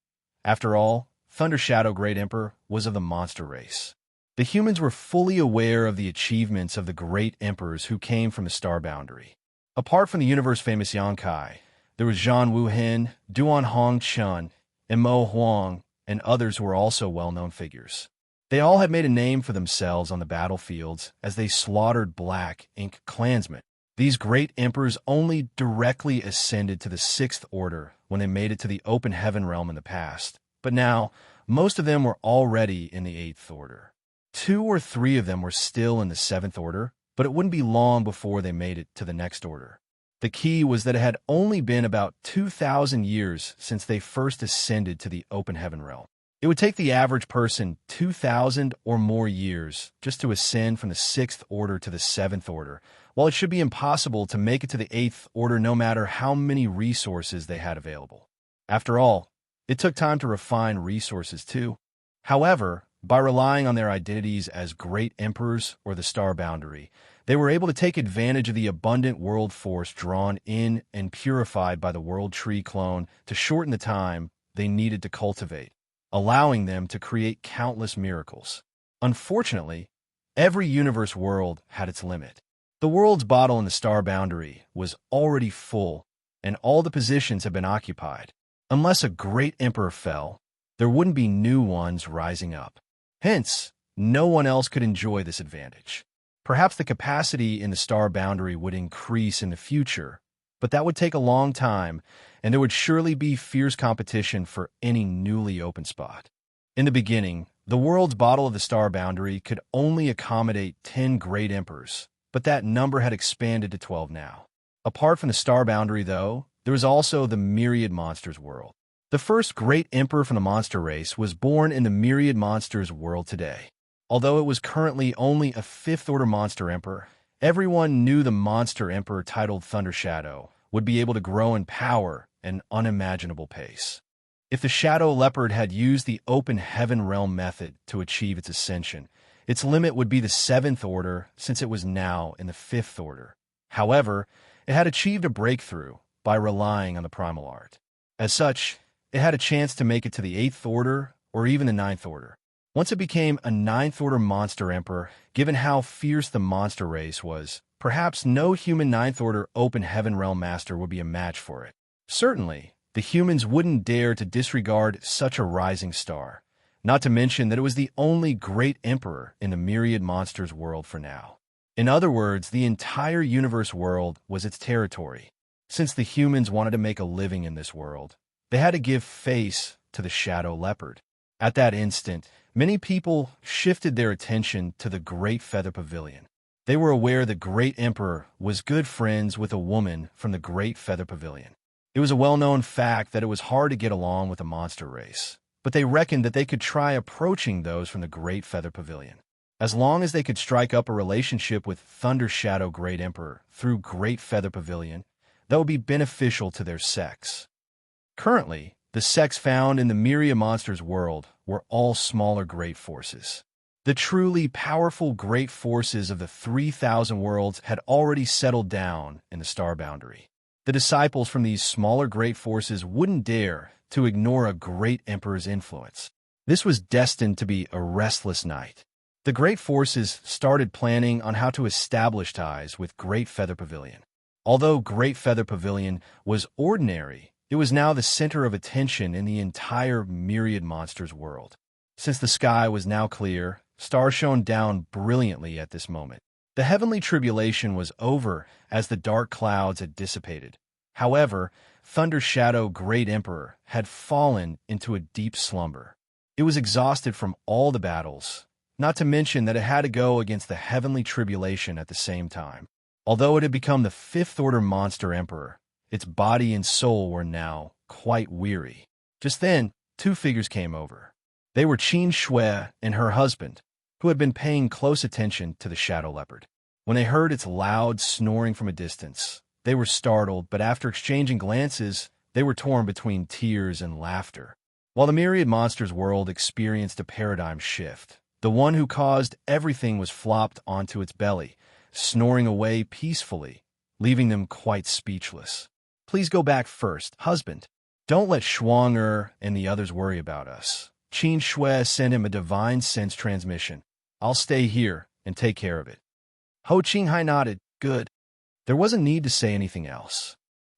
After all, Thunder Shadow Great Emperor was of the monster race. The humans were fully aware of the achievements of the great emperors who came from the star boundary. Apart from the universe-famous Xianxia, there was Zhan Wuhen, Duan Hong Chun, and Mo Huang, and others who were also well-known figures. They all had made a name for themselves on the battlefields as they slaughtered Black Ink clansmen. These great emperors only directly ascended to the sixth order when they made it to the open heaven realm in the past, but now most of them were already in the eighth order. 2 or 3 of them were still in the seventh order, but it wouldn't be long before they made it to the next order. The key was that it had only been about 2,000 years since they first ascended to the open heaven realm. It would take the average person 2,000 or more years just to ascend from the sixth order to the seventh order, while it should be impossible to make it to the eighth order no matter how many resources they had available. After all, it took time to refine resources too. However, by relying on their identities as great emperors or the star boundary, they were able to take advantage of the abundant world force drawn in and purified by the world tree clone to shorten the time they needed to cultivate, allowing them to create countless miracles. Unfortunately, every universe world had its limit. The world's bottle in the star boundary was already full, and all the positions had been occupied. Unless a great emperor fell, there wouldn't be new ones rising up. Hence, no one else could enjoy this advantage. Perhaps the capacity in the star boundary would increase in the future, but that would take a long time, and there would surely be fierce competition for any newly open spot. In the beginning, the world's bottle of the star boundary could only accommodate 10 great emperors, but that number had expanded to 12 now. Apart from the star boundary, though, there was also the myriad monsters world. The first great emperor from the monster race was born in the myriad monsters world today. Although it was currently only a fifth-order monster emperor, everyone knew the monster emperor titled Thunder Shadow would be able to grow in power at an unimaginable pace. If the Shadow Leopard had used the open heaven realm method to achieve its ascension, its limit would be the seventh order since it was now in the fifth order. However, it had achieved a breakthrough by relying on the primal art. As such, it had a chance to make it to the eighth order or even the ninth order. Once it became a ninth-order monster emperor, given how fierce the monster race was, perhaps no human ninth-order open heaven realm master would be a match for it. Certainly, the humans wouldn't dare to disregard such a rising star, not to mention that it was the only great emperor in the myriad monsters world for now. In other words, the entire universe world was its territory. Since the humans wanted to make a living in this world, they had to give face to the Shadow Leopard. At that instant, many people shifted their attention to the Great Feather Pavilion. They were aware the Great Emperor was good friends with a woman from the Great Feather Pavilion. It was a well-known fact that it was hard to get along with the monster race, but they reckoned that they could try approaching those from the Great Feather Pavilion. As long as they could strike up a relationship with Thunder Shadow Great Emperor through Great Feather Pavilion, that would be beneficial to their sex. Currently, the sects found in the myriad monsters world were all smaller great forces. The truly powerful great forces of the 3,000 worlds had already settled down in the star boundary. The disciples from these smaller great forces wouldn't dare to ignore a great emperor's influence. This was destined to be a restless night. The great forces started planning on how to establish ties with Great Feather Pavilion. Although Great Feather Pavilion was ordinary, it was now the center of attention in the entire myriad monsters world. Since the sky was now clear, stars shone down brilliantly at this moment. The heavenly tribulation was over as the dark clouds had dissipated. However, Thunder's shadow Great Emperor had fallen into a deep slumber. It was exhausted from all the battles, not to mention that it had to go against the heavenly tribulation at the same time. Although it had become the fifth-order monster emperor, its body and soul were now quite weary. Just then, two figures came over. They were Xianxia and her husband, who had been paying close attention to the shadow leopard. When they heard its loud snoring from a distance, they were startled, but after exchanging glances, they were torn between tears and laughter. While the myriad monsters world experienced a paradigm shift, the one who caused everything was flopped onto its belly, snoring away peacefully, leaving them quite speechless. Please go back first, husband. Don't let Xianxia and the others worry about us. Xianxia sent him a divine sense transmission. I'll stay here and take care of it. Ho Qinghai nodded. Good. There wasn't need to say anything else.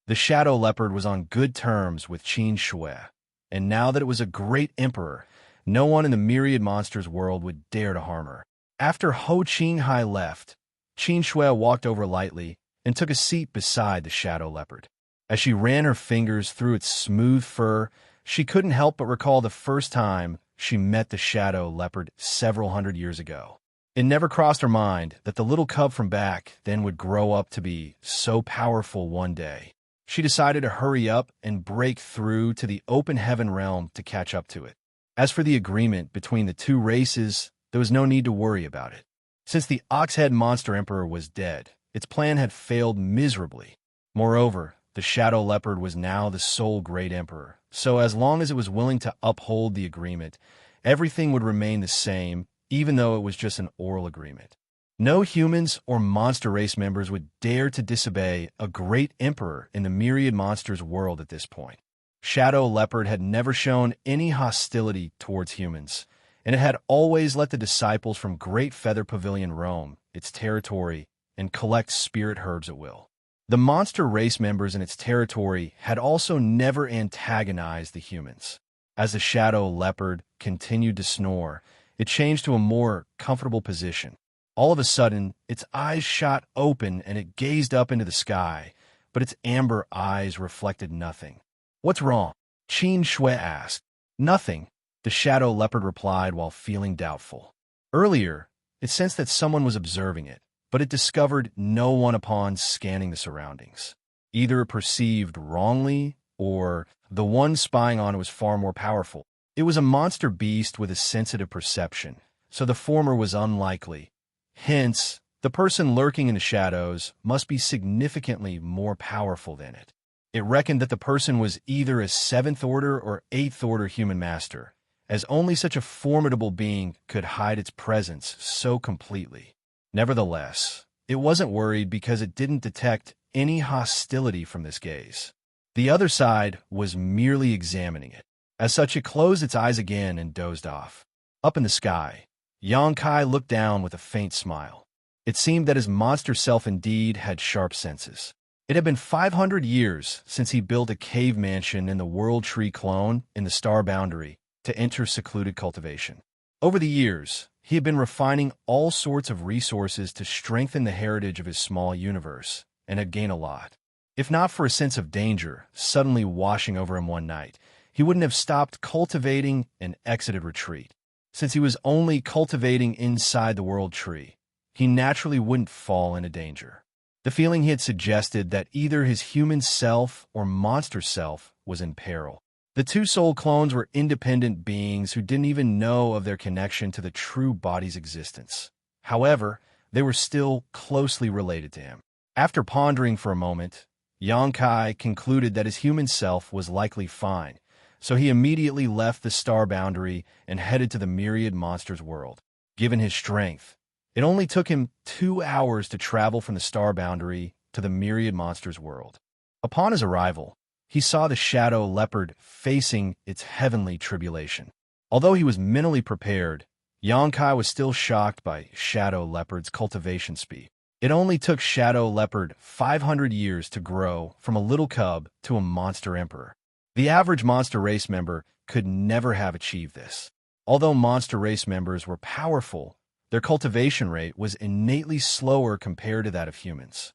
The shadow leopard was on good terms with Xianxia, and now that it was a great emperor, no one in the myriad monsters world would dare to harm her. After Ho Qinghai left, Xianxia walked over lightly and took a seat beside the shadow leopard. As she ran her fingers through its smooth fur, she couldn't help but recall the first time she met the shadow leopard several hundred years ago. It never crossed her mind that the little cub from back then would grow up to be so powerful one day. She decided to hurry up and break through to the open heaven realm to catch up to it. As for the agreement between the two races, there was no need to worry about it. Since the Oxhead Monster Emperor was dead, its plan had failed miserably. Moreover, the Shadow Leopard was now the sole Great Emperor, so as long as it was willing to uphold the agreement, everything would remain the same, even though it was just an oral agreement. No humans or monster race members would dare to disobey a Great Emperor in the myriad monsters world at this point. Shadow Leopard had never shown any hostility towards humans, and it had always let the disciples from Great Feather Pavilion roam its territory and collect spirit herbs at will. The monster race members in its territory had also never antagonized the humans. As the shadow leopard continued to snore, it changed to a more comfortable position. All of a sudden, its eyes shot open and it gazed up into the sky, but its amber eyes reflected nothing. "What's wrong?" Xianxia asked. "Nothing," the shadow leopard replied while feeling doubtful. Earlier, it sensed that someone was observing it, but it discovered no one upon scanning the surroundings. Either it perceived wrongly, or the one spying on it was far more powerful. It was a monster beast with a sensitive perception, so the former was unlikely. Hence, the person lurking in the shadows must be significantly more powerful than it. It reckoned that the person was either a 7th order or 8th order human master, as only such a formidable being could hide its presence so completely. Nevertheless, it wasn't worried because it didn't detect any hostility from this gaze. The other side was merely examining it. As such, it closed its eyes again and dozed off. Up in the sky, Xianxia looked down with a faint smile. It seemed that his monster self indeed had sharp senses. It had been 500 years since he built a cave mansion in the World Tree clone in the star boundary to enter secluded cultivation. Over the years, he had been refining all sorts of resources to strengthen the heritage of his small universe, and had gained a lot. If not for a sense of danger suddenly washing over him one night, he wouldn't have stopped cultivating and exited retreat. Since he was only cultivating inside the World Tree, he naturally wouldn't fall into danger. The feeling he had suggested that either his human self or monster self was in peril. The two soul clones were independent beings who didn't even know of their connection to the true body's existence. However, they were still closely related to him. After pondering for a moment, Xianxia concluded that his human self was likely fine, so he immediately left the star boundary and headed to the myriad monsters world. Given his strength, it only took him 2 hours to travel from the star boundary to the myriad monsters world. Upon his arrival, he saw the shadow leopard facing its heavenly tribulation. Although he was mentally prepared, Xianxia was still shocked by shadow leopard's cultivation speed. It only took shadow leopard 500 years to grow from a little cub to a monster emperor. The average monster race member could never have achieved this. Although monster race members were powerful, their cultivation rate was innately slower compared to that of humans.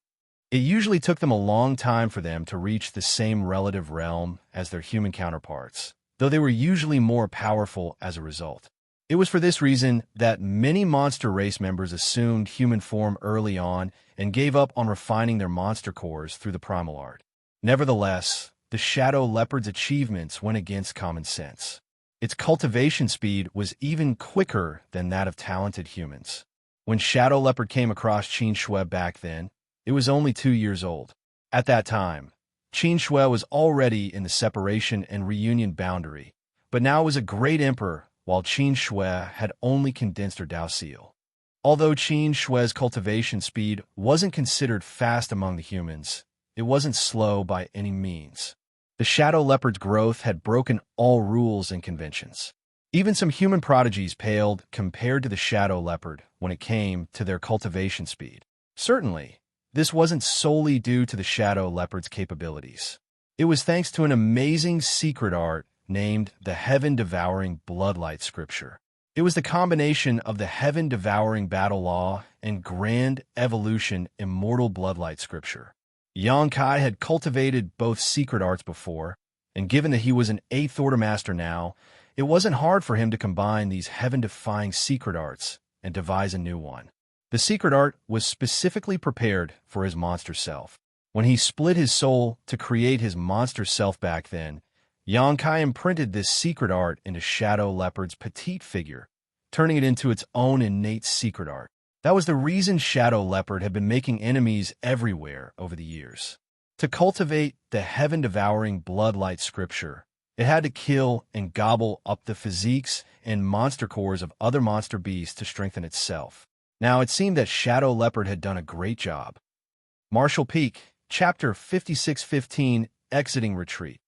It usually took them a long time for them to reach the same relative realm as their human counterparts, though they were usually more powerful as a result. It was for this reason that many monster race members assumed human form early on and gave up on refining their monster cores through the primal art. Nevertheless, the shadow leopard's achievements went against common sense. Its cultivation speed was even quicker than that of talented humans. When shadow leopard came across Xianxia back then, it was only 2 years old. At that time, Xianxia was already in the separation and reunion boundary, but now was a great emperor, while Xianxia had only condensed her Dao seal. Although Xianxia's cultivation speed wasn't considered fast among the humans, it wasn't slow by any means. The shadow leopard's growth had broken all rules and conventions. Even some human prodigies paled compared to the shadow leopard when it came to their cultivation speed. Certainly, this wasn't solely due to the shadow leopard's capabilities. It was thanks to an amazing secret art named the Heaven-Devouring Bloodlight Scripture. It was the combination of the Heaven-Devouring Battle Law and Grand Evolution Immortal Bloodlight Scripture. Xianxia had cultivated both secret arts before, and given that he was an 8th Order Master now, it wasn't hard for him to combine these heaven-defying secret arts and devise a new one. The secret art was specifically prepared for his monster self. When he split his soul to create his monster self back then, Xianxia imprinted this secret art into Shadow Leopard's petite figure, turning it into its own innate secret art. That was the reason Shadow Leopard had been making enemies everywhere over the years. To cultivate the heaven-devouring bloodlight scripture, it had to kill and gobble up the physiques and monster cores of other monster beasts to strengthen itself. Now, it seemed that Shadow Leopard had done a great job. Martial Peak, Chapter 5615, Exiting Retreat.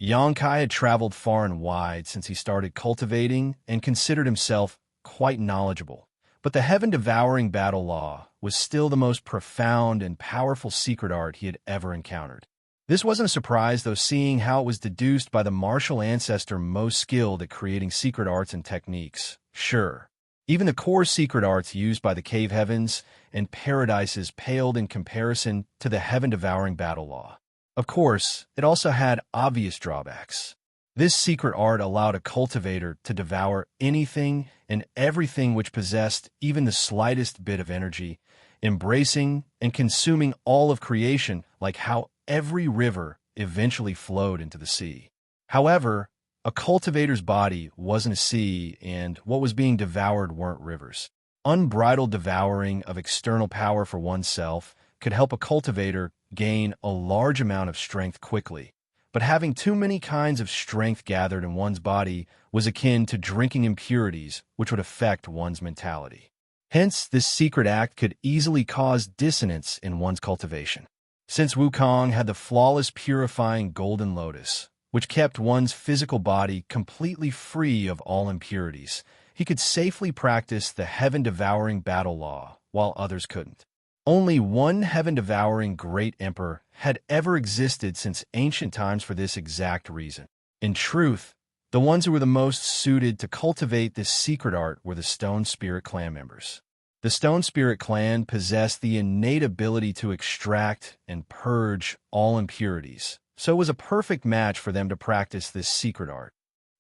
Xianxia had traveled far and wide since he started cultivating and considered himself quite knowledgeable. But the heaven-devouring battle law was still the most profound and powerful secret art he had ever encountered. This wasn't a surprise, though, seeing how it was deduced by the martial ancestor most skilled at creating secret arts and techniques. Sure, even the core secret arts used by the cave heavens and paradises paled in comparison to the heaven-devouring battle law. Of course, it also had obvious drawbacks. This secret art allowed a cultivator to devour anything and everything which possessed even the slightest bit of energy, embracing and consuming all of creation, like how every river eventually flowed into the sea. However, a cultivator's body wasn't a sea, and what was being devoured weren't rivers. Unbridled devouring of external power for oneself could help a cultivator gain a large amount of strength quickly, but having too many kinds of strength gathered in one's body was akin to drinking impurities, which would affect one's mentality. Hence, this secret act could easily cause dissonance in one's cultivation. Since Wukong had the flawless purifying golden lotus, which kept one's physical body completely free of all impurities, he could safely practice the heaven-devouring battle law, while others couldn't. Only one heaven-devouring great emperor had ever existed since ancient times for this exact reason. In truth, the ones who were the most suited to cultivate this secret art were the Stone Spirit clan members. The Stone Spirit clan possessed the innate ability to extract and purge all impurities, so it was a perfect match for them to practice this secret art.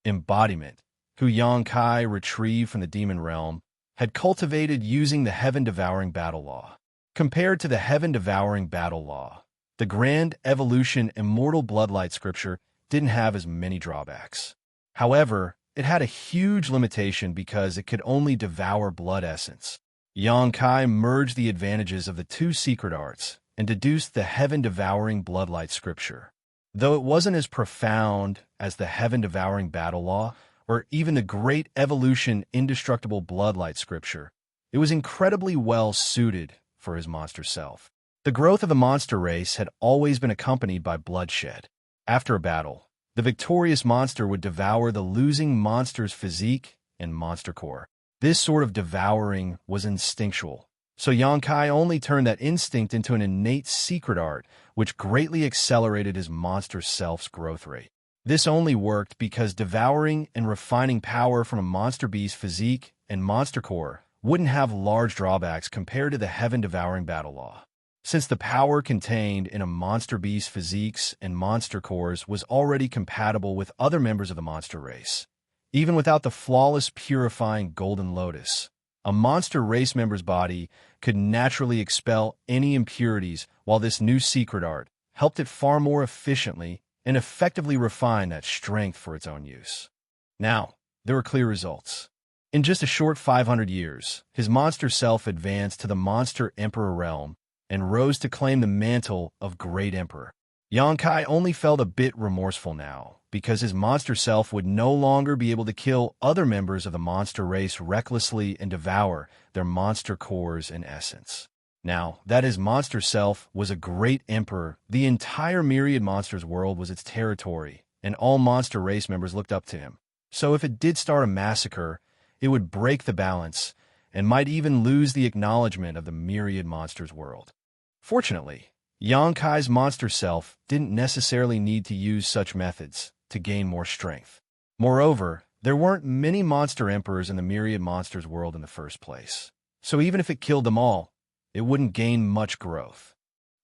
Embodiment, who Xianxia retrieved from the demon realm, had cultivated using the heaven-devouring battle law. Compared to the heaven-devouring battle law, the Grand Evolution Immortal Bloodlight Scripture didn't have as many drawbacks. However, it had a huge limitation because it could only devour blood essence. Xianxia merged the advantages of the two secret arts and deduced the heaven-devouring bloodlight scripture. Though it wasn't as profound as the heaven-devouring battle law or even the Great Evolution Indestructible Bloodlight scripture, it was incredibly well suited for his monster self. The growth of the monster race had always been accompanied by bloodshed. After a battle, the victorious monster would devour the losing monster's physique and monster core. This sort of devouring was instinctual, so Xianxia only turned that instinct into an innate secret art, which greatly accelerated his monster self's growth rate. This only worked because devouring and refining power from a monster beast's physique and monster core wouldn't have large drawbacks compared to the heaven-devouring battle law. Since the power contained in a monster beast's physiques and monster cores was already compatible with other members of the monster race, even without the flawless purifying Golden Lotus, a monster race member's body could naturally expel any impurities, while this new secret art helped it far more efficiently and effectively refine that strength for its own use. Now, there were clear results. In just a short 500 years, his monster self advanced to the Monster Emperor realm and rose to claim the mantle of Great Emperor. Xianxia only felt a bit remorseful now, because his monster self would no longer be able to kill other members of the monster race recklessly and devour their monster cores and essence. Now that his monster self was a great emperor, the entire myriad monsters world was its territory, and all monster race members looked up to him. So if it did start a massacre, it would break the balance and might even lose the acknowledgement of the myriad monsters world. Fortunately, Xianxia's monster self didn't necessarily need to use such methods to gain more strength. Moreover, there weren't many monster emperors in the myriad monsters world in the first place, so even if it killed them all, it wouldn't gain much growth.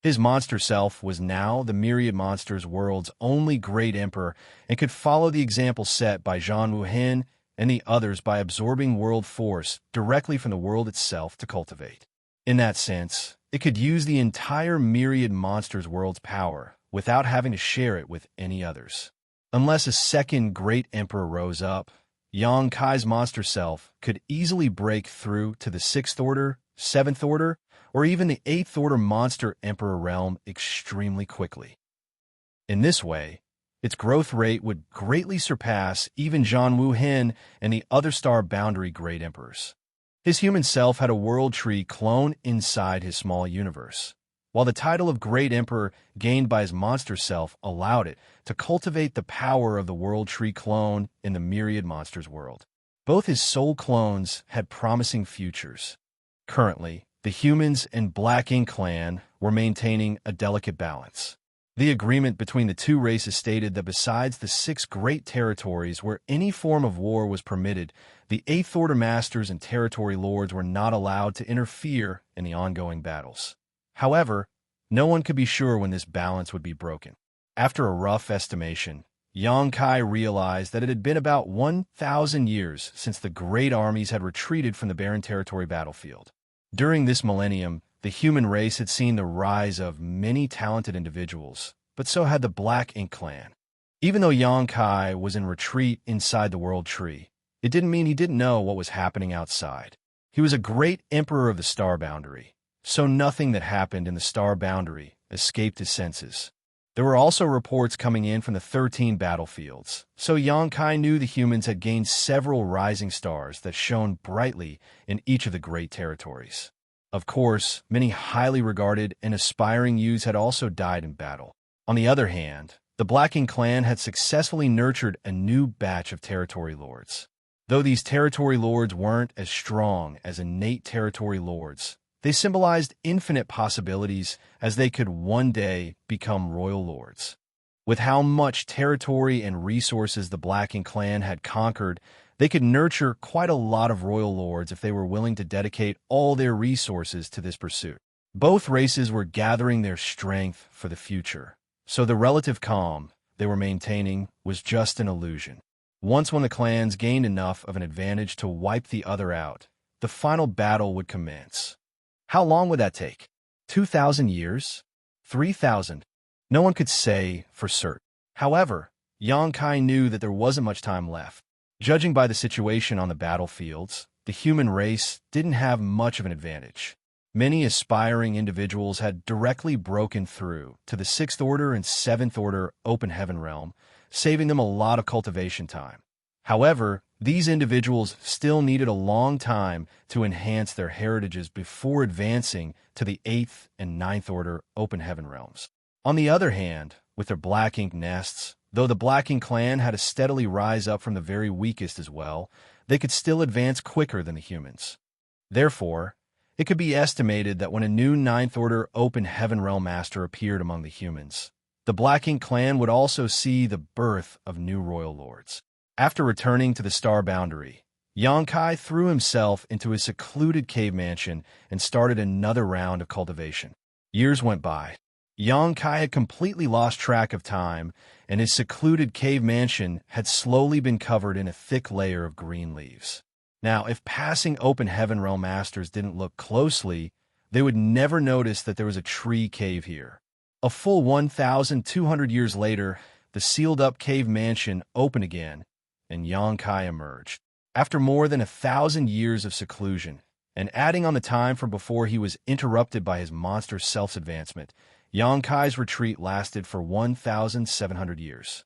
His monster self was now the myriad monsters world's only great emperor and could follow the example set by Zhan Wuhen and the others by absorbing world force directly from the world itself to cultivate. In that sense, it could use the entire myriad monsters world's power without having to share it with any others. Unless a second great emperor rose up, Xianxia's monster self could easily break through to the 6th order, 7th order, or even the 8th order monster emperor realm extremely quickly. In this way, its growth rate would greatly surpass even Zhan Wuhen and the other star boundary great emperors. His human self had a world tree clone inside his small universe, while the title of Great Emperor gained by his monster self allowed it to cultivate the power of the world tree clone in the myriad monsters world. Both his soul clones had promising futures. Currently, the humans and Black Ink clan were maintaining a delicate balance. The agreement between the two races stated that besides the 6 great territories where any form of war was permitted, the 8th Order Masters and Territory Lords were not allowed to interfere in the ongoing battles. However, no one could be sure when this balance would be broken. After a rough estimation, Xianxia realized that it had been about 1,000 years since the great armies had retreated from the barren territory battlefield. During this millennium, the human race had seen the rise of many talented individuals, but so had the Black Ink clan. Even though Xianxia was in retreat inside the world tree, it didn't mean he didn't know what was happening outside. He was a great emperor of the star boundary, so nothing that happened in the star boundary escaped his senses. There were also reports coming in from the 13 battlefields, so Xianxia knew the humans had gained several rising stars that shone brightly in each of the great territories. Of course, many highly regarded and aspiring youths had also died in battle. On the other hand, the Black Ink clan had successfully nurtured a new batch of territory lords. Though these territory lords weren't as strong as innate territory lords, they symbolized infinite possibilities as they could one day become royal lords. With how much territory and resources the Black Ink clan had conquered, they could nurture quite a lot of royal lords if they were willing to dedicate all their resources to this pursuit. Both races were gathering their strength for the future, so the relative calm they were maintaining was just an illusion. Once when the clans gained enough of an advantage to wipe the other out, the final battle would commence. How long would that take? 2,000 years? 3,000? No one could say for certain. However, Xianxia knew that there wasn't much time left. Judging by the situation on the battlefields, the human race didn't have much of an advantage. Many aspiring individuals had directly broken through to the 6th Order and 7th Order Open Heaven realm, saving them a lot of cultivation time. However, These individuals still needed a long time to enhance their heritages before advancing to the 8th and ninth order open heaven realms. On the other hand, with their black ink nests, though the Black Ink clan had to steadily rise up from the very weakest as well, they could still advance quicker than the humans. Therefore, it could be estimated that when a new ninth order open heaven realm master appeared among the humans, the Black Ink clan would also see the birth of new royal lords. After returning to the star boundary, Xianxia threw himself into his secluded cave mansion and started another round of cultivation. Years went by. Xianxia had completely lost track of time, and his secluded cave mansion had slowly been covered in a thick layer of green leaves. Now, if passing open heaven realm masters didn't look closely, they would never notice that there was a tree cave here. A full 1,200 years later, the sealed-up cave mansion opened again, and Xianxia emerged. After more than 1,000 years of seclusion, and adding on the time from before he was interrupted by his monster self-advancement, Xianxia's retreat lasted for 1,700 years.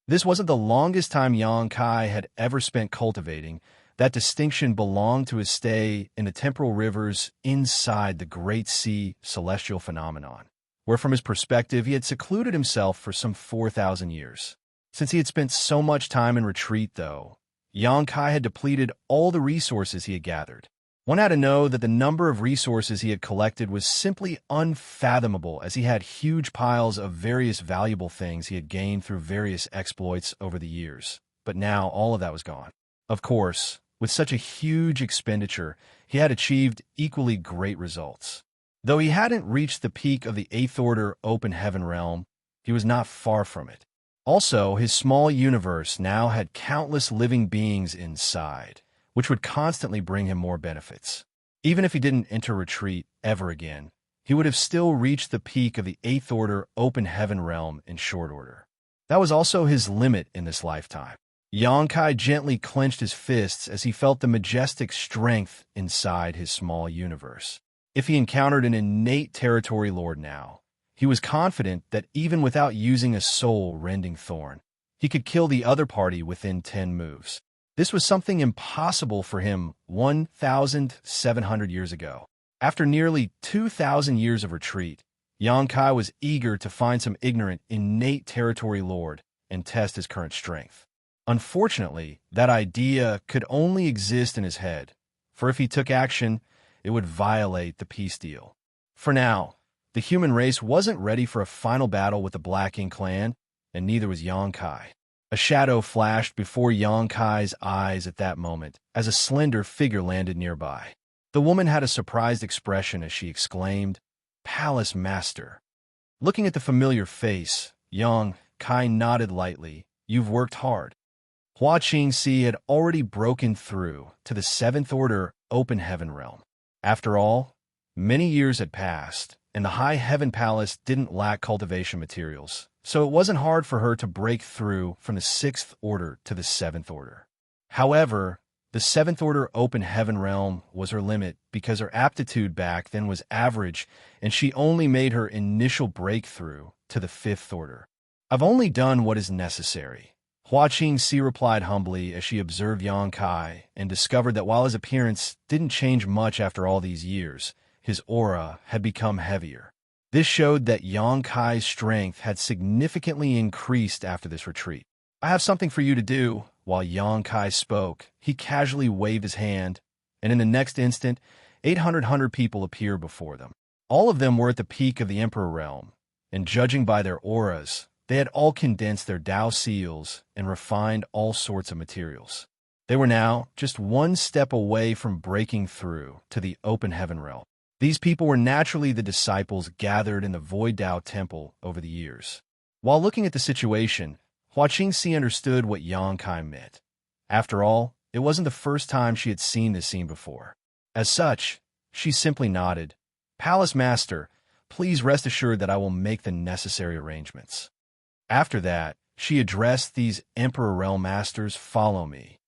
This wasn't the longest time Xianxia had ever spent cultivating. That distinction belonged to his stay in the temporal rivers inside the Great Sea celestial phenomenon, where from his perspective he had secluded himself for some 4,000 years. Since he had spent so much time in retreat, though, Xianxia had depleted all the resources he had gathered. One had to know that the number of resources he had collected was simply unfathomable, as he had huge piles of various valuable things he had gained through various exploits over the years. But now all of that was gone. Of course, with such a huge expenditure, he had achieved equally great results. Though he hadn't reached the peak of the 8th order open heaven realm, he was not far from it. Also, his small universe now had countless living beings inside, which would constantly bring him more benefits. Even if he didn't enter retreat ever again, he would have still reached the peak of the 8th order open heaven realm in short order. That was also his limit in this lifetime. Xianxia gently clenched his fists as he felt the majestic strength inside his small universe. If he encountered an innate territory lord now, he was confident that even without using a soul-rending thorn, he could kill the other party within 10 moves. This was something impossible for him 1,700 years ago. After nearly 2,000 years of retreat, Xianxia was eager to find some ignorant, innate territory lord and test his current strength. Unfortunately, that idea could only exist in his head, for if he took action, it would violate the peace deal. For now, the human race wasn't ready for a final battle with the Black Ink clan, and neither was Xianxia. A shadow flashed before Xianxia's eyes at that moment as a slender figure landed nearby. The woman had a surprised expression as she exclaimed, "Palace Master." Looking at the familiar face, Xianxia nodded lightly. "You've worked hard." Xianxia had already broken through to the 7th order open heaven realm. After all, many years had passed, and the High Heaven Palace didn't lack cultivation materials, so it wasn't hard for her to break through from the 6th order to the 7th order. However, the 7th order open heaven realm was her limit because her aptitude back then was average, and she only made her initial breakthrough to the 5th order. "I've only done what is necessary," Xianxia replied humbly as she observed Xianxia and discovered that while his appearance didn't change much after all these years, his aura had become heavier. This showed that Xianxia's strength had significantly increased after this retreat. "I have something for you to do." While Xianxia spoke, he casually waved his hand, and in the next instant, 800 people appeared before them. All of them were at the peak of the Emperor realm, and judging by their auras, they had all condensed their Tao seals and refined all sorts of materials. They were now just one step away from breaking through to the open heaven realm. These people were naturally the disciples gathered in the Void Tao Temple over the years. While looking at the situation, Xianxia understood what Xianxia meant. After all, it wasn't the first time she had seen this scene before. As such, she simply nodded. "Palace Master, please rest assured that I will make the necessary arrangements." After that, she addressed these Emperor Realm Masters, "Follow me."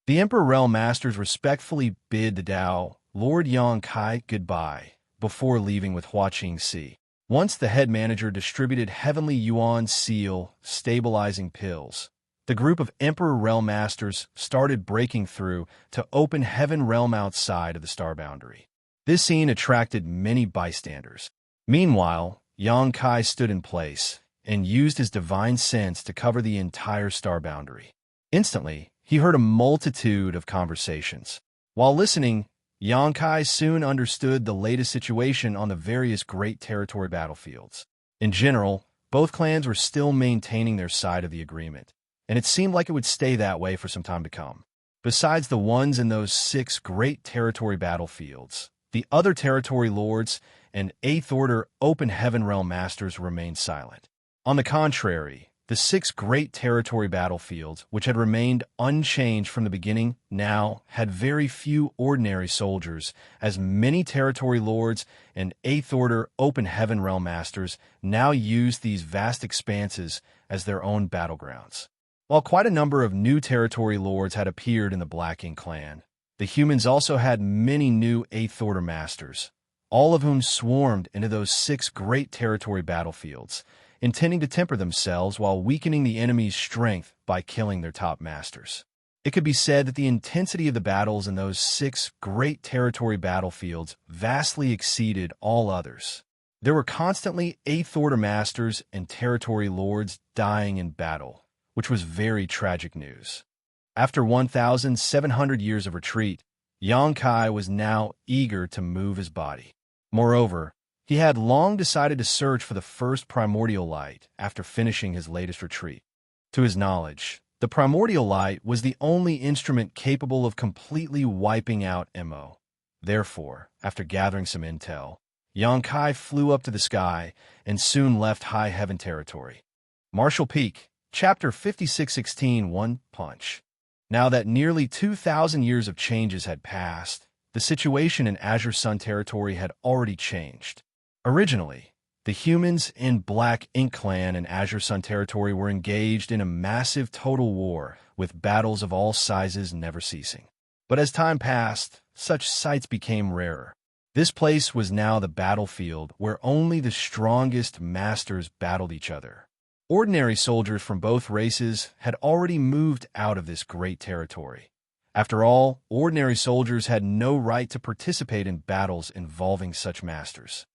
The Emperor Realm Masters respectfully bid the Tao Lord Xianxia goodbye before leaving with Xianxia. Once the head manager distributed Heavenly Yuan Seal stabilizing pills, the group of Emperor Realm Masters started breaking through to open Heaven Realm outside of the star boundary. This scene attracted many bystanders. Meanwhile, Yang Kai stood in place and used his divine sense to cover the entire star boundary. Instantly, he heard a multitude of conversations. While listening, Yang Kai soon understood the latest situation on the various great territory battlefields. In general, both clans were still maintaining their side of the agreement, and it seemed like it would stay that way for some time to come. Besides the ones in those 6 great territory battlefields, the other territory lords and 8th Order Open Heaven Realm Masters remained silent. On the contrary, the 6 great territory battlefields, which had remained unchanged from the beginning, now had very few ordinary soldiers, as many territory lords and 8th Order Open Heaven Realm Masters now used these vast expanses as their own battlegrounds. While quite a number of new territory lords had appeared in the Black Ink clan, the humans also had many new 8th Order Masters, all of whom swarmed into those 6 great territory battlefields, intending to temper themselves while weakening the enemy's strength by killing their top masters. It could be said that the intensity of the battles in those 6 great territory battlefields vastly exceeded all others. There were constantly 8th Order Masters and territory lords dying in battle, which was very tragic news. After 1,700 years of retreat, Yang Kai was now eager to move his body. Moreover, he had long decided to search for the first primordial light after finishing his latest retreat. To his knowledge, the primordial light was the only instrument capable of completely wiping out Mo. Therefore, after gathering some intel, Yang Kai flew up to the sky and soon left High Heaven territory. Martial Peak, Chapter 5616 One Punch. Now that nearly 2,000 years of changes had passed, the situation in Azure Sun territory had already changed. Originally, the humans in Black Ink clan and Azure Sun territory were engaged in a massive total war, with battles of all sizes never ceasing. But as time passed, such sights became rarer. This place was now the battlefield where only the strongest masters battled each other. Ordinary soldiers from both races had already moved out of this great territory. After all, ordinary soldiers had no right to participate in battles involving such masters.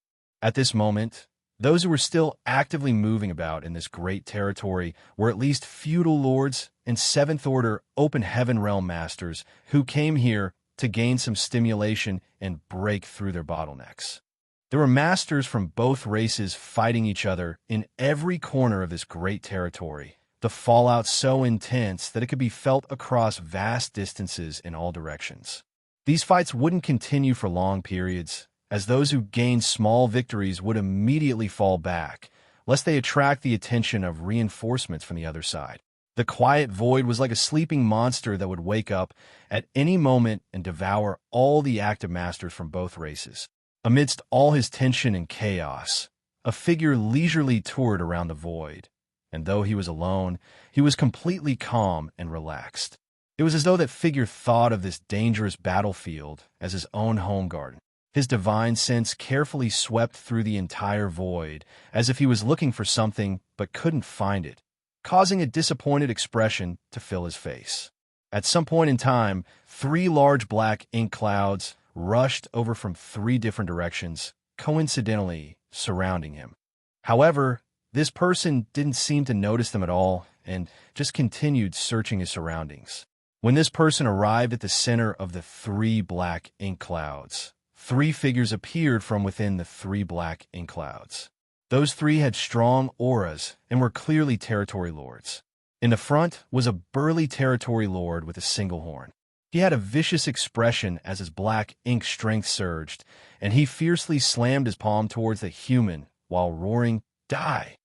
At this moment, those who were still actively moving about in this great territory were at least feudal lords and 7th Order Open Heaven Realm Masters who came here to gain some stimulation and break through their bottlenecks. There were masters from both races fighting each other in every corner of this great territory, the fallout so intense that it could be felt across vast distances in all directions. These fights wouldn't continue for long periods, as those who gained small victories would immediately fall back, lest they attract the attention of reinforcements from the other side. The quiet void was like a sleeping monster that would wake up at any moment and devour all the active masters from both races. Amidst all his tension and chaos, a figure leisurely toured around the void, and though he was alone, he was completely calm and relaxed. It was as though that figure thought of this dangerous battlefield as his own home garden. His divine sense carefully swept through the entire void, as if he was looking for something but couldn't find it, causing a disappointed expression to fill his face. At some point in time, 3 large black ink clouds rushed over from 3 different directions, coincidentally surrounding him. However, this person didn't seem to notice them at all and just continued searching his surroundings. When this person arrived at the center of the 3 black ink clouds, 3 figures appeared from within the 3 black ink clouds. Those 3 had strong auras and were clearly territory lords. In the front was a burly territory lord with a single horn. He had a vicious expression as his black ink strength surged, and he fiercely slammed his palm towards the human while roaring, "Die!"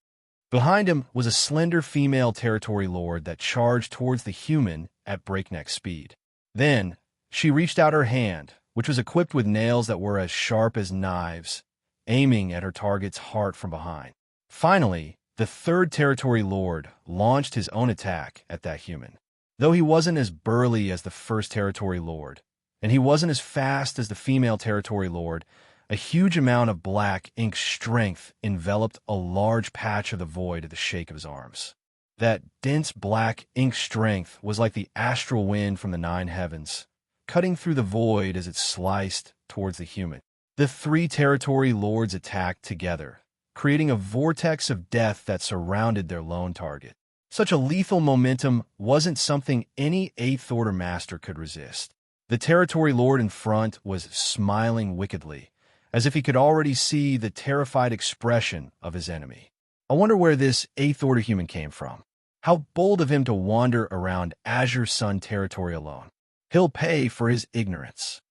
Behind him was a slender female territory lord that charged towards the human at breakneck speed. Then, she reached out her hand, which was equipped with nails that were as sharp as knives, aiming at her target's heart from behind. Finally, the 3rd territory lord launched his own attack at that human. Though he wasn't as burly as the 1st territory lord, and he wasn't as fast as the female territory lord, a huge amount of black ink strength enveloped a large patch of the void at the shake of his arms. That dense black ink strength was like the astral wind from the nine heavens, cutting through the void as it sliced towards the human. The three territory lords attacked together, creating a vortex of death that surrounded their lone target. Such a lethal momentum wasn't something any Eighth Order master could resist. The territory lord in front was smiling wickedly, as if he could already see the terrified expression of his enemy. I wonder where this Eighth Order human came from. How bold of him to wander around Azure Sun territory alone. He'll pay for his ignorance.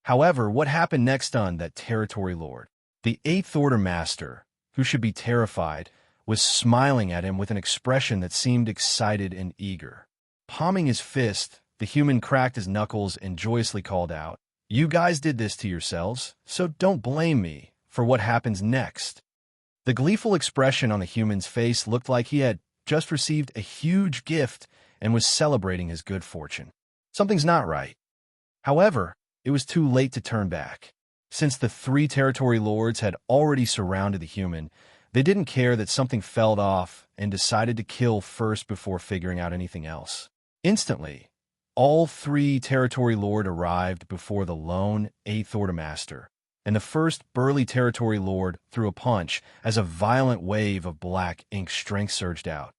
However, what happened next stunned that territory lord. The Eighth Order master, who should be terrified, was smiling at him with an expression that seemed excited and eager. Palming his fist, the human cracked his knuckles and joyously called out, "You guys did this to yourselves, so don't blame me for what happens next." The gleeful expression on the human's face looked like he had just received a huge gift and was celebrating his good fortune. Something's not right. However, it was too late to turn back. Since the three territory lords had already surrounded the human, they didn't care that something fell off and decided to kill first before figuring out anything else. Instantly, all three territory lord arrived before the lone Eighth Order master, and the first burly territory lord threw a punch as a violent wave of black ink strength surged out.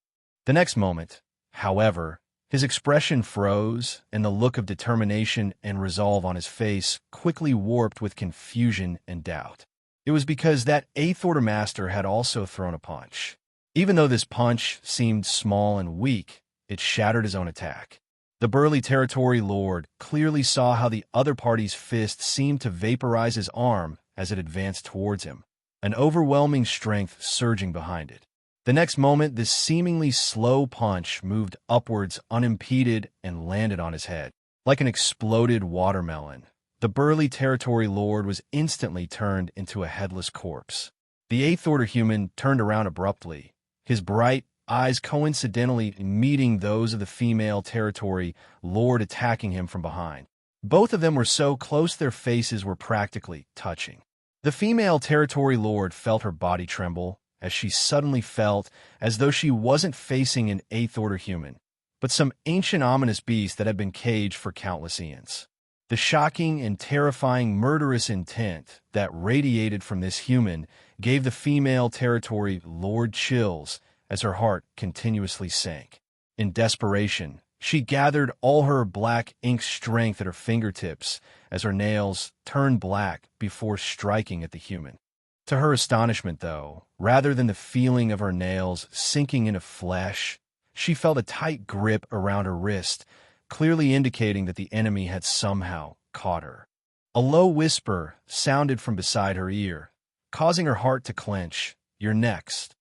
The next moment, however, his expression froze, and the look of determination and resolve on his face quickly warped with confusion and doubt. It was because that Eighth Order master had also thrown a punch. Even though this punch seemed small and weak, it shattered his own attack. The burly territory lord clearly saw how the other party's fist seemed to vaporize his arm as it advanced towards him, an overwhelming strength surging behind it. The next moment, this seemingly slow punch moved upwards unimpeded and landed on his head. Like an exploded watermelon, the burly territory lord was instantly turned into a headless corpse. The Eighth Order human turned around abruptly, his bright eyes coincidentally meeting those of the female territory lord attacking him from behind. Both of them were so close their faces were practically touching. The female territory lord felt her body tremble, as she suddenly felt as though she wasn't facing an Eighth Order human, but some ancient ominous beast that had been caged for countless eons. The shocking and terrifying murderous intent that radiated from this human gave the female territory lord chills as her heart continuously sank. In desperation, she gathered all her black ink strength at her fingertips as her nails turned black before striking at the human. To her astonishment, though, rather than the feeling of her nails sinking into flesh, she felt a tight grip around her wrist, clearly indicating that the enemy had somehow caught her. A low whisper sounded from beside her ear, causing her heart to clench. "You're next."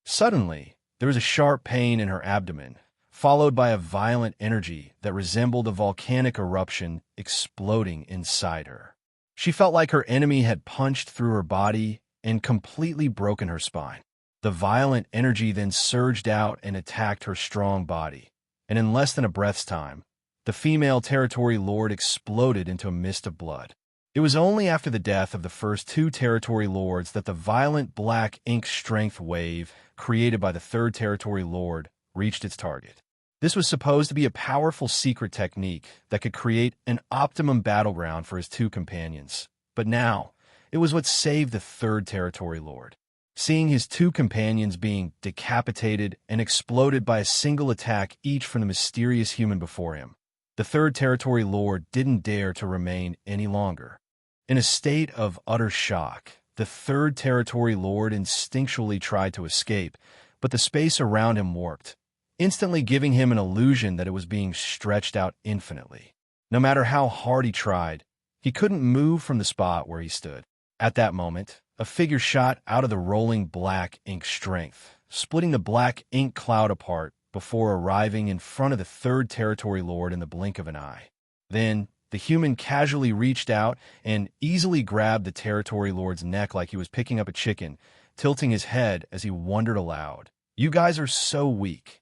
Suddenly, there was a sharp pain in her abdomen, followed by a violent energy that resembled a volcanic eruption exploding inside her. She felt like her enemy had punched through her body and completely broken her spine. The violent energy then surged out and attacked her strong body, and in less than a breath's time, the female territory lord exploded into a mist of blood. It was only after the death of the first two territory lords that the violent black ink strength wave created by the third territory lord reached its target. This was supposed to be a powerful secret technique that could create an optimum battleground for his two companions. But now, it was what saved the third territory lord. Seeing his two companions being decapitated and exploded by a single attack each from the mysterious human before him, the third territory lord didn't dare to remain any longer. In a state of utter shock, the third territory lord instinctually tried to escape, but the space around him warped, instantly giving him an illusion that it was being stretched out infinitely. No matter how hard he tried, he couldn't move from the spot where he stood. At that moment, a figure shot out of the rolling black ink strength, splitting the black ink cloud apart before arriving in front of the third territory lord in the blink of an eye. Then, the human casually reached out and easily grabbed the territory lord's neck like he was picking up a chicken, tilting his head as he wondered aloud, "You guys are so weak."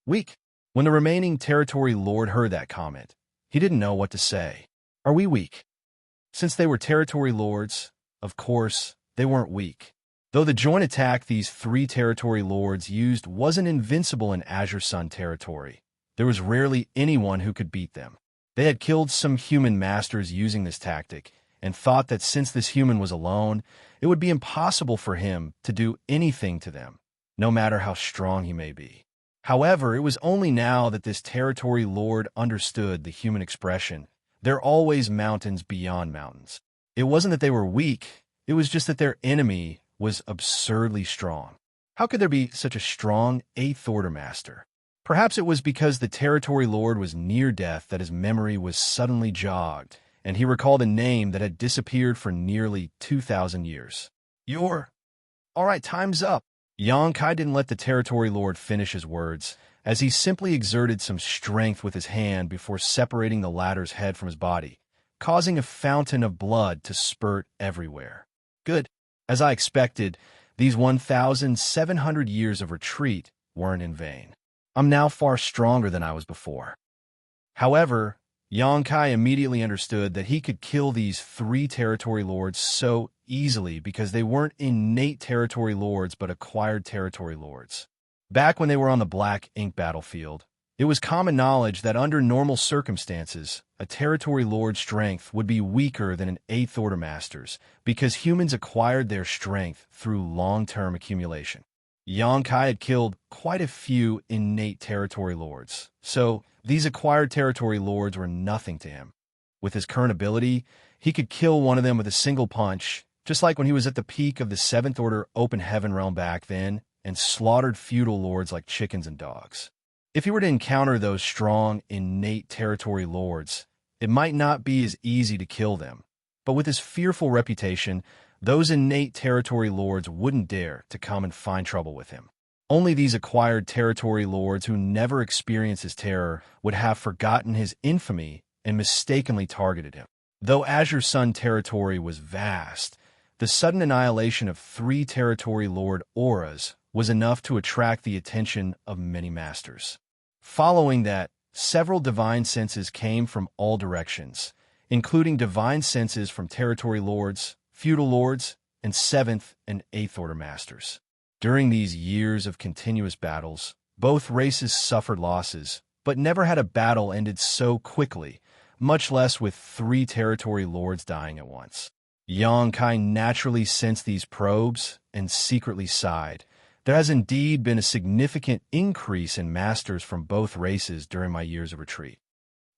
Weak? When the remaining territory lord heard that comment, he didn't know what to say. Are we weak? Since they were territory lords, of course, they weren't weak. Though the joint attack these three territory lords used wasn't invincible in Azure Sun territory, there was rarely anyone who could beat them. They had killed some human masters using this tactic, and thought that since this human was alone, it would be impossible for him to do anything to them, no matter how strong he may be. However, it was only now that this territory lord understood the human expression, "There are always mountains beyond mountains." It wasn't that they were weak, it was just that their enemy was absurdly strong. How could there be such a strong 8th Order Master? Perhaps it was because the territory lord was near death that his memory was suddenly jogged, and he recalled a name that had disappeared for nearly 2,000 years. All right, time's up. Xianxia didn't let the territory lord finish his words, as he simply exerted some strength with his hand before separating the latter's head from his body, causing a fountain of blood to spurt everywhere. Good. As I expected, these 1,700 years of retreat weren't in vain. I'm now far stronger than I was before. However, Xianxia immediately understood that he could kill these three territory lords so easily because they weren't innate territory lords but acquired territory lords. Back when they were on the Black Ink battlefield, it was common knowledge that under normal circumstances, a territory lord's strength would be weaker than an 8th Order Master's because humans acquired their strength through long-term accumulation. Xianxia had killed quite a few innate territory lords, so these acquired territory lords were nothing to him. With his current ability, he could kill one of them with a single punch, just like when he was at the peak of the 7th Order Open Heaven realm back then and slaughtered feudal lords like chickens and dogs. If he were to encounter those strong, innate territory lords, it might not be as easy to kill them, but with his fearful reputation, those innate territory lords wouldn't dare to come and find trouble with him. Only these acquired territory lords who never experienced his terror would have forgotten his infamy and mistakenly targeted him. Though Azure Sun territory was vast, the sudden annihilation of 3 territory lord auras was enough to attract the attention of many masters. Following that, several divine senses came from all directions, including divine senses from territory lords, feudal lords, and 7th and 8th Order Masters. During these years of continuous battles, both races suffered losses, but never had a battle ended so quickly, much less with 3 territory lords dying at once. Xianxia naturally sensed these probes and secretly sighed. There has indeed been a significant increase in masters from both races during my years of retreat.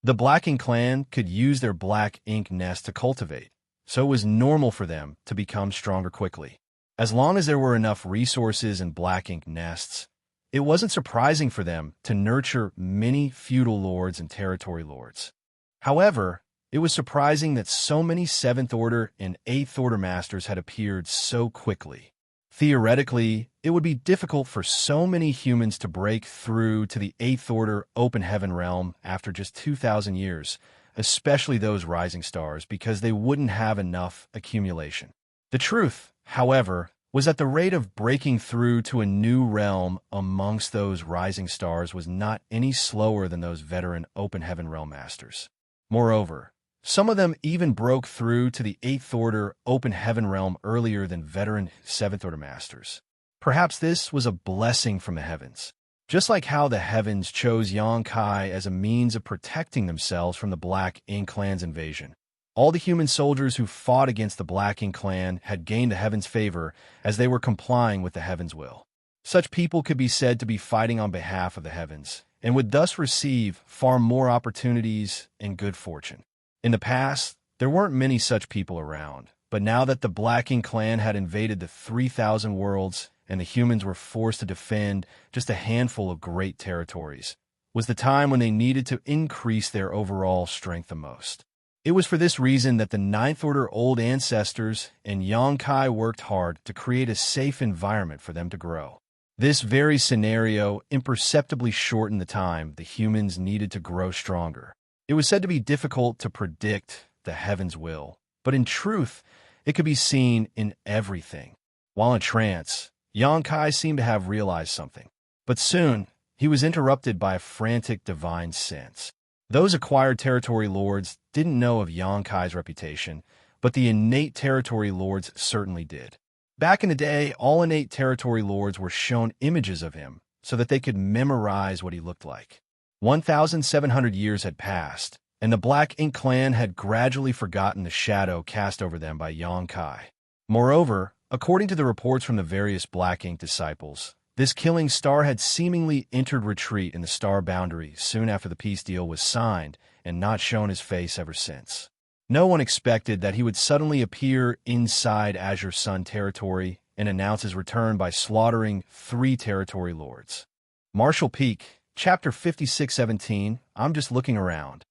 The Black Ink clan could use their Black Ink nest to cultivate, so it was normal for them to become stronger quickly. As long as there were enough resources in Black Ink nests, it wasn't surprising for them to nurture many feudal lords and territory lords. However, it was surprising that so many 7th Order and 8th Order Masters had appeared so quickly. Theoretically, it would be difficult for so many humans to break through to the 8th Order Open Heaven realm after just 2,000 years, especially those rising stars, because they wouldn't have enough accumulation. The truth, however, was that the rate of breaking through to a new realm amongst those rising stars was not any slower than those veteran Open Heaven realm masters. Moreover, some of them even broke through to the 8th Order Open Heaven realm earlier than veteran 7th Order Masters. Perhaps this was a blessing from the heavens. Just like how the heavens chose Xianxia as a means of protecting themselves from the Black Ink clan's invasion, all the human soldiers who fought against the Black Ink clan had gained the heavens' favor as they were complying with the heavens' will. Such people could be said to be fighting on behalf of the heavens, and would thus receive far more opportunities and good fortune. In the past, there weren't many such people around, but now that the Black Ink clan had invaded the 3,000 worlds and the humans were forced to defend just a handful of great territories, was the time when they needed to increase their overall strength the most. It was for this reason that the 9th Order Old Ancestors and Xianxia worked hard to create a safe environment for them to grow. This very scenario imperceptibly shortened the time the humans needed to grow stronger. It was said to be difficult to predict the heavens' will, but in truth, it could be seen in everything. While in trance, Xianxia seemed to have realized something. But soon, he was interrupted by a frantic divine sense. Those acquired territory lords didn't know of Xianxia's reputation, but the innate territory lords certainly did. Back in the day, all innate territory lords were shown images of him so that they could memorize what he looked like. 1,700 years had passed, and the Black Ink clan had gradually forgotten the shadow cast over them by Xianxia. Moreover, according to the reports from the various Black Ink disciples, this killing star had seemingly entered retreat in the star boundary soon after the peace deal was signed and not shown his face ever since. No one expected that he would suddenly appear inside Azure Sun territory and announce his return by slaughtering 3 territory lords. Martial Peak, Chapter 56:17, I'm just looking around.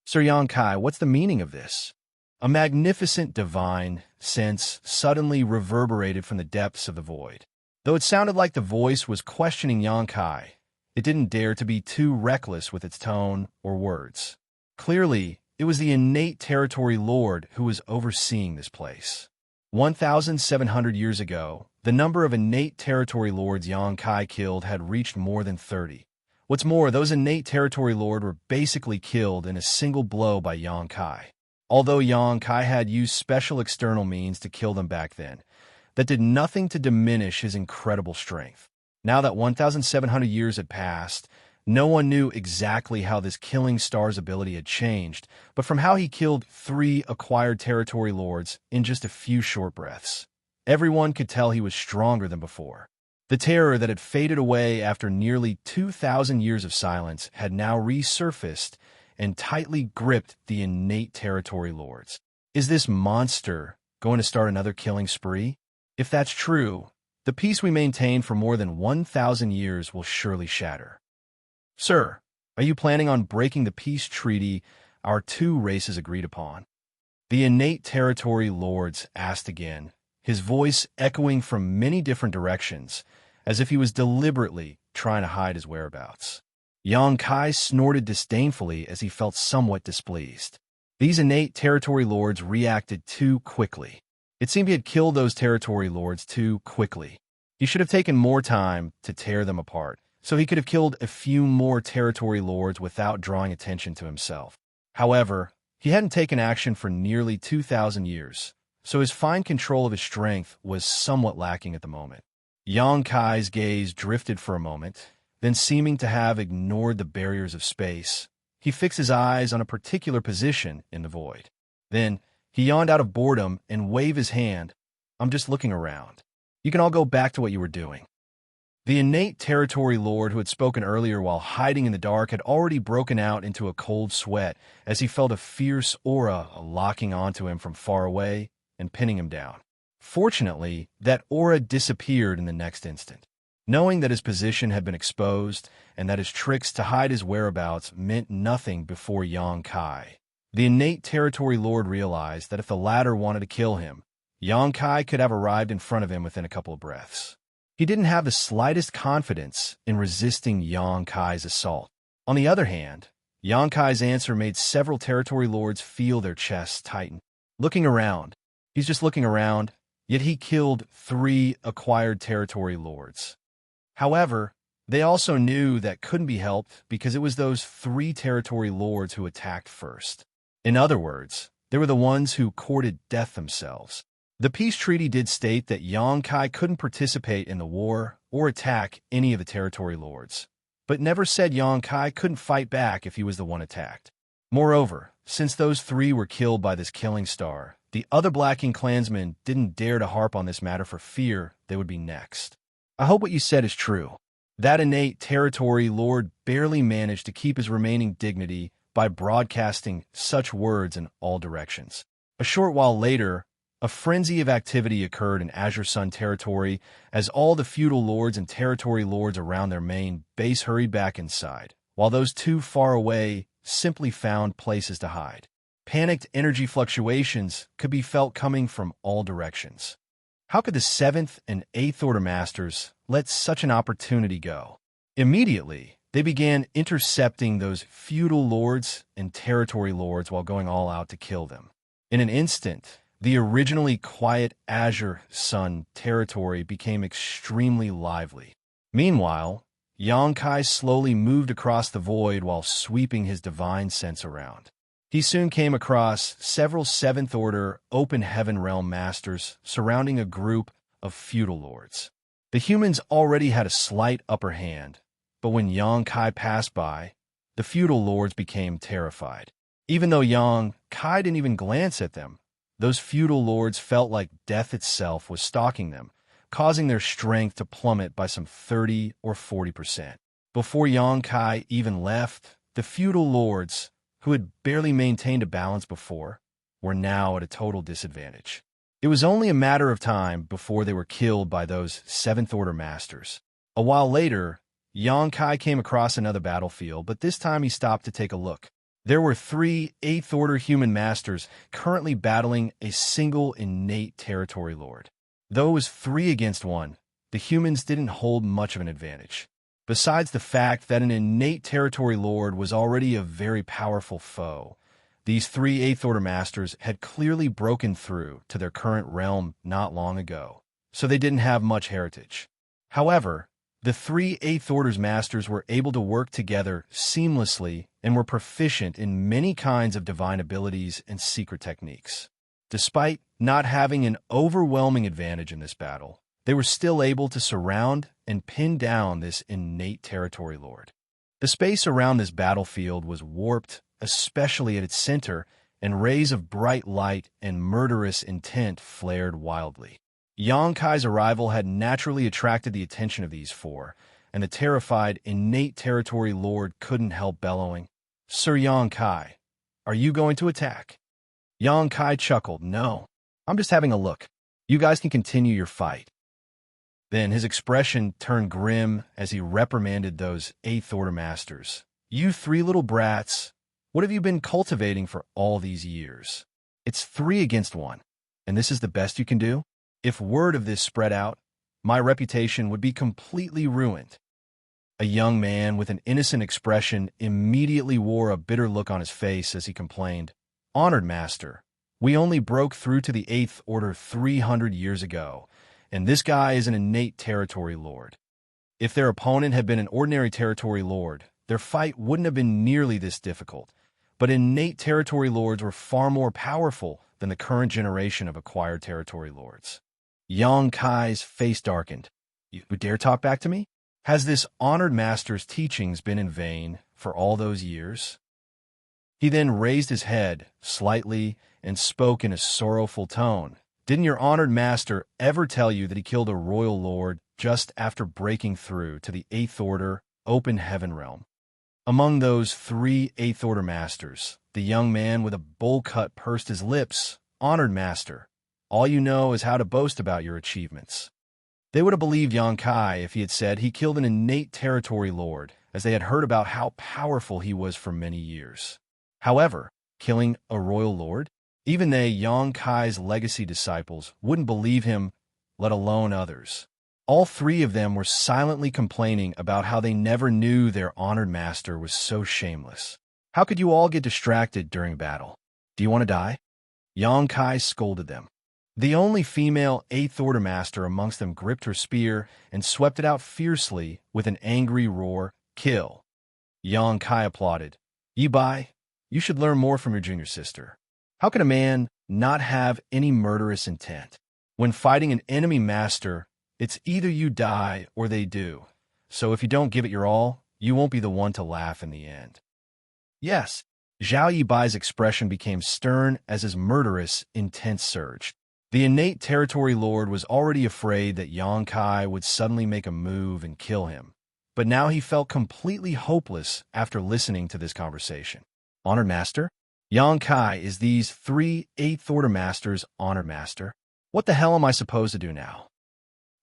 Sir Xianxia, what's the meaning of this? A magnificent divine sense suddenly reverberated from the depths of the void. Though it sounded like the voice was questioning Xianxia, it didn't dare to be too reckless with its tone or words. Clearly, it was the innate territory lord who was overseeing this place. 1,700 years ago, the number of innate territory lords Xianxia killed had reached more than 30. What's more, those innate territory lords were basically killed in a single blow by Xianxia. Although Xianxia had used special external means to kill them back then, that did nothing to diminish his incredible strength. Now that 1,700 years had passed, no one knew exactly how this killing star's ability had changed, but from how he killed 3 acquired territory lords in just a few short breaths, everyone could tell he was stronger than before. The terror that had faded away after nearly 2,000 years of silence had now resurfaced and tightly gripped the innate territory lords. Is this monster going to start another killing spree? If that's true, the peace we maintained for more than 1,000 years will surely shatter. Sir, are you planning on breaking the peace treaty our 2 races agreed upon? The innate territory lords asked again, his voice echoing from many different directions, as if he was deliberately trying to hide his whereabouts. Xianxia snorted disdainfully as he felt somewhat displeased. These innate territory lords reacted too quickly. It seemed he had killed those territory lords too quickly. He should have taken more time to tear them apart, so he could have killed a few more territory lords without drawing attention to himself. However, he hadn't taken action for nearly 2,000 years, so his fine control of his strength was somewhat lacking at the moment. Xianxia's gaze drifted for a moment, then seeming to have ignored the barriers of space, he fixed his eyes on a particular position in the void. Then, he yawned out of boredom and waved his hand. I'm just looking around. You can all go back to what you were doing. The innate territory lord who had spoken earlier while hiding in the dark had already broken out into a cold sweat as he felt a fierce aura locking onto him from far away and pinning him down. Fortunately, that aura disappeared in the next instant. Knowing that his position had been exposed and that his tricks to hide his whereabouts meant nothing before Xianxia, the innate territory lord realized that if the latter wanted to kill him, Xianxia could have arrived in front of him within a couple of breaths. He didn't have the slightest confidence in resisting Xianxia's assault. On the other hand, Xianxia's answer made several territory lords feel their chests tighten. Looking around. He's just looking around, yet he killed 3 acquired territory lords. However, they also knew that couldn't be helped because it was those 3 territory lords who attacked first. In other words, they were the ones who courted death themselves. The peace treaty did state that Xianxia couldn't participate in the war or attack any of the territory lords, but never said Xianxia couldn't fight back if he was the one attacked. Moreover, since those 3 were killed by this killing star, the other Black Ink clansmen didn't dare to harp on this matter for fear they would be next. I hope what you said is true. That innate territory lord barely managed to keep his remaining dignity by broadcasting such words in all directions. A short while later, a frenzy of activity occurred in Azure Sun territory as all the feudal lords and territory lords around their main base hurried back inside, while those 2 far away simply found places to hide. Panicked energy fluctuations could be felt coming from all directions. How could the 7th and 8th Order Masters let such an opportunity go? Immediately, they began intercepting those feudal lords and territory lords while going all out to kill them. In an instant, the originally quiet Azure Sun territory became extremely lively. Meanwhile, Xianxia slowly moved across the void while sweeping his divine sense around. He soon came across several 7th Order Open Heaven Realm Masters surrounding a group of feudal lords. The humans already had a slight upper hand, but when Yang Kai passed by, the feudal lords became terrified. Even though Yang Kai didn't even glance at them, those feudal lords felt like death itself was stalking them, causing their strength to plummet by some 30 or 40%. Before Yang Kai even left, the feudal lords, who had barely maintained a balance before, were now at a total disadvantage. It was only a matter of time before they were killed by those Seventh-Order Masters. A while later, Yang Kai came across another battlefield, but this time he stopped to take a look. There were 3 Eighth-Order human masters currently battling a single innate territory lord. Though it was 3 against 1, the humans didn't hold much of an advantage. Besides the fact that an innate territory lord was already a very powerful foe, these 3 Eighth-Order Masters had clearly broken through to their current realm not long ago, so they didn't have much heritage. However, the 3 Eighth Order's Masters were able to work together seamlessly and were proficient in many kinds of divine abilities and secret techniques. Despite not having an overwhelming advantage in this battle, they were still able to surround and pin down this innate territory lord. The space around this battlefield was warped, especially at its center, and rays of bright light and murderous intent flared wildly. Yang Kai's arrival had naturally attracted the attention of these 4, and the terrified, innate territory lord couldn't help bellowing, "Sir Yang Kai, are you going to attack?" Yang Kai chuckled, "No, I'm just having a look. You guys can continue your fight." Then his expression turned grim as he reprimanded those Eighth Order Masters. "You 3 little brats, what have you been cultivating for all these years? It's 3 against 1, and this is the best you can do? If word of this spread out, my reputation would be completely ruined." A young man with an innocent expression immediately wore a bitter look on his face as he complained, "Honored Master, we only broke through to the Eighth Order 300 years ago, and this guy is an innate territory lord. If their opponent had been an ordinary territory lord, their fight wouldn't have been nearly this difficult, but innate territory lords were far more powerful than the current generation of acquired territory lords." Yang Kai's face darkened. "You dare talk back to me? Has this honored master's teachings been in vain for all those years?" He then raised his head slightly and spoke in a sorrowful tone. "Didn't your honored master ever tell you that he killed a royal lord just after breaking through to the Eighth Order open heaven realm?" Among those 3 Eighth Order Masters, the young man with a bowl cut pursed his lips. "Honored Master, all you know is how to boast about your achievements." They would have believed Yang Kai if he had said he killed an innate territory lord, as they had heard about how powerful he was for many years. However, killing a royal lord? Even they, Yang Kai's legacy disciples, wouldn't believe him, let alone others. All 3 of them were silently complaining about how they never knew their honored master was so shameless. "How could you all get distracted during battle? Do you want to die?" Yang Kai scolded them. The only female Eighth Order Master amongst them gripped her spear and swept it out fiercely with an angry roar, "Kill!" Yang Kai applauded. "Yi Bai, you should learn more from your junior sister. How can a man not have any murderous intent? When fighting an enemy master, it's either you die or they do. So if you don't give it your all, you won't be the one to laugh in the end." Yes, Zhao Yibai's expression became stern as his murderous intent surged. The innate territory lord was already afraid that Yang Kai would suddenly make a move and kill him, but now he felt completely hopeless after listening to this conversation. "Honored Master? Yang Kai is these 3 Eighth Order Masters' honored master? What the hell am I supposed to do now?"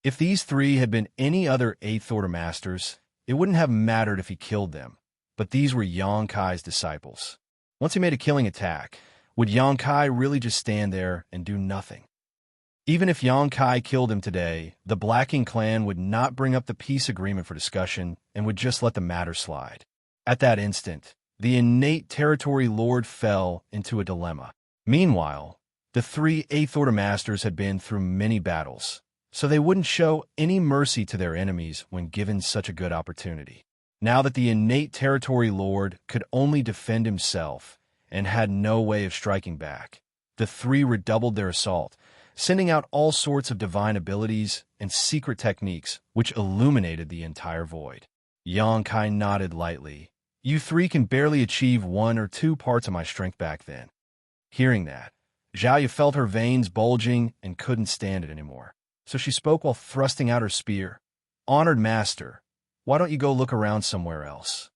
If these 3 had been any other Eighth Order Masters, it wouldn't have mattered if he killed them, but these were Yang Kai's disciples. Once he made a killing attack, would Yang Kai really just stand there and do nothing? Even if Yang Kai killed him today, the Blacking clan would not bring up the peace agreement for discussion and would just let the matter slide. At that instant, the innate territory lord fell into a dilemma. Meanwhile, the 3 Eighth Order Masters had been through many battles, so they wouldn't show any mercy to their enemies when given such a good opportunity. Now that the innate territory lord could only defend himself and had no way of striking back, the 3 redoubled their assault, sending out all sorts of divine abilities and secret techniques which illuminated the entire void. Xianxia nodded lightly. You three can barely achieve 1 or 2 parts of my strength back then. Hearing that, Xiaoyu felt her veins bulging and couldn't stand it anymore. So she spoke while thrusting out her spear. Honored master, why don't you go look around somewhere else?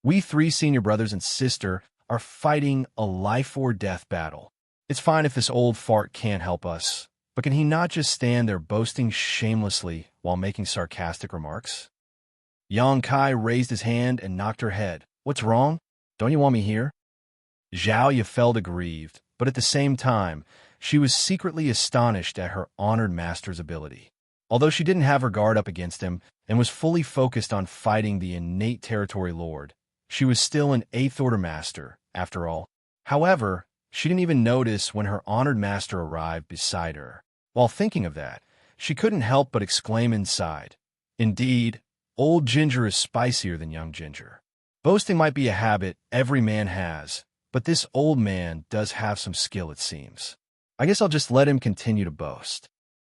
We 3 senior brothers and sister are fighting a life-or-death battle. It's fine if this old fart can't help us, but can he not just stand there boasting shamelessly while making sarcastic remarks? Xianxia raised his hand and knocked her head. What's wrong? Don't you want me here? Xiaoyu felt aggrieved, but at the same time, she was secretly astonished at her honored master's ability. Although she didn't have her guard up against him and was fully focused on fighting the innate territory lord, she was still an 8th Order master, after all. However, she didn't even notice when her honored master arrived beside her. While thinking of that, she couldn't help but exclaim inside, "Indeed, old ginger is spicier than young ginger." Boasting might be a habit every man has, but this old man does have some skill, it seems. I guess I'll just let him continue to boast.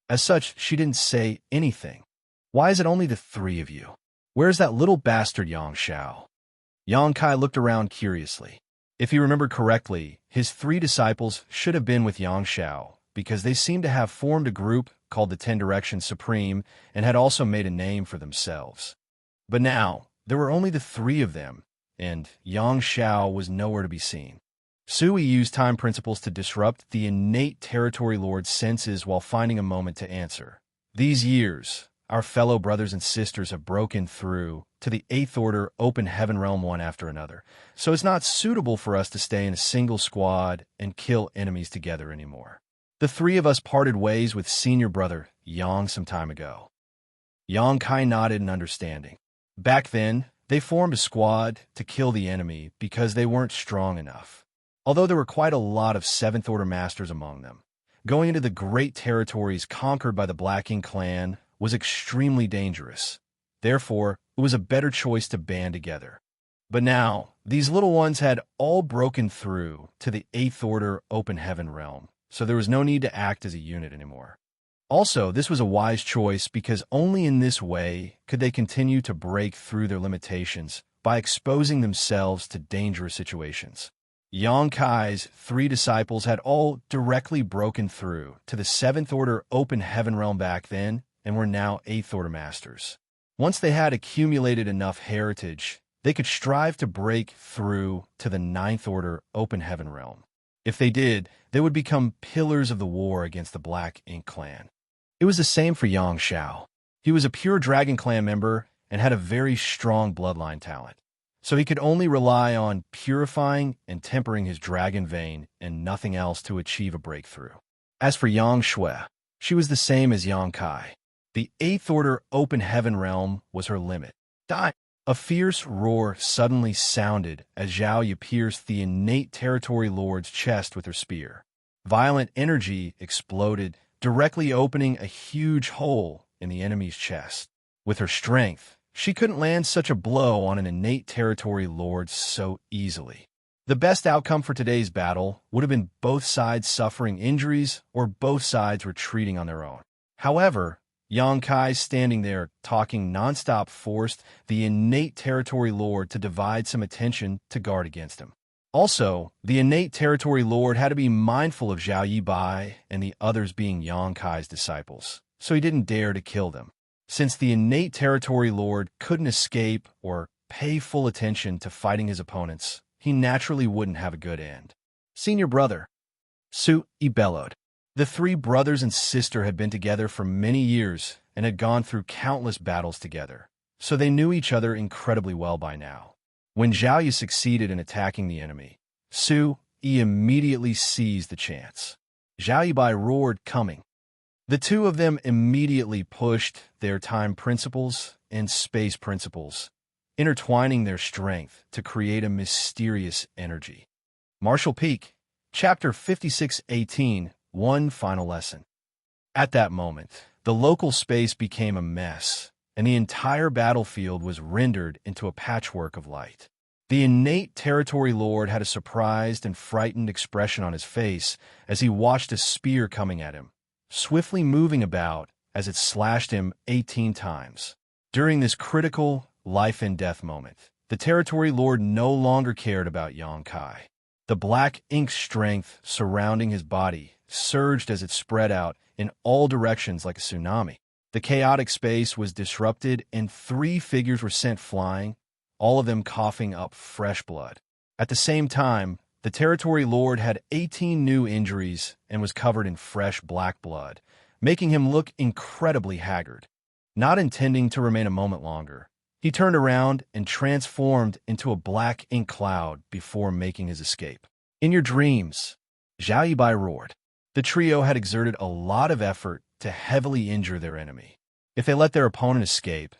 As such, she didn't say anything. Why is it only the 3 of you? Where's that little bastard Xianxia? Xianxia looked around curiously. If he remembered correctly, his 3 disciples should have been with Xianxia, because they seemed to have formed a group called the 10 Directions Supreme and had also made a name for themselves. But now, there were only the 3 of them, and Xianxia was nowhere to be seen. Sui used time principles to disrupt the innate territory lord's senses while finding a moment to answer. These years, our fellow brothers and sisters have broken through to the 8th Order open heaven realm one after another, so it's not suitable for us to stay in a single squad and kill enemies together anymore. The 3 of us parted ways with senior brother Yang some time ago. Xianxia nodded in understanding. Back then, they formed a squad to kill the enemy because they weren't strong enough. Although there were quite a lot of 7th Order masters among them, going into the great territories conquered by the Black Ink clan was extremely dangerous. Therefore, it was a better choice to band together. But now, these little ones had all broken through to the 8th Order open heaven realm, so there was no need to act as a unit anymore. Also, this was a wise choice because only in this way could they continue to break through their limitations by exposing themselves to dangerous situations. Xianxia's 3 disciples had all directly broken through to the 7th Order open heaven realm back then and were now 8th Order masters. Once they had accumulated enough heritage, they could strive to break through to the 9th Order open heaven realm. If they did, they would become pillars of the war against the Black Ink clan. It was the same for Xianxia. He was a pure Dragon Clan member and had a very strong bloodline talent, so he could only rely on purifying and tempering his dragon vein and nothing else to achieve a breakthrough. As for Xianxia, she was the same as Xianxia. The 8th Order open heaven realm was her limit. Die! A fierce roar suddenly sounded as Xiaoyu pierced the innate territory lord's chest with her spear. Violent energy exploded, directly opening a huge hole in the enemy's chest. With her strength, she couldn't land such a blow on an innate territory lord so easily. The best outcome for today's battle would have been both sides suffering injuries or both sides retreating on their own. However, Xianxia standing there talking nonstop forced the innate territory lord to divide some attention to guard against him. Also, the innate territory lord had to be mindful of Zhao Yibai and the others being Xianxia's disciples, so he didn't dare to kill them. Since the innate territory lord couldn't escape or pay full attention to fighting his opponents, he naturally wouldn't have a good end. Senior brother, Sui bellowed. The 3 brothers and sister had been together for many years and had gone through countless battles together, so they knew each other incredibly well by now. When Xiaoyu succeeded in attacking the enemy, Sui immediately seized the chance. Zhao Yibai roared, coming. The 2 of them immediately pushed their time principles and space principles, intertwining their strength to create a mysterious energy. Martial Peak, Chapter 5618, One Final Lesson. At that moment, the local space became a mess, and the entire battlefield was rendered into a patchwork of light. The innate territory lord had a surprised and frightened expression on his face as he watched a spear coming at him, swiftly moving about as it slashed him 18 times. During this critical life-and-death moment, the Territory Lord no longer cared about Xianxia. The black ink strength surrounding his body surged as it spread out in all directions like a tsunami. The chaotic space was disrupted and 3 figures were sent flying, all of them coughing up fresh blood. At the same time, the Territory Lord had 18 new injuries and was covered in fresh black blood, making him look incredibly haggard. Not intending to remain a moment longer, he turned around and transformed into a black ink cloud before making his escape. In your dreams, Zhao Yibai roared. The trio had exerted a lot of effort to heavily injure their enemy. If they let their opponent escape,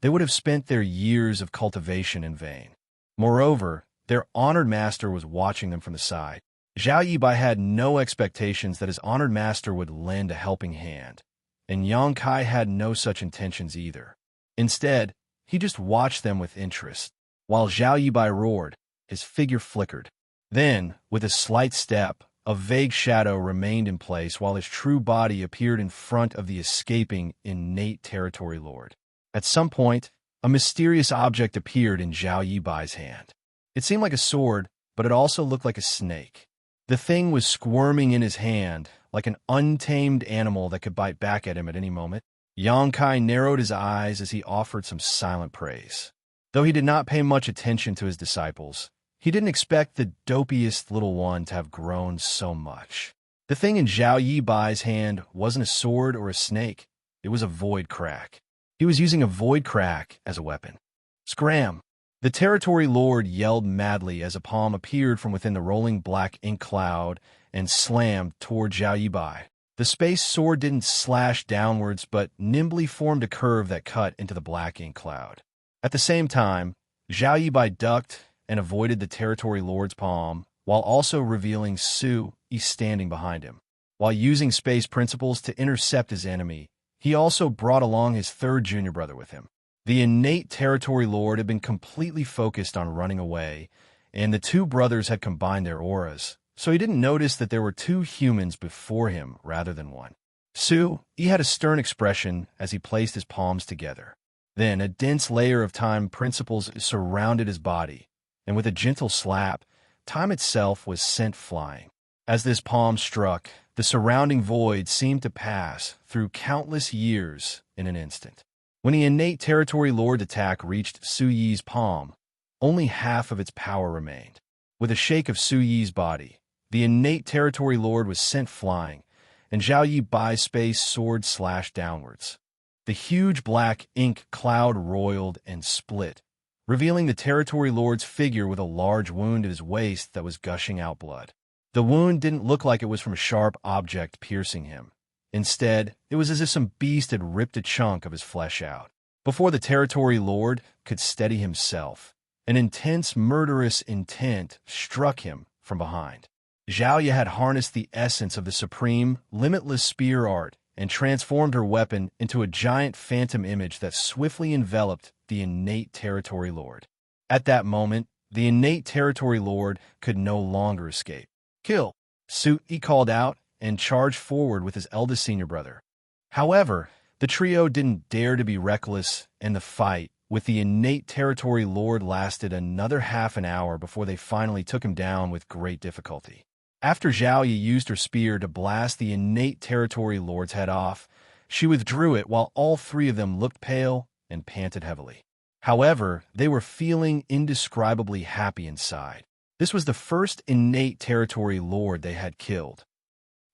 they would have spent their years of cultivation in vain. Moreover, their honored master was watching them from the side. Zhao Yibai had no expectations that his honored master would lend a helping hand, and Xianxia had no such intentions either. Instead, he just watched them with interest. While Zhao Yibai roared, his figure flickered. Then, with a slight step, a vague shadow remained in place while his true body appeared in front of the escaping innate Territory Lord. At some point, a mysterious object appeared in Zhao Yibai's hand. It seemed like a sword, but it also looked like a snake. The thing was squirming in his hand, like an untamed animal that could bite back at him at any moment. Xianxia narrowed his eyes as he offered some silent praise. Though he did not pay much attention to his disciples, he didn't expect the dopiest little one to have grown so much. The thing in Zhao Yibai's hand wasn't a sword or a snake. It was a void crack. He was using a void crack as a weapon. Scram! The Territory Lord yelled madly as a palm appeared from within the rolling black ink cloud and slammed toward Zhao Yibai. The space sword didn't slash downwards, but nimbly formed a curve that cut into the black ink cloud. At the same time, Zhao Yibai ducked and avoided the Territory Lord's palm, while also revealing Su Yi standing behind him. While using space principles to intercept his enemy, he also brought along his 3rd junior brother with him. The innate Territory Lord had been completely focused on running away, and the 2 brothers had combined their auras, so he didn't notice that there were 2 humans before him rather than 1. Su Yi had a stern expression as he placed his palms together. Then a dense layer of time principles surrounded his body, and with a gentle slap, time itself was sent flying. As this palm struck, the surrounding void seemed to pass through countless years in an instant. When the innate Territory Lord attack reached Su Yi's palm, only half of its power remained. With a shake of Su Yi's body, the innate Territory Lord was sent flying, and Zhao Yibai's space sword slashed downwards. The huge black ink cloud roiled and split, revealing the Territory Lord's figure with a large wound at his waist that was gushing out blood. The wound didn't look like it was from a sharp object piercing him. Instead, it was as if some beast had ripped a chunk of his flesh out. Before the Territory Lord could steady himself, an intense murderous intent struck him from behind. Xiaoya had harnessed the essence of the supreme, limitless spear art and transformed her weapon into a giant phantom image that swiftly enveloped the innate Territory Lord. At that moment, the innate Territory Lord could no longer escape. Kill! Su Yi called out and charged forward with his eldest senior brother. However, the trio didn't dare to be reckless, and the fight with the innate Territory Lord lasted another half an hour before they finally took him down with great difficulty. After Zhao Yi used her spear to blast the innate Territory Lord's head off, she withdrew it while all 3 of them looked pale and panted heavily. However, they were feeling indescribably happy inside. This was the first innate Territory Lord they had killed.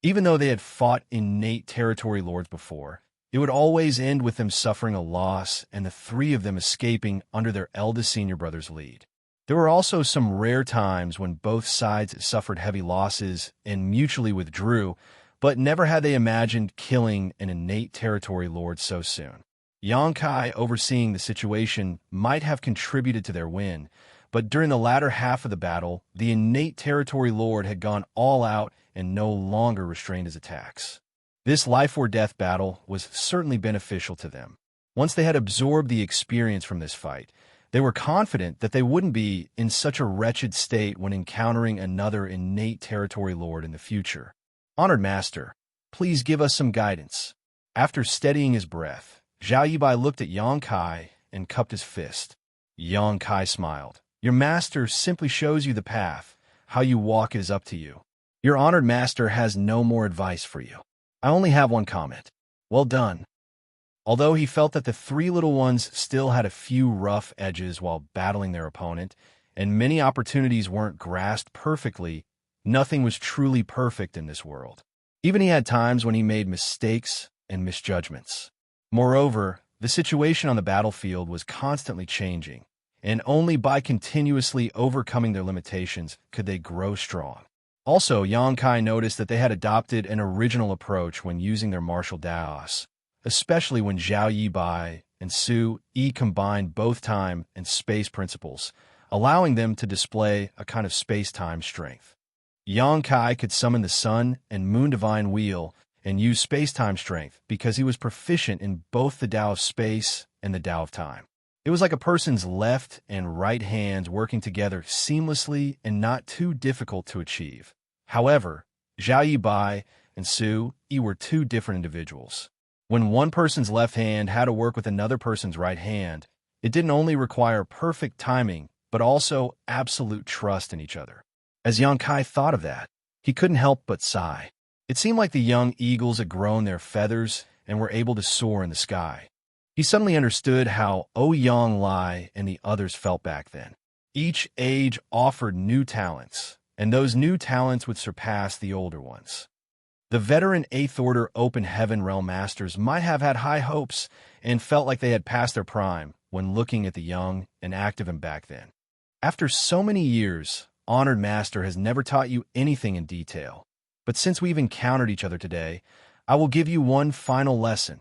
Even though they had fought innate Territory Lords before, it would always end with them suffering a loss and the 3 of them escaping under their eldest senior brother's lead. There were also some rare times when both sides suffered heavy losses and mutually withdrew, but never had they imagined killing an innate Territory Lord so soon. Xianxia, overseeing the situation, might have contributed to their win, but during the latter half of the battle, the innate Territory Lord had gone all out and no longer restrained his attacks. This life-or-death battle was certainly beneficial to them. Once they had absorbed the experience from this fight, they were confident that they wouldn't be in such a wretched state when encountering another innate Territory Lord in the future. Honored Master, Please give us some guidance." After steadying his breath, Zhao Yibai looked at Yang Kai and cupped his fist. Yang Kai smiled. "Your master simply shows you the path. How you walk is up to you. Your honored master has no more advice for you. I only have one comment. Well done." Although he felt that the three little ones still had a few rough edges while battling their opponent, and many opportunities weren't grasped perfectly, nothing was truly perfect in this world. Even he had times when he made mistakes and misjudgments. Moreover, the situation on the battlefield was constantly changing, and only by continuously overcoming their limitations could they grow strong. Also, Yang Kai noticed that they had adopted an original approach when using their martial daos, especially when Zhao Yibai and Su Yi combined both time and space principles, allowing them to display a kind of space-time strength. Yang Kai could summon the Sun and Moon Divine Wheel and use space-time strength because he was proficient in both the Tao of space and the Tao of time. It was like a person's left and right hands working together seamlessly and not too difficult to achieve. However, Zhao Yibai and Su Yi were two different individuals. When one person's left hand had to work with another person's right hand, it didn't only require perfect timing, but also absolute trust in each other. As Yang Kai thought of that, he couldn't help but sigh. It seemed like the young eagles had grown their feathers and were able to soar in the sky. He suddenly understood how Ouyang Lai and the others felt back then. Each age offered new talents, and those new talents would surpass the older ones. The veteran 8th Order Open Heaven Realm Masters might have had high hopes and felt like they had passed their prime when looking at the young and active and back then. After so many years, Honored Master has never taught you anything in detail. But since we've encountered each other today, I will give you one final lesson.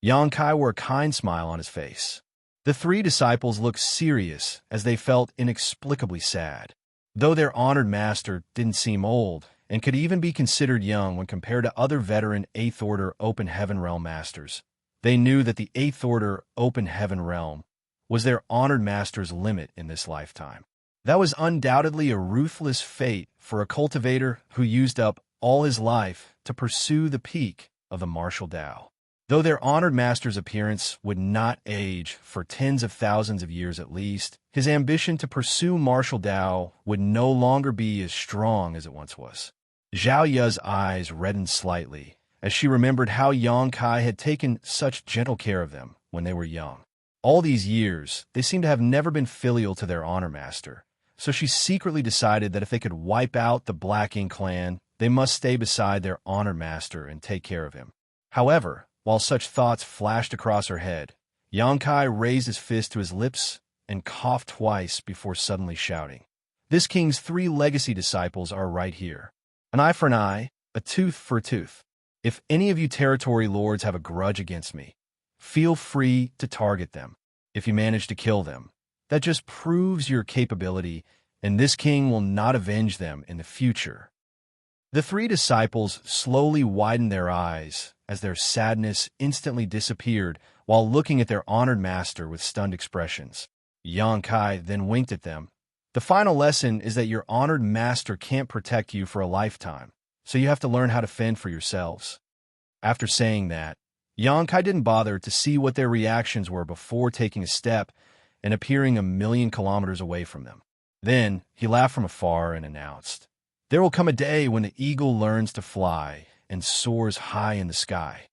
Yang Kai wore a kind smile on his face. The three disciples looked serious as they felt inexplicably sad. Though their honored master didn't seem old and could even be considered young when compared to other veteran 8th Order Open Heaven Realm Masters, they knew that the 8th Order Open Heaven Realm was their honored master's limit in this lifetime. That was undoubtedly a ruthless fate for a cultivator who used up all his life to pursue the peak of the martial Tao. Though their honored master's appearance would not age for tens of thousands of years at least, his ambition to pursue martial Tao would no longer be as strong as it once was. Zhao Ya's eyes reddened slightly as she remembered how Yang Kai had taken such gentle care of them when they were young. All these years, they seemed to have never been filial to their honor master, so she secretly decided that if they could wipe out the Black Ink clan, they must stay beside their honor master and take care of him. However, while such thoughts flashed across her head, Yang Kai raised his fist to his lips and coughed twice before suddenly shouting, "This king's 3 legacy disciples are right here. An eye for an eye, a tooth for a tooth. If any of you territory lords have a grudge against me, feel free to target them. If you manage to kill them, that just proves your capability, and this king will not avenge them in the future." The 3 disciples slowly widened their eyes as their sadness instantly disappeared while looking at their honored master with stunned expressions. Yang Kai then winked at them. "The final lesson is that your honored master can't protect you for a lifetime, so you have to learn how to fend for yourselves." After saying that, Yang Kai didn't bother to see what their reactions were before taking a step and appearing 1,000,000 kilometers away from them. Then he laughed from afar and announced, "There will come a day when the eagle learns to fly and soars high in the sky."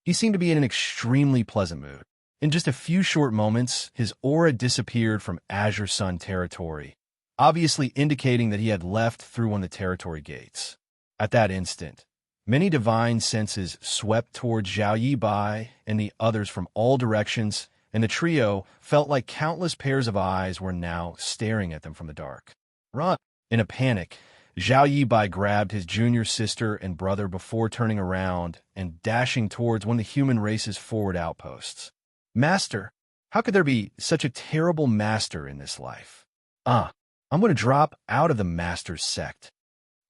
He seemed to be in an extremely pleasant mood. In just a few short moments, his aura disappeared from Azure Sun territory, obviously indicating that he had left through one of the territory gates. At that instant, many divine senses swept towards Zhao Yibai and the others from all directions, and the trio felt like countless pairs of eyes were now staring at them from the dark. "Run!" In a panic, Zhao Yibai grabbed his junior sister and brother before turning around and dashing towards one of the human race's forward outposts. "Master, how could there be such a terrible master in this life? I'm going to drop out of the master's sect."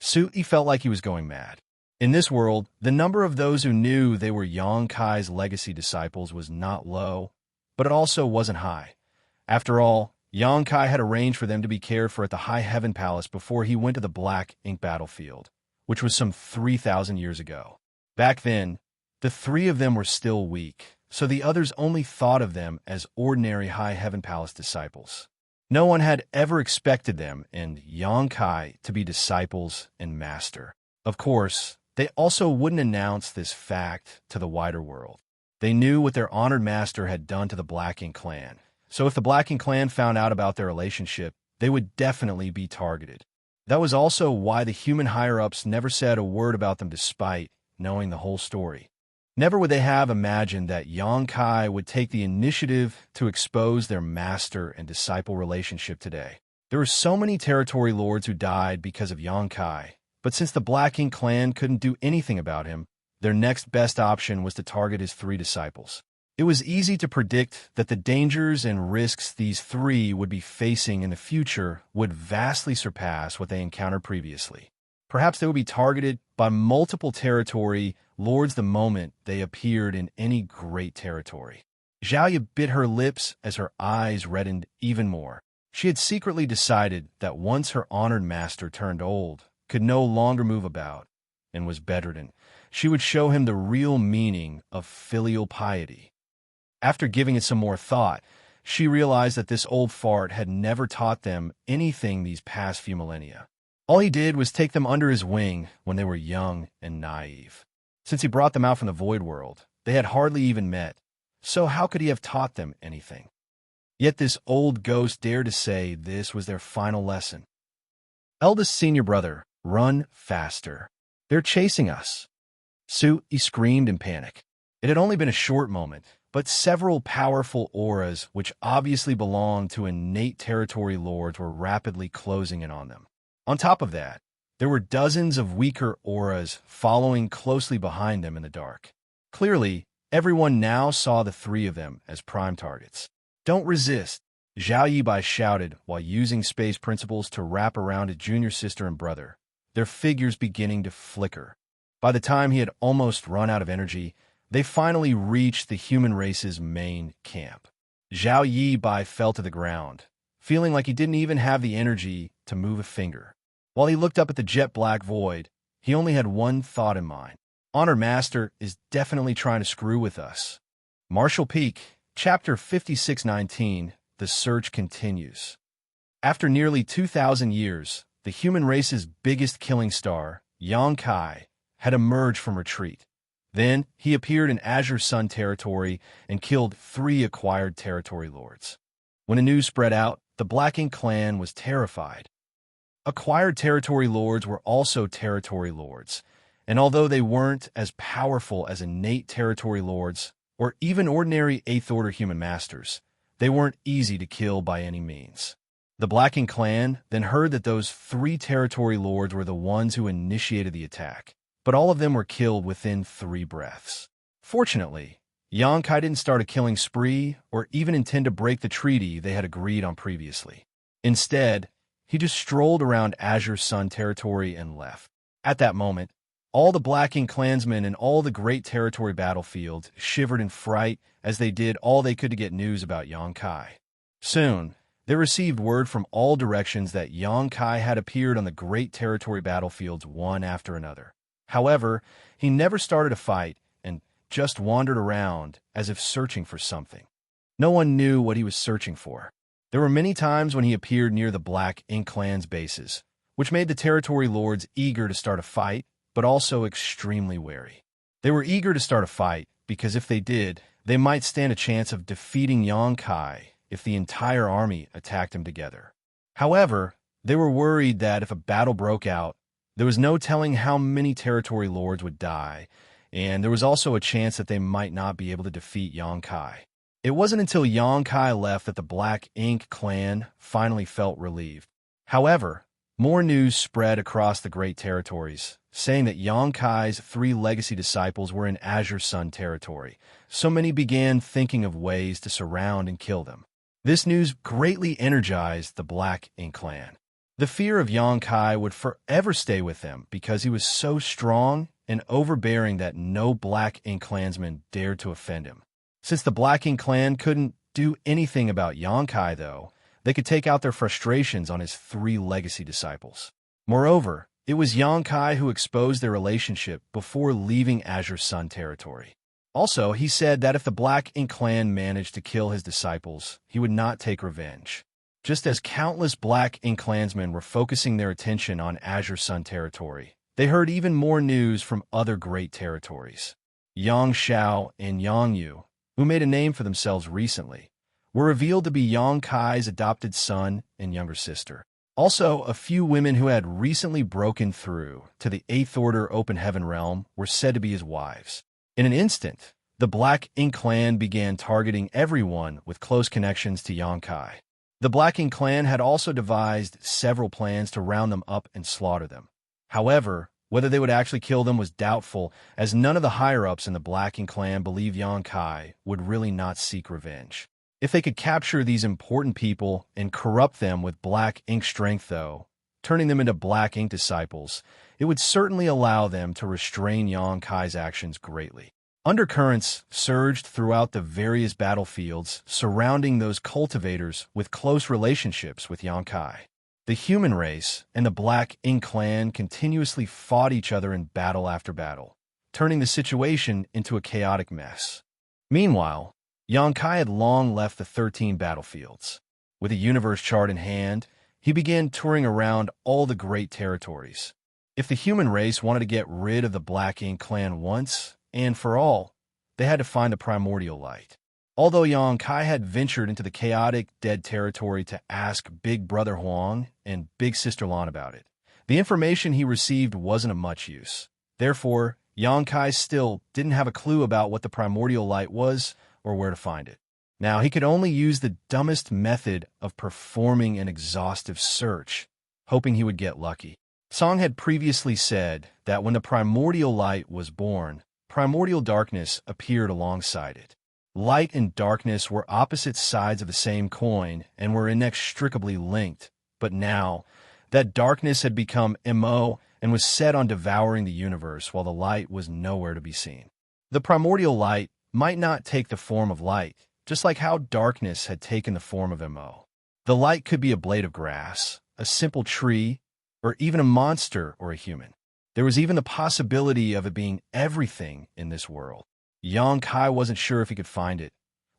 Su Yi felt like he was going mad. In this world, the number of those who knew they were Yang Kai's legacy disciples was not low, but it also wasn't high. After all, Yang Kai had arranged for them to be cared for at the High Heaven Palace before he went to the Black Ink battlefield, which was some 3,000 years ago. Back then, the three of them were still weak, so the others only thought of them as ordinary High Heaven Palace disciples. No one had ever expected them and Xianxia to be disciples and master. Of course, they also wouldn't announce this fact to the wider world. They knew what their honored master had done to the Black Ink clan, so if the Black Ink clan found out about their relationship, they would definitely be targeted. That was also why the human higher-ups never said a word about them despite knowing the whole story. Never would they have imagined that Xianxia would take the initiative to expose their master and disciple relationship today. There were so many territory lords who died because of Xianxia, but since the Black Ink clan couldn't do anything about him, their next best option was to target his three disciples. It was easy to predict that the dangers and risks these three would be facing in the future would vastly surpass what they encountered previously. Perhaps they would be targeted by multiple territory lords the moment they appeared in any great territory. Xiaoya bit her lips as her eyes reddened even more. She had secretly decided that once her honored master turned old, could no longer move about, and was bedridden, she would show him the real meaning of filial piety. After giving it some more thought, she realized that this old fart had never taught them anything these past few millennia. All he did was take them under his wing when they were young and naive. Since he brought them out from the void world, they had hardly even met, so how could he have taught them anything? Yet this old ghost dared to say this was their final lesson. Eldest senior brother, run faster. They're chasing us. He screamed in panic. It had only been a short moment, but several powerful auras, which obviously belonged to innate territory lords, were rapidly closing in on them. On top of that, there were dozens of weaker auras following closely behind them in the dark. Clearly, everyone now saw the three of them as prime targets. Don't resist, Zhao Yibai shouted while using space principles to wrap around his junior sister and brother, their figures beginning to flicker. By the time he had almost run out of energy, they finally reached the human race's main camp. Zhao Yibai fell to the ground, feeling like he didn't even have the energy to move a finger. While he looked up at the jet-black void, he only had one thought in mind. Honored Master is definitely trying to screw with us. Martial Peak, Chapter 5619, The Search Continues. After nearly 2,000 years, the human race's biggest killing star, Xianxia, had emerged from retreat. Then, he appeared in Azure Sun territory and killed 3 acquired territory lords. When the news spread out, the Black Ink clan was terrified. Acquired territory lords were also territory lords, and although they weren't as powerful as innate territory lords or even ordinary 8th Order human masters, they weren't easy to kill by any means. The Black Ink clan then heard that those 3 territory lords were the ones who initiated the attack, but all of them were killed within 3 breaths. Fortunately, Xianxia didn't start a killing spree or even intend to break the treaty they had agreed on previously. Instead, he just strolled around Azure Sun territory and left. At that moment, all the Black Ink clansmen in all the great territory battlefields shivered in fright as they did all they could to get news about Xianxia. Soon, they received word from all directions that Xianxia had appeared on the great territory battlefields one after another. However, he never started a fight and just wandered around as if searching for something. No one knew what he was searching for. There were many times when he appeared near the Black Ink clan's bases, which made the territory lords eager to start a fight, but also extremely wary. They were eager to start a fight because if they did, they might stand a chance of defeating Xianxia if the entire army attacked him together. However, they were worried that if a battle broke out, there was no telling how many territory lords would die, and there was also a chance that they might not be able to defeat Xianxia. It wasn't until Xianxia left that the Black Ink clan finally felt relieved. However, more news spread across the great territories, saying that Xianxia's 3 legacy disciples were in Azure Sun territory, so many began thinking of ways to surround and kill them. This news greatly energized the Black Ink clan. The fear of Xianxia would forever stay with them because he was so strong and overbearing that no Black Ink clansman dared to offend him. Since the Black Ink clan couldn't do anything about Xianxia, though, they could take out their frustrations on his 3 legacy disciples. Moreover, It was Yangkai who exposed their relationship before leaving Azure Sun territory. Also, he said that if the Black Ink clan managed to kill his disciples, he would not take revenge. Just as countless Black Ink clansmen were focusing their attention on Azure Sun territory, they heard even more news from other great territories. Xianxia and Yangyu, who made a name for themselves recently, were revealed to be Yangkai's adopted son and younger sister. Also, a few women who had recently broken through to the Eighth Order Open Heaven realm were said to be his wives. In an instant, the Black Ink clan began targeting everyone with close connections to Yangkai. The Black Ink clan had also devised several plans to round them up and slaughter them. However, whether they would actually kill them was doubtful, as none of the higher-ups in the Black Ink clan believed Yangkai would really not seek revenge. If they could capture these important people and corrupt them with Black Ink strength, though, turning them into Black Ink disciples, it would certainly allow them to restrain Yangkai's actions greatly. Undercurrents surged throughout the various battlefields surrounding those cultivators with close relationships with Yangkai. The human race and the Black Ink clan continuously fought each other in battle after battle, turning the situation into a chaotic mess. Meanwhile, Yangkai had long left the 13 battlefields. With a universe chart in hand, he began touring around all the great territories. If the human race wanted to get rid of the Black Ink clan once and for all, they had to find the primordial light. Although Yangkai had ventured into the chaotic dead territory to ask Big Brother Huang and Big Sister Lan about it, the information he received wasn't of much use. Therefore, Yangkai still didn't have a clue about what the primordial light was or where to find it. Now, he could only use the dumbest method of performing an exhaustive search, hoping he would get lucky. Song had previously said that when the primordial light was born, primordial darkness appeared alongside it. Light and darkness were opposite sides of the same coin and were inextricably linked, but now that darkness had become MO and was set on devouring the universe while the light was nowhere to be seen. The primordial light might not take the form of light, just like how darkness had taken the form of MO. The light could be a blade of grass, a simple tree, or even a monster or a human. There was even the possibility of it being everything in this world. Yangkai wasn't sure if he could find it,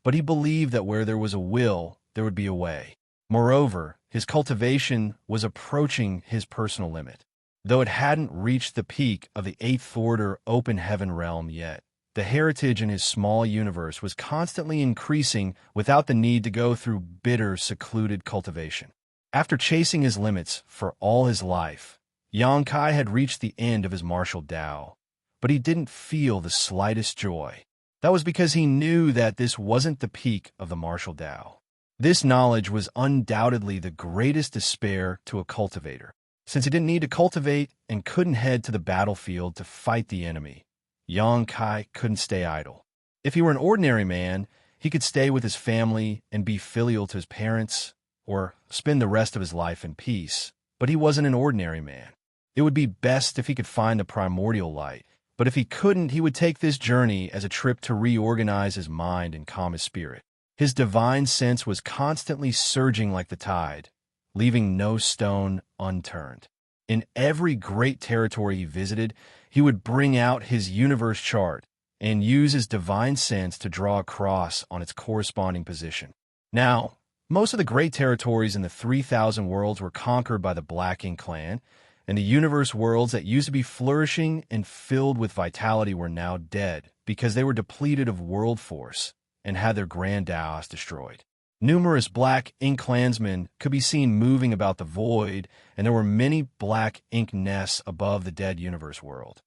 but he believed that where there was a will, there would be a way. Moreover, his cultivation was approaching his personal limit. Though it hadn't reached the peak of the Eighth Order Open Heaven realm yet, the heritage in his small universe was constantly increasing without the need to go through bitter, secluded cultivation. After chasing his limits for all his life, Yangkai had reached the end of his martial Dao, but he didn't feel the slightest joy. That was because he knew that this wasn't the peak of the martial Dao. This knowledge was undoubtedly the greatest despair to a cultivator. Since he didn't need to cultivate and couldn't head to the battlefield to fight the enemy, Yangkai couldn't stay idle. If he were an ordinary man, he could stay with his family and be filial to his parents, or spend the rest of his life in peace. But he wasn't an ordinary man. It would be best if he could find the primordial light, but if he couldn't, he would take this journey as a trip to reorganize his mind and calm his spirit. His divine sense was constantly surging like the tide, leaving no stone unturned. In every great territory he visited, he would bring out his universe chart and use his divine sense to draw a cross on its corresponding position. Now, most of the great territories in the 3,000 worlds were conquered by the Black Ink clan, and the universe worlds that used to be flourishing and filled with vitality were now dead because they were depleted of world force and had their grand Daos destroyed. Numerous Black Ink clansmen could be seen moving about the void, and there were many Black Ink nests above the dead universe world.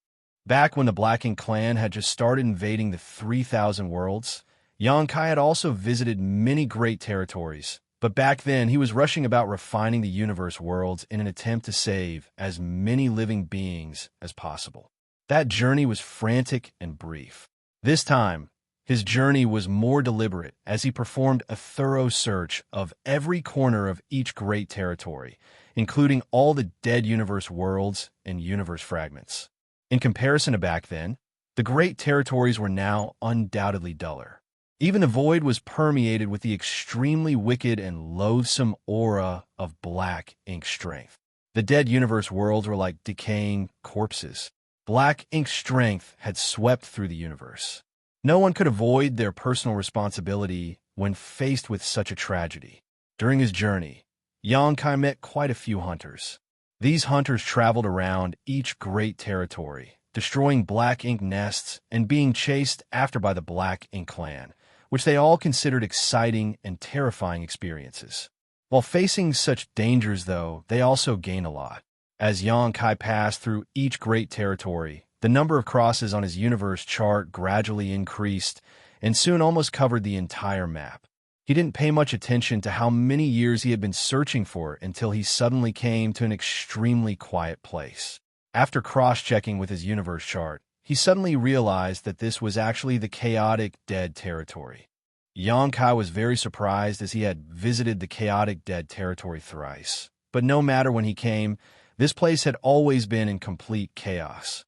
Back when the Black Ink clan had just started invading the 3,000 worlds, Yangkai had also visited many great territories, but back then he was rushing about refining the universe worlds in an attempt to save as many living beings as possible. That journey was frantic and brief. This time, his journey was more deliberate as he performed a thorough search of every corner of each great territory, including all the dead universe worlds and universe fragments. In comparison to back then, the great territories were now undoubtedly duller. Even the void was permeated with the extremely wicked and loathsome aura of Black Ink strength. The dead universe worlds were like decaying corpses. Black ink's strength had swept through the universe. No one could avoid their personal responsibility when faced with such a tragedy. During his journey, Xianxia met quite a few hunters. These hunters traveled around each great territory, destroying black ink nests and being chased after by the black ink clan, which they all considered exciting and terrifying experiences. While facing such dangers, though, they also gained a lot. As Xianxia passed through each great territory, the number of crosses on his universe chart gradually increased and soon almost covered the entire map. He didn't pay much attention to how many years he had been searching for until he suddenly came to an extremely quiet place. After cross-checking with his universe chart, he suddenly realized that this was actually the chaotic dead territory. Xianxia was very surprised as he had visited the chaotic dead territory thrice. But no matter when he came, this place had always been in complete chaos.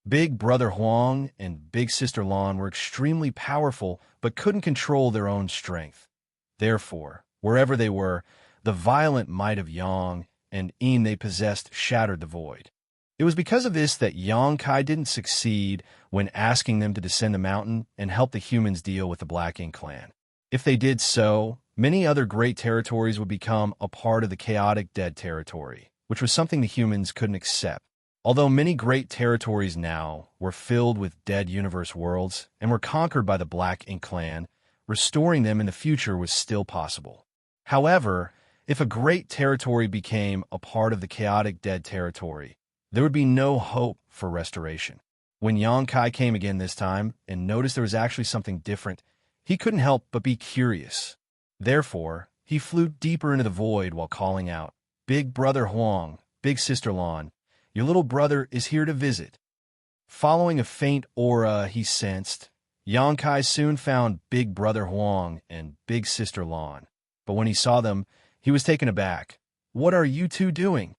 Big Brother Huang and Big Sister Lan were extremely powerful but couldn't control their own strength. Therefore, wherever they were, the violent might of Yang and Yin they possessed shattered the void. It was because of this that Xianxia didn't succeed when asking them to descend the mountain and help the humans deal with the Black Ink clan. If they did so, many other great territories would become a part of the chaotic dead territory, which was something the humans couldn't accept. Although many great territories now were filled with dead universe worlds and were conquered by the Black Ink clan, restoring them in the future was still possible. However, if a great territory became a part of the chaotic dead territory, there would be no hope for restoration. When Xianxia came again this time and noticed there was actually something different, he couldn't help but be curious. Therefore, he flew deeper into the void while calling out, "Big Brother Huang, Big Sister Lan, your little brother is here to visit." Following a faint aura he sensed, Xianxia soon found Big Brother Huang and Big Sister Lan. But when he saw them, he was taken aback. "What are you two doing?"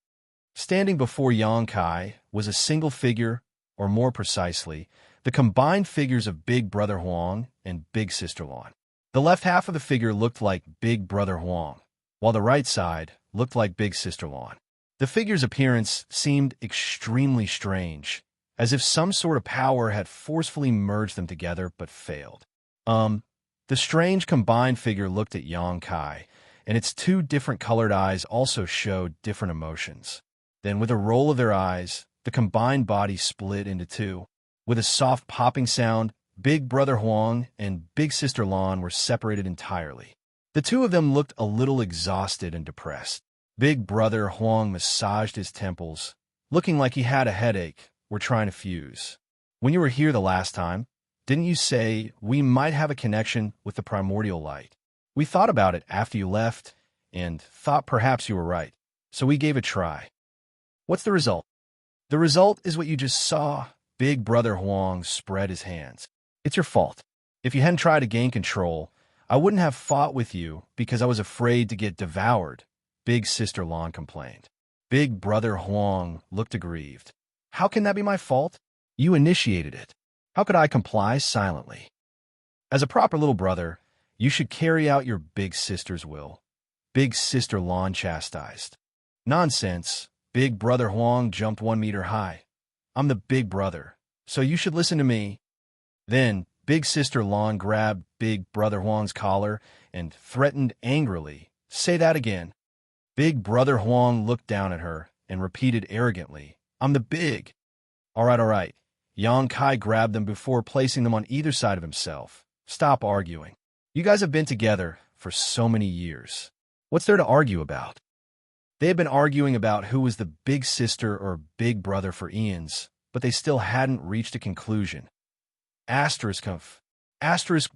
Standing before Xianxia was a single figure, or more precisely, the combined figures of Big Brother Huang and Big Sister Lan. The left half of the figure looked like Big Brother Huang, while the right side looked like Big Sister Lan. The figure's appearance seemed extremely strange, as if some sort of power had forcefully merged them together but failed. The strange combined figure looked at Xianxia, and its two different colored eyes also showed different emotions. Then, with a roll of their eyes, the combined body split into two. With a soft popping sound, Big Brother Huang and Big Sister Lan were separated entirely. The two of them looked a little exhausted and depressed. Big Brother Huang massaged his temples, looking like he had a headache or trying to fuse. "When you were here the last time, didn't you say we might have a connection with the primordial light? We thought about it after you left and thought perhaps you were right, so we gave it a try. What's the result?" "The result is what you just saw." Big Brother Huang spread his hands. "It's your fault. If you hadn't tried to gain control, I wouldn't have fought with you because I was afraid to get devoured," Big Sister Lan complained. Big Brother Huang looked aggrieved. "How can that be my fault? You initiated it. How could I comply silently? As a proper little brother, you should carry out your big sister's will," Big Sister Lan chastised. "Nonsense." Big Brother Huang jumped 1 meter high. "I'm the big brother, so you should listen to me." Then Big Sister Lan grabbed Big Brother Huang's collar and threatened angrily, "Say that again." Big Brother Huang looked down at her and repeated arrogantly, "I'm the big." All right. Xianxia grabbed them before placing them on either side of himself. "Stop arguing. You guys have been together for so many years. What's there to argue about?" They had been arguing about who was the big sister or big brother for eons, but they still hadn't reached a conclusion. Asterisk.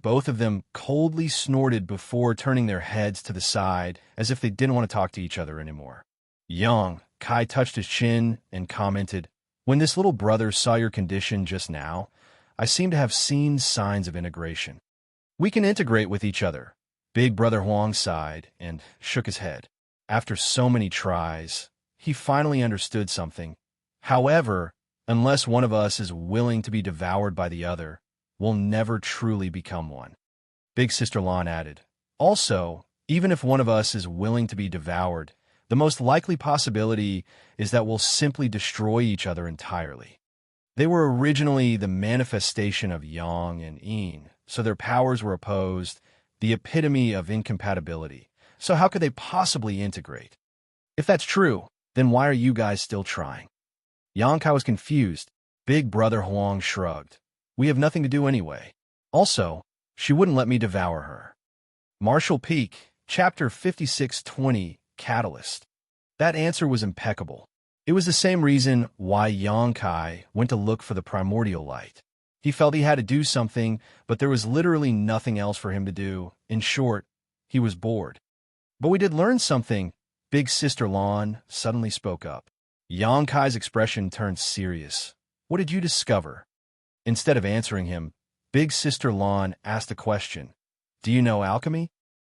Both of them coldly snorted before turning their heads to the side as if they didn't want to talk to each other anymore. Xianxia touched his chin and commented, "When this little brother saw your condition just now, I seem to have seen signs of integration. We can integrate with each other." Big Brother Huang sighed and shook his head. After so many tries, he finally understood something. However, unless one of us is willing to be devoured by the other, we'll never truly become one. Big Sister Lan added, "Also, even if one of us is willing to be devoured, The most likely possibility is that we'll simply destroy each other entirely. They were originally the manifestation of Yang and Yin, so their powers were opposed, the epitome of incompatibility. So how could they possibly integrate? If that's true, then why are you guys still trying? Xianxia was confused. Big Brother Huang shrugged. We have nothing to do anyway. Also, she wouldn't let me devour her. Martial Peak, Chapter 5620, Catalyst. That answer was impeccable. It was the same reason why Xianxia went to look for the primordial light. He felt he had to do something, but there was literally nothing else for him to do. In short, he was bored. But we did learn something. Big Sister Lan suddenly spoke up. Xianxia's expression turned serious. What did you discover? Instead of answering him, Big Sister Lan asked a question. Do you know alchemy?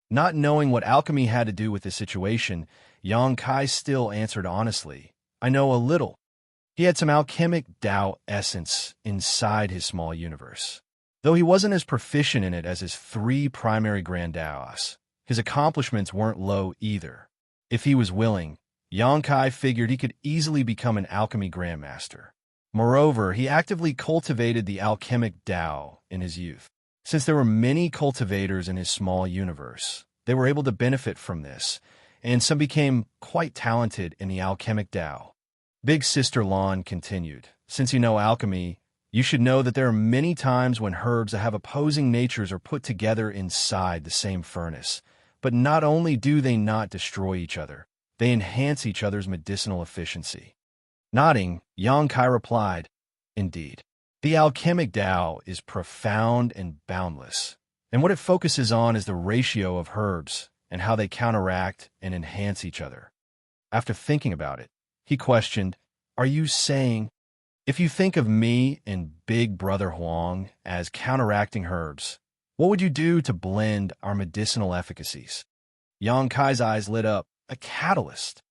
Not knowing what alchemy had to do with this situation, Xianxia still answered honestly. I know a little. He had some alchemic Tao essence inside his small universe. Though he wasn't as proficient in it as his 3 primary Grand Daos, his accomplishments weren't low either. If he was willing, Xianxia figured he could easily become an alchemy grandmaster. Moreover, he actively cultivated the alchemic Tao in his youth. Since there were many cultivators in his small universe, they were able to benefit from this, and some became quite talented in the alchemic Tao. Big Sister Lan continued, since you know alchemy, you should know that there are many times when herbs that have opposing natures are put together inside the same furnace. But not only do they not destroy each other, they enhance each other's medicinal efficiency. Nodding, Xianxia replied, Indeed. The alchemic Tao is profound and boundless, and what it focuses on is the ratio of herbs and how they counteract and enhance each other. After thinking about it, he questioned, Are you saying, if you think of me and Big Brother Huang as counteracting herbs, what would you do to blend our medicinal efficacies? Xianxia's eyes lit up. A catalyst.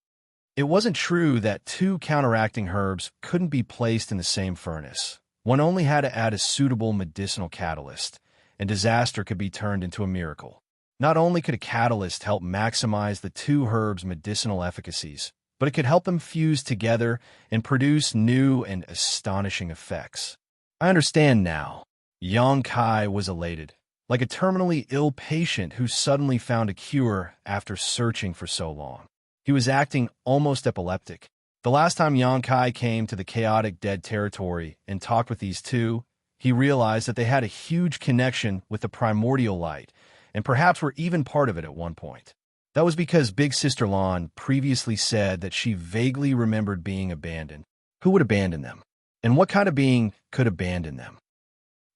It wasn't true that 2 counteracting herbs couldn't be placed in the same furnace. One only had to add a suitable medicinal catalyst, and disaster could be turned into a miracle. Not only could a catalyst help maximize the 2 herbs' medicinal efficacies, but it could help them fuse together and produce new and astonishing effects. I understand now. Xianxia was elated, like a terminally ill patient who suddenly found a cure after searching for so long. He was acting almost epileptic. The last time Xianxia came to the chaotic dead territory and talked with these 2, he realized that they had a huge connection with the primordial light, and perhaps were even part of it at one point. That was because Big Sister Lan previously said that she vaguely remembered being abandoned. Who would abandon them? And what kind of being could abandon them?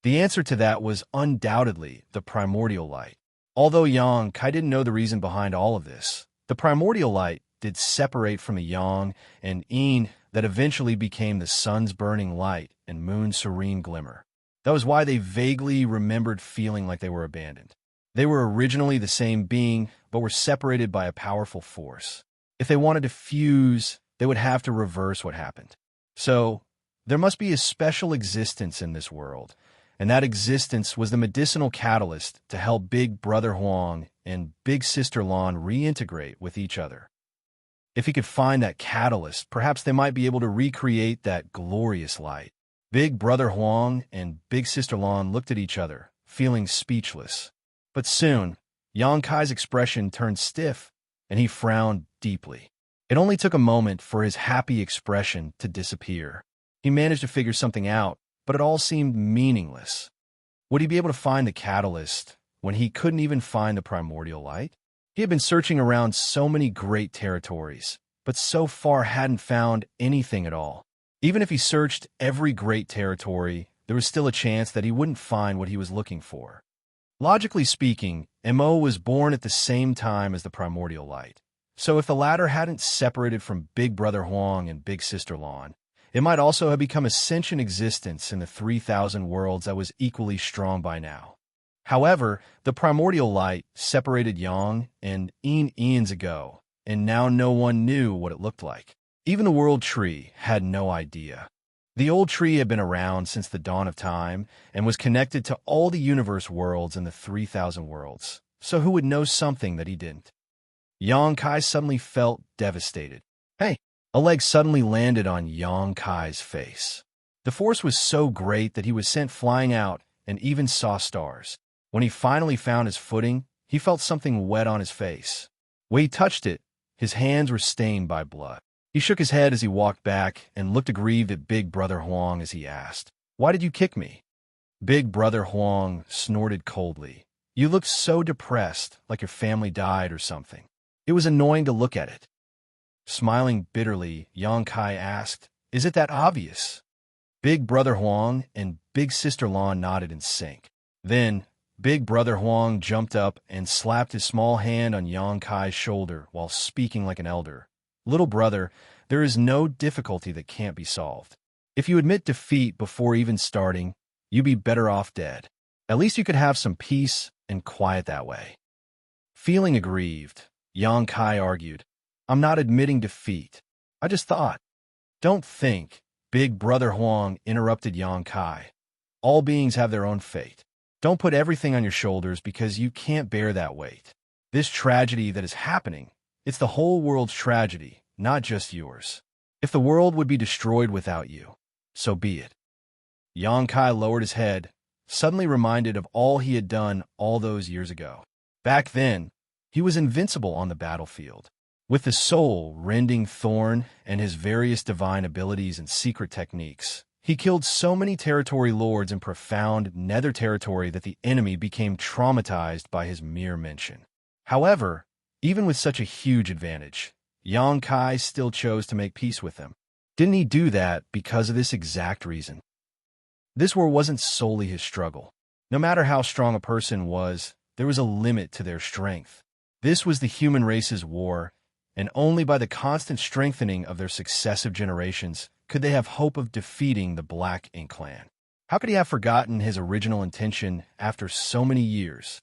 The answer to that was undoubtedly the primordial light. Although Xianxia didn't know the reason behind all of this, the primordial light did separate from the Yang and Yin that eventually became the sun's burning light and moon's serene glimmer. That was why they vaguely remembered feeling like they were abandoned. They were originally the same being, but were separated by a powerful force. If they wanted to fuse, they would have to reverse what happened. So, there must be a special existence in this world, and that existence was the medicinal catalyst to help Big Brother Huang and Big Sister Lan reintegrate with each other. If he could find that catalyst, perhaps they might be able to recreate that glorious light. Big Brother Huang and Big Sister Lan looked at each other, feeling speechless. But soon, Xianxia's expression turned stiff, and he frowned deeply. It only took a moment for his happy expression to disappear. He managed to figure something out, but it all seemed meaningless. Would he be able to find the catalyst when he couldn't even find the primordial light? He had been searching around so many great territories, but so far hadn't found anything at all. Even if he searched every great territory, there was still a chance that he wouldn't find what he was looking for. Logically speaking, Mo was born at the same time as the primordial light. So if the latter hadn't separated from Big Brother Huang and Big Sister Lan, it might also have become a sentient existence in the 3,000 worlds that was equally strong by now. However, the primordial light separated Yang and Yin eons ago, and now no one knew what it looked like. Even the world tree had no idea. The old tree had been around since the dawn of time and was connected to all the universe worlds in the 3,000 worlds, so who would know something that he didn't? Yang Kai suddenly felt devastated. Hey! A leg suddenly landed on Yang Kai's face. The force was so great that he was sent flying out and even saw stars. When he finally found his footing, he felt something wet on his face. When he touched it, his hands were stained by blood. He shook his head as he walked back and looked aggrieved at Big Brother Huang as he asked, "Why did you kick me?" Big Brother Huang snorted coldly. "You looked so depressed, like your family died or something. It was annoying to look at it." Smiling bitterly, Yang Kai asked, "Is it that obvious?" Big Brother Huang and Big Sister Lan nodded in sync. Then, Big Brother Huang jumped up and slapped his small hand on Yang Kai's shoulder while speaking like an elder. "Little brother, there is no difficulty that can't be solved. If you admit defeat before even starting, you'd be better off dead. At least you could have some peace and quiet that way." Feeling aggrieved, Yang Kai argued, "I'm not admitting defeat. I just thought." "Don't think," Big Brother Huang interrupted Yang Kai. "All beings have their own fate. Don't put everything on your shoulders because you can't bear that weight. This tragedy that is happening, it's the whole world's tragedy, not just yours. If the world would be destroyed without you, so be it." Yang Kai lowered his head, suddenly reminded of all he had done all those years ago. Back then, he was invincible on the battlefield. With the soul-rending thorn and his various divine abilities and secret techniques, he killed so many territory lords in profound nether territory that the enemy became traumatized by his mere mention. However, even with such a huge advantage, Yang Kai still chose to make peace with them. Didn't he do that because of this exact reason? This war wasn't solely his struggle. No matter how strong a person was, there was a limit to their strength. This was the human race's war, and only by the constant strengthening of their successive generations could they have hope of defeating the Black Ink clan. How could he have forgotten his original intention after so many years?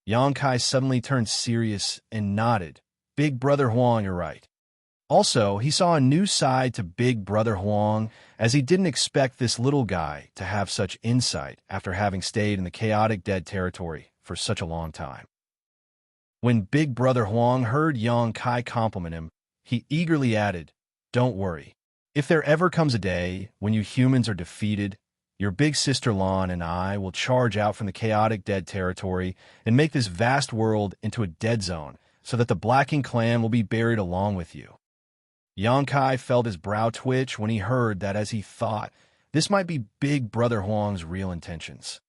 Yang Kai suddenly turned serious and nodded. "Big Brother Huang, you're right." Also, he saw a new side to Big Brother Huang, as he didn't expect this little guy to have such insight after having stayed in the chaotic dead territory for such a long time. When Big Brother Huang heard Yang Kai compliment him, he eagerly added, "Don't worry. If there ever comes a day when you humans are defeated, your big sister Lan and I will charge out from the chaotic dead territory and make this vast world into a dead zone so that the Black Ink clan will be buried along with you." Yang Kai felt his brow twitch when he heard that, as he thought, this might be Big Brother Huang's real intentions.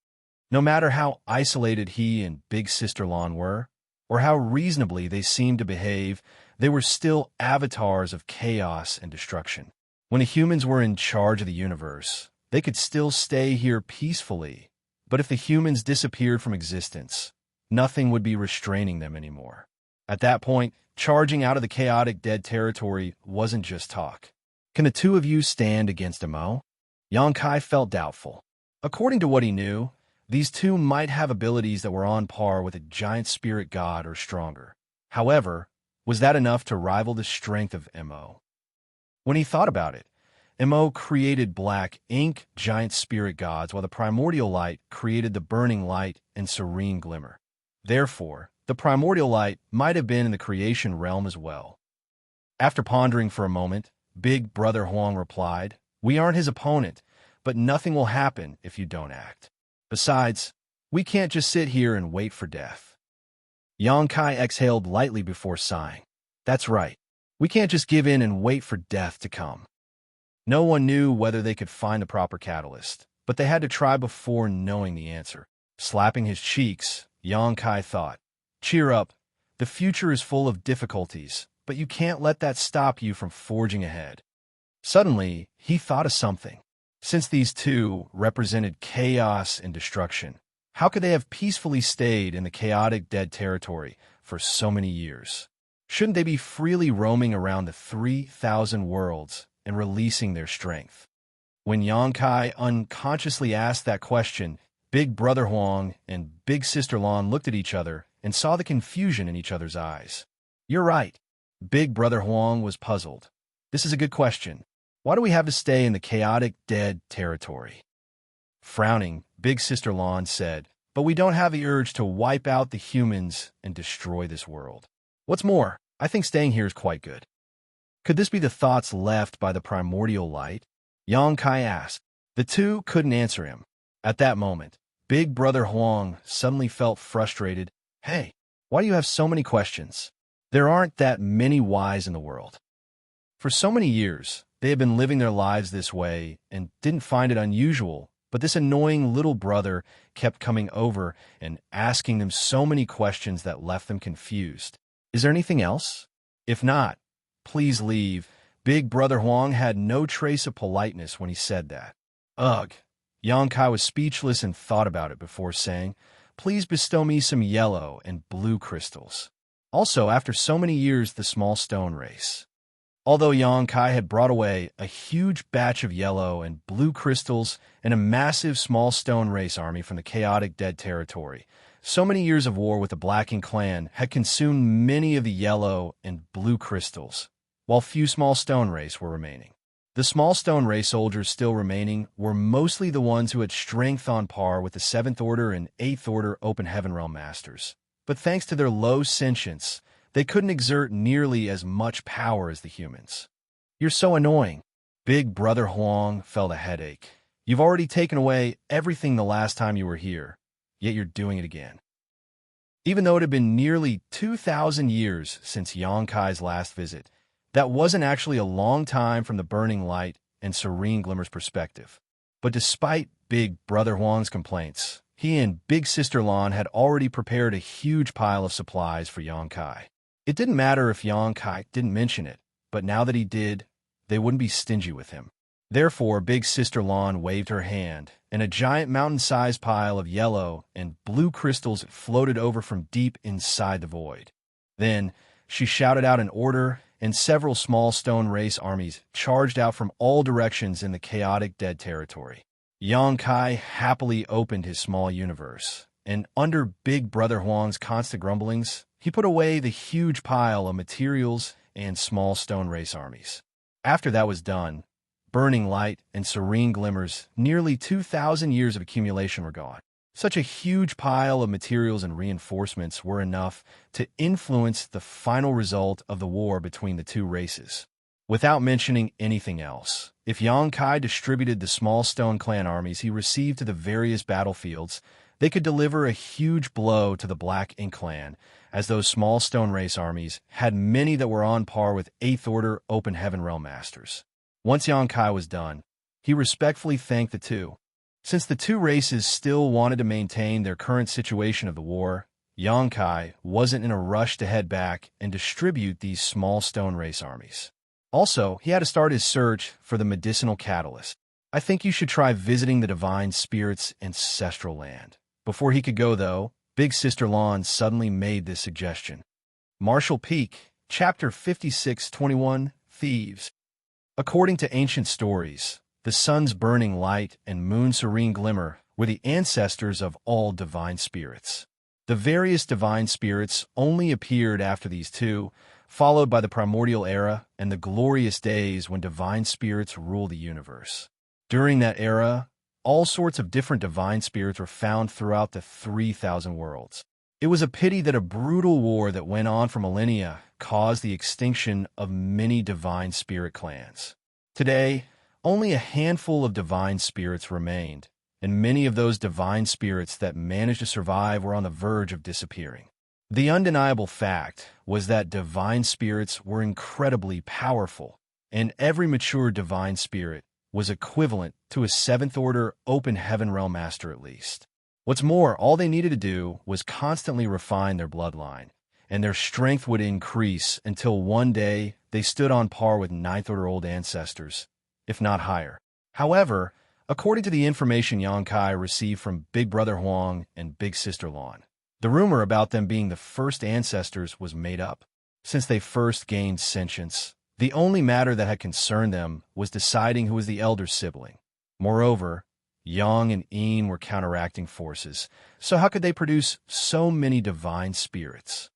No matter how isolated he and Big Sister Lan were, or how reasonably they seemed to behave, they were still avatars of chaos and destruction. When the humans were in charge of the universe, they could still stay here peacefully, but if the humans disappeared from existence, nothing would be restraining them anymore. At that point, charging out of the chaotic dead territory wasn't just talk. Can the two of you stand against Imo? Yang Kai felt doubtful. According to what he knew, these two might have abilities that were on par with a giant spirit god or stronger. However, was that enough to rival the strength of Imo? When he thought about it, Imo created Black Ink giant spirit gods, while the primordial light created the burning light and serene glimmer. Therefore, the primordial light might have been in the creation realm as well. After pondering for a moment, Big Brother Huang replied, "We aren't his opponent, but nothing will happen if you don't act. Besides, we can't just sit here and wait for death." Yang Kai exhaled lightly before sighing. "That's right. We can't just give in and wait for death to come." No one knew whether they could find the proper catalyst, but they had to try before knowing the answer. Slapping his cheeks, Yang Kai thought, "Cheer up. The future is full of difficulties, but you can't let that stop you from forging ahead." Suddenly, he thought of something. Since these two represented chaos and destruction, how could they have peacefully stayed in the chaotic dead territory for so many years? Shouldn't they be freely roaming around the 3,000 worlds and releasing their strength? When Yang Kai unconsciously asked that question, Big Brother Huang and Big Sister Lan looked at each other and saw the confusion in each other's eyes. "You're right." Big Brother Huang was puzzled. "This is a good question. Why do we have to stay in the chaotic dead territory?" Frowning, Big Sister Lan said, "But we don't have the urge to wipe out the humans and destroy this world. What's more, I think staying here is quite good. Could this be the thoughts left by the primordial light? Xianxia asked. The two couldn't answer him. At that moment, Big Brother Huang suddenly felt frustrated. Hey, why do you have so many questions? There aren't that many whys in the world. For so many years, they had been living their lives this way and didn't find it unusual, but this annoying little brother kept coming over and asking them so many questions that left them confused. Is there anything else? If not, please leave. Big Brother Huang had no trace of politeness when he said that. Ugh. Xianxia was speechless and thought about it before saying, please bestow me some yellow and blue crystals. Also, after so many years, the small stone race. Although Xianxia had brought away a huge batch of yellow and blue crystals and a massive small stone race army from the chaotic dead territory, so many years of war with the Blacking clan had consumed many of the yellow and blue crystals, while few small stone race were remaining. The small stone race soldiers still remaining were mostly the ones who had strength on par with the 7th Order and 8th Order Open Heaven Realm Masters. But thanks to their low sentience, they couldn't exert nearly as much power as the humans. You're so annoying. Big Brother Huang felt a headache. You've already taken away everything the last time you were here, yet you're doing it again. Even though it had been nearly 2,000 years since Xianxia's last visit, that wasn't actually a long time from the burning light and serene glimmer's perspective. But despite Big Brother Huang's complaints, he and Big Sister Lan had already prepared a huge pile of supplies for Xianxia. It didn't matter if Xianxia didn't mention it, but now that he did, they wouldn't be stingy with him. Therefore, Big Sister Lan waved her hand, and a giant mountain-sized pile of yellow and blue crystals floated over from deep inside the void. Then, she shouted out an order, and several small stone race armies charged out from all directions in the chaotic dead territory. Xianxia happily opened his small universe, and under Big Brother Huang's constant grumblings, he put away the huge pile of materials and small stone race armies. After that was done, burning light and serene glimmers, nearly 2,000 years of accumulation were gone. Such a huge pile of materials and reinforcements were enough to influence the final result of the war between the two races. Without mentioning anything else, if Xianxia distributed the small stone clan armies he received to the various battlefields, they could deliver a huge blow to the Black Ink clan, as those small stone race armies had many that were on par with 8th Order Open Heaven Realm Masters. Once Xianxia was done, he respectfully thanked the two. Since the two races still wanted to maintain their current situation of the war, Xianxia wasn't in a rush to head back and distribute these small stone race armies. Also, he had to start his search for the medicinal catalyst. I think you should try visiting the Divine Spirit's ancestral land. Before he could go, though, Big Sister Lan suddenly made this suggestion. Martial Peak, Chapter 56-21, Thieves. According to ancient stories, the sun's burning light and moon's serene glimmer were the ancestors of all divine spirits. The various divine spirits only appeared after these two, followed by the primordial era and the glorious days when divine spirits ruled the universe. During that era, all sorts of different divine spirits were found throughout the 3,000 worlds. It was a pity that a brutal war that went on for millennia caused the extinction of many divine spirit clans. Today, only a handful of divine spirits remained, and many of those divine spirits that managed to survive were on the verge of disappearing. The undeniable fact was that divine spirits were incredibly powerful, and every mature divine spirit was equivalent to a 7th Order Open Heaven Realm Master at least. What's more, all they needed to do was constantly refine their bloodline, and their strength would increase until one day they stood on par with 9th Order old ancestors, if not higher. However, according to the information Xianxia received from Big Brother Huang and Big Sister Lan, the rumor about them being the first ancestors was made up. Since they first gained sentience, the only matter that had concerned them was deciding who was the elder sibling. Moreover, Yang and Yin were counteracting forces, so how could they produce so many divine spirits?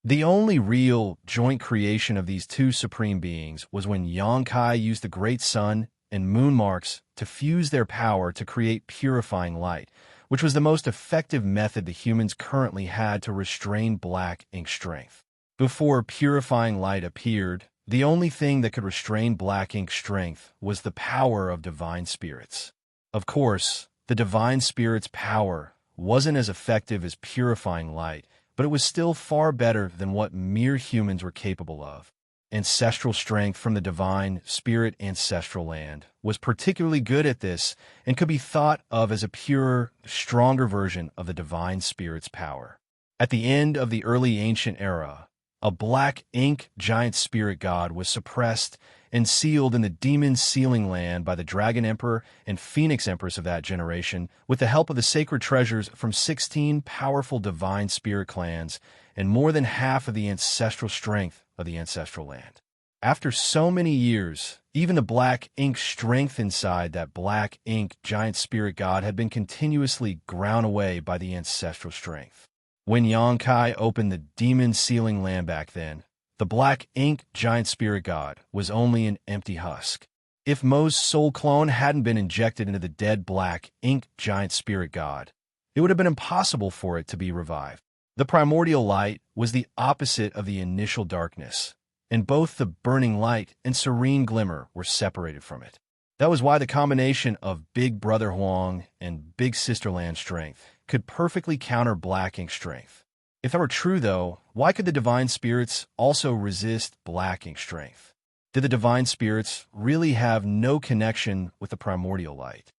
The only real joint creation of these two supreme beings was when Xianxia used the great sun and moon marks to fuse their power to create purifying light, which was the most effective method the humans currently had to restrain Black Ink strength. Before purifying light appeared, the only thing that could restrain black ink strength was the power of divine spirits. Of course, the divine spirits' power wasn't as effective as purifying light, but it was still far better than what mere humans were capable of. Ancestral strength from the divine spirit ancestral land was particularly good at this and could be thought of as a purer, stronger version of the divine spirit's power. At the end of the early ancient era, a black ink giant spirit god was suppressed and sealed in the demon sealing land by the Dragon Emperor and Phoenix Empress of that generation with the help of the sacred treasures from 16 powerful divine spirit clans and more than half of the ancestral strength of the ancestral land. After so many years, even the black ink strength inside that black ink giant spirit god had been continuously ground away by the ancestral strength. When Xianxia opened the demon sealing land back then, the black ink giant spirit god was only an empty husk. If Mo's soul clone hadn't been injected into the dead black ink giant spirit god, it would have been impossible for it to be revived. The primordial light was the opposite of the initial darkness, and both the burning light and serene glimmer were separated from it. That was why the combination of Big Brother Huang and Big Sister Land strength could perfectly counter black ink strength. If that were true, though, why could the divine spirits also resist black ink strength? Did the divine spirits really have no connection with the primordial light?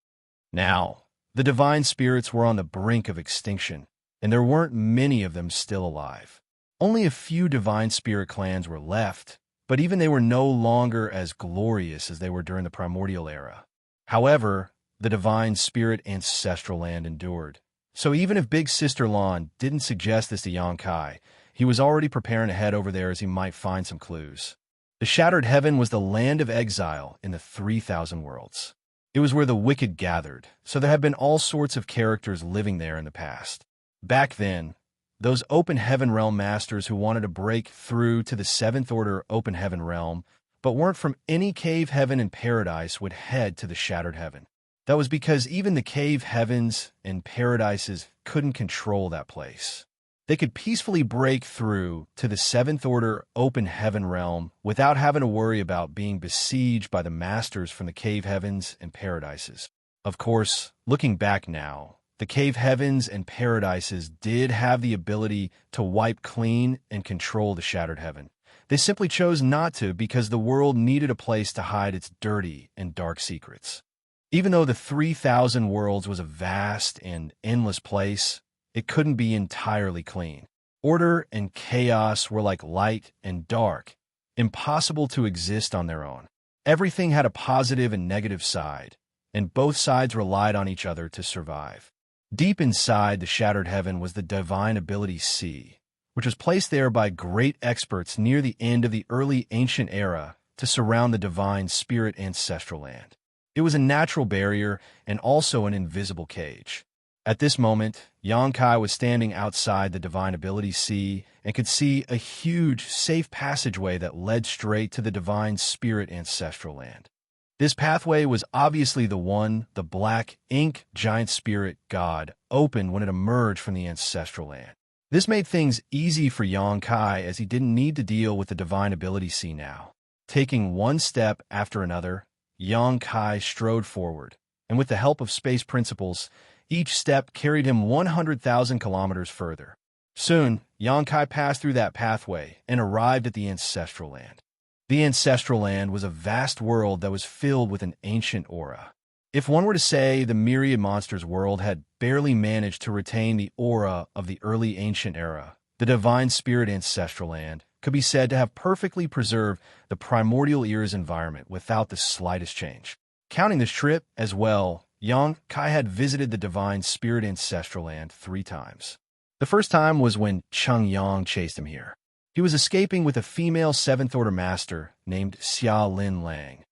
Now, the divine spirits were on the brink of extinction, and there weren't many of them still alive. Only a few divine spirit clans were left, but even they were no longer as glorious as they were during the primordial era. However, the divine spirit ancestral land endured. So even if Big Sister Lan didn't suggest this to Xianxia, he was already preparing to head over there as he might find some clues. The Shattered Heaven was the land of exile in the 3,000 worlds. It was where the wicked gathered, so there had been all sorts of characters living there in the past. Back then, those Open Heaven Realm masters who wanted to break through to the 7th Order Open Heaven Realm, but weren't from any cave heaven in paradise would head to the Shattered Heaven. That was because even the cave heavens and paradises couldn't control that place. They could peacefully break through to the 7th Order Open Heaven Realm without having to worry about being besieged by the masters from the cave heavens and paradises. Of course, looking back now, the cave heavens and paradises did have the ability to wipe clean and control the Shattered Heaven. They simply chose not to because the world needed a place to hide its dirty and dark secrets. Even though the 3,000 worlds was a vast and endless place, it couldn't be entirely clean. Order and chaos were like light and dark, impossible to exist on their own. Everything had a positive and negative side, and both sides relied on each other to survive. Deep inside the Shattered Heaven was the Divine Ability Sea, which was placed there by great experts near the end of the early ancient era to surround the divine spirit ancestral land. It was a natural barrier and also an invisible cage. At this moment, Xianxia was standing outside the Divine Ability Sea and could see a huge, safe passageway that led straight to the divine spirit ancestral land. This pathway was obviously the one the black ink giant spirit god opened when it emerged from the ancestral land. This made things easy for Xianxia as he didn't need to deal with the Divine Ability Sea now. Taking one step after another, Xianxia strode forward, and with the help of space principles, each step carried him 100,000 kilometers further. Soon, Xianxia passed through that pathway and arrived at the ancestral land. The ancestral land was a vast world that was filled with an ancient aura. If one were to say the myriad monsters world had barely managed to retain the aura of the early ancient era, the divine spirit ancestral land could be said to have perfectly preserved the primordial era's environment without the slightest change. Counting this trip as well, Xianxia had visited the divine spirit ancestral land 3 times. The first time was when Cheng Yang chased him here. He was escaping with a female 7th Order master named Xia Lin Lang,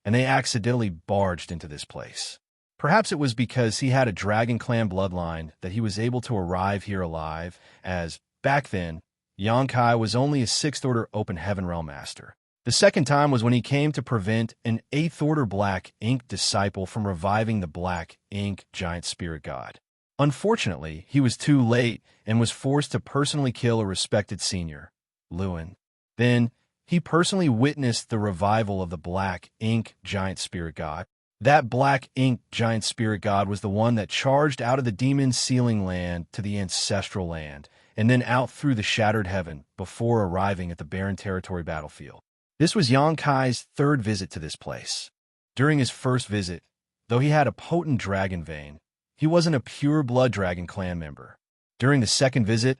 and they accidentally barged into this place. Perhaps it was because he had a Dragon Clan bloodline that he was able to arrive here alive, as, back then, Xianxia was only a 6th Order Open Heaven Realm master. The second time was when he came to prevent an 8th Order Black Ink disciple from reviving the Black Ink giant spirit god. Unfortunately, he was too late and was forced to personally kill a respected senior, Lewin. Then, he personally witnessed the revival of the black ink giant spirit god. That black ink giant spirit god was the one that charged out of the demon sealing land to the ancestral land, and then out through the shattered heaven before arriving at the barren territory battlefield. This was Xianxia's third visit to this place. During his first visit, though he had a potent dragon vein, he wasn't a pure blood dragon clan member. During the second visit,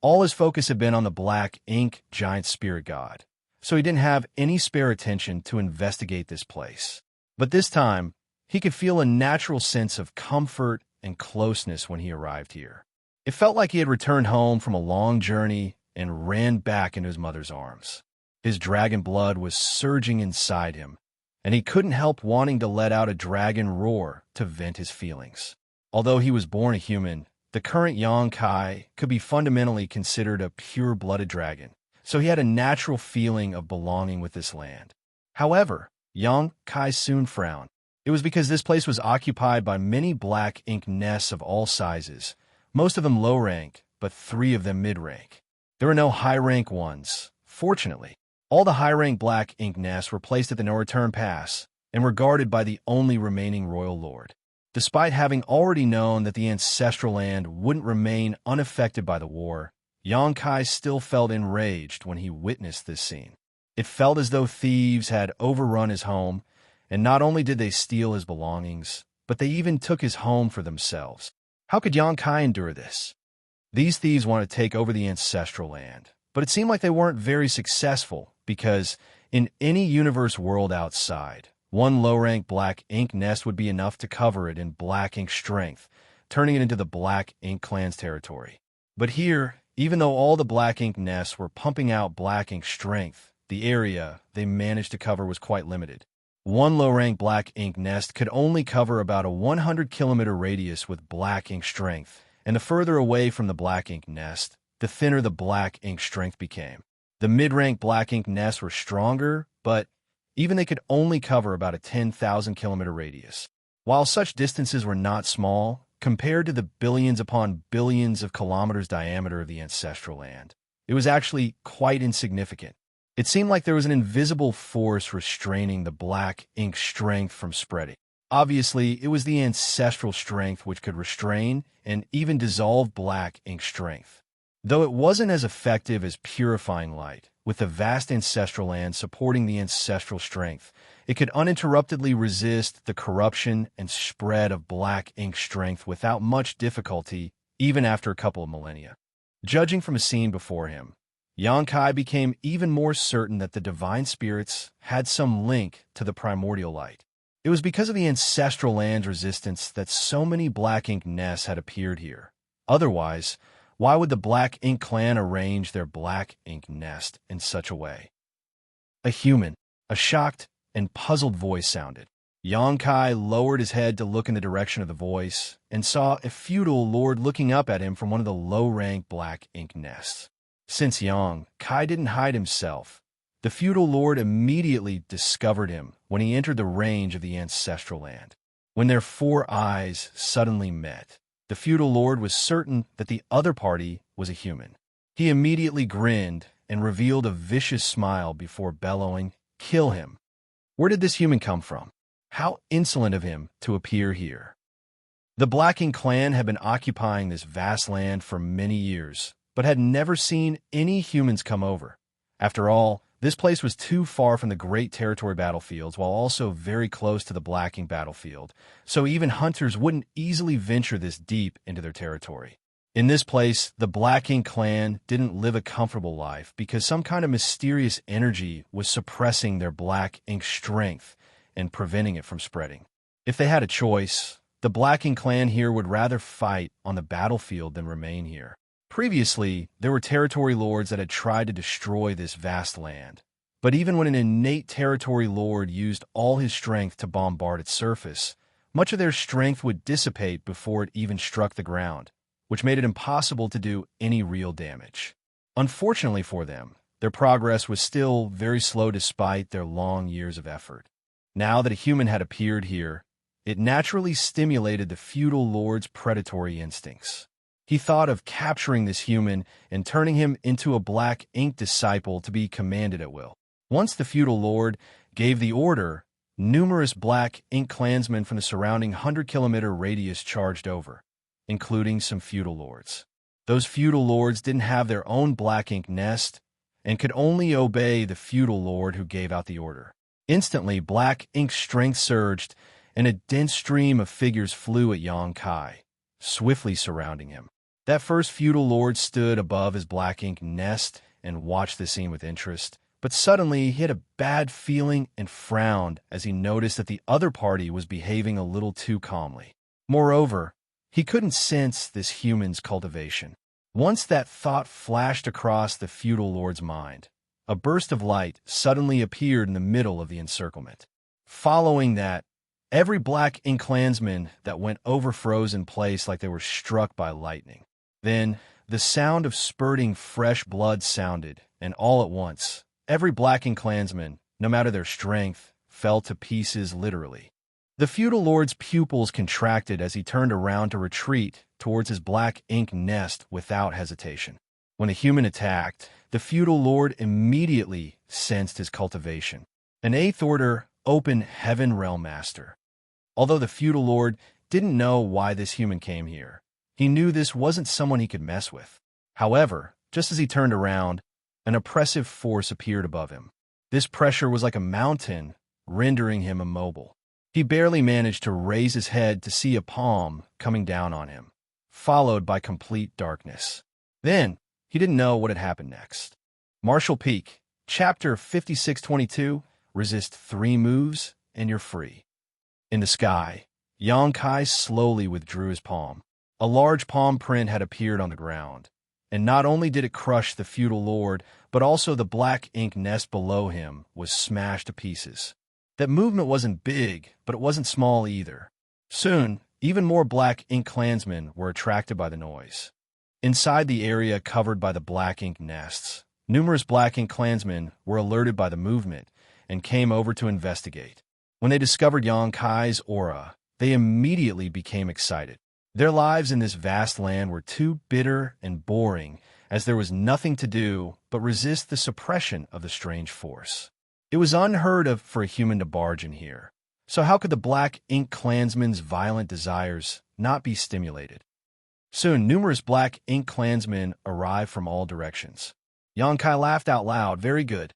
all his focus had been on the black ink giant spirit god, so he didn't have any spare attention to investigate this place. But this time, he could feel a natural sense of comfort and closeness when he arrived here. It felt like he had returned home from a long journey and ran back into his mother's arms. His dragon blood was surging inside him, and he couldn't help wanting to let out a dragon roar to vent his feelings. Although he was born a human, the current Xianxia could be fundamentally considered a pure-blooded dragon, so he had a natural feeling of belonging with this land. However, Xianxia soon frowned. It was because this place was occupied by many black ink nests of all sizes, most of them low rank, but 3 of them mid-rank. There were no high-rank ones, fortunately. All the high-rank black ink nests were placed at the no-return pass and were guarded by the only remaining royal lord. Despite having already known that the ancestral land wouldn't remain unaffected by the war, Xianxia still felt enraged when he witnessed this scene. It felt as though thieves had overrun his home, and not only did they steal his belongings, but they even took his home for themselves. How could Xianxia endure this? These thieves wanted to take over the ancestral land, but it seemed like they weren't very successful because in any universe world outside, one low-rank black ink nest would be enough to cover it in black ink strength, turning it into the black ink clan's territory. But here, even though all the black ink nests were pumping out black ink strength, the area they managed to cover was quite limited. One low-rank black ink nest could only cover about a 100-kilometer radius with black ink strength, and the further away from the black ink nest, the thinner the black ink strength became. The mid-rank black ink nests were stronger, but even they could only cover about a 10,000-kilometer radius. While such distances were not small, compared to the billions upon billions of kilometers diameter of the ancestral land, it was actually quite insignificant. It seemed like there was an invisible force restraining the black ink strength from spreading. Obviously, it was the ancestral strength which could restrain and even dissolve black ink strength. Though it wasn't as effective as purifying light, with the vast ancestral land supporting the ancestral strength, it could uninterruptedly resist the corruption and spread of black ink strength without much difficulty, even after a couple of millennia. Judging from a scene before him, Xianxia became even more certain that the divine spirits had some link to the primordial light. It was because of the ancestral land's resistance that so many black ink nests had appeared here. Otherwise, why would the black ink clan arrange their black ink nest in such a way? A shocked and puzzled voice sounded. Xianxia lowered his head to look in the direction of the voice and saw a feudal lord looking up at him from one of the low-rank black ink nests. Since Xianxia didn't hide himself, the feudal lord immediately discovered him when he entered the range of the ancestral land. When their 4 eyes suddenly met, the feudal lord was certain that the other party was a human. He immediately grinned and revealed a vicious smile before bellowing, "Kill him." Where did this human come from? How insolent of him to appear here. The Black Ink clan had been occupying this vast land for many years, but had never seen any humans come over. After all, this place was too far from the great territory battlefields while also very close to the Black Ink battlefield, so even hunters wouldn't easily venture this deep into their territory. In this place, the Black Ink clan didn't live a comfortable life because some kind of mysterious energy was suppressing their Black Ink strength and preventing it from spreading. If they had a choice, the Black Ink clan here would rather fight on the battlefield than remain here. Previously, there were territory lords that had tried to destroy this vast land. But even when an innate territory lord used all his strength to bombard its surface, much of their strength would dissipate before it even struck the ground, which made it impossible to do any real damage. Unfortunately for them, their progress was still very slow despite their long years of effort. Now that a human had appeared here, it naturally stimulated the feudal lord's predatory instincts. He thought of capturing this human and turning him into a black ink disciple to be commanded at will. Once the feudal lord gave the order, numerous black ink clansmen from the surrounding 100-kilometer radius charged over, including some feudal lords. Those feudal lords didn't have their own black ink nest and could only obey the feudal lord who gave out the order. Instantly, black ink strength surged, and a dense stream of figures flew at Xianxia, swiftly surrounding him. That first feudal lord stood above his black ink nest and watched the scene with interest, but suddenly he had a bad feeling and frowned as he noticed that the other party was behaving a little too calmly. Moreover, he couldn't sense this human's cultivation. Once that thought flashed across the feudal lord's mind, a burst of light suddenly appeared in the middle of the encirclement. Following that, every black ink clansman that went over froze in place like they were struck by lightning. Then, the sound of spurting fresh blood sounded, and all at once, every black ink clansman, no matter their strength, fell to pieces literally. The feudal lord's pupils contracted as he turned around to retreat towards his black ink nest without hesitation. When the human attacked, the feudal lord immediately sensed his cultivation, an 8th order open heaven realm master. Although the feudal lord didn't know why this human came here, he knew this wasn't someone he could mess with. However, just as he turned around, an oppressive force appeared above him. This pressure was like a mountain, rendering him immobile. He barely managed to raise his head to see a palm coming down on him, followed by complete darkness. Then, he didn't know what had happened next. Martial Peak, Chapter 5622, Resist 3 moves, and you're free. In the sky, Xianxia slowly withdrew his palm. A large palm print had appeared on the ground, and not only did it crush the feudal lord, but also the black ink nest below him was smashed to pieces. That movement wasn't big, but it wasn't small either. Soon, even more black ink clansmen were attracted by the noise. Inside the area covered by the black ink nests, numerous black ink clansmen were alerted by the movement and came over to investigate. When they discovered Xianxia's aura, they immediately became excited. Their lives in this vast land were too bitter and boring, as there was nothing to do but resist the suppression of the strange force. It was unheard of for a human to barge in here, so how could the black ink clansmen's violent desires not be stimulated? Soon, numerous black ink clansmen arrived from all directions. Xianxia laughed out loud. Very good.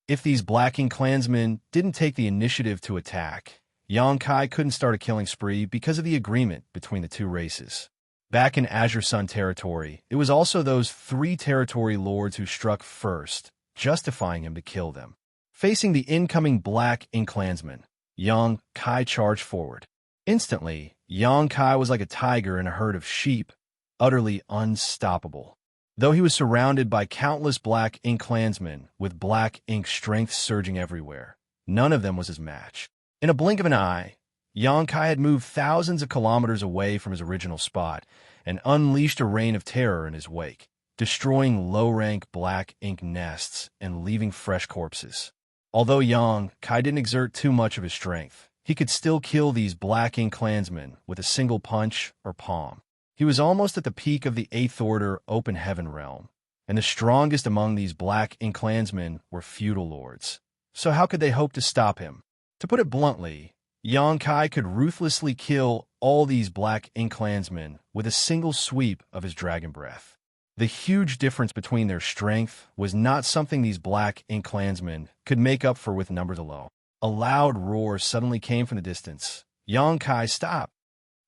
If these black ink clansmen didn't take the initiative to attack, Xianxia couldn't start a killing spree because of the agreement between the two races. Back in Azure Sun territory, it was also those 3 territory lords who struck first, justifying him to kill them. Facing the incoming black ink clansmen, Xianxia charged forward. Instantly, Xianxia was like a tiger in a herd of sheep, utterly unstoppable. Though he was surrounded by countless black ink clansmen with black ink strength surging everywhere, none of them was his match. In a blink of an eye, Xianxia had moved thousands of kilometers away from his original spot and unleashed a reign of terror in his wake, destroying low-rank black ink nests and leaving fresh corpses. Although Xianxia didn't exert too much of his strength, he could still kill these black ink clansmen with a single punch or palm. He was almost at the peak of the 8th Order Open Heaven realm, and the strongest among these black ink clansmen were feudal lords. So how could they hope to stop him? To put it bluntly, Xianxia could ruthlessly kill all these black ink clansmen with a single sweep of his dragon breath. The huge difference between their strength was not something these black ink clansmen could make up for with numbers alone. A loud roar suddenly came from the distance. Xianxia, stop!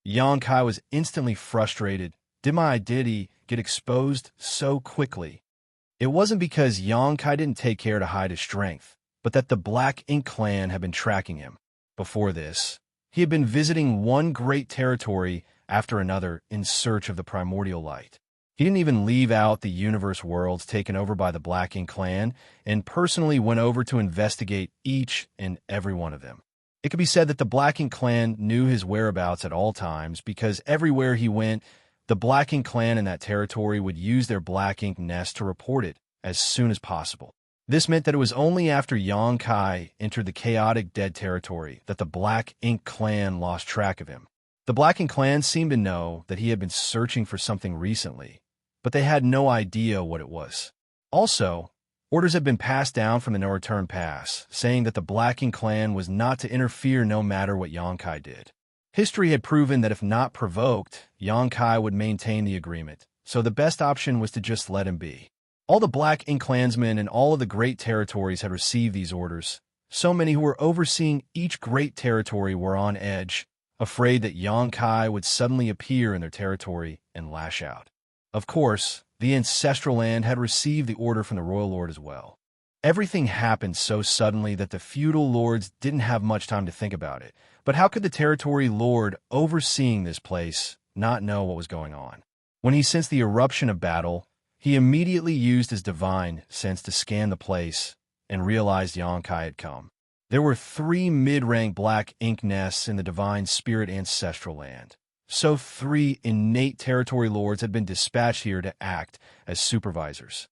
Xianxia was instantly frustrated. Did my identity get exposed so quickly? It wasn't because Xianxia didn't take care to hide his strength, but that the Black Ink clan had been tracking him. Before this, he had been visiting one great territory after another in search of the primordial light. He didn't even leave out the universe worlds taken over by the Black Ink clan and personally went over to investigate each and every one of them. It could be said that the Black Ink clan knew his whereabouts at all times because everywhere he went, the Black Ink clan in that territory would use their Black Ink nest to report it as soon as possible. This meant that it was only after Xianxia entered the chaotic dead territory that the Black Ink clan lost track of him. The Black Ink clan seemed to know that he had been searching for something recently, but they had no idea what it was. Also, orders had been passed down from the No Return Pass, saying that the Black Ink clan was not to interfere no matter what Xianxia did. History had proven that if not provoked, Xianxia would maintain the agreement, so the best option was to just let him be. All the Black Ink clansmen in all of the great territories had received these orders. So many who were overseeing each great territory were on edge, afraid that Xianxia would suddenly appear in their territory and lash out. Of course, the ancestral land had received the order from the royal lord as well. Everything happened so suddenly that the feudal lords didn't have much time to think about it. But how could the territory lord overseeing this place not know what was going on? When he sensed the eruption of battle, he immediately used his divine sense to scan the place and realized Xianxia had come. There were 3 mid-rank Black Ink nests in the divine spirit ancestral land. So 3 innate territory lords had been dispatched here to act as supervisors.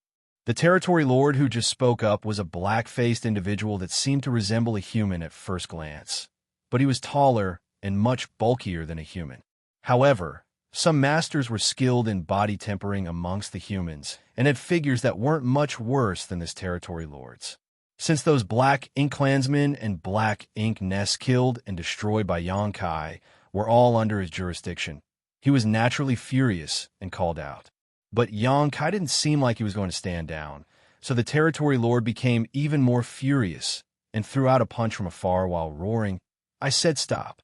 The territory lord who just spoke up was a black-faced individual that seemed to resemble a human at first glance, but he was taller and much bulkier than a human. However, some masters were skilled in body tempering amongst the humans and had figures that weren't much worse than this territory lord's. Since those Black Ink clansmen and Black Ink nests killed and destroyed by Xianxia were all under his jurisdiction, he was naturally furious and called out. But Xianxia didn't seem like he was going to stand down, so the territory lord became even more furious and threw out a punch from afar while roaring, "I said stop."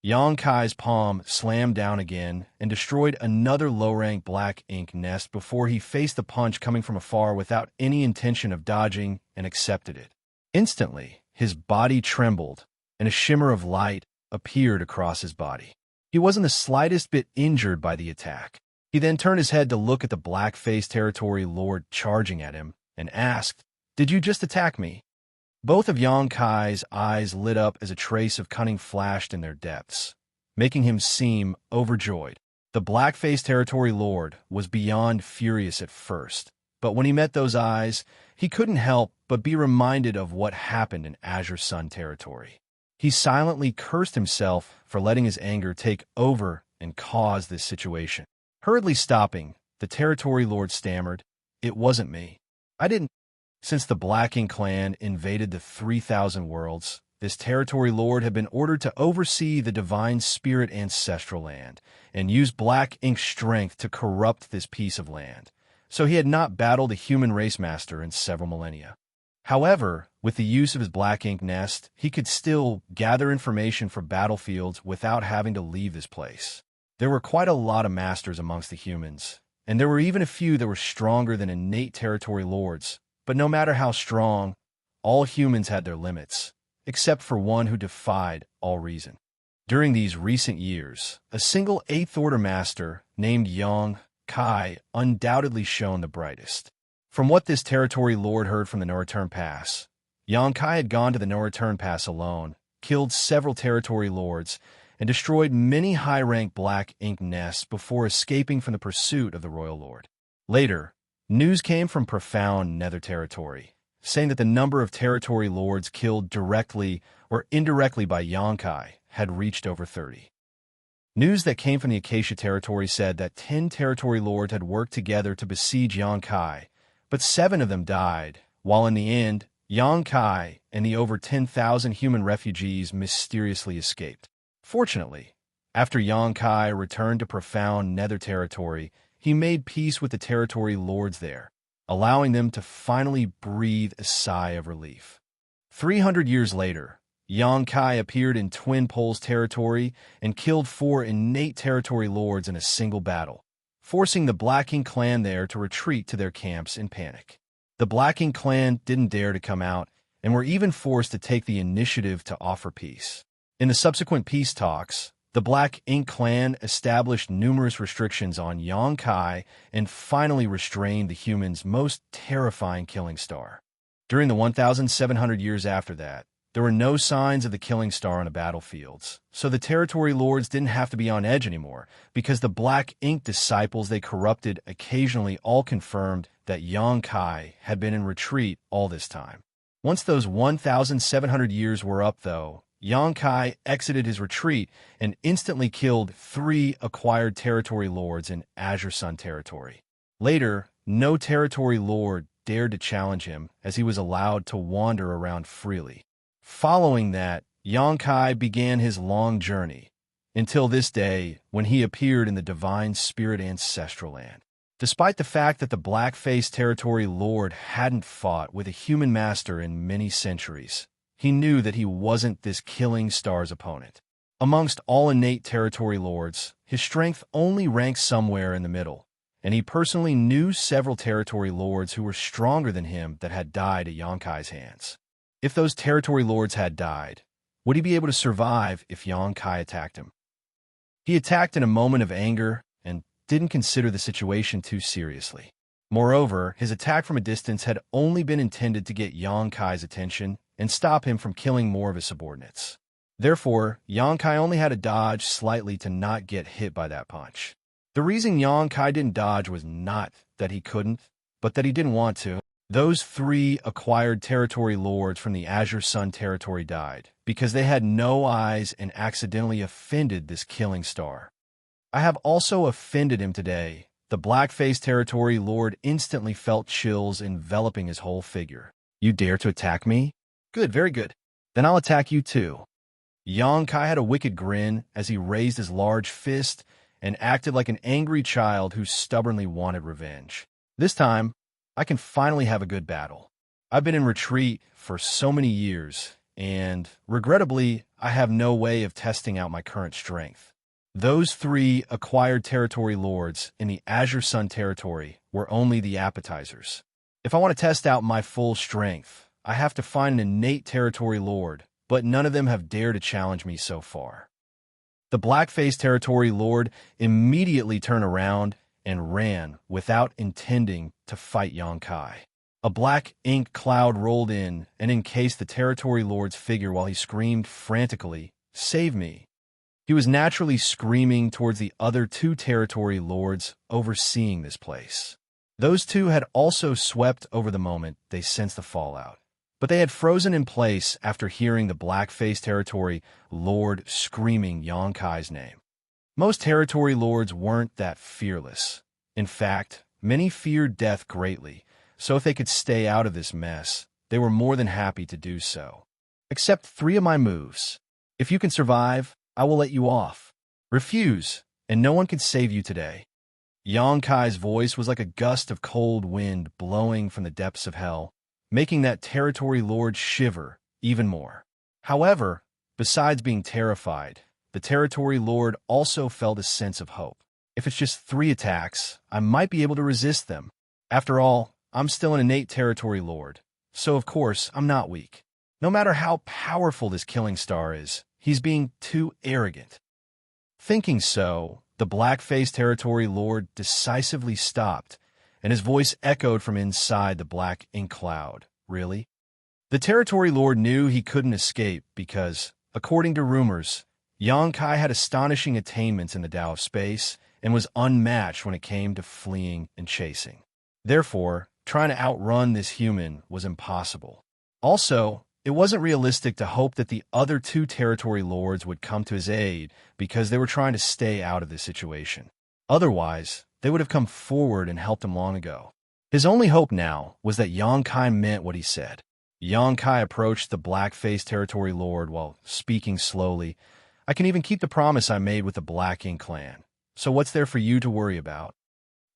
Xianxia's palm slammed down again and destroyed another low-rank Black Ink nest before he faced the punch coming from afar without any intention of dodging and accepted it. Instantly, his body trembled, and a shimmer of light appeared across his body. He wasn't the slightest bit injured by the attack. He then turned his head to look at the black-faced territory lord charging at him and asked, "Did you just attack me?" Both of Xianxia's eyes lit up as a trace of cunning flashed in their depths, making him seem overjoyed. The black-faced territory lord was beyond furious at first, but when he met those eyes, he couldn't help but be reminded of what happened in Azure Sun territory. He silently cursed himself for letting his anger take over and cause this situation. Hurriedly stopping, the territory lord stammered, "It wasn't me. I didn't." Since the Black Ink clan invaded the 3,000 worlds, this territory lord had been ordered to oversee the divine spirit ancestral land and use Black Ink's strength to corrupt this piece of land, so he had not battled a human race master in several millennia. However, with the use of his Black Ink nest, he could still gather information for battlefields without having to leave this place. There were quite a lot of masters amongst the humans, and there were even a few that were stronger than innate territory lords. But no matter how strong, all humans had their limits, except for one who defied all reason. During these recent years, a single 8th Order master named Xianxia undoubtedly shone the brightest. From what this territory lord heard from the No Return Pass, Xianxia had gone to the No Return Pass alone, killed several territory lords, and destroyed many high-rank Black Ink nests before escaping from the pursuit of the royal lord. Later, news came from profound Nether territory, saying that the number of territory lords killed directly or indirectly by Xianxia had reached over 30. News that came from the Acacia territory said that 10 territory lords had worked together to besiege Xianxia, but 7 of them died, while in the end, Xianxia and the over 10,000 human refugees mysteriously escaped. Fortunately, after Xianxia returned to profound Nether territory, he made peace with the territory lords there, allowing them to finally breathe a sigh of relief. 300 years later, Xianxia appeared in Twin Poles territory and killed 4 innate territory lords in a single battle, forcing the Black Ink clan there to retreat to their camps in panic. The Black Ink clan didn't dare to come out and were even forced to take the initiative to offer peace. In the subsequent peace talks, the Black Ink clan established numerous restrictions on Xianxia and finally restrained the humans' most terrifying killing star. During the 1,700 years after that, there were no signs of the killing star on the battlefields, so the territory lords didn't have to be on edge anymore because the Black Ink disciples they corrupted occasionally all confirmed that Xianxia had been in retreat all this time. Once those 1,700 years were up, though, Xianxia exited his retreat and instantly killed 3 acquired territory lords in Azure Sun territory. Later, no territory lord dared to challenge him as he was allowed to wander around freely. Following that, Xianxia began his long journey, until this day when he appeared in the Divine Spirit Ancestral Land. Despite the fact that the black-faced territory lord hadn't fought with a human master in many centuries, he knew that he wasn't this killing star's opponent. Amongst all innate territory lords, his strength only ranked somewhere in the middle, and he personally knew several territory lords who were stronger than him that had died at Xianxia's hands. If those territory lords had died, would he be able to survive if Xianxia attacked him? He attacked in a moment of anger and didn't consider the situation too seriously. Moreover, his attack from a distance had only been intended to get Xianxia's attention and stop him from killing more of his subordinates. Therefore, Xianxia only had to dodge slightly to not get hit by that punch. The reason Xianxia didn't dodge was not that he couldn't, but that he didn't want to. Those 3 acquired territory lords from the Azure Sun territory died because they had no eyes and accidentally offended this killing star. I have also offended him today. The black-faced territory lord instantly felt chills enveloping his whole figure. You dare to attack me? Good, very good. Then I'll attack you too. Xianxia had a wicked grin as he raised his large fist and acted like an angry child who stubbornly wanted revenge. This time, I can finally have a good battle. I've been in retreat for so many years, and regrettably, I have no way of testing out my current strength. Those 3 acquired territory lords in the Azure Sun territory were only the appetizers. If I want to test out my full strength, I have to find an innate territory lord, but none of them have dared to challenge me so far. The black-faced territory lord immediately turned around and ran without intending to fight Xianxia. A black ink cloud rolled in and encased the territory lord's figure while he screamed frantically, "Save me!" He was naturally screaming towards the other 2 territory lords overseeing this place. Those 2 had also swept over the moment they sensed the fallout, but they had frozen in place after hearing the black-faced territory lord screaming Xianxia's name. Most territory lords weren't that fearless. In fact, many feared death greatly, so if they could stay out of this mess, they were more than happy to do so. Accept 3 of my moves. If you can survive, I will let you off. Refuse, and no one can save you today. Xianxia's voice was like a gust of cold wind blowing from the depths of hell, making that territory lord shiver even more. However, besides being terrified, the territory lord also felt a sense of hope. If it's just 3 attacks, I might be able to resist them. After all, I'm still an innate territory lord, so of course I'm not weak. No matter how powerful this killing star is, he's being too arrogant. Thinking so, the black-faced territory lord decisively stopped, and his voice echoed from inside the black ink cloud. Really? The territory lord knew he couldn't escape because, according to rumors, Xianxia had astonishing attainments in the Tao of space and was unmatched when it came to fleeing and chasing. Therefore, trying to outrun this human was impossible. Also, it wasn't realistic to hope that the other 2 territory lords would come to his aid because they were trying to stay out of this situation. Otherwise, they would have come forward and helped him long ago. His only hope now was that Xianxia meant what he said. Xianxia approached the black-faced territory lord while speaking slowly. I can even keep the promise I made with the Black Ink clan. So what's there for you to worry about?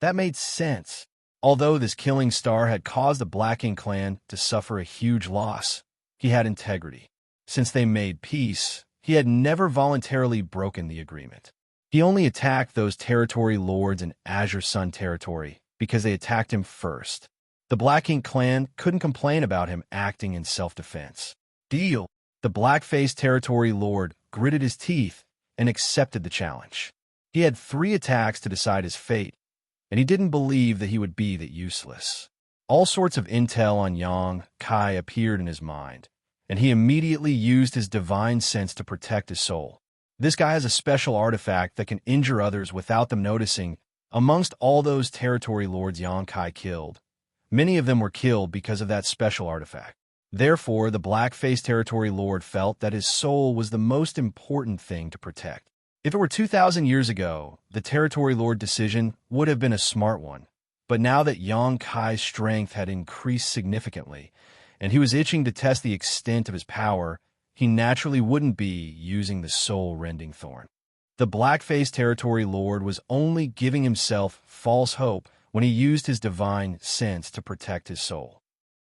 That made sense. Although this killing star had caused the Black Ink clan to suffer a huge loss, he had integrity. Since they made peace, he had never voluntarily broken the agreement. He only attacked those territory lords in Azure Sun territory because they attacked him first. The Black Ink clan couldn't complain about him acting in self-defense. Deal. The black-faced territory lord gritted his teeth and accepted the challenge. He had 3 attacks to decide his fate, and he didn't believe that he would be that useless. All sorts of intel on Xianxia appeared in his mind, and he immediately used his divine sense to protect his soul. This guy has a special artifact that can injure others without them noticing. Amongst all those territory lords Xianxia killed, many of them were killed because of that special artifact. Therefore, the black-faced territory lord felt that his soul was the most important thing to protect. If it were 2,000 years ago, the territory lord decision would have been a smart one. But now that Yang Kai's strength had increased significantly, and he was itching to test the extent of his power, he naturally wouldn't be using the soul-rending thorn. The black-faced territory lord was only giving himself false hope when he used his divine sense to protect his soul.